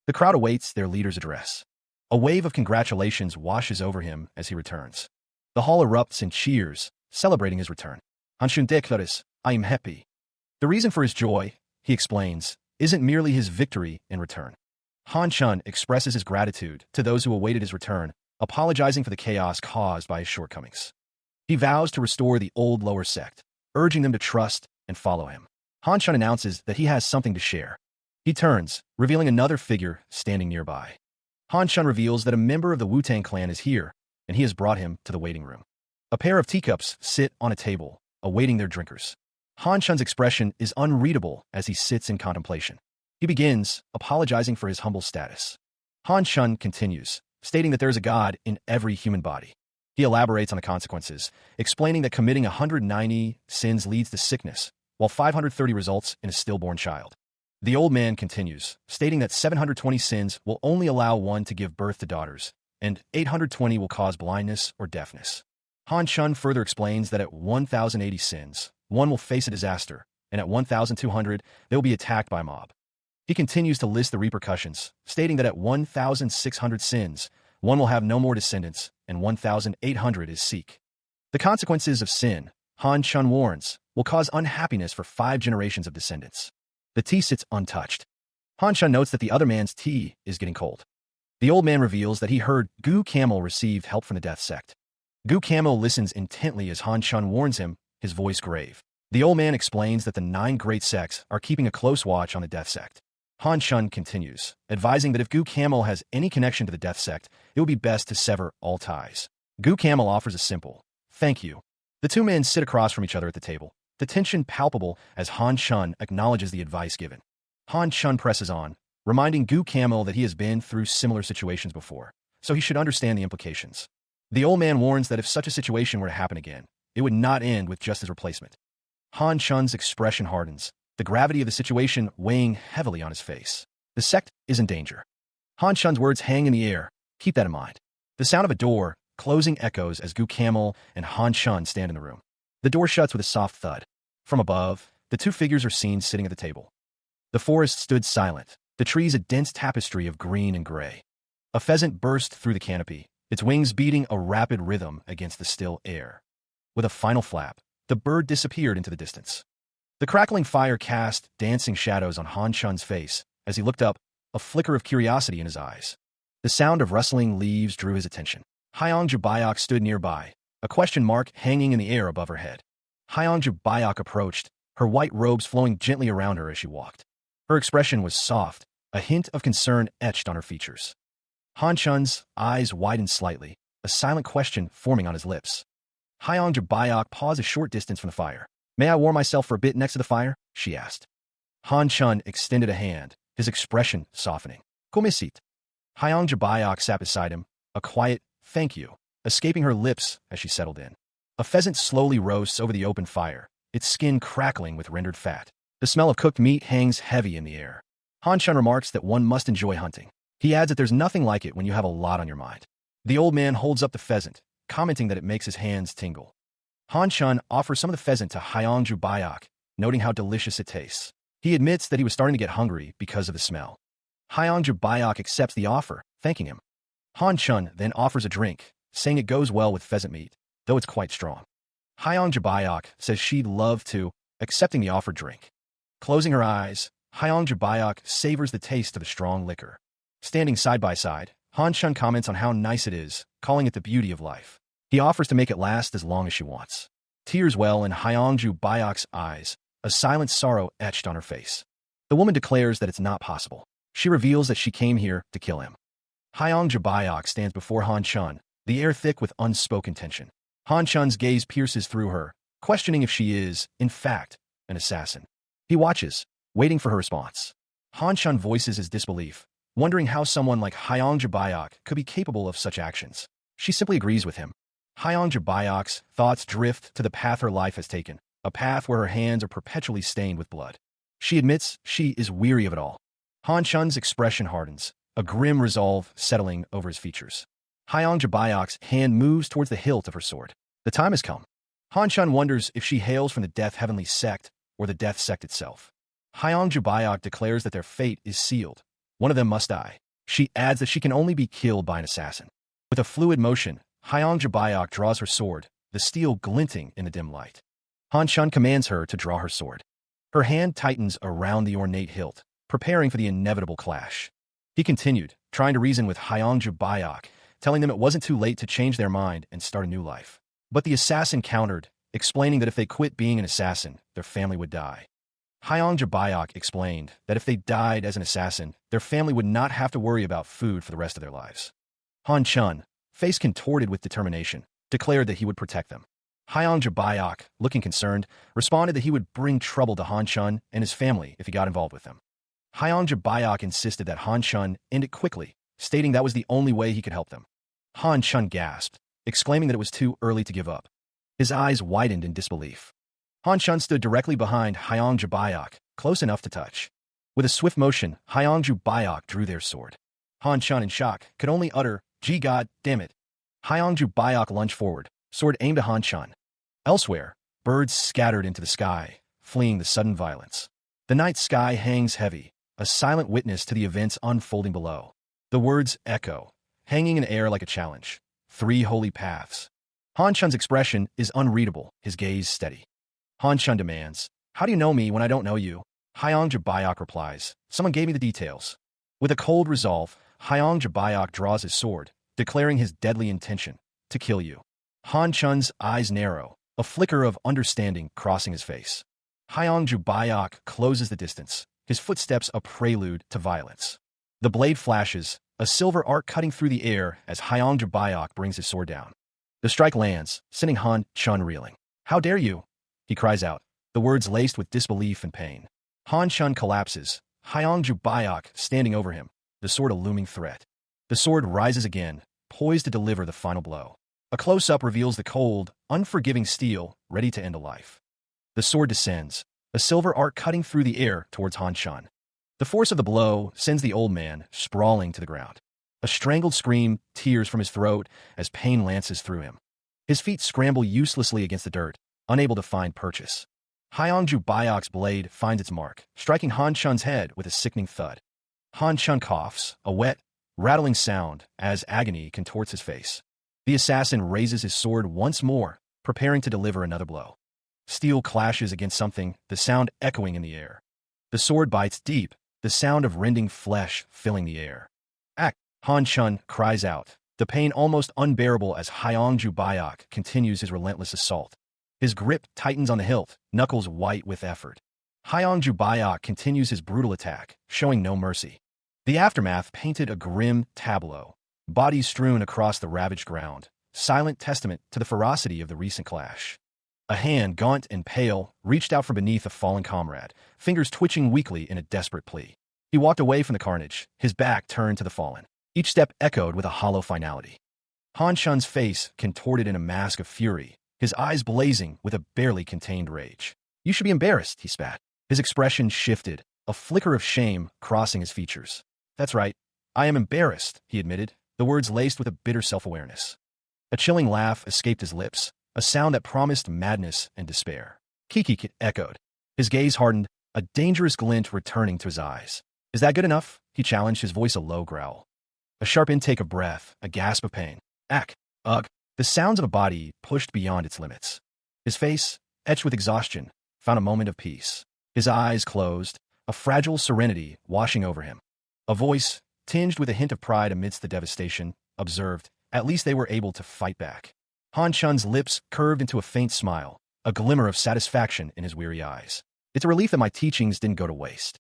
The crowd awaits their leader's address. A wave of congratulations washes over him as he returns. The hall erupts in cheers, celebrating his return. "Hanshun declares, I am happy." The reason for his joy, he explains, isn't merely his victory in return. Han Chun expresses his gratitude to those who awaited his return, apologizing for the chaos caused by his shortcomings. He vows to restore the old lower sect, urging them to trust and follow him. Han Chun announces that he has something to share. He turns, revealing another figure standing nearby. Han Chun reveals that a member of the Wu-Tang clan is here, and he has brought him to the waiting room. A pair of teacups sit on a table, awaiting their drinkers. Han Chun's expression is unreadable as he sits in contemplation. He begins, apologizing for his humble status. Han Chun continues, stating that there is a God in every human body. He elaborates on the consequences, explaining that committing 190 sins leads to sickness, while 530 results in a stillborn child. The old man continues, stating that 720 sins will only allow one to give birth to daughters, and 820 will cause blindness or deafness. Han Chun further explains that at 1,080 sins, one will face a disaster, and at 1,200, they will be attacked by a mob. He continues to list the repercussions, stating that at 1,600 sins, one will have no more descendants, and 1,800 is Sikh. The consequences of sin, Han Chun warns, will cause unhappiness for 5 generations of descendants. The tea sits untouched. Han Chun notes that the other man's tea is getting cold. The old man reveals that he heard Gu Camel received help from the Death Sect. Gu Camel listens intently as Han Chun warns him, his voice grave. The old man explains that the 9 great sects are keeping a close watch on the Death Sect. Han Chun continues, advising that if Gu Camel has any connection to the Death Sect, it would be best to sever all ties. Gu Camel offers a simple, "Thank you." The two men sit across from each other at the table, the tension palpable as Han Chun acknowledges the advice given. Han Chun presses on, reminding Gu Camel that he has been through similar situations before, so he should understand the implications. The old man warns that if such a situation were to happen again, it would not end with just his replacement. Han Chun's expression hardens, the gravity of the situation weighing heavily on his face. The sect is in danger. Han Chun's words hang in the air. Keep that in mind. The sound of a door closing echoes as Gu Camel and Han Chun stand in the room. The door shuts with a soft thud. From above, the two figures are seen sitting at the table. The forest stood silent, the trees a dense tapestry of green and gray. A pheasant burst through the canopy, its wings beating a rapid rhythm against the still air. With a final flap, the bird disappeared into the distance. The crackling fire cast dancing shadows on Han Chun's face as he looked up, a flicker of curiosity in his eyes. The sound of rustling leaves drew his attention. Hyang Jubayok stood nearby, a question mark hanging in the air above her head. Hyang Jubayok approached, her white robes flowing gently around her as she walked. Her expression was soft, a hint of concern etched on her features. Han Chun's eyes widened slightly, a silent question forming on his lips. Hyang Jubayok paused a short distance from the fire. "May I warm myself for a bit next to the fire?" she asked. Han Chun extended a hand, his expression softening. "Komisit." Hyang Jubayok sat beside him, a quiet "thank you" escaping her lips as she settled in. A pheasant slowly roasts over the open fire, its skin crackling with rendered fat. The smell of cooked meat hangs heavy in the air. Han Chun remarks that one must enjoy hunting. He adds that there's nothing like it when you have a lot on your mind. The old man holds up the pheasant, commenting that it makes his hands tingle. Han Chun offers some of the pheasant to Hyang Jubayok, noting how delicious it tastes. He admits that he was starting to get hungry because of the smell. Hyang Jubayok accepts the offer, thanking him. Han Chun then offers a drink, saying it goes well with pheasant meat, though it's quite strong. Hyang Jubayok says she'd love to, accepting the offered drink. Closing her eyes, Hyang Jubayok savors the taste of the strong liquor. Standing side by side, Han Chun comments on how nice it is, calling it the beauty of life. He offers to make it last as long as she wants. Tears well in Hyang Jubayok's eyes, a silent sorrow etched on her face. The woman declares that it's not possible. She reveals that she came here to kill him. Hyang Jubayok stands before Han Chun, the air thick with unspoken tension. Han Chun's gaze pierces through her, questioning if she is, in fact, an assassin. He watches, waiting for her response. Han Chun voices his disbelief, wondering how someone like Hyang Jabayok could be capable of such actions. She simply agrees with him. Hyang Jabayok's thoughts drift to the path her life has taken, a path where her hands are perpetually stained with blood. She admits she is weary of it all. Han Chun's expression hardens, a grim resolve settling over his features. Hyang Jabayok's hand moves towards the hilt of her sword. The time has come. Han Chun wonders if she hails from the Death Heavenly Sect or the Death Sect itself. Hyang Jabayok declares that their fate is sealed. One of them must die. She adds that she can only be killed by an assassin. With a fluid motion, Hyang Jabayok draws her sword, the steel glinting in the dim light. Han Chun commands her to draw her sword. Her hand tightens around the ornate hilt, preparing for the inevitable clash. He continued, trying to reason with Hyang Jabayok, telling them it wasn't too late to change their mind and start a new life. But the assassin countered, explaining that if they quit being an assassin, their family would die. Hyang Jabayok explained that if they died as an assassin, their family would not have to worry about food for the rest of their lives. Han Chun, face contorted with determination, declared that he would protect them. Hyang Jabayok, looking concerned, responded that he would bring trouble to Han Chun and his family if he got involved with them. Hyang Jabayok insisted that Han Chun end it quickly, stating that was the only way he could help them. Han Chun gasped, exclaiming that it was too early to give up. His eyes widened in disbelief. Han Chun stood directly behind Hyang Jabayok, close enough to touch. With a swift motion, Hyang Jabayok drew their sword. Han Chun, in shock, could only utter, "Gee God, damn it." Hyang Jabayok lunged forward, sword aimed at Han Chun. Elsewhere, birds scattered into the sky, fleeing the sudden violence. The night sky hangs heavy, a silent witness to the events unfolding below. The words echo, hanging in air like a challenge. 3 holy paths. Han Chun's expression is unreadable, his gaze steady. Han Chun demands, "How do you know me when I don't know you?" Hyang Jabayok replies, "Someone gave me the details." With a cold resolve, Hyang Jabayok draws his sword, declaring his deadly intention, to kill you. Han Chun's eyes narrow, a flicker of understanding crossing his face. Hyang Jabayok closes the distance, his footsteps a prelude to violence. The blade flashes, a silver arc cutting through the air as Hyang Jabayok brings his sword down. The strike lands, sending Han Chun reeling. "How dare you?" he cries out, the words laced with disbelief and pain. Han Chun collapses, Hyang Jabayok standing over him, the sword a looming threat. The sword rises again, poised to deliver the final blow. A close-up reveals the cold, unforgiving steel, ready to end a life. The sword descends, a silver arc cutting through the air towards Han Chun. The force of the blow sends the old man sprawling to the ground. A strangled scream tears from his throat as pain lances through him. His feet scramble uselessly against the dirt, unable to find purchase. Hyang Jabayok's blade finds its mark, striking Han Chun's head with a sickening thud. Han Chun coughs, a wet, rattling sound as agony contorts his face. The assassin raises his sword once more, preparing to deliver another blow. Steel clashes against something, the sound echoing in the air. The sword bites deep, the sound of rending flesh filling the air. "Act!" Han Chun cries out, the pain almost unbearable as Hyang Jabayok continues his relentless assault. His grip tightens on the hilt, knuckles white with effort. Hyang Jabayok continues his brutal attack, showing no mercy. The aftermath painted a grim tableau, bodies strewn across the ravaged ground, silent testament to the ferocity of the recent clash. A hand, gaunt and pale, reached out from beneath a fallen comrade, fingers twitching weakly in a desperate plea. He walked away from the carnage, his back turned to the fallen. Each step echoed with a hollow finality. Han Chun's face contorted in a mask of fury, his eyes blazing with a barely contained rage. "You should be embarrassed," he spat. His expression shifted, a flicker of shame crossing his features. "That's right. I am embarrassed," he admitted, the words laced with a bitter self-awareness. A chilling laugh escaped his lips, a sound that promised madness and despair. "Kiki," echoed. His gaze hardened, a dangerous glint returning to his eyes. "Is that good enough?" he challenged, his voice a low growl. A sharp intake of breath, a gasp of pain. "Ack, ugh." The sounds of a body pushed beyond its limits. His face, etched with exhaustion, found a moment of peace. His eyes closed, a fragile serenity washing over him. A voice, tinged with a hint of pride amidst the devastation, observed, "At least they were able to fight back." Han Chun's lips curved into a faint smile, a glimmer of satisfaction in his weary eyes. "It's a relief that my teachings didn't go to waste."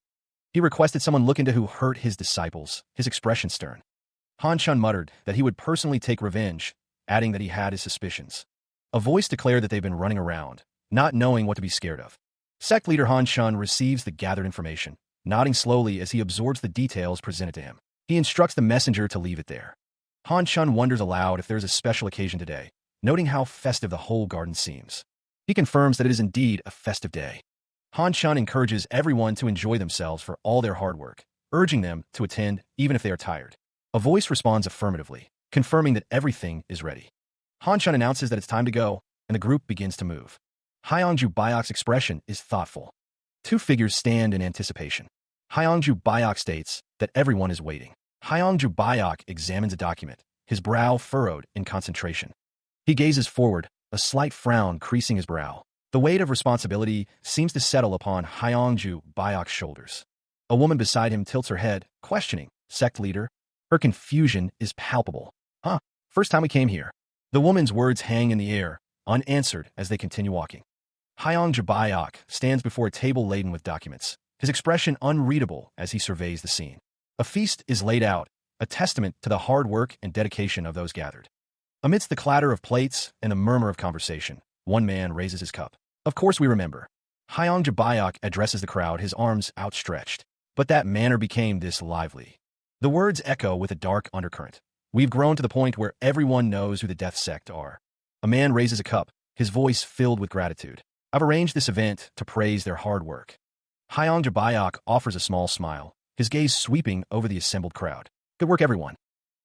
He requested someone look into who hurt his disciples, his expression stern. Han Chun muttered that he would personally take revenge, adding that he had his suspicions. A voice declared that they've been running around, not knowing what to be scared of. Sect leader Han Chun receives the gathered information, nodding slowly as he absorbs the details presented to him. He instructs the messenger to leave it there. Han Chun wonders aloud if there is a special occasion today, noting how festive the whole garden seems. He confirms that it is indeed a festive day. Han Chun encourages everyone to enjoy themselves for all their hard work, urging them to attend even if they are tired. A voice responds affirmatively, confirming that everything is ready. Han Chun announces that it's time to go, and the group begins to move. Hyangju Bayok's expression is thoughtful. Two figures stand in anticipation. Hyangju Bayok states that everyone is waiting. Hyangju Bayok examines a document, his brow furrowed in concentration. He gazes forward, a slight frown creasing his brow. The weight of responsibility seems to settle upon Hyangju Bayok's shoulders. A woman beside him tilts her head, questioning, "Sect leader?" Her confusion is palpable. "Huh, first time we came here." The woman's words hang in the air, unanswered as they continue walking. Hyangju Bayok stands before a table laden with documents, his expression unreadable as he surveys the scene. A feast is laid out, a testament to the hard work and dedication of those gathered. Amidst the clatter of plates and the murmur of conversation, one man raises his cup. "Of course we remember." Hyangju Bayok addresses the crowd, his arms outstretched. But that manner became this lively. The words echo with a dark undercurrent. "We've grown to the point where everyone knows who the Death Sect are." A man raises a cup, his voice filled with gratitude. "I've arranged this event to praise their hard work." Hyangju Bayok offers a small smile, his gaze sweeping over the assembled crowd. "Good work, everyone."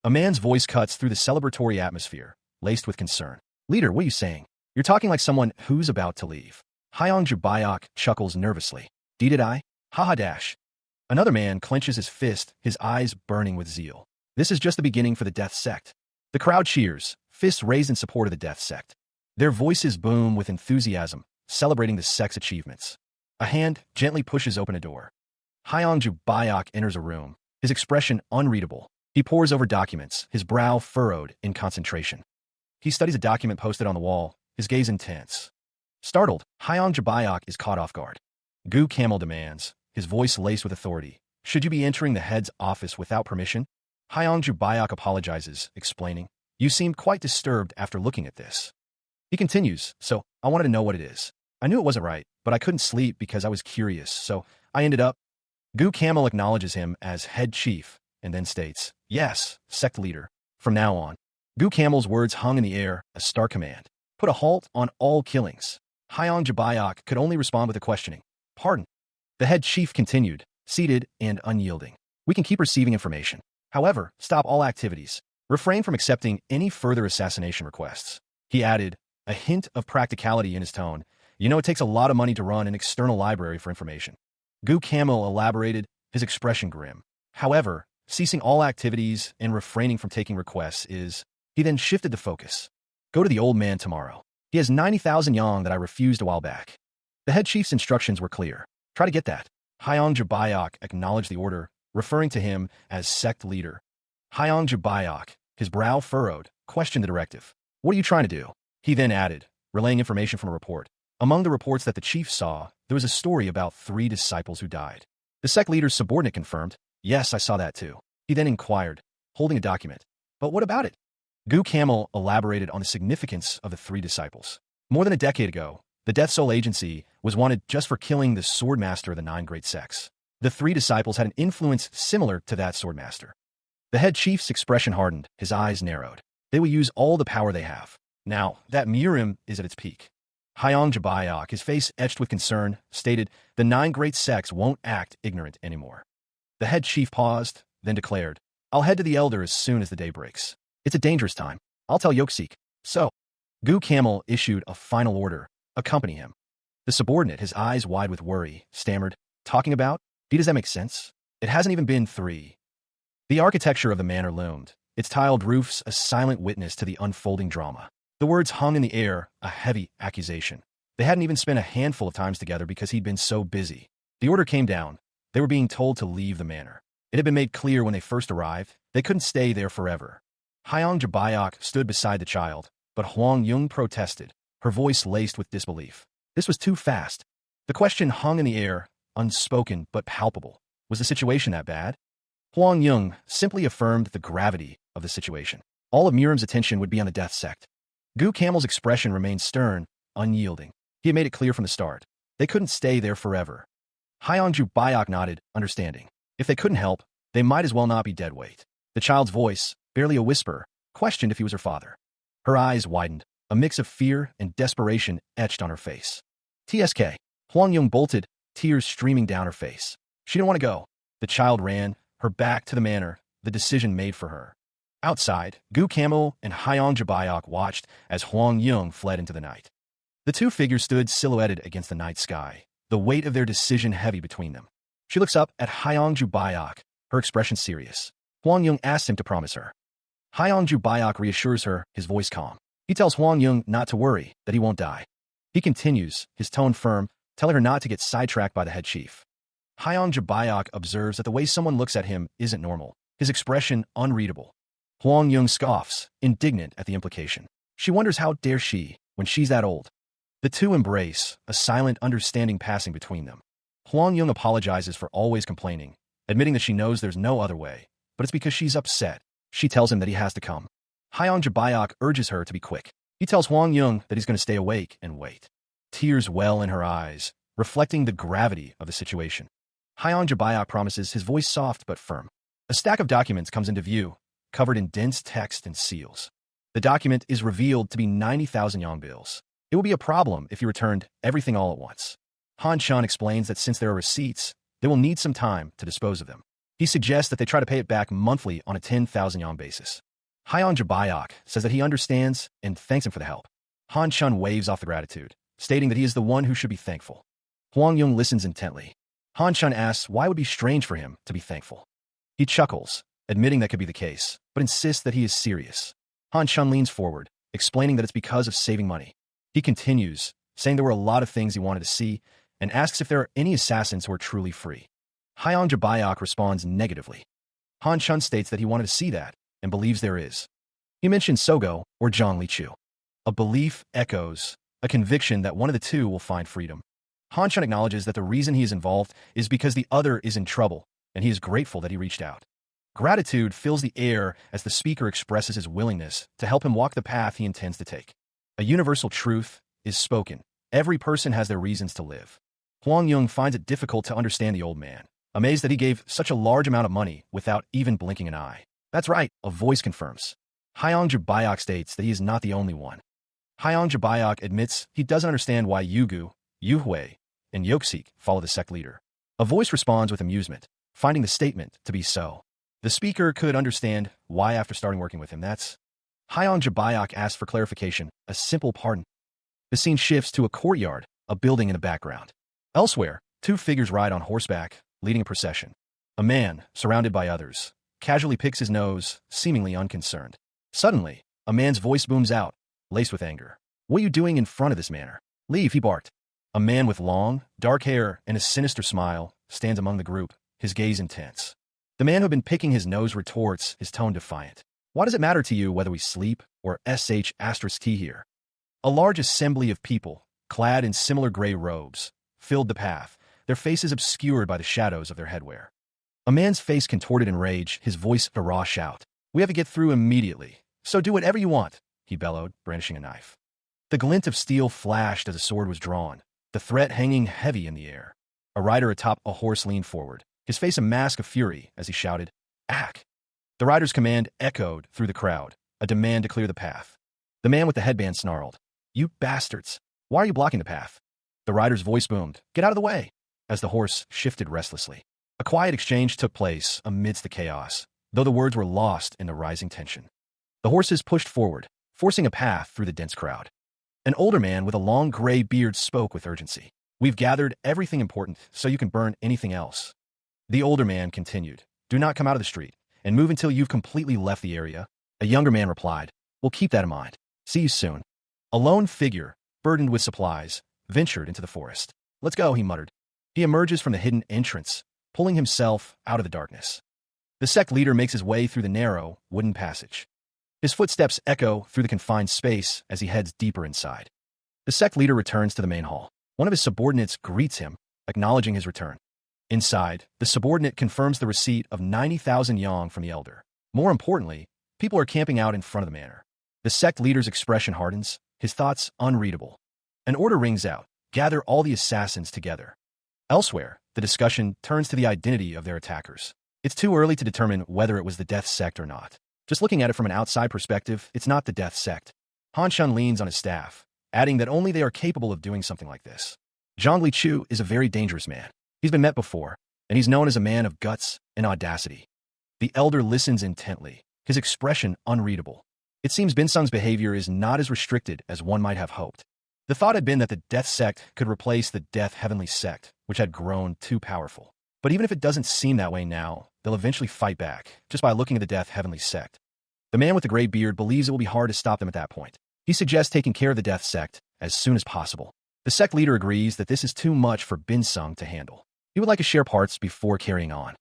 A man's voice cuts through the celebratory atmosphere, laced with concern. "Leader, what are you saying? You're talking like someone who's about to leave." Hyangju Bayok chuckles nervously. "Did I? Haha dash." Another man clenches his fist, his eyes burning with zeal. "This is just the beginning for the Death Sect." The crowd cheers, fists raised in support of the Death Sect. Their voices boom with enthusiasm, celebrating the sect's achievements. A hand gently pushes open a door. Hyangju Bayok enters a room, his expression unreadable. He pores over documents, his brow furrowed in concentration. He studies a document posted on the wall, his gaze intense. Startled, Hyangju Bayok is caught off guard. Gu Camel demands, his voice laced with authority, "Should you be entering the head's office without permission?" Hyangju Bayok apologizes, explaining, "You seemed quite disturbed after looking at this." He continues, "So, I wanted to know what it is. I knew it wasn't right, but I couldn't sleep because I was curious, so I ended up..." Gu Camel acknowledges him as head chief, and then states, "Yes, sect leader, from now on." Gu Camel's words hung in the air, a stark command. "Put a halt on all killings." Hyangju Bayok could only respond with a questioning, "Pardon?" The head chief continued, seated and unyielding. "We can keep receiving information. However, stop all activities. Refrain from accepting any further assassination requests." He added, a hint of practicality in his tone, "You know it takes a lot of money to run an external library for information." Gu Camel elaborated, his expression grim. "However, ceasing all activities and refraining from taking requests is..." He then shifted the focus. "Go to the old man tomorrow. He has 90,000 yang that I refused a while back." The head chief's instructions were clear. "Try to get that." Hyangju Bayok acknowledged the order, referring to him as sect leader. Hyangju Bayok, his brow furrowed, questioned the directive. "What are you trying to do?" He then added, relaying information from a report. Among the reports that the chief saw, there was a story about 3 disciples who died. The sect leader's subordinate confirmed, "Yes, I saw that too." He then inquired, holding a document, "But what about it?" Gu Camel elaborated on the significance of the 3 disciples. More than a decade ago, the Death Soul Agency was wanted just for killing the swordmaster of the 9 great sects. The 3 disciples had an influence similar to that swordmaster. The head chief's expression hardened, his eyes narrowed. They will use all the power they have. Now, that Murim is at its peak. Hyangju Bayok, his face etched with concern, stated, "The 9 great sects won't act ignorant anymore." The head chief paused, then declared, "I'll head to the elder as soon as the day breaks. It's a dangerous time. I'll tell Yoksik." So, Gu Camel issued a final order, "Accompany him." The subordinate, his eyes wide with worry, stammered, "Talking about? Does that make sense? It hasn't even been 3. The architecture of the manor loomed, its tiled roofs a silent witness to the unfolding drama. The words hung in the air, a heavy accusation. They hadn't even spent a handful of times together because he'd been so busy. The order came down. They were being told to leave the manor. It had been made clear when they first arrived, they couldn't stay there forever. Hyangju Bayok stood beside the child, but Huang Yung protested, her voice laced with disbelief. This was too fast. The question hung in the air, unspoken but palpable. Was the situation that bad? Huang Yung simply affirmed the gravity of the situation. All of Murim's attention would be on the Death Sect. Gu Camel's expression remained stern, unyielding. He had made it clear from the start. They couldn't stay there forever. Hyangju Bayok nodded, understanding. If they couldn't help, They might as well not be dead weight. The child's voice, barely a whisper, questioned if he was her father. Her eyes widened, a mix of fear and desperation etched on her face. TSK. Huang Yung bolted, tears streaming down her face. She didn't want to go. The child ran, her back to the manor, the decision made for her. Outside, Gu Camel and Hyang Jabayok watched as Huang Yung fled into the night. The two figures stood silhouetted against the night sky, the weight of their decision heavy between them. She looks up at Hyang Jabayok, her expression serious. Huang Yung asks him to promise her. Hyang Jabayok reassures her, his voice calm. He tells Huang Yung not to worry, that he won't die. He continues, his tone firm, telling her not to get sidetracked by the head chief. Hyang Jabayok observes that the way someone looks at him isn't normal, his expression unreadable. Huang Yung scoffs, indignant at the implication. She wonders how dare she, when she's that old. The two embrace, a silent understanding passing between them. Huang Yung apologizes for always complaining, admitting that she knows there's no other way, but it's because she's upset. She tells him that he has to come. Hyang Jabayok urges her to be quick. He tells Huang Yung that he's going to stay awake and wait. Tears well in her eyes, reflecting the gravity of the situation. Hyang Jabayok promises, his voice soft but firm. A stack of documents comes into view, covered in dense text and seals. The document is revealed to be 90,000 yang bills. It will be a problem if you returned everything all at once. Han Chun explains that since there are receipts, they will need some time to dispose of them. He suggests that they try to pay it back monthly on a 10,000 yang basis. Hyang Jabayok says that he understands and thanks him for the help. Han Chun waves off the gratitude, stating that he is the one who should be thankful. Huang Yung listens intently. Han Chun asks why it would be strange for him to be thankful. He chuckles, admitting that could be the case, but insists that he is serious. Han Chun leans forward, explaining that it's because of saving money. He continues, saying there were a lot of things he wanted to see, and asks if there are any assassins who are truly free. Hyang Jabayok responds negatively. Han Chun states that he wanted to see that, and believes there is. He mentions Sogo, or Zhang Lichu. A belief echoes, a conviction that one of the two will find freedom. Han Chun acknowledges that the reason he is involved is because the other is in trouble, and he is grateful that he reached out. Gratitude fills the air as the speaker expresses his willingness to help him walk the path he intends to take. A universal truth is spoken. Every person has their reasons to live. Huang Yung finds it difficult to understand the old man, amazed that he gave such a large amount of money without even blinking an eye. That's right, a voice confirms. Hyang Jabayok states that he is not the only one. Hyang Jabayok admits he doesn't understand why Yugu, Yuhui, and Yoksik follow the sect leader. A voice responds with amusement, finding the statement to be so. The speaker could understand why after starting working with him. That's Hyang Jabayok asks for clarification, a simple pardon. The scene shifts to a courtyard, a building in the background. Elsewhere, two figures ride on horseback, leading a procession. A man, surrounded by others, casually picks his nose, seemingly unconcerned. Suddenly, a man's voice booms out, laced with anger. What are you doing in front of this manor? Leave, he barked. A man with long, dark hair and a sinister smile stands among the group, his gaze intense. The man who had been picking his nose retorts, his tone defiant. Why does it matter to you whether we sleep or sh*t here? A large assembly of people, clad in similar gray robes, filled the path, their faces obscured by the shadows of their headwear. A man's face contorted in rage, his voice a raw shout. We have to get through immediately, so do whatever you want, he bellowed, brandishing a knife. The glint of steel flashed as a sword was drawn, the threat hanging heavy in the air. A rider atop a horse leaned forward, his face a mask of fury as he shouted, "Ack!" The rider's command echoed through the crowd, a demand to clear the path. The man with the headband snarled, "You bastards! Why are you blocking the path?" The rider's voice boomed, "Get out of the way!" as the horse shifted restlessly. A quiet exchange took place amidst the chaos, though the words were lost in the rising tension. The horses pushed forward, forcing a path through the dense crowd. An older man with a long gray beard spoke with urgency. "We've gathered everything important so you can burn anything else." The older man continued, "Do not come out of the street, and move until you've completely left the area." A younger man replied, "We'll keep that in mind. See you soon." A lone figure, burdened with supplies, ventured into the forest. "Let's go," he muttered. He emerges from the hidden entrance, pulling himself out of the darkness. The sect leader makes his way through the narrow, wooden passage. His footsteps echo through the confined space as he heads deeper inside. The sect leader returns to the main hall. One of his subordinates greets him, acknowledging his return. Inside, the subordinate confirms the receipt of 90,000 yang from the elder. More importantly, people are camping out in front of the manor. The sect leader's expression hardens, his thoughts unreadable. An order rings out, "Gather all the assassins together." Elsewhere, the discussion turns to the identity of their attackers. It's too early to determine whether it was the death sect or not. Just looking at it from an outside perspective, it's not the death sect. Han Shun leans on his staff, adding that only they are capable of doing something like this. Zhongli Chu is a very dangerous man. He's been met before, and he's known as a man of guts and audacity. The elder listens intently, his expression unreadable. It seems Bin Sung's behavior is not as restricted as one might have hoped. The thought had been that the death sect could replace the death heavenly sect, which had grown too powerful. But even if it doesn't seem that way now, they'll eventually fight back, just by looking at the death heavenly sect. The man with the gray beard believes it will be hard to stop them at that point. He suggests taking care of the death sect as soon as possible. The sect leader agrees that this is too much for Bin Sung to handle. He would like to share parts before carrying on.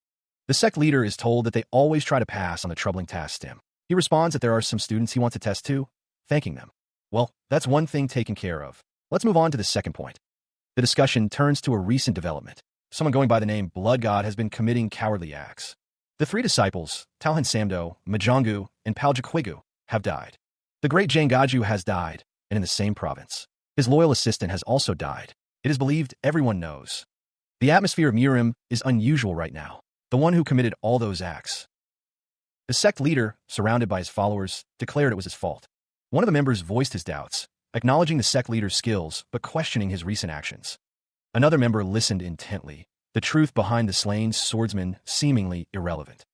The sect leader is told that they always try to pass on the troubling task stem. He responds that there are some students he wants to test too, thanking them. Well, that's one thing taken care of. Let's move on to the second point. The discussion turns to a recent development. Someone going by the name Blood God has been committing cowardly acts. The three disciples, Talhan Samdo, Majongu, and Paljakwigu, have died. The great Jangaju has died, and in the same province. His loyal assistant has also died. It is believed everyone knows. The atmosphere of Murim is unusual right now. The one who committed all those acts. The sect leader, surrounded by his followers, declared it was his fault. One of the members voiced his doubts, acknowledging the sect leader's skills but questioning his recent actions. Another member listened intently, the truth behind the slain swordsman seemingly irrelevant.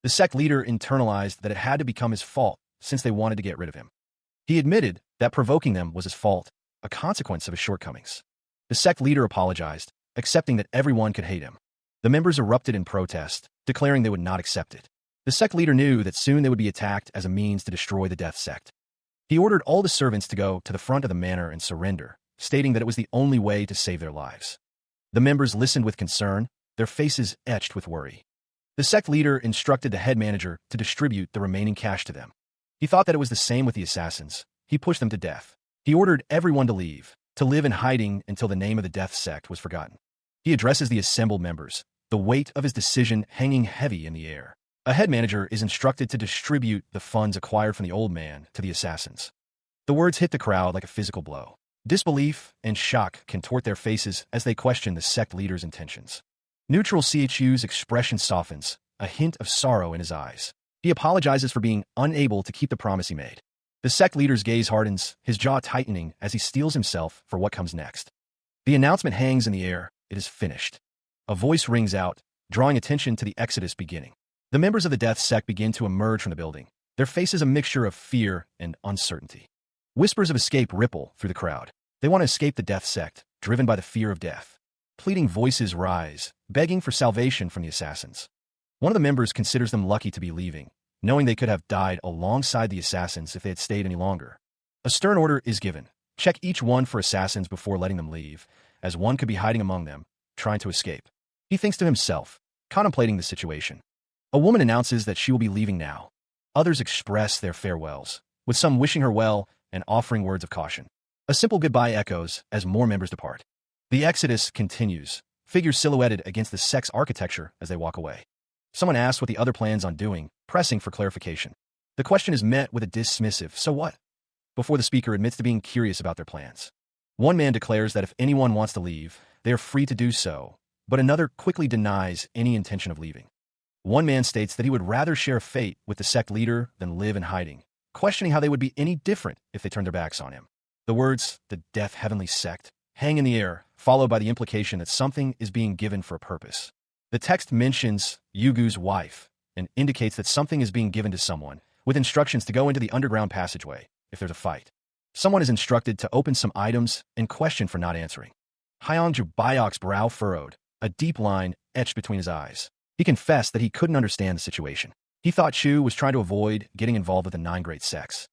The sect leader internalized that it had to become his fault since they wanted to get rid of him. He admitted that provoking them was his fault, a consequence of his shortcomings. The sect leader apologized, accepting that everyone could hate him. The members erupted in protest, declaring they would not accept it. The sect leader knew that soon they would be attacked as a means to destroy the death sect. He ordered all the servants to go to the front of the manor and surrender, stating that it was the only way to save their lives. The members listened with concern, their faces etched with worry. The sect leader instructed the head manager to distribute the remaining cash to them. He thought that it was the same with the assassins. He pushed them to death. He ordered everyone to leave, to live in hiding until the name of the death sect was forgotten. He addresses the assembled members, the weight of his decision hanging heavy in the air. A head manager is instructed to distribute the funds acquired from the old man to the assassins. The words hit the crowd like a physical blow. Disbelief and shock contort their faces as they question the sect leader's intentions. Neutral Chu's expression softens, a hint of sorrow in his eyes. He apologizes for being unable to keep the promise he made. The sect leader's gaze hardens, his jaw tightening as he steels himself for what comes next. The announcement hangs in the air. It is finished. A voice rings out, drawing attention to the exodus beginning. The members of the death sect begin to emerge from the building, their faces a mixture of fear and uncertainty. Whispers of escape ripple through the crowd. They want to escape the death sect, driven by the fear of death. Pleading voices rise, begging for salvation from the assassins. One of the members considers them lucky to be leaving, knowing they could have died alongside the assassins if they had stayed any longer. A stern order is given. Check each one for assassins before letting them leave, as one could be hiding among them, trying to escape. He thinks to himself, contemplating the situation. A woman announces that she will be leaving now. Others express their farewells, with some wishing her well and offering words of caution. A simple goodbye echoes as more members depart. The exodus continues, figures silhouetted against the sect's architecture as they walk away. Someone asks what the other plans on doing, pressing for clarification. The question is met with a dismissive, "So what?" before the speaker admits to being curious about their plans. One man declares that if anyone wants to leave, they are free to do so, but another quickly denies any intention of leaving. One man states that he would rather share fate with the sect leader than live in hiding, questioning how they would be any different if they turned their backs on him. The words, "the death heavenly sect," hang in the air, followed by the implication that something is being given for a purpose. The text mentions Yugu's wife and indicates that something is being given to someone, with instructions to go into the underground passageway if there's a fight. Someone is instructed to open some items and question for not answering. Hyangju Bayok's brow furrowed, a deep line etched between his eyes. He confessed that he couldn't understand the situation. He thought Chu was trying to avoid getting involved with the 9 great sects.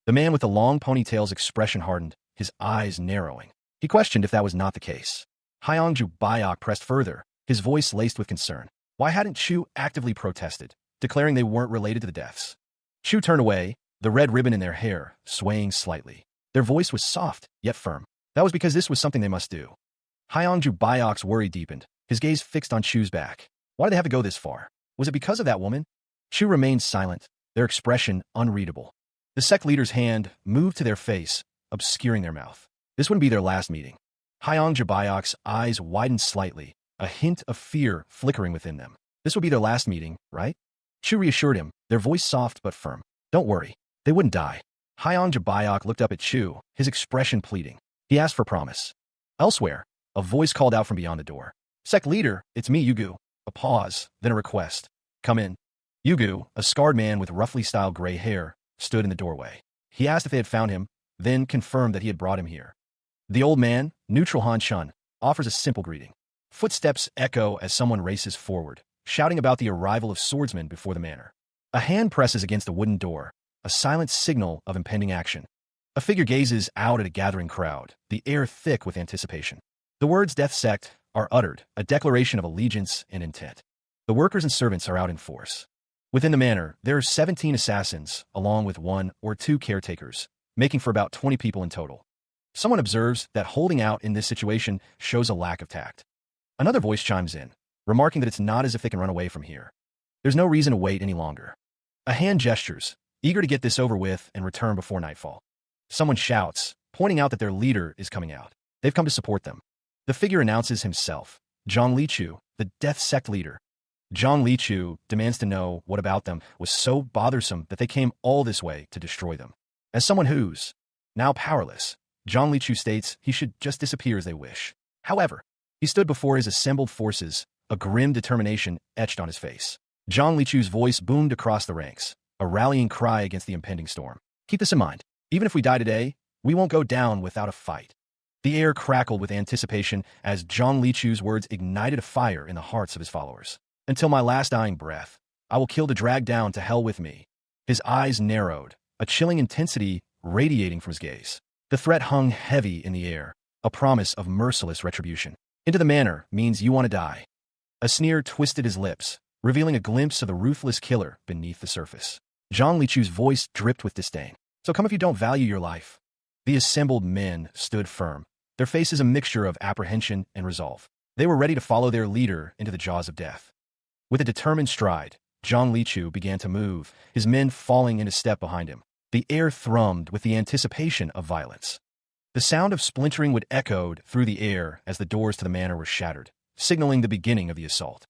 The man with the long ponytail's expression hardened, his eyes narrowing. He questioned if that was not the case. Hyangju Bayok pressed further, his voice laced with concern. Why hadn't Chu actively protested, declaring they weren't related to the deaths? Chu turned away, the red ribbon in their hair swaying slightly. Their voice was soft, yet firm. That was because this was something they must do. Hyangju Bayok's worry deepened, his gaze fixed on Chu's back. Why did they have to go this far? Was it because of that woman? Chu remained silent, their expression unreadable. The sect leader's hand moved to their face, obscuring their mouth. This wouldn't be their last meeting. Hyangju Bayok's eyes widened slightly, a hint of fear flickering within them. This would be their last meeting, right? Chu reassured him, their voice soft but firm. Don't worry. They wouldn't die. Hyang Jabayok looked up at Chu, his expression pleading. He asked for promise. Elsewhere, a voice called out from beyond the door. Sect leader, it's me, Yugu. A pause, then a request. Come in. Yugu, a scarred man with roughly styled gray hair, stood in the doorway. He asked if they had found him, then confirmed that he had brought him here. The old man, neutral Han Chun, offers a simple greeting. Footsteps echo as someone races forward, shouting about the arrival of swordsmen before the manor. A hand presses against a wooden door, a silent signal of impending action. A figure gazes out at a gathering crowd, the air thick with anticipation. The words Death Sect are uttered, a declaration of allegiance and intent. The workers and servants are out in force. Within the manor, there are 17 assassins, along with 1 or 2 caretakers, making for about 20 people in total. Someone observes that holding out in this situation shows a lack of tact. Another voice chimes in, remarking that it's not as if they can run away from here. There's no reason to wait any longer. A hand gestures, eager to get this over with and return before nightfall. Someone shouts, pointing out that their leader is coming out. They've come to support them. The figure announces himself, Zhang Lichu, the Death Sect leader. Zhang Lichu demands to know what about them was so bothersome that they came all this way to destroy them. As someone who's now powerless, Zhang Lichu states he should just disappear as they wish. However, he stood before his assembled forces, a grim determination etched on his face. Zhang Lichu's voice boomed across the ranks, a rallying cry against the impending storm. Keep this in mind. Even if we die today, we won't go down without a fight. The air crackled with anticipation as Zhang Lichu's words ignited a fire in the hearts of his followers. Until my last dying breath, I will kill to drag down to hell with me. His eyes narrowed, a chilling intensity radiating from his gaze. The threat hung heavy in the air, a promise of merciless retribution. Into the manor means you want to die. A sneer twisted his lips, revealing a glimpse of the ruthless killer beneath the surface. Zhang Lichu's voice dripped with disdain. So come if you don't value your life. The assembled men stood firm, their faces a mixture of apprehension and resolve. They were ready to follow their leader into the jaws of death. With a determined stride, Zhang Lichu began to move, his men falling into step behind him. The air thrummed with the anticipation of violence. The sound of splintering wood echoed through the air as the doors to the manor were shattered, signaling the beginning of the assault.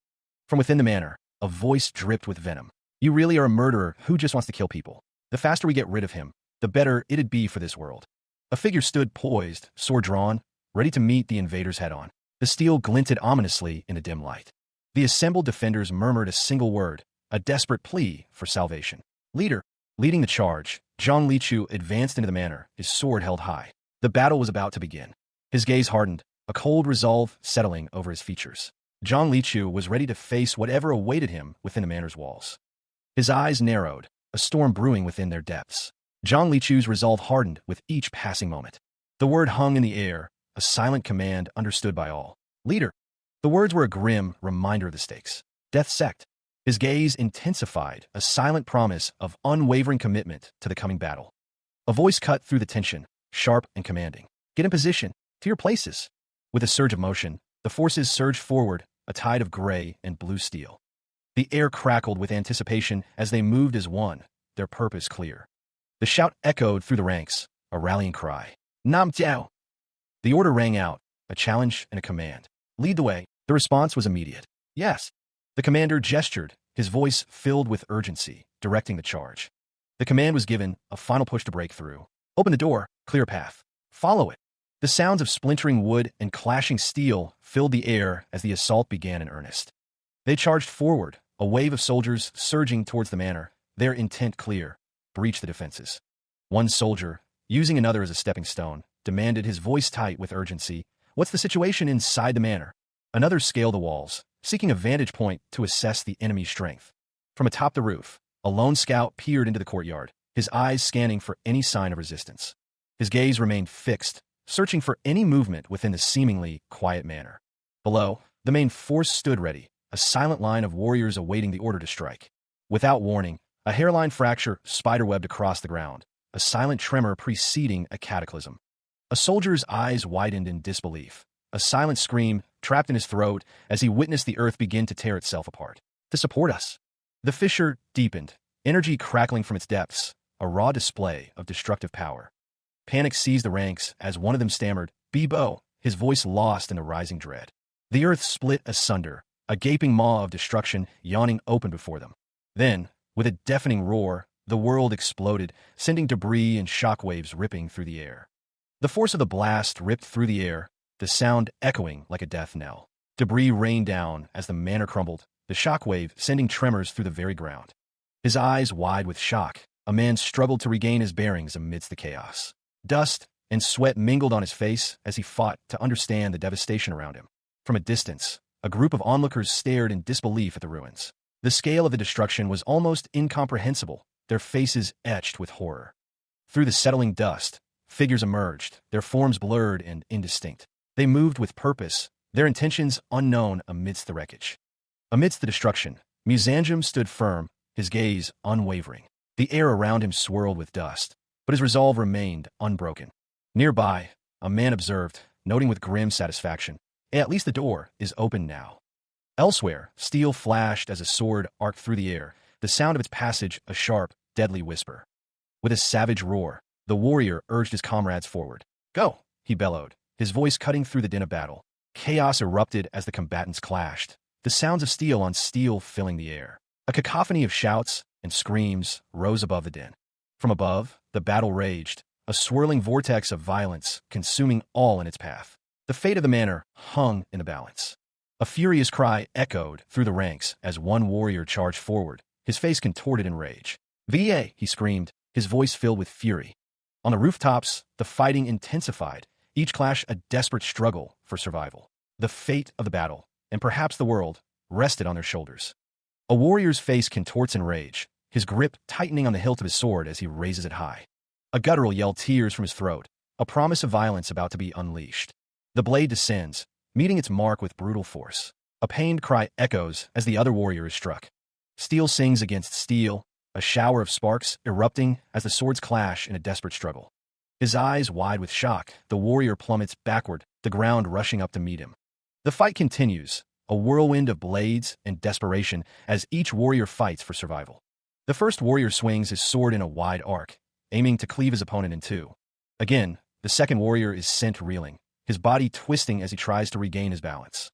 From within the manor, a voice dripped with venom. You really are a murderer who just wants to kill people. The faster we get rid of him, the better it'd be for this world. A figure stood poised, sword drawn, ready to meet the invaders head-on. The steel glinted ominously in the dim light. The assembled defenders murmured a single word, a desperate plea for salvation. Leader, leading the charge, Zhang Lichu advanced into the manor, his sword held high. The battle was about to begin. His gaze hardened, a cold resolve settling over his features. Zhang Lichu was ready to face whatever awaited him within the manor's walls. His eyes narrowed, a storm brewing within their depths. Zhang Lichu's resolve hardened with each passing moment. The word hung in the air, a silent command understood by all. Leader. The words were a grim reminder of the stakes. Death Sect. His gaze intensified, a silent promise of unwavering commitment to the coming battle. A voice cut through the tension, sharp and commanding. Get in position, to your places. With a surge of motion, the forces surged forward, a tide of gray and blue steel. The air crackled with anticipation as they moved as one, their purpose clear. The shout echoed through the ranks, a rallying cry. Nam Jiao! The order rang out, a challenge and a command. Lead the way. The response was immediate. Yes. The commander gestured, his voice filled with urgency, directing the charge. The command was given, a final push to break through. Open the door, clear a path. Follow it. The sounds of splintering wood and clashing steel filled the air as the assault began in earnest. They charged forward, a wave of soldiers surging towards the manor, their intent clear, breach the defenses. One soldier, using another as a stepping stone, demanded, his voice tight with urgency, "What's the situation inside the manor?" Another scaled the walls, seeking a vantage point to assess the enemy's strength. From atop the roof, a lone scout peered into the courtyard, his eyes scanning for any sign of resistance. His gaze remained fixed, searching for any movement within the seemingly quiet manor. Below, the main force stood ready, a silent line of warriors awaiting the order to strike. Without warning, a hairline fracture spiderwebbed across the ground, a silent tremor preceding a cataclysm. A soldier's eyes widened in disbelief, a silent scream trapped in his throat as he witnessed the earth begin to tear itself apart. To support us. The fissure deepened, energy crackling from its depths, a raw display of destructive power. Panic seized the ranks as one of them stammered, "Bibo," his voice lost in the rising dread. The earth split asunder, a gaping maw of destruction yawning open before them. Then, with a deafening roar, the world exploded, sending debris and shockwaves ripping through the air. The force of the blast ripped through the air, the sound echoing like a death knell. Debris rained down as the manor crumbled, the shockwave sending tremors through the very ground. His eyes wide with shock, a man struggled to regain his bearings amidst the chaos. Dust and sweat mingled on his face as he fought to understand the devastation around him. From a distance, a group of onlookers stared in disbelief at the ruins. The scale of the destruction was almost incomprehensible, their faces etched with horror. Through the settling dust, figures emerged, their forms blurred and indistinct. They moved with purpose, their intentions unknown amidst the wreckage. Amidst the destruction, Muzanjum stood firm, his gaze unwavering. The air around him swirled with dust, but his resolve remained unbroken. Nearby, a man observed, noting with grim satisfaction, "At least the door is open now." Elsewhere, steel flashed as a sword arced through the air, the sound of its passage a sharp, deadly whisper. With a savage roar, the warrior urged his comrades forward. "Go!" he bellowed, his voice cutting through the din of battle. Chaos erupted as the combatants clashed, the sounds of steel on steel filling the air. A cacophony of shouts and screams rose above the din. From above, the battle raged, a swirling vortex of violence consuming all in its path. The fate of the manor hung in the balance. A furious cry echoed through the ranks as one warrior charged forward, his face contorted in rage. "Va!" he screamed, his voice filled with fury. On the rooftops, the fighting intensified, each clash a desperate struggle for survival. The fate of the battle, and perhaps the world, rested on their shoulders. A warrior's face contorts in rage, his grip tightening on the hilt of his sword as he raises it high. A guttural yell tears from his throat, a promise of violence about to be unleashed. The blade descends, meeting its mark with brutal force. A pained cry echoes as the other warrior is struck. Steel sings against steel, a shower of sparks erupting as the swords clash in a desperate struggle. His eyes wide with shock, the warrior plummets backward, the ground rushing up to meet him. The fight continues, a whirlwind of blades and desperation as each warrior fights for survival. The first warrior swings his sword in a wide arc, aiming to cleave his opponent in two. Again, the second warrior is sent reeling, his body twisting as he tries to regain his balance.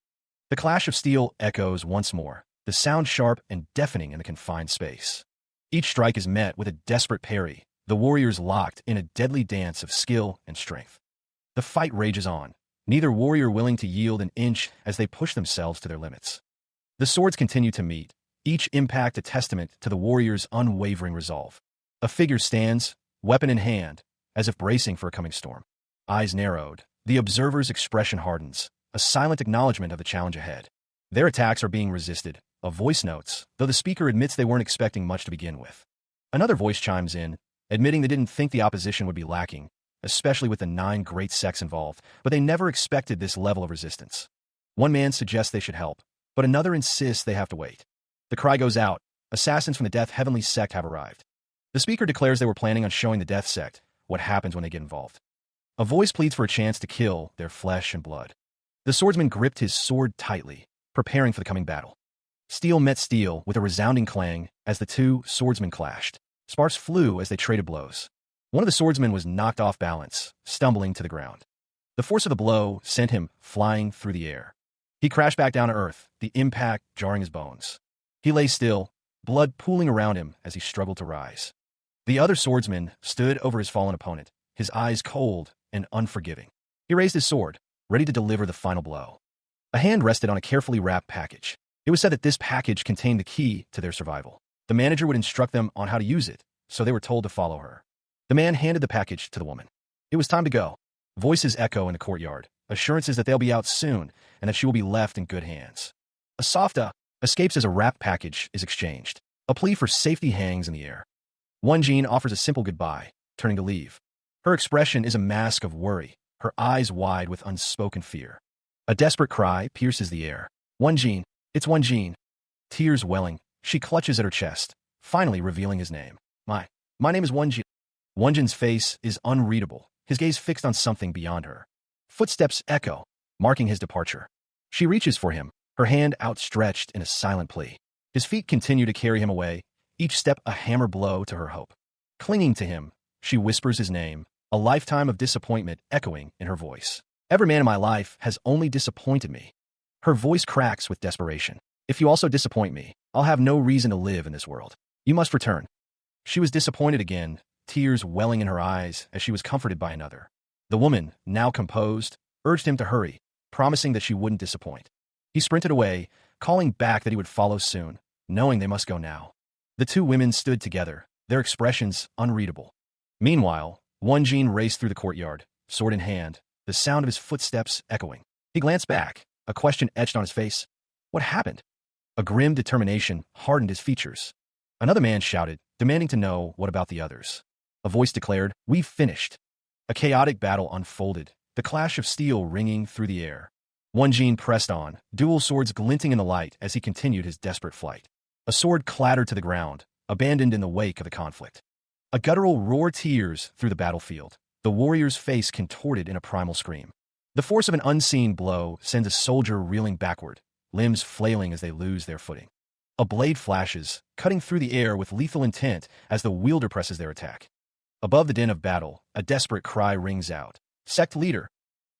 The clash of steel echoes once more, the sound sharp and deafening in the confined space. Each strike is met with a desperate parry, the warriors locked in a deadly dance of skill and strength. The fight rages on, neither warrior willing to yield an inch as they push themselves to their limits. The swords continue to meet, each impact a testament to the warrior's unwavering resolve. A figure stands, weapon in hand, as if bracing for a coming storm. Eyes narrowed, the observer's expression hardens, a silent acknowledgement of the challenge ahead. Their attacks are being resisted, a voice notes, though the speaker admits they weren't expecting much to begin with. Another voice chimes in, admitting they didn't think the opposition would be lacking, especially with the 9 great sects involved, but they never expected this level of resistance. One man suggests they should help, but another insists they have to wait. The cry goes out, assassins from the Death Heavenly Sect have arrived. The speaker declares they were planning on showing the Death Sect what happens when they get involved. A voice pleads for a chance to kill their flesh and blood. The swordsman gripped his sword tightly, preparing for the coming battle. Steel met steel with a resounding clang as the two swordsmen clashed. Sparks flew as they traded blows. One of the swordsmen was knocked off balance, stumbling to the ground. The force of the blow sent him flying through the air. He crashed back down to earth, the impact jarring his bones. He lay still, blood pooling around him as he struggled to rise. The other swordsman stood over his fallen opponent, his eyes cold and unforgiving. He raised his sword, ready to deliver the final blow. A hand rested on a carefully wrapped package. It was said that this package contained the key to their survival. The manager would instruct them on how to use it, so they were told to follow her. The man handed the package to the woman. It was time to go. Voices echo in the courtyard, assurances that they'll be out soon and that she will be left in good hands. A soft escapes as a wrapped package is exchanged. A plea for safety hangs in the air. Wonjin offers a simple goodbye, turning to leave. Her expression is a mask of worry, her eyes wide with unspoken fear. A desperate cry pierces the air. Wonjin, it's Wonjin. Tears welling, she clutches at her chest, finally revealing his name. My name is Wonjin. Wonjin's face is unreadable, his gaze fixed on something beyond her. Footsteps echo, marking his departure. She reaches for him, her hand outstretched in a silent plea. His feet continue to carry him away, each step a hammer blow to her hope. Clinging to him, she whispers his name, a lifetime of disappointment echoing in her voice. Every man in my life has only disappointed me. Her voice cracks with desperation. If you also disappoint me, I'll have no reason to live in this world. You must return. She was disappointed again, tears welling in her eyes as she was comforted by another. The woman, now composed, urged him to hurry, promising that she wouldn't disappoint. He sprinted away, calling back that he would follow soon, knowing they must go now. The two women stood together, their expressions unreadable. Meanwhile, Wonjin raced through the courtyard, sword in hand, the sound of his footsteps echoing. He glanced back, a question etched on his face. What happened? A grim determination hardened his features. Another man shouted, demanding to know what about the others. A voice declared, "We've finished." A chaotic battle unfolded, the clash of steel ringing through the air. Wonjin pressed on, dual swords glinting in the light as he continued his desperate flight. A sword clattered to the ground, abandoned in the wake of the conflict. A guttural roar tears through the battlefield, the warrior's face contorted in a primal scream. The force of an unseen blow sends a soldier reeling backward, limbs flailing as they lose their footing. A blade flashes, cutting through the air with lethal intent as the wielder presses their attack. Above the din of battle, a desperate cry rings out. "Sect leader!"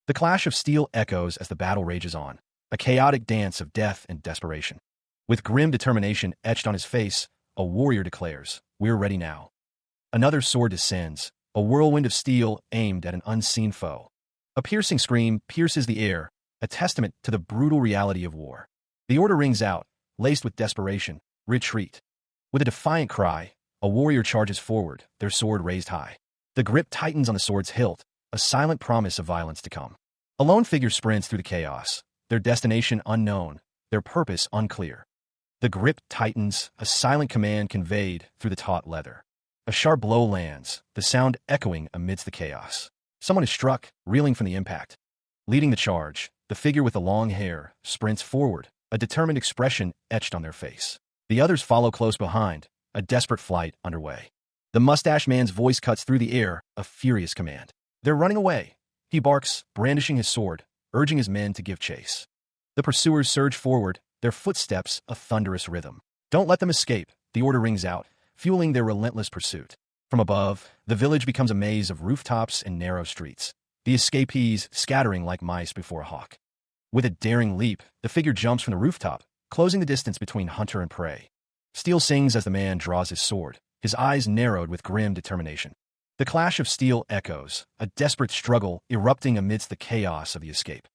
The clash of steel echoes as the battle rages on, a chaotic dance of death and desperation. With grim determination etched on his face, a warrior declares, "We're ready now." Another sword descends, a whirlwind of steel aimed at an unseen foe. A piercing scream pierces the air, a testament to the brutal reality of war. The order rings out, laced with desperation, "Retreat." With a defiant cry, a warrior charges forward, their sword raised high. The grip tightens on the sword's hilt, a silent promise of violence to come. A lone figure sprints through the chaos, their destination unknown, their purpose unclear. The grip tightens, a silent command conveyed through the taut leather. A sharp blow lands, the sound echoing amidst the chaos. Someone is struck, reeling from the impact. Leading the charge, the figure with the long hair sprints forward, a determined expression etched on their face. The others follow close behind, a desperate flight underway. The mustache man's voice cuts through the air, a furious command. They're running away. He barks, brandishing his sword, urging his men to give chase. The pursuers surge forward, their footsteps a thunderous rhythm. Don't let them escape, the order rings out, fueling their relentless pursuit. From above, the village becomes a maze of rooftops and narrow streets, the escapees scattering like mice before a hawk. With a daring leap, the figure jumps from the rooftop, closing the distance between hunter and prey. Steel sings as the man draws his sword, his eyes narrowed with grim determination. The clash of steel echoes, a desperate struggle erupting amidst the chaos of the escape.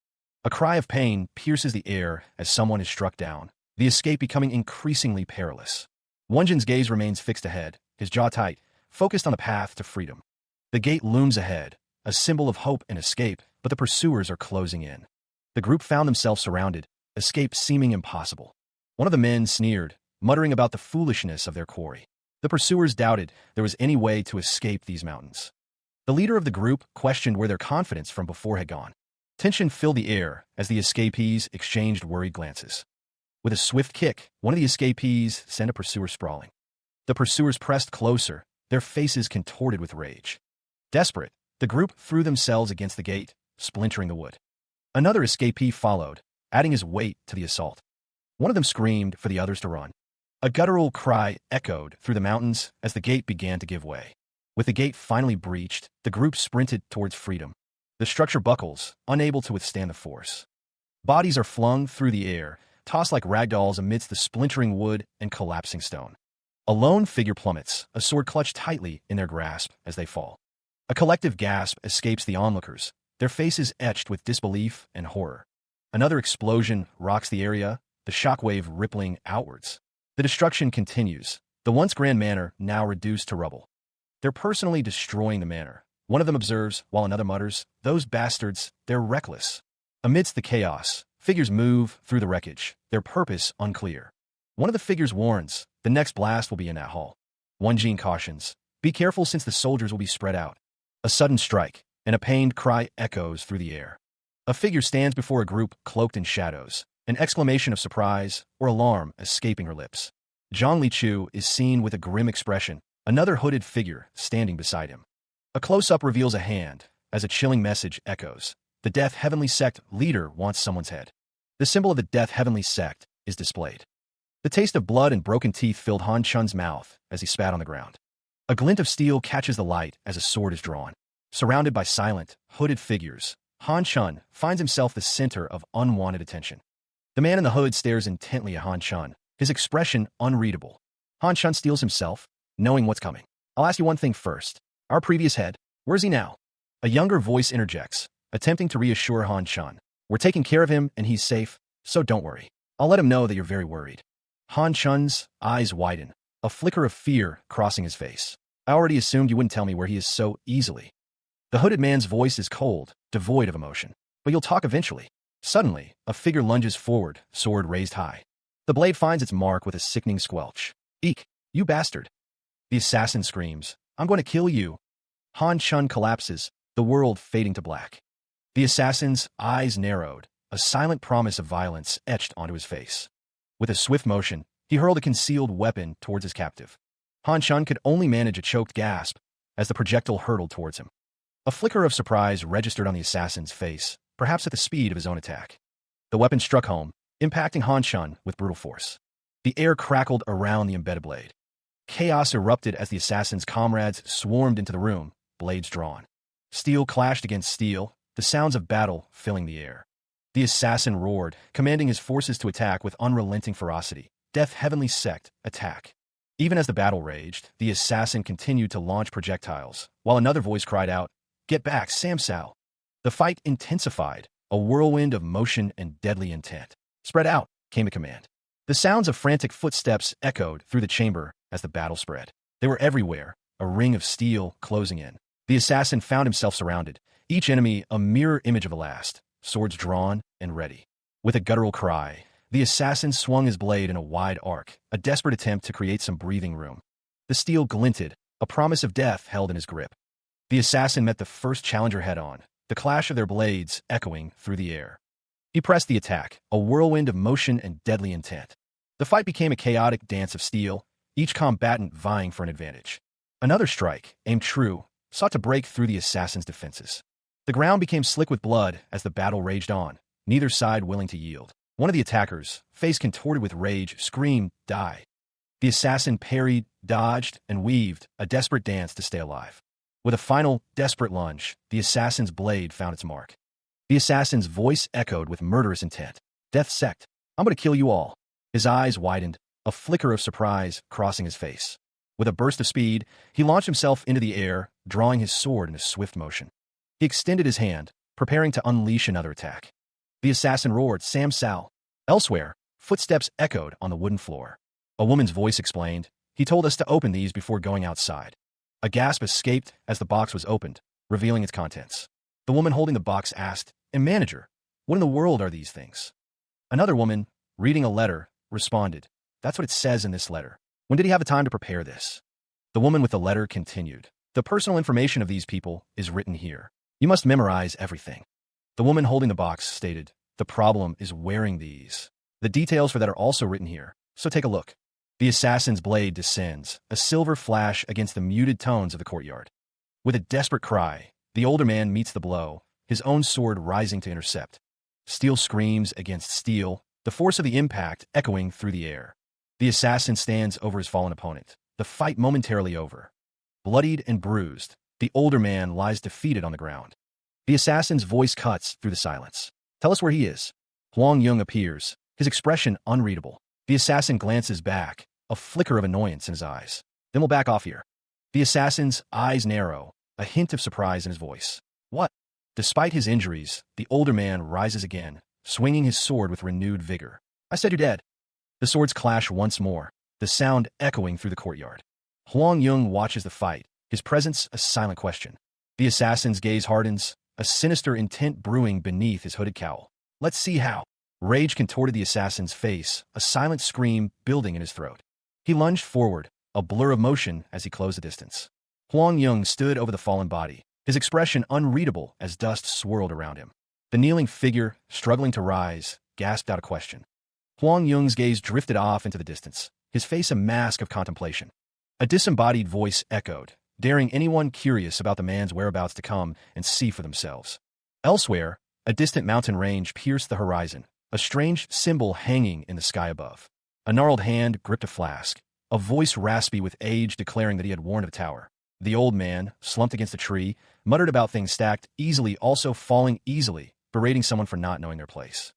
A cry of pain pierces the air as someone is struck down, the escape becoming increasingly perilous. Wonjin's gaze remains fixed ahead, his jaw tight, focused on the path to freedom. The gate looms ahead, a symbol of hope and escape, but the pursuers are closing in. The group found themselves surrounded, escape seeming impossible. One of the men sneered, muttering about the foolishness of their quarry. The pursuers doubted there was any way to escape these mountains. The leader of the group questioned where their confidence from before had gone. Tension filled the air as the escapees exchanged worried glances. With a swift kick, one of the escapees sent a pursuer sprawling. The pursuers pressed closer, their faces contorted with rage. Desperate, the group threw themselves against the gate, splintering the wood. Another escapee followed, adding his weight to the assault. One of them screamed for the others to run. A guttural cry echoed through the mountains as the gate began to give way. With the gate finally breached, the group sprinted towards freedom. The structure buckles, unable to withstand the force. Bodies are flung through the air, tossed like ragdolls amidst the splintering wood and collapsing stone. A lone figure plummets, a sword clutched tightly in their grasp as they fall. A collective gasp escapes the onlookers, their faces etched with disbelief and horror. Another explosion rocks the area, the shockwave rippling outwards. The destruction continues, the once grand manor now reduced to rubble. They're personally destroying the manor. One of them observes, while another mutters, "Those bastards, they're reckless." Amidst the chaos, figures move through the wreckage, their purpose unclear. One of the figures warns, the next blast will be in that hall. Wonjin cautions, "Be careful since the soldiers will be spread out." A sudden strike, and a pained cry echoes through the air. A figure stands before a group cloaked in shadows, an exclamation of surprise or alarm escaping her lips. Zhang Lichu is seen with a grim expression, another hooded figure standing beside him. A close-up reveals a hand, as a chilling message echoes. The Death Heavenly Sect leader wants someone's head. The symbol of the Death Heavenly Sect is displayed. The taste of blood and broken teeth filled Han Chun's mouth as he spat on the ground. A glint of steel catches the light as a sword is drawn. Surrounded by silent, hooded figures, Han Chun finds himself the center of unwanted attention. The man in the hood stares intently at Han Chun, his expression unreadable. Han Chun steels himself, knowing what's coming. I'll ask you one thing first. Our previous head, where's he now? A younger voice interjects, attempting to reassure Han Chun. We're taking care of him and he's safe, so don't worry. I'll let him know that you're very worried. Han Chun's eyes widen, a flicker of fear crossing his face. I already assumed you wouldn't tell me where he is so easily. The hooded man's voice is cold, devoid of emotion. But you'll talk eventually. Suddenly, a figure lunges forward, sword raised high. The blade finds its mark with a sickening squelch. Eek, you bastard. The assassin screams, I'm going to kill you. Han Chun collapses, the world fading to black. The assassin's eyes narrowed, a silent promise of violence etched onto his face. With a swift motion, he hurled a concealed weapon towards his captive. Han Chun could only manage a choked gasp as the projectile hurtled towards him. A flicker of surprise registered on the assassin's face, perhaps at the speed of his own attack. The weapon struck home, impacting Han Chun with brutal force. The air crackled around the embedded blade. Chaos erupted as the assassin's comrades swarmed into the room, blades drawn. Steel clashed against steel, the sounds of battle filling the air. The assassin roared, commanding his forces to attack with unrelenting ferocity. Death Heavenly Sect, attack. Even as the battle raged, the assassin continued to launch projectiles, while another voice cried out, Get back, Samsao. The fight intensified, a whirlwind of motion and deadly intent. Spread out, came the command. The sounds of frantic footsteps echoed through the chamber as the battle spread. They were everywhere, a ring of steel closing in. The assassin found himself surrounded, each enemy a mirror image of a last, swords drawn and ready. With a guttural cry, the assassin swung his blade in a wide arc, a desperate attempt to create some breathing room. The steel glinted, a promise of death held in his grip. The assassin met the first challenger head-on, the clash of their blades echoing through the air. He pressed the attack, a whirlwind of motion and deadly intent. The fight became a chaotic dance of steel, each combatant vying for an advantage. Another strike, aimed true, sought to break through the assassin's defenses. The ground became slick with blood as the battle raged on, neither side willing to yield. One of the attackers, face contorted with rage, screamed, Die. The assassin parried, dodged, and weaved, a desperate dance to stay alive. With a final, desperate lunge, the assassin's blade found its mark. The assassin's voice echoed with murderous intent. Death Sect, I'm going to kill you all. His eyes widened, a flicker of surprise crossing his face. With a burst of speed, he launched himself into the air, drawing his sword in a swift motion. He extended his hand, preparing to unleash another attack. The assassin roared, Samsao. Elsewhere, footsteps echoed on the wooden floor. A woman's voice explained, He told us to open these before going outside. A gasp escaped as the box was opened, revealing its contents. The woman holding the box asked, And manager, what in the world are these things? Another woman, reading a letter, responded, That's what it says in this letter. When did he have the time to prepare this? The woman with the letter continued, The personal information of these people is written here. You must memorize everything. The woman holding the box stated, The problem is wearing these. The details for that are also written here, so take a look. The assassin's blade descends, a silver flash against the muted tones of the courtyard. With a desperate cry, the older man meets the blow, his own sword rising to intercept. Steel screams against steel, the force of the impact echoing through the air. The assassin stands over his fallen opponent, the fight momentarily over. Bloodied and bruised, the older man lies defeated on the ground. The assassin's voice cuts through the silence. Tell us where he is. Huang Yung appears, his expression unreadable. The assassin glances back, a flicker of annoyance in his eyes. Then we'll back off here. The assassin's eyes narrow, a hint of surprise in his voice. What? Despite his injuries, the older man rises again, swinging his sword with renewed vigor. I said you're dead. The swords clash once more, the sound echoing through the courtyard. Huang Yung watches the fight, his presence a silent question. The assassin's gaze hardens, a sinister intent brewing beneath his hooded cowl. Let's see how. Rage contorted the assassin's face, a silent scream building in his throat. He lunged forward, a blur of motion as he closed the distance. Huang Yung stood over the fallen body, his expression unreadable as dust swirled around him. The kneeling figure, struggling to rise, gasped out a question. Huang Yung's gaze drifted off into the distance, his face a mask of contemplation. A disembodied voice echoed, daring anyone curious about the man's whereabouts to come and see for themselves. Elsewhere, a distant mountain range pierced the horizon, a strange symbol hanging in the sky above. A gnarled hand gripped a flask, a voice raspy with age declaring that he had warned of the tower. The old man, slumped against a tree, muttered about things stacked easily, also falling easily, berating someone for not knowing their place.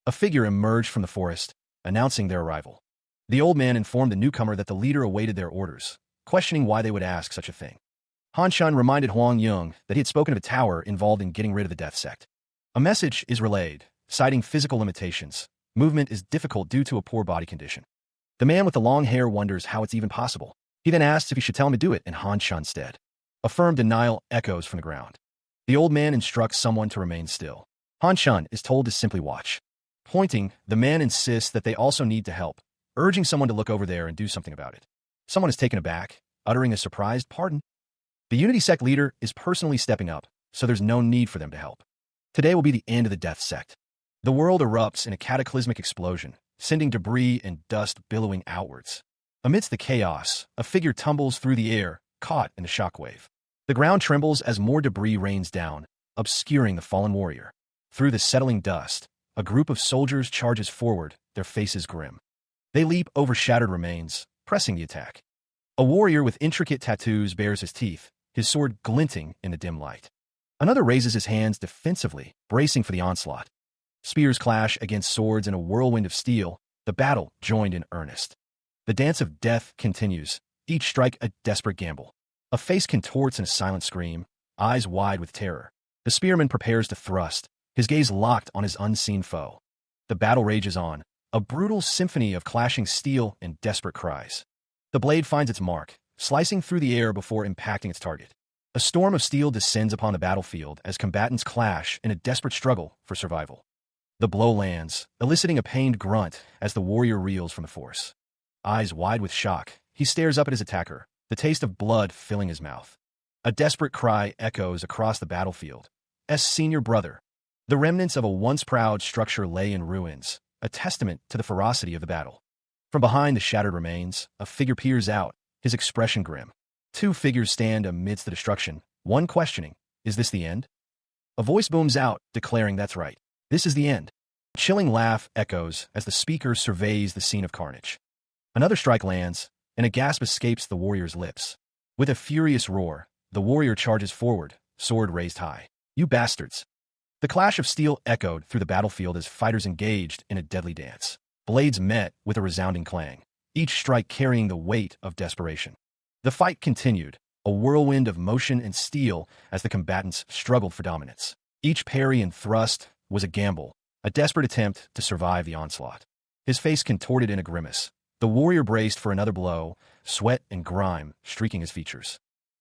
A figure emerged from the forest, announcing their arrival. The old man informed the newcomer that the leader awaited their orders, questioning why they would ask such a thing. Han Shun reminded Huang Yung that he had spoken of a tower involved in getting rid of the death sect. A message is relayed, citing physical limitations. Movement is difficult due to a poor body condition. The man with the long hair wonders how it's even possible. He then asks if he should tell him to do it in Han Shun's stead. A firm denial echoes from the ground. The old man instructs someone to remain still. Han Shun is told to simply watch. Pointing, the man insists that they also need to help, urging someone to look over there and do something about it. Someone is taken aback, uttering a surprised pardon. The Unity Sect leader is personally stepping up, so there's no need for them to help. Today will be the end of the Death Sect. The world erupts in a cataclysmic explosion, sending debris and dust billowing outwards. Amidst the chaos, a figure tumbles through the air, caught in the shockwave. The ground trembles as more debris rains down, obscuring the fallen warrior. Through the settling dust, a group of soldiers charges forward, their faces grim. They leap over shattered remains, pressing the attack. A warrior with intricate tattoos bares his teeth, his sword glinting in the dim light. Another raises his hands defensively, bracing for the onslaught. Spears clash against swords in a whirlwind of steel, the battle joined in earnest. The dance of death continues, each strike a desperate gamble. A face contorts in a silent scream, eyes wide with terror. The spearman prepares to thrust, his gaze locked on his unseen foe. The battle rages on, a brutal symphony of clashing steel and desperate cries. The blade finds its mark, slicing through the air before impacting its target. A storm of steel descends upon the battlefield as combatants clash in a desperate struggle for survival. The blow lands, eliciting a pained grunt as the warrior reels from the force. Eyes wide with shock, he stares up at his attacker, the taste of blood filling his mouth. A desperate cry echoes across the battlefield. "S senior brother." The remnants of a once proud structure lay in ruins, a testament to the ferocity of the battle. From behind the shattered remains, a figure peers out, his expression grim. Two figures stand amidst the destruction, one questioning, "Is this the end?" A voice booms out, declaring that's right. This is the end. A chilling laugh echoes as the speaker surveys the scene of carnage. Another strike lands, and a gasp escapes the warrior's lips. With a furious roar, the warrior charges forward, sword raised high. "You bastards!" The clash of steel echoed through the battlefield as fighters engaged in a deadly dance. Blades met with a resounding clang, each strike carrying the weight of desperation. The fight continued, a whirlwind of motion and steel as the combatants struggled for dominance. Each parry and thrust was a gamble, a desperate attempt to survive the onslaught. His face contorted in a grimace. The warrior braced for another blow, sweat and grime streaking his features.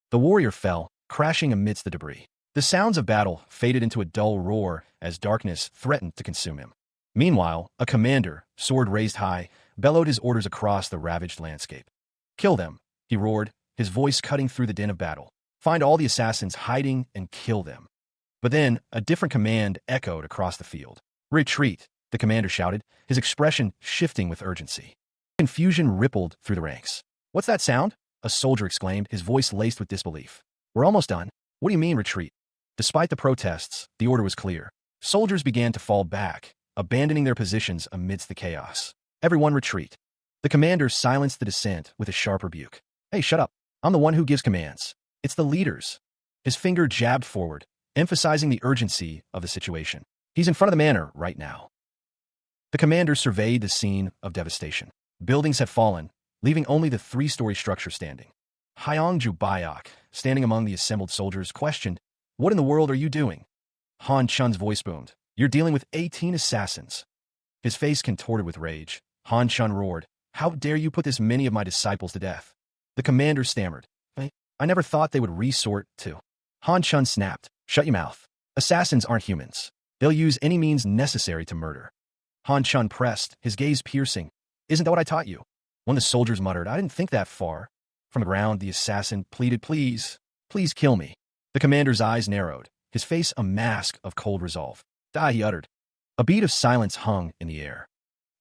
The warrior fell, crashing amidst the debris. The sounds of battle faded into a dull roar as darkness threatened to consume him. Meanwhile, a commander, sword raised high, bellowed his orders across the ravaged landscape. "Kill them," he roared, his voice cutting through the din of battle. "Find all the assassins hiding and kill them." But then, a different command echoed across the field. "Retreat," the commander shouted, his expression shifting with urgency. Confusion rippled through the ranks. "What's that sound?" a soldier exclaimed, his voice laced with disbelief. "We're almost done." "What do you mean, retreat?" Despite the protests, the order was clear. Soldiers began to fall back, abandoning their positions amidst the chaos. "Everyone retreat." The commander silenced the dissent with a sharp rebuke. "Hey, shut up. I'm the one who gives commands. It's the leaders." His finger jabbed forward, emphasizing the urgency of the situation. "He's in front of the manor right now." The commander surveyed the scene of devastation. Buildings had fallen, leaving only the three-story structure standing. Hyangju Bayok, standing among the assembled soldiers, questioned, "What in the world are you doing?" Han Chun's voice boomed. "You're dealing with 18 assassins." His face contorted with rage. Han Chun roared, "How dare you put this many of my disciples to death?" The commander stammered, I never thought they would resort to." Han Chun snapped, "Shut your mouth. Assassins aren't humans. They'll use any means necessary to murder." Han Chun pressed, his gaze piercing. "Isn't that what I taught you?" One of the soldiers muttered, "I didn't think that far." From the ground, the assassin pleaded, "Please, please kill me." The commander's eyes narrowed, his face a mask of cold resolve. "Die," he uttered. A beat of silence hung in the air.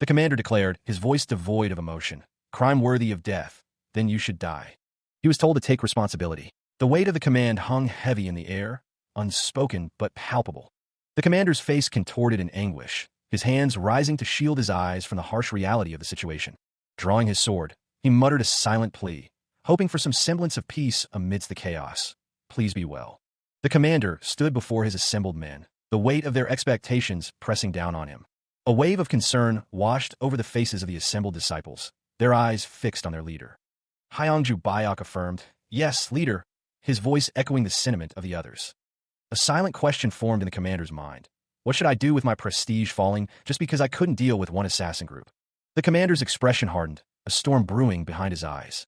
The commander declared, his voice devoid of emotion, "Crime worthy of death, then you should die." He was told to take responsibility. The weight of the command hung heavy in the air, unspoken but palpable. The commander's face contorted in anguish, his hands rising to shield his eyes from the harsh reality of the situation. Drawing his sword, he muttered a silent plea, hoping for some semblance of peace amidst the chaos. "Please be well." The commander stood before his assembled men, the weight of their expectations pressing down on him. A wave of concern washed over the faces of the assembled disciples, their eyes fixed on their leader. Hyangju Bayok affirmed, "Yes, leader," his voice echoing the sentiment of the others. A silent question formed in the commander's mind. What should I do with my prestige falling just because I couldn't deal with one assassin group? The commander's expression hardened, a storm brewing behind his eyes.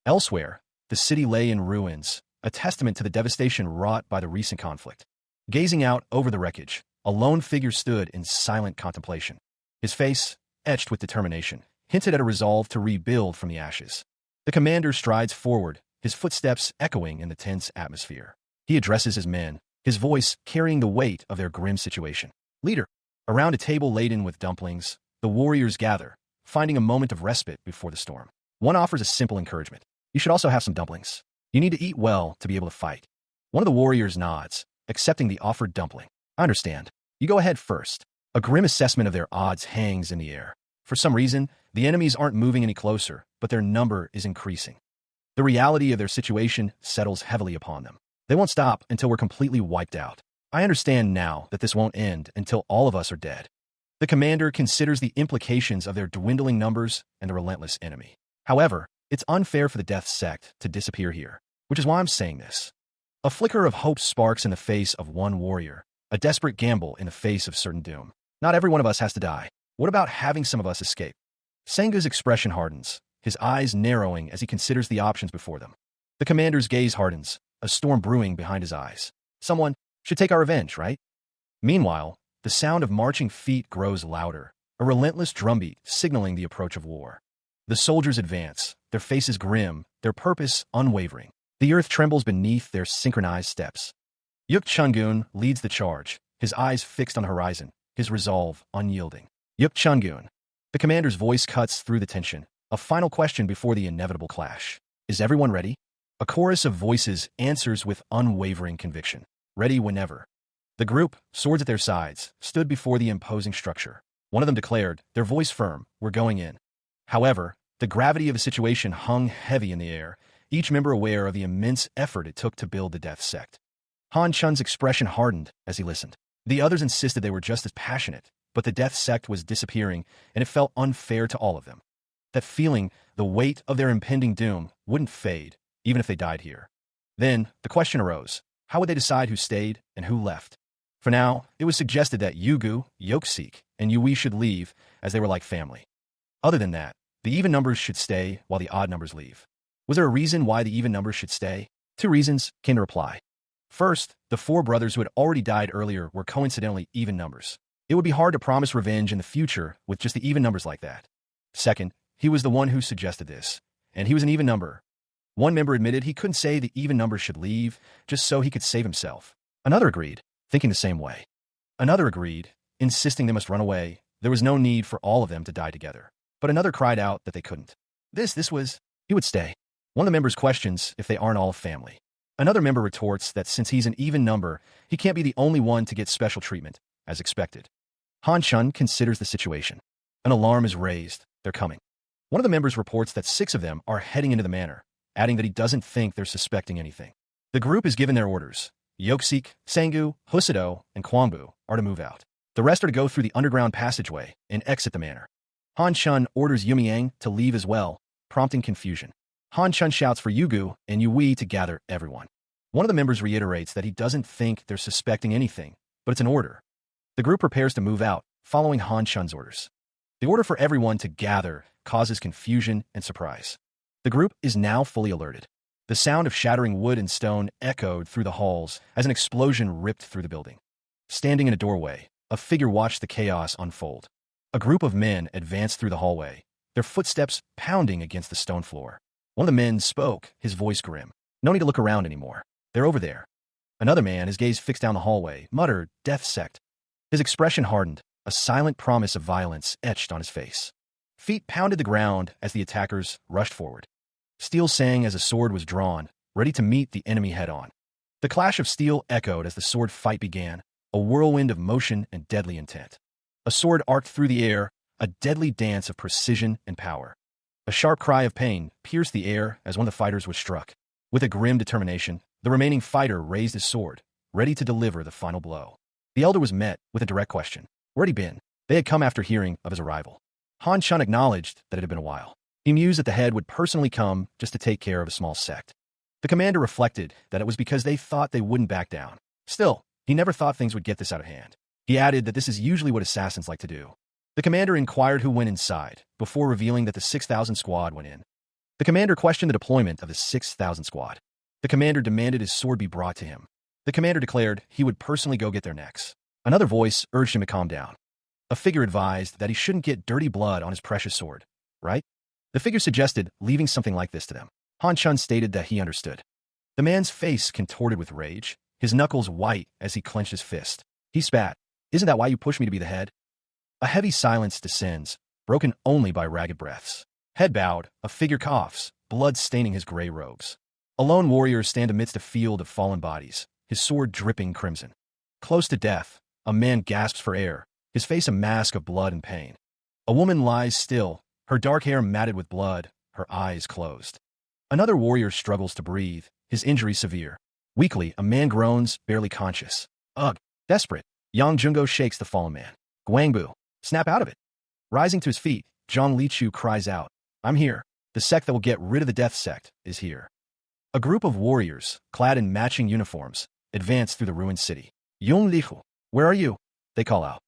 Elsewhere, the city lay in ruins, a testament to the devastation wrought by the recent conflict. Gazing out over the wreckage, a lone figure stood in silent contemplation. His face, etched with determination, hinted at a resolve to rebuild from the ashes. The commander strides forward, his footsteps echoing in the tense atmosphere. He addresses his men, his voice carrying the weight of their grim situation. "Leader." Around a table laden with dumplings, the warriors gather, finding a moment of respite before the storm. One offers a simple encouragement. "You should also have some dumplings. You need to eat well to be able to fight." One of the warriors nods, accepting the offered dumpling. "I understand. You go ahead first." A grim assessment of their odds hangs in the air. For some reason, the enemies aren't moving any closer, but their number is increasing. The reality of their situation settles heavily upon them. They won't stop until we're completely wiped out. I understand now that this won't end until all of us are dead. The commander considers the implications of their dwindling numbers and the relentless enemy. However, it's unfair for the Death Sect to disappear here, which is why I'm saying this. A flicker of hope sparks in the face of one warrior, a desperate gamble in the face of certain doom. Not every one of us has to die. What about having some of us escape? Senga's expression hardens, his eyes narrowing as he considers the options before them. The commander's gaze hardens, a storm brewing behind his eyes. Someone should take our revenge, right? Meanwhile, the sound of marching feet grows louder, a relentless drumbeat signaling the approach of war. The soldiers advance, their faces grim, their purpose unwavering. The earth trembles beneath their synchronized steps. Yuk Chungun leads the charge, his eyes fixed on the horizon, his resolve unyielding. "Yuk Chungun." The commander's voice cuts through the tension, a final question before the inevitable clash. "Is everyone ready?" A chorus of voices answers with unwavering conviction. "Ready whenever." The group, swords at their sides, stood before the imposing structure. One of them declared, their voice firm, "We're going in." However, the gravity of the situation hung heavy in the air, each member aware of the immense effort it took to build the Death Sect. Han Chun's expression hardened as he listened. The others insisted they were just as passionate, but the Death Sect was disappearing, and it felt unfair to all of them. That feeling, the weight of their impending doom, wouldn't fade, even if they died here. Then, the question arose, how would they decide who stayed and who left? For now, it was suggested that Yugu, Yoksik, and Yui should leave, as they were like family. Other than that, the even numbers should stay while the odd numbers leave. Was there a reason why the even numbers should stay? 2 reasons came to reply. First, the 4 brothers who had already died earlier were coincidentally even numbers. It would be hard to promise revenge in the future with just the even numbers like that. Second, he was the one who suggested this, and he was an even number. One member admitted he couldn't say the even numbers should leave, just so he could save himself. Another agreed, thinking the same way. Another agreed, insisting they must run away. There was no need for all of them to die together. But another cried out that they couldn't. This was, he would stay. One of the members questions if they aren't all family. Another member retorts that since he's an even number, he can't be the only one to get special treatment, as expected. Han Chun considers the situation. An alarm is raised. They're coming. One of the members reports that 6 of them are heading into the manor, adding that he doesn't think they're suspecting anything. The group is given their orders. Yoksik, Sangu, Husido, and Kwangbu are to move out. The rest are to go through the underground passageway and exit the manor. Han Chun orders Yumiang to leave as well, prompting confusion. Han Chun shouts for Yugu and Yui to gather everyone. One of the members reiterates that he doesn't think they're suspecting anything, but it's an order. The group prepares to move out, following Han Chun's orders. The order for everyone to gather causes confusion and surprise. The group is now fully alerted. The sound of shattering wood and stone echoed through the halls as an explosion ripped through the building. Standing in a doorway, a figure watched the chaos unfold. A group of men advanced through the hallway, their footsteps pounding against the stone floor. One of the men spoke, his voice grim. "No need to look around anymore. They're over there." Another man, his gaze fixed down the hallway, muttered, "Death Sect." His expression hardened, a silent promise of violence etched on his face. Feet pounded the ground as the attackers rushed forward. Steel sang as a sword was drawn, ready to meet the enemy head-on. The clash of steel echoed as the sword fight began, a whirlwind of motion and deadly intent. A sword arced through the air, a deadly dance of precision and power. A sharp cry of pain pierced the air as one of the fighters was struck. With a grim determination, the remaining fighter raised his sword, ready to deliver the final blow. The elder was met with a direct question. Where'd he been? They had come after hearing of his arrival. Han Chun acknowledged that it had been a while. He mused that the head would personally come just to take care of a small sect. The commander reflected that it was because they thought they wouldn't back down. Still, he never thought things would get this out of hand. He added that this is usually what assassins like to do. The commander inquired who went inside, before revealing that the 6,000 squad went in. The commander questioned the deployment of the 6,000 squad. The commander demanded his sword be brought to him. The commander declared he would personally go get their necks. Another voice urged him to calm down. A figure advised that he shouldn't get dirty blood on his precious sword, right? The figure suggested leaving something like this to them. Han Chun stated that he understood. The man's face contorted with rage, his knuckles white as he clenched his fist. He spat. "Isn't that why you pushed me to be the head?" A heavy silence descends, broken only by ragged breaths. Head bowed, a figure coughs, blood staining his gray robes. A lone warrior stands amidst a field of fallen bodies, his sword dripping crimson. Close to death, a man gasps for air, his face a mask of blood and pain. A woman lies still, her dark hair matted with blood, her eyes closed. Another warrior struggles to breathe, his injury severe. Weakly, a man groans, barely conscious. Ugh! Desperate, Yang Jungo shakes the fallen man. Guangbu, snap out of it. Rising to his feet, Zhang Lichu cries out, "I'm here. The sect that will get rid of the death sect is here." A group of warriors, clad in matching uniforms, advance through the ruined city. "Yong Lihu, where are you?" they call out.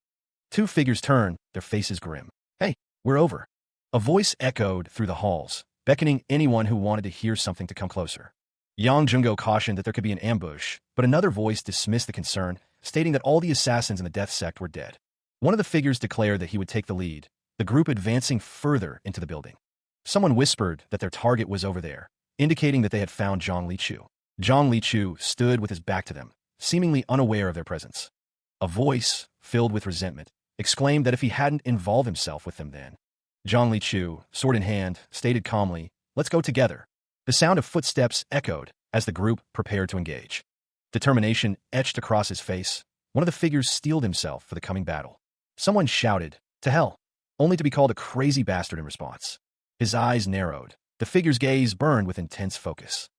Two figures turn, their faces grim. "Hey, we're over." A voice echoed through the halls, beckoning anyone who wanted to hear something to come closer. Yang Jungo cautioned that there could be an ambush, but another voice dismissed the concern, stating that all the assassins in the death sect were dead. One of the figures declared that he would take the lead, the group advancing further into the building. Someone whispered that their target was over there, indicating that they had found Zhang Lichu. Zhang Lichu stood with his back to them, seemingly unaware of their presence. A voice, filled with resentment, exclaimed that if he hadn't involved himself with them then. Zhang Lichu, sword in hand, stated calmly, "Let's go together." The sound of footsteps echoed as the group prepared to engage. Determination etched across his face. One of the figures steeled himself for the coming battle. Someone shouted, "To hell," only to be called a crazy bastard in response. His eyes narrowed. The figure's gaze burned with intense focus.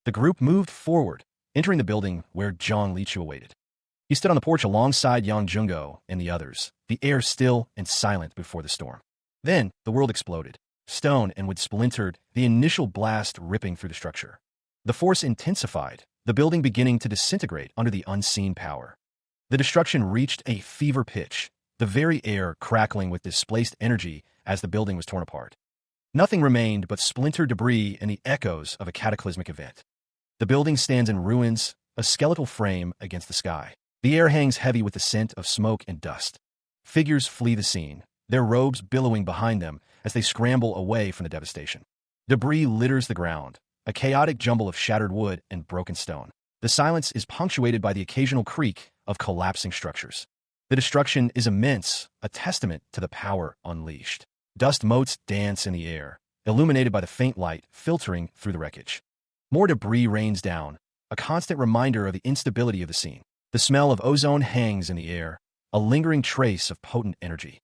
The group moved forward, entering the building where Zhang Lichu awaited. He stood on the porch alongside Yang Jungo and the others, the air still and silent before the storm. Then, the world exploded. Stone and wood splintered, the initial blast ripping through the structure. The force intensified, the building beginning to disintegrate under the unseen power. The destruction reached a fever pitch, the very air crackling with displaced energy as the building was torn apart. Nothing remained but splintered debris and the echoes of a cataclysmic event. The building stands in ruins, a skeletal frame against the sky. The air hangs heavy with the scent of smoke and dust. Figures flee the scene, their robes billowing behind them as they scramble away from the devastation. Debris litters the ground, a chaotic jumble of shattered wood and broken stone. The silence is punctuated by the occasional creak of collapsing structures. The destruction is immense, a testament to the power unleashed. Dust motes dance in the air, illuminated by the faint light filtering through the wreckage. More debris rains down, a constant reminder of the instability of the scene. The smell of ozone hangs in the air, a lingering trace of potent energy.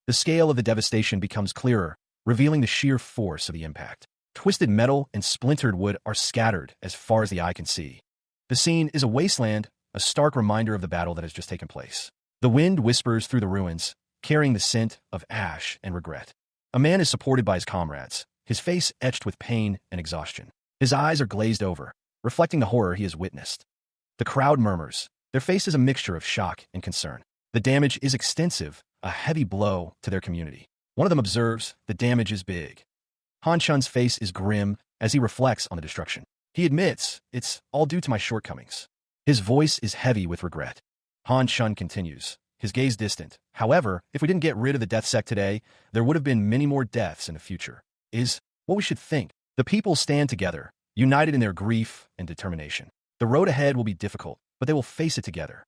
The scale of the devastation becomes clearer, revealing the sheer force of the impact. Twisted metal and splintered wood are scattered as far as the eye can see. The scene is a wasteland, a stark reminder of the battle that has just taken place. The wind whispers through the ruins, carrying the scent of ash and regret. A man is supported by his comrades, his face etched with pain and exhaustion. His eyes are glazed over, reflecting the horror he has witnessed. The crowd murmurs, their faces a mixture of shock and concern. The damage is extensive, a heavy blow to their community. One of them observes, the damage is big. Han Chun's face is grim as he reflects on the destruction. He admits, it's all due to my shortcomings. His voice is heavy with regret. Han Chun continues, his gaze distant. However, if we didn't get rid of the death sect today, there would have been many more deaths in the future. Is what we should think. The people stand together, united in their grief and determination. The road ahead will be difficult, but they will face it together.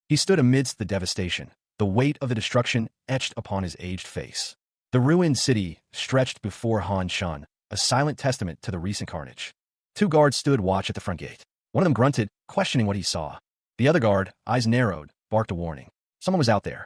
He stood amidst the devastation, the weight of the destruction etched upon his aged face. The ruined city stretched before Han Chun, a silent testament to the recent carnage. Two guards stood watch at the front gate. One of them grunted, questioning what he saw. The other guard, eyes narrowed, barked a warning. Someone was out there.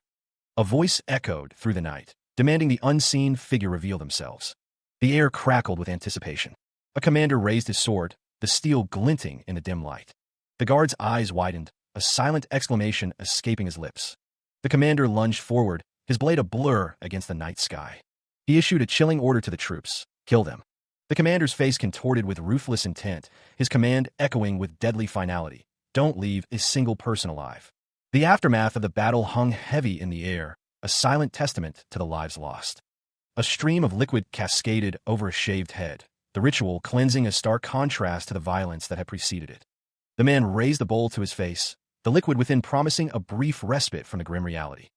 A voice echoed through the night, demanding the unseen figure reveal themselves. The air crackled with anticipation. A commander raised his sword, the steel glinting in the dim light. The guard's eyes widened, a silent exclamation escaping his lips. The commander lunged forward, his blade a blur against the night sky. He issued a chilling order to the troops: kill them. The commander's face contorted with ruthless intent, his command echoing with deadly finality: don't leave a single person alive. The aftermath of the battle hung heavy in the air, a silent testament to the lives lost. A stream of liquid cascaded over a shaved head, the ritual cleansing a stark contrast to the violence that had preceded it. The man raised the bowl to his face, the liquid within promising a brief respite from the grim reality.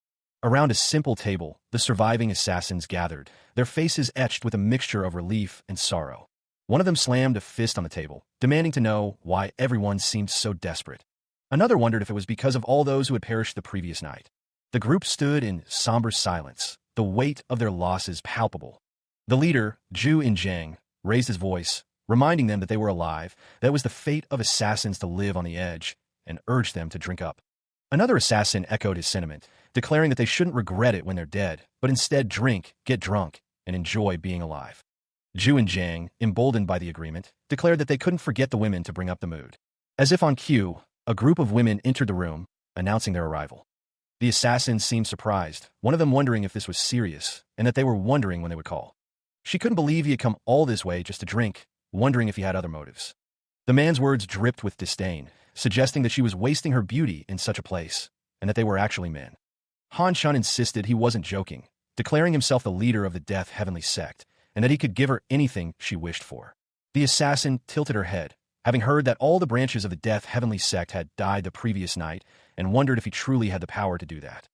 Around a simple table, the surviving assassins gathered, their faces etched with a mixture of relief and sorrow. One of them slammed a fist on the table, demanding to know why everyone seemed so desperate. Another wondered if it was because of all those who had perished the previous night. The group stood in somber silence, the weight of their losses palpable. The leader, Zhu Injiang, raised his voice, reminding them that they were alive, that it was the fate of assassins to live on the edge, and urged them to drink up. Another assassin echoed his sentiment, declaring that they shouldn't regret it when they're dead, but instead drink, get drunk, and enjoy being alive. Zhu and Jiang, emboldened by the agreement, declared that they couldn't forget the women to bring up the mood. As if on cue, a group of women entered the room, announcing their arrival. The assassins seemed surprised, one of them wondering if this was serious, and that they were wondering when they would call. She couldn't believe he had come all this way just to drink, wondering if he had other motives. The man's words dripped with disdain, suggesting that she was wasting her beauty in such a place, and that they were actually men. Han Chun insisted he wasn't joking, declaring himself the leader of the Death Heavenly Sect, and that he could give her anything she wished for. The assassin tilted her head, having heard that all the branches of the Death Heavenly Sect had died the previous night, and wondered if he truly had the power to do that.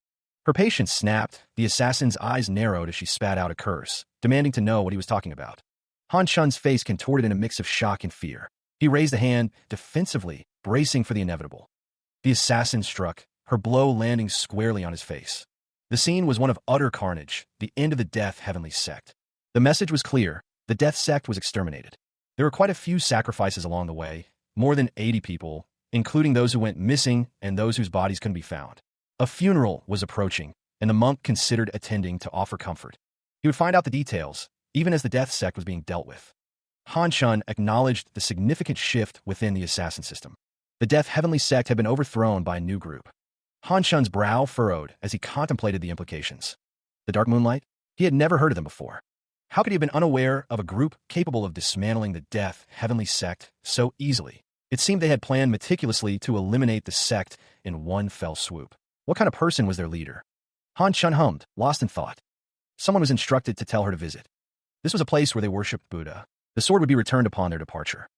Her patience snapped, the assassin's eyes narrowed as she spat out a curse, demanding to know what he was talking about. Han Chun's face contorted in a mix of shock and fear. He raised a hand, defensively, bracing for the inevitable. The assassin struck, her blow landing squarely on his face. The scene was one of utter carnage, the end of the Death Heavenly Sect. The message was clear: the Death Sect was exterminated. There were quite a few sacrifices along the way, more than 80 people, including those who went missing and those whose bodies couldn't be found. A funeral was approaching, and the monk considered attending to offer comfort. He would find out the details, even as the Death Sect was being dealt with. Han Chun acknowledged the significant shift within the assassin system. The Death Heavenly Sect had been overthrown by a new group. Han Chun's brow furrowed as he contemplated the implications. The Dark Moonlight? He had never heard of them before. How could he have been unaware of a group capable of dismantling the Death Heavenly Sect so easily? It seemed they had planned meticulously to eliminate the sect in one fell swoop. What kind of person was their leader? Han Chun hummed, lost in thought. Someone was instructed to tell her to visit. This was a place where they worshipped Buddha. The sword would be returned upon their departure.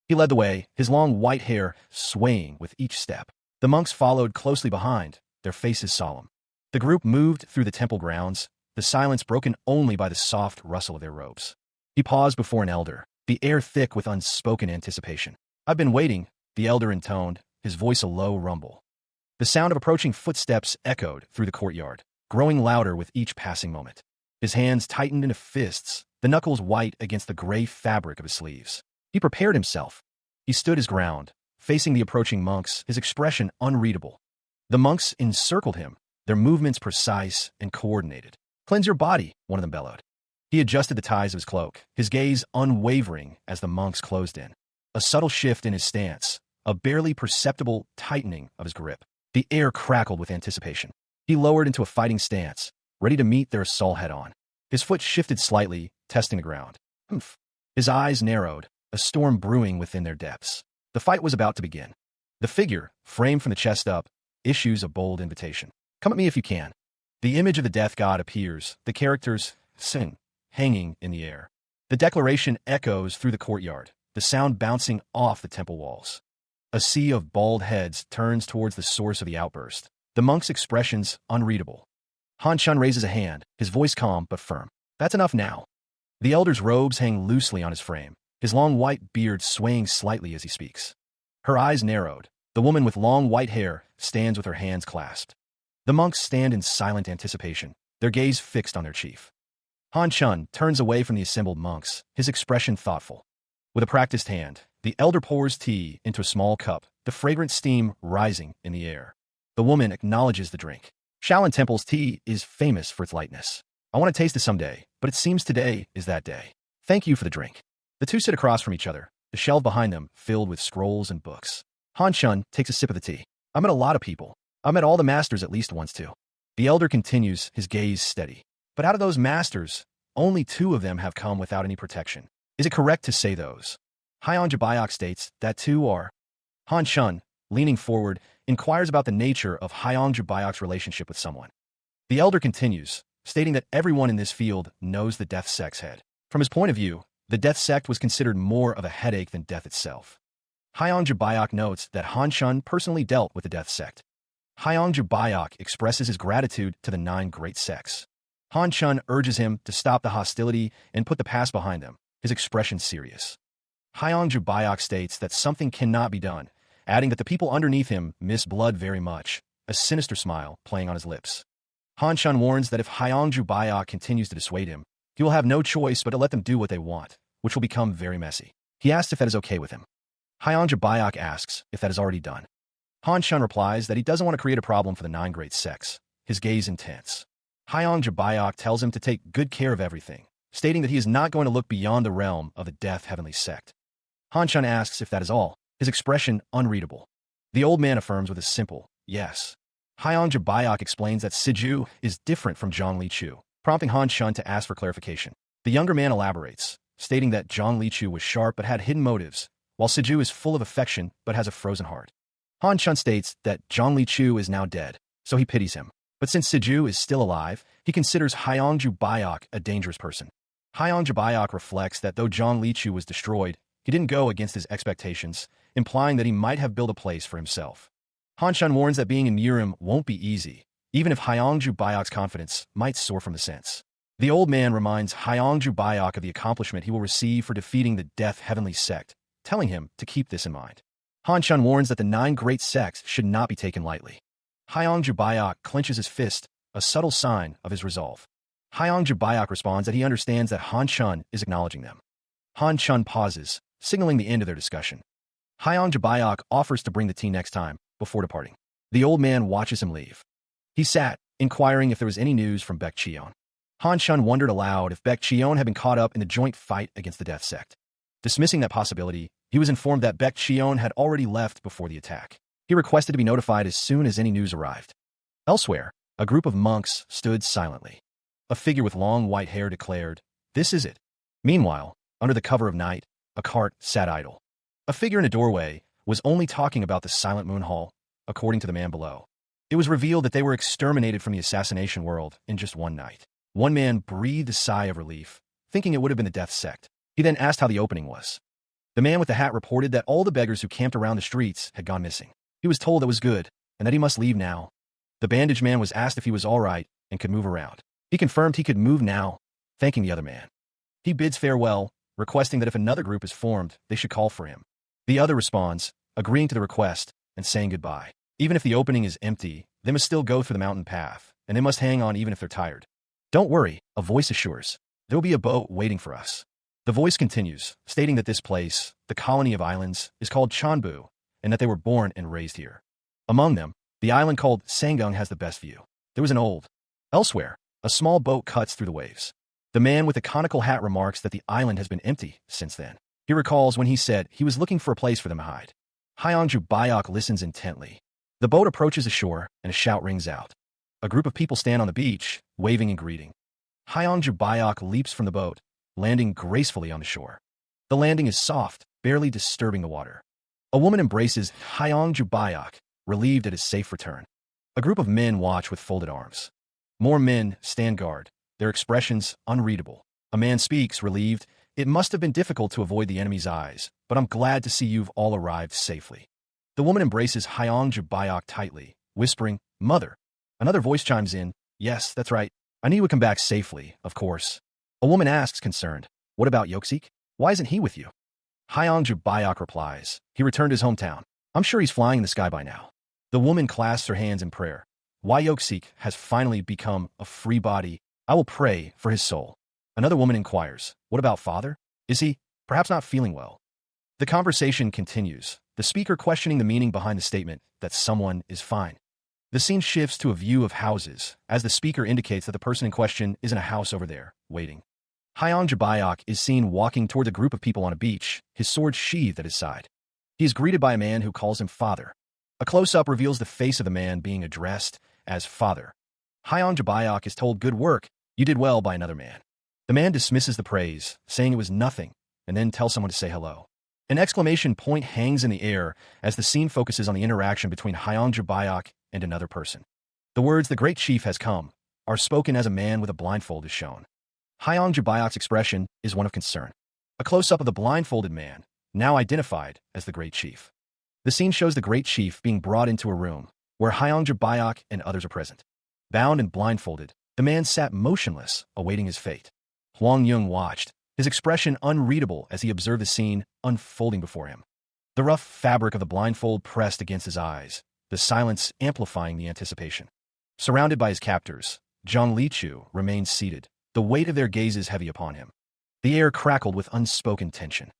He led the way, his long white hair swaying with each step. The monks followed closely behind, their faces solemn. The group moved through the temple grounds, the silence broken only by the soft rustle of their robes. He paused before an elder, the air thick with unspoken anticipation. "I've been waiting," the elder intoned, his voice a low rumble. The sound of approaching footsteps echoed through the courtyard, growing louder with each passing moment. His hands tightened into fists, the knuckles white against the gray fabric of his sleeves. He prepared himself. He stood his ground, facing the approaching monks, his expression unreadable. The monks encircled him, their movements precise and coordinated. "Cleanse your body," one of them bellowed. He adjusted the ties of his cloak, his gaze unwavering as the monks closed in. A subtle shift in his stance, a barely perceptible tightening of his grip. The air crackled with anticipation. He lowered into a fighting stance, ready to meet their assault head-on. His foot shifted slightly, testing the ground. Humph. His eyes narrowed, a storm brewing within their depths. The fight was about to begin. The figure, framed from the chest up, issues a bold invitation. "Come at me if you can." The image of the death god appears, the characters, sing, hanging in the air. The declaration echoes through the courtyard, the sound bouncing off the temple walls. A sea of bald heads turns towards the source of the outburst, the monk's expressions unreadable. Han Chun raises a hand, his voice calm but firm. "That's enough now." The elder's robes hang loosely on his frame, his long white beard swaying slightly as he speaks. Her eyes narrowed. The woman with long white hair stands with her hands clasped. The monks stand in silent anticipation, their gaze fixed on their chief. Han Chun turns away from the assembled monks, his expression thoughtful. With a practiced hand, the elder pours tea into a small cup, the fragrant steam rising in the air. The woman acknowledges the drink. Shaolin Temple's tea is famous for its lightness. "I want to taste it someday, but it seems today is that day. Thank you for the drink." The two sit across from each other, the shelf behind them filled with scrolls and books. Han Chun takes a sip of the tea. "I met a lot of people. I met all the masters at least once too. The elder continues, his gaze steady. But out of those masters, only 2 of them have come without any protection. Is it correct to say those? Hyeon Jabayok states that 2 are. Han Chun, leaning forward, inquires about the nature of Hyeon Jabayok's relationship with someone. The elder continues, stating that everyone in this field knows the death sect's head. From his point of view, the death sect was considered more of a headache than death itself. Hyeon Jabayok notes that Han Chun personally dealt with the death sect. Hyeon Jabayok expresses his gratitude to the 9 great sects. Han Chun urges him to stop the hostility and put the past behind them, his expression serious. Hyeon Jabayok states that something cannot be done, adding that the people underneath him miss blood very much, a sinister smile playing on his lips. Han Chun warns that if Hyeon Jabayok continues to dissuade him, he will have no choice but to let them do what they want, which will become very messy. He asks if that is okay with him. Hyeon Jabayok asks if that is already done. Han Chun replies that he doesn't want to create a problem for the 9 great sects, his gaze intense. Hyeon Jabayok tells him to take good care of everything, stating that he is not going to look beyond the realm of the Death Heavenly Sect. Han Chun asks if that is all, his expression unreadable. The old man affirms with a simple, yes. Hyeon Jabayok explains that Siju is different from Zhang Lichu, prompting Han Chun to ask for clarification. The younger man elaborates, stating that Zhang Lichu was sharp but had hidden motives, while Siju is full of affection but has a frozen heart. Han Chun states that Zhang Lichu is now dead, so he pities him. But since Siju is still alive, he considers Hyeon Jabayok a dangerous person. Hyeon Jabayok reflects that though Zhang Lichu was destroyed, he didn't go against his expectations, implying that he might have built a place for himself. Han Chun warns that being in Murim won't be easy, even if Hyeon Jabayok's confidence might soar from the sense. The old man reminds Hyeon Jabayok of the accomplishment he will receive for defeating the Death Heavenly Sect, telling him to keep this in mind. Han Chun warns that the 9 great sects should not be taken lightly. Hyeon Jabayok clenches his fist, a subtle sign of his resolve. Hyeon Jabayok responds that he understands that Han Chun is acknowledging them. Han Chun pauses, signaling the end of their discussion. Hyeon Jabayok offers to bring the tea next time, before departing. The old man watches him leave. He sat, inquiring if there was any news from Baek Cheon. Han Chun wondered aloud if Baek Cheon had been caught up in the joint fight against the Death Sect. Dismissing that possibility, he was informed that Baek Cheon had already left before the attack. He requested to be notified as soon as any news arrived. Elsewhere, a group of monks stood silently. A figure with long white hair declared, "This is it." Meanwhile, under the cover of night, a cart sat idle. A figure in a doorway was only talking about the silent moon hall, according to the man below. It was revealed that they were exterminated from the assassination world in just one night. One man breathed a sigh of relief, thinking it would have been the Death Sect. He then asked how the opening was. The man with the hat reported that all the beggars who camped around the streets had gone missing. He was told it was good, and that he must leave now. The bandaged man was asked if he was all right and could move around. He confirmed he could move now, thanking the other man. He bids farewell, requesting that if another group is formed, they should call for him. The other responds, agreeing to the request and saying goodbye. Even if the opening is empty, they must still go through the mountain path, and they must hang on even if they're tired. "Don't worry," a voice assures. "There will be a boat waiting for us." The voice continues, stating that this place, the colony of islands, is called Cheonbu, and that they were born and raised here. Among them, the island called Sangung has the best view. There was an old. Elsewhere, a small boat cuts through the waves. The man with the conical hat remarks that the island has been empty since then. He recalls when he said he was looking for a place for them to hide. Hyeon Jabayok listens intently. The boat approaches the shore, and a shout rings out. A group of people stand on the beach, waving and greeting. Hyeon Jabayok leaps from the boat, landing gracefully on the shore. The landing is soft, barely disturbing the water. A woman embraces Hyeon Jabayok, relieved at his safe return. A group of men watch with folded arms. More men stand guard, their expressions unreadable. A man speaks, relieved, "It must have been difficult to avoid the enemy's eyes, but I'm glad to see you've all arrived safely." The woman embraces Hyeon Jabayok tightly, whispering, "Mother." Another voice chimes in, "Yes, that's right. I knew you would come back safely, of course." A woman asks, concerned, "What about Yoksik? Why isn't he with you?" Hyeon Jabayok replies, "He returned to his hometown. I'm sure he's flying in the sky by now." The woman clasps her hands in prayer. "Why Yoksik has finally become a free body. I will pray for his soul." Another woman inquires, "What about father? Is he, perhaps not feeling well?" The conversation continues, the speaker questioning the meaning behind the statement that someone is fine. The scene shifts to a view of houses, as the speaker indicates that the person in question is in a house over there, waiting. Hyeon Jabayok is seen walking toward a group of people on a beach, his sword sheathed at his side. He is greeted by a man who calls him father. A close-up reveals the face of the man being addressed as father. Hyang Jabayok is told, "Good work, you did well," by another man. The man dismisses the praise, saying it was nothing, and then tells someone to say hello. An exclamation point hangs in the air as the scene focuses on the interaction between Hyang Jabayok and another person. The words, "The great chief has come," are spoken as a man with a blindfold is shown. Hyang Jabayok's expression is one of concern. A close-up of the blindfolded man, now identified as the great chief. The scene shows the great chief being brought into a room, where Hyang Jabayok and others are present. Bound and blindfolded, the man sat motionless, awaiting his fate. Hwang Yung watched, his expression unreadable as he observed the scene unfolding before him. The rough fabric of the blindfold pressed against his eyes, the silence amplifying the anticipation. Surrounded by his captors, Zhang Lichu remained seated, the weight of their gazes heavy upon him. The air crackled with unspoken tension.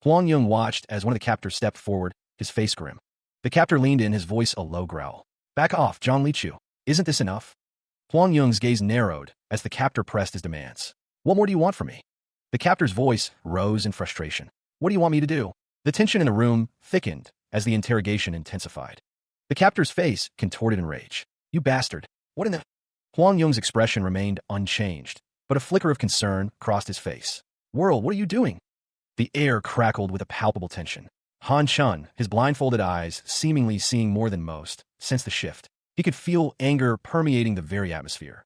Hwang Yung watched as one of the captors stepped forward, his face grim. The captor leaned in, his voice a low growl. "Back off, Zhang Lichu. Isn't this enough?" Hwang Yung's gaze narrowed as the captor pressed his demands. "What more do you want from me?" The captor's voice rose in frustration. "What do you want me to do?" The tension in the room thickened as the interrogation intensified. The captor's face contorted in rage. "You bastard. What in the—" Hwang Yung's expression remained unchanged, but a flicker of concern crossed his face. "World, what are you doing?" The air crackled with a palpable tension. Han Chun, his blindfolded eyes seemingly seeing more than most, sensed the shift. He could feel anger permeating the very atmosphere.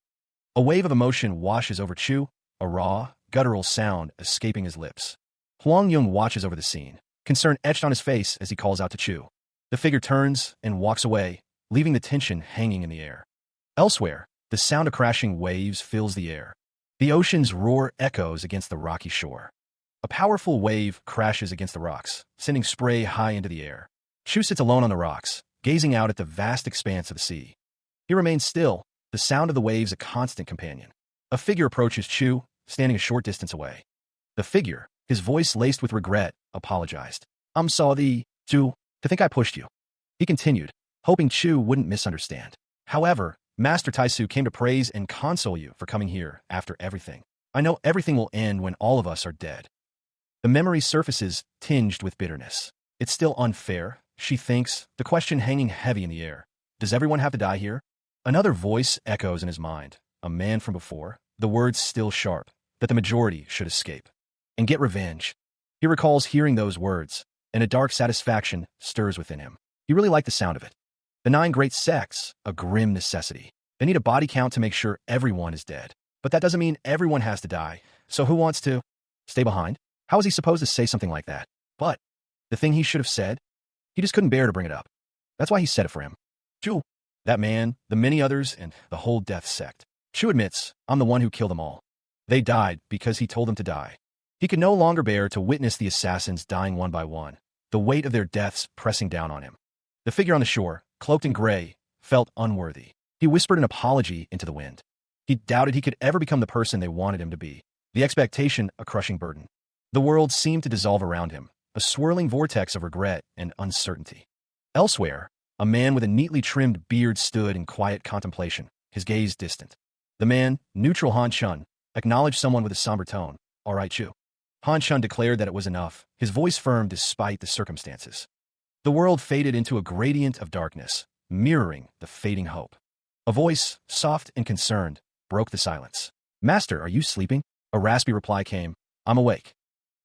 A wave of emotion washes over Chu, a raw, guttural sound escaping his lips. Hwang Yung watches over the scene, concern etched on his face as he calls out to Chu. The figure turns and walks away, leaving the tension hanging in the air. Elsewhere, the sound of crashing waves fills the air. The ocean's roar echoes against the rocky shore. A powerful wave crashes against the rocks, sending spray high into the air. Chu sits alone on the rocks, gazing out at the vast expanse of the sea. He remains still, the sound of the waves a constant companion. A figure approaches Chu, standing a short distance away. The figure, his voice laced with regret, apologized. "I'm sorry, Chu, to think I pushed you." He continued, hoping Chu wouldn't misunderstand. "However, Master Taisu came to praise and console you for coming here after everything. I know everything will end when all of us are dead." The memory surfaces, tinged with bitterness. It's still unfair, she thinks, the question hanging heavy in the air. Does everyone have to die here? Another voice echoes in his mind, a man from before, the words still sharp, that the majority should escape and get revenge. He recalls hearing those words, and a dark satisfaction stirs within him. He really liked the sound of it. The 9 great sects, a grim necessity. They need a body count to make sure everyone is dead. But that doesn't mean everyone has to die, so who wants to stay behind? How was he supposed to say something like that? But the thing he should have said, he just couldn't bear to bring it up. That's why he said it for him. Chu, that man, the many others, and the whole death sect. Chu admits, "I'm the one who killed them all. They died because he told them to die." He could no longer bear to witness the assassins dying one by one, the weight of their deaths pressing down on him. The figure on the shore, cloaked in gray, felt unworthy. He whispered an apology into the wind. He doubted he could ever become the person they wanted him to be. The expectation, a crushing burden. The world seemed to dissolve around him, a swirling vortex of regret and uncertainty. Elsewhere, a man with a neatly trimmed beard stood in quiet contemplation, his gaze distant. The man, neutral Han Chun, acknowledged someone with a somber tone. "All right, Chu." Han Chun declared that it was enough, his voice firm despite the circumstances. The world faded into a gradient of darkness, mirroring the fading hope. A voice, soft and concerned, broke the silence. "Master, are you sleeping?" A raspy reply came. "I'm awake."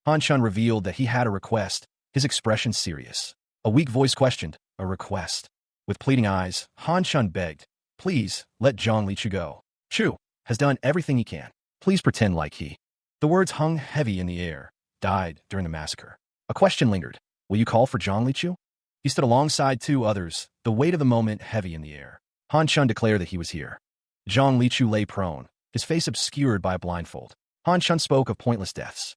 Han Chun revealed that he had a request, his expression serious. A weak voice questioned, "A request?" With pleading eyes, Han Chun begged, "Please, let Zhang Lichu go. Chu has done everything he can. Please pretend like he—" The words hung heavy in the air, died during the massacre. A question lingered. "Will you call for Zhang Lichu?" He stood alongside 2 others, the weight of the moment heavy in the air. Han Chun declared that he was here. Zhang Lichu lay prone, his face obscured by a blindfold. Han Chun spoke of pointless deaths.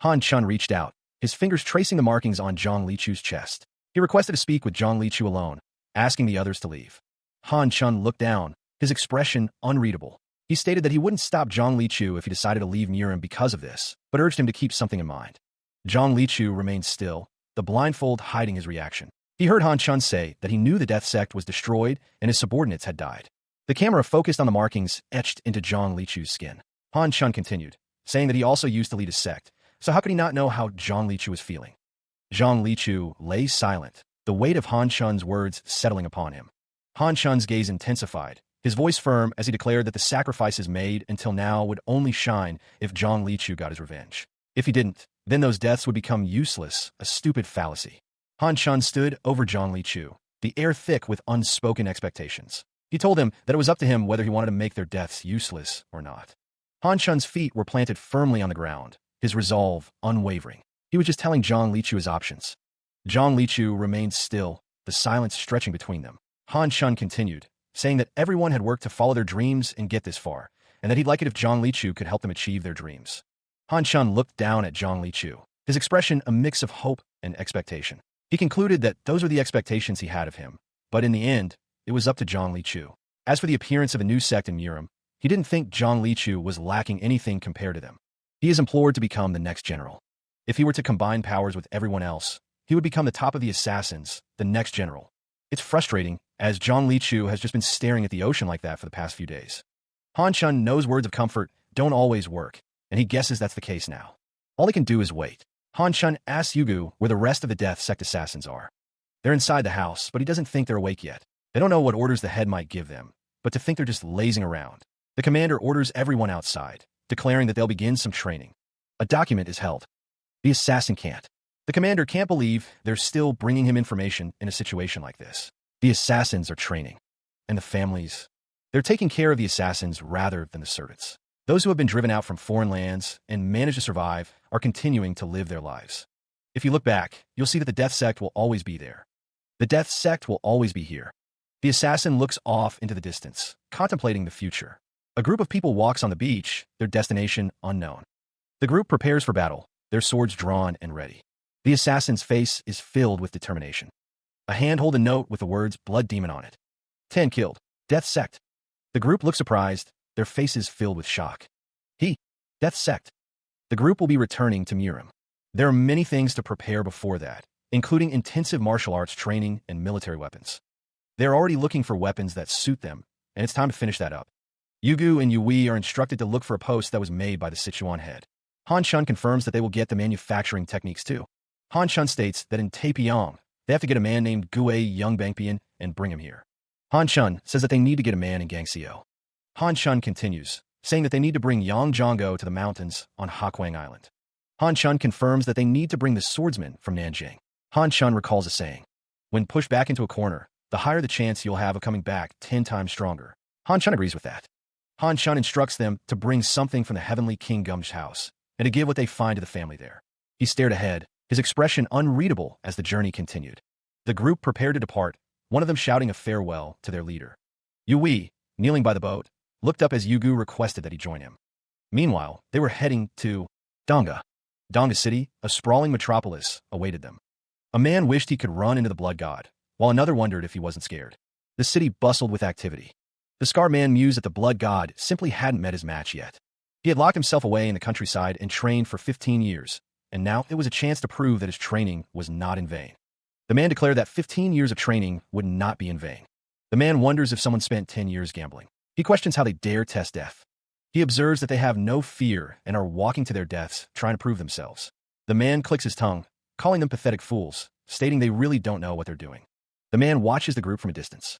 Han Chun reached out, his fingers tracing the markings on Zhang Lichu's chest. He requested to speak with Zhang Lichu alone, asking the others to leave. Han Chun looked down, his expression unreadable. He stated that he wouldn't stop Zhang Lichu if he decided to leave near him because of this, but urged him to keep something in mind. Zhang Lichu remained still, the blindfold hiding his reaction. He heard Han Chun say that he knew the death sect was destroyed and his subordinates had died. The camera focused on the markings etched into Zhang Lichu's skin. Han Chun continued, saying that he also used to lead a sect, so how could he not know how Zhang Lichu was feeling? Zhang Lichu lay silent, the weight of Han Chun's words settling upon him. Han Chun's gaze intensified, his voice firm as he declared that the sacrifices made until now would only shine if Zhang Liqiu got his revenge. If he didn't, then those deaths would become useless, a stupid fallacy. Han Chun stood over Zhang Liqiu, the air thick with unspoken expectations. He told him that it was up to him whether he wanted to make their deaths useless or not. Han Chun's feet were planted firmly on the ground, his resolve unwavering. He was just telling Zhang Liqiu his options. Zhang Liqiu remained still, the silence stretching between them. Han Chun continued, saying that everyone had worked to follow their dreams and get this far, and that he'd like it if Zhang Liqiu could help them achieve their dreams. Han Chun looked down at Zhang Liqiu, his expression a mix of hope and expectation. He concluded that those were the expectations he had of him, but in the end, it was up to Zhang Liqiu. As for the appearance of a new sect in Murim, he didn't think Zhang Liqiu was lacking anything compared to them. He is implored to become the next general. If he were to combine powers with everyone else, he would become the top of the assassins, the next general. It's frustrating, as Zhang Liqiu has just been staring at the ocean like that for the past few days. Han Chun knows words of comfort don't always work, and he guesses that's the case now. All he can do is wait. Han Chun asks Yugu where the rest of the Death Sect assassins are. They're inside the house, but he doesn't think they're awake yet. They don't know what orders the head might give them, but to think they're just lazing around. The commander orders everyone outside, declaring that they'll begin some training. A document is held. The assassin can't. The commander can't believe they're still bringing him information in a situation like this. The assassins are training. And the families, they're taking care of the assassins rather than the servants. Those who have been driven out from foreign lands and managed to survive are continuing to live their lives. If you look back, you'll see that the Death Sect will always be there. The Death Sect will always be here. The assassin looks off into the distance, contemplating the future. A group of people walks on the beach, their destination unknown. The group prepares for battle, their swords drawn and ready. The assassin's face is filled with determination. A hand holds a note with the words Blood Demon on it. 10 killed. Death Sect. The group looks surprised, their faces filled with shock. Death Sect. The group will be returning to Murim. There are many things to prepare before that, including intensive martial arts training and military weapons. They're already looking for weapons that suit them, and it's time to finish that up. Yugu and Yui are instructed to look for a post that was made by the Sichuan head. Han Chun confirms that they will get the manufacturing techniques too. Han Chun states that in Taepyeong, they have to get a man named Gue Yongbangpian and bring him here. Han Chun says that they need to get a man in Gangseo. Han Chun continues, saying that they need to bring Yang Zhonggo to the mountains on Hakwang Island. Han Chun confirms that they need to bring the swordsman from Nanjing. Han Chun recalls a saying, when pushed back into a corner, the higher the chance you'll have of coming back 10 times stronger. Han Chun agrees with that. Han Chun instructs them to bring something from the heavenly King Gum's house and to give what they find to the family there. He stared ahead, his expression unreadable as the journey continued. The group prepared to depart, one of them shouting a farewell to their leader. Yui, kneeling by the boat, looked up as Yugu requested that he join him. Meanwhile, they were heading to Donga. Donga City, a sprawling metropolis, awaited them. A man wished he could run into the blood god, while another wondered if he wasn't scared. The city bustled with activity. The scar man mused that the blood god simply hadn't met his match yet. He had locked himself away in the countryside and trained for 15 years, and now it was a chance to prove that his training was not in vain. The man declared that 15 years of training would not be in vain. The man wonders if someone spent 10 years gambling. He questions how they dare test death. He observes that they have no fear and are walking to their deaths, trying to prove themselves. The man clicks his tongue, calling them pathetic fools, stating they really don't know what they're doing. The man watches the group from a distance.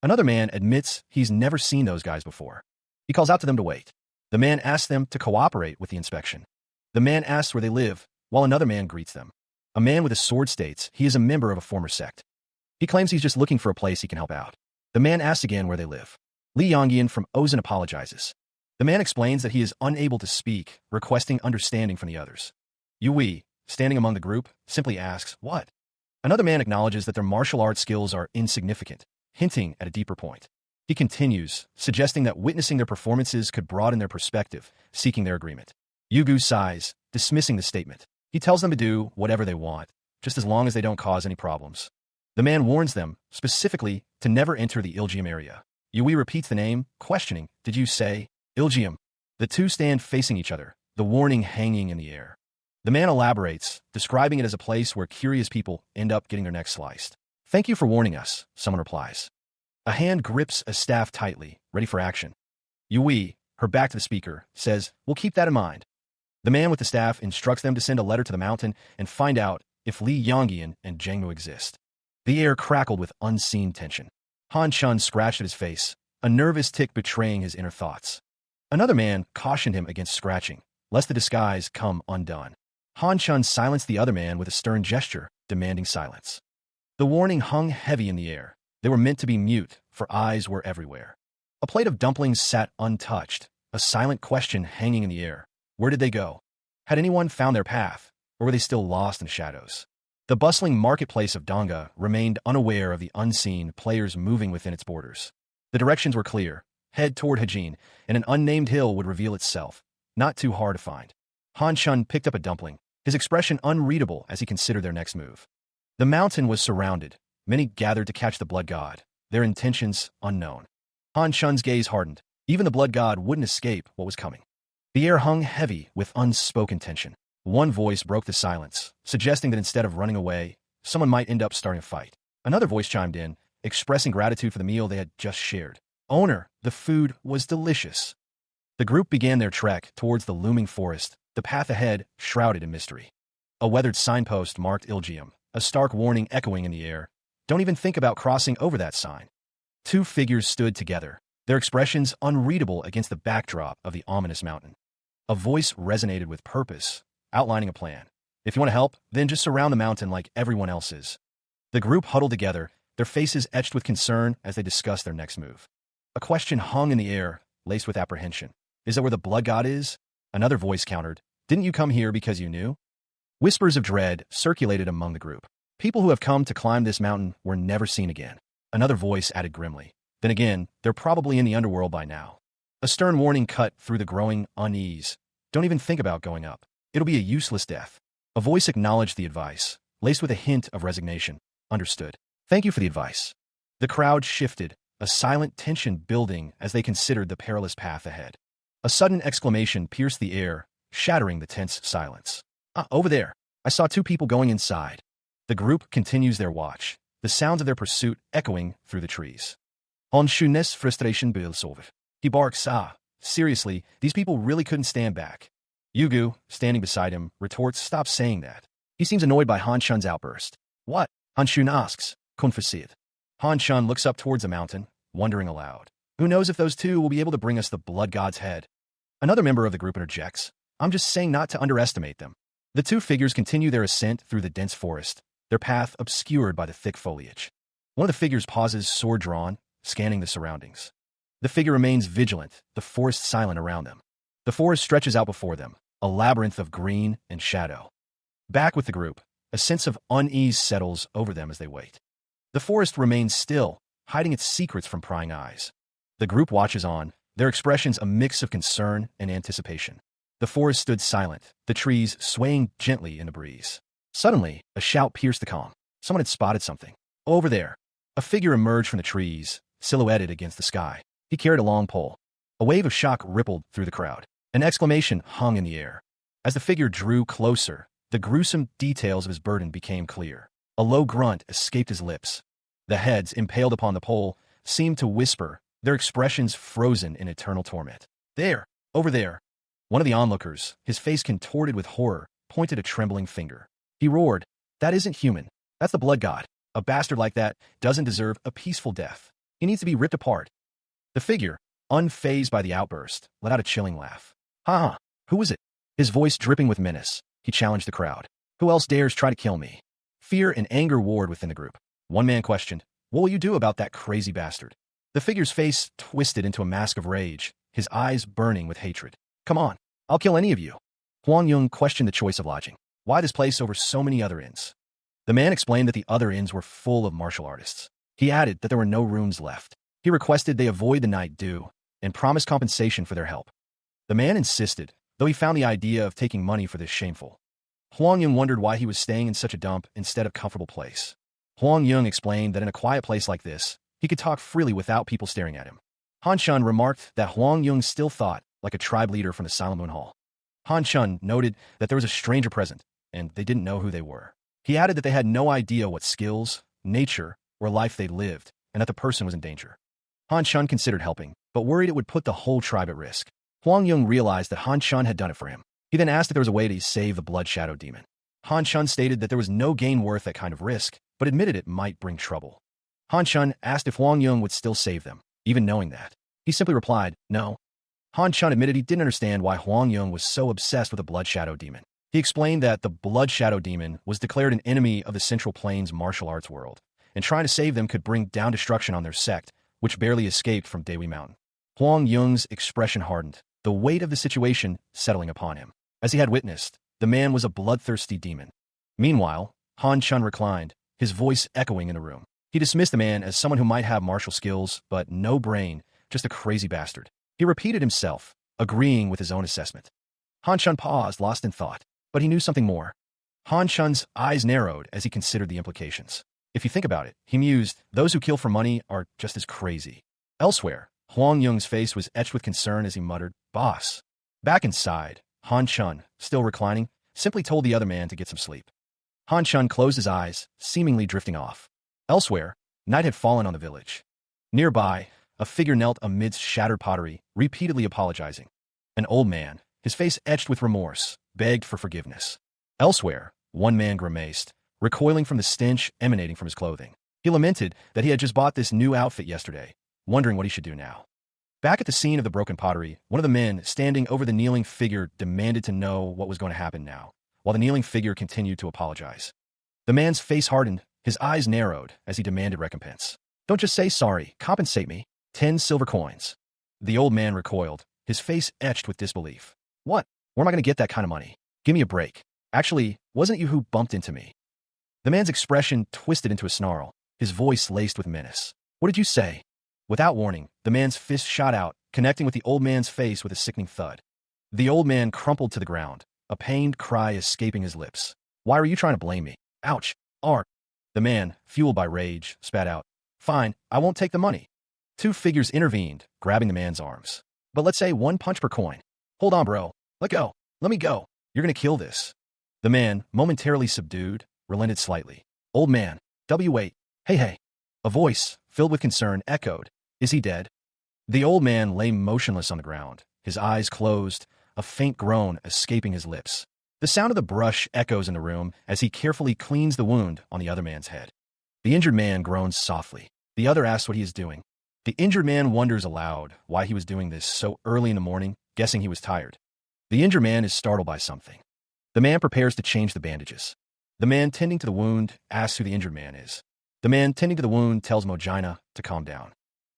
Another man admits he's never seen those guys before. He calls out to them to wait. The man asks them to cooperate with the inspection. The man asks where they live, while another man greets them. A man with a sword states he is a member of a former sect. He claims he's just looking for a place he can help out. The man asks again where they live. Li Yongyan from Ozan apologizes. The man explains that he is unable to speak, requesting understanding from the others. Yui, standing among the group, simply asks, what? Another man acknowledges that their martial arts skills are insignificant, hinting at a deeper point. He continues, suggesting that witnessing their performances could broaden their perspective, seeking their agreement. Yugu sighs, dismissing the statement. He tells them to do whatever they want, just as long as they don't cause any problems. The man warns them, specifically, to never enter the Ilgium area. Yui repeats the name, questioning, did you say Ilgium? The two stand facing each other, the warning hanging in the air. The man elaborates, describing it as a place where curious people end up getting their necks sliced. Thank you for warning us, someone replies. A hand grips a staff tightly, ready for action. Yui, her back to the speaker, says, we'll keep that in mind. The man with the staff instructs them to send a letter to the mountain and find out if Li Yongyan and Jangmu exist. The air crackled with unseen tension. Han Chun scratched at his face, a nervous tick betraying his inner thoughts. Another man cautioned him against scratching, lest the disguise come undone. Han Chun silenced the other man with a stern gesture, demanding silence. The warning hung heavy in the air. They were meant to be mute, for eyes were everywhere. A plate of dumplings sat untouched, a silent question hanging in the air. Where did they go? Had anyone found their path, or were they still lost in shadows? The bustling marketplace of Dongga remained unaware of the unseen players moving within its borders. The directions were clear. Head toward Hajin, and an unnamed hill would reveal itself. Not too hard to find. Han Chun picked up a dumpling, his expression unreadable as he considered their next move. The mountain was surrounded. Many gathered to catch the blood god, their intentions unknown. Han Chun's gaze hardened. Even the blood god wouldn't escape what was coming. The air hung heavy with unspoken tension. One voice broke the silence, suggesting that instead of running away, someone might end up starting a fight. Another voice chimed in, expressing gratitude for the meal they had just shared. Owner, the food was delicious. The group began their trek towards the looming forest, the path ahead shrouded in mystery. A weathered signpost marked Ilgium, a stark warning echoing in the air. Don't even think about crossing over that sign. Two figures stood together, their expressions unreadable against the backdrop of the ominous mountain. A voice resonated with purpose, outlining a plan. If you want to help, then just surround the mountain like everyone else is. The group huddled together, their faces etched with concern as they discussed their next move. A question hung in the air, laced with apprehension. Is that where the blood god is? Another voice countered. Didn't you come here because you knew? Whispers of dread circulated among the group. People who have come to climb this mountain were never seen again. Another voice added grimly. Then again, they're probably in the underworld by now. A stern warning cut through the growing unease. Don't even think about going up. It'll be a useless death. A voice acknowledged the advice, laced with a hint of resignation. Understood. Thank you for the advice. The crowd shifted, a silent tension building as they considered the perilous path ahead. A sudden exclamation pierced the air, shattering the tense silence. Over there. I saw two people going inside. The group continues their watch, the sounds of their pursuit echoing through the trees. On Shunes frustration builds over. He barks, seriously, these people really couldn't stand back. Yugu, standing beside him, retorts, stop saying that. He seems annoyed by Han Chun's outburst. What? Han Chun asks, confused. Han Chun looks up towards the mountain, wondering aloud. Who knows if those two will be able to bring us the blood god's head? Another member of the group interjects. I'm just saying not to underestimate them. The two figures continue their ascent through the dense forest, their path obscured by the thick foliage. One of the figures pauses, sword drawn, scanning the surroundings. The figure remains vigilant, the forest silent around them. The forest stretches out before them, a labyrinth of green and shadow. Back with the group, a sense of unease settles over them as they wait. The forest remains still, hiding its secrets from prying eyes. The group watches on, their expressions a mix of concern and anticipation. The forest stood silent, the trees swaying gently in the breeze. Suddenly, a shout pierced the calm. Someone had spotted something. Over there. A figure emerged from the trees, silhouetted against the sky. He carried a long pole. A wave of shock rippled through the crowd. An exclamation hung in the air. As the figure drew closer, the gruesome details of his burden became clear. A low grunt escaped his lips. The heads impaled upon the pole seemed to whisper, their expressions frozen in eternal torment. There, over there. One of the onlookers, his face contorted with horror, pointed a trembling finger. He roared, that isn't human. That's the blood god. A bastard like that doesn't deserve a peaceful death. He needs to be ripped apart. The figure, unfazed by the outburst, let out a chilling laugh. Ha! Who was it? His voice dripping with menace, he challenged the crowd. Who else dares try to kill me? Fear and anger warred within the group. One man questioned, what will you do about that crazy bastard? The figure's face twisted into a mask of rage, his eyes burning with hatred. Come on, I'll kill any of you. Huang Yung questioned the choice of lodging. Why this place over so many other inns? The man explained that the other inns were full of martial artists. He added that there were no rooms left. He requested they avoid the night due and promised compensation for their help. The man insisted, though he found the idea of taking money for this shameful. Huang Yung wondered why he was staying in such a dump instead of comfortable place. Huang Yung explained that in a quiet place like this, he could talk freely without people staring at him. Han Chun remarked that Huang Yung still thought like a tribe leader from the Silent Moon Hall. Han Chun noted that there was a stranger present, and they didn't know who they were. He added that they had no idea what skills, nature, or life they lived, and that the person was in danger. Han Chun considered helping, but worried it would put the whole tribe at risk. Huang Yung realized that Han Chun had done it for him. He then asked if there was a way to save the Blood Shadow Demon. Han Chun stated that there was no gain worth that kind of risk, but admitted it might bring trouble. Han Chun asked if Huang Yung would still save them. even knowing that. He simply replied, no. Han Chun admitted he didn't understand why Huang Yung was so obsessed with the Blood Shadow Demon. He explained that the Blood Shadow Demon was declared an enemy of the Central Plains martial arts world, and trying to save them could bring down destruction on their sect, which barely escaped from Dewi Mountain. Huang Yung's expression hardened, the weight of the situation settling upon him. As he had witnessed, the man was a bloodthirsty demon. Meanwhile, Han Chun reclined, his voice echoing in the room. He dismissed the man as someone who might have martial skills, but no brain, just a crazy bastard. He repeated himself, agreeing with his own assessment. Han Chun paused, lost in thought, but he knew something more. Han Chun's eyes narrowed as he considered the implications. If you think about it, he mused, those who kill for money are just as crazy. Elsewhere, Huang Yung's face was etched with concern as he muttered, boss. Back inside, Han Chun, still reclining, simply told the other man to get some sleep. Han Chun closed his eyes, seemingly drifting off. Elsewhere, night had fallen on the village. Nearby, a figure knelt amidst shattered pottery, repeatedly apologizing. An old man, his face etched with remorse, begged for forgiveness. Elsewhere, one man grimaced, recoiling from the stench emanating from his clothing. He lamented that he had just bought this new outfit yesterday, wondering what he should do now. Back at the scene of the broken pottery, one of the men standing over the kneeling figure demanded to know what was going to happen now, while the kneeling figure continued to apologize. The man's face hardened, his eyes narrowed as he demanded recompense. Don't just say sorry, compensate me. 10 silver coins. The old man recoiled, his face etched with disbelief. What? Where am I going to get that kind of money? Give me a break. Actually, wasn't it you who bumped into me? The man's expression twisted into a snarl, his voice laced with menace. What did you say? Without warning, the man's fist shot out, connecting with the old man's face with a sickening thud. The old man crumpled to the ground, a pained cry escaping his lips. Why are you trying to blame me? Ouch. Art. The man, fueled by rage, spat out. Fine, I won't take the money. Two figures intervened, grabbing the man's arms. But let's say 1 punch per coin. Hold on, bro. Let go. Let me go. You're gonna kill this. The man, momentarily subdued, relented slightly. Old man. Wait. Hey. A voice, filled with concern, echoed. Is he dead? The old man lay motionless on the ground, his eyes closed, a faint groan escaping his lips. The sound of the brush echoes in the room as he carefully cleans the wound on the other man's head. The injured man groans softly. The other asks what he is doing. The injured man wonders aloud why he was doing this so early in the morning, guessing he was tired. The injured man is startled by something. The man prepares to change the bandages. The man tending to the wound asks who the injured man is. The man tending to the wound tells Mojina to calm down.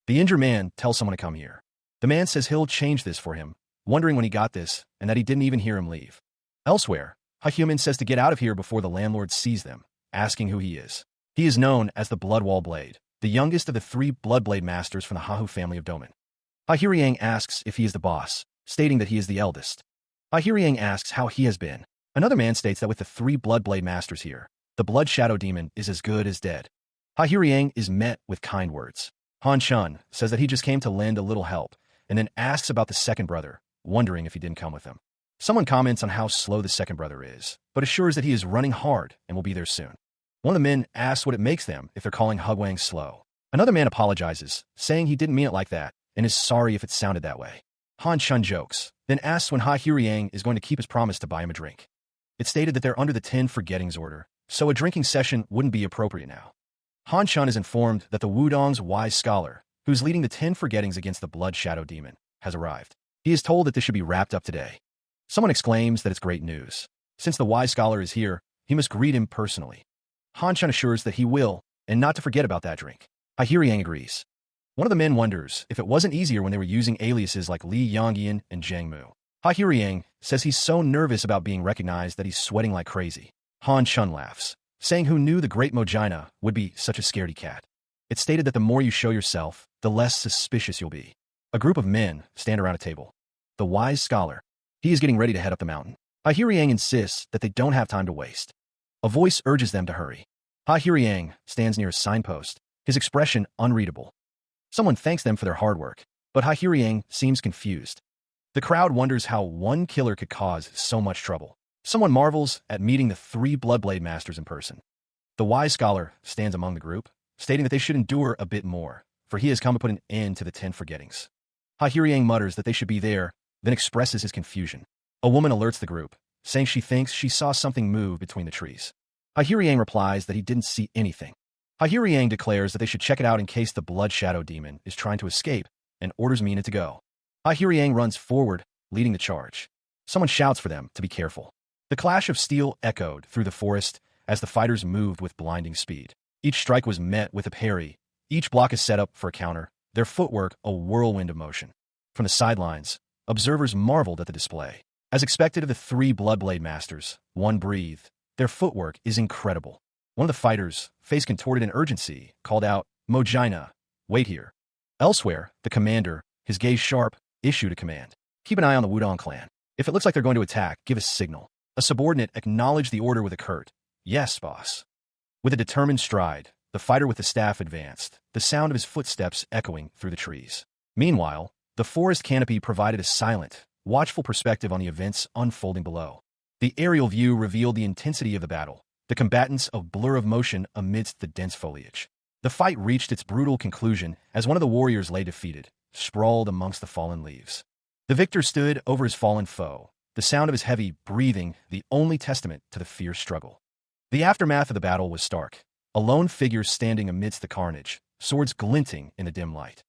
The injured man tells someone to come here. The man says he'll change this for him, wondering when he got this and that he didn't even hear him leave. Elsewhere, a human says to get out of here before the landlord sees them, asking who he is. He is known as the Bloodwall Blade, the youngest of the 3 Bloodblade masters from the Hahu family of Doman. Hahiriang asks if he is the boss, stating that he is the eldest. Hahiriang asks how he has been. Another man states that with the 3 Bloodblade masters here, the Blood Shadow Demon is as good as dead. Hahiriang is met with kind words. Han Chun says that he just came to lend a little help, and then asks about the second brother, wondering if he didn't come with him. Someone comments on how slow the second brother is, but assures that he is running hard and will be there soon. One of the men asks what it makes them if they're calling Hugwang slow. Another man apologizes, saying he didn't mean it like that, and is sorry if it sounded that way. Han Chun jokes, then asks when Hahiriang is going to keep his promise to buy him a drink. It's stated that they're under the 10 Forgettings order, so a drinking session wouldn't be appropriate now. Han Chun is informed that the Wudong's wise scholar, who's leading the 10 Forgettings against the Blood Shadow Demon, has arrived. He is told that this should be wrapped up today. Someone exclaims that it's great news. Since the wise scholar is here, he must greet him personally. Han Chun assures that he will, and not to forget about that drink. Hahiriang agrees. One of the men wonders if it wasn't easier when they were using aliases like Li Yongyan and Zhang Mu. Hahiriang says he's so nervous about being recognized that he's sweating like crazy. Han Chun laughs, saying who knew the great Mojina would be such a scaredy cat. It's stated that the more you show yourself, the less suspicious you'll be. A group of men stand around a table. The wise scholar. He is getting ready to head up the mountain. Hahiriang insists that they don't have time to waste. A voice urges them to hurry. Hahiriang stands near a signpost, his expression unreadable. Someone thanks them for their hard work, but Hahiriang seems confused. The crowd wonders how one killer could cause so much trouble. Someone marvels at meeting the 3 Bloodblade masters in person. The wise scholar stands among the group, stating that they should endure a bit more, for he has come to put an end to the 10 Forgettings. Hahiriang mutters that they should be there, then expresses his confusion. A woman alerts the group, saying she thinks she saw something move between the trees. Hahiriang replies that he didn't see anything. Yang declares that they should check it out in case the Blood Shadow Demon is trying to escape and orders Mina to go. Yang runs forward, leading the charge. Someone shouts for them to be careful. The clash of steel echoed through the forest as the fighters moved with blinding speed. Each strike was met with a parry. Each block is set up for a counter, their footwork a whirlwind of motion. From the sidelines, observers marveled at the display. As expected of the three Bloodblade masters, one breathed. Their footwork is incredible. One of the fighters, face contorted in urgency, called out, "Mojina, wait here." Elsewhere, the commander, his gaze sharp, issued a command. "Keep an eye on the Wudong clan. If it looks like they're going to attack, give a signal." A subordinate acknowledged the order with a curt, "Yes, boss." With a determined stride, the fighter with the staff advanced, the sound of his footsteps echoing through the trees. Meanwhile, the forest canopy provided a silent, watchful perspective on the events unfolding below. The aerial view revealed the intensity of the battle, the combatants a blur of motion amidst the dense foliage. The fight reached its brutal conclusion as one of the warriors lay defeated, sprawled amongst the fallen leaves. The victor stood over his fallen foe, the sound of his heavy breathing the only testament to the fierce struggle. The aftermath of the battle was stark, a lone figure standing amidst the carnage, swords glinting in the dim light.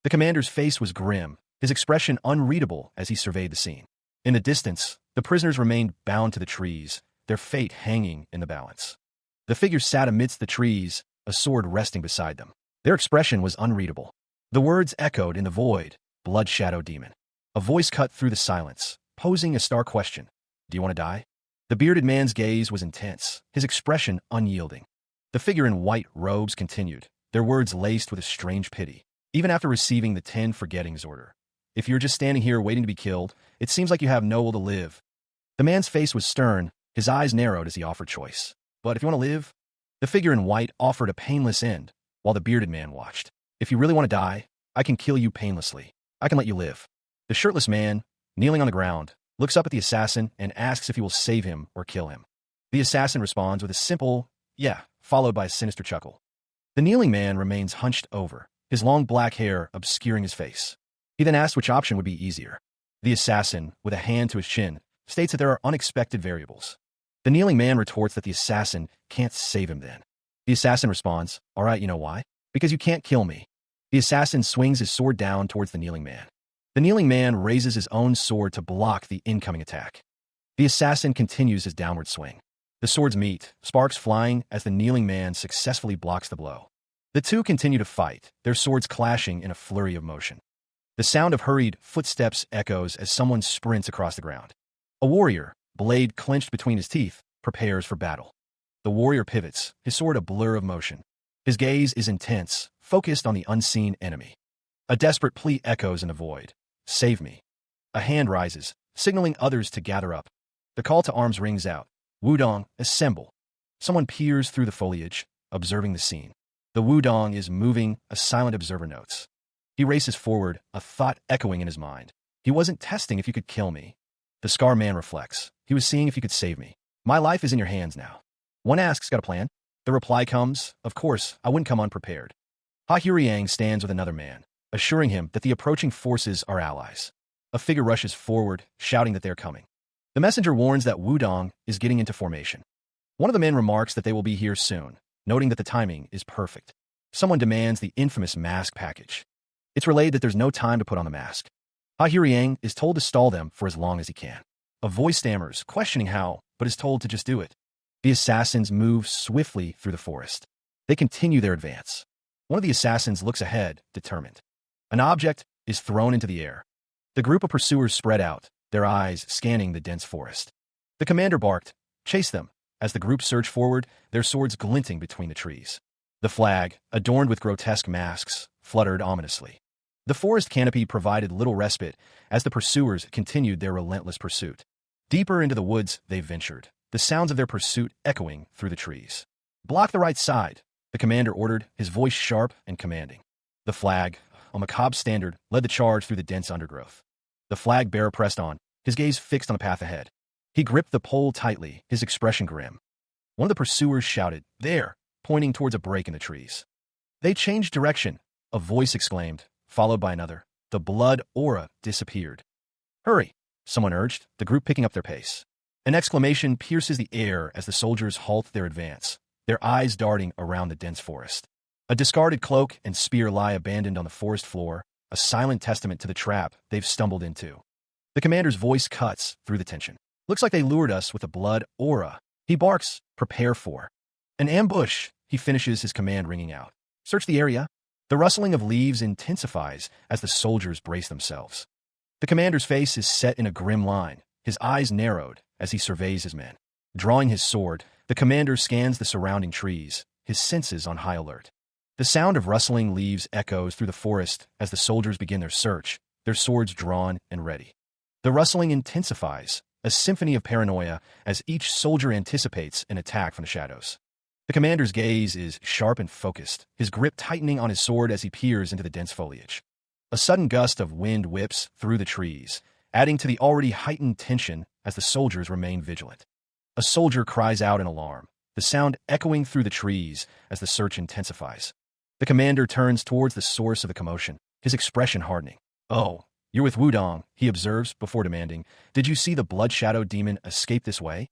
The commander's face was grim, his expression unreadable as he surveyed the scene. In the distance, the prisoners remained bound to the trees, their fate hanging in the balance. The figure sat amidst the trees, a sword resting beside them. Their expression was unreadable. The words echoed in the void, "Blood Shadow Demon." A voice cut through the silence, posing a stark question. "Do you want to die?" The bearded man's gaze was intense, his expression unyielding. The figure in white robes continued, their words laced with a strange pity. "Even after receiving the 10 forgettings order, if you're just standing here waiting to be killed, it seems like you have no will to live." The man's face was stern, his eyes narrowed as he offered choice. "But if you want to live?" The figure in white offered a painless end, while the bearded man watched. "If you really want to die, I can kill you painlessly. I can let you live." The shirtless man, kneeling on the ground, looks up at the assassin and asks if he will save him or kill him. The assassin responds with a simple, "Yeah," followed by a sinister chuckle. The kneeling man remains hunched over, his long black hair obscuring his face. He then asks which option would be easier. The assassin, with a hand to his chin, states that there are unexpected variables. The kneeling man retorts that the assassin can't save him then. The assassin responds, "All right, you know why? Because you can't kill me." The assassin swings his sword down towards the kneeling man. The kneeling man raises his own sword to block the incoming attack. The assassin continues his downward swing. The swords meet, sparks flying as the kneeling man successfully blocks the blow. The two continue to fight, their swords clashing in a flurry of motion. The sound of hurried footsteps echoes as someone sprints across the ground. A warrior, blade clenched between his teeth, prepares for battle. The warrior pivots, his sword a blur of motion. His gaze is intense, focused on the unseen enemy. A desperate plea echoes in the void. "Save me." A hand rises, signaling others to gather up. The call to arms rings out. "Wudong, assemble." Someone peers through the foliage, observing the scene. The Wudong is moving, a silent observer notes. He races forward, a thought echoing in his mind. "He wasn't testing if you could kill me." The Scar Man reflects. "He was seeing if you could save me. My life is in your hands now." One asks, "Got a plan?" The reply comes, "Of course, I wouldn't come unprepared." Yang stands with another man, assuring him that the approaching forces are allies. A figure rushes forward, shouting that they are coming. The messenger warns that Wudong is getting into formation. One of the men remarks that they will be here soon, noting that the timing is perfect. Someone demands the infamous mask package. It's relayed that there's no time to put on the mask. Yang is told to stall them for as long as he can. A voice stammers, questioning how, but is told to just do it. The assassins move swiftly through the forest. They continue their advance. One of the assassins looks ahead, determined. An object is thrown into the air. The group of pursuers spread out, their eyes scanning the dense forest. The commander barked, "Chase them," as the group surged forward, their swords glinting between the trees. The flag, adorned with grotesque masks, fluttered ominously. The forest canopy provided little respite as the pursuers continued their relentless pursuit. Deeper into the woods they ventured, the sounds of their pursuit echoing through the trees. "Block the right side," the commander ordered, his voice sharp and commanding. The flag, a macabre standard, led the charge through the dense undergrowth. The flag bearer pressed on, his gaze fixed on the path ahead. He gripped the pole tightly, his expression grim. One of the pursuers shouted, "There!" pointing towards a break in the trees. They changed direction, a voice exclaimed, followed by another. The blood aura disappeared. "Hurry!" someone urged, the group picking up their pace. An exclamation pierces the air as the soldiers halt their advance, their eyes darting around the dense forest. A discarded cloak and spear lie abandoned on the forest floor, a silent testament to the trap they've stumbled into. The commander's voice cuts through the tension. Looks like they lured us with a blood aura. He barks, prepare for an ambush. He finishes his command ringing out. Search the area. The rustling of leaves intensifies as the soldiers brace themselves. The commander's face is set in a grim line, his eyes narrowed as he surveys his men. Drawing his sword, the commander scans the surrounding trees, his senses on high alert. The sound of rustling leaves echoes through the forest as the soldiers begin their search, their swords drawn and ready. The rustling intensifies, a symphony of paranoia as each soldier anticipates an attack from the shadows. The commander's gaze is sharp and focused, his grip tightening on his sword as he peers into the dense foliage. A sudden gust of wind whips through the trees, adding to the already heightened tension as the soldiers remain vigilant. A soldier cries out in alarm, the sound echoing through the trees as the search intensifies. The commander turns towards the source of the commotion, his expression hardening. "Oh, you're with Wudong," he observes before demanding. "Did you see the blood shadow demon escape this way?"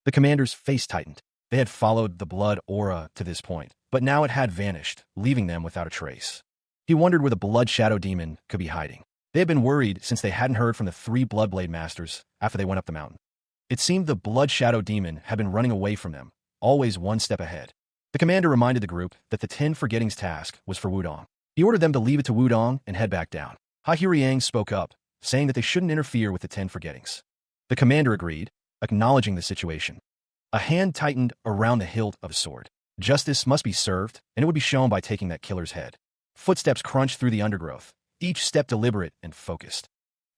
The commander's face tightened. They had followed the blood aura to this point, but now it had vanished, leaving them without a trace. He wondered where the blood shadow demon could be hiding. They had been worried since they hadn't heard from the 3 Bloodblade Masters after they went up the mountain. It seemed the blood shadow demon had been running away from them, always one step ahead. The commander reminded the group that the 10 Forgettings task was for Wudong. He ordered them to leave it to Wudong and head back down. Ha Huriang spoke up, saying that they shouldn't interfere with the 10 Forgettings. The commander agreed, acknowledging the situation. A hand tightened around the hilt of a sword. Justice must be served, and it would be shown by taking that killer's head. Footsteps crunched through the undergrowth, each step deliberate and focused.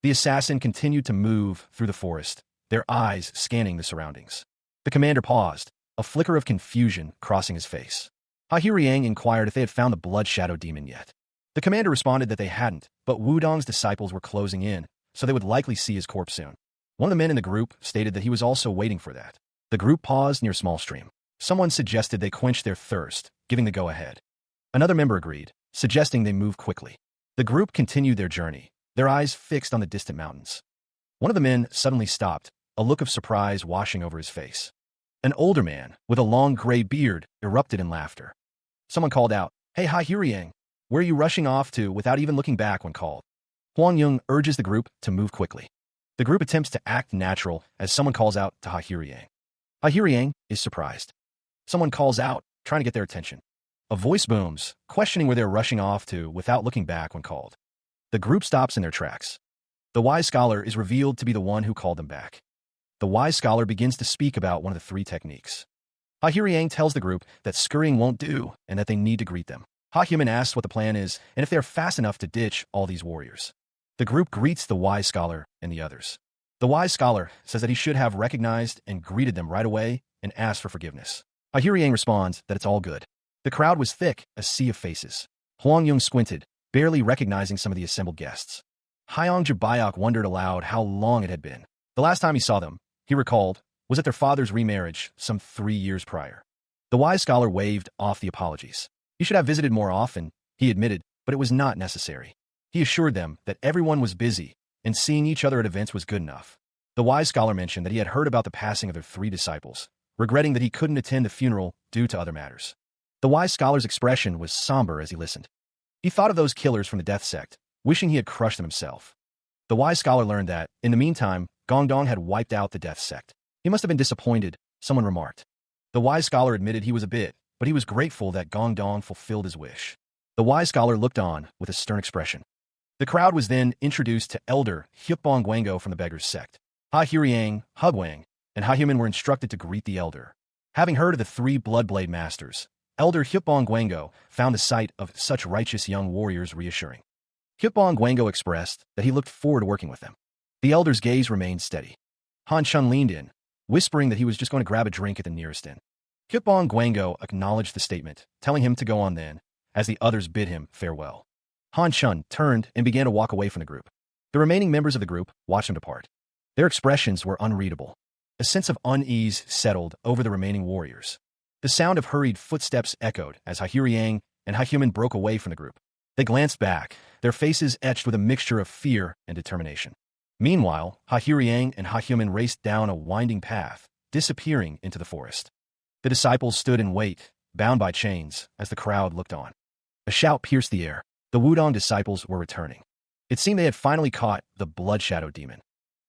The assassin continued to move through the forest, their eyes scanning the surroundings. The commander paused, a flicker of confusion crossing his face. Ha Huriang inquired if they had found the blood shadow demon yet. The commander responded that they hadn't, but Wudong's disciples were closing in, so they would likely see his corpse soon. One of the men in the group stated that he was also waiting for that. The group paused near a small stream. Someone suggested they quench their thirst, giving the go-ahead. Another member agreed, suggesting they move quickly. The group continued their journey, their eyes fixed on the distant mountains. One of the men suddenly stopped, a look of surprise washing over his face. An older man, with a long gray beard, erupted in laughter. Someone called out, "Hey, Ha Huriang, where are you rushing off to without even looking back when called?" Huang Yung urges the group to move quickly. The group attempts to act natural as someone calls out to Ha Huriang. Ha Huriang is surprised. Someone calls out, trying to get their attention. A voice booms, questioning where they're rushing off to without looking back when called. The group stops in their tracks. The wise scholar is revealed to be the one who called them back. The wise scholar begins to speak about one of the 3 techniques. Ha Huriang tells the group that scurrying won't do and that they need to greet them. Ha Human asks what the plan is and if they are fast enough to ditch all these warriors. The group greets the wise scholar and the others. The wise scholar says that he should have recognized and greeted them right away and asked for forgiveness. Ha Huriang responds that it's all good. The crowd was thick, a sea of faces. Huang Yung squinted, barely recognizing some of the assembled guests. Hyong Jabayok wondered aloud how long it had been. The last time he saw them, he recalled, was at their father's remarriage some 3 years prior. The wise scholar waved off the apologies. He should have visited more often, he admitted, but it was not necessary. He assured them that everyone was busy, and seeing each other at events was good enough. The wise scholar mentioned that he had heard about the passing of their 3 disciples, regretting that he couldn't attend the funeral due to other matters. The wise scholar's expression was somber as he listened. He thought of those killers from the Death Sect, wishing he had crushed them himself. The wise scholar learned that, in the meantime, Gongdong had wiped out the Death Sect. He must have been disappointed, someone remarked. The wise scholar admitted he was a bit, but he was grateful that Gongdong fulfilled his wish. The wise scholar looked on with a stern expression. The crowd was then introduced to Elder Hyupbong Guango from the Beggars Sect. Ha Huriang, Hugwang, and Ha Human were instructed to greet the elder. Having heard of the 3 Bloodblade Masters, Elder Hyupbong Guango found the sight of such righteous young warriors reassuring. Hyupbong Guango expressed that he looked forward to working with them. The elder's gaze remained steady. Han Chun leaned in, whispering that he was just going to grab a drink at the nearest inn. Hyupbong Guango acknowledged the statement, telling him to go on then, as the others bid him farewell. Han Chun turned and began to walk away from the group. The remaining members of the group watched him depart. Their expressions were unreadable. A sense of unease settled over the remaining warriors. The sound of hurried footsteps echoed as Ha Huriang and Ha Human broke away from the group. They glanced back, their faces etched with a mixture of fear and determination. Meanwhile, Ha Huriang and Ha Human raced down a winding path, disappearing into the forest. The disciples stood in wait, bound by chains, as the crowd looked on. A shout pierced the air. The Wudong disciples were returning. It seemed they had finally caught the blood shadow demon.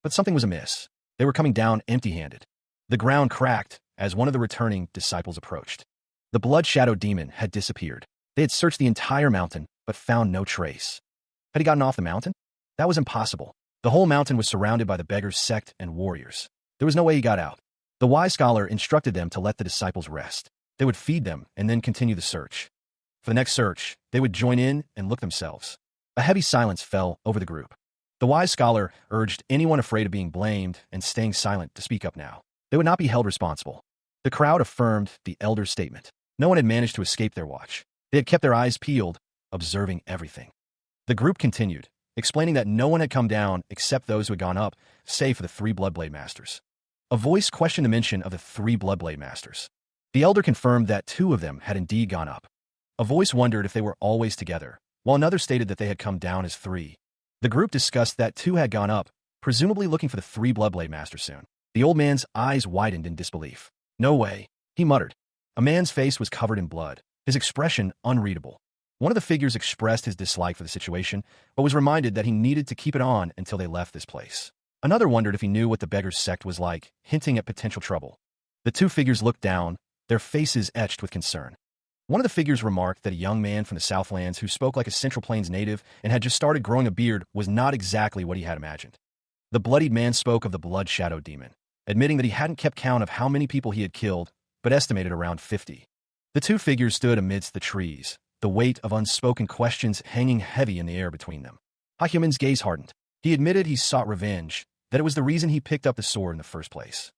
But something was amiss. They were coming down empty-handed. The ground cracked as one of the returning disciples approached. The blood shadow demon had disappeared. They had searched the entire mountain, but found no trace. Had he gotten off the mountain? That was impossible. The whole mountain was surrounded by the beggar's sect and warriors. There was no way he got out. The wise scholar instructed them to let the disciples rest. They would feed them and then continue the search. For the next search, they would join in and look themselves. A heavy silence fell over the group. The wise scholar urged anyone afraid of being blamed and staying silent to speak up now. They would not be held responsible. The crowd affirmed the elder's statement. No one had managed to escape their watch. They had kept their eyes peeled, observing everything. The group continued, explaining that no one had come down except those who had gone up, save for the 3 Bloodblade Masters. A voice questioned the mention of the 3 Bloodblade Masters. The elder confirmed that 2 of them had indeed gone up. A voice wondered if they were always together, while another stated that they had come down as 3. The group discussed that 2 had gone up, presumably looking for the 3 Bloodblade Masters soon. The old man's eyes widened in disbelief. No way, he muttered. A man's face was covered in blood, his expression unreadable. One of the figures expressed his dislike for the situation, but was reminded that he needed to keep it on until they left this place. Another wondered if he knew what the beggar's sect was like, hinting at potential trouble. The 2 figures looked down, their faces etched with concern. One of the figures remarked that a young man from the Southlands who spoke like a Central Plains native and had just started growing a beard was not exactly what he had imagined. The bloodied man spoke of the blood shadow demon, admitting that he hadn't kept count of how many people he had killed, but estimated around 50. The 2 figures stood amidst the trees, the weight of unspoken questions hanging heavy in the air between them. Ha-Human's gaze hardened. He admitted he sought revenge, that it was the reason he picked up the sword in the first place.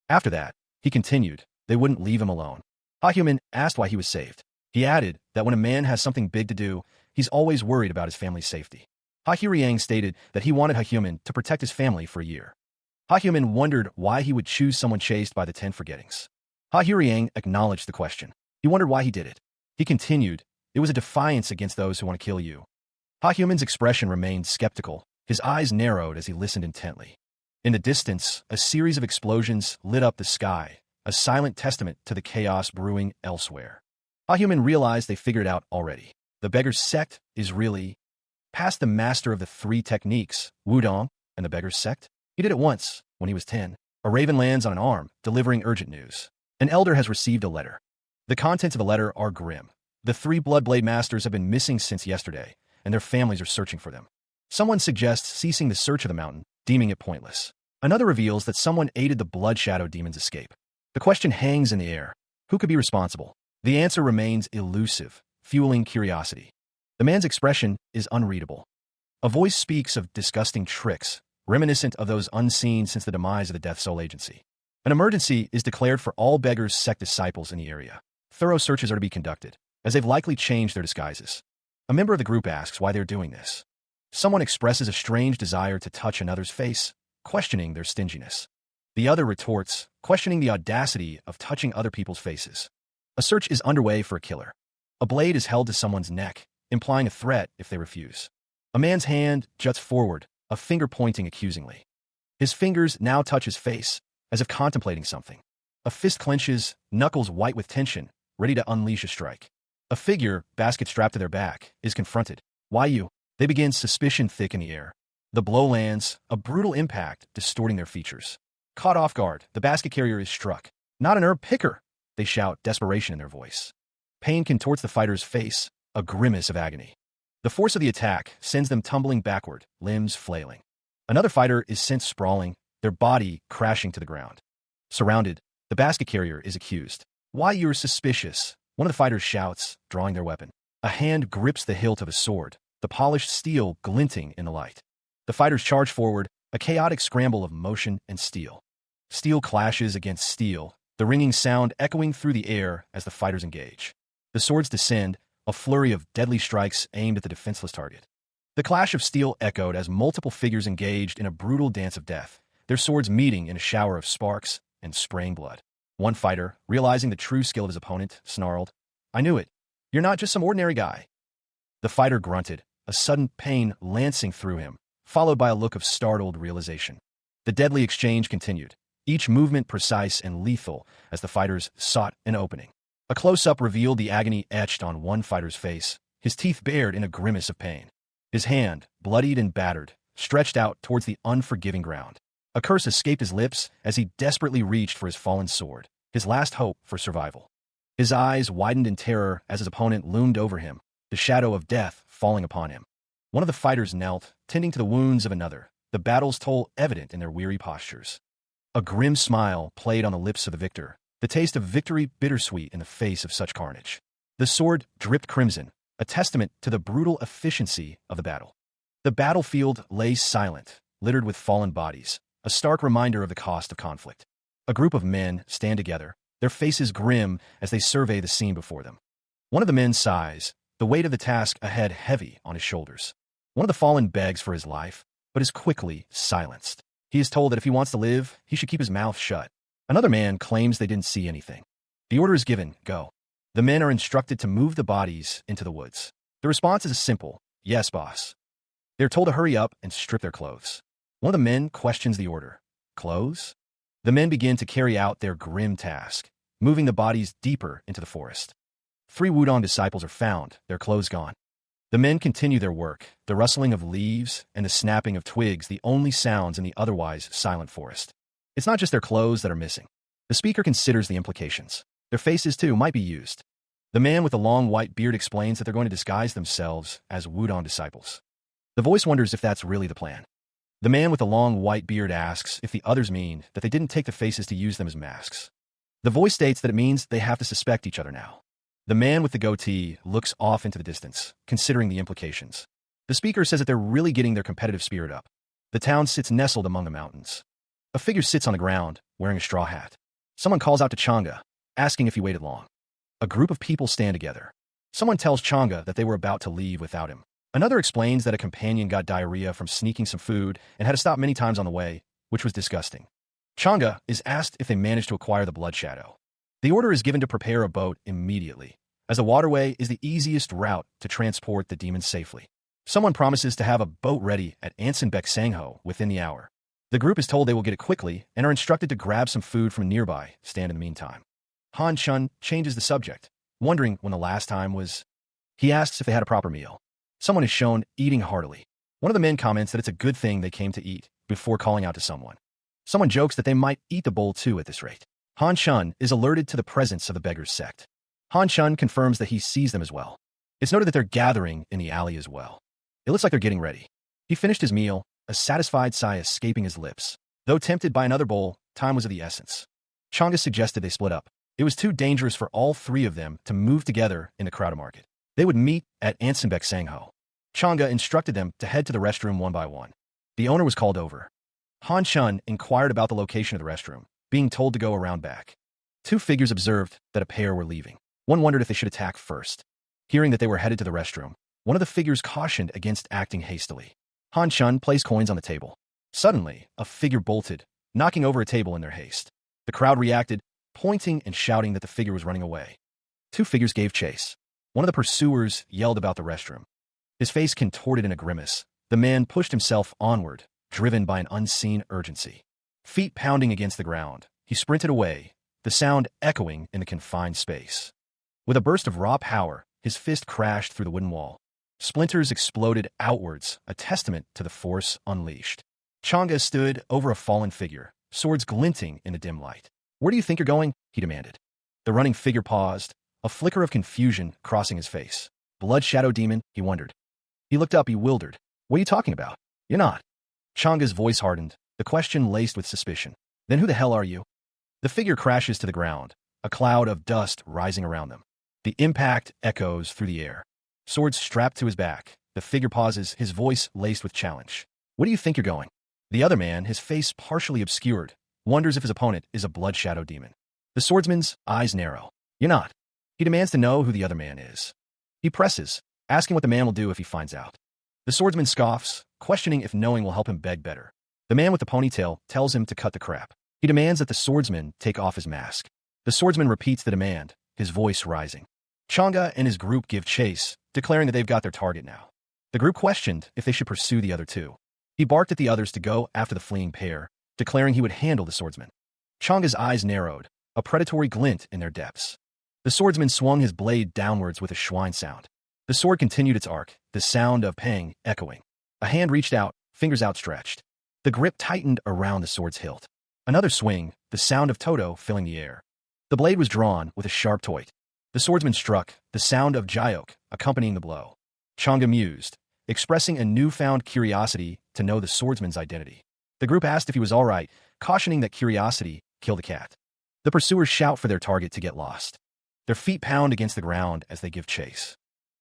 After that, he continued, they wouldn't leave him alone. Ha-Human asked why he was saved. He added that when a man has something big to do, he's always worried about his family's safety. Ha-Huryang stated that he wanted Ha-Human to protect his family for a year. Ha-Human wondered why he would choose someone chased by the 10 forgettings. Ha-Huryang acknowledged the question. He wondered why he did it. He continued, it was a defiance against those who want to kill you. Ha-Human's expression remained skeptical. His eyes narrowed as he listened intently. In the distance, a series of explosions lit up the sky, a silent testament to the chaos brewing elsewhere. Ha-Human realized they figured it out already. The beggar's sect is really past the master of the 3 techniques, Wudong, and the beggar's sect. He did it once, when he was 10. A raven lands on an arm, delivering urgent news. An elder has received a letter. The contents of the letter are grim. The 3 Bloodblade Masters have been missing since yesterday, and their families are searching for them. Someone suggests ceasing the search of the mountain, deeming it pointless. Another reveals that someone aided the blood shadow demon's escape. The question hangs in the air. Who could be responsible? The answer remains elusive, fueling curiosity. The man's expression is unreadable. A voice speaks of disgusting tricks, reminiscent of those unseen since the demise of the Death Soul Agency. An emergency is declared for all beggars' sect disciples in the area. Thorough searches are to be conducted, as they've likely changed their disguises. A member of the group asks why they're doing this. Someone expresses a strange desire to touch another's face, questioning their stinginess. The other retorts, questioning the audacity of touching other people's faces. A search is underway for a killer. A blade is held to someone's neck, implying a threat if they refuse. A man's hand juts forward, a finger pointing accusingly. His fingers now touch his face, as if contemplating something. A fist clenches, knuckles white with tension, ready to unleash a strike. A figure, basket strapped to their back, is confronted. Why you? They begin, suspicion thick in the air. The blow lands, a brutal impact distorting their features. Caught off guard, the basket carrier is struck. Not an herb picker, they shout, desperation in their voice. Pain contorts the fighter's face, a grimace of agony. The force of the attack sends them tumbling backward, limbs flailing. Another fighter is sent sprawling, their body crashing to the ground. Surrounded, the basket carrier is accused. Why you're suspicious? One of the fighters shouts, drawing their weapon. A hand grips the hilt of a sword, the polished steel glinting in the light. The fighters charge forward, a chaotic scramble of motion and steel. Steel clashes against steel, the ringing sound echoing through the air as the fighters engage. The swords descend, a flurry of deadly strikes aimed at the defenseless target. The clash of steel echoed as multiple figures engaged in a brutal dance of death, their swords meeting in a shower of sparks and spraying blood. One fighter, realizing the true skill of his opponent, snarled, "I knew it. You're not just some ordinary guy." The fighter grunted, a sudden pain lancing through him, followed by a look of startled realization. The deadly exchange continued. each movement precise and lethal as the fighters sought an opening. A close-up revealed the agony etched on one fighter's face, his teeth bared in a grimace of pain. His hand, bloodied and battered, stretched out towards the unforgiving ground. A curse escaped his lips as he desperately reached for his fallen sword, his last hope for survival. His eyes widened in terror as his opponent loomed over him, the shadow of death falling upon him. One of the fighters knelt, tending to the wounds of another, the battle's toll evident in their weary postures. A grim smile played on the lips of the victor, the taste of victory bittersweet in the face of such carnage. The sword dripped crimson, a testament to the brutal efficiency of the battle. The battlefield lay silent, littered with fallen bodies, a stark reminder of the cost of conflict. A group of men stand together, their faces grim as they survey the scene before them. One of the men sighs, the weight of the task ahead heavy on his shoulders. One of the fallen begs for his life, but is quickly silenced. He is told that if he wants to live, he should keep his mouth shut. Another man claims they didn't see anything. The order is given, go. The men are instructed to move the bodies into the woods. The response is a simple, yes, boss. They're told to hurry up and strip their clothes. One of the men questions the order. Clothes? The men begin to carry out their grim task, moving the bodies deeper into the forest. 3 Wudong disciples are found, their clothes gone. The men continue their work, the rustling of leaves and the snapping of twigs the only sounds in the otherwise silent forest. It's not just their clothes that are missing. The speaker considers the implications. Their faces, too, might be used. The man with the long white beard explains that they're going to disguise themselves as Wudong disciples. The voice wonders if that's really the plan. The man with the long white beard asks if the others mean that they didn't take the faces to use them as masks. The voice states that it means they have to suspect each other now. The man with the goatee looks off into the distance, considering the implications. The speaker says that they're really getting their competitive spirit up. The town sits nestled among the mountains. A figure sits on the ground, wearing a straw hat. Someone calls out to Changa, asking if he waited long. A group of people stand together. Someone tells Changa that they were about to leave without him. Another explains that a companion got diarrhea from sneaking some food and had to stop many times on the way, which was disgusting. Changa is asked if they managed to acquire the blood shadow. The order is given to prepare a boat immediately, as the waterway is the easiest route to transport the demons safely. Someone promises to have a boat ready at Ansenbek Sangho within the hour. The group is told they will get it quickly and are instructed to grab some food from nearby, stand in the meantime. Han Chun changes the subject, wondering when the last time was. He asks if they had a proper meal. Someone is shown eating heartily. One of the men comments that it's a good thing they came to eat, before calling out to someone. Someone jokes that they might eat the bowl too at this rate. Han Chun is alerted to the presence of the beggars' sect. Han Chun confirms that he sees them as well. It's noted that they're gathering in the alley as well. It looks like they're getting ready. He finished his meal, a satisfied sigh escaping his lips. Though tempted by another bowl, time was of the essence. Changa suggested they split up. It was too dangerous for all 3 of them to move together in the crowded market. They would meet at Ansenbek Sangho. Changa instructed them to head to the restroom one by one. The owner was called over. Han Chun inquired about the location of the restroom, being told to go around back. 2 figures observed that a pair were leaving. One wondered if they should attack first. Hearing that they were headed to the restroom, one of the figures cautioned against acting hastily. Han Chun placed coins on the table. Suddenly, a figure bolted, knocking over a table in their haste. The crowd reacted, pointing and shouting that the figure was running away. 2 figures gave chase. One of the pursuers yelled about the restroom. His face contorted in a grimace. The man pushed himself onward, driven by an unseen urgency. Feet pounding against the ground, he sprinted away, the sound echoing in the confined space. With a burst of raw power, his fist crashed through the wooden wall. Splinters exploded outwards, a testament to the force unleashed. Changa stood over a fallen figure, swords glinting in the dim light. "Where do you think you're going?" he demanded. The running figure paused, a flicker of confusion crossing his face. "Blood Shadow Demon," he wondered. He looked up bewildered. "What are you talking about? You're not." Changa's voice hardened, the question laced with suspicion. "Then who the hell are you?" The figure crashes to the ground, a cloud of dust rising around them. The impact echoes through the air. Swords strapped to his back, the figure pauses, his voice laced with challenge. "Where do you think you're going?" The other man, his face partially obscured, wonders if his opponent is a blood shadow demon. The swordsman's eyes narrow. "You're not." He demands to know who the other man is. He presses, asking what the man will do if he finds out. The swordsman scoffs, questioning if knowing will help him beg better. The man with the ponytail tells him to cut the crap. He demands that the swordsman take off his mask. The swordsman repeats the demand, his voice rising. Changa and his group give chase, declaring that they've got their target now. The group questioned if they should pursue the other 2. He barked at the others to go after the fleeing pair, declaring he would handle the swordsman. Changa's eyes narrowed, a predatory glint in their depths. The swordsman swung his blade downwards with a whine sound. The sword continued its arc, the sound of pang echoing. A hand reached out, fingers outstretched. The grip tightened around the sword's hilt. Another swing, the sound of Toto filling the air. The blade was drawn with a sharp toit. The swordsman struck, the sound of Jayok accompanying the blow. Changa mused, expressing a newfound curiosity to know the swordsman's identity. The group asked if he was all right, cautioning that curiosity killed a cat. The pursuers shout for their target to get lost. Their feet pound against the ground as they give chase.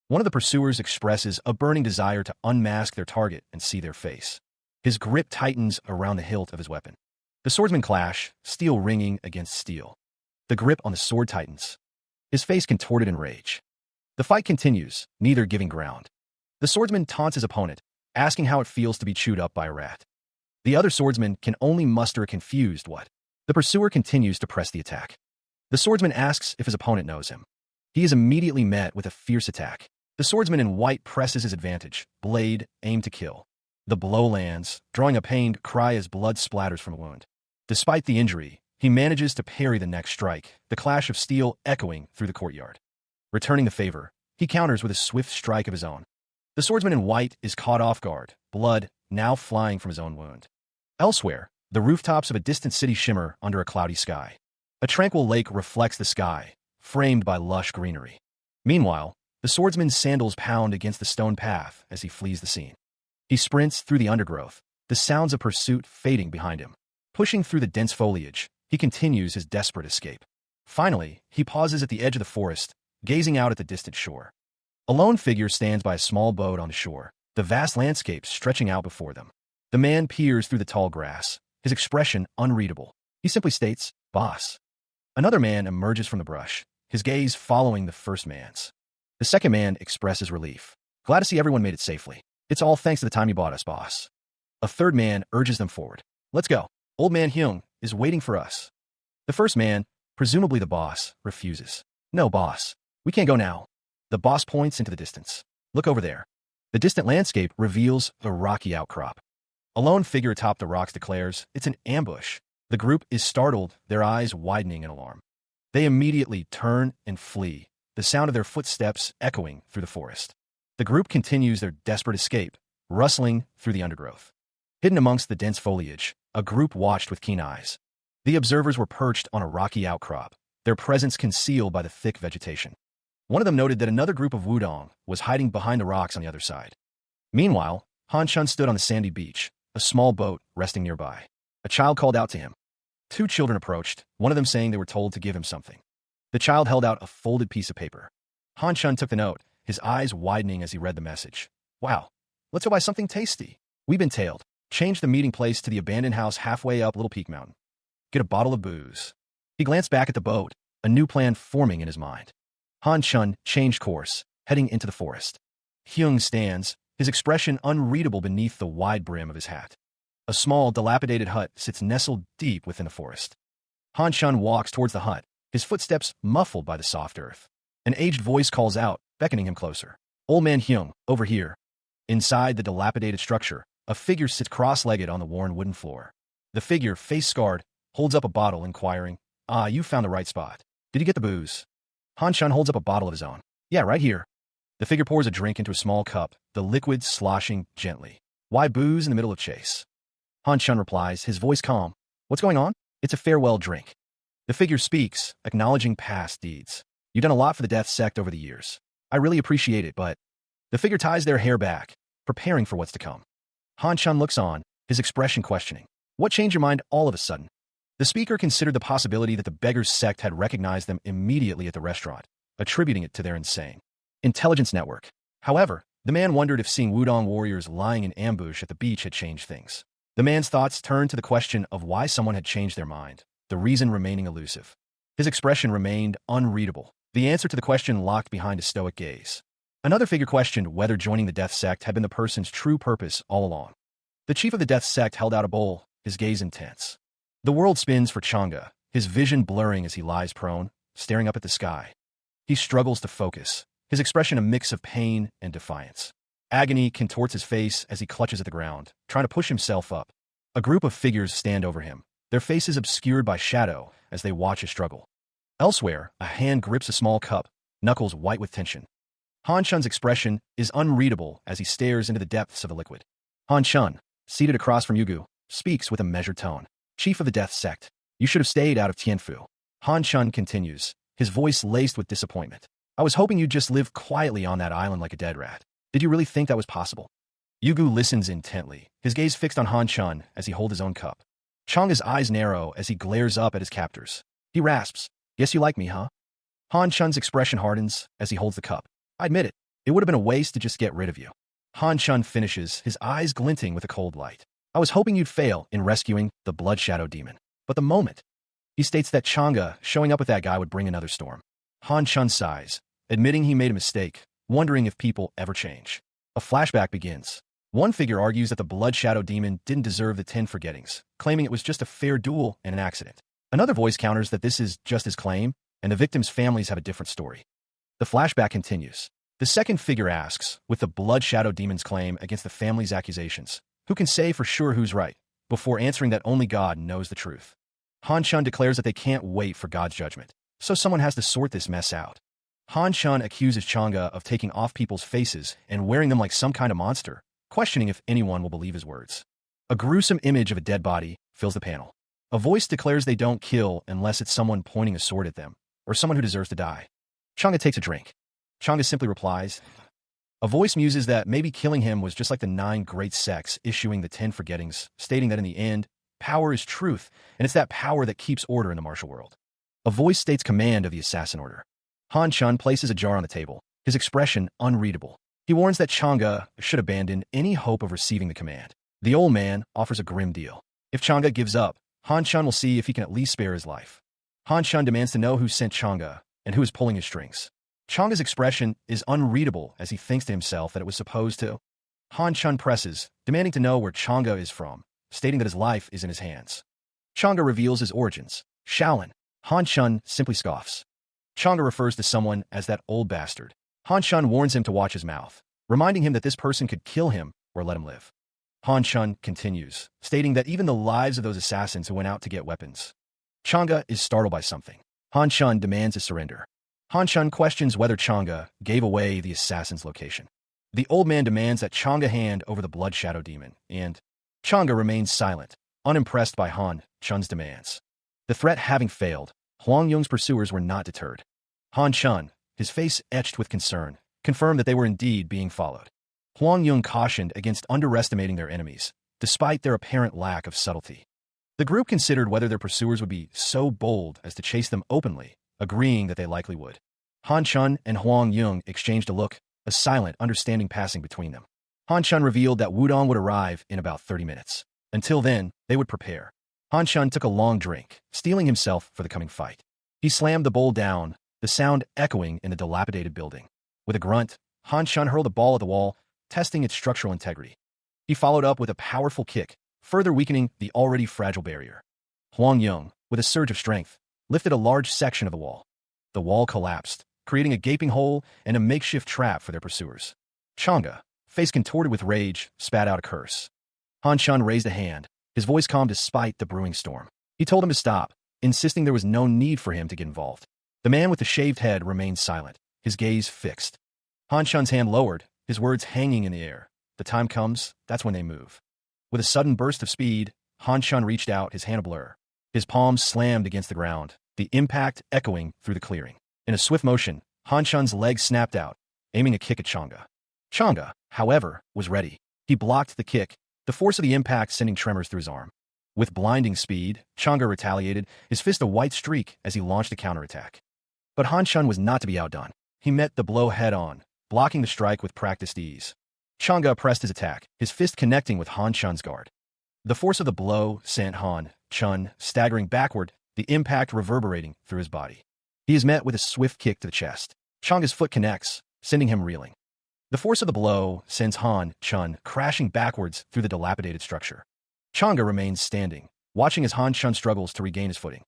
One of the pursuers expresses a burning desire to unmask their target and see their face. His grip tightens around the hilt of his weapon. The swordsmen clash, steel ringing against steel. The grip on the sword tightens. His face contorted in rage. The fight continues, neither giving ground. The swordsman taunts his opponent, asking how it feels to be chewed up by a rat. The other swordsman can only muster a confused what. The pursuer continues to press the attack. The swordsman asks if his opponent knows him. He is immediately met with a fierce attack. The swordsman in white presses his advantage, blade aimed to kill. The blow lands, drawing a pained cry as blood splatters from a wound. Despite the injury, he manages to parry the next strike, the clash of steel echoing through the courtyard. Returning the favor, he counters with a swift strike of his own. The swordsman in white is caught off guard, blood now flying from his own wound. Elsewhere, the rooftops of a distant city shimmer under a cloudy sky. A tranquil lake reflects the sky, framed by lush greenery. Meanwhile, the swordsman's sandals pound against the stone path as he flees the scene. He sprints through the undergrowth, the sounds of pursuit fading behind him. Pushing through the dense foliage, he continues his desperate escape. Finally, he pauses at the edge of the forest, gazing out at the distant shore. A lone figure stands by a small boat on the shore, the vast landscape stretching out before them. The man peers through the tall grass, his expression unreadable. He simply states, "Boss." Another man emerges from the brush, his gaze following the first man's. The second man expresses relief. "Glad to see everyone made it safely. It's all thanks to the time you bought us, boss." A third man urges them forward. "Let's go. Old man Hyung is waiting for us." The first man, presumably the boss, refuses. "No, boss. We can't go now." The boss points into the distance. "Look over there." The distant landscape reveals a rocky outcrop. A lone figure atop the rocks declares, "It's an ambush." The group is startled, their eyes widening in alarm. They immediately turn and flee, the sound of their footsteps echoing through the forest. The group continues their desperate escape, rustling through the undergrowth. Hidden amongst the dense foliage, a group watched with keen eyes. The observers were perched on a rocky outcrop, their presence concealed by the thick vegetation. One of them noted that another group of Wudong was hiding behind the rocks on the other side. Meanwhile, Han Chun stood on the sandy beach, a small boat resting nearby. A child called out to him. Two children approached, one of them saying they were told to give him something. The child held out a folded piece of paper. Han Chun took the note, his eyes widening as he read the message. "Wow, let's go buy something tasty. We've been tailed. Change the meeting place to the abandoned house halfway up Little Peak Mountain. Get a bottle of booze." He glanced back at the boat, a new plan forming in his mind. Han Chun changed course, heading into the forest. Hyung stands, his expression unreadable beneath the wide brim of his hat. A small, dilapidated hut sits nestled deep within the forest. Han Chun walks towards the hut, his footsteps muffled by the soft earth. An aged voice calls out, beckoning him closer. "Old man Hyung, over here." Inside the dilapidated structure, a figure sits cross-legged on the worn wooden floor. The figure, face scarred, holds up a bottle, inquiring, "Ah, you found the right spot. Did you get the booze?" Han Chun holds up a bottle of his own. "Yeah, right here." The figure pours a drink into a small cup, the liquid sloshing gently. "Why booze in the middle of chase?" Han Chun replies, his voice calm. "What's going on?" "It's a farewell drink." The figure speaks, acknowledging past deeds. "You've done a lot for the Death Sect over the years. I really appreciate it, but..." The figure ties their hair back, preparing for what's to come. Han Chun looks on, his expression questioning. "What changed your mind all of a sudden?" The speaker considered the possibility that the Beggars sect had recognized them immediately at the restaurant, attributing it to their insane intelligence network. However, the man wondered if seeing Wudong warriors lying in ambush at the beach had changed things. The man's thoughts turned to the question of why someone had changed their mind, the reason remaining elusive. His expression remained unreadable, the answer to the question locked behind a stoic gaze. Another figure questioned whether joining the Death Sect had been the person's true purpose all along. The chief of the Death Sect held out a bowl, his gaze intense. The world spins for Changa, his vision blurring as he lies prone, staring up at the sky. He struggles to focus, his expression a mix of pain and defiance. Agony contorts his face as he clutches at the ground, trying to push himself up. A group of figures stand over him, their faces obscured by shadow as they watch a struggle. Elsewhere, a hand grips a small cup, knuckles white with tension. Han Chun's expression is unreadable as he stares into the depths of the liquid. Han Chun, seated across from Yugu, speaks with a measured tone. Chief of the Death Sect, you should have stayed out of Tianfu. Han Chun continues, his voice laced with disappointment. I was hoping you'd just live quietly on that island like a dead rat. Did you really think that was possible? Yugu listens intently, his gaze fixed on Han Chun as he holds his own cup. Changa's eyes narrow as he glares up at his captors. He rasps, guess you like me, huh? Han Chun's expression hardens as he holds the cup. I admit it, it would have been a waste to just get rid of you. Han Chun finishes, his eyes glinting with a cold light. I was hoping you'd fail in rescuing the Blood Shadow Demon. But the moment. He states that Changa showing up with that guy would bring another storm. Han Chun sighs, admitting he made a mistake, wondering if people ever change. A flashback begins. One figure argues that the Blood Shadow Demon didn't deserve the 10 forgettings, claiming it was just a fair duel and an accident. Another voice counters that this is just his claim, and the victims' families have a different story. The flashback continues. The second figure asks, with the Blood Shadow Demon's claim against the family's accusations, who can say for sure who's right, before answering that only God knows the truth. Han Chun declares that they can't wait for God's judgment, so someone has to sort this mess out. Han Chun accuses Changa of taking off people's faces and wearing them like some kind of monster, questioning if anyone will believe his words. A gruesome image of a dead body fills the panel. A voice declares they don't kill unless it's someone pointing a sword at them, or someone who deserves to die. Changa takes a drink. Changa simply replies. A voice muses that maybe killing him was just like the 9 great sects issuing the 10 forgettings, stating that in the end, power is truth, and it's that power that keeps order in the martial world. A voice states command of the assassin order. Han Chun places a jar on the table, his expression unreadable. He warns that Changa should abandon any hope of receiving the command. The old man offers a grim deal. If Changa gives up, Han Chun will see if he can at least spare his life. Han Chun demands to know who sent Changa and who is pulling his strings. Changa's expression is unreadable as he thinks to himself that it was supposed to. Han Chun presses, demanding to know where Changa is from, stating that his life is in his hands. Changa reveals his origins. Shaolin. Han Chun simply scoffs. Changa refers to someone as that old bastard. Han Chun warns him to watch his mouth, reminding him that this person could kill him or let him live. Han Chun continues, stating that even the lives of those assassins who went out to get weapons. Changa is startled by something. Han Chun demands his surrender. Han Chun questions whether Changa gave away the assassin's location. The old man demands that Changa hand over the Blood Shadow Demon, and Changa remains silent, unimpressed by Han Chun's demands. The threat having failed, Huang Yung's pursuers were not deterred. Han Chun, his face etched with concern, confirmed that they were indeed being followed. Huang Yung cautioned against underestimating their enemies, despite their apparent lack of subtlety. The group considered whether their pursuers would be so bold as to chase them openly, agreeing that they likely would. Han Chun and Huang Yung exchanged a look, a silent understanding passing between them. Han Chun revealed that Wudong would arrive in about 30 minutes. Until then, they would prepare. Han Chun took a long drink, steeling himself for the coming fight. He slammed the bowl down, the sound echoing in the dilapidated building. With a grunt, Han Chun hurled the ball at the wall, testing its structural integrity. He followed up with a powerful kick, further weakening the already fragile barrier. Huang Yung, with a surge of strength, lifted a large section of the wall. The wall collapsed, creating a gaping hole and a makeshift trap for their pursuers. Changa, face contorted with rage, spat out a curse. Han Chun raised a hand, his voice calm despite the brewing storm. He told him to stop, insisting there was no need for him to get involved. The man with the shaved head remained silent, his gaze fixed. Han Chun's hand lowered, his words hanging in the air. The time comes, that's when they move. With a sudden burst of speed, Han Chun reached out, his hand a blur. His palms slammed against the ground, the impact echoing through the clearing. In a swift motion, Han Chun's leg snapped out, aiming a kick at Changa. Changa, however, was ready. He blocked the kick, the force of the impact sending tremors through his arm. With blinding speed, Changa retaliated, his fist a white streak as he launched a counterattack. But Han Chun was not to be outdone. He met the blow head-on, blocking the strike with practiced ease. Changa pressed his attack, his fist connecting with Han Chun's guard. The force of the blow sent Han Chun staggering backward, the impact reverberating through his body. He is met with a swift kick to the chest. Changa's foot connects, sending him reeling. The force of the blow sends Han Chun crashing backwards through the dilapidated structure. Changa remains standing, watching as Han Chun struggles to regain his footing.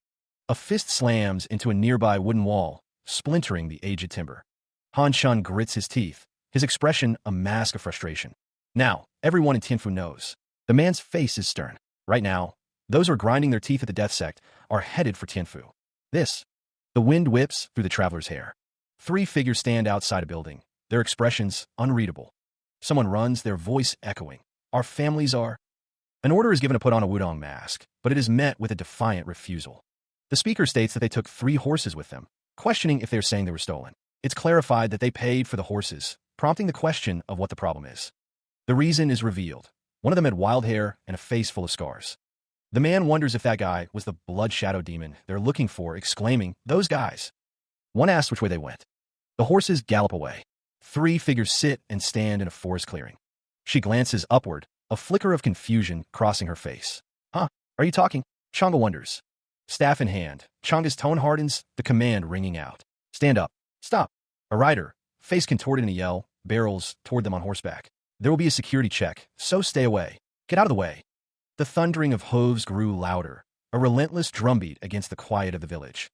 A fist slams into a nearby wooden wall, splintering the aged timber. Han Chun grits his teeth, his expression a mask of frustration. Now, everyone in Tianfu knows. The man's face is stern. Right now, Those who are grinding their teeth at the death sect are headed for Tianfu. This. The wind whips through the traveler's hair. 3 figures stand outside a building, their expressions unreadable. Someone runs, their voice echoing. Our families are... An order is given to put on a Wudong mask, but it is met with a defiant refusal. The speaker states that they took 3 horses with them, questioning if they're saying they were stolen. It's clarified that they paid for the horses, prompting the question of what the problem is. The reason is revealed. One of them had wild hair and a face full of scars. The man wonders if that guy was the blood shadow demon they're looking for, exclaiming, "Those guys!" One asks which way they went. The horses gallop away. 3 figures sit and stand in a forest clearing. She glances upward, a flicker of confusion crossing her face. "Huh? Are you talking?" Chang'e wonders. Staff in hand, Chang'e's tone hardens, the command ringing out. "Stand up. Stop." A rider, face contorted in a yell, barrels toward them on horseback. "There will be a security check, so stay away. Get out of the way." The thundering of hooves grew louder, a relentless drumbeat against the quiet of the village.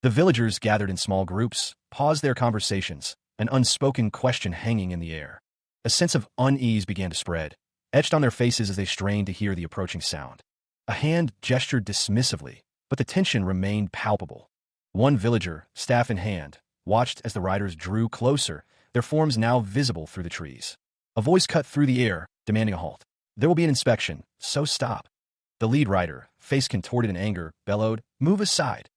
The villagers gathered in small groups, paused their conversations, an unspoken question hanging in the air. A sense of unease began to spread, etched on their faces as they strained to hear the approaching sound. A hand gestured dismissively, but the tension remained palpable. One villager, staff in hand, watched as the riders drew closer, their forms now visible through the trees. A voice cut through the air, demanding a halt. "There will be an inspection, so stop." The lead rider, face contorted in anger, bellowed, "Move aside."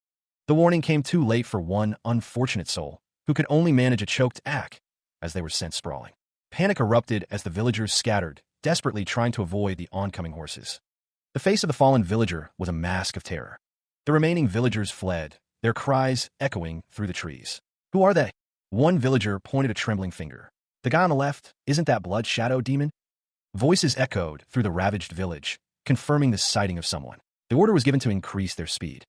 The warning came too late for one unfortunate soul, who could only manage a choked ack, as they were sent sprawling. Panic erupted as the villagers scattered, desperately trying to avoid the oncoming horses. The face of the fallen villager was a mask of terror. The remaining villagers fled, their cries echoing through the trees. "Who are they?" One villager pointed a trembling finger. "The guy on the left, isn't that blood shadow demon?" Voices echoed through the ravaged village, confirming the sighting of someone. The order was given to increase their speed.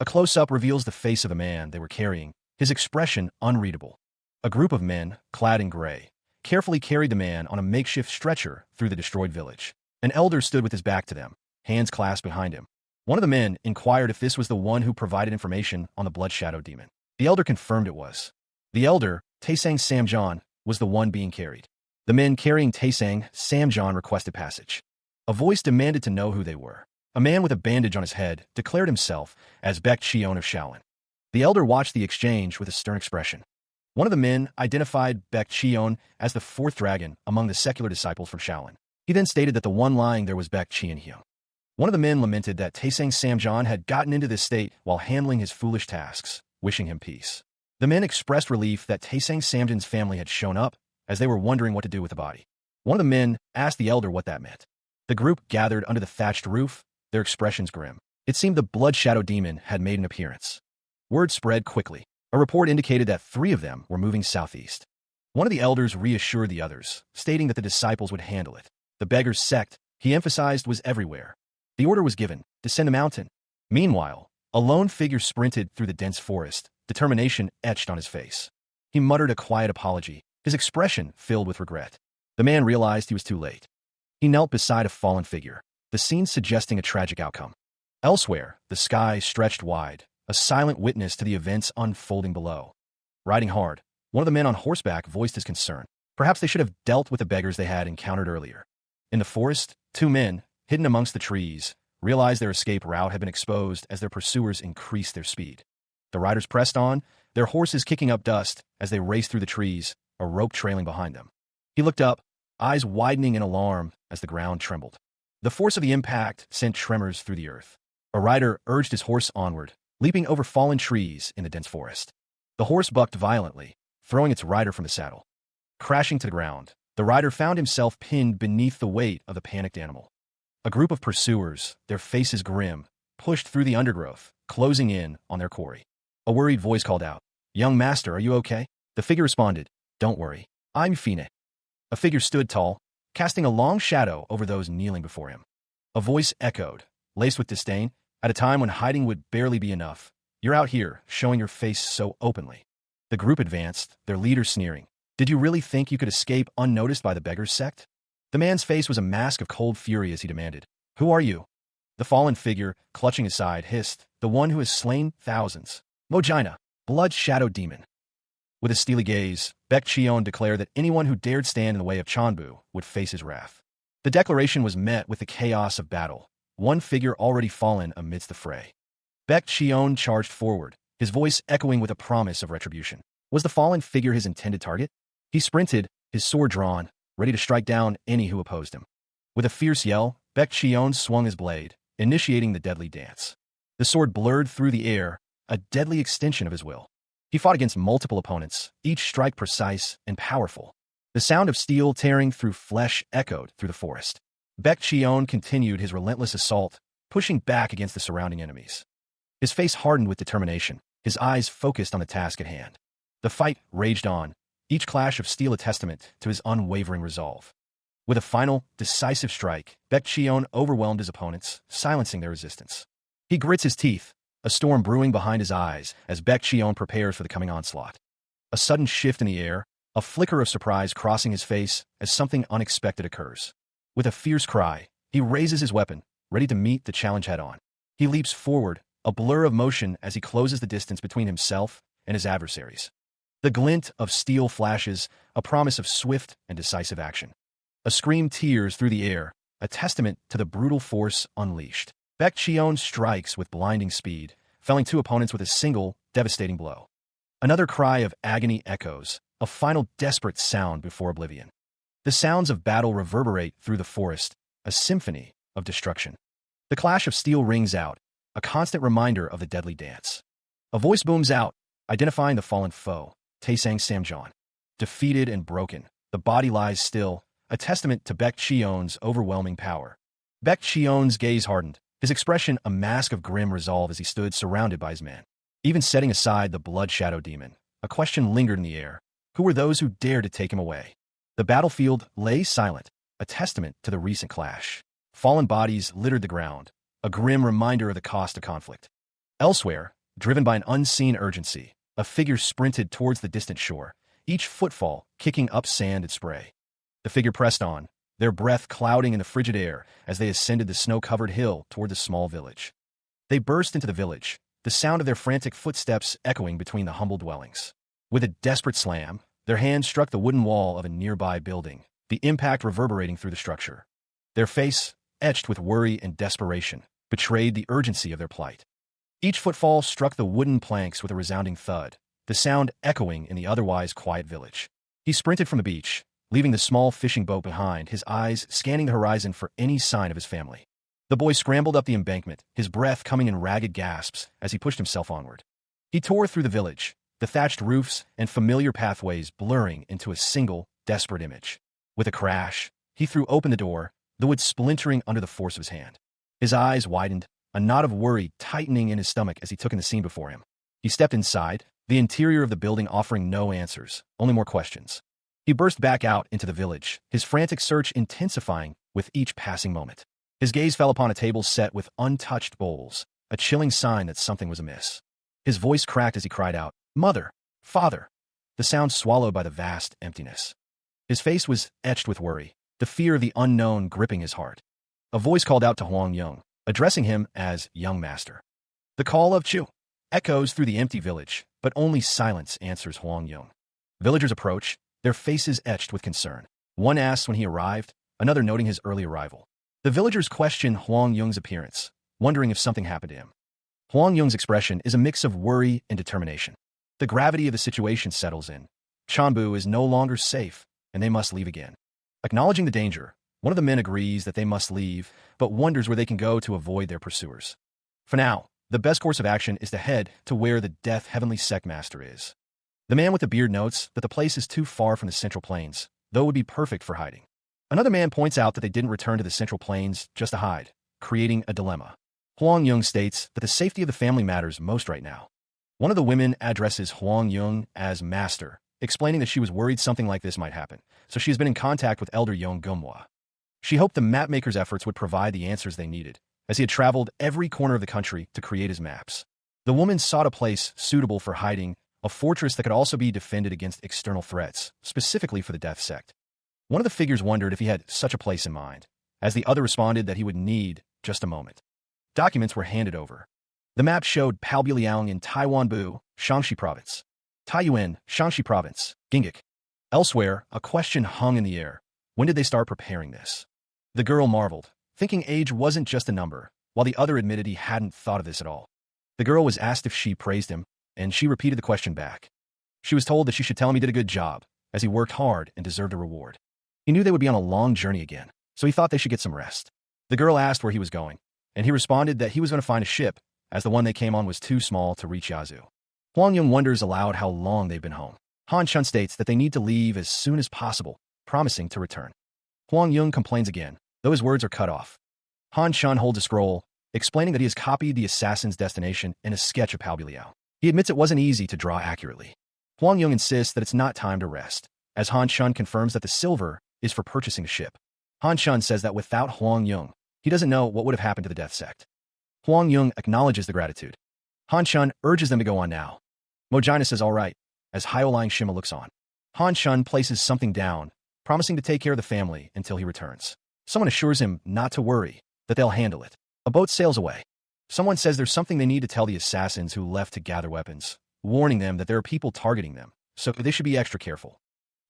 A close-up reveals the face of the man they were carrying, his expression unreadable. A group of men, clad in gray, carefully carried the man on a makeshift stretcher through the destroyed village. An elder stood with his back to them, hands clasped behind him. One of the men inquired if this was the one who provided information on the blood shadow demon. The elder confirmed it was. The elder, Taesang Samjon, was the one being carried. The men carrying Taesang Samjon requested passage. A voice demanded to know who they were. A man with a bandage on his head declared himself as Baek Cheon of Shaolin. The elder watched the exchange with a stern expression. One of the men identified Baek Cheon as the 4th dragon among the secular disciples from Shaolin. He then stated that the one lying there was Baek Cheon-hyung. One of the men lamented that Taesang Samjon had gotten into this state while handling his foolish tasks, wishing him peace. The men expressed relief that Taesang Samjon's family had shown up, as they were wondering what to do with the body. One of the men asked the elder what that meant. The group gathered under the thatched roof, their expressions grim. It seemed the blood shadow demon had made an appearance. Word spread quickly. A report indicated that 3 of them were moving southeast. One of the elders reassured the others, stating that the disciples would handle it. The beggar's sect, he emphasized, was everywhere. The order was given, descend the mountain. Meanwhile, a lone figure sprinted through the dense forest, determination etched on his face. He muttered a quiet apology, his expression filled with regret. The man realized he was too late. He knelt beside a fallen figure, the scene suggesting a tragic outcome. Elsewhere, the sky stretched wide, a silent witness to the events unfolding below. Riding hard, one of the men on horseback voiced his concern. Perhaps they should have dealt with the beggars they had encountered earlier. In the forest, 2 men, hidden amongst the trees, realized their escape route had been exposed as their pursuers increased their speed. The riders pressed on, their horses kicking up dust as they raced through the trees, a rope trailing behind them. He looked up, eyes widening in alarm as the ground trembled. The force of the impact sent tremors through the earth. A rider urged his horse onward, leaping over fallen trees in the dense forest. The horse bucked violently, throwing its rider from the saddle. Crashing to the ground, the rider found himself pinned beneath the weight of the panicked animal. A group of pursuers, their faces grim, pushed through the undergrowth, closing in on their quarry. A worried voice called out, "Young master, are you okay?" The figure responded, "Don't worry, I'm Fine." A figure stood tall, casting a long shadow over those kneeling before him. A voice echoed, laced with disdain, at a time when hiding would barely be enough. "You're out here, showing your face so openly." The group advanced, their leader sneering. "Did you really think you could escape unnoticed by the beggar's sect?" The man's face was a mask of cold fury as he demanded, "Who are you?" The fallen figure, clutching his side, hissed, "The one who has slain thousands. Mojina, blood shadow demon." With a steely gaze, Baek Cheon declared that anyone who dared stand in the way of Chanbu would face his wrath. The declaration was met with the chaos of battle. one figure already fallen amidst the fray. Baek Cheon charged forward, his voice echoing with a promise of retribution. Was the fallen figure his intended target? He sprinted, his sword drawn, ready to strike down any who opposed him. With a fierce yell, Baek Cheon swung his blade, initiating the deadly dance. The sword blurred through the air, a deadly extension of his will. He fought against multiple opponents, each strike precise and powerful. The sound of steel tearing through flesh echoed through the forest. Baek Cheon continued his relentless assault, pushing back against the surrounding enemies. His face hardened with determination, his eyes focused on the task at hand. The fight raged on, each clash of steel a testament to his unwavering resolve. With a final, decisive strike, Baek Cheon overwhelmed his opponents, silencing their resistance. He grits his teeth, a storm brewing behind his eyes as Baek Cheon prepares for the coming onslaught. A sudden shift in the air, a flicker of surprise crossing his face as something unexpected occurs. With a fierce cry, he raises his weapon, ready to meet the challenge head-on. He leaps forward, a blur of motion as he closes the distance between himself and his adversaries. The glint of steel flashes, a promise of swift and decisive action. A scream tears through the air, a testament to the brutal force unleashed. Baek Cheon strikes with blinding speed, felling two opponents with a single, devastating blow. Another cry of agony echoes, a final desperate sound before oblivion. The sounds of battle reverberate through the forest, a symphony of destruction. The clash of steel rings out, a constant reminder of the deadly dance. A voice booms out, identifying the fallen foe, Taesang Samjeon. Defeated and broken, the body lies still, a testament to Baek Cheon's overwhelming power. Baek Cheon's gaze hardened, his expression a mask of grim resolve as he stood surrounded by his men. Even setting aside the blood shadow demon, a question lingered in the air. Who were those who dared to take him away? The battlefield lay silent, a testament to the recent clash. Fallen bodies littered the ground, a grim reminder of the cost of conflict. Elsewhere, driven by an unseen urgency, a figure sprinted towards the distant shore, each footfall kicking up sand and spray. The figure pressed on, their breath clouding in the frigid air as they ascended the snow-covered hill toward the small village. They burst into the village, the sound of their frantic footsteps echoing between the humble dwellings. With a desperate slam, their hands struck the wooden wall of a nearby building, the impact reverberating through the structure. Their face, etched with worry and desperation, betrayed the urgency of their plight. Each footfall struck the wooden planks with a resounding thud, the sound echoing in the otherwise quiet village. He sprinted from the beach, leaving the small fishing boat behind, his eyes scanning the horizon for any sign of his family. The boy scrambled up the embankment, his breath coming in ragged gasps as he pushed himself onward. He tore through the village, the thatched roofs and familiar pathways blurring into a single, desperate image. With a crash, he threw open the door, the wood splintering under the force of his hand. His eyes widened, a knot of worry tightening in his stomach as he took in the scene before him. He stepped inside, the interior of the building offering no answers, only more questions. He burst back out into the village, his frantic search intensifying with each passing moment. His gaze fell upon a table set with untouched bowls, a chilling sign that something was amiss. His voice cracked as he cried out, "Mother! Father!" The sound swallowed by the vast emptiness. His face was etched with worry, the fear of the unknown gripping his heart. A voice called out to Huang Yung, addressing him as young master. The call of Chu echoes through the empty village, but only silence answers Huang Yung. Villagers approach, their faces etched with concern. One asks when he arrived, another noting his early arrival. The villagers question Huang Yung's appearance, wondering if something happened to him. Huang Yung's expression is a mix of worry and determination. The gravity of the situation settles in. Chanbu is no longer safe, and they must leave again. Acknowledging the danger, one of the men agrees that they must leave, but wonders where they can go to avoid their pursuers. For now, the best course of action is to head to where the Death Heavenly Sect Master is. The man with the beard notes that the place is too far from the Central Plains, though it would be perfect for hiding. Another man points out that they didn't return to the Central Plains just to hide, creating a dilemma. Huang Yung states that the safety of the family matters most right now. One of the women addresses Huang Yung as Master, explaining that she was worried something like this might happen, so she has been in contact with Elder Yong Gumwa. She hoped the mapmaker's efforts would provide the answers they needed, as he had traveled every corner of the country to create his maps. The woman sought a place suitable for hiding, a fortress that could also be defended against external threats, specifically for the Death Sect. One of the figures wondered if he had such a place in mind, as the other responded that he would need just a moment. Documents were handed over. The map showed Palbuliang in Taiwanbu, Shaanxi Province, Taiyuan, Shaanxi Province, Gingik. Elsewhere, a question hung in the air. When did they start preparing this? The girl marveled, thinking age wasn't just a number, while the other admitted he hadn't thought of this at all. The girl was asked if she praised him, and she repeated the question back. She was told that she should tell him he did a good job, as he worked hard and deserved a reward. He knew they would be on a long journey again, so he thought they should get some rest. The girl asked where he was going, and he responded that he was going to find a ship, as the one they came on was too small to reach Yazoo. Huang Yung wonders aloud how long they've been home. Han Chun states that they need to leave as soon as possible, promising to return. Huang Yung complains again, though his words are cut off. Han Chun holds a scroll, explaining that he has copied the assassin's destination in a sketch of Pao Biliao. He admits it wasn't easy to draw accurately. Huang Yung insists that it's not time to rest, as Han Chun confirms that the silver is for purchasing a ship. Han Chun says that without Huang Yung, he doesn't know what would have happened to the death sect. Huang Yung acknowledges the gratitude. Han Chun urges them to go on now. Mojina says all right, as Hyoline Shima looks on. Han Chun places something down, promising to take care of the family until he returns. Someone assures him not to worry, that they'll handle it. A boat sails away. Someone says there's something they need to tell the assassins who left to gather weapons, warning them that there are people targeting them, so they should be extra careful.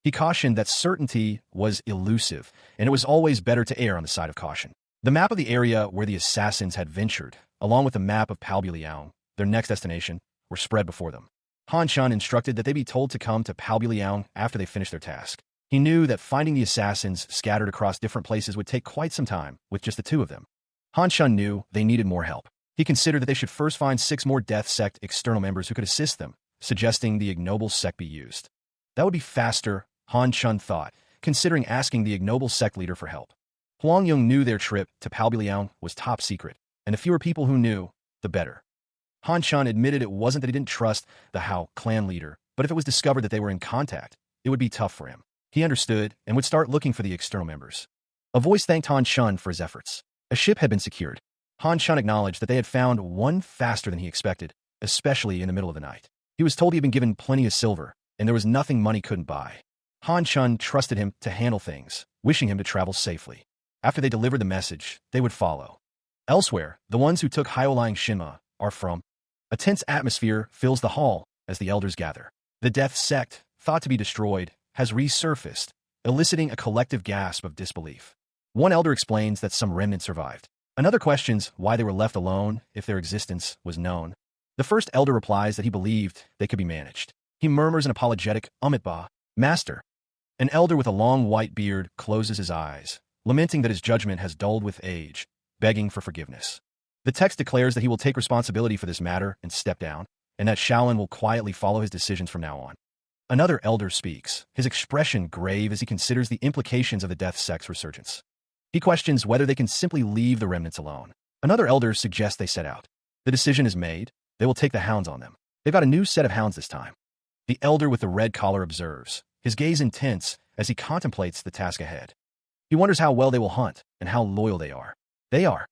He cautioned that certainty was elusive, and it was always better to err on the side of caution. The map of the area where the assassins had ventured, along with the map of Pao Biliao, their next destination, were spread before them. Han Chun instructed that they be told to come to Pao Biliao after they finished their task. He knew that finding the assassins scattered across different places would take quite some time, with just the two of them. Han Chun knew they needed more help. He considered that they should first find 6 more Death Sect external members who could assist them, suggesting the ignoble sect be used. That would be faster, Han Chun thought, considering asking the ignoble sect leader for help. Huang Yung knew their trip to Pao Biliao was top secret, and the fewer people who knew, the better. Han Chun admitted it wasn't that he didn't trust the Hao clan leader, but if it was discovered that they were in contact, it would be tough for him. He understood and would start looking for the external members. A voice thanked Han Chun for his efforts. A ship had been secured. Han Chun acknowledged that they had found one faster than he expected, especially in the middle of the night. He was told he had been given plenty of silver, and there was nothing money couldn't buy. Han Chun trusted him to handle things, wishing him to travel safely. After they delivered the message, they would follow. Elsewhere, the ones who took Hyoline Shima are from. A tense atmosphere fills the hall as the elders gather. The Death Sect, thought to be destroyed, has resurfaced, eliciting a collective gasp of disbelief. One elder explains that some remnant survived. Another questions why they were left alone if their existence was known. The first elder replies that he believed they could be managed. He murmurs an apologetic, Amitba, Master. An elder with a long white beard closes his eyes, lamenting that his judgment has dulled with age, begging for forgiveness. The text declares that he will take responsibility for this matter and step down, and that Shaolin will quietly follow his decisions from now on. Another elder speaks, his expression grave as he considers the implications of the Death Sect's resurgence. He questions whether they can simply leave the remnants alone. Another elder suggests they set out. The decision is made. They will take the hounds on them. They've got a new set of hounds this time. The elder with the red collar observes, his gaze intense as he contemplates the task ahead. He wonders how well they will hunt and how loyal they are. They are.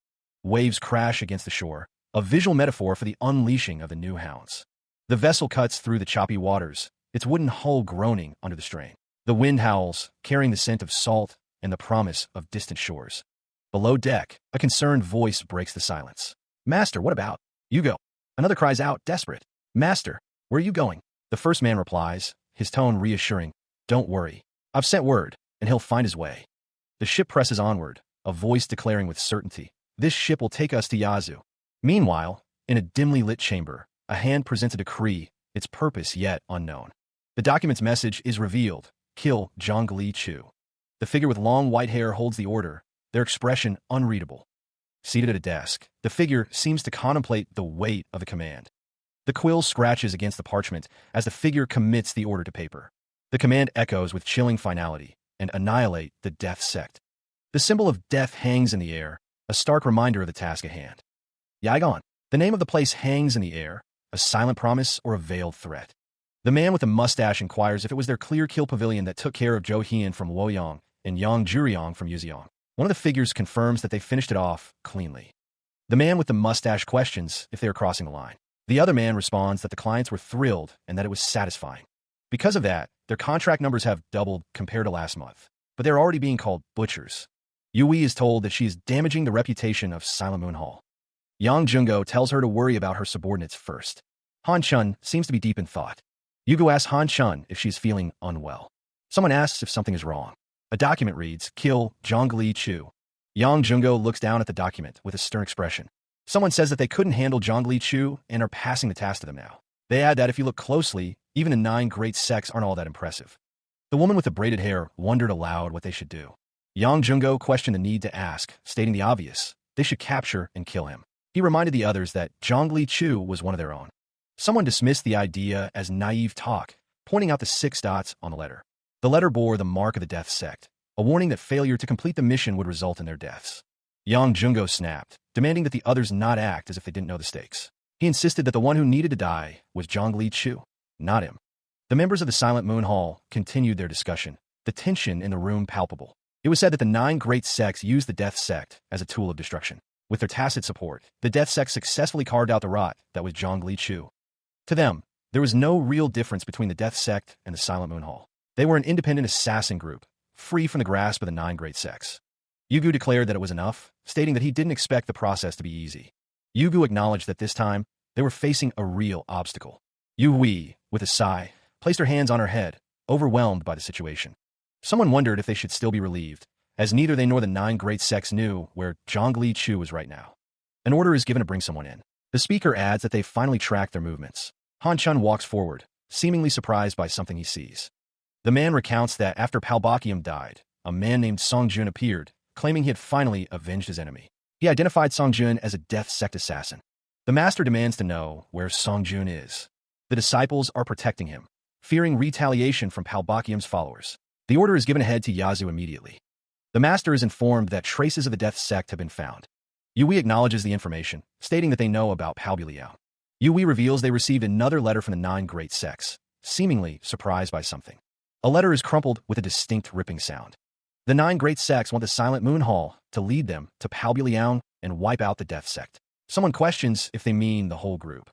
Waves crash against the shore, a visual metaphor for the unleashing of the new hounds. The vessel cuts through the choppy waters, its wooden hull groaning under the strain. The wind howls, carrying the scent of salt and the promise of distant shores. Below deck, a concerned voice breaks the silence. Master, what about? You go. Another cries out, desperate. Master, where are you going? The first man replies, his tone reassuring. Don't worry. I've sent word, and he'll find his way. The ship presses onward, a voice declaring with certainty, this ship will take us to Yazoo. Meanwhile, in a dimly lit chamber, a hand presents a decree, its purpose yet unknown. The document's message is revealed, kill Zhongli Chu. The figure with long white hair holds the order, their expression unreadable. Seated at a desk, the figure seems to contemplate the weight of the command. The quill scratches against the parchment as the figure commits the order to paper. The command echoes with chilling finality, and annihilate the Death Sect. The symbol of death hangs in the air, a stark reminder of the task at hand. Yangon. The name of the place hangs in the air, a silent promise or a veiled threat. The man with the mustache inquires if it was their Clear Kill Pavilion that took care of Zhou Hian from Luoyang and Yang Zhuriang from Yuziang. One of the figures confirms that they finished it off cleanly. The man with the mustache questions if they are crossing the line. The other man responds that the clients were thrilled and that it was satisfying. Because of that, their contract numbers have doubled compared to last month, but they're already being called butchers. Yui is told that she is damaging the reputation of Silent Moon Hall. Yang Jungo tells her to worry about her subordinates first. Han Chun seems to be deep in thought. Yugo asks Han Chun if she's feeling unwell. Someone asks if something is wrong. A document reads, kill Zhongli Chu. Yang Jungo looks down at the document with a stern expression. Someone says that they couldn't handle Zhongli Chu and are passing the task to them now. They add that if you look closely, even the 9 great sects aren't all that impressive. The woman with the braided hair wondered aloud what they should do. Yang Jungo questioned the need to ask, stating the obvious. They should capture and kill him. He reminded the others that Zhongli Chu was one of their own. Someone dismissed the idea as naive talk, pointing out the 6 dots on the letter. The letter bore the mark of the death sect, a warning that failure to complete the mission would result in their deaths. Yang Jungo snapped, demanding that the others not act as if they didn't know the stakes. He insisted that the one who needed to die was Zhongli Chu, not him. The members of the Silent Moon Hall continued their discussion, the tension in the room palpable. It was said that the 9 great sects used the death sect as a tool of destruction. With their tacit support, the death sect successfully carved out the rot that was Zhongli Chu. To them, there was no real difference between the death sect and the Silent Moon Hall. They were an independent assassin group, free from the grasp of the 9 great sects. Yugu declared that it was enough, stating that he didn't expect the process to be easy. Yugu acknowledged that this time, they were facing a real obstacle. Yu Hui, with a sigh, placed her hands on her head, overwhelmed by the situation. Someone wondered if they should still be relieved, as neither they nor the 9 great sects knew where Zhongli Chu was right now. An order is given to bring someone in. The speaker adds that they've finally tracked their movements. Han Chun walks forward, seemingly surprised by something he sees. The man recounts that after Palbakium died, a man named Song Jun appeared, claiming he had finally avenged his enemy. He identified Song Jun as a death sect assassin. The master demands to know where Song Jun is. The disciples are protecting him, fearing retaliation from Palbakium's followers. The order is given ahead to Yazoo immediately. The master is informed that traces of the death sect have been found. Yui acknowledges the information, stating that they know about Palbuliao. Yui reveals they received another letter from the 9 great sects, seemingly surprised by something. A letter is crumpled with a distinct ripping sound. The 9 great sects want the Silent Moon Hall to lead them to Palbuliao and wipe out the death sect. Someone questions if they mean the whole group.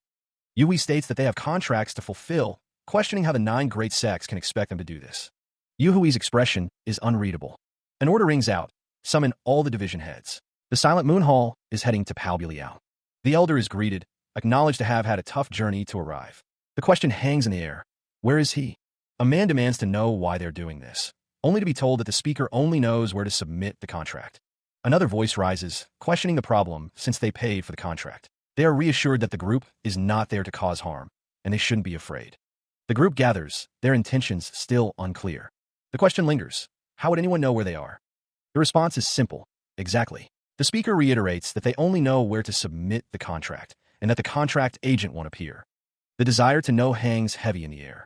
Yui states that they have contracts to fulfill, questioning how the 9 great sects can expect them to do this. Yu Hui's expression is unreadable. An order rings out, summon all the division heads. The Silent Moon Hall is heading to Palbuliao. The elder is greeted, acknowledged to have had a tough journey to arrive. The question hangs in the air. Where is he? A man demands to know why they're doing this, only to be told that the speaker only knows where to submit the contract. Another voice rises, questioning the problem since they paid for the contract. They are reassured that the group is not there to cause harm, and they shouldn't be afraid. The group gathers, their intentions still unclear. The question lingers. How would anyone know where they are? The response is simple. Exactly. The speaker reiterates that they only know where to submit the contract, and that the contract agent won't appear. The desire to know hangs heavy in the air.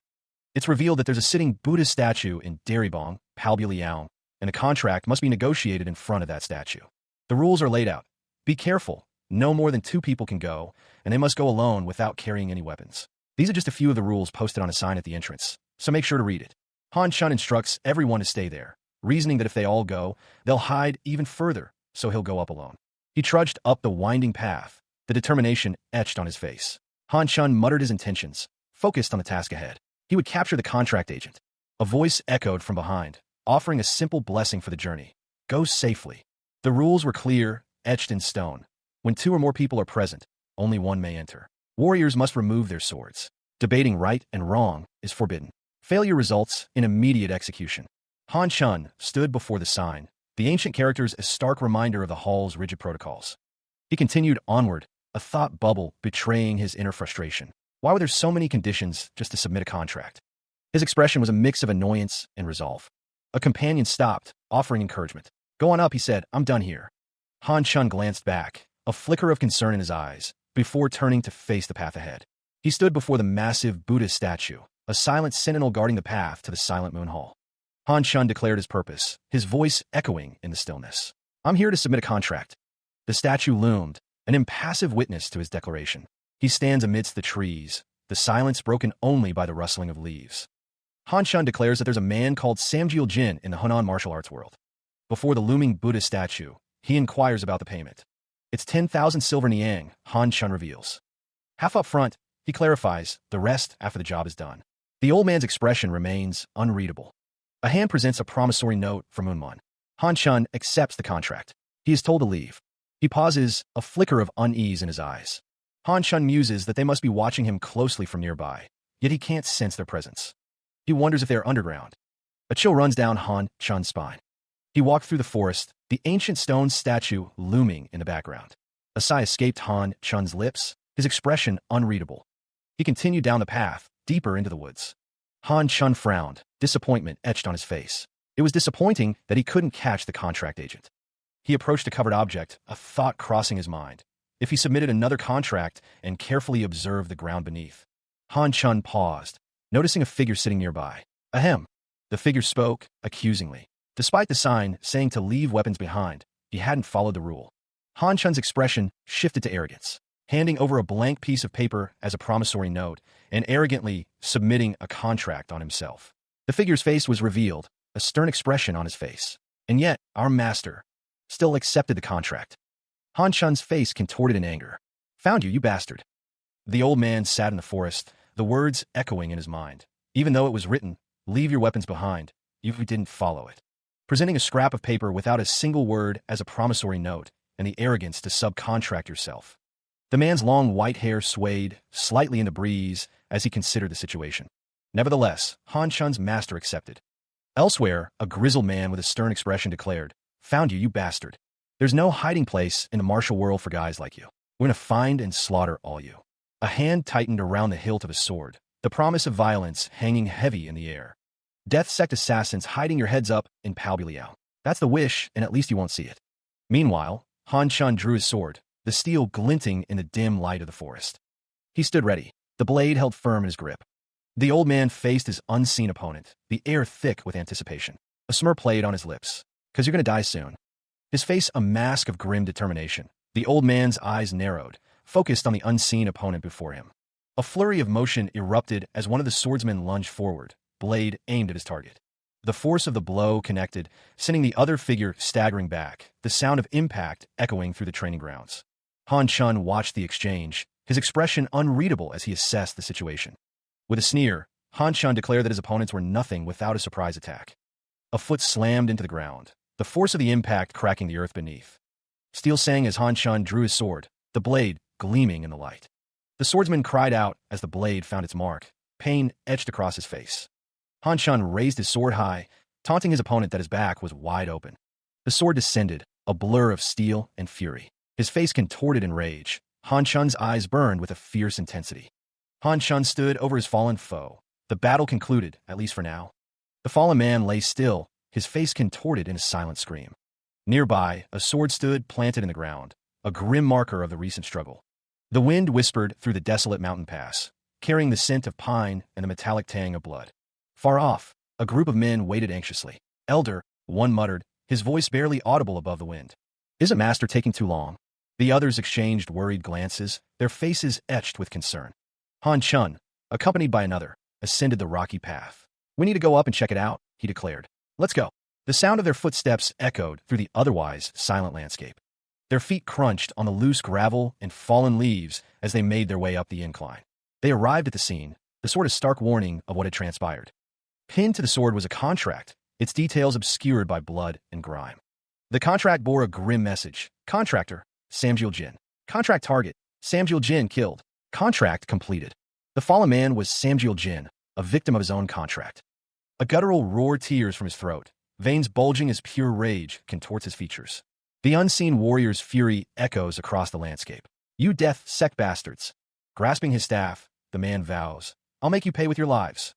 It's revealed that there's a sitting Buddhist statue in Daribong, Palbuliao, and the contract must be negotiated in front of that statue. The rules are laid out. Be careful. No more than 2 people can go, and they must go alone without carrying any weapons. These are just a few of the rules posted on a sign at the entrance, so make sure to read it. Han Chun instructs everyone to stay there, reasoning that if they all go, they'll hide even further, so he'll go up alone. He trudged up the winding path, the determination etched on his face. Han Chun muttered his intentions, focused on the task ahead. He would capture the contract agent. A voice echoed from behind, offering a simple blessing for the journey. Go safely. The rules were clear, etched in stone. When 2 or more people are present, only one may enter. Warriors must remove their swords. Debating right and wrong is forbidden. Failure results in immediate execution. Han Chun stood before the sign, the ancient characters a stark reminder of the hall's rigid protocols. He continued onward, a thought bubble betraying his inner frustration. Why were there so many conditions just to submit a contract? His expression was a mix of annoyance and resolve. A companion stopped, offering encouragement. Go on up, he said. I'm done here. Han Chun glanced back, a flicker of concern in his eyes, before turning to face the path ahead. He stood before the massive Buddhist statue, a silent sentinel guarding the path to the Silent Moon Hall. Han Chun declared his purpose, his voice echoing in the stillness. I'm here to submit a contract. The statue loomed, an impassive witness to his declaration. He stands amidst the trees, the silence broken only by the rustling of leaves. Han Chun declares that there's a man called Samjil Jin in the Hunan martial arts world. Before the looming Buddhist statue, he inquires about the payment. It's 10,000 silver niang, Han Chun reveals. Half up front, he clarifies, the rest after the job is done. The old man's expression remains unreadable. A hand presents a promissory note from Moonmon. Han Chun accepts the contract. He is told to leave. He pauses, a flicker of unease in his eyes. Han Chun muses that they must be watching him closely from nearby, yet he can't sense their presence. He wonders if they are underground. A chill runs down Han Chun's spine. He walked through the forest, the ancient stone statue looming in the background. A sigh escaped Han Chun's lips, his expression unreadable. He continued down the path, deeper into the woods. Han Chun frowned, disappointment etched on his face. It was disappointing that he couldn't catch the contract agent. He approached a covered object, a thought crossing his mind. If he submitted another contract and carefully observed the ground beneath. Han Chun paused, noticing a figure sitting nearby. Ahem. The figure spoke, accusingly. Despite the sign saying to leave weapons behind, he hadn't followed the rule. Han Chun's expression shifted to arrogance, handing over a blank piece of paper as a promissory note and arrogantly submitting a contract on himself. The figure's face was revealed, a stern expression on his face. And yet, our master still accepted the contract. Han Chun's face contorted in anger. Found you, you bastard. The old man sat in the forest, the words echoing in his mind. Even though it was written, leave your weapons behind, you didn't follow it. Presenting a scrap of paper without a single word as a promissory note, and the arrogance to subcontract yourself. The man's long white hair swayed slightly in the breeze as he considered the situation. Nevertheless, Han Chun's master accepted. Elsewhere, a grizzled man with a stern expression declared, Found you, you bastard. There's no hiding place in the martial world for guys like you. We're gonna find and slaughter all you. A hand tightened around the hilt of a sword, the promise of violence hanging heavy in the air. Death Sect assassins hiding your heads up in Pao Biliao. That's the wish, and at least you won't see it. Meanwhile, Han Chun drew his sword, the steel glinting in the dim light of the forest. He stood ready, the blade held firm in his grip. The old man faced his unseen opponent, the air thick with anticipation. A smirk played on his lips. 'Cause you're gonna die soon. His face a mask of grim determination. The old man's eyes narrowed, focused on the unseen opponent before him. A flurry of motion erupted as one of the swordsmen lunged forward, blade aimed at his target. The force of the blow connected, sending the other figure staggering back, the sound of impact echoing through the training grounds. Han Chun watched the exchange, his expression unreadable as he assessed the situation. With a sneer, Han Chun declared that his opponents were nothing without a surprise attack. A foot slammed into the ground, the force of the impact cracking the earth beneath. Steel sang as Han Chun drew his sword, the blade gleaming in the light. The swordsman cried out as the blade found its mark, pain etched across his face. Han Chun raised his sword high, taunting his opponent that his back was wide open. The sword descended, a blur of steel and fury. His face contorted in rage. Han Chun's eyes burned with a fierce intensity. Han Chun stood over his fallen foe. The battle concluded, at least for now. The fallen man lay still, his face contorted in a silent scream. Nearby, a sword stood planted in the ground, a grim marker of the recent struggle. The wind whispered through the desolate mountain pass, carrying the scent of pine and the metallic tang of blood. Far off, a group of men waited anxiously. Elder, one muttered, his voice barely audible above the wind. Isn't Master taking too long? The others exchanged worried glances, their faces etched with concern. Han Chun, accompanied by another, ascended the rocky path. We need to go up and check it out, he declared. Let's go. The sound of their footsteps echoed through the otherwise silent landscape. Their feet crunched on the loose gravel and fallen leaves as they made their way up the incline. They arrived at the scene, the sort of stark warning of what had transpired. Pinned to the sword was a contract, its details obscured by blood and grime. The contract bore a grim message. Contractor, Samjil Jin. Contract target, Samjil Jin killed. Contract completed. The fallen man was Samjil Jin, a victim of his own contract. A guttural roar tears from his throat, veins bulging as pure rage contorts his features. The unseen warrior's fury echoes across the landscape. You Death Sect bastards. Grasping his staff, the man vows, I'll make you pay with your lives.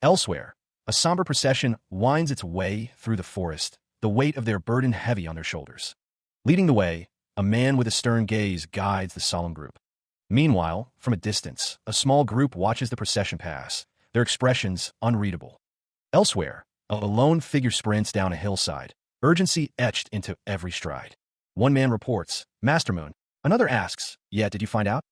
Elsewhere, a somber procession winds its way through the forest, the weight of their burden heavy on their shoulders. Leading the way, a man with a stern gaze guides the solemn group. Meanwhile, from a distance, a small group watches the procession pass, their expressions unreadable. Elsewhere, a lone figure sprints down a hillside, urgency etched into every stride. One man reports, Master Moon. Another asks, yeah, did you find out?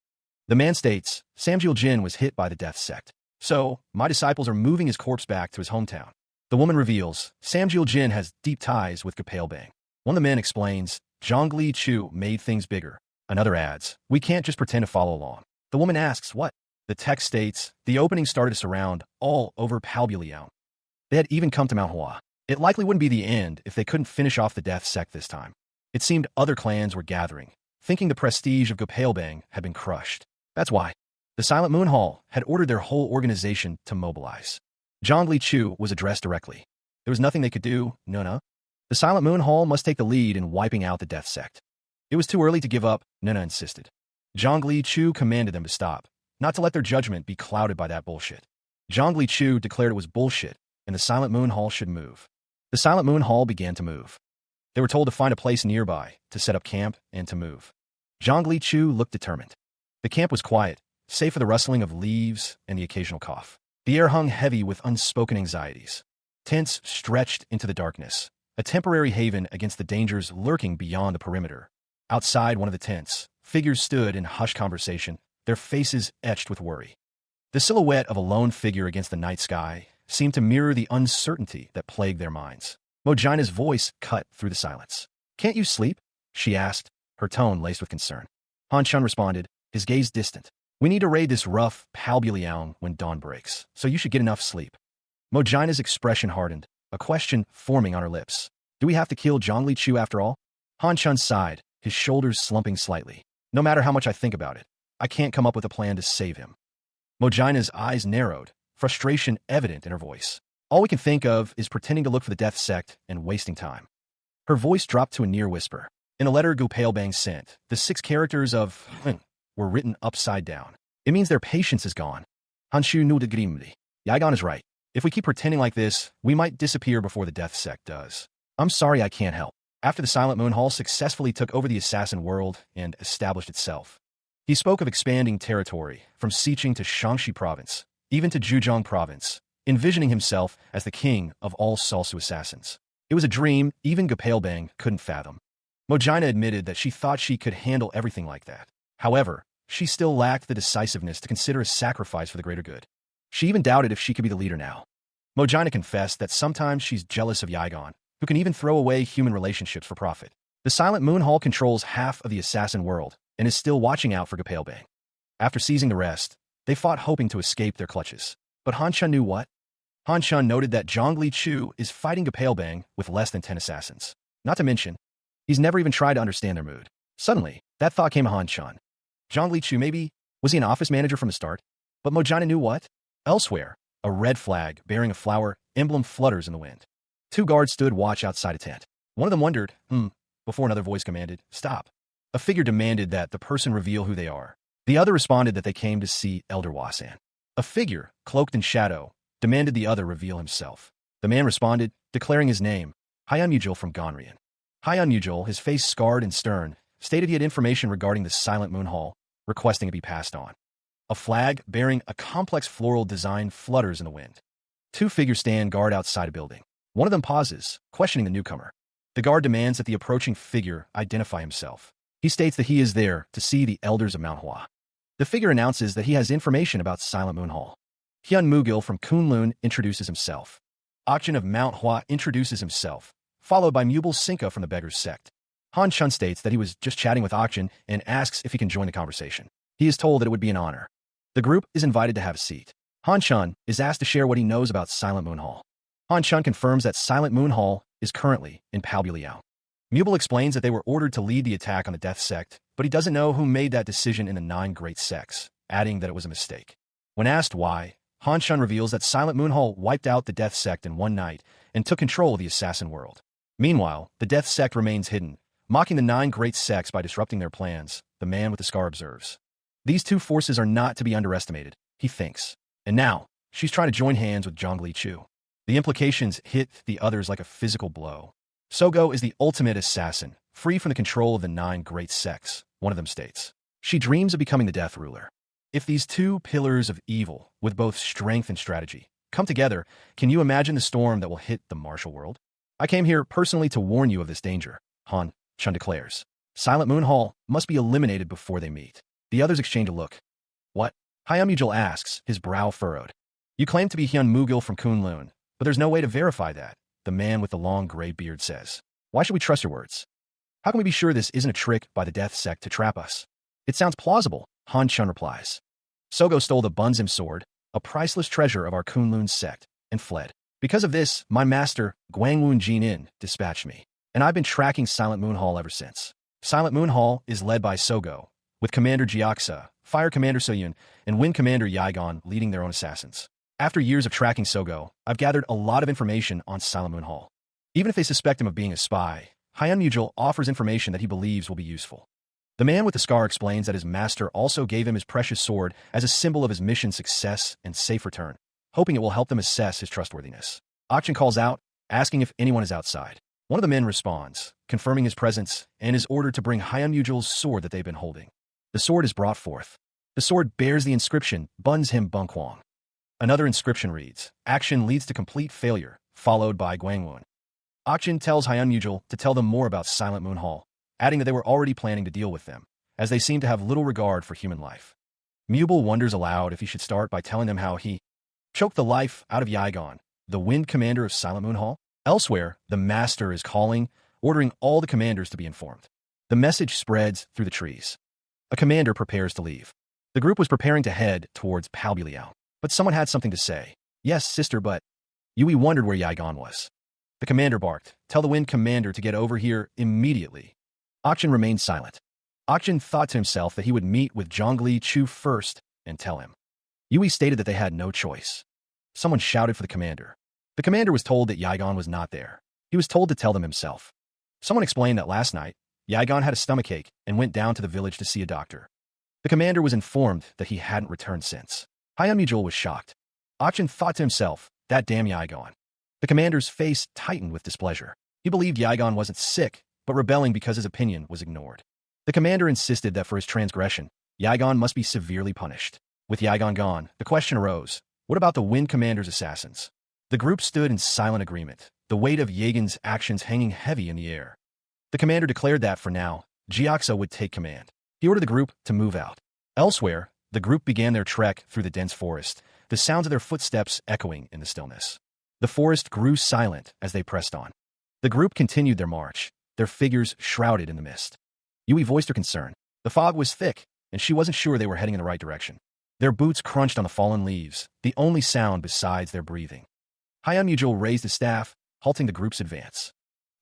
The man states, Samjil Jin was hit by the Death Sect. So, my disciples are moving his corpse back to his hometown. The woman reveals, Samjil Jin has deep ties with Kapalbang. One of the men explains, Zhongli Chu made things bigger. Another adds, we can't just pretend to follow along. The woman asks, what? The text states, the opening started to surround all over Pao Biliao. They had even come to Manhwa. It likely wouldn't be the end if they couldn't finish off the Death Sect this time. It seemed other clans were gathering, thinking the prestige of Gopalbang had been crushed. That's why. The Silent Moon Hall had ordered their whole organization to mobilize. Zhongli Chu was addressed directly. There was nothing they could do, no. The Silent Moon Hall must take the lead in wiping out the Death Sect. It was too early to give up, Nana insisted. Zhongli Chu commanded them to stop, not to let their judgment be clouded by that bullshit. Zhongli Chu declared it was bullshit, and the Silent Moon Hall should move. The Silent Moon Hall began to move. They were told to find a place nearby, to set up camp, and to move. Zhongli Chu looked determined. The camp was quiet, save for the rustling of leaves and the occasional cough. The air hung heavy with unspoken anxieties. Tents stretched into the darkness, a temporary haven against the dangers lurking beyond the perimeter. Outside one of the tents, figures stood in hushed conversation, their faces etched with worry. The silhouette of a lone figure against the night sky seemed to mirror the uncertainty that plagued their minds. Mojina's voice cut through the silence. "Can't you sleep?" she asked, her tone laced with concern. Han Chun responded, his gaze distant. "We need to raid this rough Palbuliang when dawn breaks, so you should get enough sleep." Mojina's expression hardened, a question forming on her lips. "Do we have to kill Zhongli Chu after all?" Han Chun sighed, his shoulders slumping slightly. "No matter how much I think about it, I can't come up with a plan to save him." Mojina's eyes narrowed, frustration evident in her voice. "All we can think of is pretending to look for the Death Sect and wasting time." Her voice dropped to a near whisper. In a letter Gopal Bang sent, the 6 characters of were written upside down. It means their patience is gone. Hanshu nu de grimli. Yagon is right. If we keep pretending like this, we might disappear before the Death Sect does. I'm sorry I can't help. After the Silent Moon Hall successfully took over the assassin world and established itself. He spoke of expanding territory, from Xiqing to Shaanxi province, even to Zhejiang province, envisioning himself as the king of all Salsu assassins. It was a dream even Gopal Bang couldn't fathom. Mojina admitted that she thought she could handle everything like that. However, she still lacked the decisiveness to consider a sacrifice for the greater good. She even doubted if she could be the leader now. Mojina confessed that sometimes she's jealous of Yagon, who can even throw away human relationships for profit. The Silent Moon Hall controls half of the assassin world and is still watching out for Gopal Bang. After seizing the rest, they fought hoping to escape their clutches. But Han Chun knew what? Han Chun noted that Zhongli Chu is fighting Gopal Bang with less than 10 assassins. Not to mention, he's never even tried to understand their mood. Suddenly, that thought came to Han Chun. Zhongli Chu maybe? Was he an office manager from the start? But Mojina knew what? Elsewhere, a red flag bearing a flower emblem flutters in the wind. 2 guards stood watch outside a tent. One of them wondered, before another voice commanded, "Stop." A figure demanded that the person reveal who they are. The other responded that they came to see Elder Wasan. A figure, cloaked in shadow, demanded the other reveal himself. The man responded, declaring his name, Hyan Mujil from Gonrian. Hyan Mujil, his face scarred and stern, stated he had information regarding the Silent Moon Hall, requesting it be passed on. A flag bearing a complex floral design flutters in the wind. 2 figures stand guard outside a building. One of them pauses, questioning the newcomer. The guard demands that the approaching figure identify himself. He states that he is there to see the elders of Manhwa. The figure announces that he has information about Silent Moon Hall. Hyun Mugil from Kunlun introduces himself. Akjin of Mount Hua introduces himself, followed by Mubal Sinka from the Beggar's Sect. Han Chun states that he was just chatting with Akjin and asks if he can join the conversation. He is told that it would be an honor. The group is invited to have a seat. Han Chun is asked to share what he knows about Silent Moon Hall. Han Chun confirms that Silent Moon Hall is currently in Palbuliang. Mubal explains that they were ordered to lead the attack on the Death Sect, but he doesn't know who made that decision in the 9 great sects, adding that it was a mistake. When asked why, Han Chun reveals that Silent Moon Hall wiped out the Death Sect in one night and took control of the assassin world. Meanwhile, the Death Sect remains hidden, mocking the 9 great sects by disrupting their plans, the man with the scar observes. These 2 forces are not to be underestimated, he thinks. And now, she's trying to join hands with Zhongli Chu. The implications hit the others like a physical blow. Sogo is the ultimate assassin, free from the control of the 9 great sects, one of them states. She dreams of becoming the Death Ruler. If these 2 pillars of evil, with both strength and strategy, come together, can you imagine the storm that will hit the martial world? I came here personally to warn you of this danger, Han Chun declares. Silent Moon Hall must be eliminated before they meet. The others exchange a look. What? Hyamujil asks, his brow furrowed. You claim to be Hyun Mugil from Kunlun, but there's no way to verify that, the man with the long gray beard says. Why should we trust your words? How can we be sure this isn't a trick by the Death Sect to trap us? It sounds plausible, Han Chun replies. Sogo stole the Bunzim sword, a priceless treasure of our Kunlun sect, and fled. Because of this, my master, Guangwun Jinin, dispatched me, and I've been tracking Silent Moon Hall ever since. Silent Moon Hall is led by Sogo, with Commander Jiaksa, Fire Commander Soyun, and Wind Commander Yigon leading their own assassins. After years of tracking Sogo, I've gathered a lot of information on Silent Moon Hall. Even if they suspect him of being a spy, Hyunmujul offers information that he believes will be useful. The man with the scar explains that his master also gave him his precious sword as a symbol of his mission's success and safe return, hoping it will help them assess his trustworthiness. Akchin calls out, asking if anyone is outside. One of the men responds, confirming his presence, and is ordered to bring Hyunmujul's sword that they've been holding. The sword is brought forth. The sword bears the inscription, Buns him Bunkwang. Another inscription reads, Action leads to complete failure, followed by Gwangwon. Akchin tells Hyunmujul to tell them more about Silent Moon Hall, adding that they were already planning to deal with them, as they seem to have little regard for human life. Mubel wonders aloud if he should start by telling them how he choked the life out of Yigon, the Wind Commander of Silent Moon Hall. Elsewhere, the Master is calling, ordering all the commanders to be informed. The message spreads through the trees. A commander prepares to leave. The group was preparing to head towards Palbiliao, but someone had something to say. Yes, sister, but Yui wondered where Yigon was. The commander barked, Tell the Wind Commander to get over here immediately. Akchin remained silent. Akchin thought to himself that he would meet with Zhongli Chu first and tell him. Yui stated that they had no choice. Someone shouted for the commander. The commander was told that Yigon was not there. He was told to tell them himself. Someone explained that last night, Yigon had a stomachache and went down to the village to see a doctor. The commander was informed that he hadn't returned since. Hyunmujul was shocked. Akchin thought to himself, that damn Yigon. The commander's face tightened with displeasure. He believed Yigon wasn't sick, but rebelling because his opinion was ignored. The commander insisted that for his transgression, Yigon must be severely punished. With Yigon gone, the question arose, what about the Wind Commander's assassins? The group stood in silent agreement, the weight of Yegan's actions hanging heavy in the air. The commander declared that, for now, Jiaksa would take command. He ordered the group to move out. Elsewhere, the group began their trek through the dense forest, the sounds of their footsteps echoing in the stillness. The forest grew silent as they pressed on. The group continued their march, their figures shrouded in the mist. Yui voiced her concern. The fog was thick, and she wasn't sure they were heading in the right direction. Their boots crunched on the fallen leaves, the only sound besides their breathing. Hyunmujul raised his staff, halting the group's advance.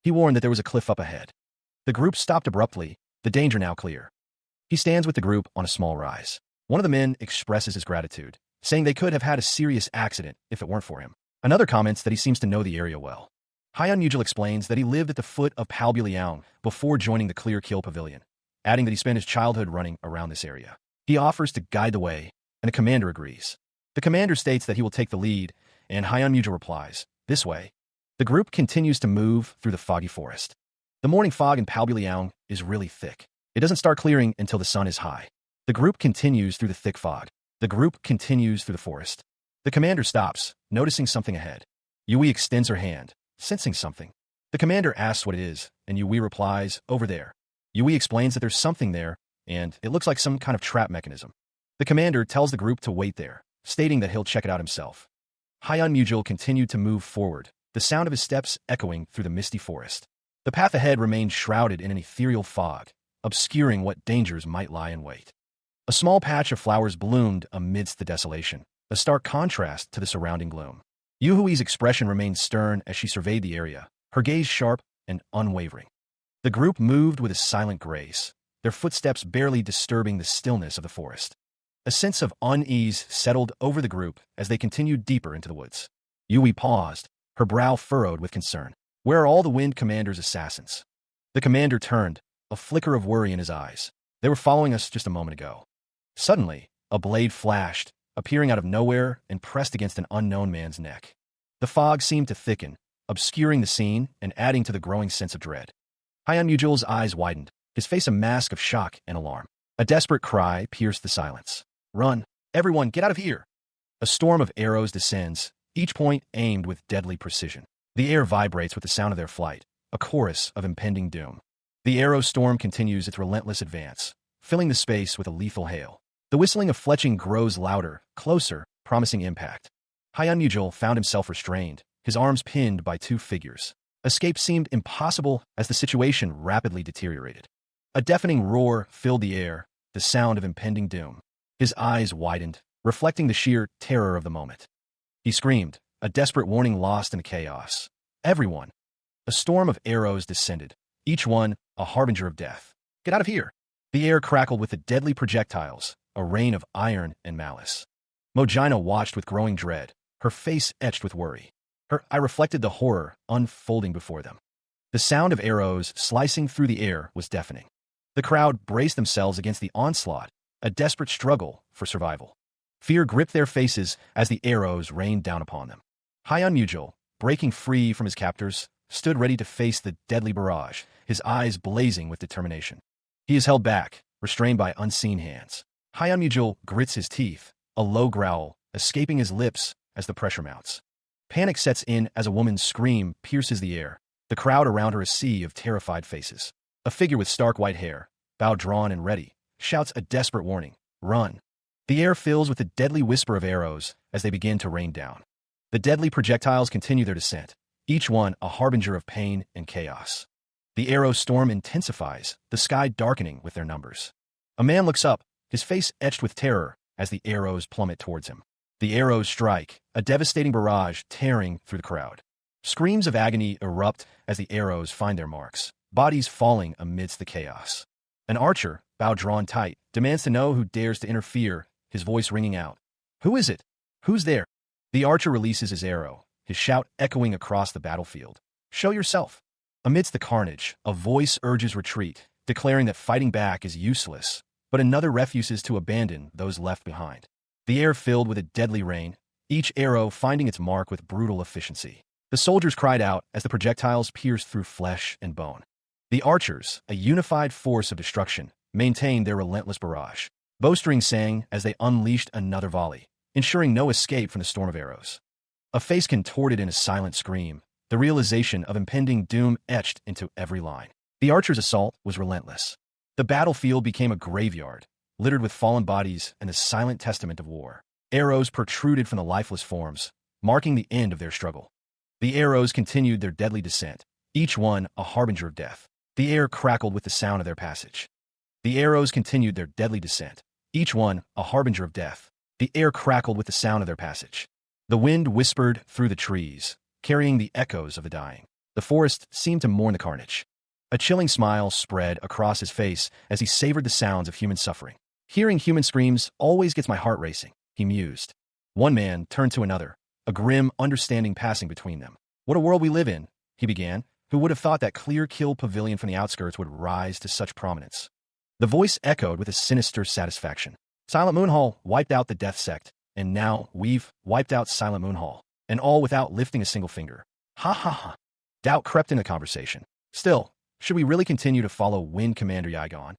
He warned that there was a cliff up ahead. The group stopped abruptly, the danger now clear. He stands with the group on a small rise. One of the men expresses his gratitude, saying they could have had a serious accident if it weren't for him. Another comments that he seems to know the area well. Hyunmujul explains that he lived at the foot of Palbiliang before joining the Clear Kill Pavilion, adding that he spent his childhood running around this area. He offers to guide the way, and the commander agrees. The commander states that he will take the lead, and Hyunmujul replies, this way. The group continues to move through the foggy forest. The morning fog in Palbiliang is really thick. It doesn't start clearing until the sun is high. The group continues through the thick fog. The group continues through the forest. The commander stops, noticing something ahead. Yui extends her hand, sensing something. The commander asks what it is, and Yui replies, over there. Yui explains that there's something there, and it looks like some kind of trap mechanism. The commander tells the group to wait there, stating that he'll check it out himself. Hyunmujul continued to move forward, the sound of his steps echoing through the misty forest. The path ahead remained shrouded in an ethereal fog, obscuring what dangers might lie in wait. A small patch of flowers bloomed amidst the desolation, a stark contrast to the surrounding gloom. Yuhui's expression remained stern as she surveyed the area, her gaze sharp and unwavering. The group moved with a silent grace, their footsteps barely disturbing the stillness of the forest. A sense of unease settled over the group as they continued deeper into the woods. Yui paused, her brow furrowed with concern. Where are all the Wind Commander's assassins? The commander turned, a flicker of worry in his eyes. They were following us just a moment ago. Suddenly, a blade flashed, appearing out of nowhere and pressed against an unknown man's neck. The fog seemed to thicken, obscuring the scene and adding to the growing sense of dread. Hyunmujul's eyes widened, his face a mask of shock and alarm. A desperate cry pierced the silence. Run! Everyone, get out of here! A storm of arrows descends, each point aimed with deadly precision. The air vibrates with the sound of their flight, a chorus of impending doom. The arrow storm continues its relentless advance, filling the space with a lethal hail. The whistling of fletching grows louder, closer, promising impact. Hyunmujul found himself restrained, his arms pinned by two figures. Escape seemed impossible as the situation rapidly deteriorated. A deafening roar filled the air, the sound of impending doom. His eyes widened, reflecting the sheer terror of the moment. He screamed, a desperate warning lost in the chaos. Everyone! A storm of arrows descended, each one a harbinger of death. Get out of here! The air crackled with the deadly projectiles, a rain of iron and malice. Mojina watched with growing dread, her face etched with worry. I reflected the horror unfolding before them. The sound of arrows slicing through the air was deafening. The crowd braced themselves against the onslaught, a desperate struggle for survival. Fear gripped their faces as the arrows rained down upon them. Hyunmujul, breaking free from his captors, stood ready to face the deadly barrage, his eyes blazing with determination. He is held back, restrained by unseen hands. Hyunmujul grits his teeth, a low growl escaping his lips as the pressure mounts. Panic sets in as a woman's scream pierces the air, the crowd around her a sea of terrified faces. A figure with stark white hair, bow drawn and ready, shouts a desperate warning, "Run!" The air fills with the deadly whisper of arrows as they begin to rain down. The deadly projectiles continue their descent, each one a harbinger of pain and chaos. The arrow storm intensifies, the sky darkening with their numbers. A man looks up, his face etched with terror as the arrows plummet towards him. The arrows strike, a devastating barrage tearing through the crowd. Screams of agony erupt as the arrows find their marks, bodies falling amidst the chaos. An archer, bow drawn tight, demands to know who dares to interfere, his voice ringing out. "Who is it? Who's there?" The archer releases his arrow, his shout echoing across the battlefield. "Show yourself." Amidst the carnage, a voice urges retreat, declaring that fighting back is useless, but another refuses to abandon those left behind. The air filled with a deadly rain, each arrow finding its mark with brutal efficiency. The soldiers cried out as the projectiles pierced through flesh and bone. The archers, a unified force of destruction, maintained their relentless barrage. Bowstrings sang as they unleashed another volley, ensuring no escape from the storm of arrows. A face contorted in a silent scream, the realization of impending doom etched into every line. The archers' assault was relentless. The battlefield became a graveyard, littered with fallen bodies and the silent testament of war. Arrows protruded from the lifeless forms, marking the end of their struggle. The arrows continued their deadly descent, each one a harbinger of death. The air crackled with the sound of their passage. The arrows continued their deadly descent, each one a harbinger of death. The air crackled with the sound of their passage. The wind whispered through the trees, carrying the echoes of the dying. The forest seemed to mourn the carnage. A chilling smile spread across his face as he savored the sounds of human suffering. "Hearing human screams always gets my heart racing," he mused. One man turned to another, a grim understanding passing between them. "What a world we live in," he began. Who would have thought that clear kill pavilion from the outskirts would rise to such prominence? The voice echoed with a sinister satisfaction. "Silent Moon Hall wiped out the Death Sect, and now we've wiped out Silent Moon Hall, and all without lifting a single finger. Ha ha ha." Doubt crept into the conversation. Still, should we really continue to follow Wind Commander Yigon?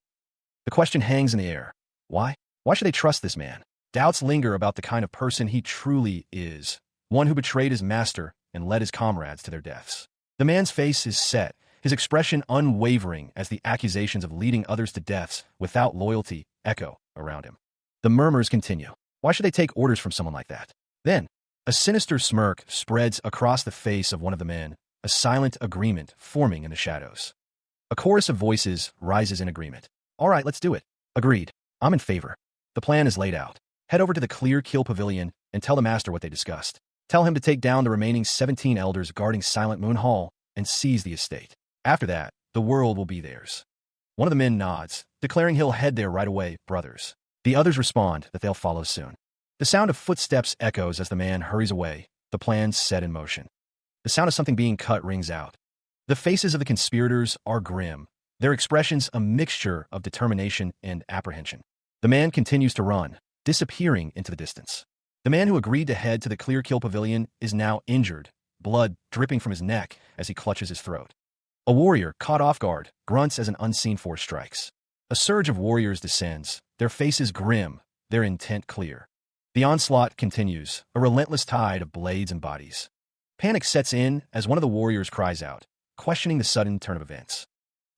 The question hangs in the air. Why? Why should they trust this man? Doubts linger about the kind of person he truly is, one who betrayed his master and led his comrades to their deaths. The man's face is set, his expression unwavering as the accusations of leading others to deaths without loyalty echo around him. The murmurs continue. Why should they take orders from someone like that? Then, a sinister smirk spreads across the face of one of the men, a silent agreement forming in the shadows. A chorus of voices rises in agreement. "All right, let's do it." "Agreed. I'm in favor." The plan is laid out. Head over to the Clear Kill Pavilion and tell the master what they discussed. Tell him to take down the remaining 17 elders guarding Silent Moon Hall and seize the estate. After that, the world will be theirs. One of the men nods, declaring he'll head there right away, brothers. The others respond that they'll follow soon. The sound of footsteps echoes as the man hurries away, the plans set in motion. The sound of something being cut rings out. The faces of the conspirators are grim, their expressions a mixture of determination and apprehension. The man continues to run, disappearing into the distance. The man who agreed to head to the Clear Kill Pavilion is now injured, blood dripping from his neck as he clutches his throat. A warrior, caught off guard, grunts as an unseen force strikes. A surge of warriors descends, their faces grim, their intent clear. The onslaught continues, a relentless tide of blades and bodies. Panic sets in as one of the warriors cries out, questioning the sudden turn of events.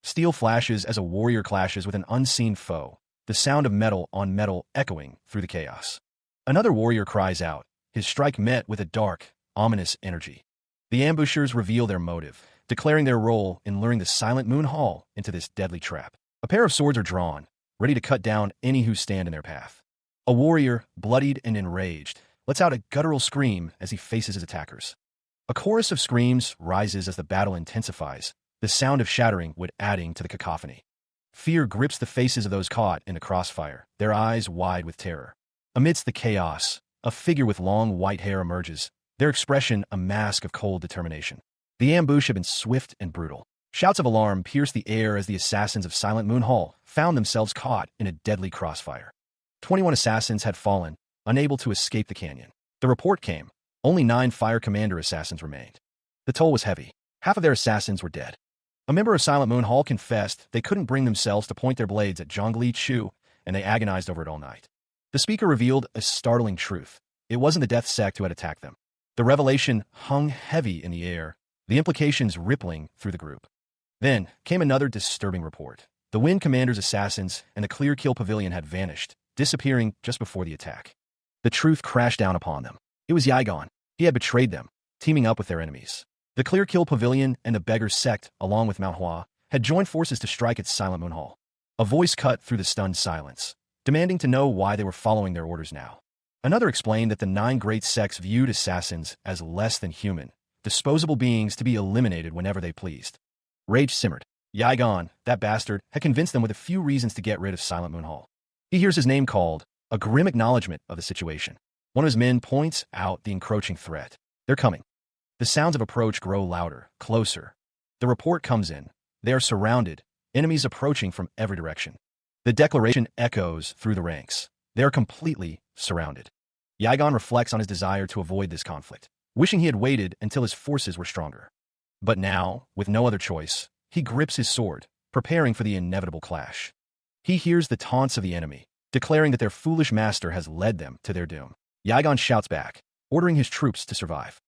Steel flashes as a warrior clashes with an unseen foe, the sound of metal on metal echoing through the chaos. Another warrior cries out, his strike met with a dark, ominous energy. The ambushers reveal their motive, declaring their role in luring the Silent Moon Hall into this deadly trap. A pair of swords are drawn, ready to cut down any who stand in their path. A warrior, bloodied and enraged, lets out a guttural scream as he faces his attackers. A chorus of screams rises as the battle intensifies, the sound of shattering wood adding to the cacophony. Fear grips the faces of those caught in the crossfire, their eyes wide with terror. Amidst the chaos, a figure with long white hair emerges, their expression a mask of cold determination. The ambush had been swift and brutal. Shouts of alarm pierced the air as the assassins of Silent Moon Hall found themselves caught in a deadly crossfire. 21 assassins had fallen, unable to escape the canyon. The report came. Only 9 Fire Commander assassins remained. The toll was heavy. Half of their assassins were dead. A member of Silent Moon Hall confessed they couldn't bring themselves to point their blades at Zhongli Chu, and they agonized over it all night. The speaker revealed a startling truth. It wasn't the Death Sect who had attacked them. The revelation hung heavy in the air, the implications rippling through the group. Then came another disturbing report. The Wind Commander's assassins and the Clear Kill Pavilion had vanished, disappearing just before the attack. The truth crashed down upon them. It was Yigon. He had betrayed them, teaming up with their enemies. The Clear Kill Pavilion and the Beggar's Sect, along with Manhwa, had joined forces to strike at Silent Moon Hall. A voice cut through the stunned silence, demanding to know why they were following their orders now. Another explained that the 9 great sects viewed assassins as less than human, disposable beings to be eliminated whenever they pleased. Rage simmered. Yigon, that bastard, had convinced them with a few reasons to get rid of Silent Moon Hall. He hears his name called, a grim acknowledgement of the situation. One of his men points out the encroaching threat. They're coming. The sounds of approach grow louder, closer. The report comes in. They are surrounded, enemies approaching from every direction. The declaration echoes through the ranks. They are completely surrounded. Yigon reflects on his desire to avoid this conflict, wishing he had waited until his forces were stronger. But now, with no other choice, he grips his sword, preparing for the inevitable clash. He hears the taunts of the enemy, declaring that their foolish master has led them to their doom. Yigon shouts back, ordering his troops to survive.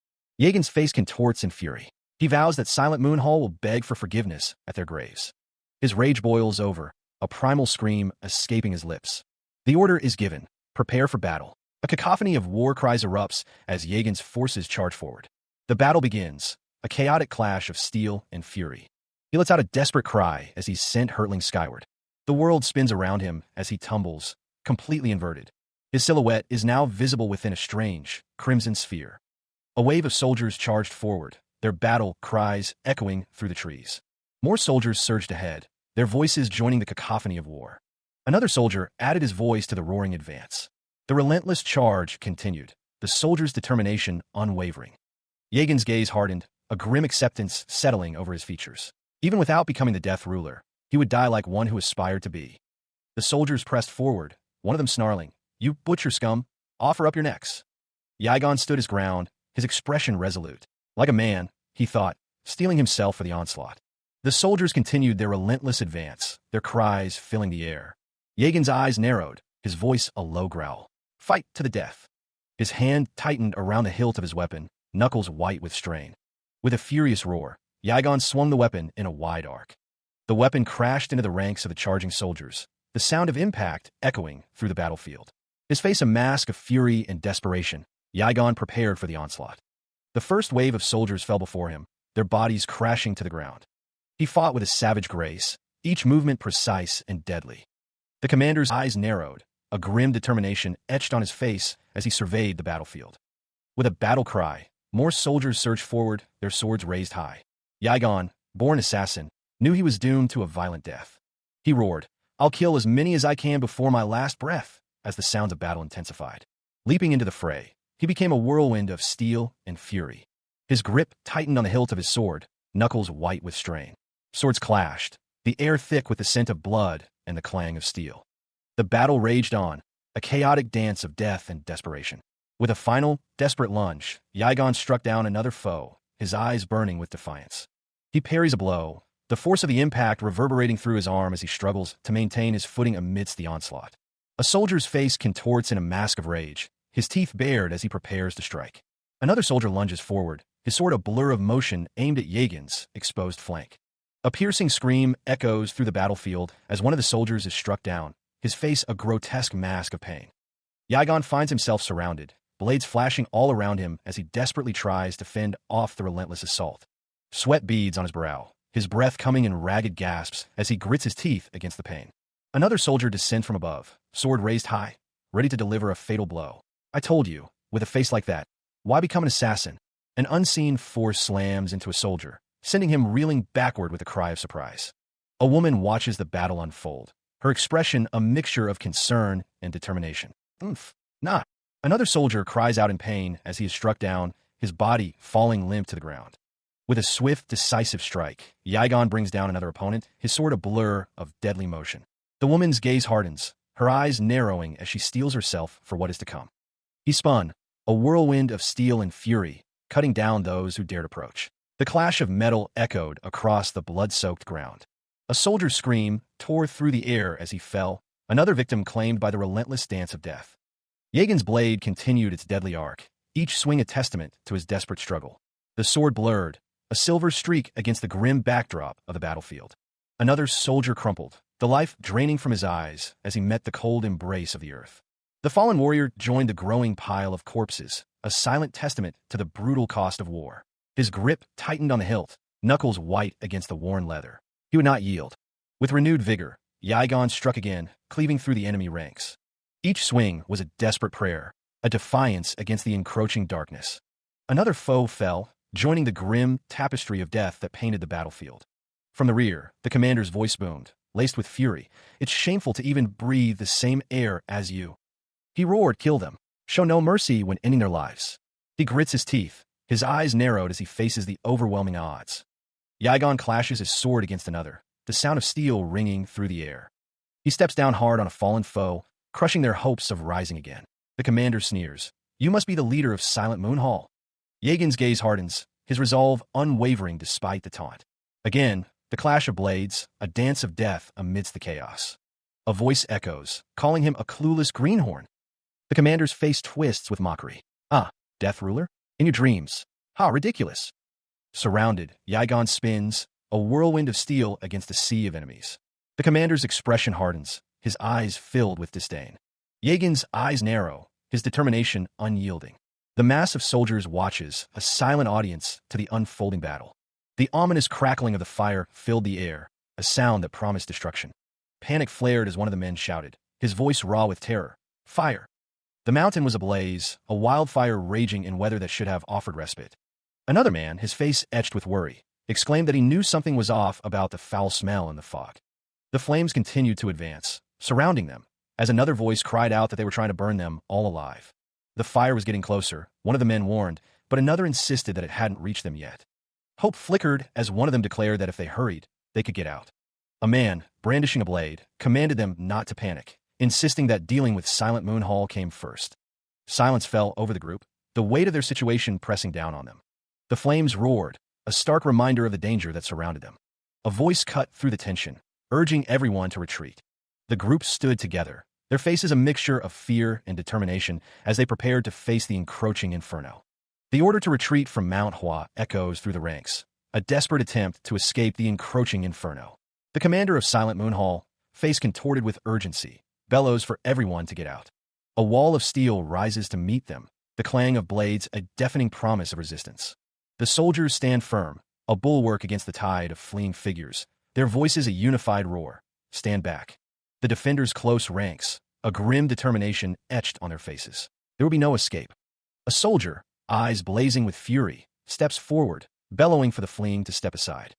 Yagan's face contorts in fury. He vows that Silent Moon Hall will beg for forgiveness at their graves. His rage boils over, a primal scream escaping his lips. The order is given. Prepare for battle. A cacophony of war cries erupts as Yagan's forces charge forward. The battle begins, a chaotic clash of steel and fury. He lets out a desperate cry as he's sent hurtling skyward. The world spins around him as he tumbles, completely inverted. His silhouette is now visible within a strange, crimson sphere. A wave of soldiers charged forward, their battle cries echoing through the trees. More soldiers surged ahead, their voices joining the cacophony of war. Another soldier added his voice to the roaring advance. The relentless charge continued, the soldiers' determination unwavering. Yagan's gaze hardened, a grim acceptance settling over his features. Even without becoming the Death Ruler, he would die like one who aspired to be. The soldiers pressed forward, one of them snarling, "You butcher scum, offer up your necks." Yigon stood his ground, his expression resolute. Like a man, he thought, steeling himself for the onslaught. The soldiers continued their relentless advance, their cries filling the air. Yagan's eyes narrowed, his voice a low growl. Fight to the death. His hand tightened around the hilt of his weapon, knuckles white with strain. With a furious roar, Yigon swung the weapon in a wide arc. The weapon crashed into the ranks of the charging soldiers, the sound of impact echoing through the battlefield. His face a mask of fury and desperation, Yigon prepared for the onslaught. The first wave of soldiers fell before him, their bodies crashing to the ground. He fought with a savage grace, each movement precise and deadly. The commander's eyes narrowed, a grim determination etched on his face as he surveyed the battlefield. With a battle cry, more soldiers surged forward, their swords raised high. Yigon, born assassin, knew he was doomed to a violent death. He roared, "I'll kill as many as I can before my last breath," as the sounds of battle intensified. Leaping into the fray, he became a whirlwind of steel and fury. His grip tightened on the hilt of his sword, knuckles white with strain. Swords clashed, the air thick with the scent of blood and the clang of steel. The battle raged on, a chaotic dance of death and desperation. With a final, desperate lunge, Yigon struck down another foe, his eyes burning with defiance. He parries a blow, the force of the impact reverberating through his arm as he struggles to maintain his footing amidst the onslaught. A soldier's face contorts in a mask of rage, his teeth bared as he prepares to strike. Another soldier lunges forward, his sword a blur of motion aimed at Yagan's exposed flank. A piercing scream echoes through the battlefield as one of the soldiers is struck down, his face a grotesque mask of pain. Yigon finds himself surrounded, blades flashing all around him as he desperately tries to fend off the relentless assault. Sweat beads on his brow, his breath coming in ragged gasps as he grits his teeth against the pain. Another soldier descends from above, sword raised high, ready to deliver a fatal blow. "I told you, with a face like that, why become an assassin?" An unseen force slams into a soldier, sending him reeling backward with a cry of surprise. A woman watches the battle unfold, her expression a mixture of concern and determination. Not. Another soldier cries out in pain as he is struck down, his body falling limp to the ground. With a swift, decisive strike, Yigon brings down another opponent, his sword a blur of deadly motion. The woman's gaze hardens, her eyes narrowing as she steels herself for what is to come. He spun, a whirlwind of steel and fury, cutting down those who dared approach. The clash of metal echoed across the blood-soaked ground. A soldier's scream tore through the air as he fell, another victim claimed by the relentless dance of death. Yegan's blade continued its deadly arc, each swing a testament to his desperate struggle. The sword blurred, a silver streak against the grim backdrop of the battlefield. Another soldier crumpled, the life draining from his eyes as he met the cold embrace of the earth. The fallen warrior joined the growing pile of corpses, a silent testament to the brutal cost of war. His grip tightened on the hilt, knuckles white against the worn leather. He would not yield. With renewed vigor, Yigon struck again, cleaving through the enemy ranks. Each swing was a desperate prayer, a defiance against the encroaching darkness. Another foe fell, joining the grim tapestry of death that painted the battlefield. From the rear, the commander's voice boomed, laced with fury. "It's shameful to even breathe the same air as you." He roared, "Kill them. Show no mercy when ending their lives." He grits his teeth, his eyes narrowed as he faces the overwhelming odds. Yigon clashes his sword against another, the sound of steel ringing through the air. He steps down hard on a fallen foe, crushing their hopes of rising again. The commander sneers, "You must be the leader of Silent Moon Hall." Yegan's gaze hardens, his resolve unwavering despite the taunt. Again, the clash of blades, a dance of death amidst the chaos. A voice echoes, calling him a clueless greenhorn. The commander's face twists with mockery. "Ah, Death Ruler? In your dreams. Ha, ridiculous." Surrounded, Yigon spins, a whirlwind of steel against a sea of enemies. The commander's expression hardens, his eyes filled with disdain. Yegan's eyes narrow, his determination unyielding. The mass of soldiers watches, a silent audience to the unfolding battle. The ominous crackling of the fire filled the air, a sound that promised destruction. Panic flared as one of the men shouted, his voice raw with terror. "Fire!" The mountain was ablaze, a wildfire raging in weather that should have offered respite. Another man, his face etched with worry, exclaimed that he knew something was off about the foul smell in the fog. The flames continued to advance, surrounding them, as another voice cried out that they were trying to burn them all alive. The fire was getting closer, one of the men warned, but another insisted that it hadn't reached them yet. Hope flickered as one of them declared that if they hurried, they could get out. A man, brandishing a blade, commanded them not to panic, insisting that dealing with Silent Moon Hall came first. Silence fell over the group, the weight of their situation pressing down on them. The flames roared, a stark reminder of the danger that surrounded them. A voice cut through the tension, urging everyone to retreat. The group stood together, their faces a mixture of fear and determination as they prepared to face the encroaching inferno. The order to retreat from Manhwa echoes through the ranks, a desperate attempt to escape the encroaching inferno. The commander of Silent Moon Hall, face contorted with urgency, bellows for everyone to get out. A wall of steel rises to meet them, the clang of blades a deafening promise of resistance. The soldiers stand firm, a bulwark against the tide of fleeing figures, their voices a unified roar. Stand back. The defenders' close ranks, a grim determination etched on their faces. There will be no escape. A soldier, eyes blazing with fury, steps forward, bellowing for the fleeing to step aside.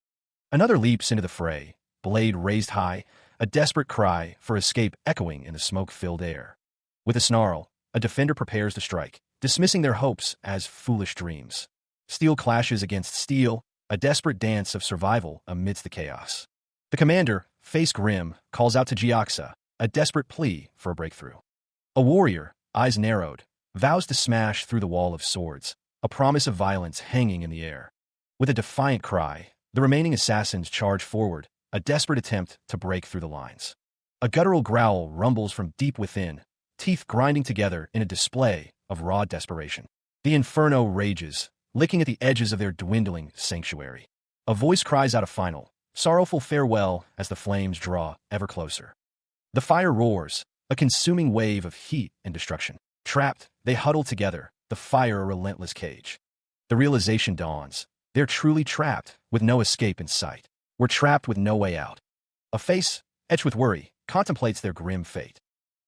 Another leaps into the fray, blade raised high, a desperate cry for escape echoing in the smoke-filled air. With a snarl, a defender prepares to strike, dismissing their hopes as foolish dreams. Steel clashes against steel, a desperate dance of survival amidst the chaos. The commander, face grim, calls out to Jiaxa, a desperate plea for a breakthrough. A warrior, eyes narrowed, vows to smash through the wall of swords, a promise of violence hanging in the air. With a defiant cry, the remaining assassins charge forward, a desperate attempt to break through the lines. A guttural growl rumbles from deep within, teeth grinding together in a display of raw desperation. The inferno rages, licking at the edges of their dwindling sanctuary. A voice cries out a final, sorrowful farewell as the flames draw ever closer. The fire roars, a consuming wave of heat and destruction. Trapped, they huddle together, the fire a relentless cage. The realization dawns. They're truly trapped, with no escape in sight. We're trapped with no way out. A face, etched with worry, contemplates their grim fate.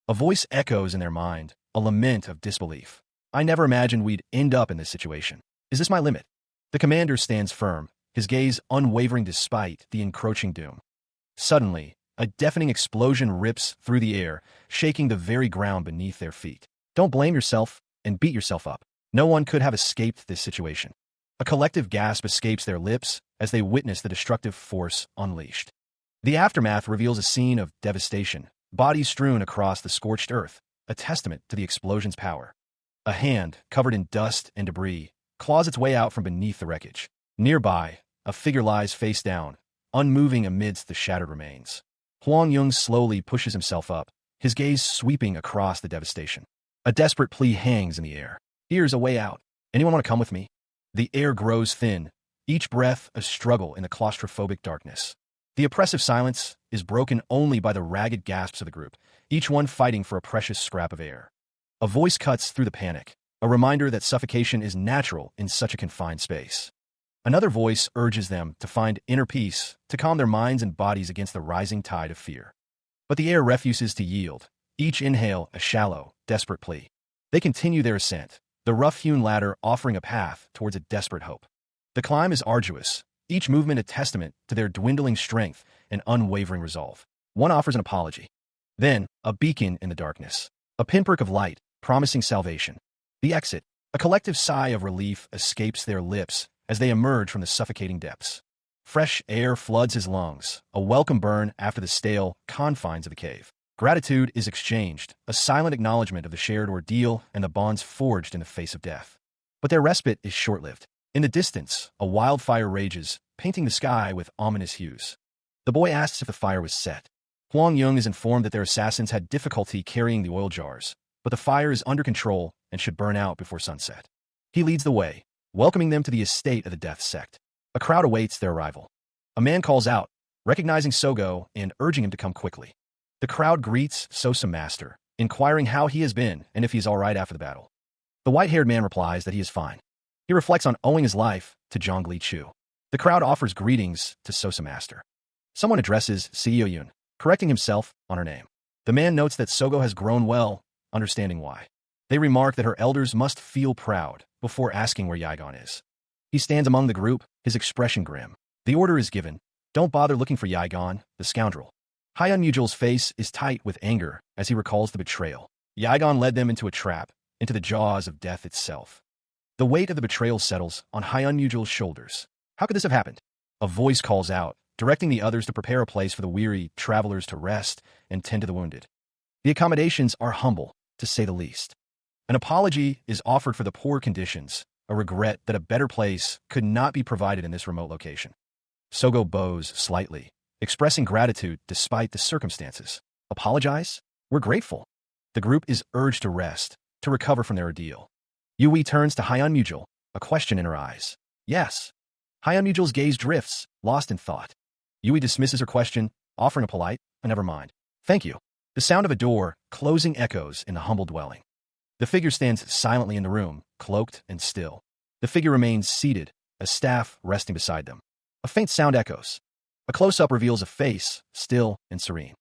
A voice echoes in their mind, a lament of disbelief. I never imagined we'd end up in this situation. Is this my limit? The commander stands firm, his gaze unwavering despite the encroaching doom. Suddenly, a deafening explosion rips through the air, shaking the very ground beneath their feet. Don't blame yourself and beat yourself up. No one could have escaped this situation. A collective gasp escapes their lips as they witness the destructive force unleashed. The aftermath reveals a scene of devastation, bodies strewn across the scorched earth, a testament to the explosion's power. A hand, covered in dust and debris, claws its way out from beneath the wreckage. Nearby, a figure lies face down, unmoving amidst the shattered remains. Huang Yung slowly pushes himself up, his gaze sweeping across the devastation. A desperate plea hangs in the air. Here's a way out. Anyone want to come with me? The air grows thin, each breath a struggle in the claustrophobic darkness. The oppressive silence is broken only by the ragged gasps of the group, each one fighting for a precious scrap of air. A voice cuts through the panic, a reminder that suffocation is natural in such a confined space. Another voice urges them to find inner peace, to calm their minds and bodies against the rising tide of fear. But the air refuses to yield, each inhale a shallow, desperate plea. They continue their ascent, the rough-hewn ladder offering a path towards a desperate hope. The climb is arduous, each movement a testament to their dwindling strength and unwavering resolve. One offers an apology. Then, a beacon in the darkness. A pinprick of light, promising salvation. The exit. A collective sigh of relief escapes their lips as they emerge from the suffocating depths. Fresh air floods his lungs, a welcome burn after the stale confines of the cave. Gratitude is exchanged, a silent acknowledgement of the shared ordeal and the bonds forged in the face of death. But their respite is short-lived. In the distance, a wildfire rages, painting the sky with ominous hues. The boy asks if the fire was set. Huang Yung is informed that their assassins had difficulty carrying the oil jars, but the fire is under control and should burn out before sunset. He leads the way, welcoming them to the estate of the Death Sect. A crowd awaits their arrival. A man calls out, recognizing Sogo and urging him to come quickly. The crowd greets Sosa Master, inquiring how he has been and if he is all right after the battle. The white-haired man replies that he is fine. He reflects on owing his life to Zhongli Chu. The crowd offers greetings to Sosa Master. Someone addresses Seo Yun, correcting himself on her name. The man notes that Sogo has grown well, understanding why. They remark that her elders must feel proud before asking where Yigon is. He stands among the group, his expression grim. The order is given. Don't bother looking for Yigon, the scoundrel. Hyun Mujul's face is tight with anger as he recalls the betrayal. Yigon led them into a trap, into the jaws of death itself. The weight of the betrayal settles on Hyun Mujul's shoulders. How could this have happened? A voice calls out, directing the others to prepare a place for the weary travelers to rest and tend to the wounded. The accommodations are humble, to say the least. An apology is offered for the poor conditions, a regret that a better place could not be provided in this remote location. Sogo bows slightly, expressing gratitude despite the circumstances. Apologize? We're grateful. The group is urged to rest, to recover from their ordeal. Yui turns to Hyun Mujul, a question in her eyes. Yes. Hyun Mujul's gaze drifts, lost in thought. Yui dismisses her question, offering a polite, never mind. Thank you. The sound of a door closing echoes in the humble dwelling. The figure stands silently in the room, cloaked and still. The figure remains seated, a staff resting beside them. A faint sound echoes. A close-up reveals a face, still and serene.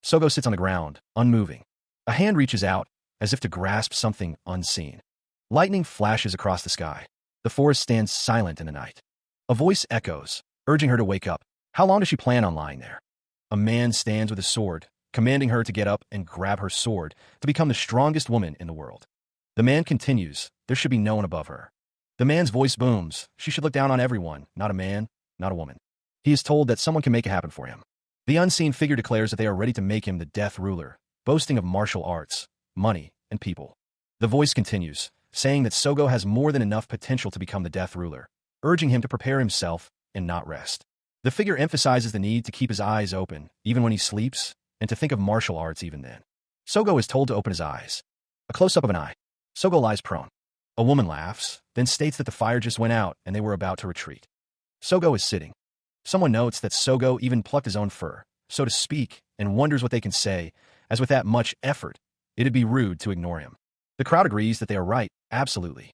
Sogo sits on the ground, unmoving. A hand reaches out, as if to grasp something unseen. Lightning flashes across the sky. The forest stands silent in the night. A voice echoes, urging her to wake up. How long does she plan on lying there? A man stands with a sword, commanding her to get up and grab her sword to become the strongest woman in the world. The man continues, there should be no one above her. The man's voice booms, she should look down on everyone, not a man, not a woman. He is told that someone can make it happen for him. The unseen figure declares that they are ready to make him the death ruler, boasting of martial arts, money, and people. The voice continues, saying that Sogo has more than enough potential to become the death ruler, urging him to prepare himself and not rest. The figure emphasizes the need to keep his eyes open, even when he sleeps, and to think of martial arts even then. Sogo is told to open his eyes. A close-up of an eye. Sogo lies prone. A woman laughs, then states that the fire just went out and they were about to retreat. Sogo is sitting. Someone notes that Sogo even plucked his own fur, so to speak, and wonders what they can say, as with that much effort, it'd be rude to ignore him. The crowd agrees that they are right, absolutely.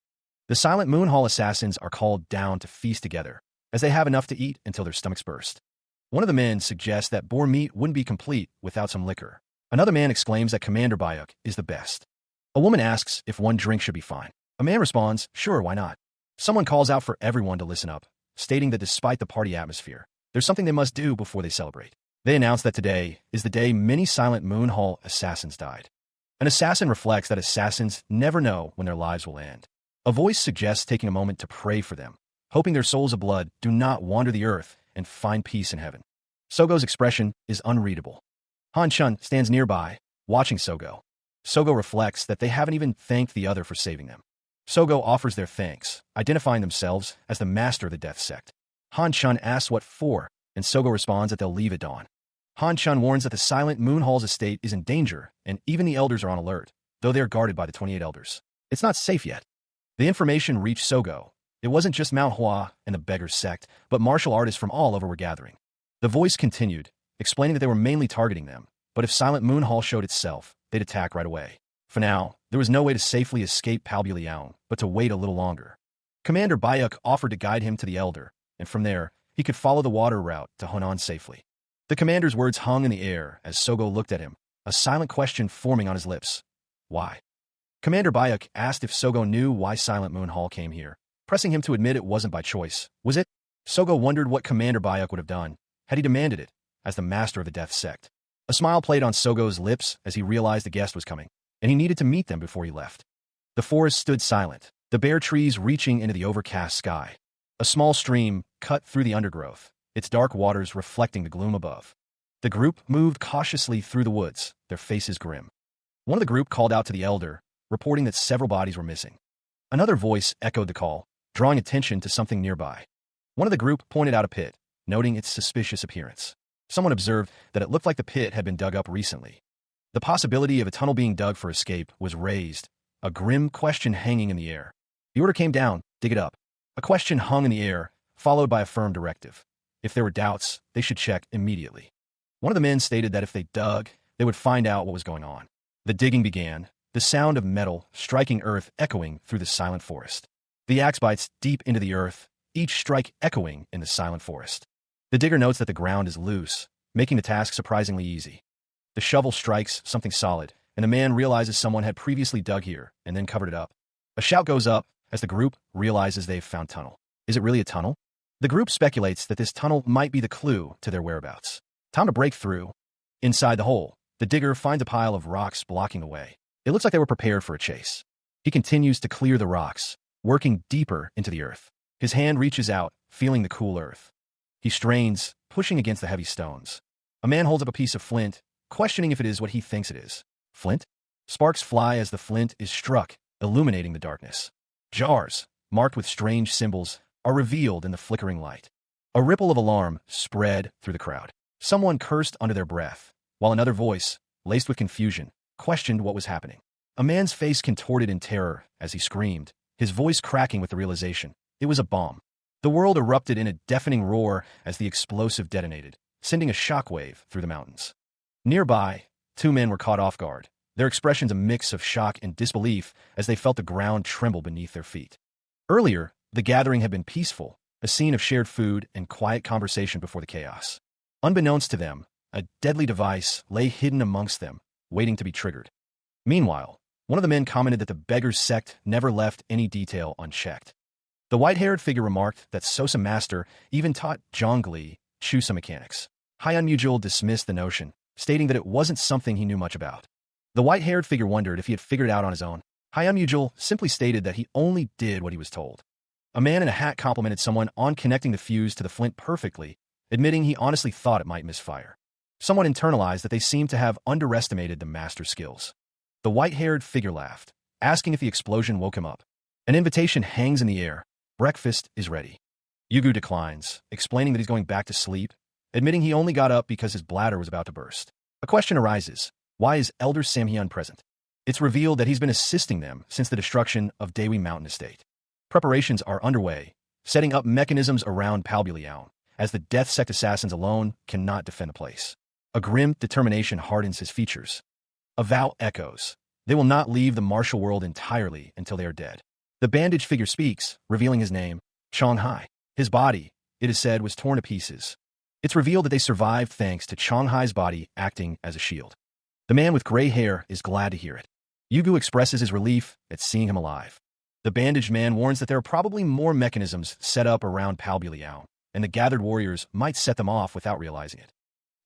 The silent Moon Hall assassins are called down to feast together, as they have enough to eat until their stomachs burst. One of the men suggests that boar meat wouldn't be complete without some liquor. Another man exclaims that Commander Bayuk is the best. A woman asks if one drink should be fine. A man responds, sure, why not? Someone calls out for everyone to listen up, stating that despite the party atmosphere, there's something they must do before they celebrate. They announce that today is the day many silent Moon Hall assassins died. An assassin reflects that assassins never know when their lives will end. A voice suggests taking a moment to pray for them, hoping their souls of blood do not wander the earth and find peace in heaven. Sogo's expression is unreadable. Han Chun stands nearby, watching Sogo. Sogo reflects that they haven't even thanked the other for saving them. Sogo offers their thanks, identifying themselves as the master of the death sect. Han Chun asks what for, and Sogo responds that they'll leave at dawn. Han Chun warns that the Silent Moon Hall's estate is in danger, and even the elders are on alert, though they are guarded by the 28 elders. It's not safe yet. The information reached Sogo. It wasn't just Manhwa and the Beggar's Sect, but martial artists from all over were gathering. The voice continued, explaining that they were mainly targeting them, but if Silent Moon Hall showed itself, they'd attack right away. For now, there was no way to safely escape Palbuliang, but to wait a little longer. Commander Bayuk offered to guide him to the Elder, and from there, he could follow the water route to Hunan safely. The commander's words hung in the air as Sogo looked at him, a silent question forming on his lips. Why? Commander Bayuk asked if Sogo knew why Silent Moon Hall came here, pressing him to admit it wasn't by choice. Was it? Sogo wondered what Commander Bayuk would have done, had he demanded it, as the master of the death sect. A smile played on Sogo's lips as he realized the guest was coming, and he needed to meet them before he left. The forest stood silent, the bare trees reaching into the overcast sky. A small stream cut through the undergrowth, its dark waters reflecting the gloom above. The group moved cautiously through the woods, their faces grim. One of the group called out to the elder, reporting that several bodies were missing. Another voice echoed the call, drawing attention to something nearby. One of the group pointed out a pit, noting its suspicious appearance. Someone observed that it looked like the pit had been dug up recently. The possibility of a tunnel being dug for escape was raised, a grim question hanging in the air. The order came down, dig it up. A question hung in the air, followed by a firm directive. If there were doubts, they should check immediately. One of the men stated that if they dug, they would find out what was going on. The digging began, the sound of metal striking earth echoing through the silent forest. The axe bites deep into the earth, each strike echoing in the silent forest. The digger notes that the ground is loose, making the task surprisingly easy. The shovel strikes something solid, and the man realizes someone had previously dug here and then covered it up. A shout goes up as the group realizes they've found tunnel. Is it really a tunnel? The group speculates that this tunnel might be the clue to their whereabouts. Time to break through. Inside the hole, the digger finds a pile of rocks blocking the way. It looks like they were prepared for a chase. He continues to clear the rocks, working deeper into the earth. His hand reaches out, feeling the cool earth. He strains, pushing against the heavy stones. A man holds up a piece of flint, questioning if it is what he thinks it is. Flint? Sparks fly as the flint is struck, illuminating the darkness. Jars, marked with strange symbols, are revealed in the flickering light. A ripple of alarm spread through the crowd. Someone cursed under their breath, while another voice, laced with confusion, questioned what was happening. A man's face contorted in terror as he screamed, his voice cracking with the realization. It was a bomb. The world erupted in a deafening roar as the explosive detonated, sending a shockwave through the mountains. Nearby, two men were caught off guard, their expressions a mix of shock and disbelief as they felt the ground tremble beneath their feet. Earlier, the gathering had been peaceful, a scene of shared food and quiet conversation before the chaos. Unbeknownst to them, a deadly device lay hidden amongst them, waiting to be triggered. Meanwhile, one of the men commented that the Beggar's Sect never left any detail unchecked. The white-haired figure remarked that Sosa Master even taught Zhongli Chusa mechanics. Hyun Mujul dismissed the notion, stating that it wasn't something he knew much about. The white-haired figure wondered if he had figured it out on his own. Hyun Mujul simply stated that he only did what he was told. A man in a hat complimented someone on connecting the fuse to the flint perfectly, admitting he honestly thought it might misfire. Someone internalized that they seemed to have underestimated the master's skills. The white-haired figure laughed, asking if the explosion woke him up. An invitation hangs in the air. Breakfast is ready. Yugu declines, explaining that he's going back to sleep, admitting he only got up because his bladder was about to burst. A question arises. Why is Elder Samhyun present? It's revealed that he's been assisting them since the destruction of Daewoo Mountain Estate. Preparations are underway, setting up mechanisms around Palbuliang, as the Death Sect assassins alone cannot defend the place. A grim determination hardens his features. A vow echoes. They will not leave the martial world entirely until they are dead. The bandaged figure speaks, revealing his name, Chong Hai. His body, it is said, was torn to pieces. It's revealed that they survived thanks to Chong Hai's body acting as a shield. The man with gray hair is glad to hear it. Yugu expresses his relief at seeing him alive. The bandaged man warns that there are probably more mechanisms set up around Palbuliang, and the gathered warriors might set them off without realizing it.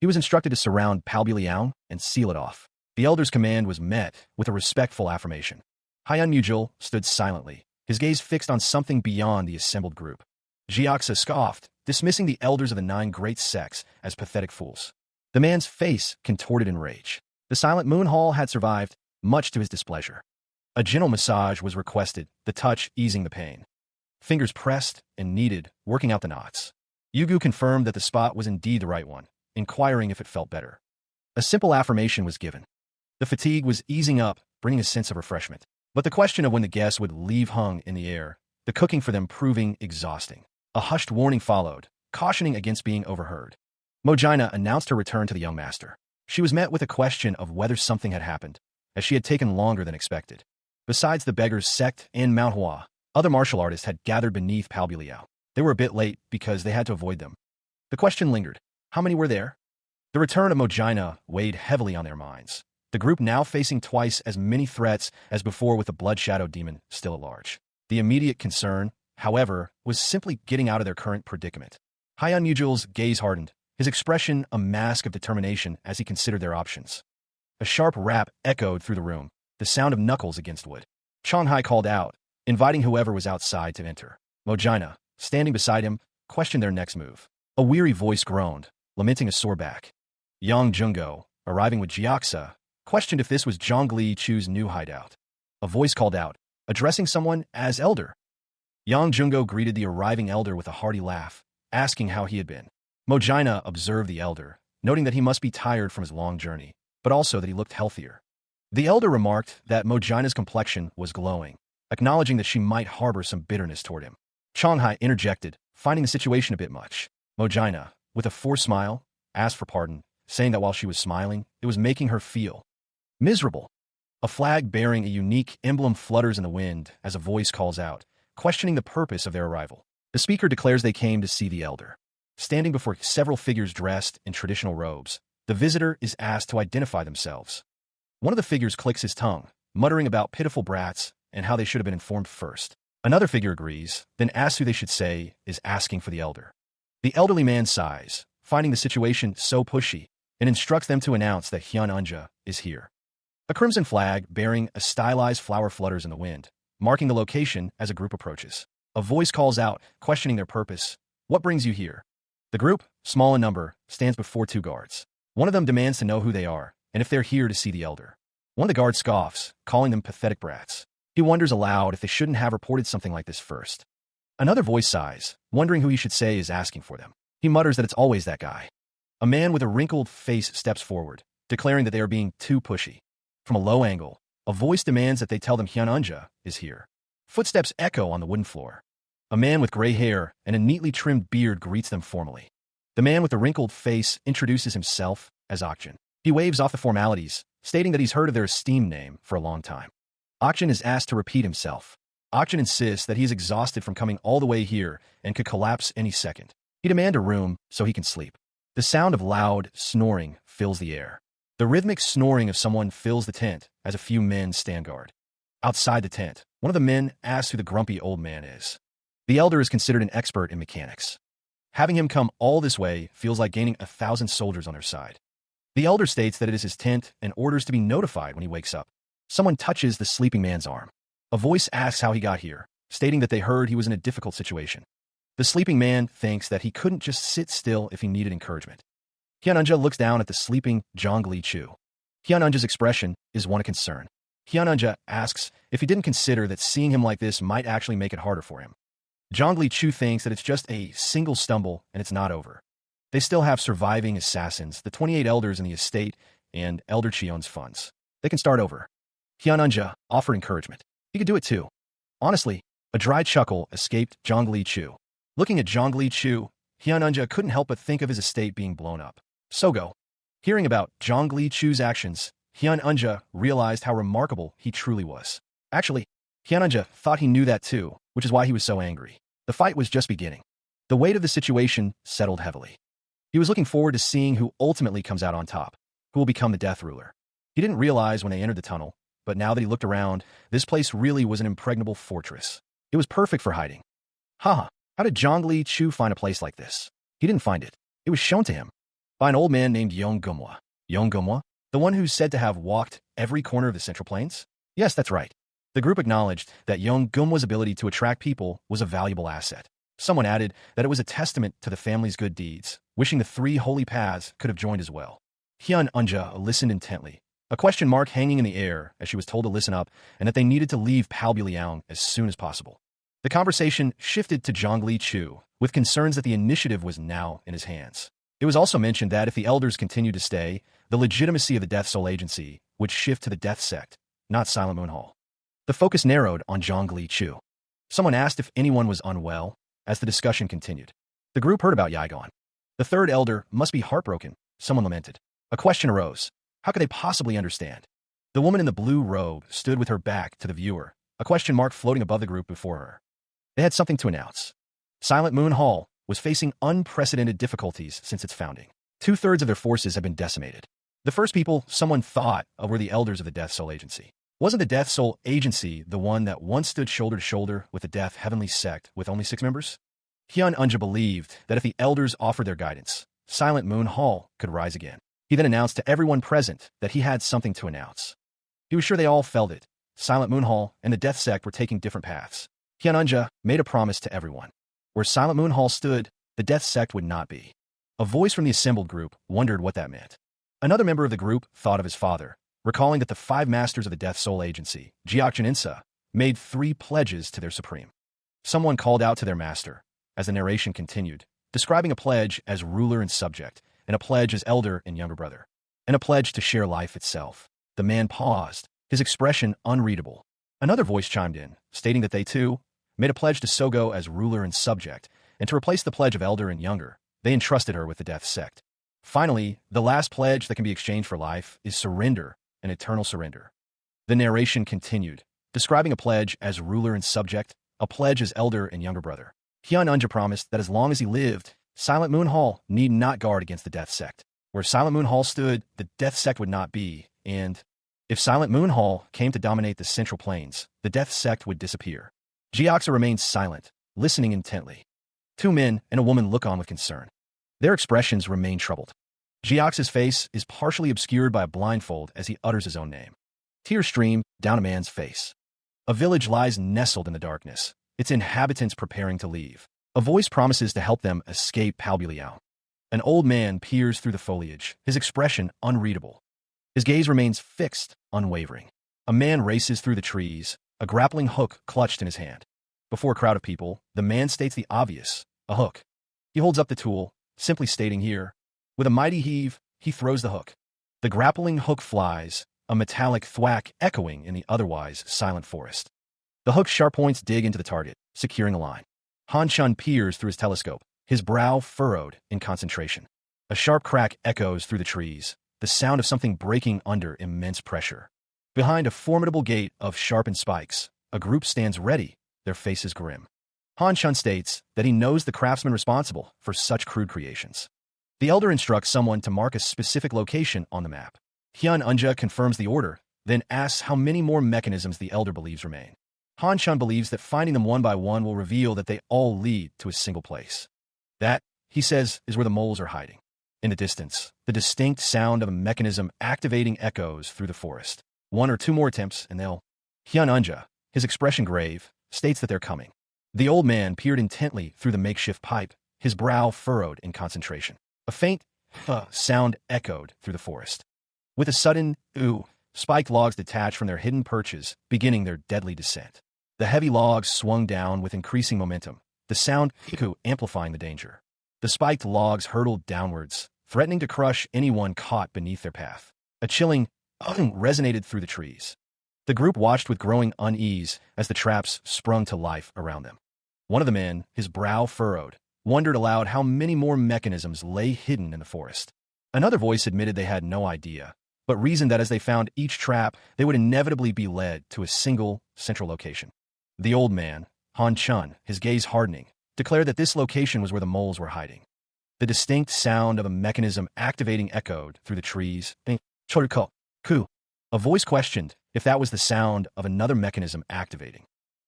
He was instructed to surround Palbuliang and seal it off. The elder's command was met with a respectful affirmation. Hyun Mujul stood silently, his gaze fixed on something beyond the assembled group. Jiaxa scoffed, dismissing the elders of the 9 great sects as pathetic fools. The man's face contorted in rage. The silent moon hall had survived, much to his displeasure. A gentle massage was requested, the touch easing the pain. Fingers pressed and kneaded, working out the knots. Yugu confirmed that the spot was indeed the right one, inquiring if it felt better. A simple affirmation was given. The fatigue was easing up, bringing a sense of refreshment. But the question of when the guests would leave hung in the air, the cooking for them proving exhausting. A hushed warning followed, cautioning against being overheard. Mojina announced her return to the young master. She was met with a question of whether something had happened, as she had taken longer than expected. Besides the beggars SECT and Manhwa, other martial artists had gathered beneath Palbuliao. They were a bit late because they had to avoid them. The question lingered. How many were there? The return of Mojina weighed heavily on their minds. The group now facing twice as many threats as before with the blood shadow demon still at large. The immediate concern, however, was simply getting out of their current predicament. Hyun Yujul's gaze hardened, his expression a mask of determination as he considered their options. A sharp rap echoed through the room, the sound of knuckles against wood. Changhai called out, inviting whoever was outside to enter. Mojina, standing beside him, questioned their next move. A weary voice groaned, lamenting a sore back. Yang Jungo, arriving with Jiaxa, questioned if this was Zhongli Chu's new hideout. A voice called out, addressing someone as elder. Yang Jungo greeted the arriving elder with a hearty laugh, asking how he had been. Mojina observed the elder, noting that he must be tired from his long journey, but also that he looked healthier. The elder remarked that Mojina's complexion was glowing, acknowledging that she might harbor some bitterness toward him. Changhai interjected, finding the situation a bit much. Mojina, with a forced smile, asked for pardon, saying that while she was smiling, it was making her feel miserable. A flag bearing a unique emblem flutters in the wind as a voice calls out, questioning the purpose of their arrival. The speaker declares they came to see the elder. Standing before several figures dressed in traditional robes, the visitor is asked to identify themselves. One of the figures clicks his tongue, muttering about pitiful brats and how they should have been informed first. Another figure agrees, then asks who they should say is asking for the elder. The elderly man sighs, finding the situation so pushy, and instructs them to announce that Hyun Unja is here. A crimson flag bearing a stylized flower flutters in the wind, marking the location as a group approaches. A voice calls out, questioning their purpose. What brings you here? The group, small in number, stands before 2 guards. One of them demands to know who they are, and if they're here to see the elder. One of the guards scoffs, calling them pathetic brats. He wonders aloud if they shouldn't have reported something like this first. Another voice sighs, wondering who he should say is asking for them. He mutters that it's always that guy. A man with a wrinkled face steps forward, declaring that they are being too pushy. From a low angle, a voice demands that they tell them Hyun Unja is here. Footsteps echo on the wooden floor. A man with gray hair and a neatly trimmed beard greets them formally. The man with the wrinkled face introduces himself as Akjin. He waves off the formalities, stating that he's heard of their esteemed name for a long time. Akjin is asked to repeat himself. Akjin insists that he is exhausted from coming all the way here and could collapse any second. He demands a room so he can sleep. The sound of loud snoring fills the air. The rhythmic snoring of someone fills the tent as a few men stand guard. Outside the tent, one of the men asks who the grumpy old man is. The elder is considered an expert in mechanics. Having him come all this way feels like gaining 1,000 soldiers on their side. The elder states that it is his tent and orders to be notified when he wakes up. Someone touches the sleeping man's arm. A voice asks how he got here, stating that they heard he was in a difficult situation. The sleeping man thinks that he couldn't just sit still if he needed encouragement. Hyun Unja looks down at the sleeping Zhongli Chu. Hyun Unja's expression is one of concern. Hyun Unja asks if he didn't consider that seeing him like this might actually make it harder for him. Zhongli Chu thinks that it's just a single stumble and it's not over. They still have surviving assassins, the 28 elders in the estate, and Elder Chion's funds. They can start over. Hyun Unja offered encouragement. He could do it too. Honestly, a dry chuckle escaped Zhongli Chu. Looking at Zhongli Chu, Hyun Unja couldn't help but think of his estate being blown up. Sogo. Hearing about Zhongli Chu's actions, Hyun Unja realized how remarkable he truly was. Actually, Hyun Unja thought he knew that too, which is why he was so angry. The fight was just beginning. The weight of the situation settled heavily. He was looking forward to seeing who ultimately comes out on top, who will become the Death Ruler. He didn't realize when they entered the tunnel, but now that he looked around, this place really was an impregnable fortress. It was perfect for hiding. Haha, how did Zhongli Chu find a place like this? He didn't find it. It was shown to him by an old man named Yong Gumwa. Yong Gumwa? The one who's said to have walked every corner of the Central Plains? Yes, that's right. The group acknowledged that Young Gumwa's ability to attract people was a valuable asset. Someone added that it was a testament to the family's good deeds, wishing the three holy paths could have joined as well. Hyun Unja listened intently, a question mark hanging in the air as she was told to listen up and that they needed to leave Palbuliang as soon as possible. The conversation shifted to Zhongli Chu, with concerns that the initiative was now in his hands. It was also mentioned that if the elders continued to stay, the legitimacy of the Death Soul Agency would shift to the Death Sect, not Silent Moon Hall. The focus narrowed on Zhongli Chu. Someone asked if anyone was unwell as the discussion continued. The group heard about Yigon. The third elder must be heartbroken, someone lamented. A question arose. How could they possibly understand? The woman in the blue robe stood with her back to the viewer, a question mark floating above the group before her. They had something to announce. Silent Moon Hall was facing unprecedented difficulties since its founding. 2/3 of their forces had been decimated. The first people someone thought of were the elders of the Death Soul Agency. Wasn't the Death Soul Agency the one that once stood shoulder to shoulder with the Death Heavenly Sect with only 6 members? Hyun Unja believed that if the elders offered their guidance, Silent Moon Hall could rise again. He then announced to everyone present that he had something to announce. He was sure they all felt it. Silent Moon Hall and the Death Sect were taking different paths. Hyun Unja made a promise to everyone. Where Silent Moon Hall stood, the Death Sect would not be. A voice from the assembled group wondered what that meant. Another member of the group thought of his father, recalling that the 5 masters of the Death Soul Agency, Jiakjin Insa, made 3 pledges to their supreme. Someone called out to their master, as the narration continued, describing a pledge as ruler and subject, and a pledge as elder and younger brother, and a pledge to share life itself. The man paused, his expression unreadable. Another voice chimed in, stating that they too made a pledge to Sogo as ruler and subject, and to replace the pledge of elder and younger, they entrusted her with the Death Sect. Finally, the last pledge that can be exchanged for life is surrender, an eternal surrender. The narration continued, describing a pledge as ruler and subject, a pledge as elder and younger brother. Hyun Unja promised that as long as he lived, Silent Moon Hall need not guard against the Death Sect. Where Silent Moon Hall stood, the Death Sect would not be, and if Silent Moon Hall came to dominate the Central Plains, the Death Sect would disappear. Jiaksa remained silent, listening intently. 2 men and a woman look on with concern. Their expressions remain troubled. Jiaksa's face is partially obscured by a blindfold as he utters his own name. Tears stream down a man's face. A village lies nestled in the darkness, its inhabitants preparing to leave. A voice promises to help them escape Palbuliao. An old man peers through the foliage, his expression unreadable. His gaze remains fixed, unwavering. A man races through the trees, a grappling hook clutched in his hand. Before a crowd of people, the man states the obvious, a hook. He holds up the tool, simply stating here. With a mighty heave, he throws the hook. The grappling hook flies, a metallic thwack echoing in the otherwise silent forest. The hook's sharp points dig into the target, securing a line. Han Chun peers through his telescope, his brow furrowed in concentration. A sharp crack echoes through the trees, the sound of something breaking under immense pressure. Behind a formidable gate of sharpened spikes, a group stands ready, their faces grim. Han Chun states that he knows the craftsman responsible for such crude creations. The elder instructs someone to mark a specific location on the map. Hyun Unja confirms the order, then asks how many more mechanisms the elder believes remain. Han Chun believes that finding them one by one will reveal that they all lead to a single place. That, he says, is where the moles are hiding. In the distance, the distinct sound of a mechanism activating echoes through the forest. 1 or 2 more attempts, and they'll... Hyun Unja, his expression grave, states that they're coming. The old man peered intently through the makeshift pipe, his brow furrowed in concentration. A faint sound echoed through the forest. With a sudden ooh, spiked logs detached from their hidden perches, beginning their deadly descent. The heavy logs swung down with increasing momentum, the sound amplifying the danger. The spiked logs hurtled downwards, threatening to crush anyone caught beneath their path. A chilling resonated through the trees. The group watched with growing unease as the traps sprung to life around them. One of the men, his brow furrowed, wondered aloud how many more mechanisms lay hidden in the forest. Another voice admitted they had no idea, but reasoned that as they found each trap, they would inevitably be led to a single, central location. The old man, Han Chun, his gaze hardening, declared that this location was where the moles were hiding. The distinct sound of a mechanism activating echoed through the trees. A voice questioned if that was the sound of another mechanism activating.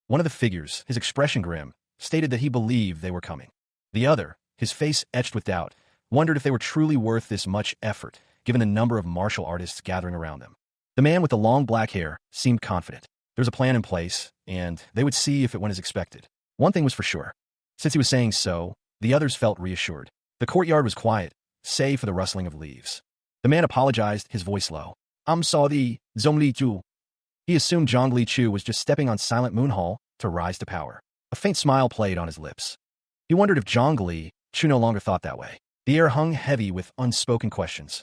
One of the figures, his expression grim, stated that he believed they were coming. The other, his face etched with doubt, wondered if they were truly worth this much effort, given the number of martial artists gathering around them. The man with the long black hair seemed confident. There's a plan in place, and they would see if it went as expected. One thing was for sure. Since he was saying so, the others felt reassured. The courtyard was quiet, save for the rustling of leaves. The man apologized, his voice low. I'm sorry, Zhongli Chu. He assumed Zhongli Chu was just stepping on Silent Moon Hall to rise to power. A faint smile played on his lips. He wondered if Zhongli Chu no longer thought that way. The air hung heavy with unspoken questions.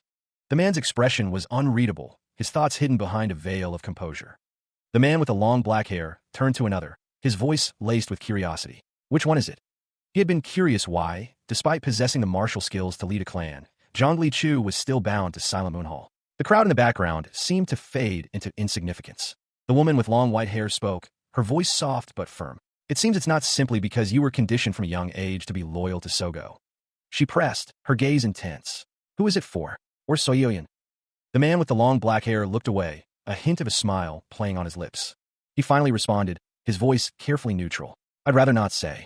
The man's expression was unreadable, his thoughts hidden behind a veil of composure. The man with the long black hair turned to another, his voice laced with curiosity. Which one is it? He had been curious why, despite possessing the martial skills to lead a clan, Zhongli Chu was still bound to Silent Moon Hall. The crowd in the background seemed to fade into insignificance. The woman with long white hair spoke, her voice soft but firm. It seems it's not simply because you were conditioned from a young age to be loyal to Sogo. She pressed, her gaze intense. Who is it for? Or Soyoyan? The man with the long black hair looked away, a hint of a smile playing on his lips. He finally responded, his voice carefully neutral. I'd rather not say.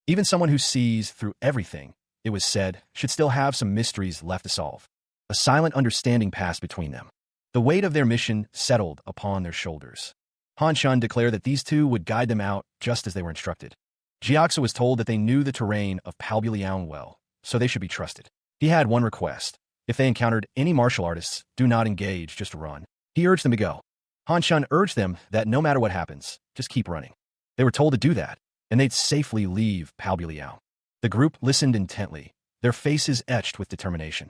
Even someone who sees through everything, it was said, should still have some mysteries left to solve. A silent understanding passed between them. The weight of their mission settled upon their shoulders. Han Shun declared that these two would guide them out just as they were instructed. Jiaxa was told that they knew the terrain of Palbuliang well, so they should be trusted. He had one request. If they encountered any martial artists, do not engage, just run. He urged them to go. Han Shun urged them that no matter what happens, just keep running. They were told to do that, and they'd safely leave Palbuliang. The group listened intently, their faces etched with determination.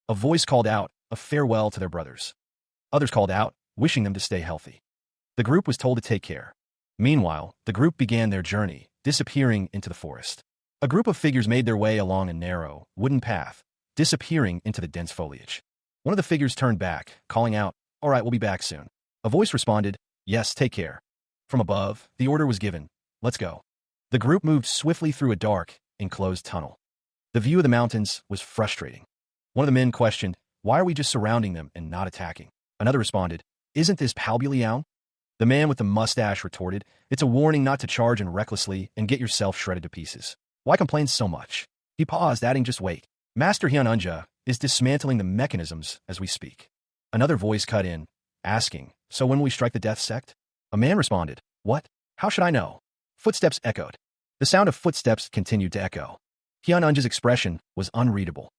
A voice called out, a farewell to their brothers. Others called out, wishing them to stay healthy. The group was told to take care. Meanwhile, the group began their journey, disappearing into the forest. A group of figures made their way along a narrow, wooden path, disappearing into the dense foliage. One of the figures turned back, calling out, all right, we'll be back soon. A voice responded, yes, take care. From above, the order was given, let's go. The group moved swiftly through a dark, enclosed tunnel. The view of the mountains was frustrating. One of the men questioned, why are we just surrounding them and not attacking? Another responded, isn't this Palbuliang? The man with the mustache retorted, it's a warning not to charge in recklessly and get yourself shredded to pieces. Why complain so much? He paused, adding, just wait. Master Hyununja is dismantling the mechanisms as we speak. Another voice cut in, asking, so when will we strike the death sect? A man responded, what? How should I know? Footsteps echoed. The sound of footsteps continued to echo. Hyununja's expression was unreadable.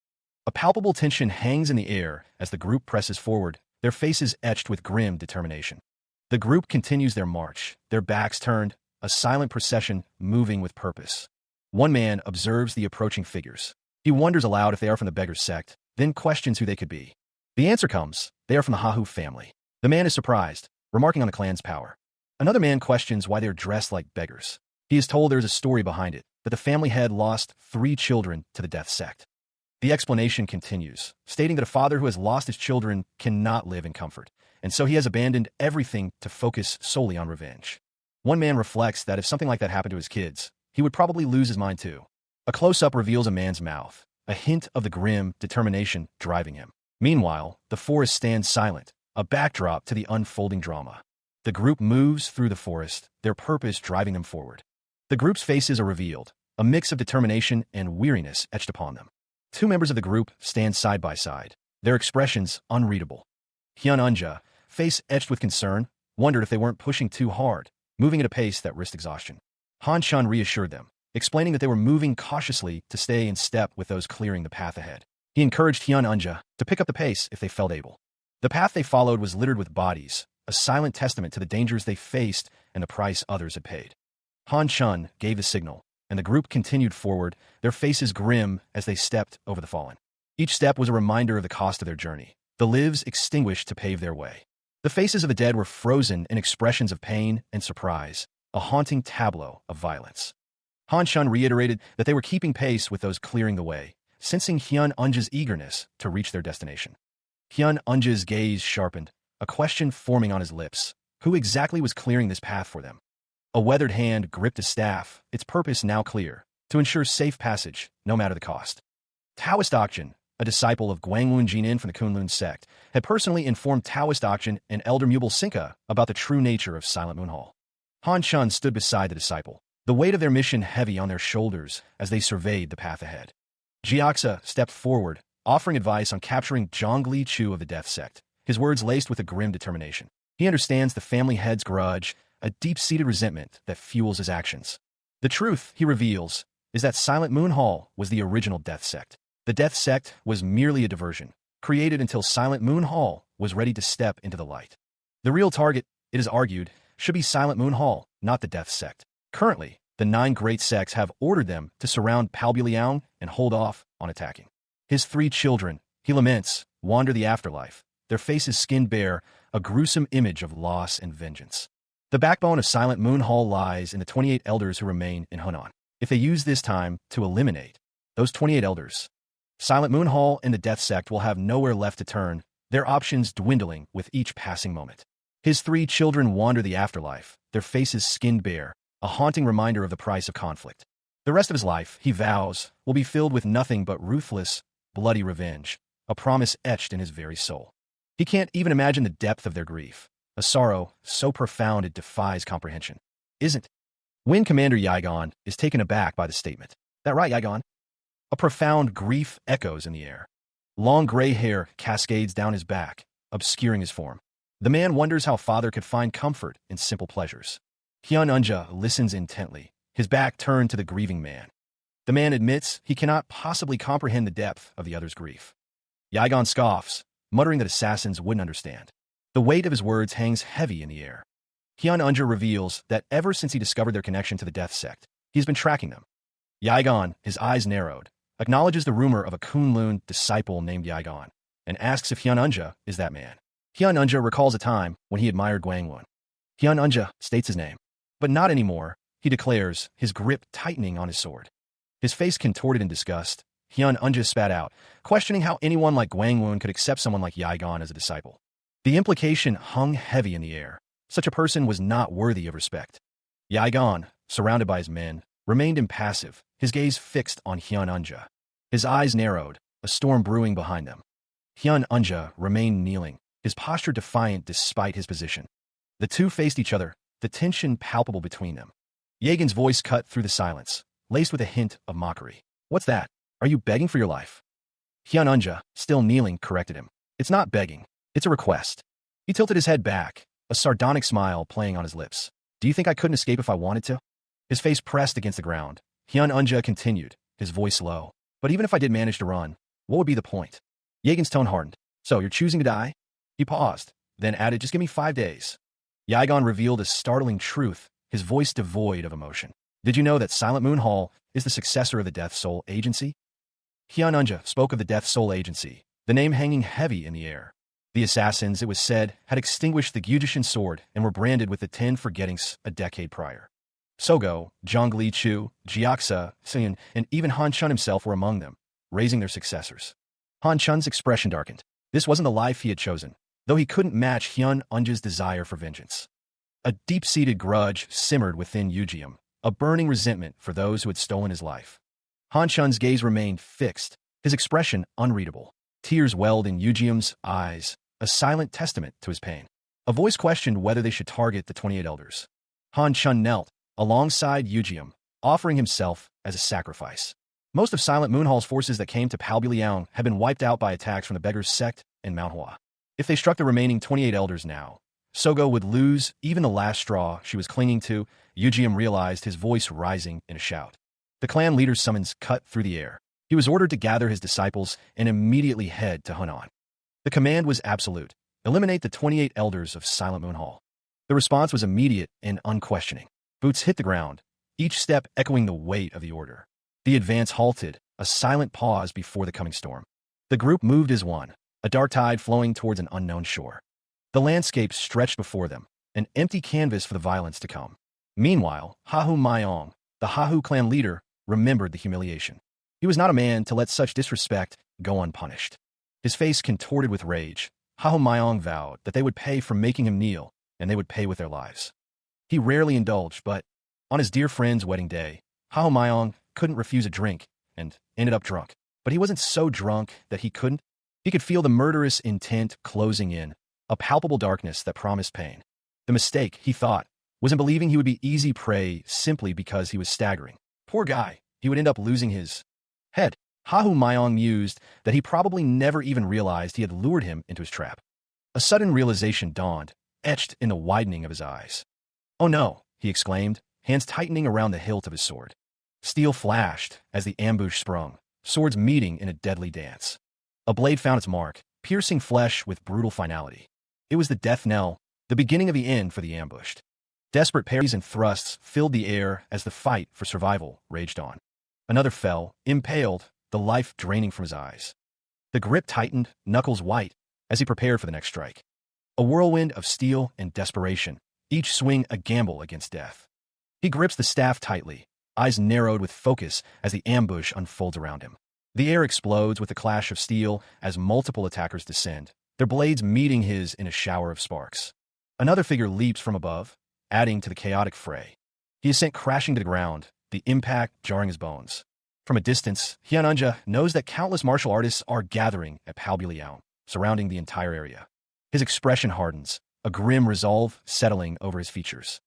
A palpable tension hangs in the air as the group presses forward, their faces etched with grim determination. The group continues their march, their backs turned, a silent procession moving with purpose. One man observes the approaching figures. He wonders aloud if they are from the Beggar's Sect, then questions who they could be. The answer comes, they are from the Hahu family. The man is surprised, remarking on the clan's power. Another man questions why they're dressed like beggars. He is told there is a story behind it, that the family had lost 3 children to the death sect. The explanation continues, stating that a father who has lost his children cannot live in comfort, and so he has abandoned everything to focus solely on revenge. One man reflects that if something like that happened to his kids, he would probably lose his mind too. A close-up reveals a man's mouth, a hint of the grim determination driving him. Meanwhile, the forest stands silent, a backdrop to the unfolding drama. The group moves through the forest, their purpose driving them forward. The group's faces are revealed, a mix of determination and weariness etched upon them. 2 members of the group stand side by side, their expressions unreadable. Hyununja, face etched with concern, wondered if they weren't pushing too hard, moving at a pace that risked exhaustion. Han Shun reassured them, explaining that they were moving cautiously to stay in step with those clearing the path ahead. He encouraged Hyununja to pick up the pace if they felt able. The path they followed was littered with bodies, a silent testament to the dangers they faced and the price others had paid. Han Shun gave the signal, and the group continued forward, their faces grim as they stepped over the fallen. Each step was a reminder of the cost of their journey, the lives extinguished to pave their way. The faces of the dead were frozen in expressions of pain and surprise, a haunting tableau of violence. Han Shun reiterated that they were keeping pace with those clearing the way, sensing Hyununja's eagerness to reach their destination. Hyununja's gaze sharpened, a question forming on his lips. Who exactly was clearing this path for them? A weathered hand gripped a staff, its purpose now clear, to ensure safe passage, no matter the cost. Taoist Dokjin, a disciple of Guangwun Jinin from the Kunlun sect, had personally informed Taoist Dokjin and Elder Mubal Sinka about the true nature of Silent Moon Hall. Han Shun stood beside the disciple, the weight of their mission heavy on their shoulders as they surveyed the path ahead. Jiaxa stepped forward, offering advice on capturing Zhongli Chu of the Death Sect, his words laced with a grim determination. He understands the family head's grudge, a deep-seated resentment that fuels his actions. The truth, he reveals, is that Silent Moon Hall was the original Death Sect. The Death Sect was merely a diversion, created until Silent Moon Hall was ready to step into the light. The real target, it is argued, should be Silent Moon Hall, not the Death Sect. Currently, the 9 great sects have ordered them to surround Palbuliang and hold off on attacking. His 3 children, he laments, wander the afterlife, their faces skinned bare, a gruesome image of loss and vengeance. The backbone of Silent Moon Hall lies in the 28 elders who remain in Hunan. If they use this time to eliminate those 28 elders, Silent Moon Hall and the Death Sect will have nowhere left to turn, their options dwindling with each passing moment. His 3 children wander the afterlife, their faces skinned bare, a haunting reminder of the price of conflict. The rest of his life, he vows, will be filled with nothing but ruthless, bloody revenge, a promise etched in his very soul. He can't even imagine the depth of their grief, a sorrow so profound it defies comprehension. Isn't? When Commander Yigon is taken aback by the statement. That right, Yigon? A profound grief echoes in the air. Long gray hair cascades down his back, obscuring his form. The man wonders how father could find comfort in simple pleasures. Hyun Unja listens intently, his back turned to the grieving man. The man admits he cannot possibly comprehend the depth of the other's grief. Yigon scoffs, muttering that assassins wouldn't understand. The weight of his words hangs heavy in the air. Hyun Unja reveals that ever since he discovered their connection to the Death Sect, he's been tracking them. Yigon, his eyes narrowed, acknowledges the rumor of a Kunlun disciple named Yigon, and asks if Hyun Unja is that man. Hyun Unja recalls a time when he admired Gwangwon. Hyun Unja states his name. But not anymore, he declares, his grip tightening on his sword. His face contorted in disgust, Hyun Unja spat out, questioning how anyone like Gwangwon could accept someone like Yigon as a disciple. The implication hung heavy in the air. Such a person was not worthy of respect. Yigon, surrounded by his men, remained impassive, his gaze fixed on Hyun Unja. His eyes narrowed, a storm brewing behind them. Hyun Unja remained kneeling, his posture defiant despite his position. The two faced each other, the tension palpable between them. Yegan's voice cut through the silence, laced with a hint of mockery. What's that? Are you begging for your life? Hyun Unja, still kneeling, corrected him. It's not begging. It's a request. He tilted his head back, a sardonic smile playing on his lips. Do you think I couldn't escape if I wanted to? His face pressed against the ground. Hyun Unja continued, his voice low. But even if I did manage to run, what would be the point? Yegan's tone hardened. So you're choosing to die? He paused, then added, just give me 5 days. Yigon revealed a startling truth, his voice devoid of emotion. Did you know that Silent Moon Hall is the successor of the Death Soul Agency? Hyun Unja spoke of the Death Soul Agency, the name hanging heavy in the air. The assassins, it was said, had extinguished the Gyujishin sword and were branded with the 10 forgettings a decade prior. Sogo, Zhongli Chu, Jiaxa, Xian, and even Han Chun himself were among them, raising their successors. Han Chun's expression darkened. This wasn't the life he had chosen, though he couldn't match Hyun Unja's desire for vengeance. A deep-seated grudge simmered within Yujium, a burning resentment for those who had stolen his life. Han Chun's gaze remained fixed, his expression unreadable. Tears welled in Yujium's eyes, a silent testament to his pain. A voice questioned whether they should target the 28 elders. Han Chun knelt, alongside Yujium, offering himself as a sacrifice. Most of Silent Moon Hall's forces that came to Palbuliang had been wiped out by attacks from the Beggars Sect and Manhwa. If they struck the remaining 28 elders now, Sogo would lose even the last straw she was clinging to. Yujium realized, his voice rising in a shout. The clan leader's summons cut through the air. He was ordered to gather his disciples and immediately head to Hunan. The command was absolute. Eliminate the 28 elders of Silent Moon Hall. The response was immediate and unquestioning. Boots hit the ground, each step echoing the weight of the order. The advance halted, a silent pause before the coming storm. The group moved as one, a dark tide flowing towards an unknown shore. The landscape stretched before them, an empty canvas for the violence to come. Meanwhile, Hahu Mayong, the Hahu clan leader, remembered the humiliation. He was not a man to let such disrespect go unpunished. His face contorted with rage. Hahu Mayong vowed that they would pay for making him kneel, and they would pay with their lives. He rarely indulged, but on his dear friend's wedding day, Hahu Mayong couldn't refuse a drink and ended up drunk. But he wasn't so drunk that he couldn't. He could feel the murderous intent closing in, a palpable darkness that promised pain. The mistake, he thought, was in believing he would be easy prey simply because he was staggering. Poor guy, he would end up losing his head. Hahu Mayong mused that he probably never even realized he had lured him into his trap. A sudden realization dawned, etched in the widening of his eyes. "Oh no," he exclaimed, hands tightening around the hilt of his sword. Steel flashed as the ambush sprung, swords meeting in a deadly dance. A blade found its mark, piercing flesh with brutal finality. It was the death knell, the beginning of the end for the ambushed. Desperate parries and thrusts filled the air as the fight for survival raged on. Another fell, impaled, the life draining from his eyes. The grip tightened, knuckles white, as he prepared for the next strike. A whirlwind of steel and desperation, each swing a gamble against death. He grips the staff tightly, eyes narrowed with focus as the ambush unfolds around him. The air explodes with the clash of steel as multiple attackers descend, their blades meeting his in a shower of sparks. Another figure leaps from above, adding to the chaotic fray. He is sent crashing to the ground, the impact jarring his bones. From a distance, Hyunanja knows that countless martial artists are gathering at Palbuliao, surrounding the entire area. His expression hardens, a grim resolve settling over his features.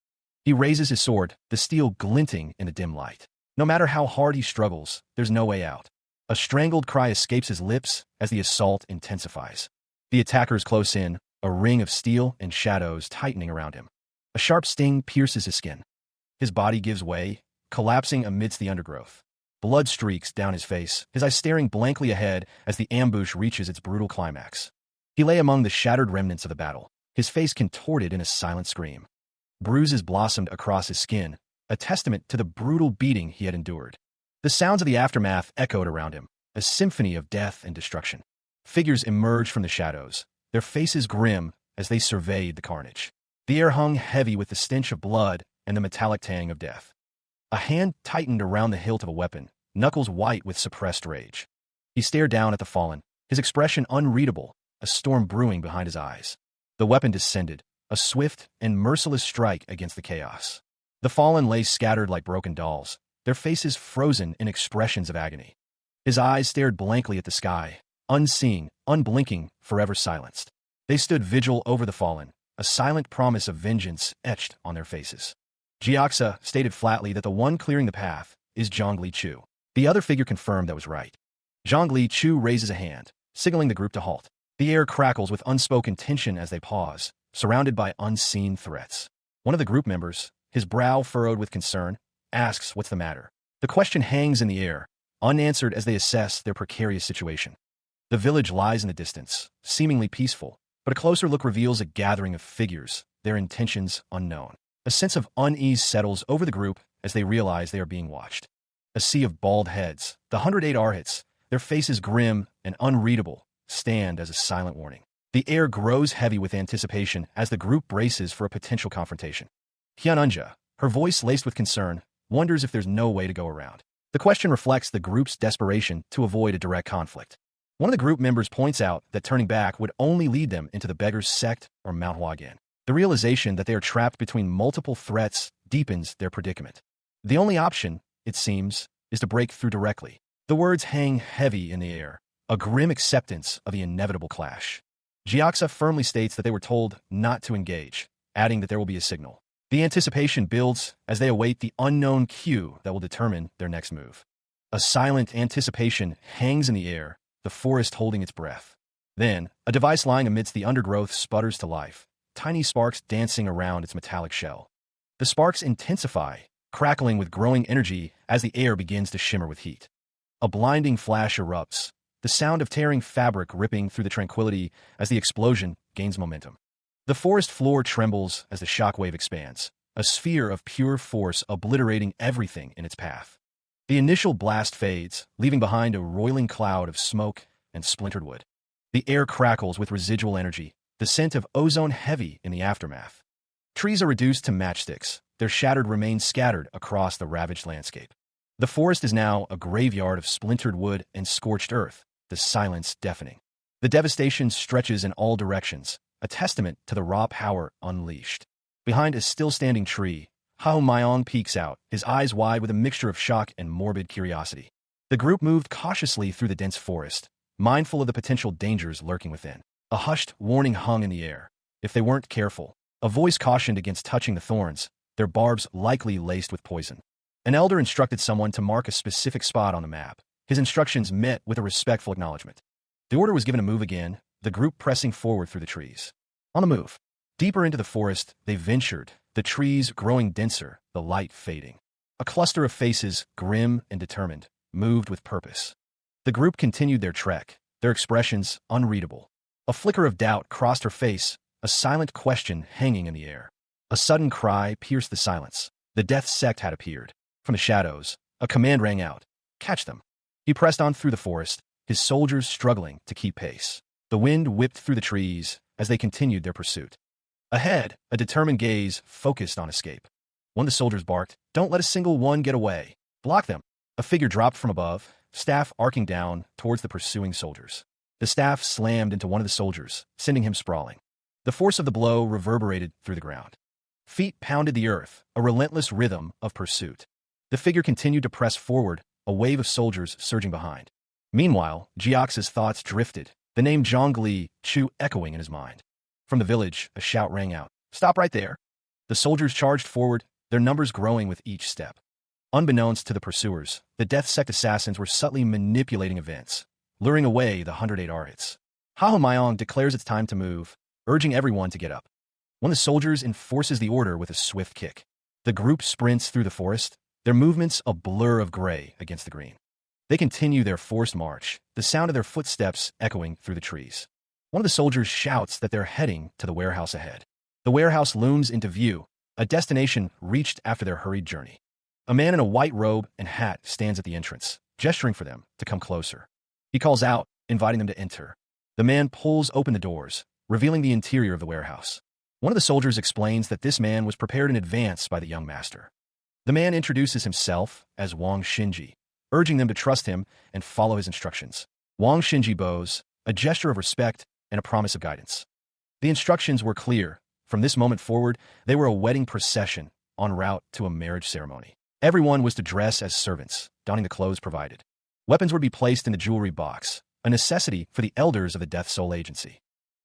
He raises his sword, the steel glinting in the dim light. No matter how hard he struggles, there's no way out. A strangled cry escapes his lips as the assault intensifies. The attackers close in, a ring of steel and shadows tightening around him. A sharp sting pierces his skin. His body gives way, collapsing amidst the undergrowth. Blood streaks down his face, his eyes staring blankly ahead as the ambush reaches its brutal climax. He lay among the shattered remnants of the battle, his face contorted in a silent scream. Bruises blossomed across his skin, a testament to the brutal beating he had endured. The sounds of the aftermath echoed around him, a symphony of death and destruction. Figures emerged from the shadows, their faces grim as they surveyed the carnage. The air hung heavy with the stench of blood and the metallic tang of death. A hand tightened around the hilt of a weapon, knuckles white with suppressed rage. He stared down at the fallen, his expression unreadable, a storm brewing behind his eyes. The weapon descended, a swift and merciless strike against the chaos. The fallen lay scattered like broken dolls, their faces frozen in expressions of agony. His eyes stared blankly at the sky, unseeing, unblinking, forever silenced. They stood vigil over the fallen, a silent promise of vengeance etched on their faces. Jiaxa stated flatly that the one clearing the path is Zhongli Chu. The other figure confirmed that was right. Zhongli Chu raises a hand, signaling the group to halt. The air crackles with unspoken tension as they pause, surrounded by unseen threats. One of the group members, his brow furrowed with concern, asks what's the matter. The question hangs in the air, unanswered as they assess their precarious situation. The village lies in the distance, seemingly peaceful, but a closer look reveals a gathering of figures, their intentions unknown. A sense of unease settles over the group as they realize they are being watched. A sea of bald heads, the 108 Arhats, their faces grim and unreadable, stand as a silent warning. The air grows heavy with anticipation as the group braces for a potential confrontation. Hyunanja, her voice laced with concern, wonders if there's no way to go around. The question reflects the group's desperation to avoid a direct conflict. One of the group members points out that turning back would only lead them into the beggar's SECT or Manhwa again. The realization that they are trapped between multiple threats deepens their predicament. The only option, it seems, is to break through directly. The words hang heavy in the air, a grim acceptance of the inevitable clash. Jiaxa firmly states that they were told not to engage, adding that there will be a signal. The anticipation builds as they await the unknown cue that will determine their next move. A silent anticipation hangs in the air, the forest holding its breath. Then, a device lying amidst the undergrowth sputters to life, tiny sparks dancing around its metallic shell. The sparks intensify, crackling with growing energy as the air begins to shimmer with heat. A blinding flash erupts, the sound of tearing fabric ripping through the tranquility as the explosion gains momentum. The forest floor trembles as the shockwave expands, a sphere of pure force obliterating everything in its path. The initial blast fades, leaving behind a roiling cloud of smoke and splintered wood. The air crackles with residual energy, the scent of ozone heavy in the aftermath. Trees are reduced to matchsticks, their shattered remains scattered across the ravaged landscape. The forest is now a graveyard of splintered wood and scorched earth, the silence deafening. The devastation stretches in all directions, a testament to the raw power unleashed. Behind a still-standing tree, Hao Mayong peeks out, his eyes wide with a mixture of shock and morbid curiosity. The group moved cautiously through the dense forest, mindful of the potential dangers lurking within. A hushed warning hung in the air. If they weren't careful, a voice cautioned against touching the thorns, their barbs likely laced with poison. An elder instructed someone to mark a specific spot on the map. His instructions met with a respectful acknowledgement. The order was given to move again, the group pressing forward through the trees. On the move. Deeper into the forest, they ventured, the trees growing denser, the light fading. A cluster of faces, grim and determined, moved with purpose. The group continued their trek, their expressions unreadable. A flicker of doubt crossed her face, a silent question hanging in the air. A sudden cry pierced the silence. The death sect had appeared. From the shadows, a command rang out. Catch them. He pressed on through the forest, his soldiers struggling to keep pace. The wind whipped through the trees as they continued their pursuit. Ahead, a determined gaze focused on escape. One of the soldiers barked, "Don't let a single one get away. Block them." A figure dropped from above, staff arcing down towards the pursuing soldiers. The staff slammed into one of the soldiers, sending him sprawling. The force of the blow reverberated through the ground. Feet pounded the earth, a relentless rhythm of pursuit. The figure continued to press forward, a wave of soldiers surging behind. Meanwhile, Jiox's thoughts drifted, the name Zhongli Chu echoing in his mind. From the village, a shout rang out. "Stop right there!" The soldiers charged forward, their numbers growing with each step. Unbeknownst to the pursuers, the Death Sect assassins were subtly manipulating events, luring away the 108 Arhats. Hahumayong declares it's time to move, urging everyone to get up. One of the soldiers enforces the order with a swift kick. The group sprints through the forest, their movements a blur of gray against the green. They continue their forced march, the sound of their footsteps echoing through the trees. One of the soldiers shouts that they're heading to the warehouse ahead. The warehouse looms into view, a destination reached after their hurried journey. A man in a white robe and hat stands at the entrance, gesturing for them to come closer. He calls out, inviting them to enter. The man pulls open the doors, revealing the interior of the warehouse. One of the soldiers explains that this man was prepared in advance by the young master. The man introduces himself as Wang Xinji, urging them to trust him and follow his instructions. Wang Xinji bows, a gesture of respect and a promise of guidance. The instructions were clear. From this moment forward, they were a wedding procession en route to a marriage ceremony. Everyone was to dress as servants, donning the clothes provided. Weapons would be placed in the jewelry box, a necessity for the elders of the Death Soul Agency.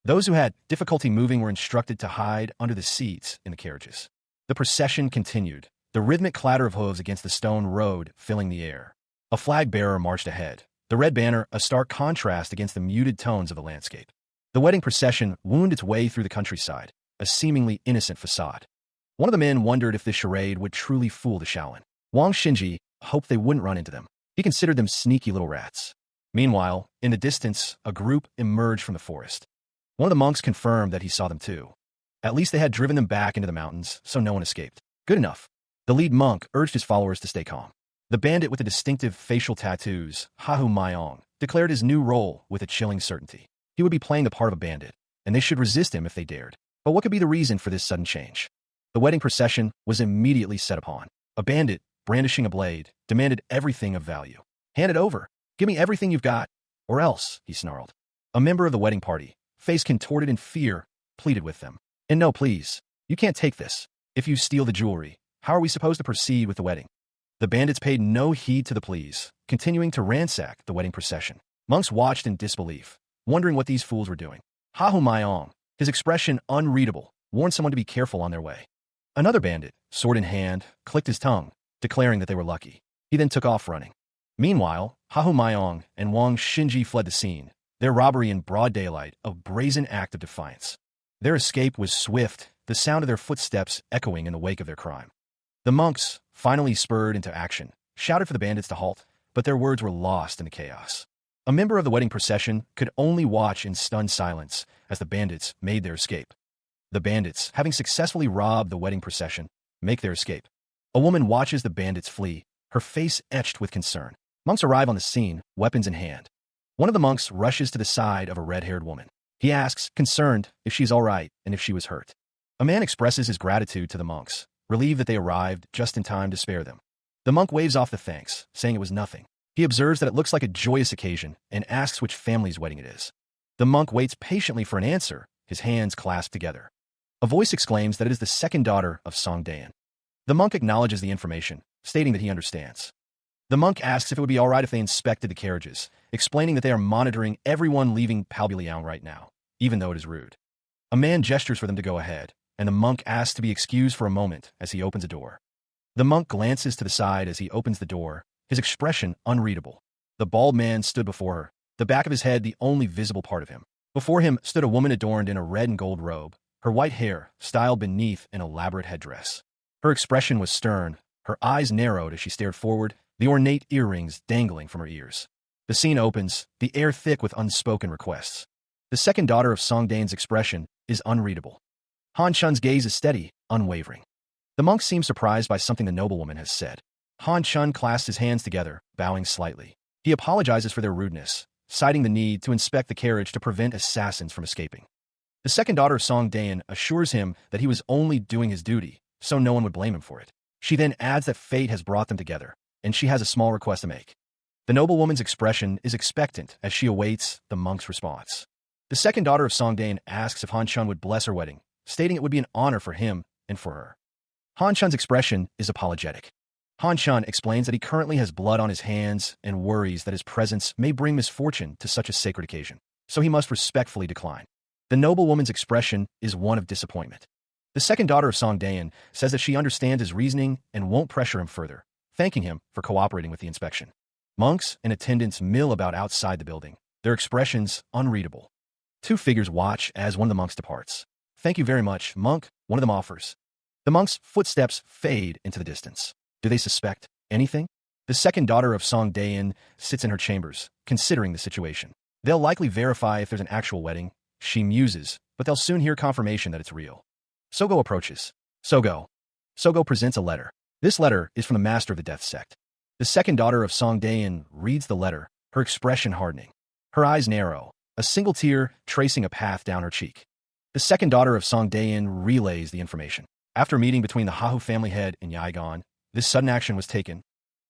Those who had difficulty moving were instructed to hide under the seats in the carriages. The procession continued, the rhythmic clatter of hooves against the stone road filling the air. A flag bearer marched ahead, the red banner a stark contrast against the muted tones of the landscape. The wedding procession wound its way through the countryside, a seemingly innocent facade. One of the men wondered if this charade would truly fool the Shaolin. Wang Xinji hoped they wouldn't run into them. He considered them sneaky little rats. Meanwhile, in the distance, a group emerged from the forest. One of the monks confirmed that he saw them too. At least they had driven them back into the mountains, so no one escaped. Good enough. The lead monk urged his followers to stay calm. The bandit with the distinctive facial tattoos, Hahumayong, declared his new role with a chilling certainty. He would be playing the part of a bandit, and they should resist him if they dared. But what could be the reason for this sudden change? The wedding procession was immediately set upon. A bandit, brandishing a blade, demanded everything of value. "Hand it over. Give me everything you've got, or else," he snarled. A member of the wedding party, face contorted in fear, pleaded with them. "And no, please. You can't take this. If you steal the jewelry, how are we supposed to proceed with the wedding?" The bandits paid no heed to the pleas, continuing to ransack the wedding procession. Monks watched in disbelief, wondering what these fools were doing. Hahumayong, his expression unreadable, warned someone to be careful on their way. Another bandit, sword in hand, clicked his tongue, declaring that they were lucky. He then took off running. Meanwhile, Hahumayong and Wang Xinji fled the scene, their robbery in broad daylight a brazen act of defiance. Their escape was swift, the sound of their footsteps echoing in the wake of their crime. The monks, finally spurred into action, shouted for the bandits to halt, but their words were lost in the chaos. A member of the wedding procession could only watch in stunned silence as the bandits made their escape. The bandits, having successfully robbed the wedding procession, make their escape. A woman watches the bandits flee, her face etched with concern. Monks arrive on the scene, weapons in hand. One of the monks rushes to the side of a red-haired woman. He asks, concerned, if she's all right and if she was hurt. A man expresses his gratitude to the monks, relieved that they arrived just in time to spare them. The monk waves off the thanks, saying it was nothing. He observes that it looks like a joyous occasion and asks which family's wedding it is. The monk waits patiently for an answer, his hands clasped together. A voice exclaims that it is the second daughter of Song Dan. The monk acknowledges the information, stating that he understands. The monk asks if it would be all right if they inspected the carriages, explaining that they are monitoring everyone leaving Palbuliang right now, even though it is rude. A man gestures for them to go ahead, and the monk asks to be excused for a moment as he opens a door. The monk glances to the side as he opens the door, his expression unreadable. The bald man stood before her, the back of his head the only visible part of him. Before him stood a woman adorned in a red and gold robe, her white hair styled beneath an elaborate headdress. Her expression was stern, her eyes narrowed as she stared forward, the ornate earrings dangling from her ears. The scene opens, the air thick with unspoken requests. The second daughter of Song Dain's expression is unreadable. Han Chun's gaze is steady, unwavering. The monk seems surprised by something the noblewoman has said. Han Chun clasps his hands together, bowing slightly. He apologizes for their rudeness, citing the need to inspect the carriage to prevent assassins from escaping. The second daughter of Song Dain assures him that he was only doing his duty, so no one would blame him for it. She then adds that fate has brought them together, and she has a small request to make. The noblewoman's expression is expectant as she awaits the monk's response. The second daughter of Song Dain asks if Han Chun would bless her wedding, stating it would be an honor for him and for her. Han Chun's expression is apologetic. Han Chun explains that he currently has blood on his hands and worries that his presence may bring misfortune to such a sacred occasion, so he must respectfully decline. The noblewoman's expression is one of disappointment. The second daughter of Song Dain says that she understands his reasoning and won't pressure him further, thanking him for cooperating with the inspection. Monks and attendants mill about outside the building, their expressions unreadable. Two figures watch as one of the monks departs. "Thank you very much, monk," one of them offers. The monk's footsteps fade into the distance. Do they suspect anything? The second daughter of Song Dain sits in her chambers, considering the situation. They'll likely verify if there's an actual wedding, she muses, but they'll soon hear confirmation that it's real. Sogo approaches. Sogo presents a letter. This letter is from the master of the Death Sect. The second daughter of Song Dain reads the letter, her expression hardening. Her eyes narrow, a single tear tracing a path down her cheek. The second daughter of Song Dain relays the information. After a meeting between the Hahu family head and Yaigon, this sudden action was taken.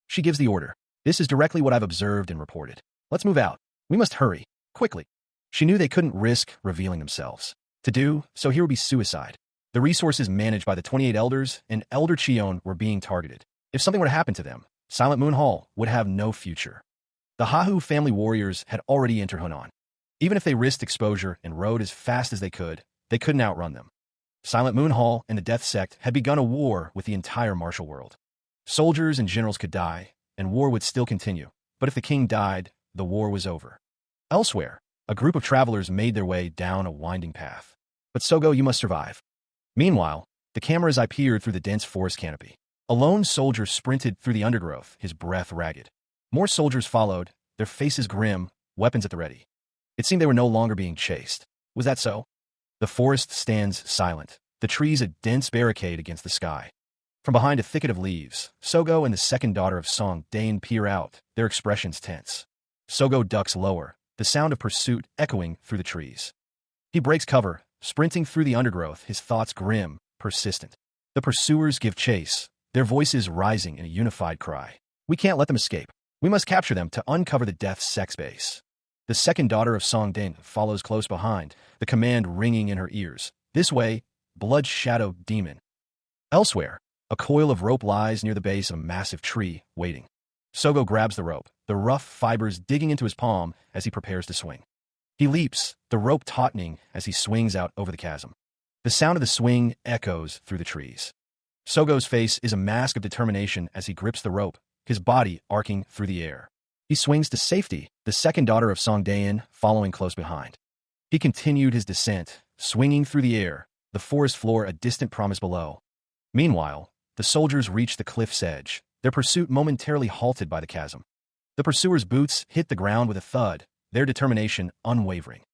She gives the order. "This is directly what I've observed and reported. Let's move out. We must hurry, quickly." She knew they couldn't risk revealing themselves. To do so here would be suicide. The resources managed by the 28 elders and Elder Chion were being targeted. If something were to happen to them, Silent Moon Hall would have no future. The Hahu family warriors had already entered Hunan. Even if they risked exposure and rode as fast as they couldn't outrun them. Silent Moon Hall and the Death Sect had begun a war with the entire martial world. Soldiers and generals could die, and war would still continue, but if the king died, the war was over. Elsewhere, a group of travelers made their way down a winding path. "But Sogo, you must survive." Meanwhile, the camera's eye peered through the dense forest canopy. A lone soldier sprinted through the undergrowth, his breath ragged. More soldiers followed, their faces grim, weapons at the ready. It seemed they were no longer being chased. Was that so? The forest stands silent, the trees a dense barricade against the sky. From behind a thicket of leaves, Sogo and the second daughter of Song Dain peer out, their expressions tense. Sogo ducks lower, the sound of pursuit echoing through the trees. He breaks cover, sprinting through the undergrowth, his thoughts grim, persistent. The pursuers give chase, their voices rising in a unified cry. "We can't let them escape. We must capture them to uncover the Death Sect's base." The second daughter of Song Dain follows close behind, the command ringing in her ears. "This way, blood-shadowed demon." Elsewhere, a coil of rope lies near the base of a massive tree, waiting. Sogo grabs the rope, the rough fibers digging into his palm as he prepares to swing. He leaps, the rope tautening as he swings out over the chasm. The sound of the swing echoes through the trees. Sogo's face is a mask of determination as he grips the rope, his body arcing through the air. He swings to safety, the second daughter of Song Dain following close behind. He continued his descent, swinging through the air, the forest floor a distant promise below. Meanwhile, the soldiers reached the cliff's edge, their pursuit momentarily halted by the chasm. The pursuers' boots hit the ground with a thud, their determination unwavering.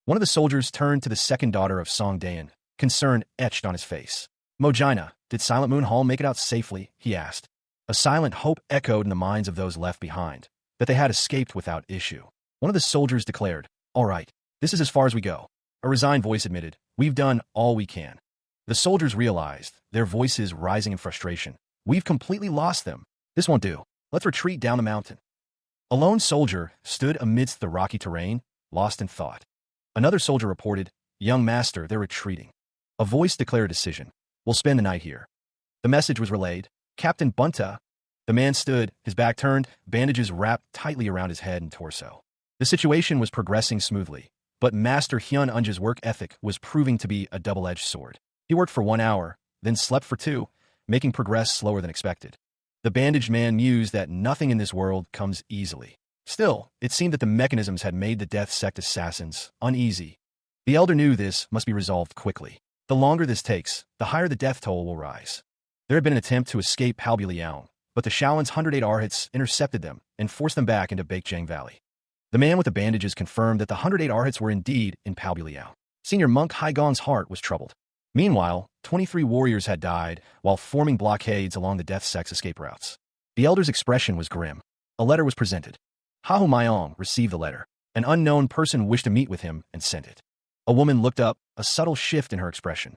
One of the soldiers turned to the second daughter of Song Dain, concern etched on his face. "Mojina, did Silent Moon Hall make it out safely?" he asked. A silent hope echoed in the minds of those left behind, that they had escaped without issue. One of the soldiers declared, "All right, this is as far as we go." A resigned voice admitted, "We've done all we can." The soldiers realized, their voices rising in frustration. "We've completely lost them. This won't do. Let's retreat down the mountain." A lone soldier stood amidst the rocky terrain, lost in thought. Another soldier reported, "Young master, they're retreating." A voice declared a decision. "We'll spend the night here." The message was relayed. "Captain Bunta." The man stood, his back turned, bandages wrapped tightly around his head and torso. The situation was progressing smoothly, but Master Hyun Unja's work ethic was proving to be a double-edged sword. He worked for 1 hour, then slept for 2, making progress slower than expected. The bandaged man mused that nothing in this world comes easily. Still, it seemed that the mechanisms had made the Death Sect assassins uneasy. The elder knew this must be resolved quickly. The longer this takes, the higher the death toll will rise. There had been an attempt to escape Palbuliang, but the Shaolin's 108 Arhats intercepted them and forced them back into Baekjiang Valley. The man with the bandages confirmed that the 108 Arhats were indeed in Palbuliang. Senior monk Haigong's heart was troubled. Meanwhile, 23 warriors had died while forming blockades along the Death Sect's escape routes. The elder's expression was grim. A letter was presented. Hao Mayong received the letter. An unknown person wished to meet with him and sent it. A woman looked up, a subtle shift in her expression.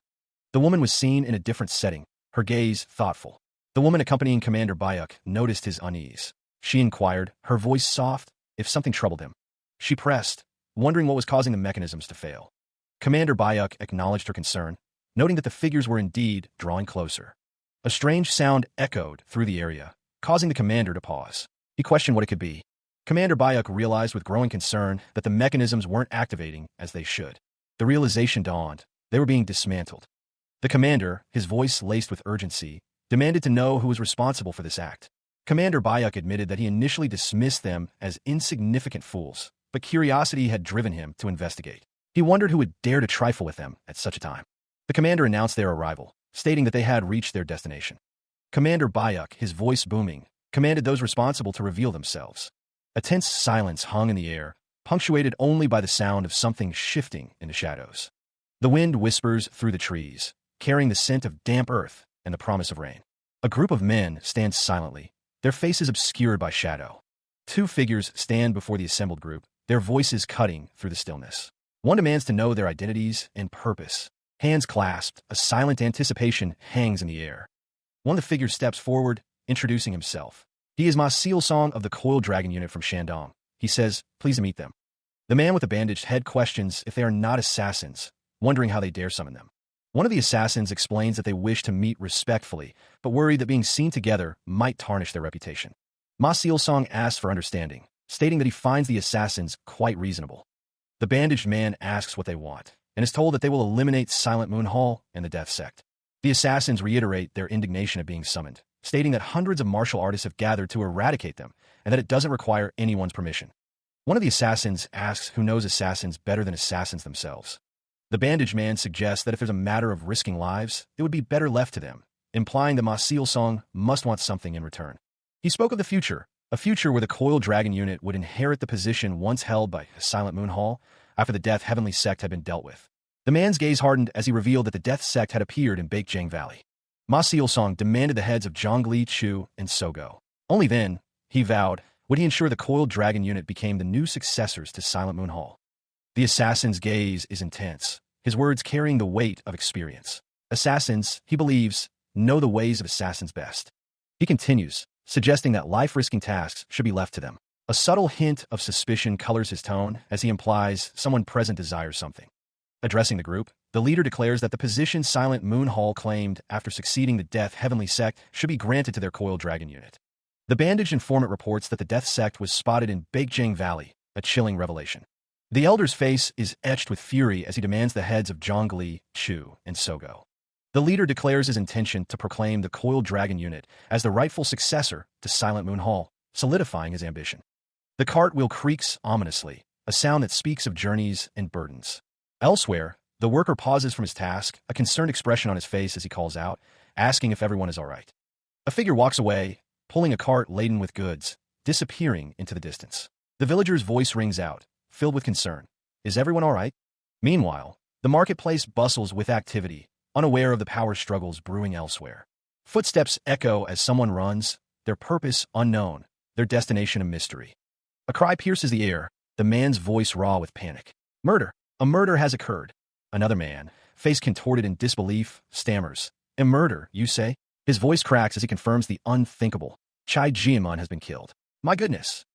The woman was seen in a different setting, her gaze thoughtful. The woman accompanying Commander Bayuk noticed his unease. She inquired, her voice soft, if something troubled him. She pressed, wondering what was causing the mechanisms to fail. Commander Bayuk acknowledged her concern, noting that the figures were indeed drawing closer. A strange sound echoed through the area, causing the commander to pause. He questioned what it could be. Commander Bayuk realized with growing concern that the mechanisms weren't activating as they should. The realization dawned. They were being dismantled. The commander, his voice laced with urgency, demanded to know who was responsible for this act. Commander Bayuk admitted that he initially dismissed them as insignificant fools, but curiosity had driven him to investigate. He wondered who would dare to trifle with them at such a time. The commander announced their arrival, stating that they had reached their destination. Commander Bayuk, his voice booming, commanded those responsible to reveal themselves. A tense silence hung in the air, punctuated only by the sound of something shifting in the shadows. The wind whispers through the trees, carrying the scent of damp earth and the promise of rain. A group of men stands silently, their faces obscured by shadow. Two figures stand before the assembled group, their voices cutting through the stillness. One demands to know their identities and purpose. Hands clasped, a silent anticipation hangs in the air. One of the figures steps forward, introducing himself. He is Ma Sealsong of the Coil Dragon Unit from Shandong. He says, pleased to meet them. The man with the bandaged head questions if they are not assassins, wondering how they dare summon them. One of the assassins explains that they wish to meet respectfully, but worry that being seen together might tarnish their reputation. Ma Sealsong asks for understanding, stating that he finds the assassins quite reasonable. The bandaged man asks what they want, and is told that they will eliminate Silent Moon Hall and the Death Sect. The assassins reiterate their indignation at being summoned, stating that hundreds of martial artists have gathered to eradicate them, and that it doesn't require anyone's permission. One of the assassins asks who knows assassins better than assassins themselves. The bandaged man suggests that if there's a matter of risking lives, it would be better left to them, implying that Ma Sealsong must want something in return. He spoke of the future, a future where the Coil Dragon Unit would inherit the position once held by Silent Moon Hall after the Death Heavenly Sect had been dealt with. The man's gaze hardened as he revealed that the Death Sect had appeared in Baekjiang Valley. Ma Sealsong demanded the heads of Zhongli, Chu, and Sogo. Only then, he vowed, would he ensure the Coil Dragon Unit became the new successors to Silent Moon Hall. The assassin's gaze is intense, his words carrying the weight of experience. Assassins, he believes, know the ways of assassins best. He continues, suggesting that life-risking tasks should be left to them. A subtle hint of suspicion colors his tone as he implies someone present desires something. Addressing the group, the leader declares that the position Silent Moon Hall claimed after succeeding the Death Heavenly Sect should be granted to their Coil Dragon Unit. The bandaged informant reports that the Death Sect was spotted in Baekjiang Valley, a chilling revelation. The elder's face is etched with fury as he demands the heads of Zhongli, Chu, and Sogo. The leader declares his intention to proclaim the Coil Dragon Unit as the rightful successor to Silent Moon Hall, solidifying his ambition. The cartwheel creaks ominously, a sound that speaks of journeys and burdens. Elsewhere, the worker pauses from his task, a concerned expression on his face as he calls out, asking if everyone is all right. A figure walks away, pulling a cart laden with goods, disappearing into the distance. The villager's voice rings out, filled with concern. Is everyone all right? Meanwhile, the marketplace bustles with activity, unaware of the power struggles brewing elsewhere. Footsteps echo as someone runs, their purpose unknown, their destination a mystery. A cry pierces the air, the man's voice raw with panic. Murder! A murder has occurred. Another man, face contorted in disbelief, stammers. A murder, you say? His voice cracks as he confirms the unthinkable. Chai Jiaman has been killed. My goodness.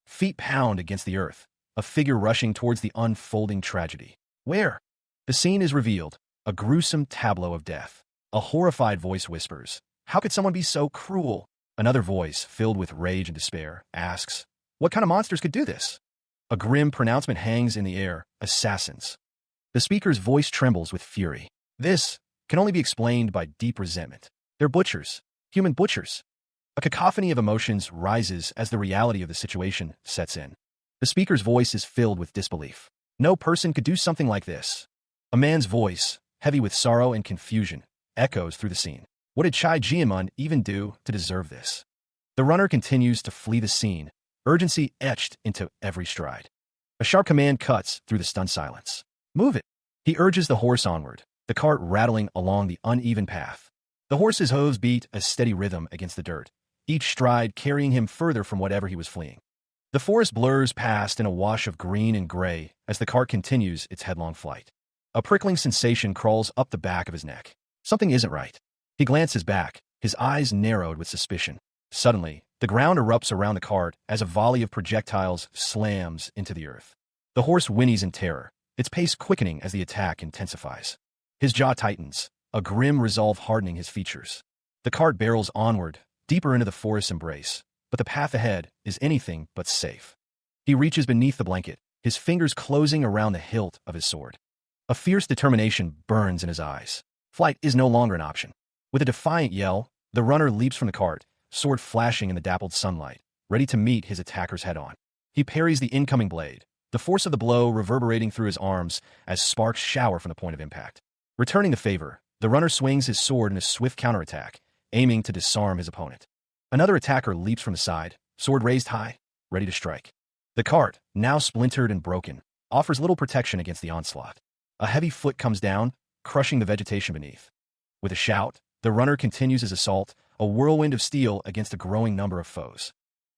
Feet pound against the earth, a figure rushing towards the unfolding tragedy. Where? The scene is revealed, a gruesome tableau of death. A horrified voice whispers, how could someone be so cruel? Another voice, filled with rage and despair, asks, what kind of monsters could do this? A grim pronouncement hangs in the air, assassins. The speaker's voice trembles with fury. This can only be explained by deep resentment. They're butchers, human butchers. A cacophony of emotions rises as the reality of the situation sets in. The speaker's voice is filled with disbelief. No person could do something like this. A man's voice, heavy with sorrow and confusion, echoes through the scene. What did Chai Jiamun even do to deserve this? The runner continues to flee the scene, urgency etched into every stride. A sharp command cuts through the stunned silence. Move it! He urges the horse onward, the cart rattling along the uneven path. The horse's hooves beat a steady rhythm against the dirt, each stride carrying him further from whatever he was fleeing. The forest blurs past in a wash of green and gray as the cart continues its headlong flight. A prickling sensation crawls up the back of his neck. Something isn't right. He glances back, his eyes narrowed with suspicion. Suddenly, the ground erupts around the cart as a volley of projectiles slams into the earth. The horse whinnies in terror, its pace quickening as the attack intensifies. His jaw tightens, a grim resolve hardening his features. The cart barrels onward, deeper into the forest's embrace, but the path ahead is anything but safe. He reaches beneath the blanket, his fingers closing around the hilt of his sword. A fierce determination burns in his eyes. Flight is no longer an option. With a defiant yell, the runner leaps from the cart, sword flashing in the dappled sunlight, ready to meet his attackers head-on. He parries the incoming blade, the force of the blow reverberating through his arms as sparks shower from the point of impact. Returning the favor, the runner swings his sword in a swift counterattack, aiming to disarm his opponent. Another attacker leaps from the side, sword raised high, ready to strike. The cart, now splintered and broken, offers little protection against the onslaught. A heavy foot comes down, crushing the vegetation beneath. With a shout, the runner continues his assault, a whirlwind of steel against a growing number of foes.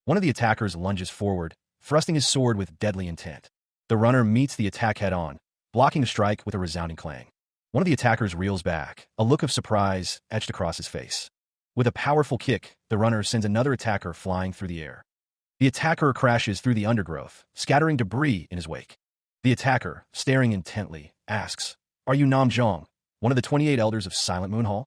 One of the attackers lunges forward, thrusting his sword with deadly intent. The runner meets the attack head-on, blocking the strike with a resounding clang. One of the attackers reels back, a look of surprise etched across his face. With a powerful kick, the runner sends another attacker flying through the air. The attacker crashes through the undergrowth, scattering debris in his wake. The attacker, staring intently, asks, "Are you Nam Zhong, one of the 28 elders of Silent Moon Hall?"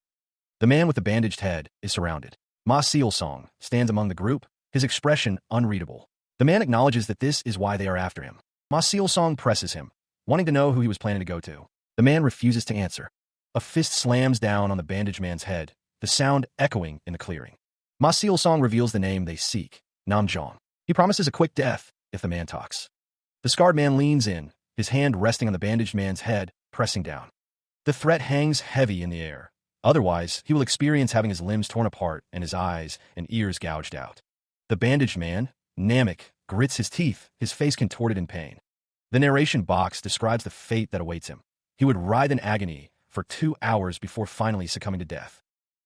The man with the bandaged head is surrounded. Ma Sealsong stands among the group, his expression unreadable. The man acknowledges that this is why they are after him. Ma Sealsong presses him, wanting to know who he was planning to go to. The man refuses to answer. A fist slams down on the bandaged man's head, the sound echoing in the clearing. Ma Sealsong reveals the name they seek, Nam Zhong. He promises a quick death if the man talks. The scarred man leans in, his hand resting on the bandaged man's head, pressing down. The threat hangs heavy in the air. Otherwise, he will experience having his limbs torn apart and his eyes and ears gouged out. The bandaged man, Namek, grits his teeth, his face contorted in pain. The narration box describes the fate that awaits him. He would writhe in agony for 2 hours before finally succumbing to death.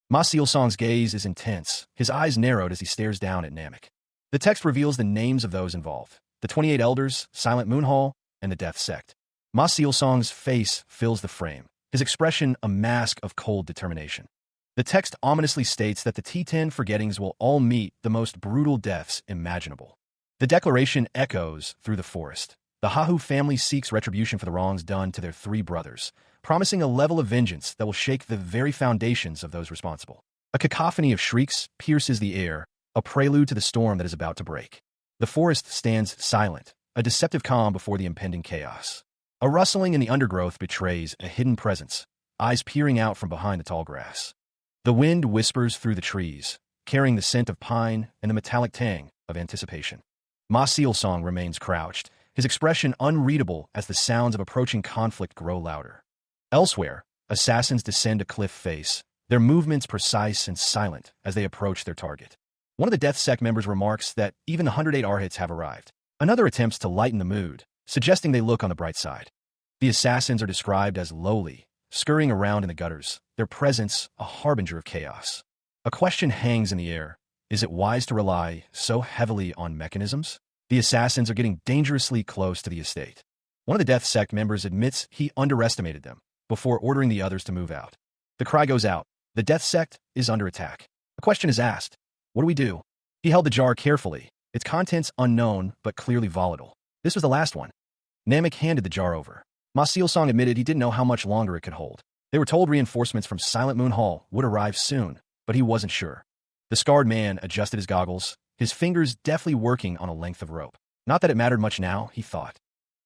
Ma Sealsong's gaze is intense, his eyes narrowed as he stares down at Namek. The text reveals the names of those involved, the 28 elders, Silent Moon Hall, and the Death Sect. Ma Sealsong's face fills the frame, his expression a mask of cold determination. The text ominously states that the T10 forgettings will all meet the most brutal deaths imaginable. The declaration echoes through the forest. The Hahu family seeks retribution for the wrongs done to their 3 brothers, promising a level of vengeance that will shake the very foundations of those responsible. A cacophony of shrieks pierces the air, a prelude to the storm that is about to break. The forest stands silent, a deceptive calm before the impending chaos. A rustling in the undergrowth betrays a hidden presence, eyes peering out from behind the tall grass. The wind whispers through the trees, carrying the scent of pine and the metallic tang of anticipation. Ma Sealsong remains crouched, his expression unreadable as the sounds of approaching conflict grow louder. Elsewhere, assassins descend a cliff face, their movements precise and silent as they approach their target. One of the Death Sect members remarks that even the 108 Arhats have arrived. Another attempts to lighten the mood, suggesting they look on the bright side. The assassins are described as lowly, scurrying around in the gutters, their presence a harbinger of chaos. A question hangs in the air. Is it wise to rely so heavily on mechanisms? The assassins are getting dangerously close to the estate. One of the Death Sect members admits he underestimated them before ordering the others to move out. The cry goes out. The Death Sect is under attack. A question is asked. What do we do? He held the jar carefully, its contents unknown but clearly volatile. This was the last one. Namek handed the jar over. Ma Sealsong admitted he didn't know how much longer it could hold. They were told reinforcements from Silent Moon Hall would arrive soon, but he wasn't sure. The scarred man adjusted his goggles, his fingers deftly working on a length of rope. Not that it mattered much now, he thought.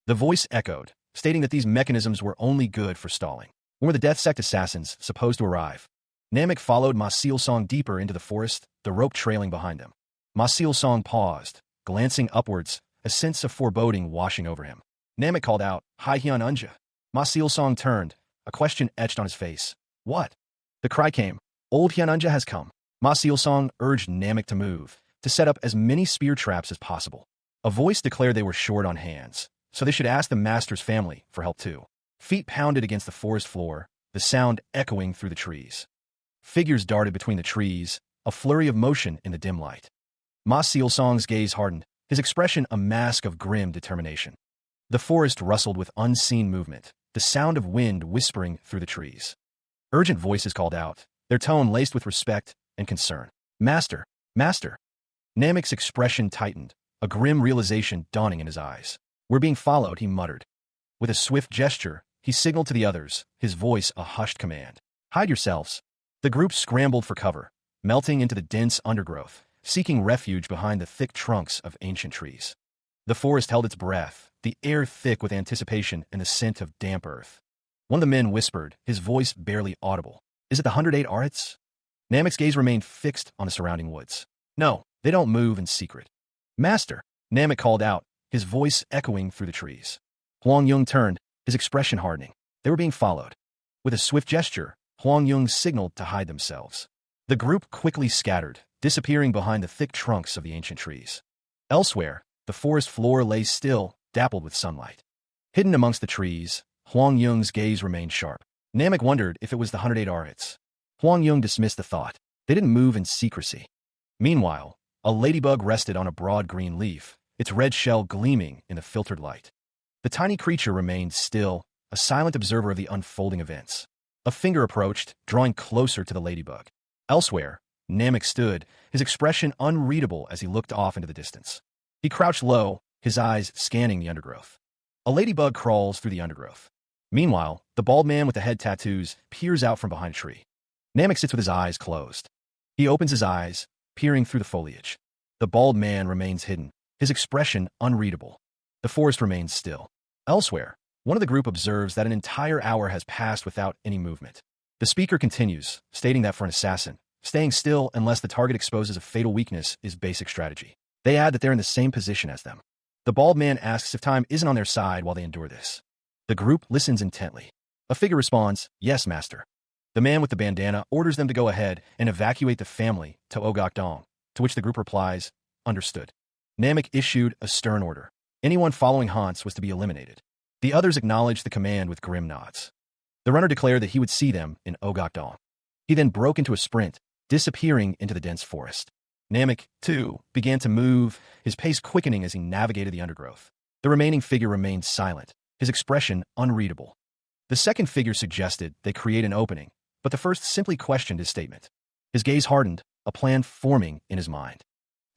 The voice echoed, stating that these mechanisms were only good for stalling. When were the Death Sect assassins supposed to arrive? Namek followed Ma Sealsong deeper into the forest, the rope trailing behind them. Ma Sealsong paused, glancing upwards, a sense of foreboding washing over him. Namek called out, "Hai Hyun Unja." Ma Sealsong turned, a question etched on his face. What? The cry came. Old Hyununja has come. Ma Sealsong urged Namek to move, to set up as many spear traps as possible. A voice declared they were short on hands, so they should ask the master's family for help too. Feet pounded against the forest floor, the sound echoing through the trees. Figures darted between the trees, a flurry of motion in the dim light. Ma Sealsong's gaze hardened, his expression a mask of grim determination. The forest rustled with unseen movement, the sound of wind whispering through the trees. Urgent voices called out, their tone laced with respect and concern. Master! Master! Namek's expression tightened, a grim realization dawning in his eyes. We're being followed, he muttered. With a swift gesture, he signaled to the others, his voice a hushed command. Hide yourselves. The group scrambled for cover, melting into the dense undergrowth, seeking refuge behind the thick trunks of ancient trees. The forest held its breath, the air thick with anticipation and the scent of damp earth. One of the men whispered, his voice barely audible. Is it the 108 Arits? Namek's gaze remained fixed on the surrounding woods. No, they don't move in secret. Master! Namek called out, his voice echoing through the trees. Huang Yung turned, his expression hardening. They were being followed. With a swift gesture, Huang Yung signaled to hide themselves. The group quickly scattered, disappearing behind the thick trunks of the ancient trees. Elsewhere, the forest floor lay still, dappled with sunlight. Hidden amongst the trees, Huang Yung's gaze remained sharp. Namek wondered if it was the 108 Arits. Huang Yung dismissed the thought. They didn't move in secrecy. Meanwhile, a ladybug rested on a broad green leaf, its red shell gleaming in the filtered light. The tiny creature remained still, a silent observer of the unfolding events. A finger approached, drawing closer to the ladybug. Elsewhere, Namek stood, his expression unreadable as he looked off into the distance. He crouched low, his eyes scanning the undergrowth. A ladybug crawls through the undergrowth. Meanwhile, the bald man with the head tattoos peers out from behind a tree. Namek sits with his eyes closed. He opens his eyes, peering through the foliage. The bald man remains hidden, his expression unreadable. The forest remains still. Elsewhere, one of the group observes that an entire hour has passed without any movement. The speaker continues, stating that for an assassin, staying still unless the target exposes a fatal weakness is basic strategy. They add that they're in the same position as them. The bald man asks if time isn't on their side while they endure this. The group listens intently. A figure responds, yes, master. The man with the bandana orders them to go ahead and evacuate the family to Ogakdong, to which the group replies, understood. Namek issued a stern order. Anyone following Hans was to be eliminated. The others acknowledged the command with grim nods. The runner declared that he would see them in Ogakdong. He then broke into a sprint, disappearing into the dense forest. Namek, too, began to move, his pace quickening as he navigated the undergrowth. The remaining figure remained silent, his expression unreadable. The second figure suggested they create an opening, but the first simply questioned his statement. His gaze hardened, a plan forming in his mind.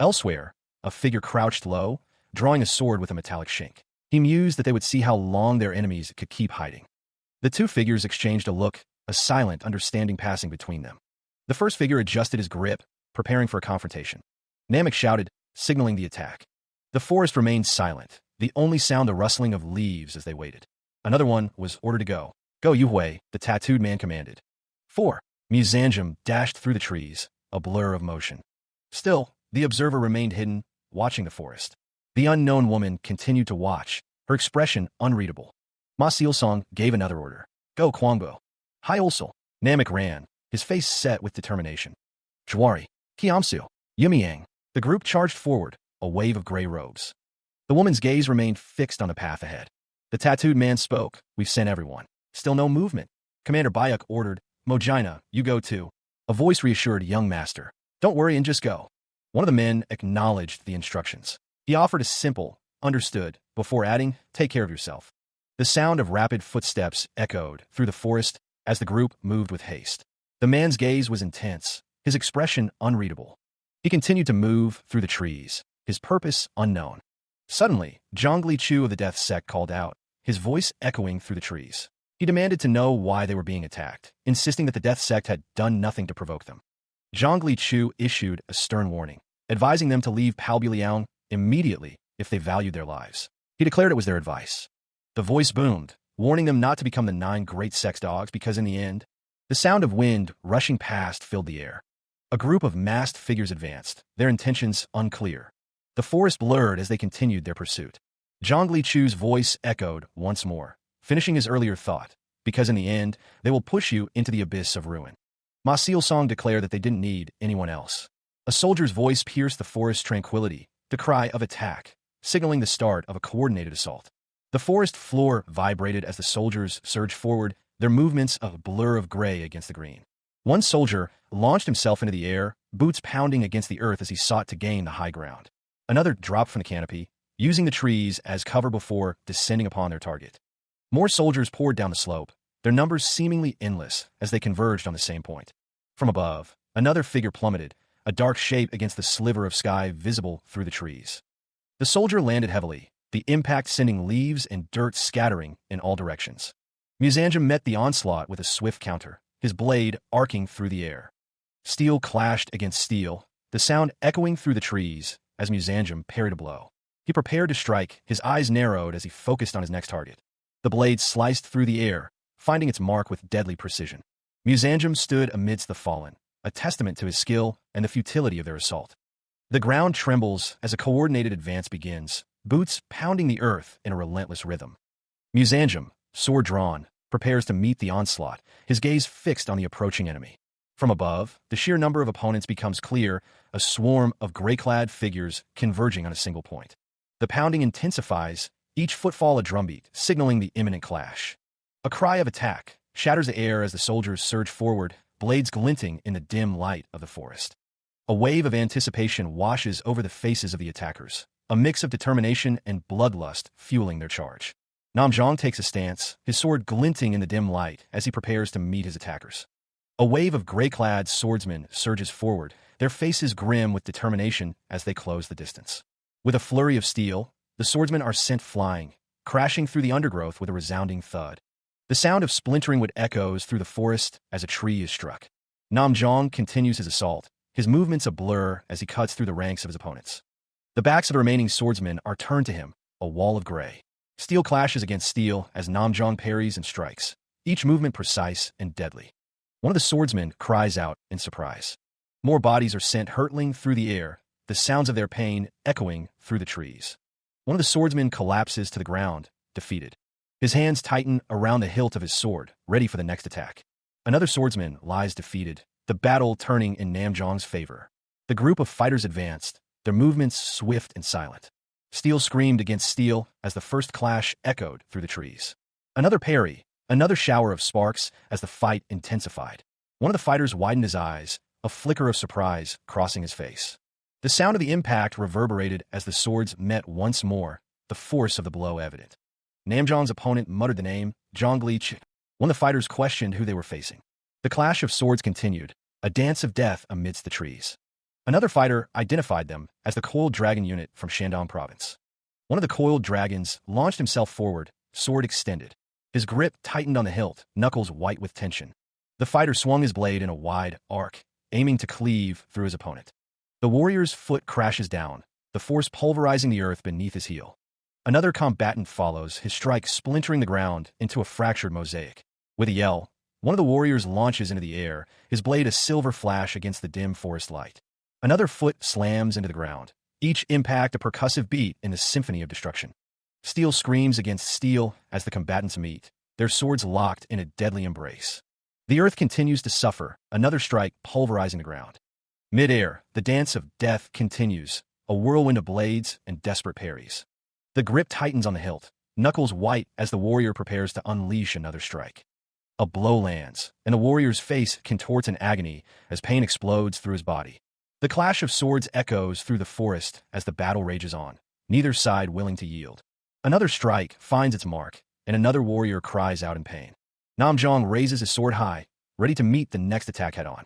Elsewhere, a figure crouched low, drawing a sword with a metallic shank. He mused that they would see how long their enemies could keep hiding. The two figures exchanged a look, a silent understanding passing between them. The first figure adjusted his grip, preparing for a confrontation. Namek shouted, signaling the attack. The forest remained silent, the only sound the rustling of leaves as they waited. Another one was ordered to go. Go, Yuhui, the tattooed man commanded. 4. Muzanjum dashed through the trees, a blur of motion. Still, the observer remained hidden, watching the forest. The unknown woman continued to watch, her expression unreadable. Ma Sealsong gave another order. Go, Kwangbo. Hai Ulsul. Namek ran, his face set with determination. Jwari. Kiamsu. Yumiang. The group charged forward, a wave of gray robes. The woman's gaze remained fixed on the path ahead. The tattooed man spoke. We've sent everyone. Still no movement. Commander Bayuk ordered, Mojina, you go too. A voice reassured young master. Don't worry and just go. One of the men acknowledged the instructions. He offered a simple, understood, before adding, take care of yourself. The sound of rapid footsteps echoed through the forest as the group moved with haste. The man's gaze was intense, his expression unreadable. He continued to move through the trees, his purpose unknown. Suddenly, Zhongli Chu of the Death Sect called out, his voice echoing through the trees. He demanded to know why they were being attacked, insisting that the Death Sect had done nothing to provoke them. Zhongli Chu issued a stern warning, advising them to leave Palbuliang immediately if they valued their lives. He declared it was their advice. The voice boomed, warning them not to become the 9 great sex dogs because in the end, the sound of wind rushing past filled the air. A group of masked figures advanced, their intentions unclear. The forest blurred as they continued their pursuit. Zhongli Chu's voice echoed once more, finishing his earlier thought. because in the end, they will push you into the abyss of ruin. Ma Sealsong declared that they didn't need anyone else. A soldier's voice pierced the forest's tranquility, the cry of attack, signaling the start of a coordinated assault. The forest floor vibrated as the soldiers surged forward, their movements a blur of gray against the green. One soldier launched himself into the air, boots pounding against the earth as he sought to gain the high ground. Another dropped from the canopy, using the trees as cover before descending upon their target. More soldiers poured down the slope, their numbers seemingly endless as they converged on the same point. From above, another figure plummeted, a dark shape against the sliver of sky visible through the trees. The soldier landed heavily, the impact sending leaves and dirt scattering in all directions. Muzanjum met the onslaught with a swift counter, his blade arcing through the air. Steel clashed against steel, the sound echoing through the trees as Muzanjum parried a blow. He prepared to strike, his eyes narrowed as he focused on his next target. The blade sliced through the air, finding its mark with deadly precision. Muzanjum stood amidst the fallen, a testament to his skill and the futility of their assault. The ground trembles as a coordinated advance begins, boots pounding the earth in a relentless rhythm. Muzanjum, sword drawn, prepares to meet the onslaught, his gaze fixed on the approaching enemy. From above, the sheer number of opponents becomes clear, a swarm of gray-clad figures converging on a single point. The pounding intensifies, each footfall a drumbeat, signaling the imminent clash. A cry of attack shatters the air as the soldiers surge forward, blades glinting in the dim light of the forest. A wave of anticipation washes over the faces of the attackers, a mix of determination and bloodlust fueling their charge. Namjong takes a stance, his sword glinting in the dim light as he prepares to meet his attackers. A wave of gray-clad swordsmen surges forward, their faces grim with determination as they close the distance. With a flurry of steel, the swordsmen are sent flying, crashing through the undergrowth with a resounding thud. The sound of splintering wood echoes through the forest as a tree is struck. Namjong continues his assault, his movements a blur as he cuts through the ranks of his opponents. The backs of the remaining swordsmen are turned to him, a wall of gray. Steel clashes against steel as Namjong parries and strikes, each movement precise and deadly. One of the swordsmen cries out in surprise. More bodies are sent hurtling through the air, the sounds of their pain echoing through the trees. One of the swordsmen collapses to the ground, defeated. His hands tighten around the hilt of his sword, ready for the next attack. Another swordsman lies defeated, the battle turning in Namjong's favor. The group of fighters advanced, their movements swift and silent. Steel screamed against steel as the first clash echoed through the trees. Another parry, another shower of sparks as the fight intensified. One of the fighters widened his eyes, a flicker of surprise crossing his face. The sound of the impact reverberated as the swords met once more, the force of the blow evident. Namjong's opponent muttered the name, Zhongli. One of the fighters questioned who they were facing. The clash of swords continued, a dance of death amidst the trees. Another fighter identified them as the Coiled Dragon unit from Shandong province. One of the Coiled Dragons launched himself forward, sword extended. His grip tightened on the hilt, knuckles white with tension. The fighter swung his blade in a wide arc, aiming to cleave through his opponent. The warrior's foot crashes down, the force pulverizing the earth beneath his heel. Another combatant follows, his strike splintering the ground into a fractured mosaic. With a yell, one of the warriors launches into the air, his blade a silver flash against the dim forest light. Another foot slams into the ground, each impact a percussive beat in the symphony of destruction. Steel screams against steel as the combatants meet, their swords locked in a deadly embrace. The earth continues to suffer, another strike pulverizing the ground. Mid-air, the dance of death continues, a whirlwind of blades and desperate parries. The grip tightens on the hilt, knuckles white as the warrior prepares to unleash another strike. A blow lands, and the warrior's face contorts in agony as pain explodes through his body. The clash of swords echoes through the forest as the battle rages on, neither side willing to yield. Another strike finds its mark, and another warrior cries out in pain. Namjong raises his sword high, ready to meet the next attack head-on.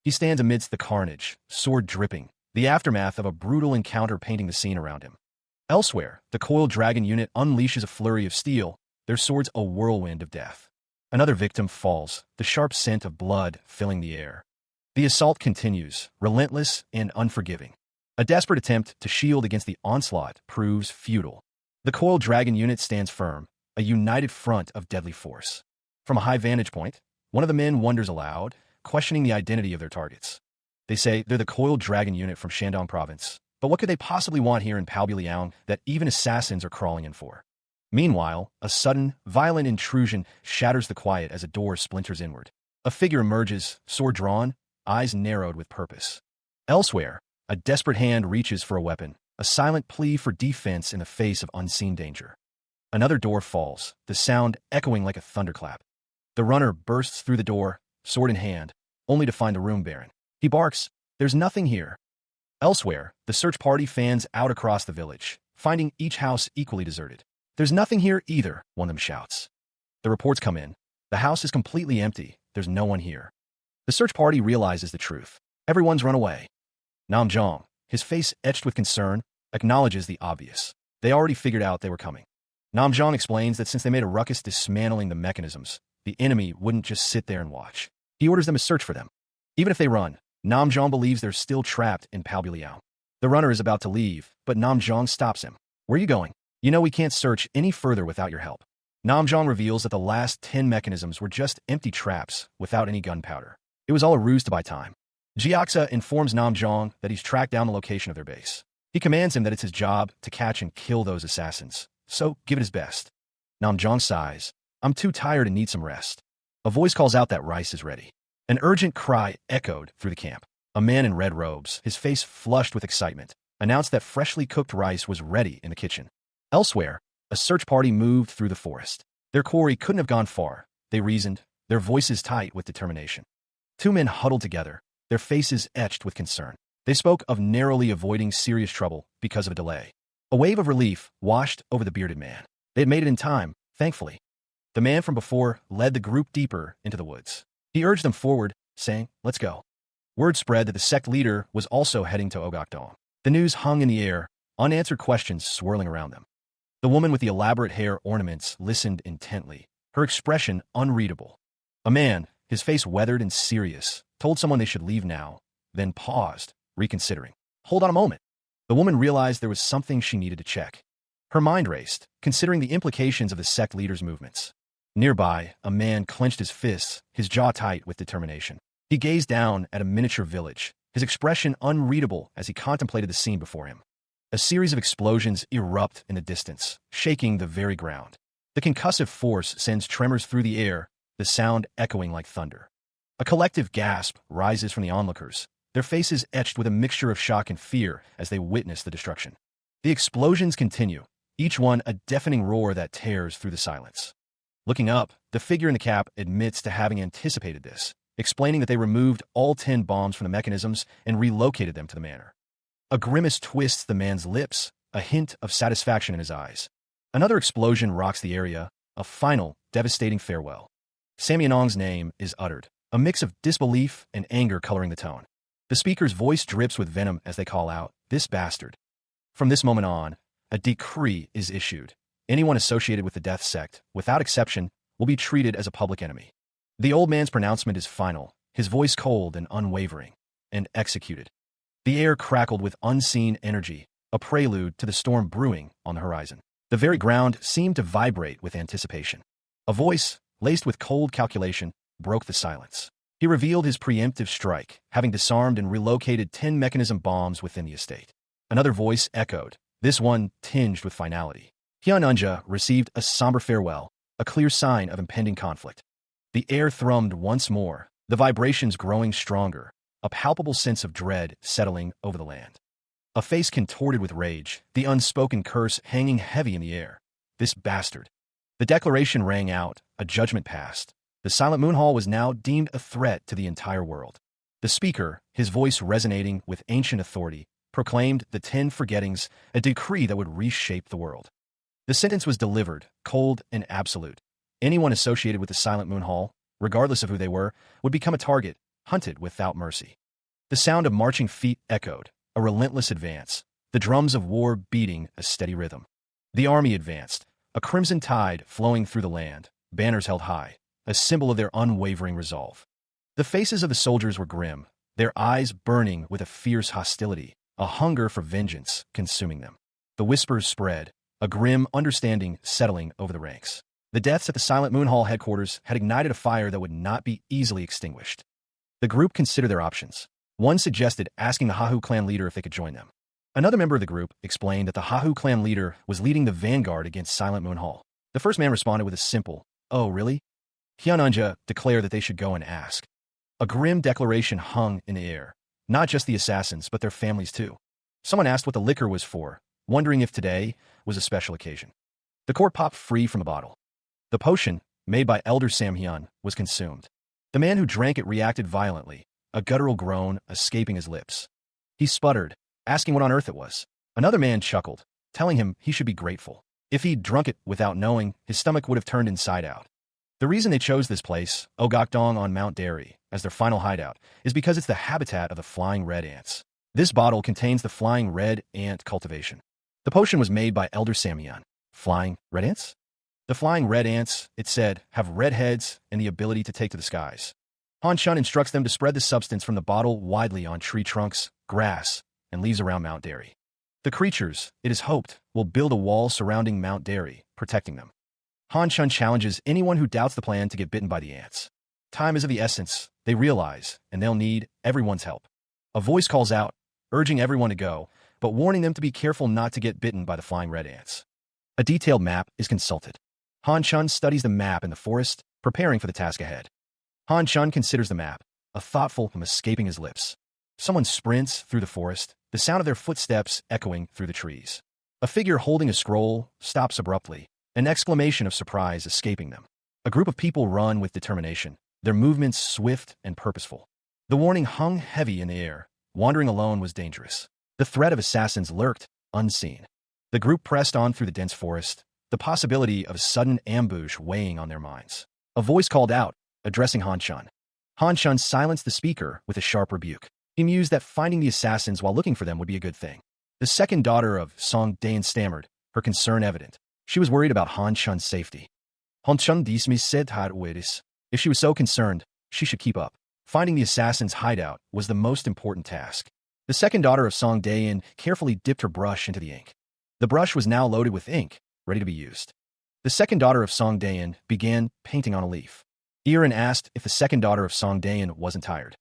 He stands amidst the carnage, sword dripping, the aftermath of a brutal encounter painting the scene around him. Elsewhere, the Coiled Dragon unit unleashes a flurry of steel, their swords a whirlwind of death. Another victim falls, the sharp scent of blood filling the air. The assault continues, relentless and unforgiving. A desperate attempt to shield against the onslaught proves futile. The Coiled Dragon unit stands firm, a united front of deadly force. From a high vantage point, one of the men wonders aloud, questioning the identity of their targets. They say they're the Coiled Dragon unit from Shandong province, but what could they possibly want here in Palbiliang that even assassins are crawling in for? Meanwhile, a sudden, violent intrusion shatters the quiet as a door splinters inward. A figure emerges, sword drawn, eyes narrowed with purpose. Elsewhere, a desperate hand reaches for a weapon, a silent plea for defense in the face of unseen danger. Another door falls, the sound echoing like a thunderclap. The runner bursts through the door, sword in hand, only to find the room barren. He barks, "There's nothing here." Elsewhere, the search party fans out across the village, finding each house equally deserted. "There's nothing here either," one of them shouts. The reports come in. The house is completely empty. There's no one here. The search party realizes the truth. Everyone's run away. Namjong, his face etched with concern, acknowledges the obvious. They already figured out they were coming. Namjong explains that since they made a ruckus dismantling the mechanisms, the enemy wouldn't just sit there and watch. He orders them to search for them. Even if they run, Namjong believes they're still trapped in Palbuliao. The runner is about to leave, but Namjong stops him. "Where are you going? You know we can't search any further without your help." Namjong reveals that the last 10 mechanisms were just empty traps without any gunpowder. It was all a ruse to buy time. Jiaxa informs Namjong that he's tracked down the location of their base. He commands him that it's his job to catch and kill those assassins, so give it his best. Namjong sighs, "I'm too tired and need some rest." A voice calls out that rice is ready. An urgent cry echoed through the camp. A man in red robes, his face flushed with excitement, announced that freshly cooked rice was ready in the kitchen. Elsewhere, a search party moved through the forest. Their quarry couldn't have gone far, they reasoned, their voices tight with determination. Two men huddled together, their faces etched with concern. They spoke of narrowly avoiding serious trouble because of a delay. A wave of relief washed over the bearded man. They had made it in time, thankfully. The man from before led the group deeper into the woods. He urged them forward, saying, "Let's go." Word spread that the sect leader was also heading to Ogakdong. The news hung in the air, unanswered questions swirling around them. The woman with the elaborate hair ornaments listened intently, her expression unreadable. A man, his face weathered and serious, told someone they should leave now, then paused, reconsidering. "Hold on a moment." The woman realized there was something she needed to check. Her mind raced, considering the implications of the sect leader's movements. Nearby, a man clenched his fists, his jaw tight with determination. He gazed down at a miniature village, his expression unreadable as he contemplated the scene before him. A series of explosions erupt in the distance, shaking the very ground. The concussive force sends tremors through the air, the sound echoing like thunder. A collective gasp rises from the onlookers, their faces etched with a mixture of shock and fear as they witness the destruction. The explosions continue, each one a deafening roar that tears through the silence. Looking up, the figure in the cap admits to having anticipated this, explaining that they removed all 10 bombs from the mechanisms and relocated them to the manor. A grimace twists the man's lips, a hint of satisfaction in his eyes. Another explosion rocks the area, a final, devastating farewell. Samyanong's name is uttered, a mix of disbelief and anger coloring the tone. The speaker's voice drips with venom as they call out, "This bastard." From this moment on, a decree is issued. Anyone associated with the death sect, without exception, will be treated as a public enemy. The old man's pronouncement is final, his voice cold and unwavering, and executed. The air crackled with unseen energy, a prelude to the storm brewing on the horizon. The very ground seemed to vibrate with anticipation. A voice, laced with cold calculation, broke the silence. He revealed his preemptive strike, having disarmed and relocated 10 mechanism bombs within the estate. Another voice echoed, this one tinged with finality. Hyununja received a somber farewell, a clear sign of impending conflict. The air thrummed once more, the vibrations growing stronger, a palpable sense of dread settling over the land. A face contorted with rage, the unspoken curse hanging heavy in the air. "This bastard." The declaration rang out, a judgment passed. The Silent Moon Hall was now deemed a threat to the entire world. The speaker, his voice resonating with ancient authority, proclaimed the 10 forgettings, a decree that would reshape the world. The sentence was delivered, cold and absolute. Anyone associated with the Silent Moon Hall, regardless of who they were, would become a target, hunted without mercy. The sound of marching feet echoed, a relentless advance, the drums of war beating a steady rhythm. The army advanced, a crimson tide flowing through the land, banners held high, a symbol of their unwavering resolve. The faces of the soldiers were grim, their eyes burning with a fierce hostility, a hunger for vengeance consuming them. The whispers spread, a grim understanding settling over the ranks. The deaths at the Silent Moon Hall headquarters had ignited a fire that would not be easily extinguished. The group considered their options. One suggested asking the Hahu clan leader if they could join them. Another member of the group explained that the Hahu clan leader was leading the vanguard against Silent Moon Hall. The first man responded with a simple, "Oh, really?" Hyununja declared that they should go and ask. A grim declaration hung in the air. Not just the assassins, but their families too. Someone asked what the liquor was for, wondering if today was a special occasion. The cork popped free from the bottle. The potion, made by Elder Samhyun, was consumed. The man who drank it reacted violently, a guttural groan escaping his lips. He sputtered, asking what on earth it was. Another man chuckled, telling him he should be grateful. If he'd drunk it without knowing, his stomach would have turned inside out. The reason they chose this place, Ogakdong on Mount Derry, as their final hideout, is because it's the habitat of the flying red ants. This bottle contains the flying red ant cultivation. The potion was made by Elder Samyeon. Flying red ants? The flying red ants, it said, have red heads and the ability to take to the skies. Han Chun instructs them to spread the substance from the bottle widely on tree trunks, grass, and leaves around Mount Derry. The creatures, it is hoped, will build a wall surrounding Mount Derry, protecting them. Han Chun challenges anyone who doubts the plan to get bitten by the ants. Time is of the essence, they realize, and they'll need everyone's help. A voice calls out, urging everyone to go, but warning them to be careful not to get bitten by the flying red ants. A detailed map is consulted. Han Chun studies the map in the forest, preparing for the task ahead. Han Chun considers the map, a thoughtful hum escaping his lips. Someone sprints through the forest, the sound of their footsteps echoing through the trees. A figure holding a scroll stops abruptly, an exclamation of surprise escaping them. A group of people run with determination, their movements swift and purposeful. The warning hung heavy in the air. Wandering alone was dangerous. The threat of assassins lurked, unseen. The group pressed on through the dense forest, the possibility of a sudden ambush weighing on their minds. A voice called out, addressing Han Chun. Han Chun silenced the speaker with a sharp rebuke. He mused that finding the assassins while looking for them would be a good thing. The second daughter of Song Daein stammered, her concern evident. She was worried about Han Chun's safety. Han Chun dismissed said if she was so concerned, she should keep up. Finding the assassin's hideout was the most important task. The second daughter of Song Daein carefully dipped her brush into the ink. The brush was now loaded with ink, ready to be used. The second daughter of Song Daein began painting on a leaf. Irin asked if the second daughter of Song Daein wasn't tired.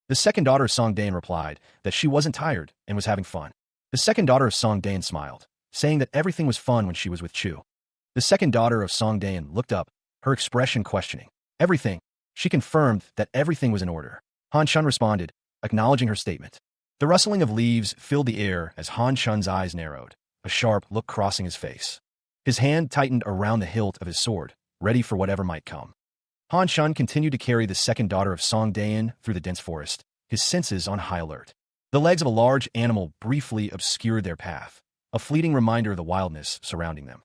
The second daughter of Song Daein replied that she wasn't tired and was having fun. The second daughter of Song Daein smiled, saying that everything was fun when she was with Chu. The second daughter of Song Daein looked up, her expression questioning. Everything. She confirmed that everything was in order. Han Chun responded, acknowledging her statement. The rustling of leaves filled the air as Han Chun's eyes narrowed, a sharp look crossing his face. His hand tightened around the hilt of his sword, ready for whatever might come. Han Chun continued to carry the second daughter of Song Daein through the dense forest, his senses on high alert. The legs of a large animal briefly obscured their path, a fleeting reminder of the wildness surrounding them.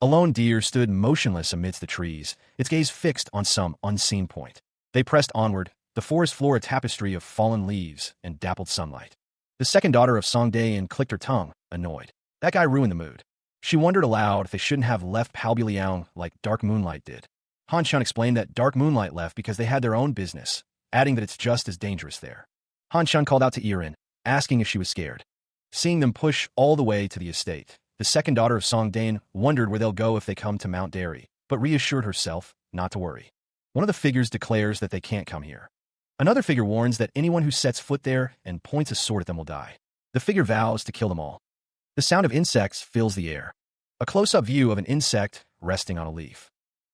A lone deer stood motionless amidst the trees, its gaze fixed on some unseen point. They pressed onward, the forest floor a tapestry of fallen leaves and dappled sunlight. The second daughter of Song Daein clicked her tongue, annoyed. That guy ruined the mood. She wondered aloud if they shouldn't have left Palbiliang like Dark Moonlight did. Han Chun explained that Dark Moonlight left because they had their own business, adding that it's just as dangerous there. Han Chun called out to Irin, asking if she was scared. Seeing them push all the way to the estate, the second daughter of Song Daein wondered where they'll go if they come to Mount Derry, but reassured herself not to worry. One of the figures declares that they can't come here. Another figure warns that anyone who sets foot there and points a sword at them will die. The figure vows to kill them all. The sound of insects fills the air. A close-up view of an insect resting on a leaf.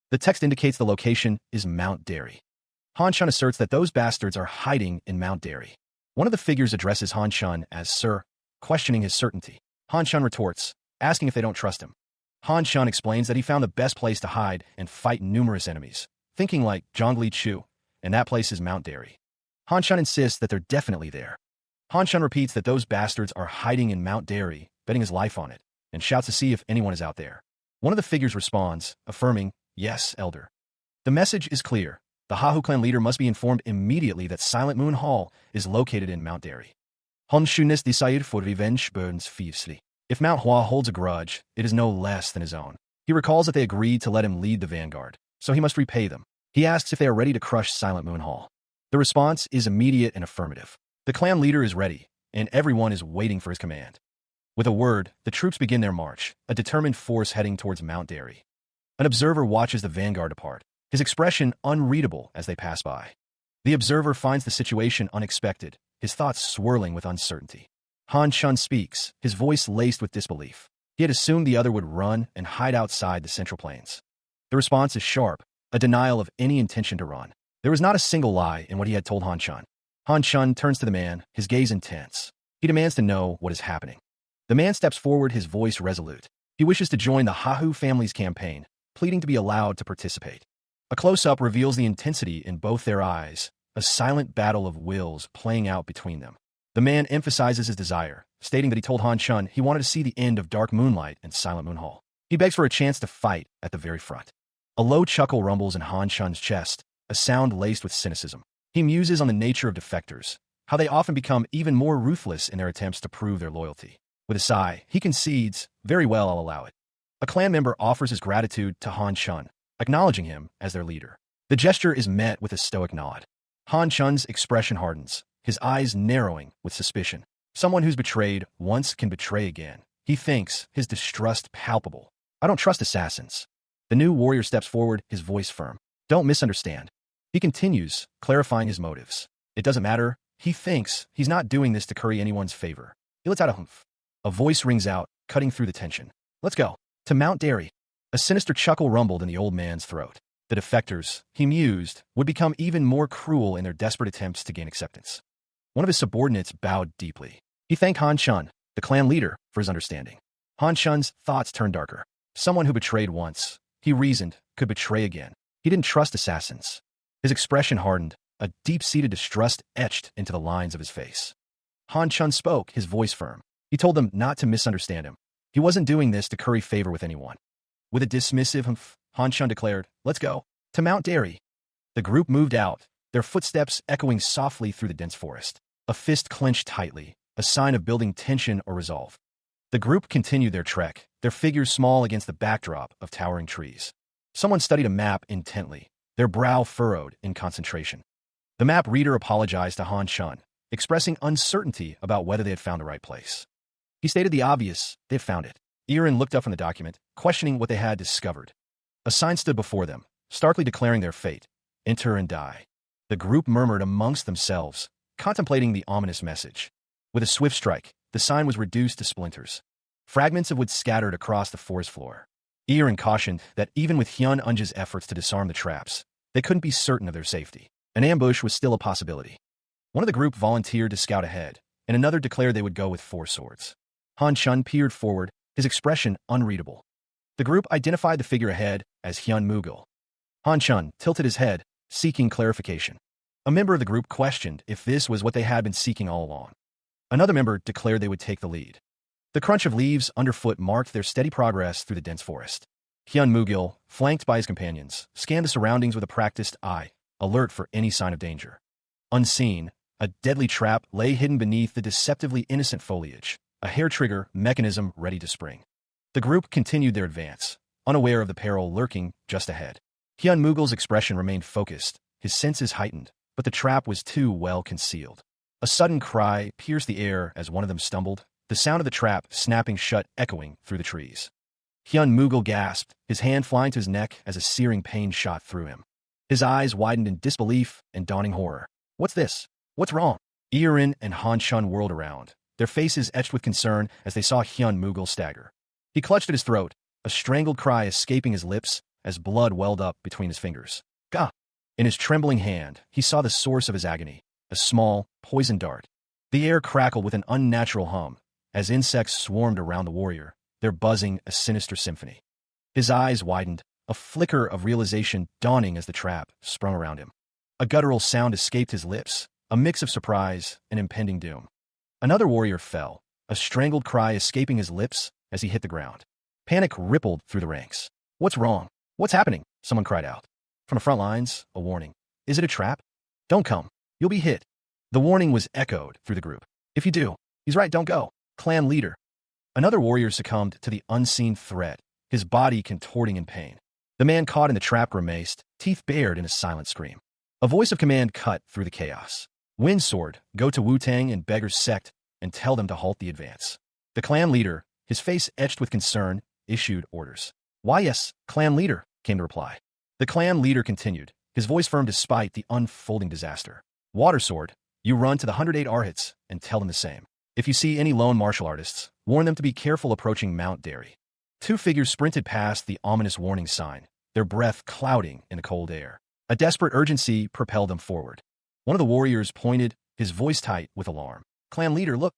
The text indicates the location is Mount Derry. Han Chun asserts that those bastards are hiding in Mount Derry. One of the figures addresses Han Chun as Sir, questioning his certainty. Han Chun retorts, asking if they don't trust him. Han Chun explains that he found the best place to hide and fight numerous enemies, thinking like Zhongli Chu, and that place is Mount Derry. Han Chun insists that they're definitely there. Han Chun repeats that those bastards are hiding in Mount Derry, betting his life on it, and shouts to see if anyone is out there. One of the figures responds, affirming, yes, Elder. The message is clear. The Hahu clan leader must be informed immediately that Silent Moon Hall is located in Mount Derry. Han Shunis desired for revenge burns fiercely. If Mount Hua holds a grudge, it is no less than his own. He recalls that they agreed to let him lead the vanguard, so he must repay them. He asks if they are ready to crush Silent Moon Hall. The response is immediate and affirmative. The clan leader is ready, and everyone is waiting for his command. With a word, the troops begin their march, a determined force heading towards Mount Derry. An observer watches the vanguard depart, his expression unreadable as they pass by. The observer finds the situation unexpected, his thoughts swirling with uncertainty. Han Shun speaks, his voice laced with disbelief. He had assumed the other would run and hide outside the central plains. The response is sharp, a denial of any intention to run. There was not a single lie in what he had told Han Shun. Han Shun turns to the man, his gaze intense. He demands to know what is happening. The man steps forward, his voice resolute. He wishes to join the Hahu family's campaign, pleading to be allowed to participate. A close-up reveals the intensity in both their eyes, a silent battle of wills playing out between them. The man emphasizes his desire, stating that he told Han Shun he wanted to see the end of Dark Moonlight and Silent Moon Hall. He begs for a chance to fight at the very front. A low chuckle rumbles in Han Shun's chest, a sound laced with cynicism. He muses on the nature of defectors, how they often become even more ruthless in their attempts to prove their loyalty. With a sigh, he concedes, "Very well, I'll allow it." A clan member offers his gratitude to Han Shun, acknowledging him as their leader. The gesture is met with a stoic nod. Han Shun's expression hardens, his eyes narrowing with suspicion. Someone who's betrayed once can betray again. He thinks, his distrust palpable. "I don't trust assassins." The new warrior steps forward, his voice firm. "Don't misunderstand." He continues, clarifying his motives. It doesn't matter. He thinks he's not doing this to curry anyone's favor. He lets out a humph. A voice rings out, cutting through the tension. "Let's go. To Mount Derry." A sinister chuckle rumbled in the old man's throat. The defectors, he mused, would become even more cruel in their desperate attempts to gain acceptance. One of his subordinates bowed deeply. He thanked Han Shun, the clan leader, for his understanding. Han Shun's thoughts turned darker. Someone who betrayed once, he reasoned, could betray again. He didn't trust assassins. His expression hardened, a deep-seated distrust etched into the lines of his face. Han Shun spoke, his voice firm. He told them not to misunderstand him. He wasn't doing this to curry favor with anyone. With a dismissive humph, Han Shun declared, "Let's go. To Mount Derry." The group moved out, their footsteps echoing softly through the dense forest. A fist clenched tightly, a sign of building tension or resolve. The group continued their trek, their figures small against the backdrop of towering trees. Someone studied a map intently, their brow furrowed in concentration. The map reader apologized to Han Shun, expressing uncertainty about whether they had found the right place. He stated the obvious, they had found it. Irin looked up from the document, questioning what they had discovered. A sign stood before them, starkly declaring their fate: enter and die. The group murmured amongst themselves, contemplating the ominous message. With a swift strike, the sign was reduced to splinters. Fragments of wood scattered across the forest floor. Irin cautioned that even with Hyun Unja's efforts to disarm the traps, they couldn't be certain of their safety. An ambush was still a possibility. One of the group volunteered to scout ahead, and another declared they would go with 4 swords. Han Shun peered forward, his expression unreadable. The group identified the figure ahead as Hyun Mugil. Han Shun tilted his head, seeking clarification. A member of the group questioned if this was what they had been seeking all along. Another member declared they would take the lead. The crunch of leaves underfoot marked their steady progress through the dense forest. Hyun Mugil, flanked by his companions, scanned the surroundings with a practiced eye, alert for any sign of danger. Unseen, a deadly trap lay hidden beneath the deceptively innocent foliage, a hair-trigger mechanism ready to spring. The group continued their advance, unaware of the peril lurking just ahead. Hyun Mugil's expression remained focused, his senses heightened, but the trap was too well concealed. A sudden cry pierced the air as one of them stumbled, the sound of the trap snapping shut echoing through the trees. Hyun Mugil gasped, his hand flying to his neck as a searing pain shot through him. His eyes widened in disbelief and dawning horror. "What's this? What's wrong?" Irin and Han Shun whirled around, their faces etched with concern as they saw Hyun Mugil stagger. He clutched at his throat, a strangled cry escaping his lips as blood welled up between his fingers. "Gah!" In his trembling hand, he saw the source of his agony, a small, poisoned dart. The air crackled with an unnatural hum, as insects swarmed around the warrior, their buzzing a sinister symphony. His eyes widened, a flicker of realization dawning as the trap sprung around him. A guttural sound escaped his lips, a mix of surprise and impending doom. Another warrior fell, a strangled cry escaping his lips as he hit the ground. Panic rippled through the ranks. "What's wrong? What's happening?" someone cried out. From the front lines, a warning. "Is it a trap? Don't come. You'll be hit." The warning was echoed through the group. "If you do, he's right, don't go." Clan leader. Another warrior succumbed to the unseen threat, his body contorting in pain. The man caught in the trap grimaced, teeth bared in a silent scream. A voice of command cut through the chaos. "Windsword, go to Wu-Tang and Beggar's SECT and tell them to halt the advance." The clan leader, his face etched with concern, issued orders. "Why yes, clan leader," came the reply. The clan leader continued, his voice firm despite the unfolding disaster. "Watersword, you run to the 108 Arhats and tell them the same." If you see any lone martial artists, warn them to be careful approaching Mount Derry. Two figures sprinted past the ominous warning sign, their breath clouding in the cold air. A desperate urgency propelled them forward. One of the warriors pointed, his voice tight with alarm. Clan leader, look!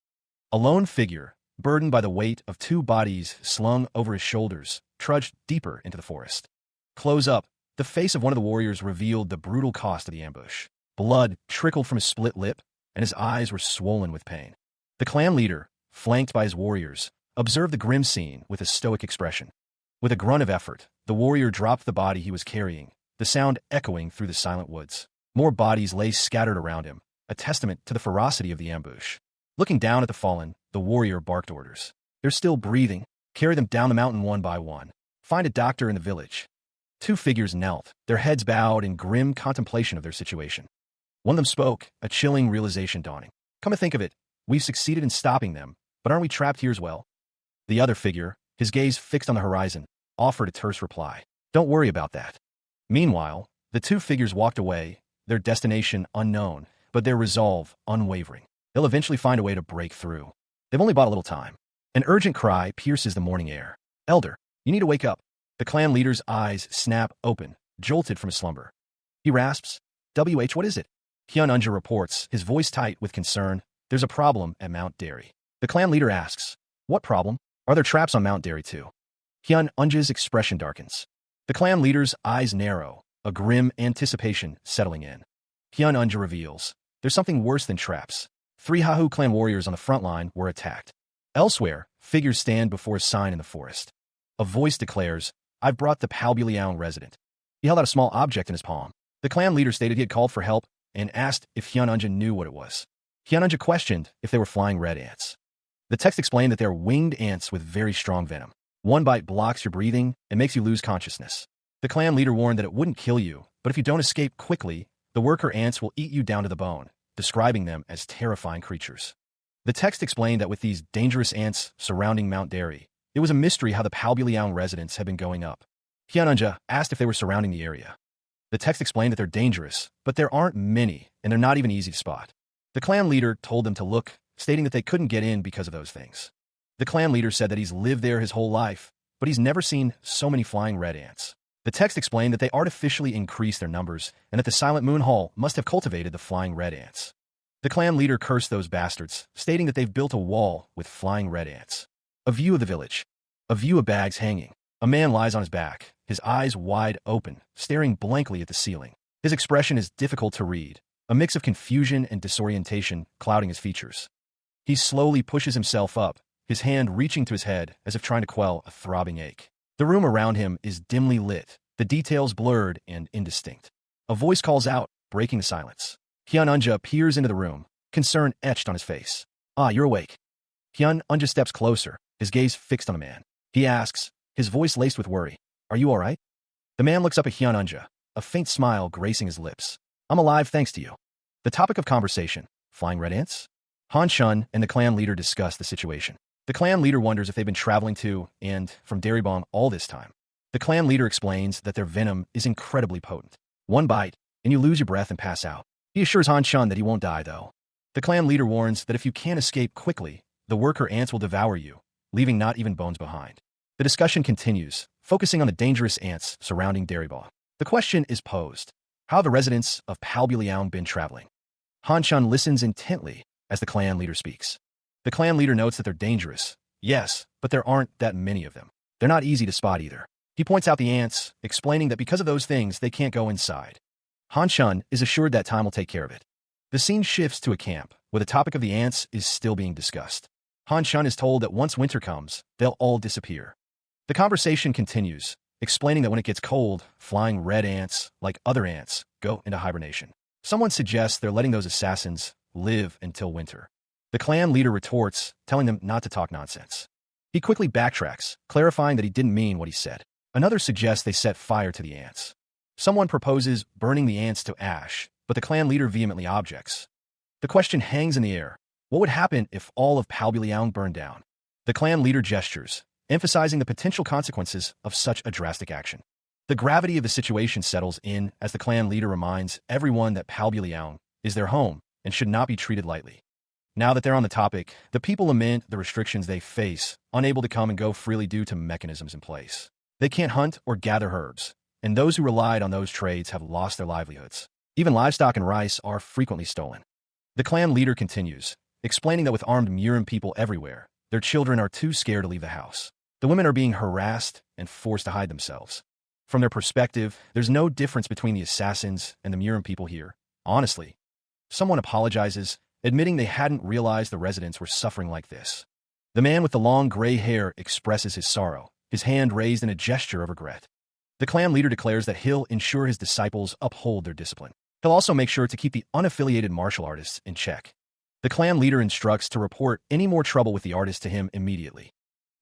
A lone figure, burdened by the weight of two bodies slung over his shoulders, trudged deeper into the forest. Close up, the face of one of the warriors revealed the brutal cost of the ambush. Blood trickled from his split lip, and his eyes were swollen with pain. The clan leader, flanked by his warriors, observed the grim scene with a stoic expression. With a grunt of effort, the warrior dropped the body he was carrying, the sound echoing through the silent woods. More bodies lay scattered around him, a testament to the ferocity of the ambush. Looking down at the fallen, the warrior barked orders. They're still breathing. Carry them down the mountain one by one. Find a doctor in the village. Two figures knelt, their heads bowed in grim contemplation of their situation. One of them spoke, a chilling realization dawning. Come to think of it, we've succeeded in stopping them, but aren't we trapped here as well? The other figure, his gaze fixed on the horizon, offered a terse reply. Don't worry about that. Meanwhile, the two figures walked away, their destination unknown, but their resolve unwavering. They'll eventually find a way to break through. They've only bought a little time. An urgent cry pierces the morning air. Elder, you need to wake up. The clan leader's eyes snap open, jolted from his slumber. He rasps, what is it? Hyun Unja reports, his voice tight with concern. There's a problem at Mount Derry. The clan leader asks, what problem? Are there traps on Mount Derry too? Hyun Unja's expression darkens. The clan leader's eyes narrow, a grim anticipation settling in. Hyun Unja reveals, there's something worse than traps. 3 Hahu clan warriors on the front line were attacked. Elsewhere, figures stand before a sign in the forest. A voice declares, I've brought the Palbuliang resident. He held out a small object in his palm. The clan leader stated he had called for help and asked if Hyun Unja knew what it was. Hyun Unja questioned if they were flying red ants. The text explained that they are winged ants with very strong venom. One bite blocks your breathing and makes you lose consciousness. The clan leader warned that it wouldn't kill you, but if you don't escape quickly, the worker ants will eat you down to the bone, describing them as terrifying creatures. The text explained that with these dangerous ants surrounding Mount Derry, it was a mystery how the Palbuliang residents had been going up. Hyun Unja asked if they were surrounding the area. The text explained that they're dangerous, but there aren't many, and they're not even easy to spot. The clan leader told them to look, stating that they couldn't get in because of those things. The clan leader said that he's lived there his whole life, but he's never seen so many flying red ants. The text explained that they artificially increased their numbers, and that the Silent Moon Hall must have cultivated the flying red ants. The clan leader cursed those bastards, stating that they've built a wall with flying red ants. A view of the village. A view of bags hanging. A man lies on his back, his eyes wide open, staring blankly at the ceiling. His expression is difficult to read, a mix of confusion and disorientation clouding his features. He slowly pushes himself up, his hand reaching to his head as if trying to quell a throbbing ache. The room around him is dimly lit, the details blurred and indistinct. A voice calls out, breaking the silence. Hyun Unja peers into the room, concern etched on his face. Ah, you're awake. Hyun Unja steps closer, his gaze fixed on the man. He asks, his voice laced with worry, are you all right? The man looks up at Hyun Unja, a faint smile gracing his lips. I'm alive thanks to you. The topic of conversation, flying red ants? Han Shun and the clan leader discuss the situation. The clan leader wonders if they've been traveling to and from Darrybong all this time. The clan leader explains that their venom is incredibly potent. One bite, and you lose your breath and pass out. He assures Han Shun that he won't die, though. The clan leader warns that if you can't escape quickly, the worker ants will devour you, leaving not even bones behind. The discussion continues, focusing on the dangerous ants surrounding Darrybong. The question is posed, how have the residents of Palbuliang been traveling? Han Shun listens intently as the clan leader speaks. The clan leader notes that they're dangerous. Yes, but there aren't that many of them. They're not easy to spot either. He points out the ants, explaining that because of those things, they can't go inside. Han Shun is assured that time will take care of it. The scene shifts to a camp, where the topic of the ants is still being discussed. Han Shun is told that once winter comes, they'll all disappear. The conversation continues, explaining that when it gets cold, flying red ants, like other ants, go into hibernation. Someone suggests they're letting those assassins live until winter. The clan leader retorts, telling them not to talk nonsense. He quickly backtracks, clarifying that he didn't mean what he said. Another suggests they set fire to the ants. Someone proposes burning the ants to ash, but the clan leader vehemently objects. The question hangs in the air. What would happen if all of Palbuliang burned down? The clan leader gestures, emphasizing the potential consequences of such a drastic action. The gravity of the situation settles in as the clan leader reminds everyone that Palbuliang is their home and should not be treated lightly. Now that they're on the topic, the people lament the restrictions they face, unable to come and go freely due to mechanisms in place. They can't hunt or gather herbs, and those who relied on those trades have lost their livelihoods. Even livestock and rice are frequently stolen. The clan leader continues, explaining that with armed Murin people everywhere, their children are too scared to leave the house. The women are being harassed and forced to hide themselves. From their perspective, there's no difference between the assassins and the Murin people here. Honestly, someone apologizes, admitting they hadn't realized the residents were suffering like this. The man with the long gray hair expresses his sorrow, his hand raised in a gesture of regret. The clan leader declares that he'll ensure his disciples uphold their discipline. He'll also make sure to keep the unaffiliated martial artists in check. The clan leader instructs to report any more trouble with the artist to him immediately.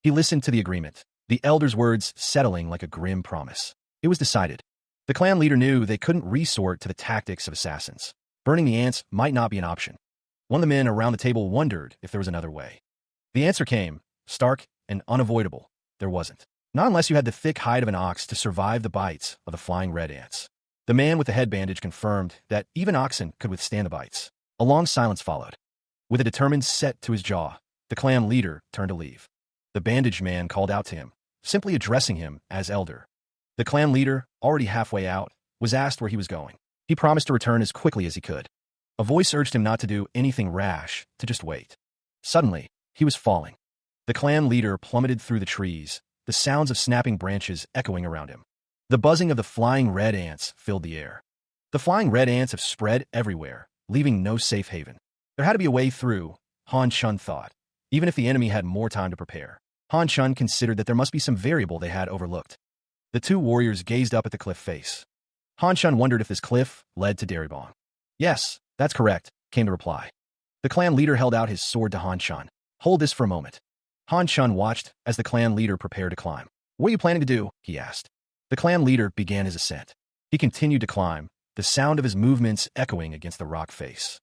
He listened to the agreement, the elder's words settling like a grim promise. It was decided. The clan leader knew they couldn't resort to the tactics of assassins. Burning the ants might not be an option. One of the men around the table wondered if there was another way. The answer came, stark and unavoidable. There wasn't. Not unless you had the thick hide of an ox to survive the bites of the flying red ants. The man with the head bandage confirmed that even oxen could withstand the bites. A long silence followed. With a determined set to his jaw, the clan leader turned to leave. The bandaged man called out to him, simply addressing him as elder. The clan leader, already halfway out, was asked where he was going. He promised to return as quickly as he could. A voice urged him not to do anything rash, to just wait. Suddenly, he was falling. The clan leader plummeted through the trees, the sounds of snapping branches echoing around him. The buzzing of the flying red ants filled the air. The flying red ants have spread everywhere, leaving no safe haven. There had to be a way through, Han Chun thought, even if the enemy had more time to prepare. Han Chun considered that there must be some variable they had overlooked. The two warriors gazed up at the cliff face. Han Chun wondered if this cliff led to Daribong. Yes, that's correct, came the reply. The clan leader held out his sword to Han Chun. Hold this for a moment. Han Chun watched as the clan leader prepared to climb. What are you planning to do? He asked. The clan leader began his ascent. He continued to climb, the sound of his movements echoing against the rock face.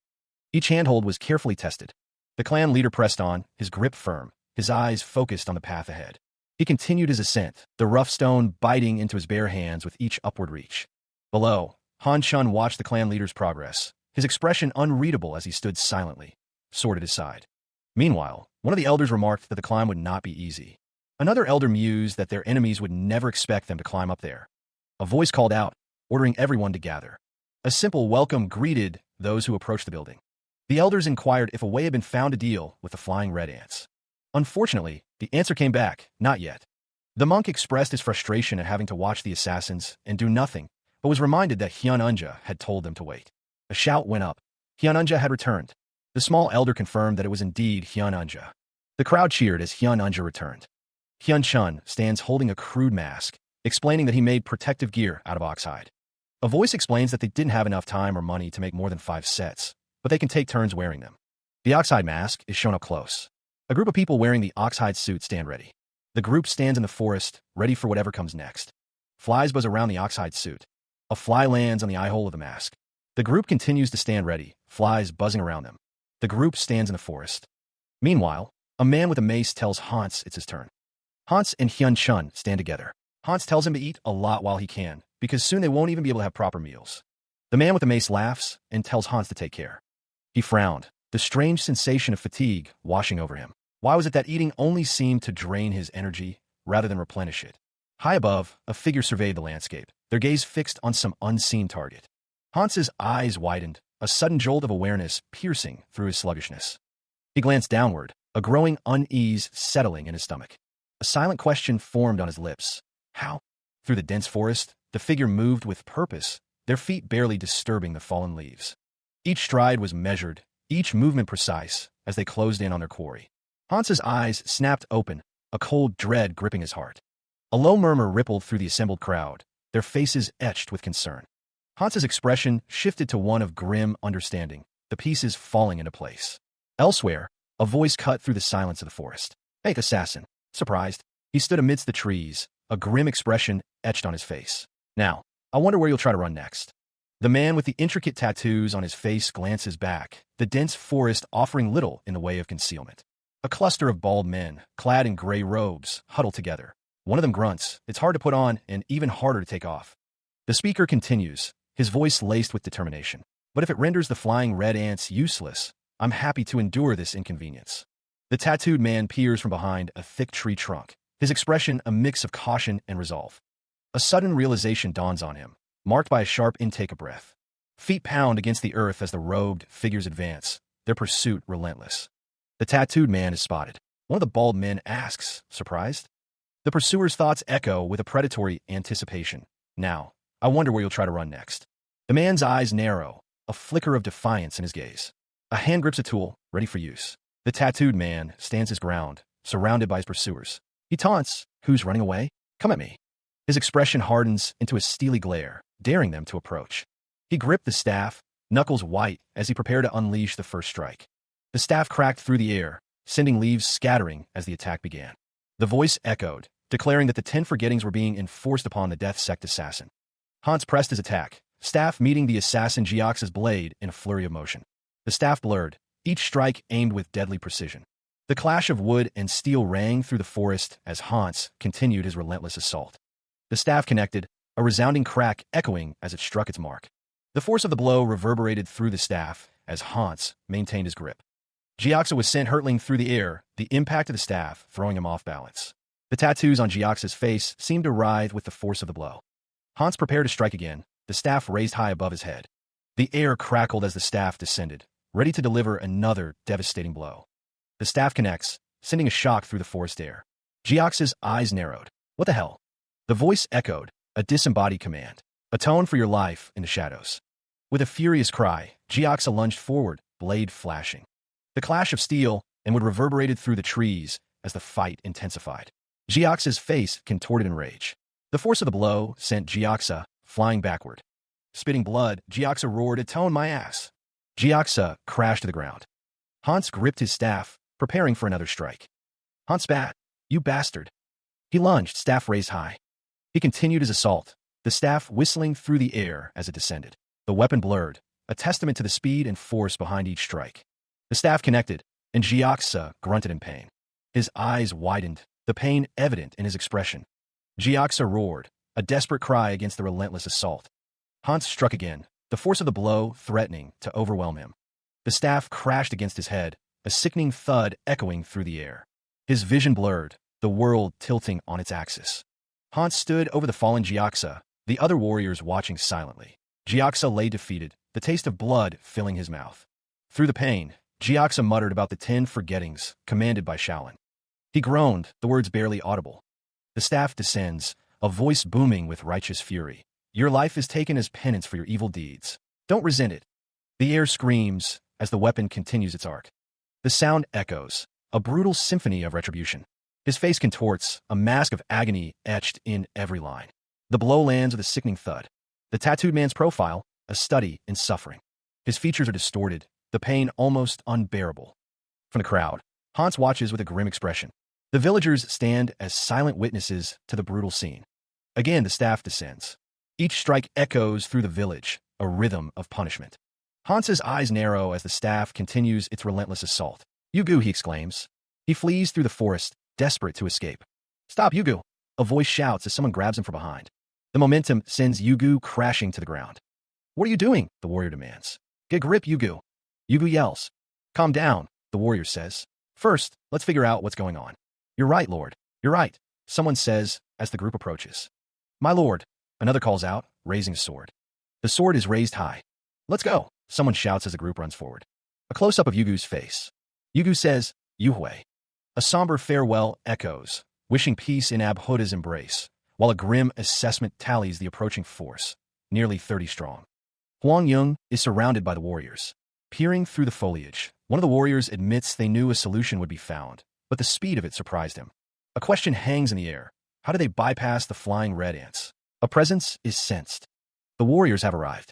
Each handhold was carefully tested. The clan leader pressed on, his grip firm, his eyes focused on the path ahead. He continued his ascent, the rough stone biting into his bare hands with each upward reach. Below, Han Chun watched the clan leader's progress, his expression unreadable as he stood silently, sword at his side. Meanwhile, one of the elders remarked that the climb would not be easy. Another elder mused that their enemies would never expect them to climb up there. A voice called out, ordering everyone to gather. A simple welcome greeted those who approached the building. The elders inquired if a way had been found to deal with the flying red ants. Unfortunately, the answer came back, not yet. The monk expressed his frustration at having to watch the assassins and do nothing, but was reminded that Hyununja had told them to wait. A shout went up. Hyununja had returned. The small elder confirmed that it was indeed Hyununja. The crowd cheered as Hyununja returned. Hyun Chun stands holding a crude mask, explaining that he made protective gear out of oxhide. A voice explains that they didn't have enough time or money to make more than 5 sets, but they can take turns wearing them. The oxhide mask is shown up close. A group of people wearing the oxhide suit stand ready. The group stands in the forest, ready for whatever comes next. Flies buzz around the oxhide suit. A fly lands on the eye hole of the mask. The group continues to stand ready, flies buzzing around them. The group stands in the forest. Meanwhile, a man with a mace tells Hans it's his turn. Hans and Hyun Chun stand together. Hans tells him to eat a lot while he can, because soon they won't even be able to have proper meals. The man with the mace laughs and tells Hans to take care. He frowned, the strange sensation of fatigue washing over him. Why was it that eating only seemed to drain his energy rather than replenish it? High above, a figure surveyed the landscape, their gaze fixed on some unseen target. Hans's eyes widened, a sudden jolt of awareness piercing through his sluggishness. He glanced downward, a growing unease settling in his stomach. A silent question formed on his lips. How? Through the dense forest, the figure moved with purpose, their feet barely disturbing the fallen leaves. Each stride was measured, each movement precise, as they closed in on their quarry. Hans's eyes snapped open, a cold dread gripping his heart. A low murmur rippled through the assembled crowd, their faces etched with concern. Hans's expression shifted to one of grim understanding, the pieces falling into place. Elsewhere, a voice cut through the silence of the forest. Hey, assassin. Surprised, he stood amidst the trees, a grim expression etched on his face. Now, I wonder where you'll try to run next. The man with the intricate tattoos on his face glances back, the dense forest offering little in the way of concealment. A cluster of bald men, clad in gray robes, huddle together. One of them grunts, it's hard to put on and even harder to take off. The speaker continues, his voice laced with determination. But if it renders the flying red ants useless, I'm happy to endure this inconvenience. The tattooed man peers from behind a thick tree trunk, his expression a mix of caution and resolve. A sudden realization dawns on him, marked by a sharp intake of breath. Feet pound against the earth as the robed figures advance, their pursuit relentless. The tattooed man is spotted. One of the bald men asks, surprised? The pursuer's thoughts echo with a predatory anticipation. Now, I wonder where you'll try to run next. The man's eyes narrow, a flicker of defiance in his gaze. A hand grips a tool, ready for use. The tattooed man stands his ground, surrounded by his pursuers. He taunts, "Who's running away? Come at me." His expression hardens into a steely glare, daring them to approach. He gripped the staff, knuckles white as he prepared to unleash the first strike. The staff cracked through the air, sending leaves scattering as the attack began. The voice echoed, declaring that the 10 forgettings were being enforced upon the Death Sect assassin. Hans pressed his attack, staff meeting the assassin Jioxa's blade in a flurry of motion. The staff blurred, each strike aimed with deadly precision. The clash of wood and steel rang through the forest as Hans continued his relentless assault. The staff connected, a resounding crack echoing as it struck its mark. The force of the blow reverberated through the staff as Hans maintained his grip. Jioxa was sent hurtling through the air, the impact of the staff throwing him off balance. The tattoos on Jioxa's face seemed to writhe with the force of the blow. Hans prepared to strike again, the staff raised high above his head. The air crackled as the staff descended, ready to deliver another devastating blow. The staff connects, sending a shock through the forest air. Jioxa's eyes narrowed. What the hell? The voice echoed, a disembodied command. Atone for your life in the shadows. With a furious cry, Jioxa lunged forward, blade flashing. The clash of steel and wood reverberated through the trees as the fight intensified. Jioxa's face contorted in rage. The force of the blow sent Jioxa flying backward. Spitting blood, Jioxa roared, "Atone my ass!" Jioxa crashed to the ground. Hans gripped his staff, preparing for another strike. Hans spat, "You bastard!" He lunged, staff raised high. He continued his assault, the staff whistling through the air as it descended. The weapon blurred, a testament to the speed and force behind each strike. The staff connected, and Jioxa grunted in pain. His eyes widened, the pain evident in his expression. Jioxa roared, a desperate cry against the relentless assault. Hans struck again, the force of the blow threatening to overwhelm him. The staff crashed against his head, a sickening thud echoing through the air. His vision blurred, the world tilting on its axis. Hans stood over the fallen Jioxa, the other warriors watching silently. Jioxa lay defeated, the taste of blood filling his mouth. Through the pain, Jioxa muttered about the 10 forgettings commanded by Shaolin. He groaned, the words barely audible. The staff descends, a voice booming with righteous fury. Your life is taken as penance for your evil deeds. Don't resent it. The air screams as the weapon continues its arc. The sound echoes, a brutal symphony of retribution. His face contorts, a mask of agony etched in every line. The blow lands with a sickening thud. The tattooed man's profile, a study in suffering. His features are distorted, the pain almost unbearable. From the crowd, Hans watches with a grim expression. The villagers stand as silent witnesses to the brutal scene. Again, the staff descends. Each strike echoes through the village, a rhythm of punishment. Hans's eyes narrow as the staff continues its relentless assault. Yugu, he exclaims. He flees through the forest, desperate to escape. Stop, Yugu! A voice shouts as someone grabs him from behind. The momentum sends Yugu crashing to the ground. What are you doing? The warrior demands. Get grip, Yugu. Yugu yells. Calm down, the warrior says. First, let's figure out what's going on. You're right, Lord. You're right, someone says as the group approaches. My lord, another calls out, raising a sword. The sword is raised high. Let's go, someone shouts as the group runs forward. A close-up of Yugu's face. Yugu says, Yuhui. A somber farewell echoes, wishing peace in Abhuda's embrace, while a grim assessment tallies the approaching force, nearly 30 strong. Huang Yung is surrounded by the warriors. Peering through the foliage, one of the warriors admits they knew a solution would be found, but the speed of it surprised him. A question hangs in the air. How do they bypass the flying red ants? A presence is sensed. The warriors have arrived.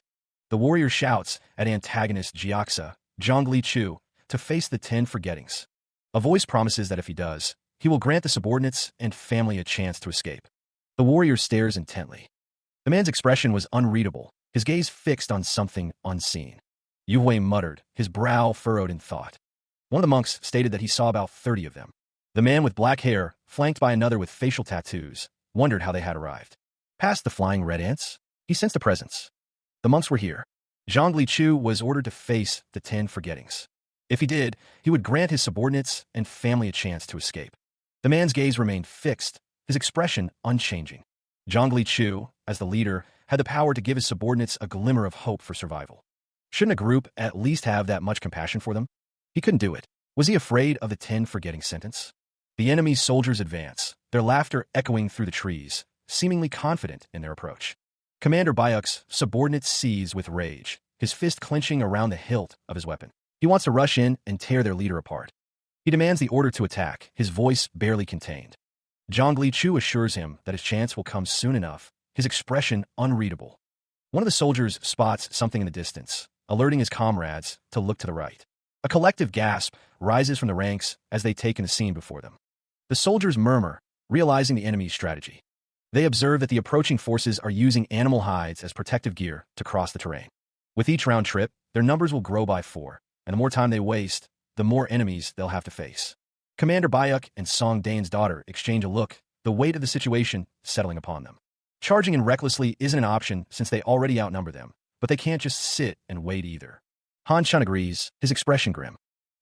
The warrior shouts at antagonist Jioxa, Zhongli Chu, to face the 10 forgettings. A voice promises that if he does, he will grant the subordinates and family a chance to escape. The warrior stares intently. The man's expression was unreadable, his gaze fixed on something unseen. Yuhui muttered, his brow furrowed in thought. One of the monks stated that he saw about 30 of them. The man with black hair, flanked by another with facial tattoos, wondered how they had arrived. Past the flying red ants, he sensed a presence. The monks were here. Zhongli Chu was ordered to face the 10 forgettings. If he did, he would grant his subordinates and family a chance to escape. The man's gaze remained fixed, his expression unchanging. Zhongli Chu, as the leader, had the power to give his subordinates a glimmer of hope for survival. Shouldn't a group at least have that much compassion for them? He couldn't do it. Was he afraid of the 10 forgetting sentence? The enemy's soldiers advance, their laughter echoing through the trees, seemingly confident in their approach. Commander Bayuk's subordinate seethes with rage, his fist clenching around the hilt of his weapon. He wants to rush in and tear their leader apart. He demands the order to attack, his voice barely contained. Zhongli Chu assures him that his chance will come soon enough, his expression unreadable. One of the soldiers spots something in the distance, alerting his comrades to look to the right. A collective gasp rises from the ranks as they take in the scene before them. The soldiers murmur, realizing the enemy's strategy. They observe that the approaching forces are using animal hides as protective gear to cross the terrain. With each round trip, their numbers will grow by 4, and the more time they waste, the more enemies they'll have to face. Commander Bayuk and Song Dane's daughter exchange a look, the weight of the situation settling upon them. Charging in recklessly isn't an option since they already outnumber them, but they can't just sit and wait either. Han Chun agrees, his expression grim.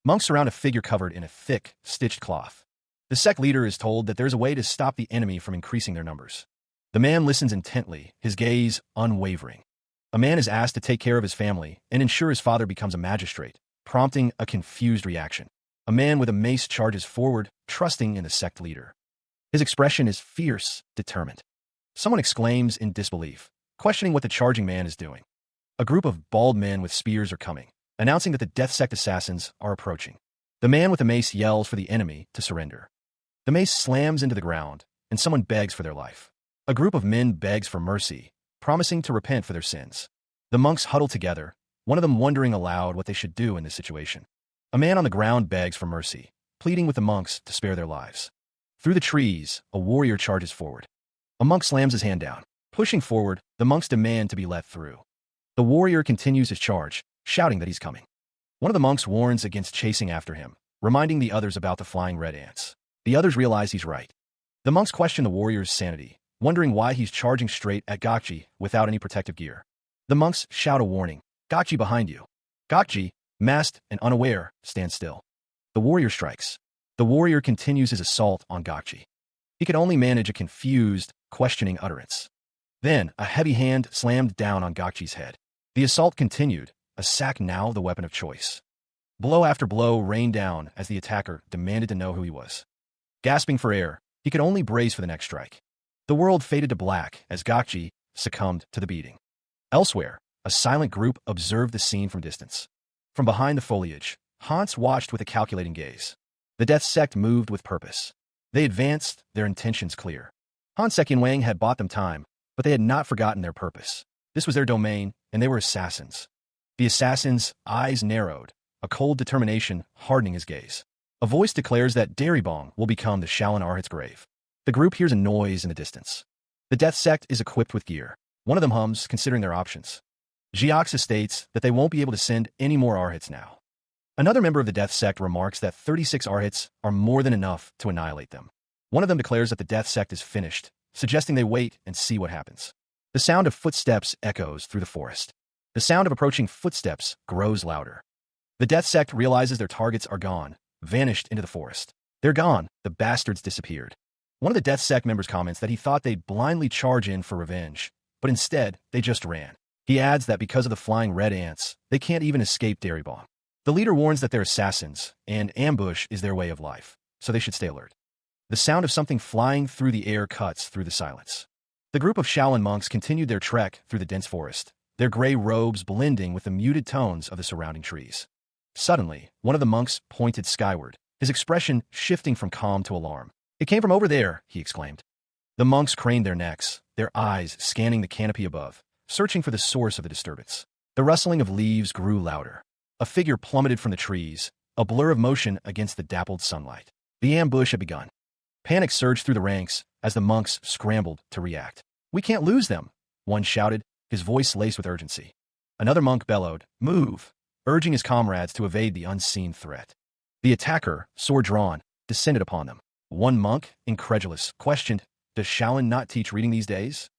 Monks surround a figure covered in a thick, stitched cloth. The sect leader is told that there's a way to stop the enemy from increasing their numbers. The man listens intently, his gaze unwavering. A man is asked to take care of his family and ensure his father becomes a magistrate, prompting a confused reaction. A man with a mace charges forward, trusting in the sect leader. His expression is fierce, determined. Someone exclaims in disbelief, questioning what the charging man is doing. A group of bald men with spears are coming, announcing that the Death Sect assassins are approaching. The man with the mace yells for the enemy to surrender. The mace slams into the ground, and someone begs for their life. A group of men begs for mercy, promising to repent for their sins. The monks huddle together, one of them wondering aloud what they should do in this situation. A man on the ground begs for mercy, pleading with the monks to spare their lives. Through the trees, a warrior charges forward. A monk slams his hand down. Pushing forward, the monks demand to be let through. The warrior continues his charge, shouting that he's coming. One of the monks warns against chasing after him, reminding the others about the flying red ants. The others realize he's right. The monks question the warrior's sanity, wondering why he's charging straight at Gakji without any protective gear. The monks shout a warning, "Gakji behind you." Gakji, masked and unaware, stands still. The warrior strikes. The warrior continues his assault on Gakji. He could only manage a confused, questioning utterance. Then, a heavy hand slammed down on Gakji's head. The assault continued, a sack now the weapon of choice. Blow after blow rained down as the attacker demanded to know who he was. Gasping for air, he could only brace for the next strike. The world faded to black as Gakji succumbed to the beating. Elsewhere, a silent group observed the scene from distance. From behind the foliage, Hans watched with a calculating gaze. The Death Sect moved with purpose. They advanced, their intentions clear. Han Sek and Wang had bought them time, but they had not forgotten their purpose. This was their domain, and they were assassins. The assassin's eyes narrowed, a cold determination hardening his gaze. A voice declares that Daribong will become the Shaolin Arhat's grave. The group hears a noise in the distance. The Death Sect is equipped with gear. One of them hums, considering their options. Jiaxa states that they won't be able to send any more Arhats now. Another member of the Death Sect remarks that 36 Arhats are more than enough to annihilate them. One of them declares that the Death Sect is finished, suggesting they wait and see what happens. The sound of footsteps echoes through the forest. The sound of approaching footsteps grows louder. The Death Sect realizes their targets are gone, vanished into the forest. They're gone, the bastards disappeared. One of the Death Sect members comments that he thought they'd blindly charge in for revenge, but instead, they just ran. He adds that because of the flying red ants, they can't even escape Daribong. The leader warns that they're assassins, and ambush is their way of life, so they should stay alert. The sound of something flying through the air cuts through the silence. The group of Shaolin monks continued their trek through the dense forest, their gray robes blending with the muted tones of the surrounding trees. Suddenly, one of the monks pointed skyward, his expression shifting from calm to alarm. "It came from over there," he exclaimed. The monks craned their necks, their eyes scanning the canopy above, searching for the source of the disturbance. The rustling of leaves grew louder. A figure plummeted from the trees, a blur of motion against the dappled sunlight. The ambush had begun. Panic surged through the ranks as the monks scrambled to react. "We can't lose them," one shouted, his voice laced with urgency. Another monk bellowed, "Move," urging his comrades to evade the unseen threat. The attacker, sword drawn, descended upon them. One monk, incredulous, questioned, "Does Shaolin not teach reading these days?"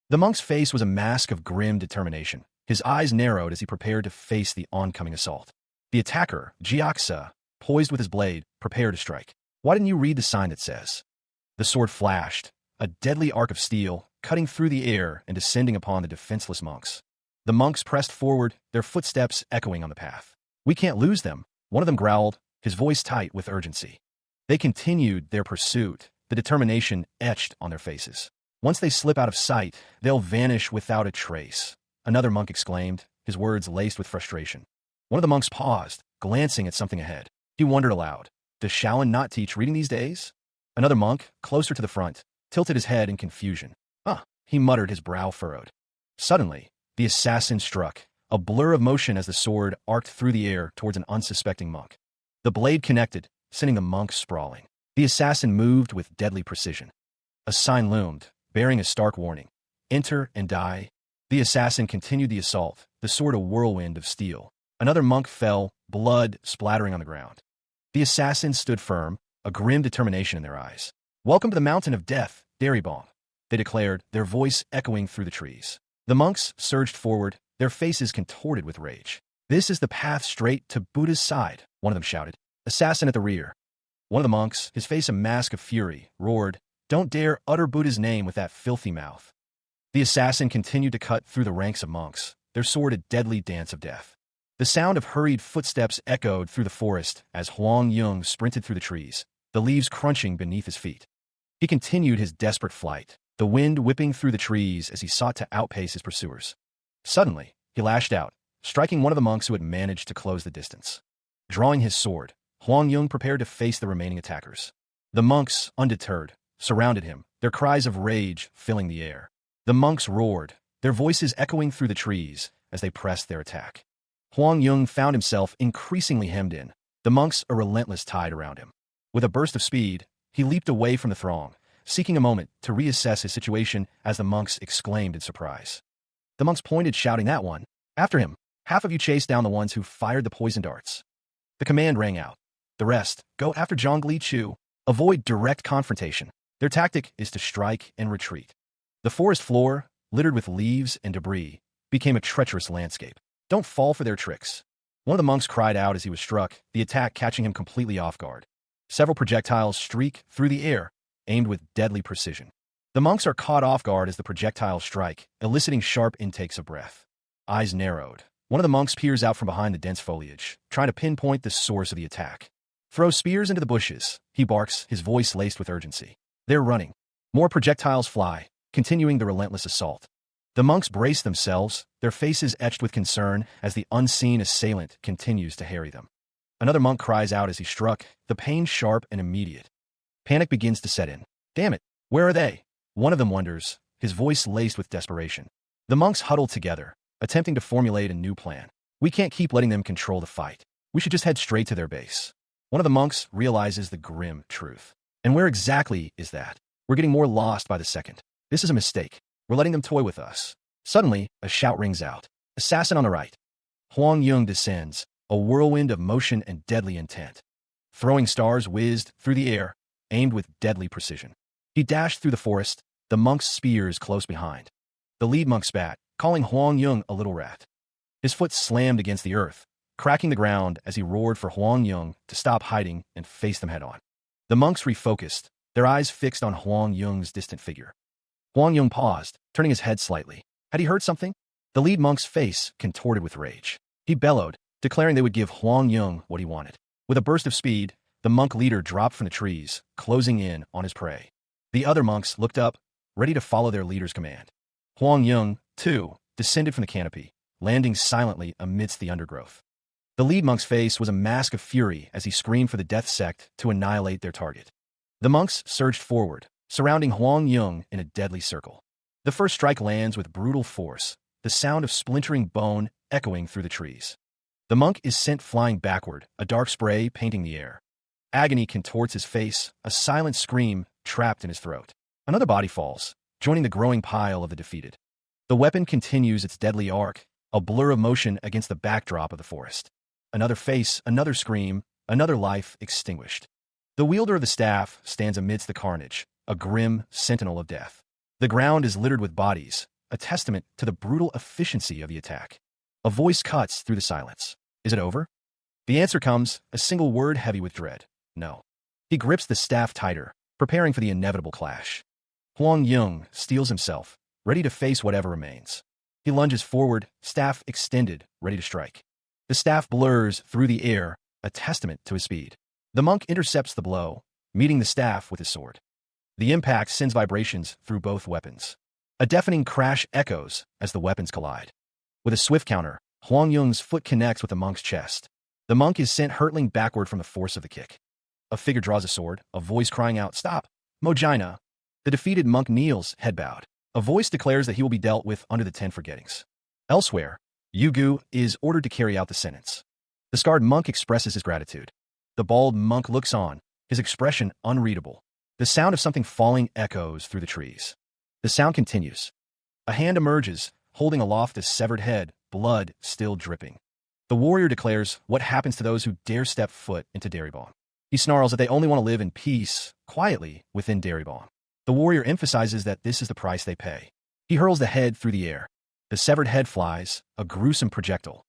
The monk's face was a mask of grim determination. His eyes narrowed as he prepared to face the oncoming assault. The attacker, Jiaksa, poised with his blade, prepared to strike. Why didn't you read the sign that says? The sword flashed, a deadly arc of steel, cutting through the air and descending upon the defenseless monks. The monks pressed forward, their footsteps echoing on the path. We can't lose them, one of them growled, his voice tight with urgency. They continued their pursuit, the determination etched on their faces. Once they slip out of sight, they'll vanish without a trace, another monk exclaimed, his words laced with frustration. One of the monks paused, glancing at something ahead. He wondered aloud, does Shaolin not teach reading these days? Another monk, closer to the front, tilted his head in confusion. He muttered, his brow furrowed. Suddenly, the assassin struck, a blur of motion as the sword arced through the air towards an unsuspecting monk. The blade connected, sending the monk sprawling. The assassin moved with deadly precision. A sign loomed, bearing a stark warning. Enter and die. The assassin continued the assault, the sword a whirlwind of steel. Another monk fell, blood splattering on the ground. The assassins stood firm, a grim determination in their eyes. Welcome to the mountain of death, Daribong, they declared, their voice echoing through the trees. The monks surged forward, their faces contorted with rage. This is the path straight to Buddha's side, one of them shouted. Assassin at the rear. One of the monks, his face a mask of fury, roared, don't dare utter Buddha's name with that filthy mouth. The assassin continued to cut through the ranks of monks, their sword a deadly dance of death. The sound of hurried footsteps echoed through the forest as Huang Yung sprinted through the trees, the leaves crunching beneath his feet. He continued his desperate flight, the wind whipping through the trees as he sought to outpace his pursuers. Suddenly, he lashed out, striking one of the monks who had managed to close the distance. Drawing his sword, Huang Yung prepared to face the remaining attackers. The monks, undeterred, surrounded him, their cries of rage filling the air. The monks roared, their voices echoing through the trees as they pressed their attack. Huang Yung found himself increasingly hemmed in, the monks a relentless tide around him. With a burst of speed, he leaped away from the throng, seeking a moment to reassess his situation as the monks exclaimed in surprise. The monks pointed, shouting, that one. After him, half of you chase down the ones who fired the poison darts. The command rang out. The rest, go after Zhongli Chu. Avoid direct confrontation. Their tactic is to strike and retreat. The forest floor, littered with leaves and debris, became a treacherous landscape. Don't fall for their tricks. One of the monks cried out as he was struck, the attack catching him completely off guard. Several projectiles streak through the air, aimed with deadly precision. The monks are caught off guard as the projectiles strike, eliciting sharp intakes of breath. Eyes narrowed. One of the monks peers out from behind the dense foliage, trying to pinpoint the source of the attack. Throw spears into the bushes, he barks, his voice laced with urgency. They're running. More projectiles fly, continuing the relentless assault. The monks brace themselves, their faces etched with concern as the unseen assailant continues to harry them. Another monk cries out as he struck, the pain sharp and immediate. Panic begins to set in. Damn it, where are they? One of them wonders, his voice laced with desperation. The monks huddle together, attempting to formulate a new plan. We can't keep letting them control the fight. We should just head straight to their base. One of the monks realizes the grim truth. And where exactly is that? We're getting more lost by the second. This is a mistake. We're letting them toy with us. Suddenly, a shout rings out. Assassin on the right. Huang Yung descends, a whirlwind of motion and deadly intent. Throwing stars whizzed through the air, aimed with deadly precision. He dashed through the forest, the monk's spears close behind. The lead monk spat, calling Huang Yung a little rat. His foot slammed against the earth, cracking the ground as he roared for Huang Yung to stop hiding and face them head on. The monks refocused, their eyes fixed on Huang Yung's distant figure. Huang Yung paused, turning his head slightly. Had he heard something? The lead monk's face contorted with rage. He bellowed, declaring they would give Huang Yung what he wanted. With a burst of speed, the monk leader dropped from the trees, closing in on his prey. The other monks looked up, ready to follow their leader's command. Huang Yung, too, descended from the canopy, landing silently amidst the undergrowth. The lead monk's face was a mask of fury as he screamed for the death sect to annihilate their target. The monks surged forward, surrounding Huang Yung in a deadly circle. The first strike lands with brutal force, the sound of splintering bone echoing through the trees. The monk is sent flying backward, a dark spray painting the air. Agony contorts his face, a silent scream trapped in his throat. Another body falls, joining the growing pile of the defeated. The weapon continues its deadly arc, a blur of motion against the backdrop of the forest. Another face, another scream, another life extinguished. The wielder of the staff stands amidst the carnage, a grim sentinel of death. The ground is littered with bodies, a testament to the brutal efficiency of the attack. A voice cuts through the silence. Is it over? The answer comes, a single word heavy with dread. No. He grips the staff tighter, preparing for the inevitable clash. Huang Yung steels himself, ready to face whatever remains. He lunges forward, staff extended, ready to strike. The staff blurs through the air, a testament to his speed. The monk intercepts the blow, meeting the staff with his sword. The impact sends vibrations through both weapons. A deafening crash echoes as the weapons collide. With a swift counter, Huang Yung's foot connects with the monk's chest. The monk is sent hurtling backward from the force of the kick. A figure draws a sword, a voice crying out, "Stop! Mojina!" The defeated monk kneels, head bowed. A voice declares that he will be dealt with under the 10 forgettings. Elsewhere, Yugu is ordered to carry out the sentence. The scarred monk expresses his gratitude. The bald monk looks on, his expression unreadable. The sound of something falling echoes through the trees. The sound continues. A hand emerges, holding aloft a severed head, blood still dripping. The warrior declares what happens to those who dare step foot into Daribon. He snarls that they only want to live in peace, quietly, within Daribon. The warrior emphasizes that this is the price they pay. He hurls the head through the air. The severed head flies, a gruesome projectile.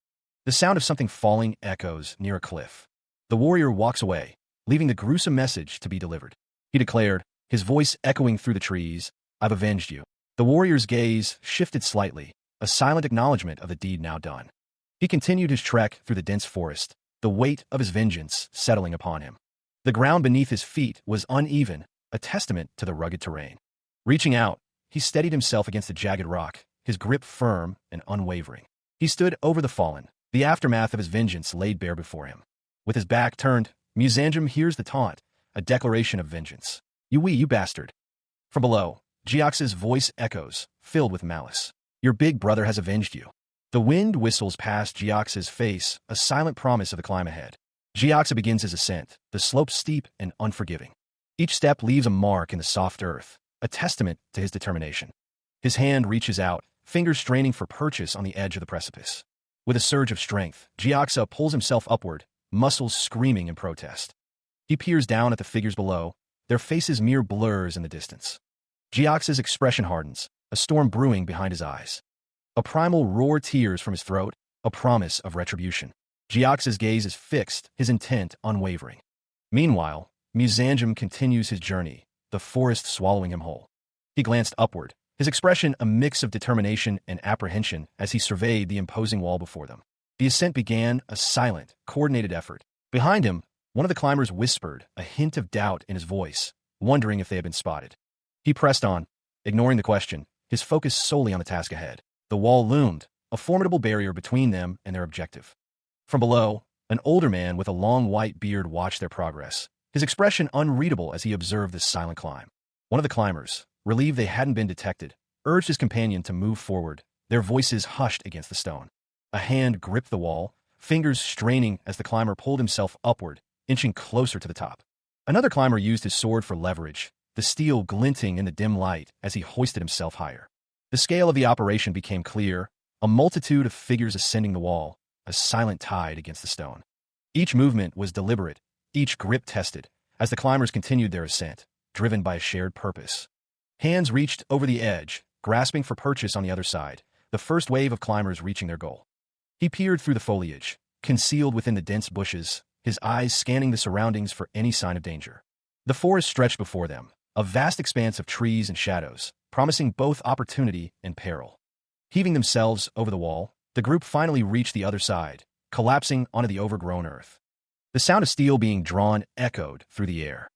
The sound of something falling echoes near a cliff. The warrior walks away, leaving the gruesome message to be delivered. He declared, his voice echoing through the trees, "I've avenged you." The warrior's gaze shifted slightly, a silent acknowledgement of the deed now done. He continued his trek through the dense forest, the weight of his vengeance settling upon him. The ground beneath his feet was uneven, a testament to the rugged terrain. Reaching out, he steadied himself against a jagged rock, his grip firm and unwavering. He stood over the fallen, the aftermath of his vengeance laid bare before him. With his back turned, Muzanjum hears the taunt, a declaration of vengeance. You bastard." From below, Jiox's voice echoes, filled with malice. "Your big brother has avenged you." The wind whistles past Jiox's face, a silent promise of the climb ahead. Jioxa begins his ascent, the slope steep and unforgiving. Each step leaves a mark in the soft earth, a testament to his determination. His hand reaches out, fingers straining for purchase on the edge of the precipice. With a surge of strength, Jioxa pulls himself upward, muscles screaming in protest. He peers down at the figures below, their faces mere blurs in the distance. Jioxa's expression hardens, a storm brewing behind his eyes. A primal roar tears from his throat, a promise of retribution. Jioxa's gaze is fixed, his intent unwavering. Meanwhile, Muzanjum continues his journey, the forest swallowing him whole. He glanced upward, his expression a mix of determination and apprehension as he surveyed the imposing wall before them. The ascent began, a silent, coordinated effort. Behind him, one of the climbers whispered, a hint of doubt in his voice, wondering if they had been spotted. He pressed on, ignoring the question, his focus solely on the task ahead. The wall loomed, a formidable barrier between them and their objective. From below, an older man with a long white beard watched their progress, his expression unreadable as he observed this silent climb. One of the climbers, relieved they hadn't been detected, urged his companion to move forward, their voices hushed against the stone. A hand gripped the wall, fingers straining as the climber pulled himself upward, inching closer to the top. Another climber used his sword for leverage, the steel glinting in the dim light as he hoisted himself higher. The scale of the operation became clear, a multitude of figures ascending the wall, a silent tide against the stone. Each movement was deliberate, each grip tested, as the climbers continued their ascent, driven by a shared purpose. Hands reached over the edge, grasping for purchase on the other side, the first wave of climbers reaching their goal. He peered through the foliage, concealed within the dense bushes, his eyes scanning the surroundings for any sign of danger. The forest stretched before them, a vast expanse of trees and shadows, promising both opportunity and peril. Heaving themselves over the wall, the group finally reached the other side, collapsing onto the overgrown earth. The sound of steel being drawn echoed through the air.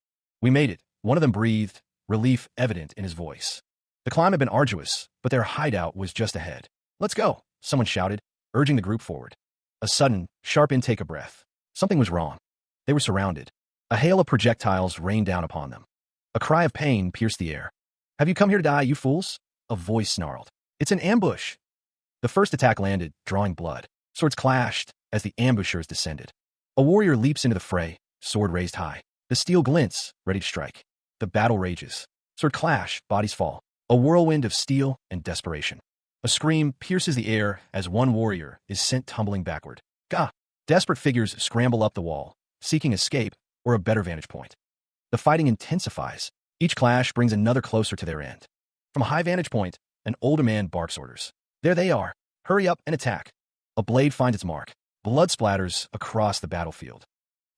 "We made it," one of them breathed, relief evident in his voice. The climb had been arduous, but their hideout was just ahead. "Let's go," someone shouted, urging the group forward. A sudden, sharp intake of breath. Something was wrong. They were surrounded. A hail of projectiles rained down upon them. A cry of pain pierced the air. "Have you come here to die, you fools?" A voice snarled. "It's an ambush." The first attack landed, drawing blood. Swords clashed as the ambushers descended. A warrior leaps into the fray, sword raised high. The steel glints, ready to strike. The battle rages. Sword clash, bodies fall. A whirlwind of steel and desperation. A scream pierces the air as one warrior is sent tumbling backward. Gah! Desperate figures scramble up the wall, seeking escape or a better vantage point. The fighting intensifies. Each clash brings another closer to their end. From a high vantage point, an older man barks orders. "There they are. Hurry up and attack." A blade finds its mark. Blood splatters across the battlefield.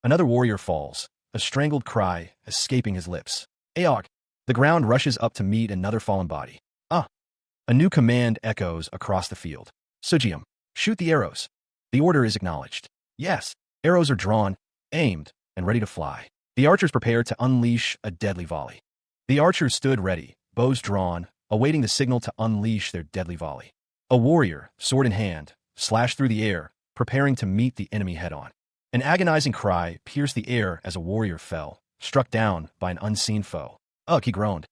Another warrior falls, a strangled cry escaping his lips. Aog! The ground rushes up to meet another fallen body. Ah! A new command echoes across the field. Sujium, shoot the arrows. The order is acknowledged. Yes, arrows are drawn, aimed, and ready to fly. The archers prepare to unleash a deadly volley. The archers stood ready, bows drawn, awaiting the signal to unleash their deadly volley. A warrior, sword in hand, slashed through the air, preparing to meet the enemy head-on. An agonizing cry pierced the air as a warrior fell, struck down by an unseen foe. Ugh, he groaned.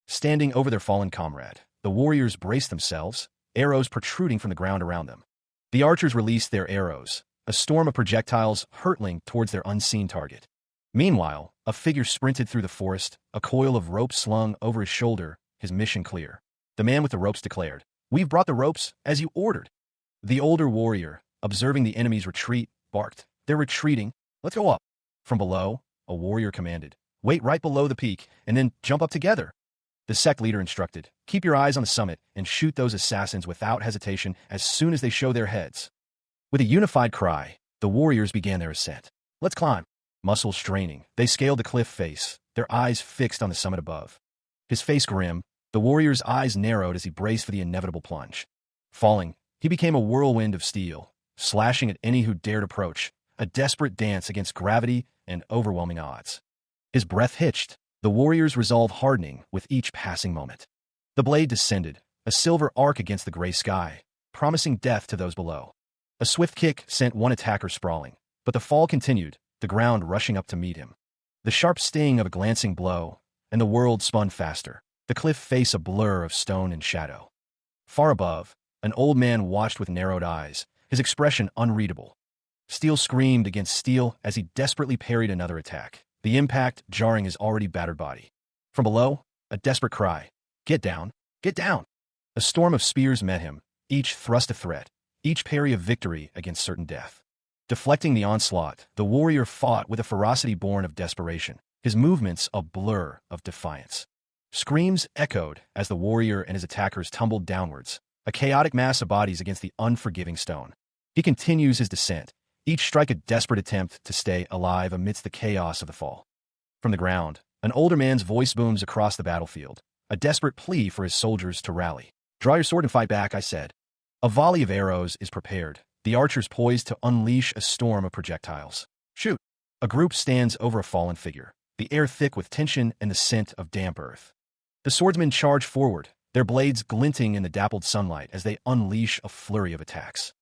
Standing over their fallen comrade, the warriors braced themselves, arrows protruding from the ground around them. The archers released their arrows, a storm of projectiles hurtling towards their unseen target. Meanwhile, a figure sprinted through the forest, a coil of rope slung over his shoulder, his mission clear. The man with the ropes declared, "We've brought the ropes, as you ordered." The older warrior, observing the enemy's retreat, barked, "They're retreating. Let's go up." From below, a warrior commanded, "Wait right below the peak, and then jump up together." The SECT leader instructed, "Keep your eyes on the summit and shoot those assassins without hesitation as soon as they show their heads." With a unified cry, the warriors began their ascent. "Let's climb." Muscles straining, they scaled the cliff face, their eyes fixed on the summit above. His face grim, the warrior's eyes narrowed as he braced for the inevitable plunge. Falling, he became a whirlwind of steel, slashing at any who dared approach, a desperate dance against gravity and overwhelming odds. His breath hitched, the warrior's resolve hardening with each passing moment. The blade descended, a silver arc against the gray sky, promising death to those below. A swift kick sent one attacker sprawling, but the fall continued, the ground rushing up to meet him. The sharp sting of a glancing blow, and the world spun faster, the cliff face a blur of stone and shadow. Far above, an old man watched with narrowed eyes, his expression unreadable. Steel screamed against steel as he desperately parried another attack, the impact jarring his already battered body. From below, a desperate cry, "Get down! Get down!" A storm of spears met him, each thrust a threat, each parry a victory against certain death. Deflecting the onslaught, the warrior fought with a ferocity born of desperation, his movements a blur of defiance. Screams echoed as the warrior and his attackers tumbled downwards, a chaotic mass of bodies against the unforgiving stone. He continues his descent, each strike a desperate attempt to stay alive amidst the chaos of the fall. From the ground, an older man's voice booms across the battlefield, a desperate plea for his soldiers to rally. "Draw your sword and fight back," I said. A volley of arrows is prepared, the archers poised to unleash a storm of projectiles. "Shoot!" A group stands over a fallen figure, the air thick with tension and the scent of damp earth. The swordsmen charge forward, their blades glinting in the dappled sunlight as they unleash a flurry of attacks.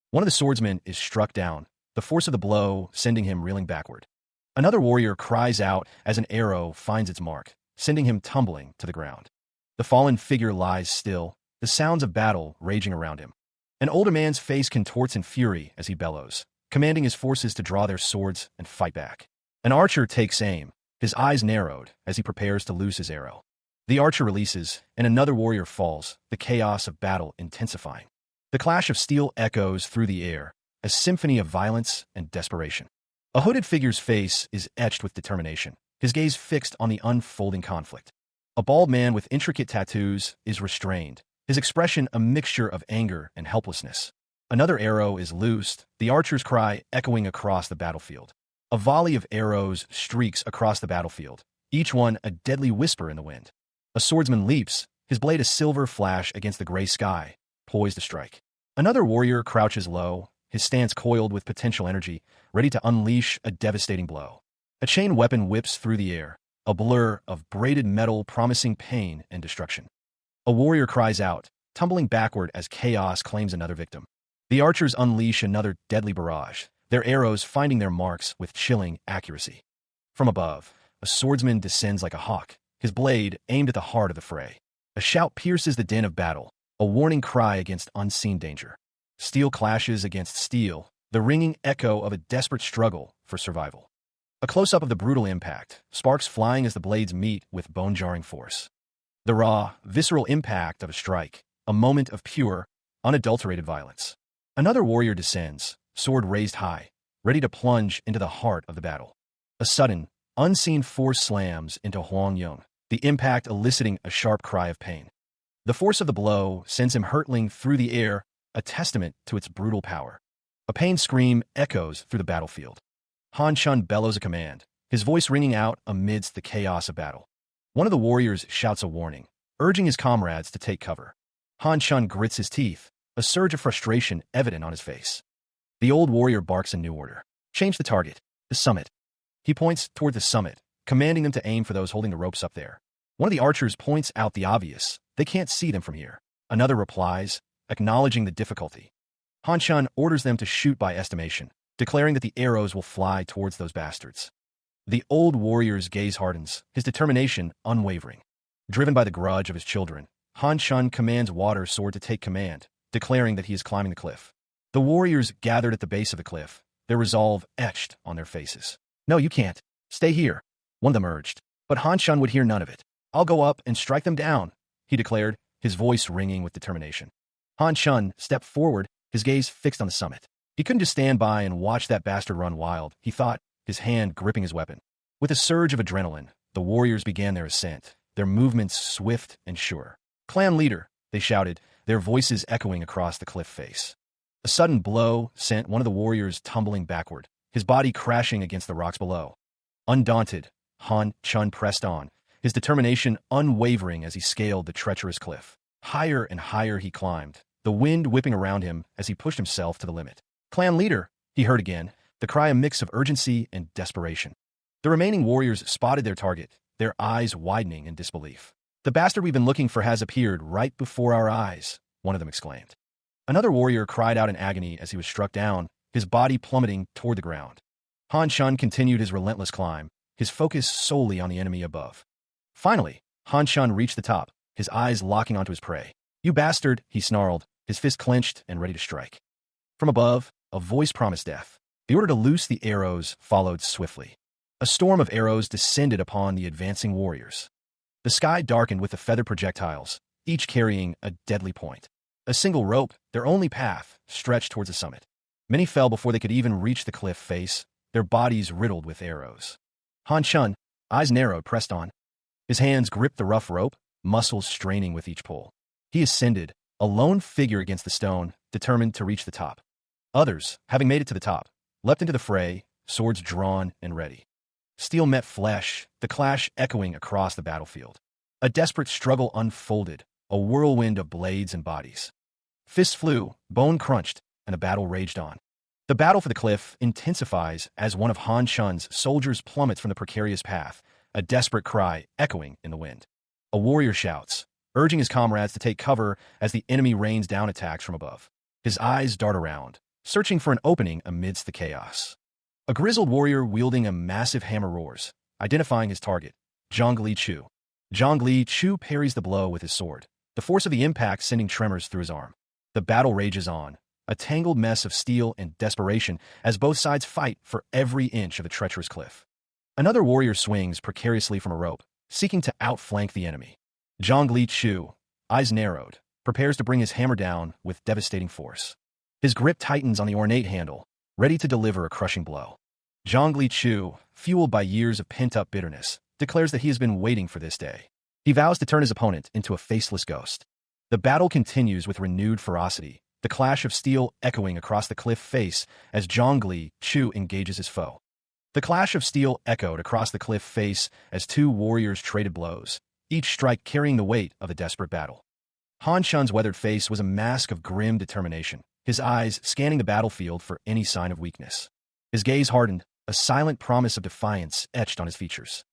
One of the swordsmen is struck down, the force of the blow sending him reeling backward. Another warrior cries out as an arrow finds its mark, sending him tumbling to the ground. The fallen figure lies still, the sounds of battle raging around him. An older man's face contorts in fury as he bellows, commanding his forces to draw their swords and fight back. An archer takes aim, his eyes narrowed as he prepares to loose his arrow. The archer releases, and another warrior falls, the chaos of battle intensifying. The clash of steel echoes through the air, a symphony of violence and desperation. A hooded figure's face is etched with determination, his gaze fixed on the unfolding conflict. A bald man with intricate tattoos is restrained, his expression a mixture of anger and helplessness. Another arrow is loosed, the archer's cry echoing across the battlefield. A volley of arrows streaks across the battlefield, each one a deadly whisper in the wind. A swordsman leaps, his blade a silver flash against the gray sky, poised to strike. Another warrior crouches low, his stance coiled with potential energy, ready to unleash a devastating blow. A chain weapon whips through the air, a blur of braided metal promising pain and destruction. A warrior cries out, tumbling backward as chaos claims another victim. The archers unleash another deadly barrage, their arrows finding their marks with chilling accuracy. From above, a swordsman descends like a hawk, his blade aimed at the heart of the fray. A shout pierces the din of battle, a warning cry against unseen danger. Steel clashes against steel, the ringing echo of a desperate struggle for survival. A close-up of the brutal impact, sparks flying as the blades meet with bone-jarring force. The raw, visceral impact of a strike, a moment of pure, unadulterated violence. Another warrior descends, sword raised high, ready to plunge into the heart of the battle. A sudden, unseen force slams into Huang Yong, the impact eliciting a sharp cry of pain. The force of the blow sends him hurtling through the air, a testament to its brutal power. A pained scream echoes through the battlefield. Han Chun bellows a command, his voice ringing out amidst the chaos of battle. One of the warriors shouts a warning, urging his comrades to take cover. Han Chun grits his teeth, a surge of frustration evident on his face. The old warrior barks a new order. Change the target. The summit. He points toward the summit, commanding them to aim for those holding the ropes up there. One of the archers points out the obvious. They can't see them from here. Another replies, acknowledging the difficulty. Han Chun orders them to shoot by estimation, declaring that the arrows will fly towards those bastards. The old warrior's gaze hardens, his determination unwavering. Driven by the grudge of his children, Han Chun commands Water Sword to take command, declaring that he is climbing the cliff. The warriors gathered at the base of the cliff, their resolve etched on their faces. No, you can't. Stay here. One of them urged. But Han Chun would hear none of it. I'll go up and strike them down, he declared, his voice ringing with determination. Han Chun stepped forward, his gaze fixed on the summit. He couldn't just stand by and watch that bastard run wild, he thought, his hand gripping his weapon. With a surge of adrenaline, the warriors began their ascent, their movements swift and sure. Clan leader, they shouted, their voices echoing across the cliff face. A sudden blow sent one of the warriors tumbling backward, his body crashing against the rocks below. Undaunted, Han Chun pressed on, his determination unwavering as he scaled the treacherous cliff. Higher and higher he climbed, the wind whipping around him as he pushed himself to the limit. Clan leader, he heard again, the cry a mix of urgency and desperation. The remaining warriors spotted their target, their eyes widening in disbelief. The bastard we've been looking for has appeared right before our eyes, one of them exclaimed. Another warrior cried out in agony as he was struck down, his body plummeting toward the ground. Han Chun continued his relentless climb, his focus solely on the enemy above. Finally, Han Chun reached the top, his eyes locking onto his prey. You bastard, he snarled, his fist clenched and ready to strike. From above, a voice promised death. The order to loose the arrows followed swiftly. A storm of arrows descended upon the advancing warriors. The sky darkened with the feather projectiles, each carrying a deadly point. A single rope, their only path, stretched towards the summit. Many fell before they could even reach the cliff face, their bodies riddled with arrows. Han Chun, eyes narrowed, pressed on. His hands gripped the rough rope, muscles straining with each pull. He ascended, a lone figure against the stone, determined to reach the top. Others, having made it to the top, leapt into the fray, swords drawn and ready. Steel met flesh, the clash echoing across the battlefield. A desperate struggle unfolded, a whirlwind of blades and bodies. Fists flew, bone crunched, and the battle raged on. The battle for the cliff intensifies as one of Han Chun's soldiers plummets from the precarious path, a desperate cry echoing in the wind. A warrior shouts, urging his comrades to take cover as the enemy rains down attacks from above. His eyes dart around, searching for an opening amidst the chaos. A grizzled warrior wielding a massive hammer roars, identifying his target, Zhongli Chu. Zhongli Chu parries the blow with his sword, the force of the impact sending tremors through his arm. The battle rages on, a tangled mess of steel and desperation as both sides fight for every inch of the treacherous cliff. Another warrior swings precariously from a rope, seeking to outflank the enemy. Zhongli Chu, eyes narrowed, prepares to bring his hammer down with devastating force. His grip tightens on the ornate handle, ready to deliver a crushing blow. Zhongli Chu, fueled by years of pent-up bitterness, declares that he has been waiting for this day. He vows to turn his opponent into a faceless ghost. The battle continues with renewed ferocity, the clash of steel echoing across the cliff face as Zhongli Chu engages his foe. The clash of steel echoed across the cliff face as two warriors traded blows, each strike carrying the weight of the desperate battle. Han Chun's weathered face was a mask of grim determination, his eyes scanning the battlefield for any sign of weakness. His gaze hardened, a silent promise of defiance etched on his features.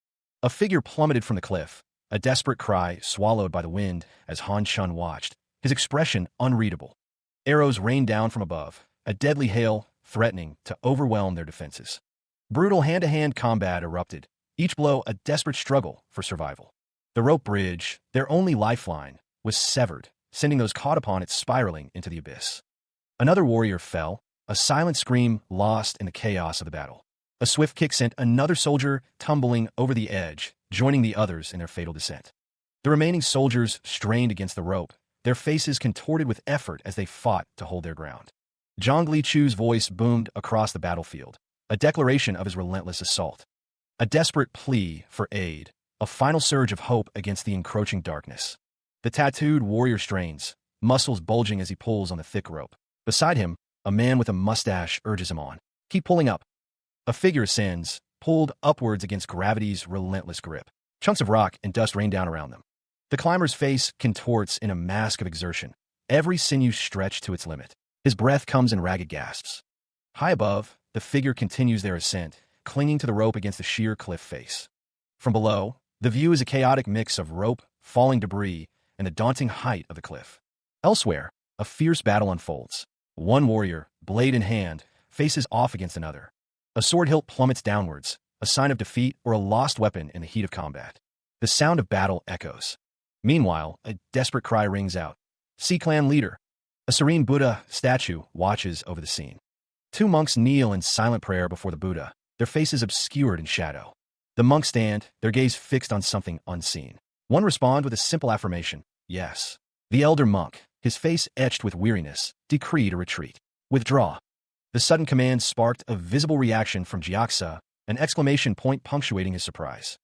A figure plummeted from the cliff, a desperate cry swallowed by the wind as Han Chun watched, his expression unreadable. Arrows rained down from above, a deadly hail threatening to overwhelm their defenses. Brutal hand-to-hand combat erupted, each blow a desperate struggle for survival. The rope bridge, their only lifeline, was severed, sending those caught upon it spiraling into the abyss. Another warrior fell, a silent scream lost in the chaos of the battle. A swift kick sent another soldier tumbling over the edge, joining the others in their fatal descent. The remaining soldiers strained against the rope, their faces contorted with effort as they fought to hold their ground. Zhongli Chu's voice boomed across the battlefield, a declaration of his relentless assault. A desperate plea for aid, a final surge of hope against the encroaching darkness. The tattooed warrior strains, muscles bulging as he pulls on the thick rope. Beside him, A man with a mustache urges him on. Keep pulling up. A figure ascends, pulled upwards against gravity's relentless grip. Chunks of rock and dust rain down around them. The climber's face contorts in a mask of exertion, every sinew stretched to its limit. His breath comes in ragged gasps. High above, the figure continues their ascent, clinging to the rope against the sheer cliff face. From below, the view is a chaotic mix of rope, falling debris, and the daunting height of the cliff. Elsewhere, a fierce battle unfolds. One warrior, blade in hand, faces off against another. A sword hilt plummets downwards, a sign of defeat or a lost weapon in the heat of combat. The sound of battle echoes. Meanwhile, a desperate cry rings out. Sea clan leader. A serene Buddha statue watches over the scene. Two monks kneel in silent prayer before the Buddha, their faces obscured in shadow. The monks stand, their gaze fixed on something unseen. One responds with a simple affirmation, yes. The elder monk, his face etched with weariness, decreed a retreat. Withdraw. The sudden command sparked a visible reaction from Jiaxa, an exclamation point punctuating his surprise.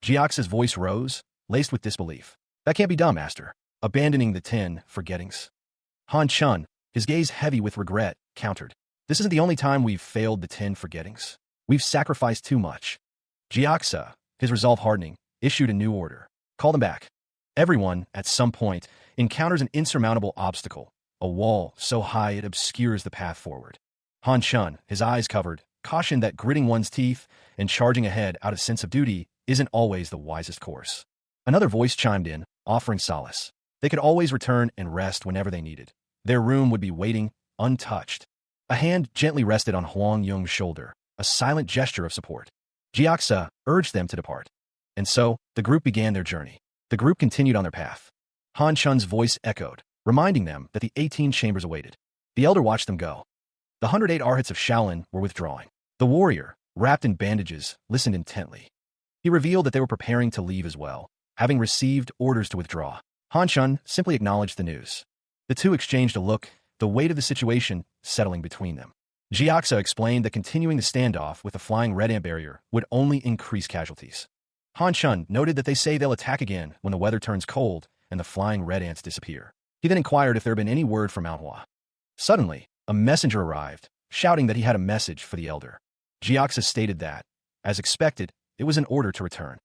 Jiaxa's voice rose, laced with disbelief. That can't be done, master. Abandoning the 10 forgettings. Han Chun, his gaze heavy with regret, countered. This isn't the only time we've failed the 10 forgettings. We've sacrificed too much. Jiaxa, his resolve hardening, issued a new order. Call them back. Everyone, at some point, encounters an insurmountable obstacle, a wall so high it obscures the path forward. Han Chun, his eyes covered, cautioned that gritting one's teeth and charging ahead out of sense of duty isn't always the wisest course. Another voice chimed in, offering solace. They could always return and rest whenever they needed. Their room would be waiting, untouched. A hand gently rested on Huang Yung's shoulder, a silent gesture of support. Jiaxa urged them to depart. And so, the group began their journey. The group continued on their path. Han Chun's voice echoed, reminding them that the 18 chambers awaited. The elder watched them go. The 108 arhats of Shaolin were withdrawing. The warrior, wrapped in bandages, listened intently. He revealed that they were preparing to leave as well, having received orders to withdraw. Han Chun simply acknowledged the news. The two exchanged a look, the weight of the situation settling between them. Jiaxa explained that continuing the standoff with the flying red ant barrier would only increase casualties. Han Chun noted that they say they'll attack again when the weather turns cold and the flying red ants disappear. He then inquired if there had been any word from Manhwa. Suddenly, a messenger arrived, shouting that he had a message for the elder. Jiaxa stated that, as expected, it was an order to return.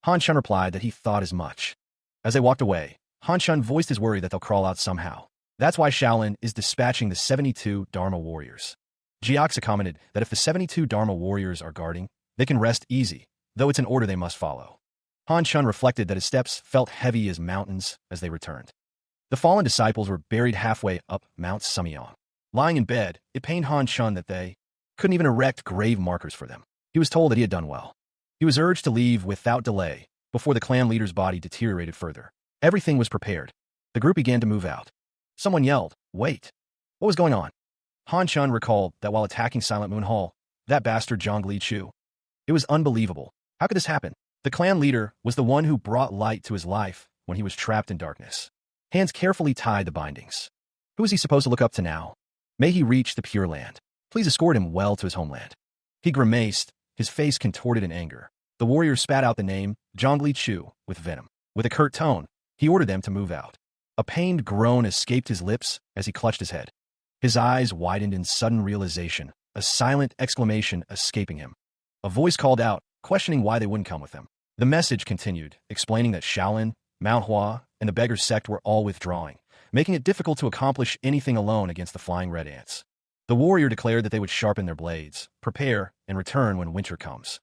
Han Chun replied that he thought as much. As they walked away, Han Chun voiced his worry that they'll crawl out somehow. That's why Shaolin is dispatching the 72 Dharma warriors. Jiaxa commented that if the 72 Dharma warriors are guarding, they can rest easy, though it's an order they must follow. Han Chun reflected that his steps felt heavy as mountains as they returned. The fallen disciples were buried halfway up Mount Sumyong. Lying in bed, it pained Han Chun that they couldn't even erect grave markers for them. He was told that he had done well. He was urged to leave without delay before the clan leader's body deteriorated further. Everything was prepared. The group began to move out. Someone yelled, "Wait!" What was going on? Han Chun recalled that while attacking Silent Moon Hall, that bastard Zhongli Chu. It was unbelievable. How could this happen? The clan leader was the one who brought light to his life when he was trapped in darkness. Hands carefully tied the bindings. Who is he supposed to look up to now? May he reach the Pure Land. Please escort him well to his homeland. He grimaced, his face contorted in anger. The warrior spat out the name, Zhongli Chu, with venom. With a curt tone, he ordered them to move out. A pained groan escaped his lips as he clutched his head. His eyes widened in sudden realization, a silent exclamation escaping him. A voice called out, questioning why they wouldn't come with them. The message continued, explaining that Shaolin, Manhwa, and the Beggar Sect were all withdrawing, making it difficult to accomplish anything alone against the flying red ants. The warrior declared that they would sharpen their blades, prepare, and return when winter comes.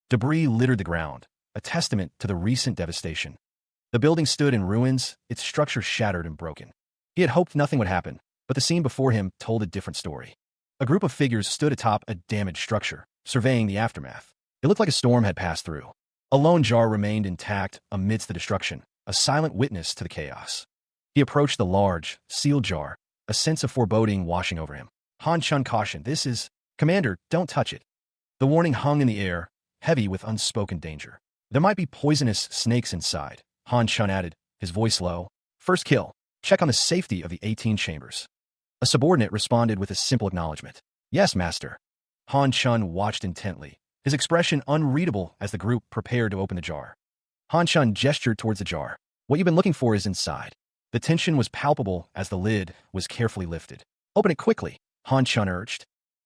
Debris littered the ground, a testament to the recent devastation. The building stood in ruins, its structure shattered and broken. He had hoped nothing would happen, but the scene before him told a different story. A group of figures stood atop a damaged structure, surveying the aftermath. It looked like a storm had passed through. A lone jar remained intact amidst the destruction, a silent witness to the chaos. He approached the large, sealed jar, a sense of foreboding washing over him. Han Chun cautioned, "This is... Commander, don't touch it." The warning hung in the air, heavy with unspoken danger. There might be poisonous snakes inside, Han Chun added, his voice low. "First kill. Check on the safety of the 18 chambers." A subordinate responded with a simple acknowledgement. "Yes, master." Han Chun watched intently, his expression unreadable as the group prepared to open the jar. Han Chun gestured towards the jar. "What you've been looking for is inside." The tension was palpable as the lid was carefully lifted. "Open it quickly." Han Chun urged.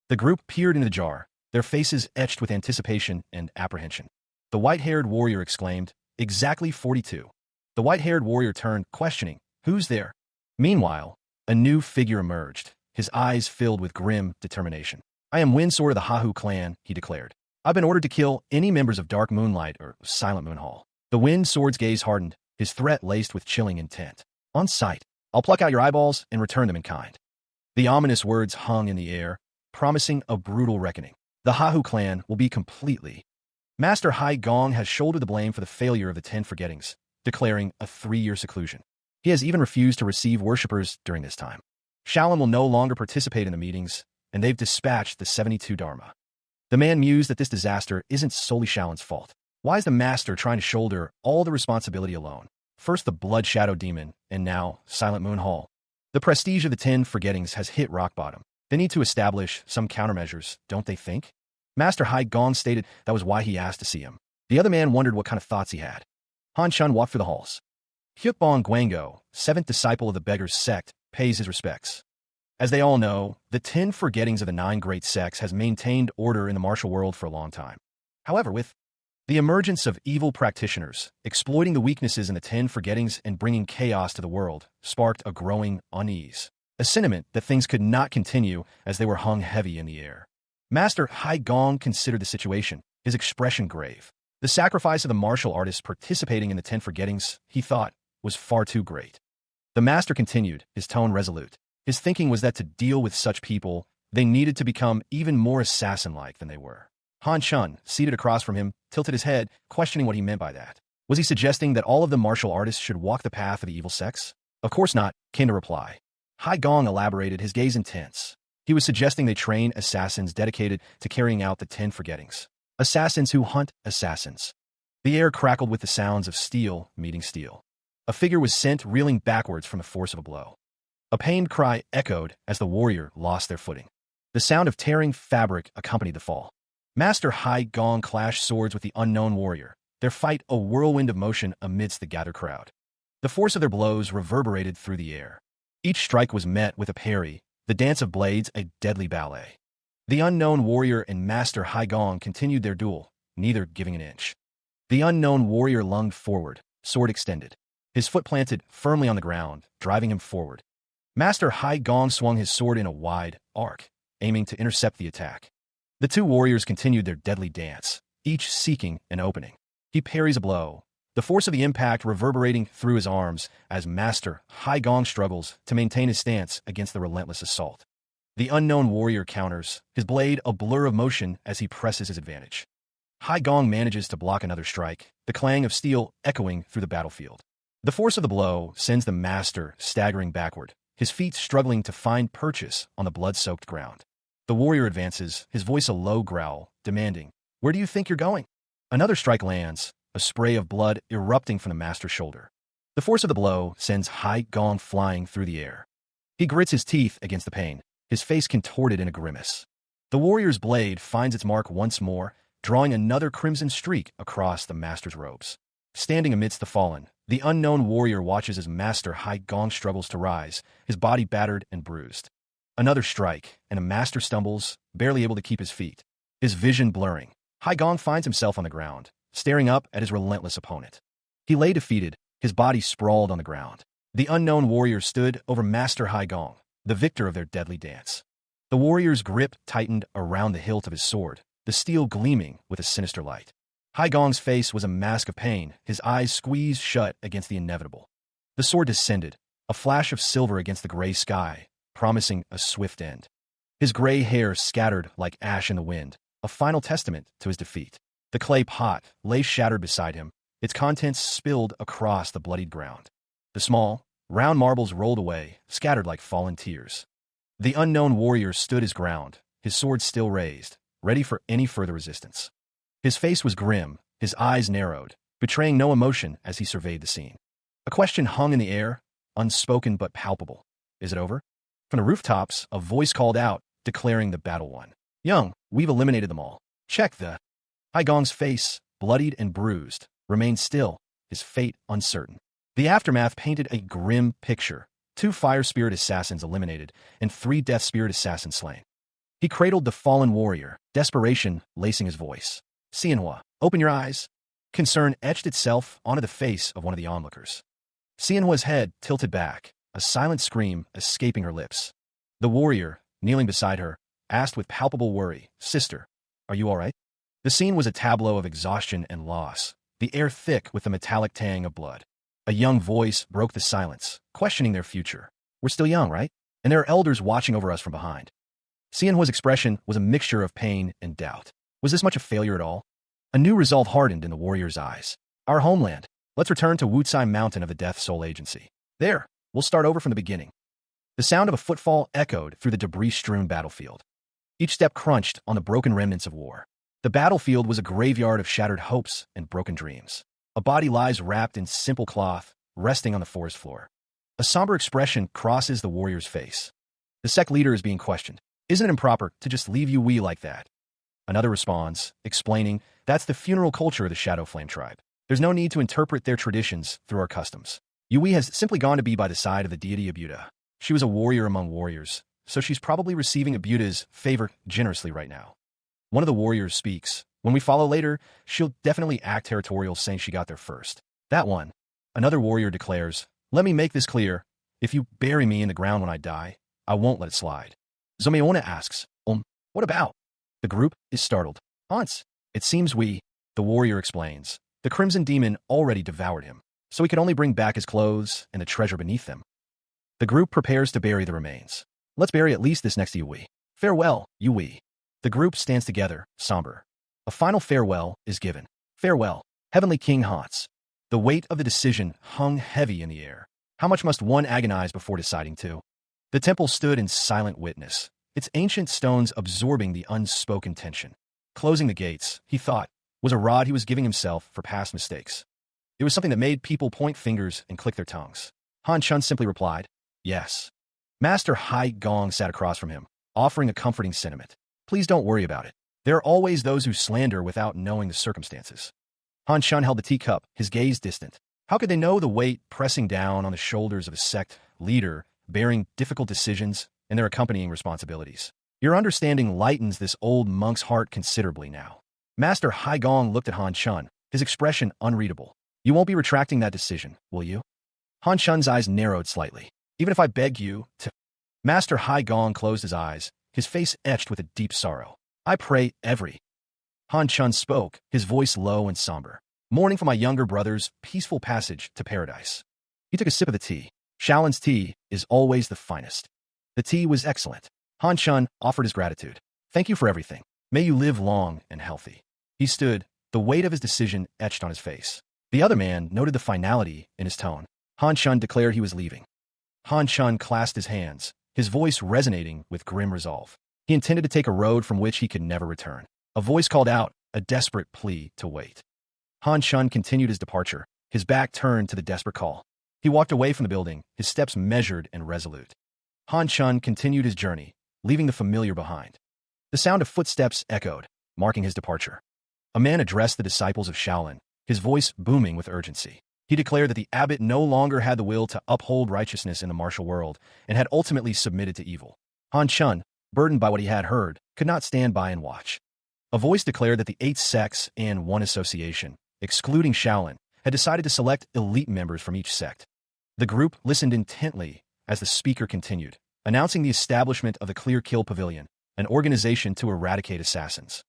The group peered into the jar, their faces etched with anticipation and apprehension. The white-haired warrior exclaimed, "Exactly 42. The white-haired warrior turned, questioning, "Who's there?" Meanwhile, a new figure emerged, his eyes filled with grim determination. "I am Windsword of the Hahu clan," he declared. "I've been ordered to kill any members of Dark Moonlight or Silent Moon Hall." The Windsword's gaze hardened, his threat laced with chilling intent. "On sight, I'll pluck out your eyeballs and return them in kind." The ominous words hung in the air, promising a brutal reckoning. The Hahu clan will be completely. Master Hai Gong has shouldered the blame for the failure of the 10 Forgettings, declaring a 3-year seclusion. He has even refused to receive worshippers during this time. Shaolin will no longer participate in the meetings, and they've dispatched the 72 Dharma. The man mused that this disaster isn't solely Shaolin's fault. Why is the master trying to shoulder all the responsibility alone? First the Blood Shadow Demon, and now Silent Moon Hall. The prestige of the 10 Forgettings has hit rock bottom. They need to establish some countermeasures, don't they think? Master Hai Gong stated that was why he asked to see him. The other man wondered what kind of thoughts he had. Han Chun walked through the halls. Hyukbong Guango, 7th disciple of the Beggar's Sect, pays his respects. As they all know, the 10 Forgettings of the 9 great sects has maintained order in the martial world for a long time. However, with the emergence of evil practitioners, exploiting the weaknesses in the 10 Forgettings and bringing chaos to the world, sparked a growing unease. A sentiment that things could not continue as they were hung heavy in the air. Master Hai Gong considered the situation, his expression grave. The sacrifice of the martial artists participating in the 10 Forgettings, he thought, was far too great. The master continued, his tone resolute. His thinking was that to deal with such people, they needed to become even more assassin-like than they were. Han Chun, seated across from him, tilted his head, questioning what he meant by that. Was he suggesting that all of the martial artists should walk the path of the evil sects? Of course not, came the reply. Hai Gong elaborated, his gaze intense. He was suggesting they train assassins dedicated to carrying out the 10 Forgettings. Assassins who hunt assassins. The air crackled with the sounds of steel meeting steel. A figure was sent reeling backwards from the force of a blow. A pained cry echoed as the warrior lost their footing. The sound of tearing fabric accompanied the fall. Master Hai Gong clashed swords with the unknown warrior, their fight a whirlwind of motion amidst the gathered crowd. The force of their blows reverberated through the air. Each strike was met with a parry, the dance of blades a deadly ballet. The unknown warrior and Master Hai Gong continued their duel, neither giving an inch. The unknown warrior lunged forward, sword extended. His foot planted firmly on the ground, driving him forward. Master Hai Gong swung his sword in a wide arc, aiming to intercept the attack. The two warriors continued their deadly dance, each seeking an opening. He parries a blow, the force of the impact reverberating through his arms as Master Hai Gong struggles to maintain his stance against the relentless assault. The unknown warrior counters, his blade a blur of motion as he presses his advantage. Hai Gong manages to block another strike, the clang of steel echoing through the battlefield. The force of the blow sends the master staggering backward, his feet struggling to find purchase on the blood-soaked ground. The warrior advances, his voice a low growl, demanding, "Where do you think you're going?" Another strike lands, a spray of blood erupting from the master's shoulder. The force of the blow sends Hai Gong flying through the air. He grits his teeth against the pain, his face contorted in a grimace. The warrior's blade finds its mark once more, drawing another crimson streak across the master's robes. Standing amidst the fallen, the unknown warrior watches as Master Hai Gong struggles to rise, his body battered and bruised. Another strike, and the master stumbles, barely able to keep his feet. His vision blurring, Hai Gong finds himself on the ground, staring up at his relentless opponent. He lay defeated, his body sprawled on the ground. The unknown warrior stood over Master Hai Gong, the victor of their deadly dance. The warrior's grip tightened around the hilt of his sword, the steel gleaming with a sinister light. Hai Gong's face was a mask of pain, his eyes squeezed shut against the inevitable. The sword descended, a flash of silver against the gray sky, promising a swift end. His gray hair scattered like ash in the wind, a final testament to his defeat. The clay pot lay shattered beside him, its contents spilled across the bloodied ground. The small, round marbles rolled away, scattered like fallen tears. The unknown warrior stood his ground, his sword still raised, ready for any further resistance. His face was grim, his eyes narrowed, betraying no emotion as he surveyed the scene. A question hung in the air, unspoken but palpable. Is it over? From the rooftops, a voice called out, declaring the battle won. "Young, we've eliminated them all. Check the..." Hai Gong's face, bloodied and bruised, remained still, his fate uncertain. The aftermath painted a grim picture. 2 fire spirit assassins eliminated, and 3 death spirit assassins slain. He cradled the fallen warrior, desperation lacing his voice. Manhwa, open your eyes. Concern etched itself onto the face of one of the onlookers. Manhwa's head tilted back, a silent scream escaping her lips. The warrior, kneeling beside her, asked with palpable worry, "Sister, are you all right?" The scene was a tableau of exhaustion and loss, the air thick with the metallic tang of blood. A young voice broke the silence, questioning their future. "We're still young, right? And there are elders watching over us from behind." Manhwa's expression was a mixture of pain and doubt. Was this much a failure at all? A new resolve hardened in the warrior's eyes. "Our homeland. Let's return to Wutsai Mountain of the Death Soul Agency. There, we'll start over from the beginning." The sound of a footfall echoed through the debris-strewn battlefield. Each step crunched on the broken remnants of war. The battlefield was a graveyard of shattered hopes and broken dreams. A body lies wrapped in simple cloth, resting on the forest floor. A somber expression crosses the warrior's face. The sect leader is being questioned. "Isn't it improper to just leave Yui like that?" Another responds, explaining, "That's the funeral culture of the Shadow Flame tribe. There's no need to interpret their traditions through our customs. Yui has simply gone to be by the side of the deity Abuta. She was a warrior among warriors, so she's probably receiving Abuta's favor generously right now." One of the warriors speaks. "When we follow later, she'll definitely act territorial, saying she got there first." "That one." Another warrior declares, "Let me make this clear. If you bury me in the ground when I die, I won't let it slide." Zomeona asks, "What about?" The group is startled. "Aunts, it seems the warrior explains. "The Crimson Demon already devoured him, so he could only bring back his clothes and the treasure beneath them." The group prepares to bury the remains. "Let's bury at least this next to Yui. Farewell, Yui." The group stands together, somber. A final farewell is given. "Farewell, Heavenly King Hans." The weight of the decision hung heavy in the air. How much must one agonize before deciding to? The temple stood in silent witness, its ancient stones absorbing the unspoken tension. Closing the gates, he thought, was a rod he was giving himself for past mistakes. It was something that made people point fingers and click their tongues. Han Chun simply replied, "Yes." Master Hai Gong sat across from him, offering a comforting sentiment. "Please don't worry about it. There are always those who slander without knowing the circumstances." Han Chun held the teacup, his gaze distant. How could they know the weight pressing down on the shoulders of a sect leader, bearing difficult decisions and their accompanying responsibilities? "Your understanding lightens this old monk's heart considerably now." Master Hai Gong looked at Han Chun, his expression unreadable. "You won't be retracting that decision, will you?" Han Chun's eyes narrowed slightly. "Even if I beg you to—" Master Hai Gong closed his eyes, his face etched with a deep sorrow. "I pray every—" Han Chun spoke, his voice low and somber. "Mourning for my younger brother's peaceful passage to paradise." He took a sip of the tea. Shaolin's tea is always the finest. The tea was excellent. Han Chun offered his gratitude. "Thank you for everything. May you live long and healthy." He stood, the weight of his decision etched on his face. The other man noted the finality in his tone. Han Chun declared he was leaving. Han Chun clasped his hands, his voice resonating with grim resolve. He intended to take a road from which he could never return. A voice called out, a desperate plea to wait. Han Chun continued his departure, his back turned to the desperate call. He walked away from the building, his steps measured and resolute. Han Chun continued his journey, leaving the familiar behind. The sound of footsteps echoed, marking his departure. A man addressed the disciples of Shaolin, his voice booming with urgency. He declared that the abbot no longer had the will to uphold righteousness in the martial world and had ultimately submitted to evil. Han Chun, burdened by what he had heard, could not stand by and watch. A voice declared that the 8 sects and 1 association, excluding Shaolin, had decided to select elite members from each sect. The group listened intently as the speaker continued, announcing the establishment of the Clear Kill Pavilion, an organization to eradicate assassins.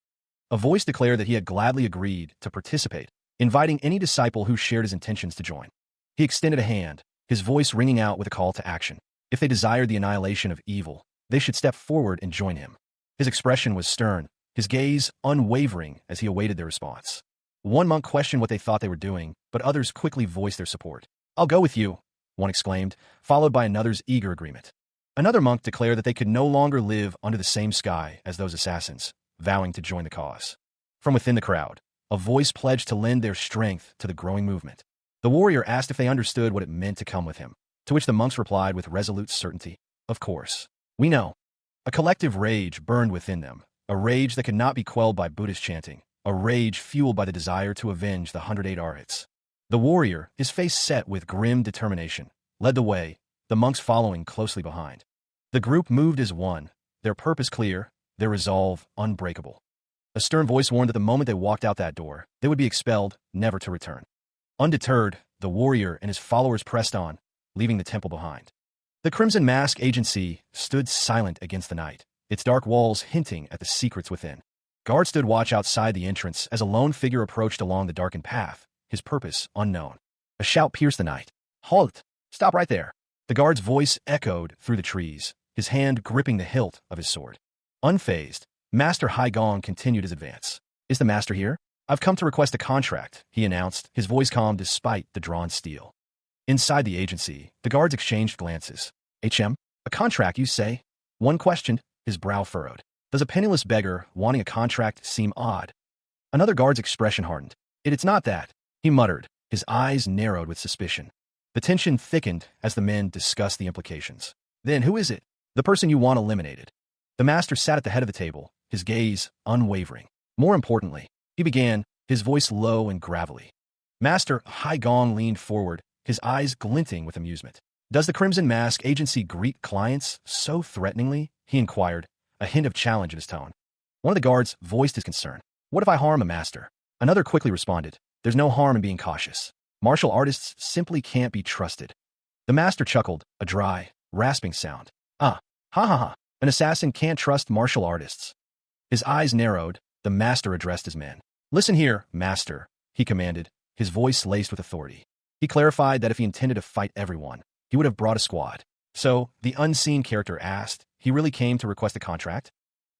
A voice declared that he had gladly agreed to participate, inviting any disciple who shared his intentions to join. He extended a hand, his voice ringing out with a call to action. If they desired the annihilation of evil, they should step forward and join him. His expression was stern, his gaze unwavering as he awaited their response. One monk questioned what they thought they were doing, but others quickly voiced their support. "I'll go with you," one exclaimed, followed by another's eager agreement. Another monk declared that they could no longer live under the same sky as those assassins, vowing to join the cause. From within the crowd, a voice pledged to lend their strength to the growing movement. The warrior asked if they understood what it meant to come with him, to which the monks replied with resolute certainty, "Of course. We know." A collective rage burned within them, a rage that could not be quelled by Buddhist chanting, a rage fueled by the desire to avenge the 108 Arhats. The warrior, his face set with grim determination, led the way, the monks following closely behind. The group moved as one, their purpose clear, their resolve unbreakable. A stern voice warned that the moment they walked out that door, they would be expelled, never to return. Undeterred, the warrior and his followers pressed on, leaving the temple behind. The Crimson Mask Agency stood silent against the night, its dark walls hinting at the secrets within. Guards stood watch outside the entrance as a lone figure approached along the darkened path, his purpose unknown. A shout pierced the night. "Halt! Stop right there!" The guard's voice echoed through the trees, his hand gripping the hilt of his sword. Unfazed, Master Hai Gong continued his advance. "Is the master here? I've come to request a contract," he announced, his voice calm despite the drawn steel. Inside the agency, the guards exchanged glances. "HM? A contract, you say?" One questioned, his brow furrowed. "Does a penniless beggar wanting a contract seem odd?" Another guard's expression hardened. "It's not that," he muttered, his eyes narrowed with suspicion. The tension thickened as the men discussed the implications. "Then who is it? The person you want eliminated." The master sat at the head of the table, his gaze unwavering. "More importantly," he began, his voice low and gravelly. Master Hai Gong leaned forward, his eyes glinting with amusement. "Does the Crimson Mask Agency greet clients so threateningly?" he inquired, a hint of challenge in his tone. One of the guards voiced his concern. "What if I harm a master?" Another quickly responded, "There's no harm in being cautious. Martial artists simply can't be trusted." The master chuckled, a dry, rasping sound. "Ah, ha ha ha, an assassin can't trust martial artists." His eyes narrowed, the master addressed his men. "Listen here, master," he commanded, his voice laced with authority. He clarified that if he intended to fight everyone, he would have brought a squad. "So," the unseen character asked, "he really came to request a contract?"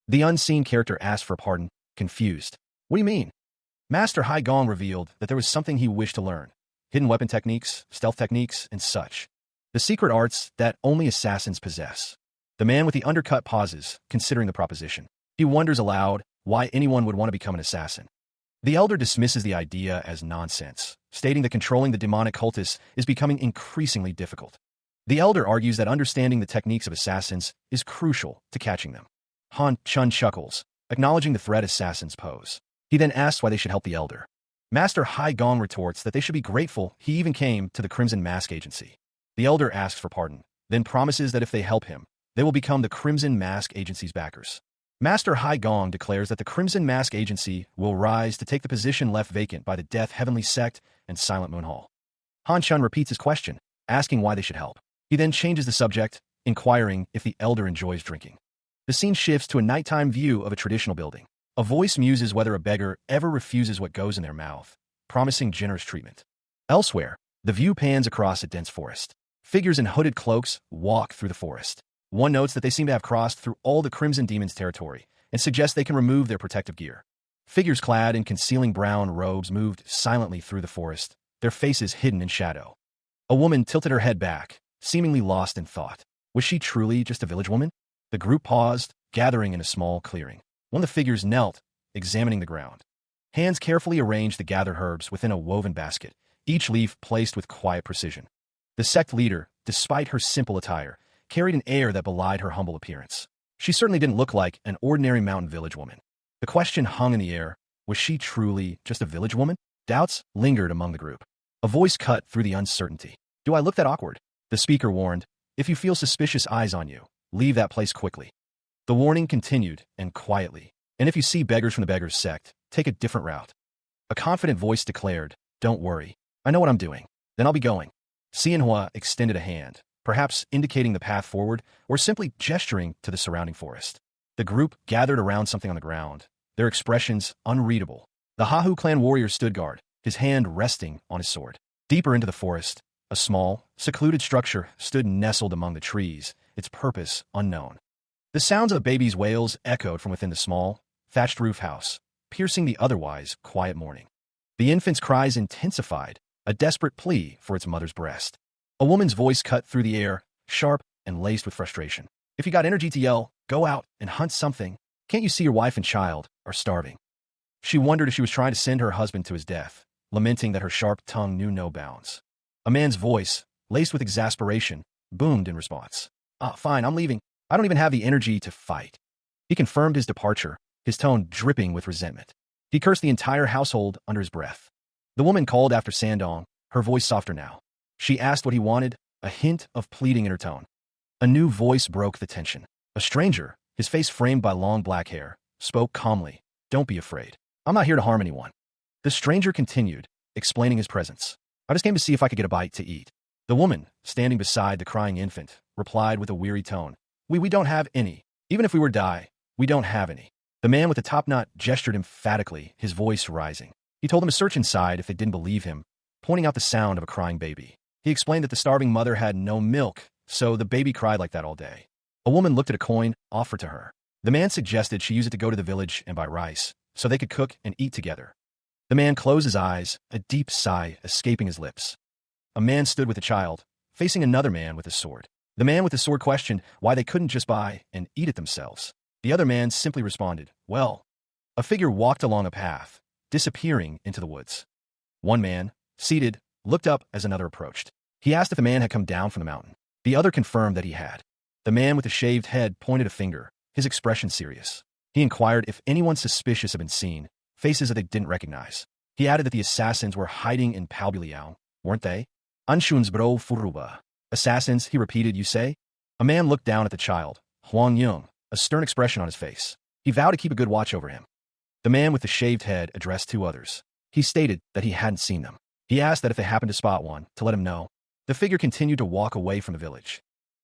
The unseen character asked for pardon, confused. "What do you mean?" Master Hai Gong revealed that there was something he wished to learn. Hidden weapon techniques, stealth techniques, and such. The secret arts that only assassins possess. The man with the undercut pauses, considering the proposition. He wonders aloud why anyone would want to become an assassin. The elder dismisses the idea as nonsense, stating that controlling the demonic cultists is becoming increasingly difficult. The elder argues that understanding the techniques of assassins is crucial to catching them. Han Chun chuckles, acknowledging the threat assassins pose. He then asks why they should help the elder. Master Hai Gong retorts that they should be grateful he even came to the Crimson Mask Agency. The elder asks for pardon, then promises that if they help him, they will become the Crimson Mask Agency's backers. Master Hai Gong declares that the Crimson Mask Agency will rise to take the position left vacant by the Death Heavenly Sect and Silent Moon Hall. Han Chun repeats his question, asking why they should help. He then changes the subject, inquiring if the elder enjoys drinking. The scene shifts to a nighttime view of a traditional building. A voice muses whether a beggar ever refuses what goes in their mouth, promising generous treatment. Elsewhere, the view pans across a dense forest. Figures in hooded cloaks walk through the forest. One notes that they seem to have crossed through all the Crimson Demon's territory and suggests they can remove their protective gear. Figures clad in concealing brown robes moved silently through the forest, their faces hidden in shadow. A woman tilted her head back, seemingly lost in thought. Was she truly just a village woman? The group paused, gathering in a small clearing. One of the figures knelt, examining the ground. Hands carefully arranged the gathered herbs within a woven basket, each leaf placed with quiet precision. The sect leader, despite her simple attire, carried an air that belied her humble appearance. She certainly didn't look like an ordinary mountain village woman. The question hung in the air, was she truly just a village woman? Doubts lingered among the group. A voice cut through the uncertainty. "Do I look that awkward?" The speaker warned, "If you feel suspicious eyes on you, leave that place quickly." The warning continued, and quietly. "And if you see beggars from the Beggars Sect, take a different route." A confident voice declared, "Don't worry. I know what I'm doing. Then I'll be going." Manhwa extended a hand, perhaps indicating the path forward or simply gesturing to the surrounding forest. The group gathered around something on the ground, their expressions unreadable. The Hahu clan warrior stood guard, his hand resting on his sword. Deeper into the forest, a small, secluded structure stood nestled among the trees, its purpose unknown. The sounds of a baby's wails echoed from within the small, thatched roof house, piercing the otherwise quiet morning. The infant's cries intensified, a desperate plea for its mother's breast. A woman's voice cut through the air, sharp and laced with frustration. "If you got energy to yell, go out and hunt something. Can't you see your wife and child are starving?" She wondered if she was trying to send her husband to his death, lamenting that her sharp tongue knew no bounds. A man's voice, laced with exasperation, boomed in response. Fine, I'm leaving. I don't even have the energy to fight." He confirmed his departure, his tone dripping with resentment. He cursed the entire household under his breath. The woman called after Sandong, her voice softer now. She asked what he wanted, a hint of pleading in her tone. A new voice broke the tension. A stranger, his face framed by long black hair, spoke calmly. Don't be afraid. I'm not here to harm anyone. The stranger continued, explaining his presence. I just came to see if I could get a bite to eat. The woman, standing beside the crying infant, replied with a weary tone. We don't have any. Even if we were to die, we don't have any. The man with the top knot gestured emphatically, his voice rising. He told them to search inside if they didn't believe him, pointing out the sound of a crying baby. He explained that the starving mother had no milk, so the baby cried like that all day. A woman looked at a coin offered to her. The man suggested she use it to go to the village and buy rice, so they could cook and eat together. The man closed his eyes, a deep sigh escaping his lips. A man stood with a child, facing another man with a sword. The man with the sword questioned why they couldn't just buy and eat it themselves. The other man simply responded, well. A figure walked along a path, disappearing into the woods. One man, seated, looked up as another approached. He asked if the man had come down from the mountain. The other confirmed that he had. The man with the shaved head pointed a finger, his expression serious. He inquired if anyone suspicious had been seen, faces that they didn't recognize. He added that the assassins were hiding in Palbuliao, weren't they? Anshunsbro Furuba. Assassins, he repeated, you say? A man looked down at the child, Huang Yung, a stern expression on his face. He vowed to keep a good watch over him. The man with the shaved head addressed two others. He stated that he hadn't seen them. He asked that if they happened to spot one, to let him know. The figure continued to walk away from the village.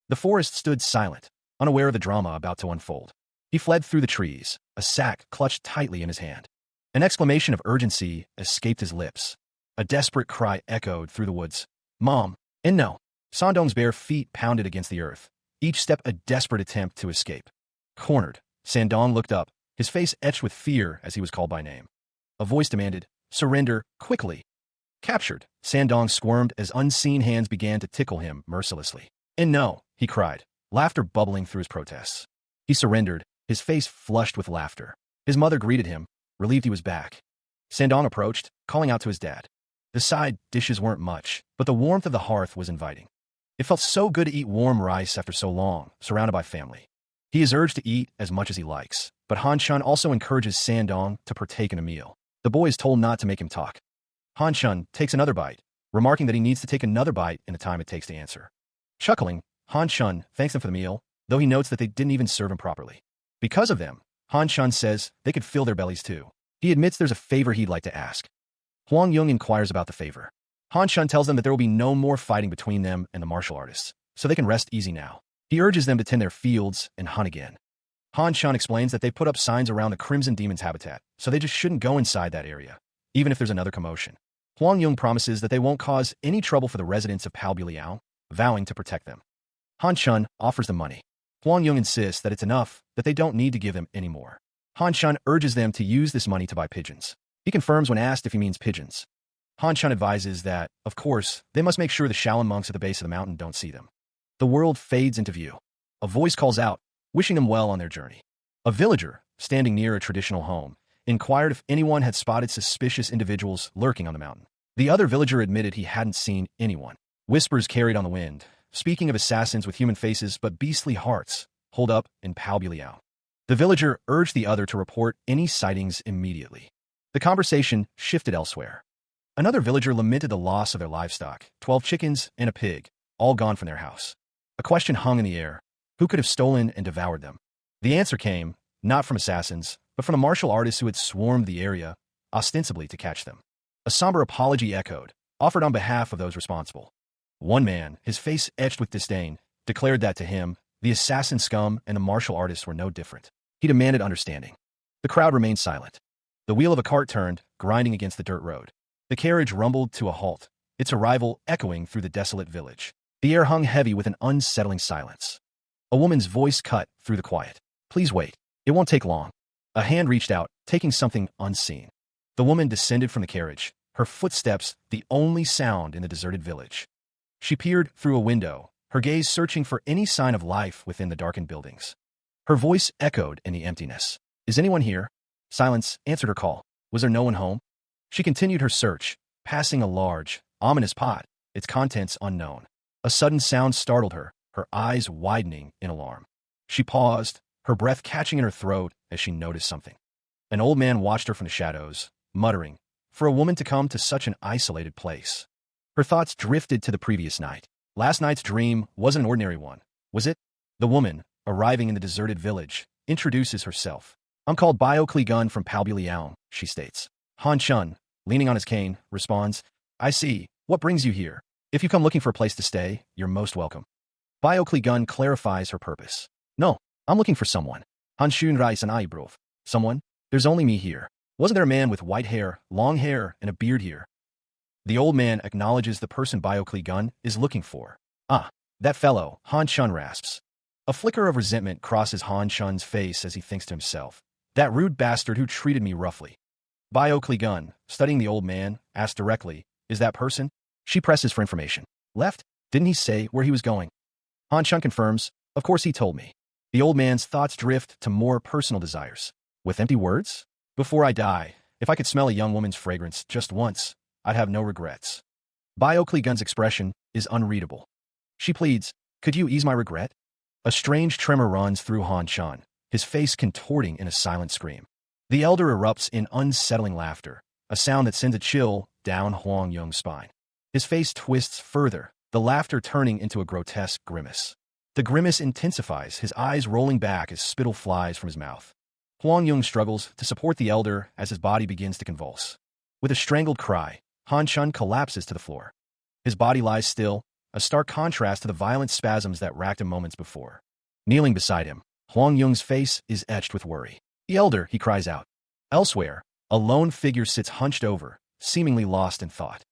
The forest stood silent, unaware of the drama about to unfold. He fled through the trees, a sack clutched tightly in his hand. An exclamation of urgency escaped his lips. A desperate cry echoed through the woods. Mom! And no! Sandong's bare feet pounded against the earth, each step a desperate attempt to escape. Cornered, Sandong looked up, his face etched with fear as he was called by name. A voice demanded, surrender, quickly. Captured, Sandong squirmed as unseen hands began to tickle him mercilessly. And no, he cried, laughter bubbling through his protests. He surrendered, his face flushed with laughter. His mother greeted him, relieved he was back. Sandong approached, calling out to his dad. The side dishes weren't much, but the warmth of the hearth was inviting. It felt so good to eat warm rice after so long, surrounded by family. He is urged to eat as much as he likes, but Han Shun also encourages Sandong to partake in a meal. The boy is told not to make him talk. Han Shun takes another bite, remarking that he needs to take another bite in the time it takes to answer. Chuckling, Han Shun thanks them for the meal, though he notes that they didn't even serve him properly. Because of them, Han Shun says they could fill their bellies too. He admits there's a favor he'd like to ask. Huang Yung inquires about the favor. Han Shun tells them that there will be no more fighting between them and the martial artists, so they can rest easy now. He urges them to tend their fields and hunt again. Han Shun explains that they put up signs around the Crimson Demon's habitat, so they just shouldn't go inside that area, even if there's another commotion. Huang Yung promises that they won't cause any trouble for the residents of Palbuliao, vowing to protect them. Han Shun offers them money. Huang Yung insists that it's enough, that they don't need to give them any more. Han Shun urges them to use this money to buy pigeons. He confirms when asked if he means pigeons. Han Shun advises that, of course, they must make sure the Shaolin monks at the base of the mountain don't see them. The world fades into view. A voice calls out, wishing them well on their journey. A villager, standing near a traditional home, inquired if anyone had spotted suspicious individuals lurking on the mountain. The other villager admitted he hadn't seen anyone. Whispers carried on the wind, speaking of assassins with human faces but beastly hearts, holed up in Palbuliao. The villager urged the other to report any sightings immediately. The conversation shifted elsewhere. Another villager lamented the loss of their livestock, 12 chickens and a pig, all gone from their house. A question hung in the air. Who could have stolen and devoured them? The answer came, not from assassins, but from the martial artists who had swarmed the area, ostensibly to catch them. A somber apology echoed, offered on behalf of those responsible. One man, his face etched with disdain, declared that to him, the assassin scum and the martial artists were no different. He demanded understanding. The crowd remained silent. The wheel of a cart turned, grinding against the dirt road. The carriage rumbled to a halt, its arrival echoing through the desolate village. The air hung heavy with an unsettling silence. A woman's voice cut through the quiet. Please wait. It won't take long. A hand reached out, taking something unseen. The woman descended from the carriage, her footsteps the only sound in the deserted village. She peered through a window, her gaze searching for any sign of life within the darkened buildings. Her voice echoed in the emptiness. Is anyone here? Silence answered her call. Was there no one home? She continued her search, passing a large, ominous pot, its contents unknown. A sudden sound startled her, her eyes widening in alarm. She paused, her breath catching in her throat as she noticed something. An old man watched her from the shadows, muttering, for a woman to come to such an isolated place. Her thoughts drifted to the previous night. Last night's dream wasn't an ordinary one, was it? The woman, arriving in the deserted village, introduces herself. I'm called Bio Gun from Palbuliang, she states. Han Chun, leaning on his cane, responds, I see. What brings you here? If you come looking for a place to stay, you're most welcome. Bio Gun clarifies her purpose. No, I'm looking for someone. Han Shun Rais and Aibrov. Someone? There's only me here. Wasn't there a man with white hair, long hair, and a beard here? The old man acknowledges the person Bio Gun is looking for. Ah, that fellow, Han Chun rasps. A flicker of resentment crosses Han Chun's face as he thinks to himself. That rude bastard who treated me roughly. Bio Gun, studying the old man, asks directly, is that person? She presses for information. Left? Didn't he say where he was going? Han Chun confirms, of course he told me. The old man's thoughts drift to more personal desires. With empty words? Before I die, if I could smell a young woman's fragrance just once, I'd have no regrets. Bio Gun's expression is unreadable. She pleads, could you ease my regret? A strange tremor runs through Han Chun, his face contorting in a silent scream. The elder erupts in unsettling laughter, a sound that sends a chill down Huang Yung's spine. His face twists further, the laughter turning into a grotesque grimace. The grimace intensifies, his eyes rolling back as spittle flies from his mouth. Huang Yung struggles to support the elder as his body begins to convulse. With a strangled cry, Han Chun collapses to the floor. His body lies still, a stark contrast to the violent spasms that racked him moments before. Kneeling beside him, Huang Yung's face is etched with worry. The elder, he cries out. Elsewhere, a lone figure sits hunched over, seemingly lost in thought.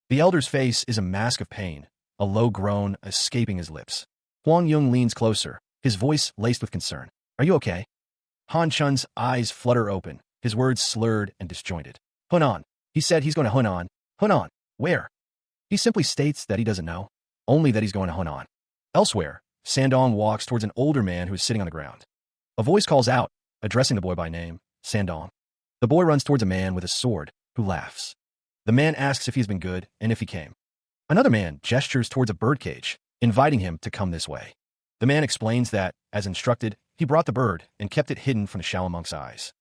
The elder's face is a mask of pain, a low groan escaping his lips. Huang Yung leans closer, his voice laced with concern. Are you okay? Han Chun's eyes flutter open, his words slurred and disjointed. Hunan. He said he's going to Hunan. Hunan. Where? He simply states that he doesn't know, only that he's going to Hunan. Elsewhere, Sandong walks towards an older man who is sitting on the ground. A voice calls out, addressing the boy by name, Sandong. The boy runs towards a man with a sword, who laughs. The man asks if he's been good and if he came. Another man gestures towards a birdcage, inviting him to come this way. The man explains that, as instructed, he brought the bird and kept it hidden from the shallow monk's eyes.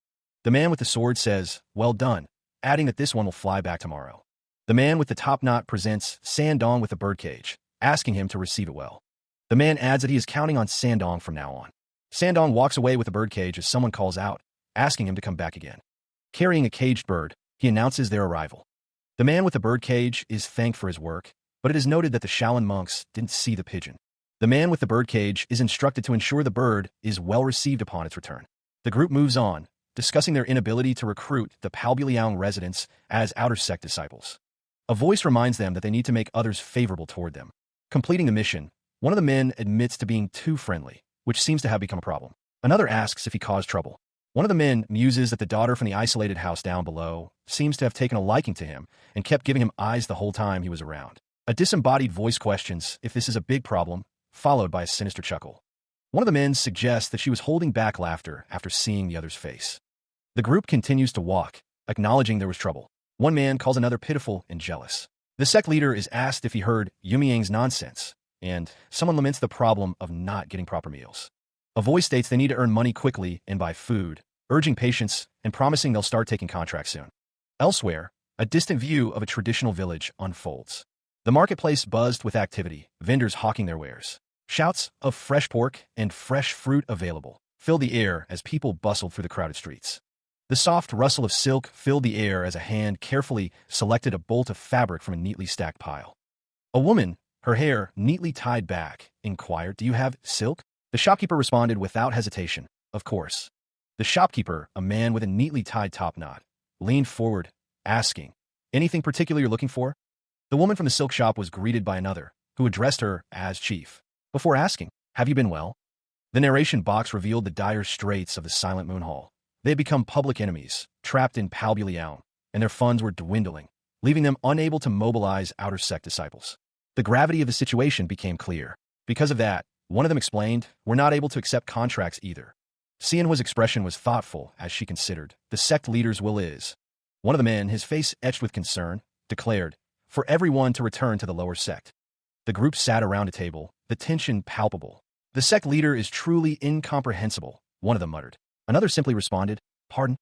The man with the sword says, well done, adding that this one will fly back tomorrow. The man with the top knot presents Sandong with the birdcage, asking him to receive it well. The man adds that he is counting on Sandong from now on. Sandong walks away with the birdcage as someone calls out, asking him to come back again. Carrying a caged bird, he announces their arrival. The man with the birdcage is thanked for his work, but it is noted that the Shaolin monks didn't see the pigeon. The man with the birdcage is instructed to ensure the bird is well received upon its return. The group moves on, discussing their inability to recruit the Palbuliang residents as outer sect disciples. A voice reminds them that they need to make others favorable toward them. Completing the mission, one of the men admits to being too friendly, which seems to have become a problem. Another asks if he caused trouble. One of the men muses that the daughter from the isolated house down below seems to have taken a liking to him and kept giving him eyes the whole time he was around. A disembodied voice questions if this is a big problem, followed by a sinister chuckle. One of the men suggests that she was holding back laughter after seeing the other's face. The group continues to walk, acknowledging there was trouble. One man calls another pitiful and jealous. The sect leader is asked if he heard Yumyang's nonsense, and someone laments the problem of not getting proper meals. A voice states they need to earn money quickly and buy food, urging patience and promising they'll start taking contracts soon. Elsewhere, a distant view of a traditional village unfolds. The marketplace buzzed with activity, vendors hawking their wares. Shouts of fresh pork and fresh fruit available filled the air as people bustled through the crowded streets. The soft rustle of silk filled the air as a hand carefully selected a bolt of fabric from a neatly stacked pile. A woman, her hair neatly tied back, inquired, "Do you have silk?" The shopkeeper responded without hesitation, "Of course." The shopkeeper, a man with a neatly tied top knot, leaned forward, asking, "Anything particular you're looking for?" The woman from the silk shop was greeted by another, who addressed her as chief, before asking, "Have you been well?" The narration box revealed the dire straits of the Silent Moon Hall. They had become public enemies, trapped in Palbuliang, and their funds were dwindling, leaving them unable to mobilize outer sect disciples. The gravity of the situation became clear. Because of that, one of them explained, "We're not able to accept contracts either." Xianhua's expression was thoughtful as she considered, "The sect leader's will is." One of the men, his face etched with concern, declared, "For everyone to return to the lower sect." The group sat around a table, the tension palpable. "The sect leader is truly incomprehensible," one of them muttered. Another simply responded, "Pardon?"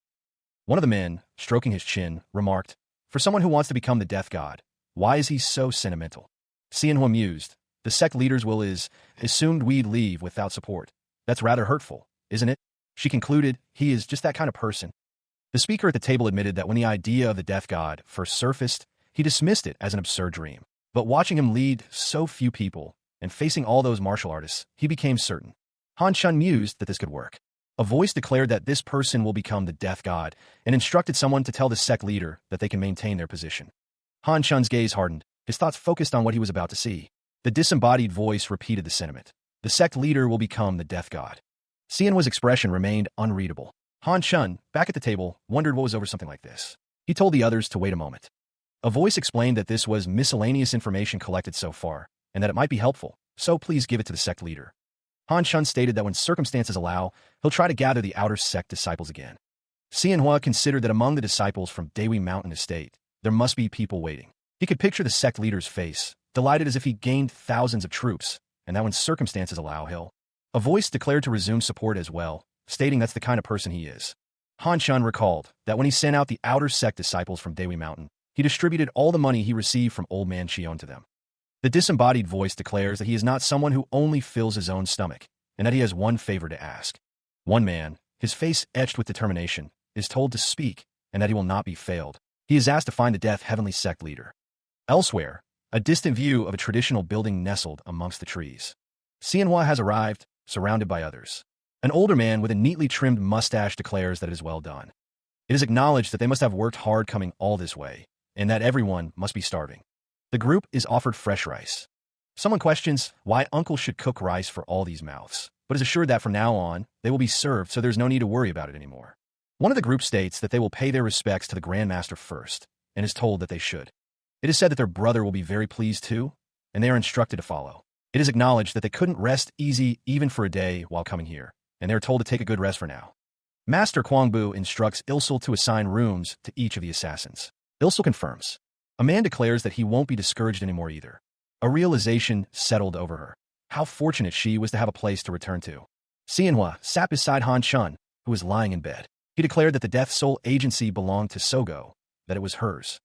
One of the men, stroking his chin, remarked, "For someone who wants to become the death god, why is he so sentimental?" Xianhua mused, The sect leader's will is assumed we'd leave without support. That's rather hurtful, isn't it? She concluded, he is just that kind of person. The speaker at the table admitted that when the idea of the death god first surfaced, he dismissed it as an absurd dream. But watching him lead so few people and facing all those martial artists, he became certain. Han Chun mused that this could work. A voice declared that this person will become the death god and instructed someone to tell the sect leader that they can maintain their position. Han Chun's gaze hardened, his thoughts focused on what he was about to see. The disembodied voice repeated the sentiment. The sect leader will become the death god. Xianhua's expression remained unreadable. Han Chun, back at the table, wondered what was over something like this. He told the others to wait a moment. A voice explained that this was miscellaneous information collected so far, and that it might be helpful, so please give it to the sect leader. Han Chun stated that when circumstances allow, he'll try to gather the outer sect disciples again. Xianhua considered that among the disciples from Dewi Mountain Estate, there must be people waiting. He could picture the sect leader's face, delighted as if he gained thousands of troops, and that when circumstances allow, he'll. A voice declared to resume support as well, stating that's the kind of person he is. Han Chun recalled that when he sent out the outer sect disciples from Dewi Mountain, he distributed all the money he received from Old Man Qion to them. The disembodied voice declares that he is not someone who only fills his own stomach, and that he has one favor to ask. One man, his face etched with determination, is told to speak, and that he will not be failed. He is asked to find the death heavenly sect leader. Elsewhere, a distant view of a traditional building nestled amongst the trees. Xianhua has arrived, surrounded by others. An older man with a neatly trimmed mustache declares that it is well done. It is acknowledged that they must have worked hard coming all this way, and that everyone must be starving. The group is offered fresh rice. Someone questions why Uncle should cook rice for all these mouths, but is assured that from now on, they will be served so there's no need to worry about it anymore. One of the group states that they will pay their respects to the Grand Master first, and is told that they should. It is said that their brother will be very pleased too, and they are instructed to follow. It is acknowledged that they couldn't rest easy even for a day while coming here, and they are told to take a good rest for now. Master Kwangbu instructs Ilsul to assign rooms to each of the assassins. Ilsul confirms. A man declares that he won't be discouraged anymore either. A realization settled over her. How fortunate she was to have a place to return to. Xianhua sat beside Han Chun, who was lying in bed. He declared that the Death Soul Agency belonged to Sogo, that it was hers.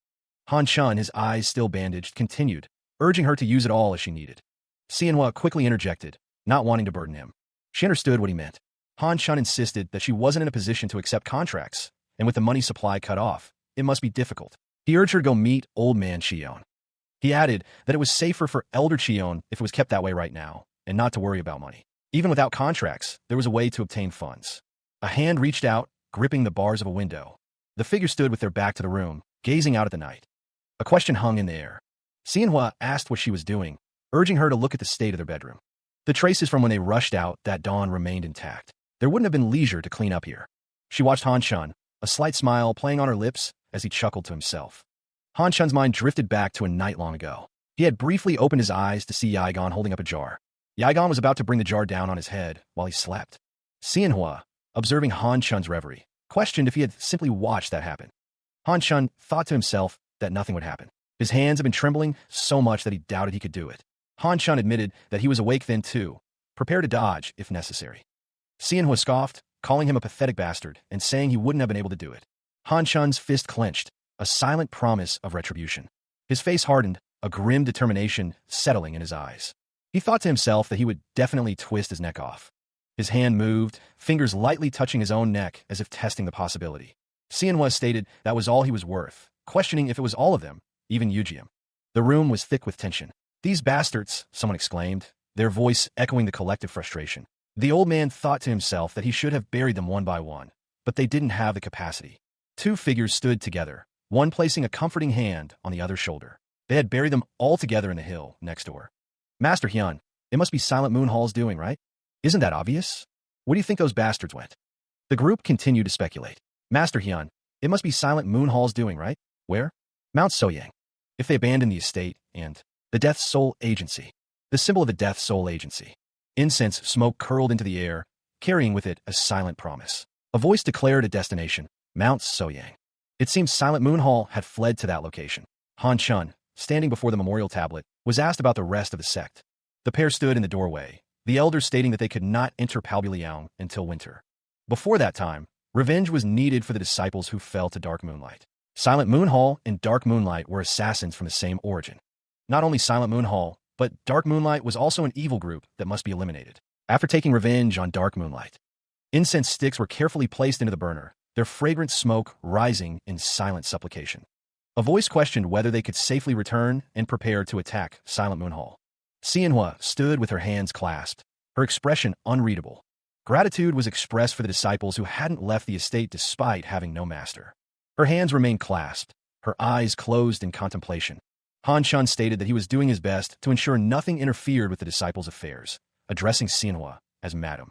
Han Chun, his eyes still bandaged, continued, urging her to use it all as she needed. Xianhua quickly interjected, not wanting to burden him. She understood what he meant. Han Chun insisted that she wasn't in a position to accept contracts, and with the money supply cut off, it must be difficult. He urged her to go meet Old Man Qion. He added that it was safer for Elder Qion if it was kept that way right now, and not to worry about money. Even without contracts, there was a way to obtain funds. A hand reached out, gripping the bars of a window. The figure stood with their back to the room, gazing out at the night. A question hung in the air. Xianhua asked what she was doing, urging her to look at the state of their bedroom. The traces from when they rushed out that dawn remained intact. There wouldn't have been leisure to clean up here. She watched Han Chun, a slight smile playing on her lips as he chuckled to himself. Han Chun's mind drifted back to a night long ago. He had briefly opened his eyes to see Yigon holding up a jar. Yigon was about to bring the jar down on his head while he slept. Xianhua, observing Han Chun's reverie, questioned if he had simply watched that happen. Han Chun thought to himself that nothing would happen. His hands had been trembling so much that he doubted he could do it. Han Chun admitted that he was awake then too, prepared to dodge if necessary. Xianhua scoffed, calling him a pathetic bastard and saying he wouldn't have been able to do it. Han Chun's fist clenched, a silent promise of retribution. His face hardened, a grim determination settling in his eyes. He thought to himself that he would definitely twist his neck off. His hand moved, fingers lightly touching his own neck as if testing the possibility. Xianhua stated that was all he was worth, questioning if it was all of them, even Yujiam. The room was thick with tension. These bastards, someone exclaimed, their voice echoing the collective frustration. The old man thought to himself that he should have buried them one by one, but they didn't have the capacity. Two figures stood together, one placing a comforting hand on the other's shoulder. They had buried them all together in the hill next door. Master Hyun, it must be Silent Moon Hall's doing, right? Isn't that obvious? Where do you think those bastards went? The group continued to speculate. Master Hyun, it must be Silent Moon Hall's doing, right? Where? Mount Soyang. If they abandoned the estate and the Death Soul Agency. The symbol of the Death Soul Agency. Incense smoke curled into the air, carrying with it a silent promise. A voice declared a destination, Mount Soyang. It seems Silent Moon Hall had fled to that location. Han Chun, standing before the memorial tablet, was asked about the rest of the sect. The pair stood in the doorway, the elder stating that they could not enter Palbiliang until winter. Before that time, revenge was needed for the disciples who fell to Dark Moonlight. Silent Moon Hall and Dark Moonlight were assassins from the same origin. Not only Silent Moon Hall, But Dark Moonlight was also an evil group that must be eliminated. After taking revenge on Dark Moonlight, incense sticks were carefully placed into the burner, their fragrant smoke rising in silent supplication. A voice questioned whether they could safely return and prepare to attack Silent Moon Hall. Xianhua stood with her hands clasped, her expression unreadable. Gratitude was expressed for the disciples who hadn't left the estate despite having no master. Her hands remained clasped, her eyes closed in contemplation. Han Shun stated that he was doing his best to ensure nothing interfered with the disciples' affairs, addressing Xianhua as Madam.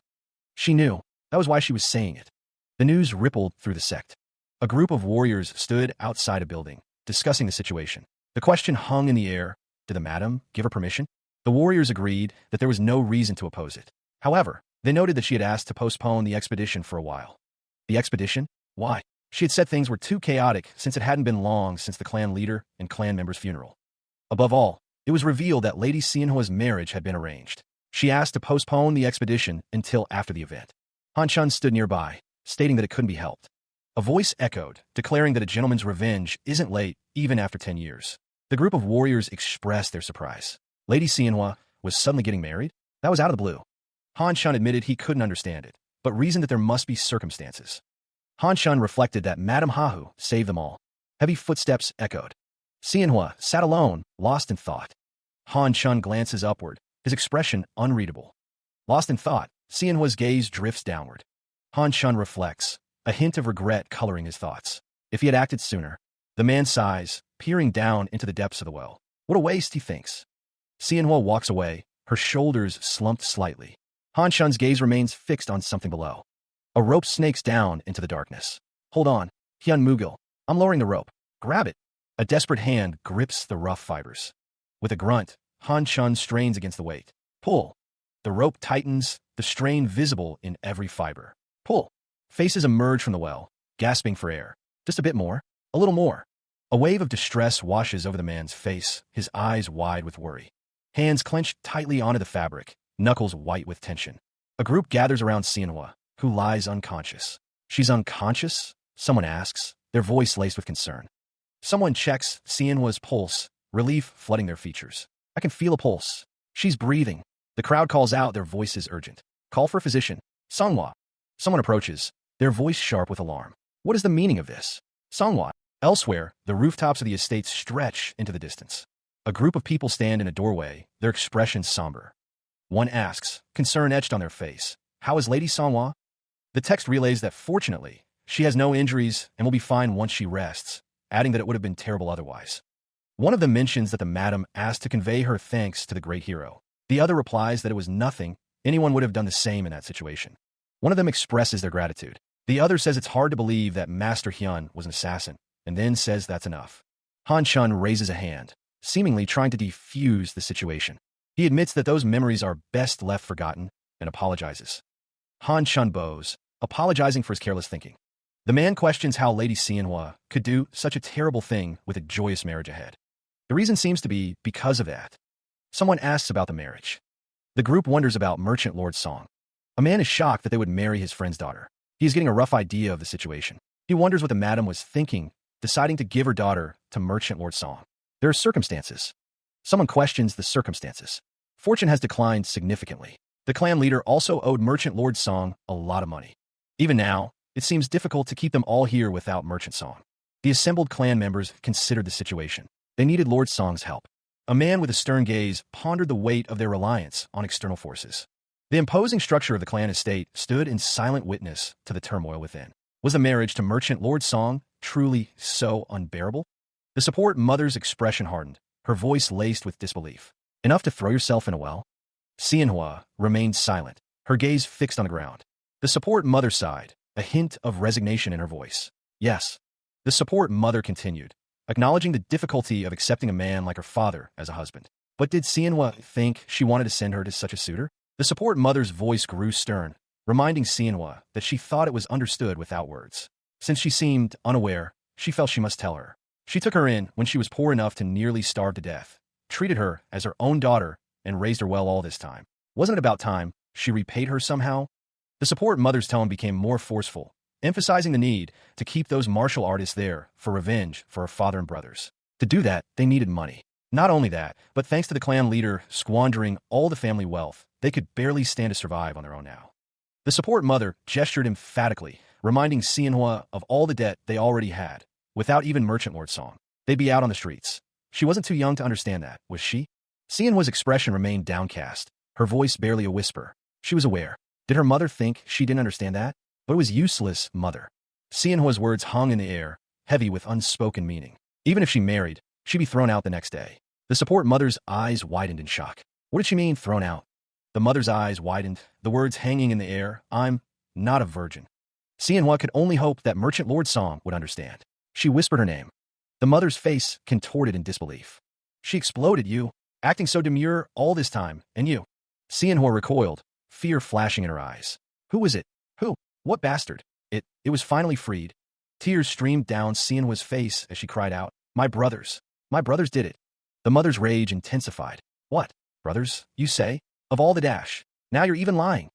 She knew. That was why she was saying it. The news rippled through the sect. A group of warriors stood outside a building, discussing the situation. The question hung in the air, did the Madam give her permission? The warriors agreed that there was no reason to oppose it. However, they noted that she had asked to postpone the expedition for a while. The expedition? Why? She had said things were too chaotic since it hadn't been long since the clan leader and clan member's funeral. Above all, it was revealed that Lady Xianhua's marriage had been arranged. She asked to postpone the expedition until after the event. Han Shun stood nearby, stating that it couldn't be helped. A voice echoed, declaring that a gentleman's revenge isn't late even after 10 years. The group of warriors expressed their surprise. Lady Xianhua was suddenly getting married? That was out of the blue. Han Shun admitted he couldn't understand it, but reasoned that there must be circumstances. Han Shun reflected that Madame Hahu saved them all. Heavy footsteps echoed. Xianhua sat alone, lost in thought. Han Shun glances upward, his expression unreadable. Lost in thought, Xianhua's gaze drifts downward. Han Shun reflects, a hint of regret coloring his thoughts. If he had acted sooner. The man sighs, peering down into the depths of the well. What a waste, he thinks. Xianhua walks away, her shoulders slumped slightly. Han Shun's gaze remains fixed on something below. A rope snakes down into the darkness. Hold on, Hyun Mugil. I'm lowering the rope. Grab it. A desperate hand grips the rough fibers. With a grunt, Han Shun strains against the weight. Pull. The rope tightens, the strain visible in every fiber. Pull. Faces emerge from the well, gasping for air. Just a bit more. A little more. A wave of distress washes over the man's face, his eyes wide with worry. Hands clenched tightly onto the fabric, knuckles white with tension. A group gathers around Xianhua, who lies unconscious. She's unconscious? Someone asks, their voice laced with concern. Someone checks Xianhua's pulse, relief flooding their features. I can feel a pulse. She's breathing. The crowd calls out, their voices urgent. Call for a physician. Songhua. Someone approaches, their voice sharp with alarm. What is the meaning of this? Songhua. Elsewhere, the rooftops of the estate stretch into the distance. A group of people stand in a doorway, their expressions somber. One asks, concern etched on their face, how is Lady Songhua? The text relays that fortunately, she has no injuries and will be fine once she rests, adding that it would have been terrible otherwise. One of them mentions that the madam asked to convey her thanks to the great hero. The other replies that it was nothing, anyone would have done the same in that situation. One of them expresses their gratitude. The other says it's hard to believe that Master Hyun was an assassin, and then says that's enough. Han Shun raises a hand, seemingly trying to defuse the situation. He admits that those memories are best left forgotten and apologizes. Han Shun bows, apologizing for his careless thinking. The man questions how Lady Xianhua could do such a terrible thing with a joyous marriage ahead. The reason seems to be because of that. Someone asks about the marriage. The group wonders about Merchant Lord Song. A man is shocked that they would marry his friend's daughter. He is getting a rough idea of the situation. He wonders what the madam was thinking, deciding to give her daughter to Merchant Lord Song. There are circumstances. Someone questions the circumstances. Fortune has declined significantly. The clan leader also owed Merchant Lord Song a lot of money. Even now, it seems difficult to keep them all here without Merchant Song. The assembled clan members considered the situation. They needed Lord Song's help. A man with a stern gaze pondered the weight of their reliance on external forces. The imposing structure of the clan estate stood in silent witness to the turmoil within. Was the marriage to Merchant Lord Song truly so unbearable? The support mother's expression hardened, her voice laced with disbelief. Enough to throw yourself in a well? Xianhua remained silent, her gaze fixed on the ground. The support mother sighed, a hint of resignation in her voice. Yes. The support mother continued, acknowledging the difficulty of accepting a man like her father as a husband. But did Xianhua think she wanted to send her to such a suitor? The support mother's voice grew stern, reminding Xianhua that she thought it was understood without words. Since she seemed unaware, she felt she must tell her. She took her in when she was poor enough to nearly starve to death, treated her as her own daughter, and raised her well all this time. Wasn't it about time she repaid her somehow? The support mother's tone became more forceful, emphasizing the need to keep those martial artists there for revenge for her father and brothers. To do that, they needed money. Not only that, but thanks to the clan leader squandering all the family wealth, they could barely stand to survive on their own now. The support mother gestured emphatically, reminding Manhwa of all the debt they already had. Without even Merchant Lord Song, they'd be out on the streets. She wasn't too young to understand that, was she? Manhwa's expression remained downcast, her voice barely a whisper. She was aware. Did her mother think she didn't understand that? But it was useless, mother. Manhwa's words hung in the air, heavy with unspoken meaning. Even if she married, she'd be thrown out the next day. The support mother's eyes widened in shock. What did she mean, thrown out? The mother's eyes widened, the words hanging in the air. I'm not a virgin. Manhwa could only hope that Merchant Lord Song would understand. She whispered her name. The mother's face contorted in disbelief. She exploded. You, acting so demure all this time, and you. Manhwa recoiled, fear flashing in her eyes. Who was it? Who? What bastard? It was finally freed. Tears streamed down Manhwa's face as she cried out, My brothers did it. The mother's rage intensified. What? Brothers, you say? Of all the dash. Now you're even lying.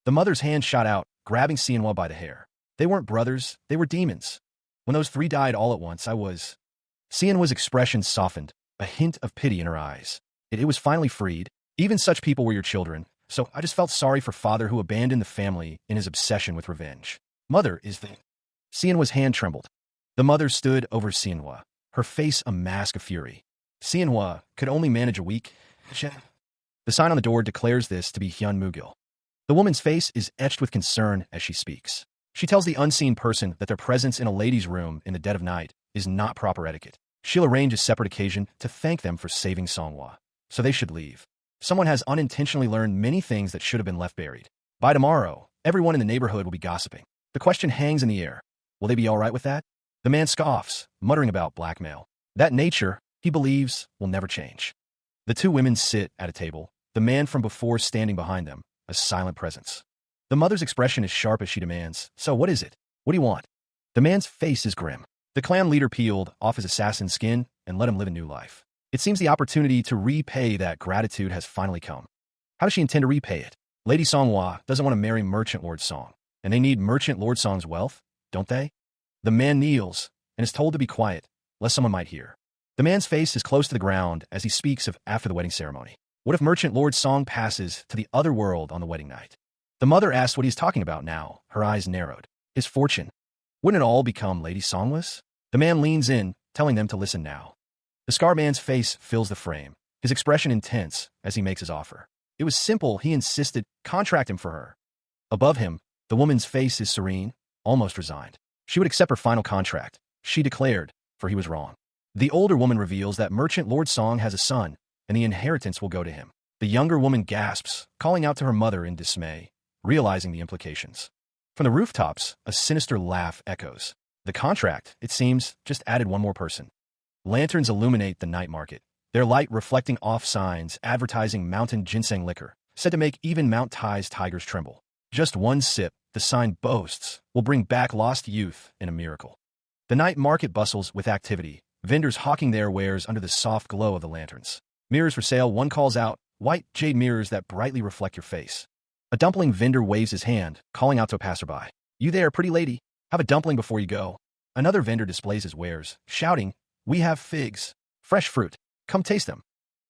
The mother's hand shot out, grabbing Manhwa by the hair. They weren't brothers, they were demons. When those three died all at once, I was... Manhwa's expression softened, a hint of pity in her eyes. It was finally freed. Even such people were your children, so I just felt sorry for father who abandoned the family in his obsession with revenge. Mother is the... Manhwa's hand trembled. The mother stood over Manhwa, her face a mask of fury. Manhwa could only manage a week. The sign on the door declares this to be Hyun Mugil. The woman's face is etched with concern as she speaks. She tells the unseen person that their presence in a lady's room in the dead of night is not proper etiquette. She'll arrange a separate occasion to thank them for saving Songhwa. So they should leave. Someone has unintentionally learned many things that should have been left buried. By tomorrow, everyone in the neighborhood will be gossiping. The question hangs in the air. Will they be all right with that? The man scoffs, muttering about blackmail. That nature, he believes, will never change. The two women sit at a table, the man from before standing behind them, a silent presence. The mother's expression is sharp as she demands, So what is it? What do you want? The man's face is grim. The clan leader peeled off his assassin skin and let him live a new life. It seems the opportunity to repay that gratitude has finally come. How does she intend to repay it? Lady Songhwa doesn't want to marry Merchant Lord Song, and they need Merchant Lord Song's wealth, don't they? The man kneels and is told to be quiet, lest someone might hear. The man's face is close to the ground as he speaks of after the wedding ceremony. What if Merchant Lord Song passes to the other world on the wedding night? The mother asks what he's talking about now, her eyes narrowed. His fortune. Wouldn't it all become Lady Songhwa's? The man leans in, telling them to listen now. The scar man's face fills the frame, his expression intense as he makes his offer. It was simple, he insisted, contract him for her. Above him, the woman's face is serene, almost resigned. She would accept her final contract, she declared, for he was wrong. The older woman reveals that Merchant Lord Song has a son, and the inheritance will go to him. The younger woman gasps, calling out to her mother in dismay, realizing the implications. From the rooftops, a sinister laugh echoes. The contract, it seems, just added one more person. Lanterns illuminate the night market, their light reflecting off signs advertising mountain ginseng liquor, said to make even Mount Tai's tigers tremble. Just one sip, the sign boasts, will bring back lost youth in a miracle. The night market bustles with activity, vendors hawking their wares under the soft glow of the lanterns. Mirrors for sale, one calls out, white jade mirrors that brightly reflect your face. A dumpling vendor waves his hand, calling out to a passerby. You there, pretty lady, have a dumpling before you go. Another vendor displays his wares, shouting, We have figs, fresh fruit, come taste them.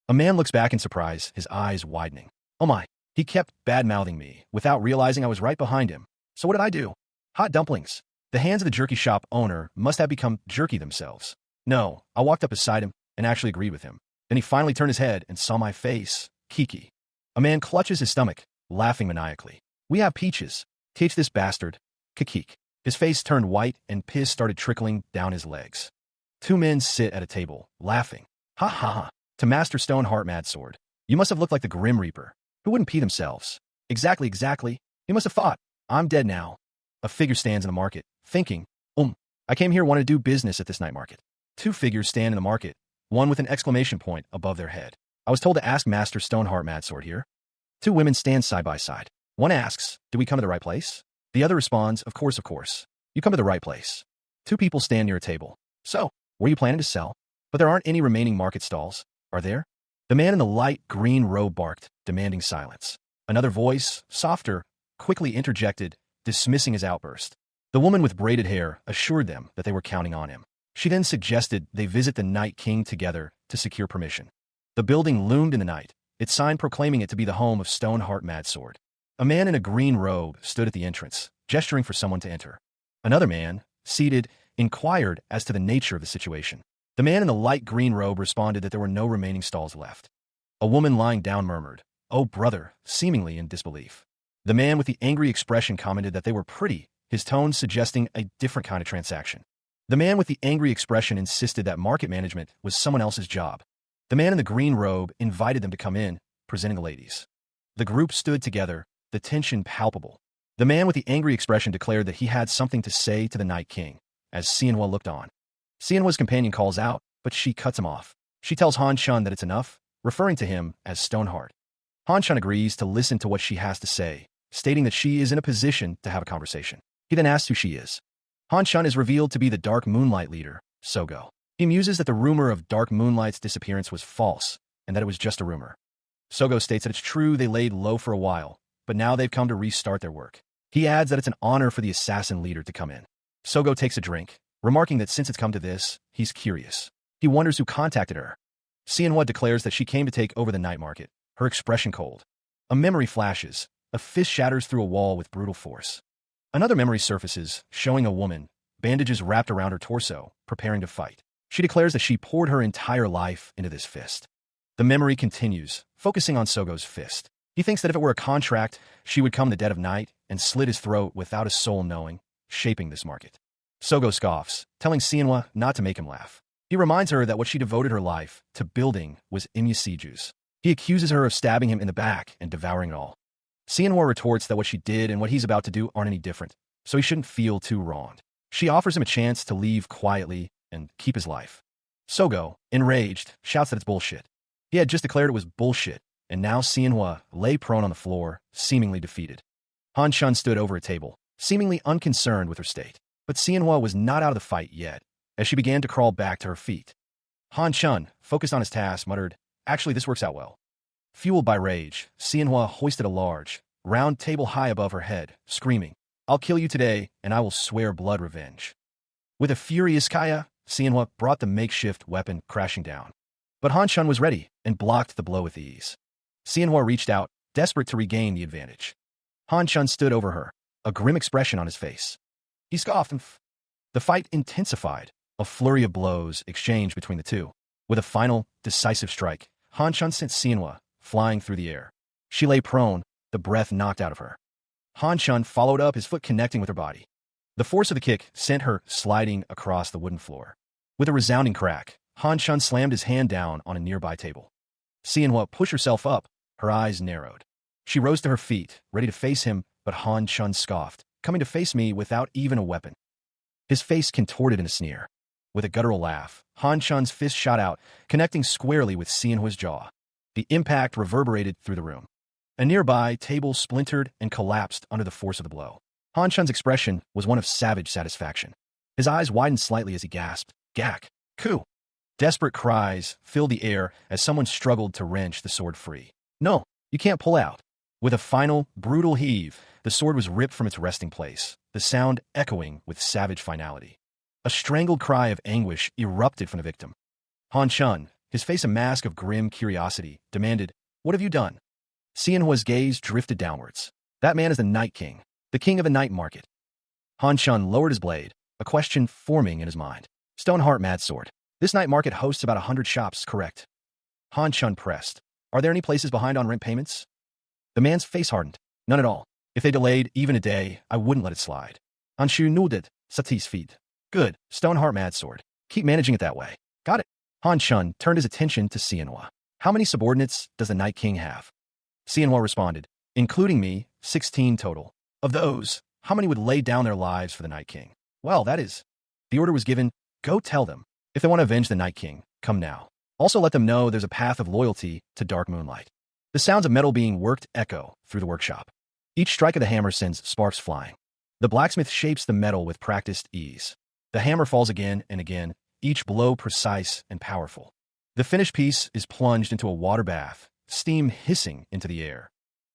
A man looks back in surprise, his eyes widening. Oh my, he kept bad-mouthing me, without realizing I was right behind him. So what did I do? Hot dumplings. The hands of the jerky shop owner must have become jerky themselves. No, I walked up beside him and actually agreed with him. Then he finally turned his head and saw my face. Kiki. A man clutches his stomach, laughing maniacally. We have peaches. Teach this bastard. Kikik. His face turned white and piss started trickling down his legs. Two men sit at a table, laughing. Ha ha ha. To Master Stoneheart Madsword. You must have looked like the Grim Reaper. Who wouldn't pee themselves? Exactly. You must have thought, I'm dead now. A figure stands in the market, thinking, I came here wanted to do business at this night market. Two figures stand in the market, one with an exclamation point above their head. I was told to ask Master Stoneheart Madsword here. Two women stand side by side. One asks, do we come to the right place? The other responds, of course. You come to the right place. Two people stand near a table. So, were you planning to sell? But there aren't any remaining market stalls, are there? The man in the light green robe barked, demanding silence. Another voice, softer, quickly interjected, dismissing his outburst. The woman with braided hair assured them that they were counting on him. She then suggested they visit the Night King together to to secure permission. The building loomed in the night, its sign proclaiming it to be the home of Stoneheart Madsword. A man in a green robe stood at the entrance, gesturing for someone to enter. Another man, seated, inquired as to the nature of the situation. The man in the light green robe responded that there were no remaining stalls left. A woman lying down murmured, "Oh, brother," seemingly in disbelief. The man with the angry expression commented that they were pretty, his tone suggesting a different kind of transaction. The man with the angry expression insisted that market management was someone else's job. The man in the green robe invited them to come in, presenting the ladies. The group stood together, the tension palpable. The man with the angry expression declared that he had something to say to the Night King, as Xianhua looked on. Xianhua's companion calls out, but she cuts him off. She tells Han Shun that it's enough, referring to him as Stoneheart. Han Shun agrees to listen to what she has to say, stating that she is in a position to have a conversation. He then asks who she is. Han Shun is revealed to be the Dark Moonlight leader, Sogo. He muses that the rumor of Dark Moonlight's disappearance was false, and that it was just a rumor. Sogo states that it's true they laid low for a while, but now they've come to restart their work. He adds that it's an honor for the assassin leader to come in. Sogo takes a drink, remarking that since it's come to this, he's curious. He wonders who contacted her. Xianhua declares that she came to take over the night market, her expression cold. A memory flashes. A fist shatters through a wall with brutal force. Another memory surfaces, showing a woman, bandages wrapped around her torso, preparing to fight. She declares that she poured her entire life into this fist. The memory continues, focusing on Sogo's fist. He thinks that if it were a contract, she would come in the dead of night and slit his throat without a soul knowing, shaping this market. Sogo scoffs, telling Xianhua not to make him laugh. He reminds her that what she devoted her life to building was Imyasiju's. He accuses her of stabbing him in the back and devouring it all. Xianhua retorts that what she did and what he's about to do aren't any different, so he shouldn't feel too wronged. She offers him a chance to leave quietly and keep his life. Sogo, enraged, shouts that it's bullshit. He had just declared it was bullshit, and now Xianhua lay prone on the floor, seemingly defeated. Han Shun stood over a table, seemingly unconcerned with her state. But Xianhua was not out of the fight yet, as she began to crawl back to her feet. Han Shun, focused on his task, muttered, "Actually, this works out well." Fueled by rage, Xianhua hoisted a large, round table high above her head, screaming, "I'll kill you today, and I will swear blood revenge." With a furious Kaya, Xianhua brought the makeshift weapon crashing down. But Han Shun was ready and blocked the blow with ease. Xianhua reached out, desperate to regain the advantage. Han Shun stood over her, a grim expression on his face. He scoffed and the fight intensified, a flurry of blows exchanged between the two. With a final, decisive strike, Han Shun sent Xianhua flying through the air. She lay prone, the breath knocked out of her. Han Shun followed up, his foot connecting with her body. The force of the kick sent her sliding across the wooden floor. With a resounding crack, Han Shun slammed his hand down on a nearby table. Xianhua pushed herself up, her eyes narrowed. She rose to her feet, ready to face him, but Han Shun scoffed, "Coming to face me without even a weapon." His face contorted in a sneer. With a guttural laugh, Han Shun's fist shot out, connecting squarely with Xianhua's jaw. The impact reverberated through the room. A nearby table splintered and collapsed under the force of the blow. Han Shun's expression was one of savage satisfaction. His eyes widened slightly as he gasped, "Gak! Ku!" Desperate cries filled the air as someone struggled to wrench the sword free. "No, you can't pull out." With a final, brutal heave, the sword was ripped from its resting place, the sound echoing with savage finality. A strangled cry of anguish erupted from the victim. Han Shun, his face a mask of grim curiosity, demanded, "What have you done?" Xianhua's gaze drifted downwards. "That man is the Night King, the king of a night market." Han Shun lowered his blade, a question forming in his mind. "Stoneheart Madsword. This night market hosts about 100 shops, correct?" Han Shun pressed. "Are there any places behind on rent payments?" The man's face hardened. "None at all. If they delayed even a day, I wouldn't let it slide." Anshu nodded, Sati's feet. "Good, Stoneheart Madsword. Keep managing it that way." "Got it." Han Shun turned his attention to Xianhua. "How many subordinates does the Night King have?" Xianhua responded, "Including me, 16 total. Of those, how many would lay down their lives for the Night King?" "Well, that is." The order was given, "Go tell them. If they want to avenge the Night King, come now. Also let them know there's a path of loyalty to Dark Moonlight." The sounds of metal being worked echo through the workshop. Each strike of the hammer sends sparks flying. The blacksmith shapes the metal with practiced ease. The hammer falls again and again, each blow precise and powerful. The finished piece is plunged into a water bath, steam hissing into the air.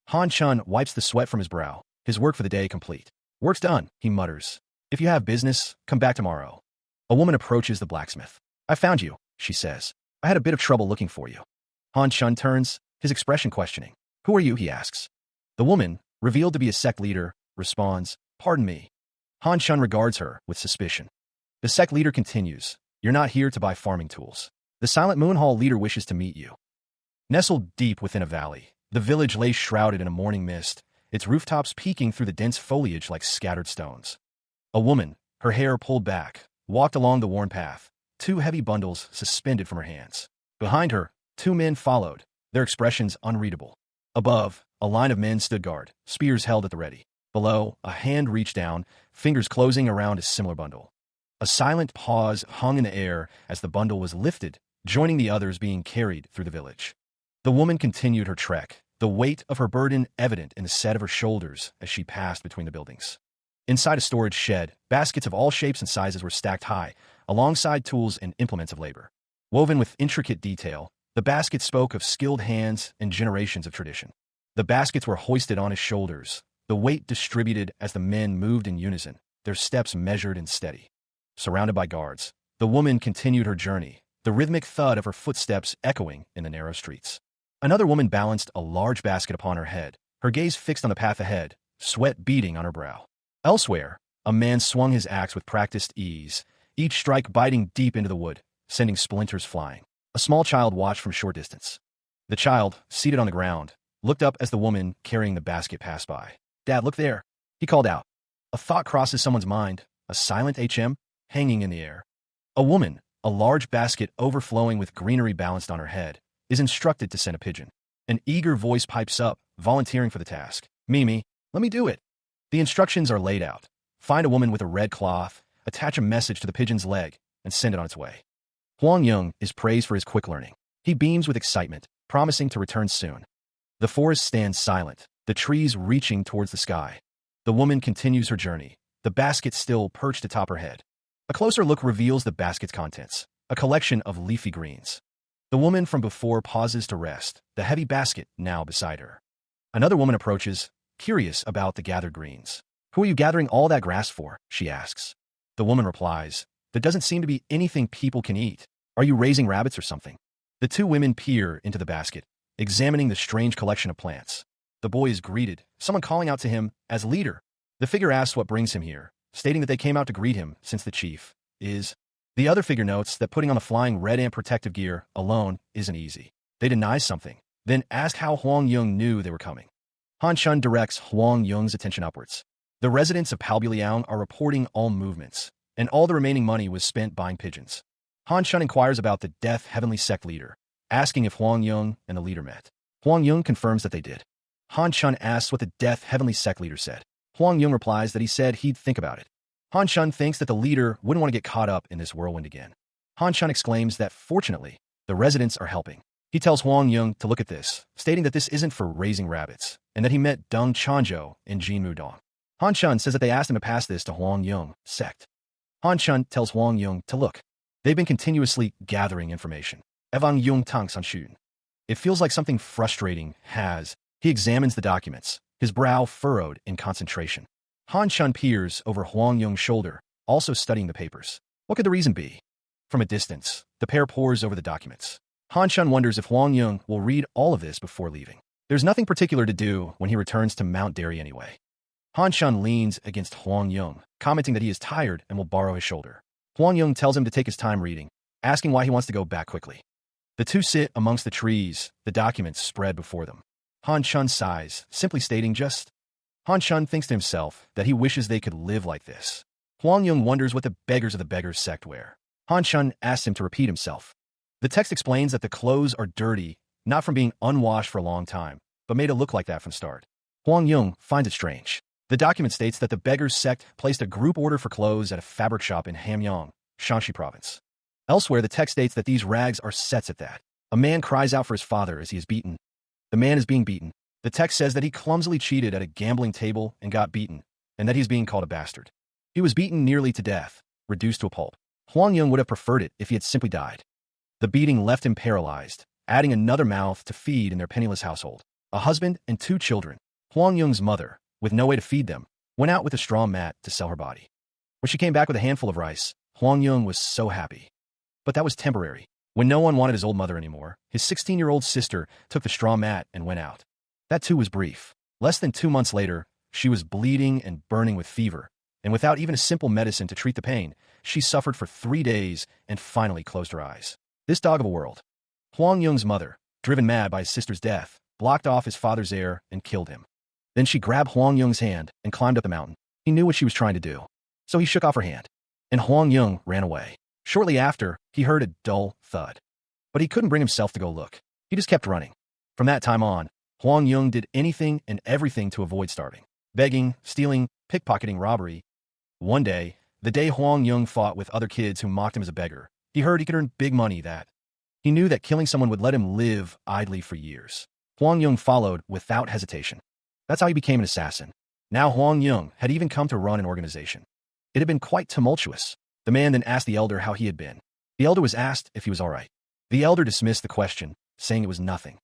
Han Shun wipes the sweat from his brow, his work for the day complete. "Work's done," he mutters. "If you have business, come back tomorrow." A woman approaches the blacksmith. "I found you," she says. I had a bit of trouble looking for you. Han Shun turns, his expression questioning. Who are you, he asks. The woman, revealed to be a sect leader, responds, pardon me. Han Shun regards her with suspicion. The sect leader continues, you're not here to buy farming tools. The Silent Moon Hall leader wishes to meet you. Nestled deep within a valley, the village lay shrouded in a morning mist, its rooftops peeking through the dense foliage like scattered stones. A woman, her hair pulled back, walked along the worn path, two heavy bundles suspended from her hands. Behind her, two men followed, their expressions unreadable. Above, a line of men stood guard, spears held at the ready. Below, a hand reached down, fingers closing around a similar bundle. A silent pause hung in the air as the bundle was lifted, joining the others being carried through the village. The woman continued her trek, the weight of her burden evident in the set of her shoulders as she passed between the buildings. Inside a storage shed, baskets of all shapes and sizes were stacked high, alongside tools and implements of labor. Woven with intricate detail, the baskets spoke of skilled hands and generations of tradition. The baskets were hoisted on his shoulders, the weight distributed as the men moved in unison, their steps measured and steady. Surrounded by guards, the woman continued her journey, the rhythmic thud of her footsteps echoing in the narrow streets. Another woman balanced a large basket upon her head, her gaze fixed on the path ahead, sweat beading on her brow. Elsewhere, a man swung his axe with practiced ease, each strike biting deep into the wood, sending splinters flying. A small child watched from short distance. The child, seated on the ground, looked up as the woman carrying the basket passed by. Dad, look there, he called out. A thought crosses someone's mind, a silent HM hanging in the air. A woman, a large basket overflowing with greenery balanced on her head, is instructed to send a pigeon. An eager voice pipes up, volunteering for the task. Mimi, let me do it. The instructions are laid out. Find a woman with a red cloth, attach a message to the pigeon's leg, and send it on its way. Huang Yung is praised for his quick learning. He beams with excitement, promising to return soon. The forest stands silent, the trees reaching towards the sky. The woman continues her journey, the basket still perched atop her head. A closer look reveals the basket's contents, a collection of leafy greens. The woman from before pauses to rest, the heavy basket now beside her. Another woman approaches, curious about the gathered greens. Who are you gathering all that grass for? She asks. The woman replies, there doesn't seem to be anything people can eat. Are you raising rabbits or something? The two women peer into the basket, examining the strange collection of plants. The boy is greeted, someone calling out to him as leader. The figure asks what brings him here, stating that they came out to greet him since the chief is. The other figure notes that putting on the flying red ant protective gear alone isn't easy. They deny something, then ask how Huang Yung knew they were coming. Han Shun directs Huang Yung's attention upwards. The residents of Palbuliang are reporting all movements, and all the remaining money was spent buying pigeons. Han Shun inquires about the Death Heavenly Sect leader, asking if Huang Yung and the leader met. Huang Yung confirms that they did. Han Shun asks what the Death Heavenly Sect leader said. Huang Yung replies that he said he'd think about it. Han Shun thinks that the leader wouldn't want to get caught up in this whirlwind again. Han Shun exclaims that, fortunately, the residents are helping. He tells Huang Yung to look at this, stating that this isn't for raising rabbits, and that he met Deng Chanzhou and Jin Mudong. Han Shun says that they asked him to pass this to Huang Yung, SECT. Han Shun tells Huang Yung to look. They've been continuously gathering information. Evang Yung Tang San Shun. It feels like something frustrating has. He examines the documents, his brow furrowed in concentration. Han Shun peers over Huang Yung's shoulder, also studying the papers. What could the reason be? From a distance, the pair pores over the documents. Han Shun wonders if Huang Yung will read all of this before leaving. There's nothing particular to do when he returns to Mount Derry anyway. Han Shun leans against Huang Yung, commenting that he is tired and will borrow his shoulder. Huang Yung tells him to take his time reading, asking why he wants to go back quickly. The two sit amongst the trees, the documents spread before them. Han Shun sighs, simply stating just. Han Shun thinks to himself that he wishes they could live like this. Huang Yung wonders what the beggars of the beggars sect wear. Han Shun asks him to repeat himself. The text explains that the clothes are dirty, not from being unwashed for a long time, but made to look like that from start. Huang Yung finds it strange. The document states that the beggars sect placed a group order for clothes at a fabric shop in Hamyong, Shanxi province. Elsewhere, the text states that these rags are sets at that. A man cries out for his father as he is beaten. The man is being beaten. The text says that he clumsily cheated at a gambling table and got beaten, and that he's being called a bastard. He was beaten nearly to death, reduced to a pulp. Huang Yung would have preferred it if he had simply died. The beating left him paralyzed, adding another mouth to feed in their penniless household. A husband and two children. Huang Yung's mother, with no way to feed them, went out with a straw mat to sell her body. When she came back with a handful of rice, Huang Yung was so happy. But that was temporary. When no one wanted his old mother anymore, his 16-year-old sister took the straw mat and went out. That too was brief. Less than 2 months later, she was bleeding and burning with fever, and without even a simple medicine to treat the pain, she suffered for 3 days and finally closed her eyes. This dog of a world. Hwang Yung's mother, driven mad by his sister's death, blocked off his father's heir and killed him. Then she grabbed Hwang Yung's hand and climbed up the mountain. He knew what she was trying to do, so he shook off her hand, and Hwang Yung ran away. Shortly after, he heard a dull thud. But he couldn't bring himself to go look. He just kept running. From that time on, Hwang Yung did anything and everything to avoid starving. Begging, stealing, pickpocketing, robbery. One day, the day Hwang Yung fought with other kids who mocked him as a beggar, he heard he could earn big money that. He knew that killing someone would let him live idly for years. Hwang Yung followed without hesitation. That's how he became an assassin. Now Hwang Yung had even come to run an organization. It had been quite tumultuous. The man then asked the elder how he had been. The elder was asked if he was all right. The elder dismissed the question, saying it was nothing.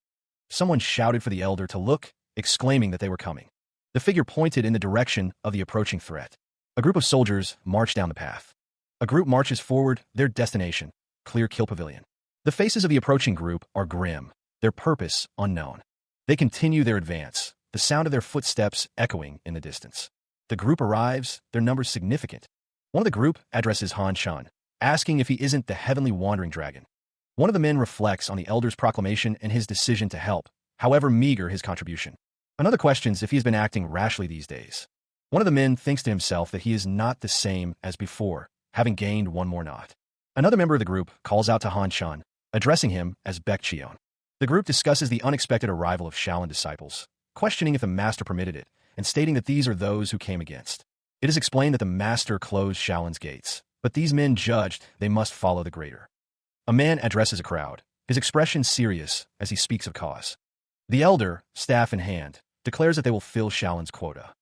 Someone shouted for the elder to look, exclaiming that they were coming. The figure pointed in the direction of the approaching threat. A group of soldiers marched down the path. A group marches forward, their destination, Clear Kill Pavilion. The faces of the approaching group are grim, their purpose unknown. They continue their advance, the sound of their footsteps echoing in the distance. The group arrives, their numbers significant. One of the group addresses Han Shan, asking if he isn't the heavenly wandering dragon. One of the men reflects on the elder's proclamation and his decision to help, however meager his contribution. Another questions if he has been acting rashly these days. One of the men thinks to himself that he is not the same as before, having gained one more knot. Another member of the group calls out to Han Shan, addressing him as Baek Cheon. The group discusses the unexpected arrival of Shaolin disciples, questioning if the master permitted it, and stating that these are those who came against. It is explained that the master closed Shaolin's gates, but these men judged they must follow the greater. A man addresses a crowd, his expression serious as he speaks of cause. The elder, staff in hand, declares that they will fill Shaolin's quota.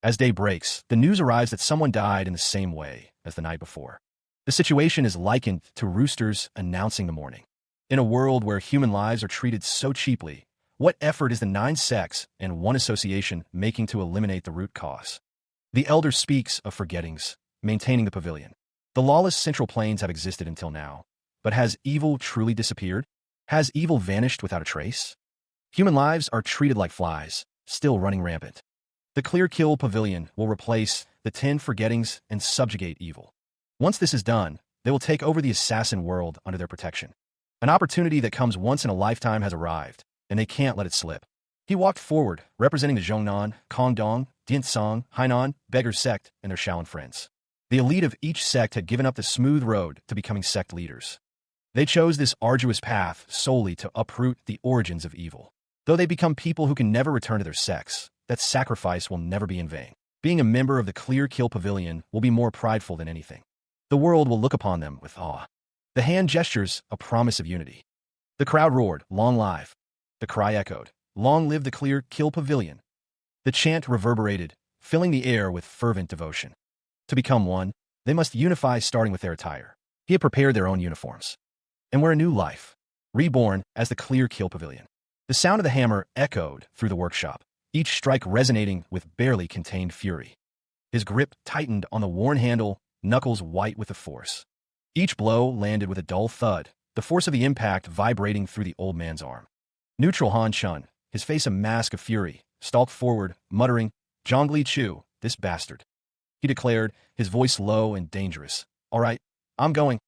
As day breaks, the news arrives that someone died in the same way as the night before. The situation is likened to roosters announcing the morning. In a world where human lives are treated so cheaply, what effort is the 9 sects and 1 association making to eliminate the root cause? The elder speaks of forgettings, maintaining the pavilion. The lawless Central Plains have existed until now, but has evil truly disappeared? Has evil vanished without a trace? Human lives are treated like flies, still running rampant. The Clear Kill Pavilion will replace the 10 forgettings and subjugate evil. Once this is done, they will take over the assassin world under their protection. An opportunity that comes once in a lifetime has arrived, and they can't let it slip. He walked forward, representing the Zhongnan, Kongdong, Dinsong, Hainan, Beggar sect, and their Shaolin friends. The elite of each sect had given up the smooth road to becoming sect leaders. They chose this arduous path solely to uproot the origins of evil. Though they become people who can never return to their sects, that sacrifice will never be in vain. Being a member of the Clear Kill Pavilion will be more prideful than anything. The world will look upon them with awe. The hand gestures a promise of unity. The crowd roared, "Long live!" The cry echoed, "Long live the Clear Kill Pavilion!" The chant reverberated, filling the air with fervent devotion. To become one, they must unify starting with their attire. He had prepared their own uniforms. And wear a new life, reborn as the Clear Kill Pavilion. The sound of the hammer echoed through the workshop, each strike resonating with barely contained fury. His grip tightened on the worn handle, knuckles white with the force. Each blow landed with a dull thud, the force of the impact vibrating through the old man's arm. Neutral Han Shun, his face a mask of fury, stalked forward, muttering, "Zhongli Chu, this bastard." He declared, his voice low and dangerous. "All right, I'm going."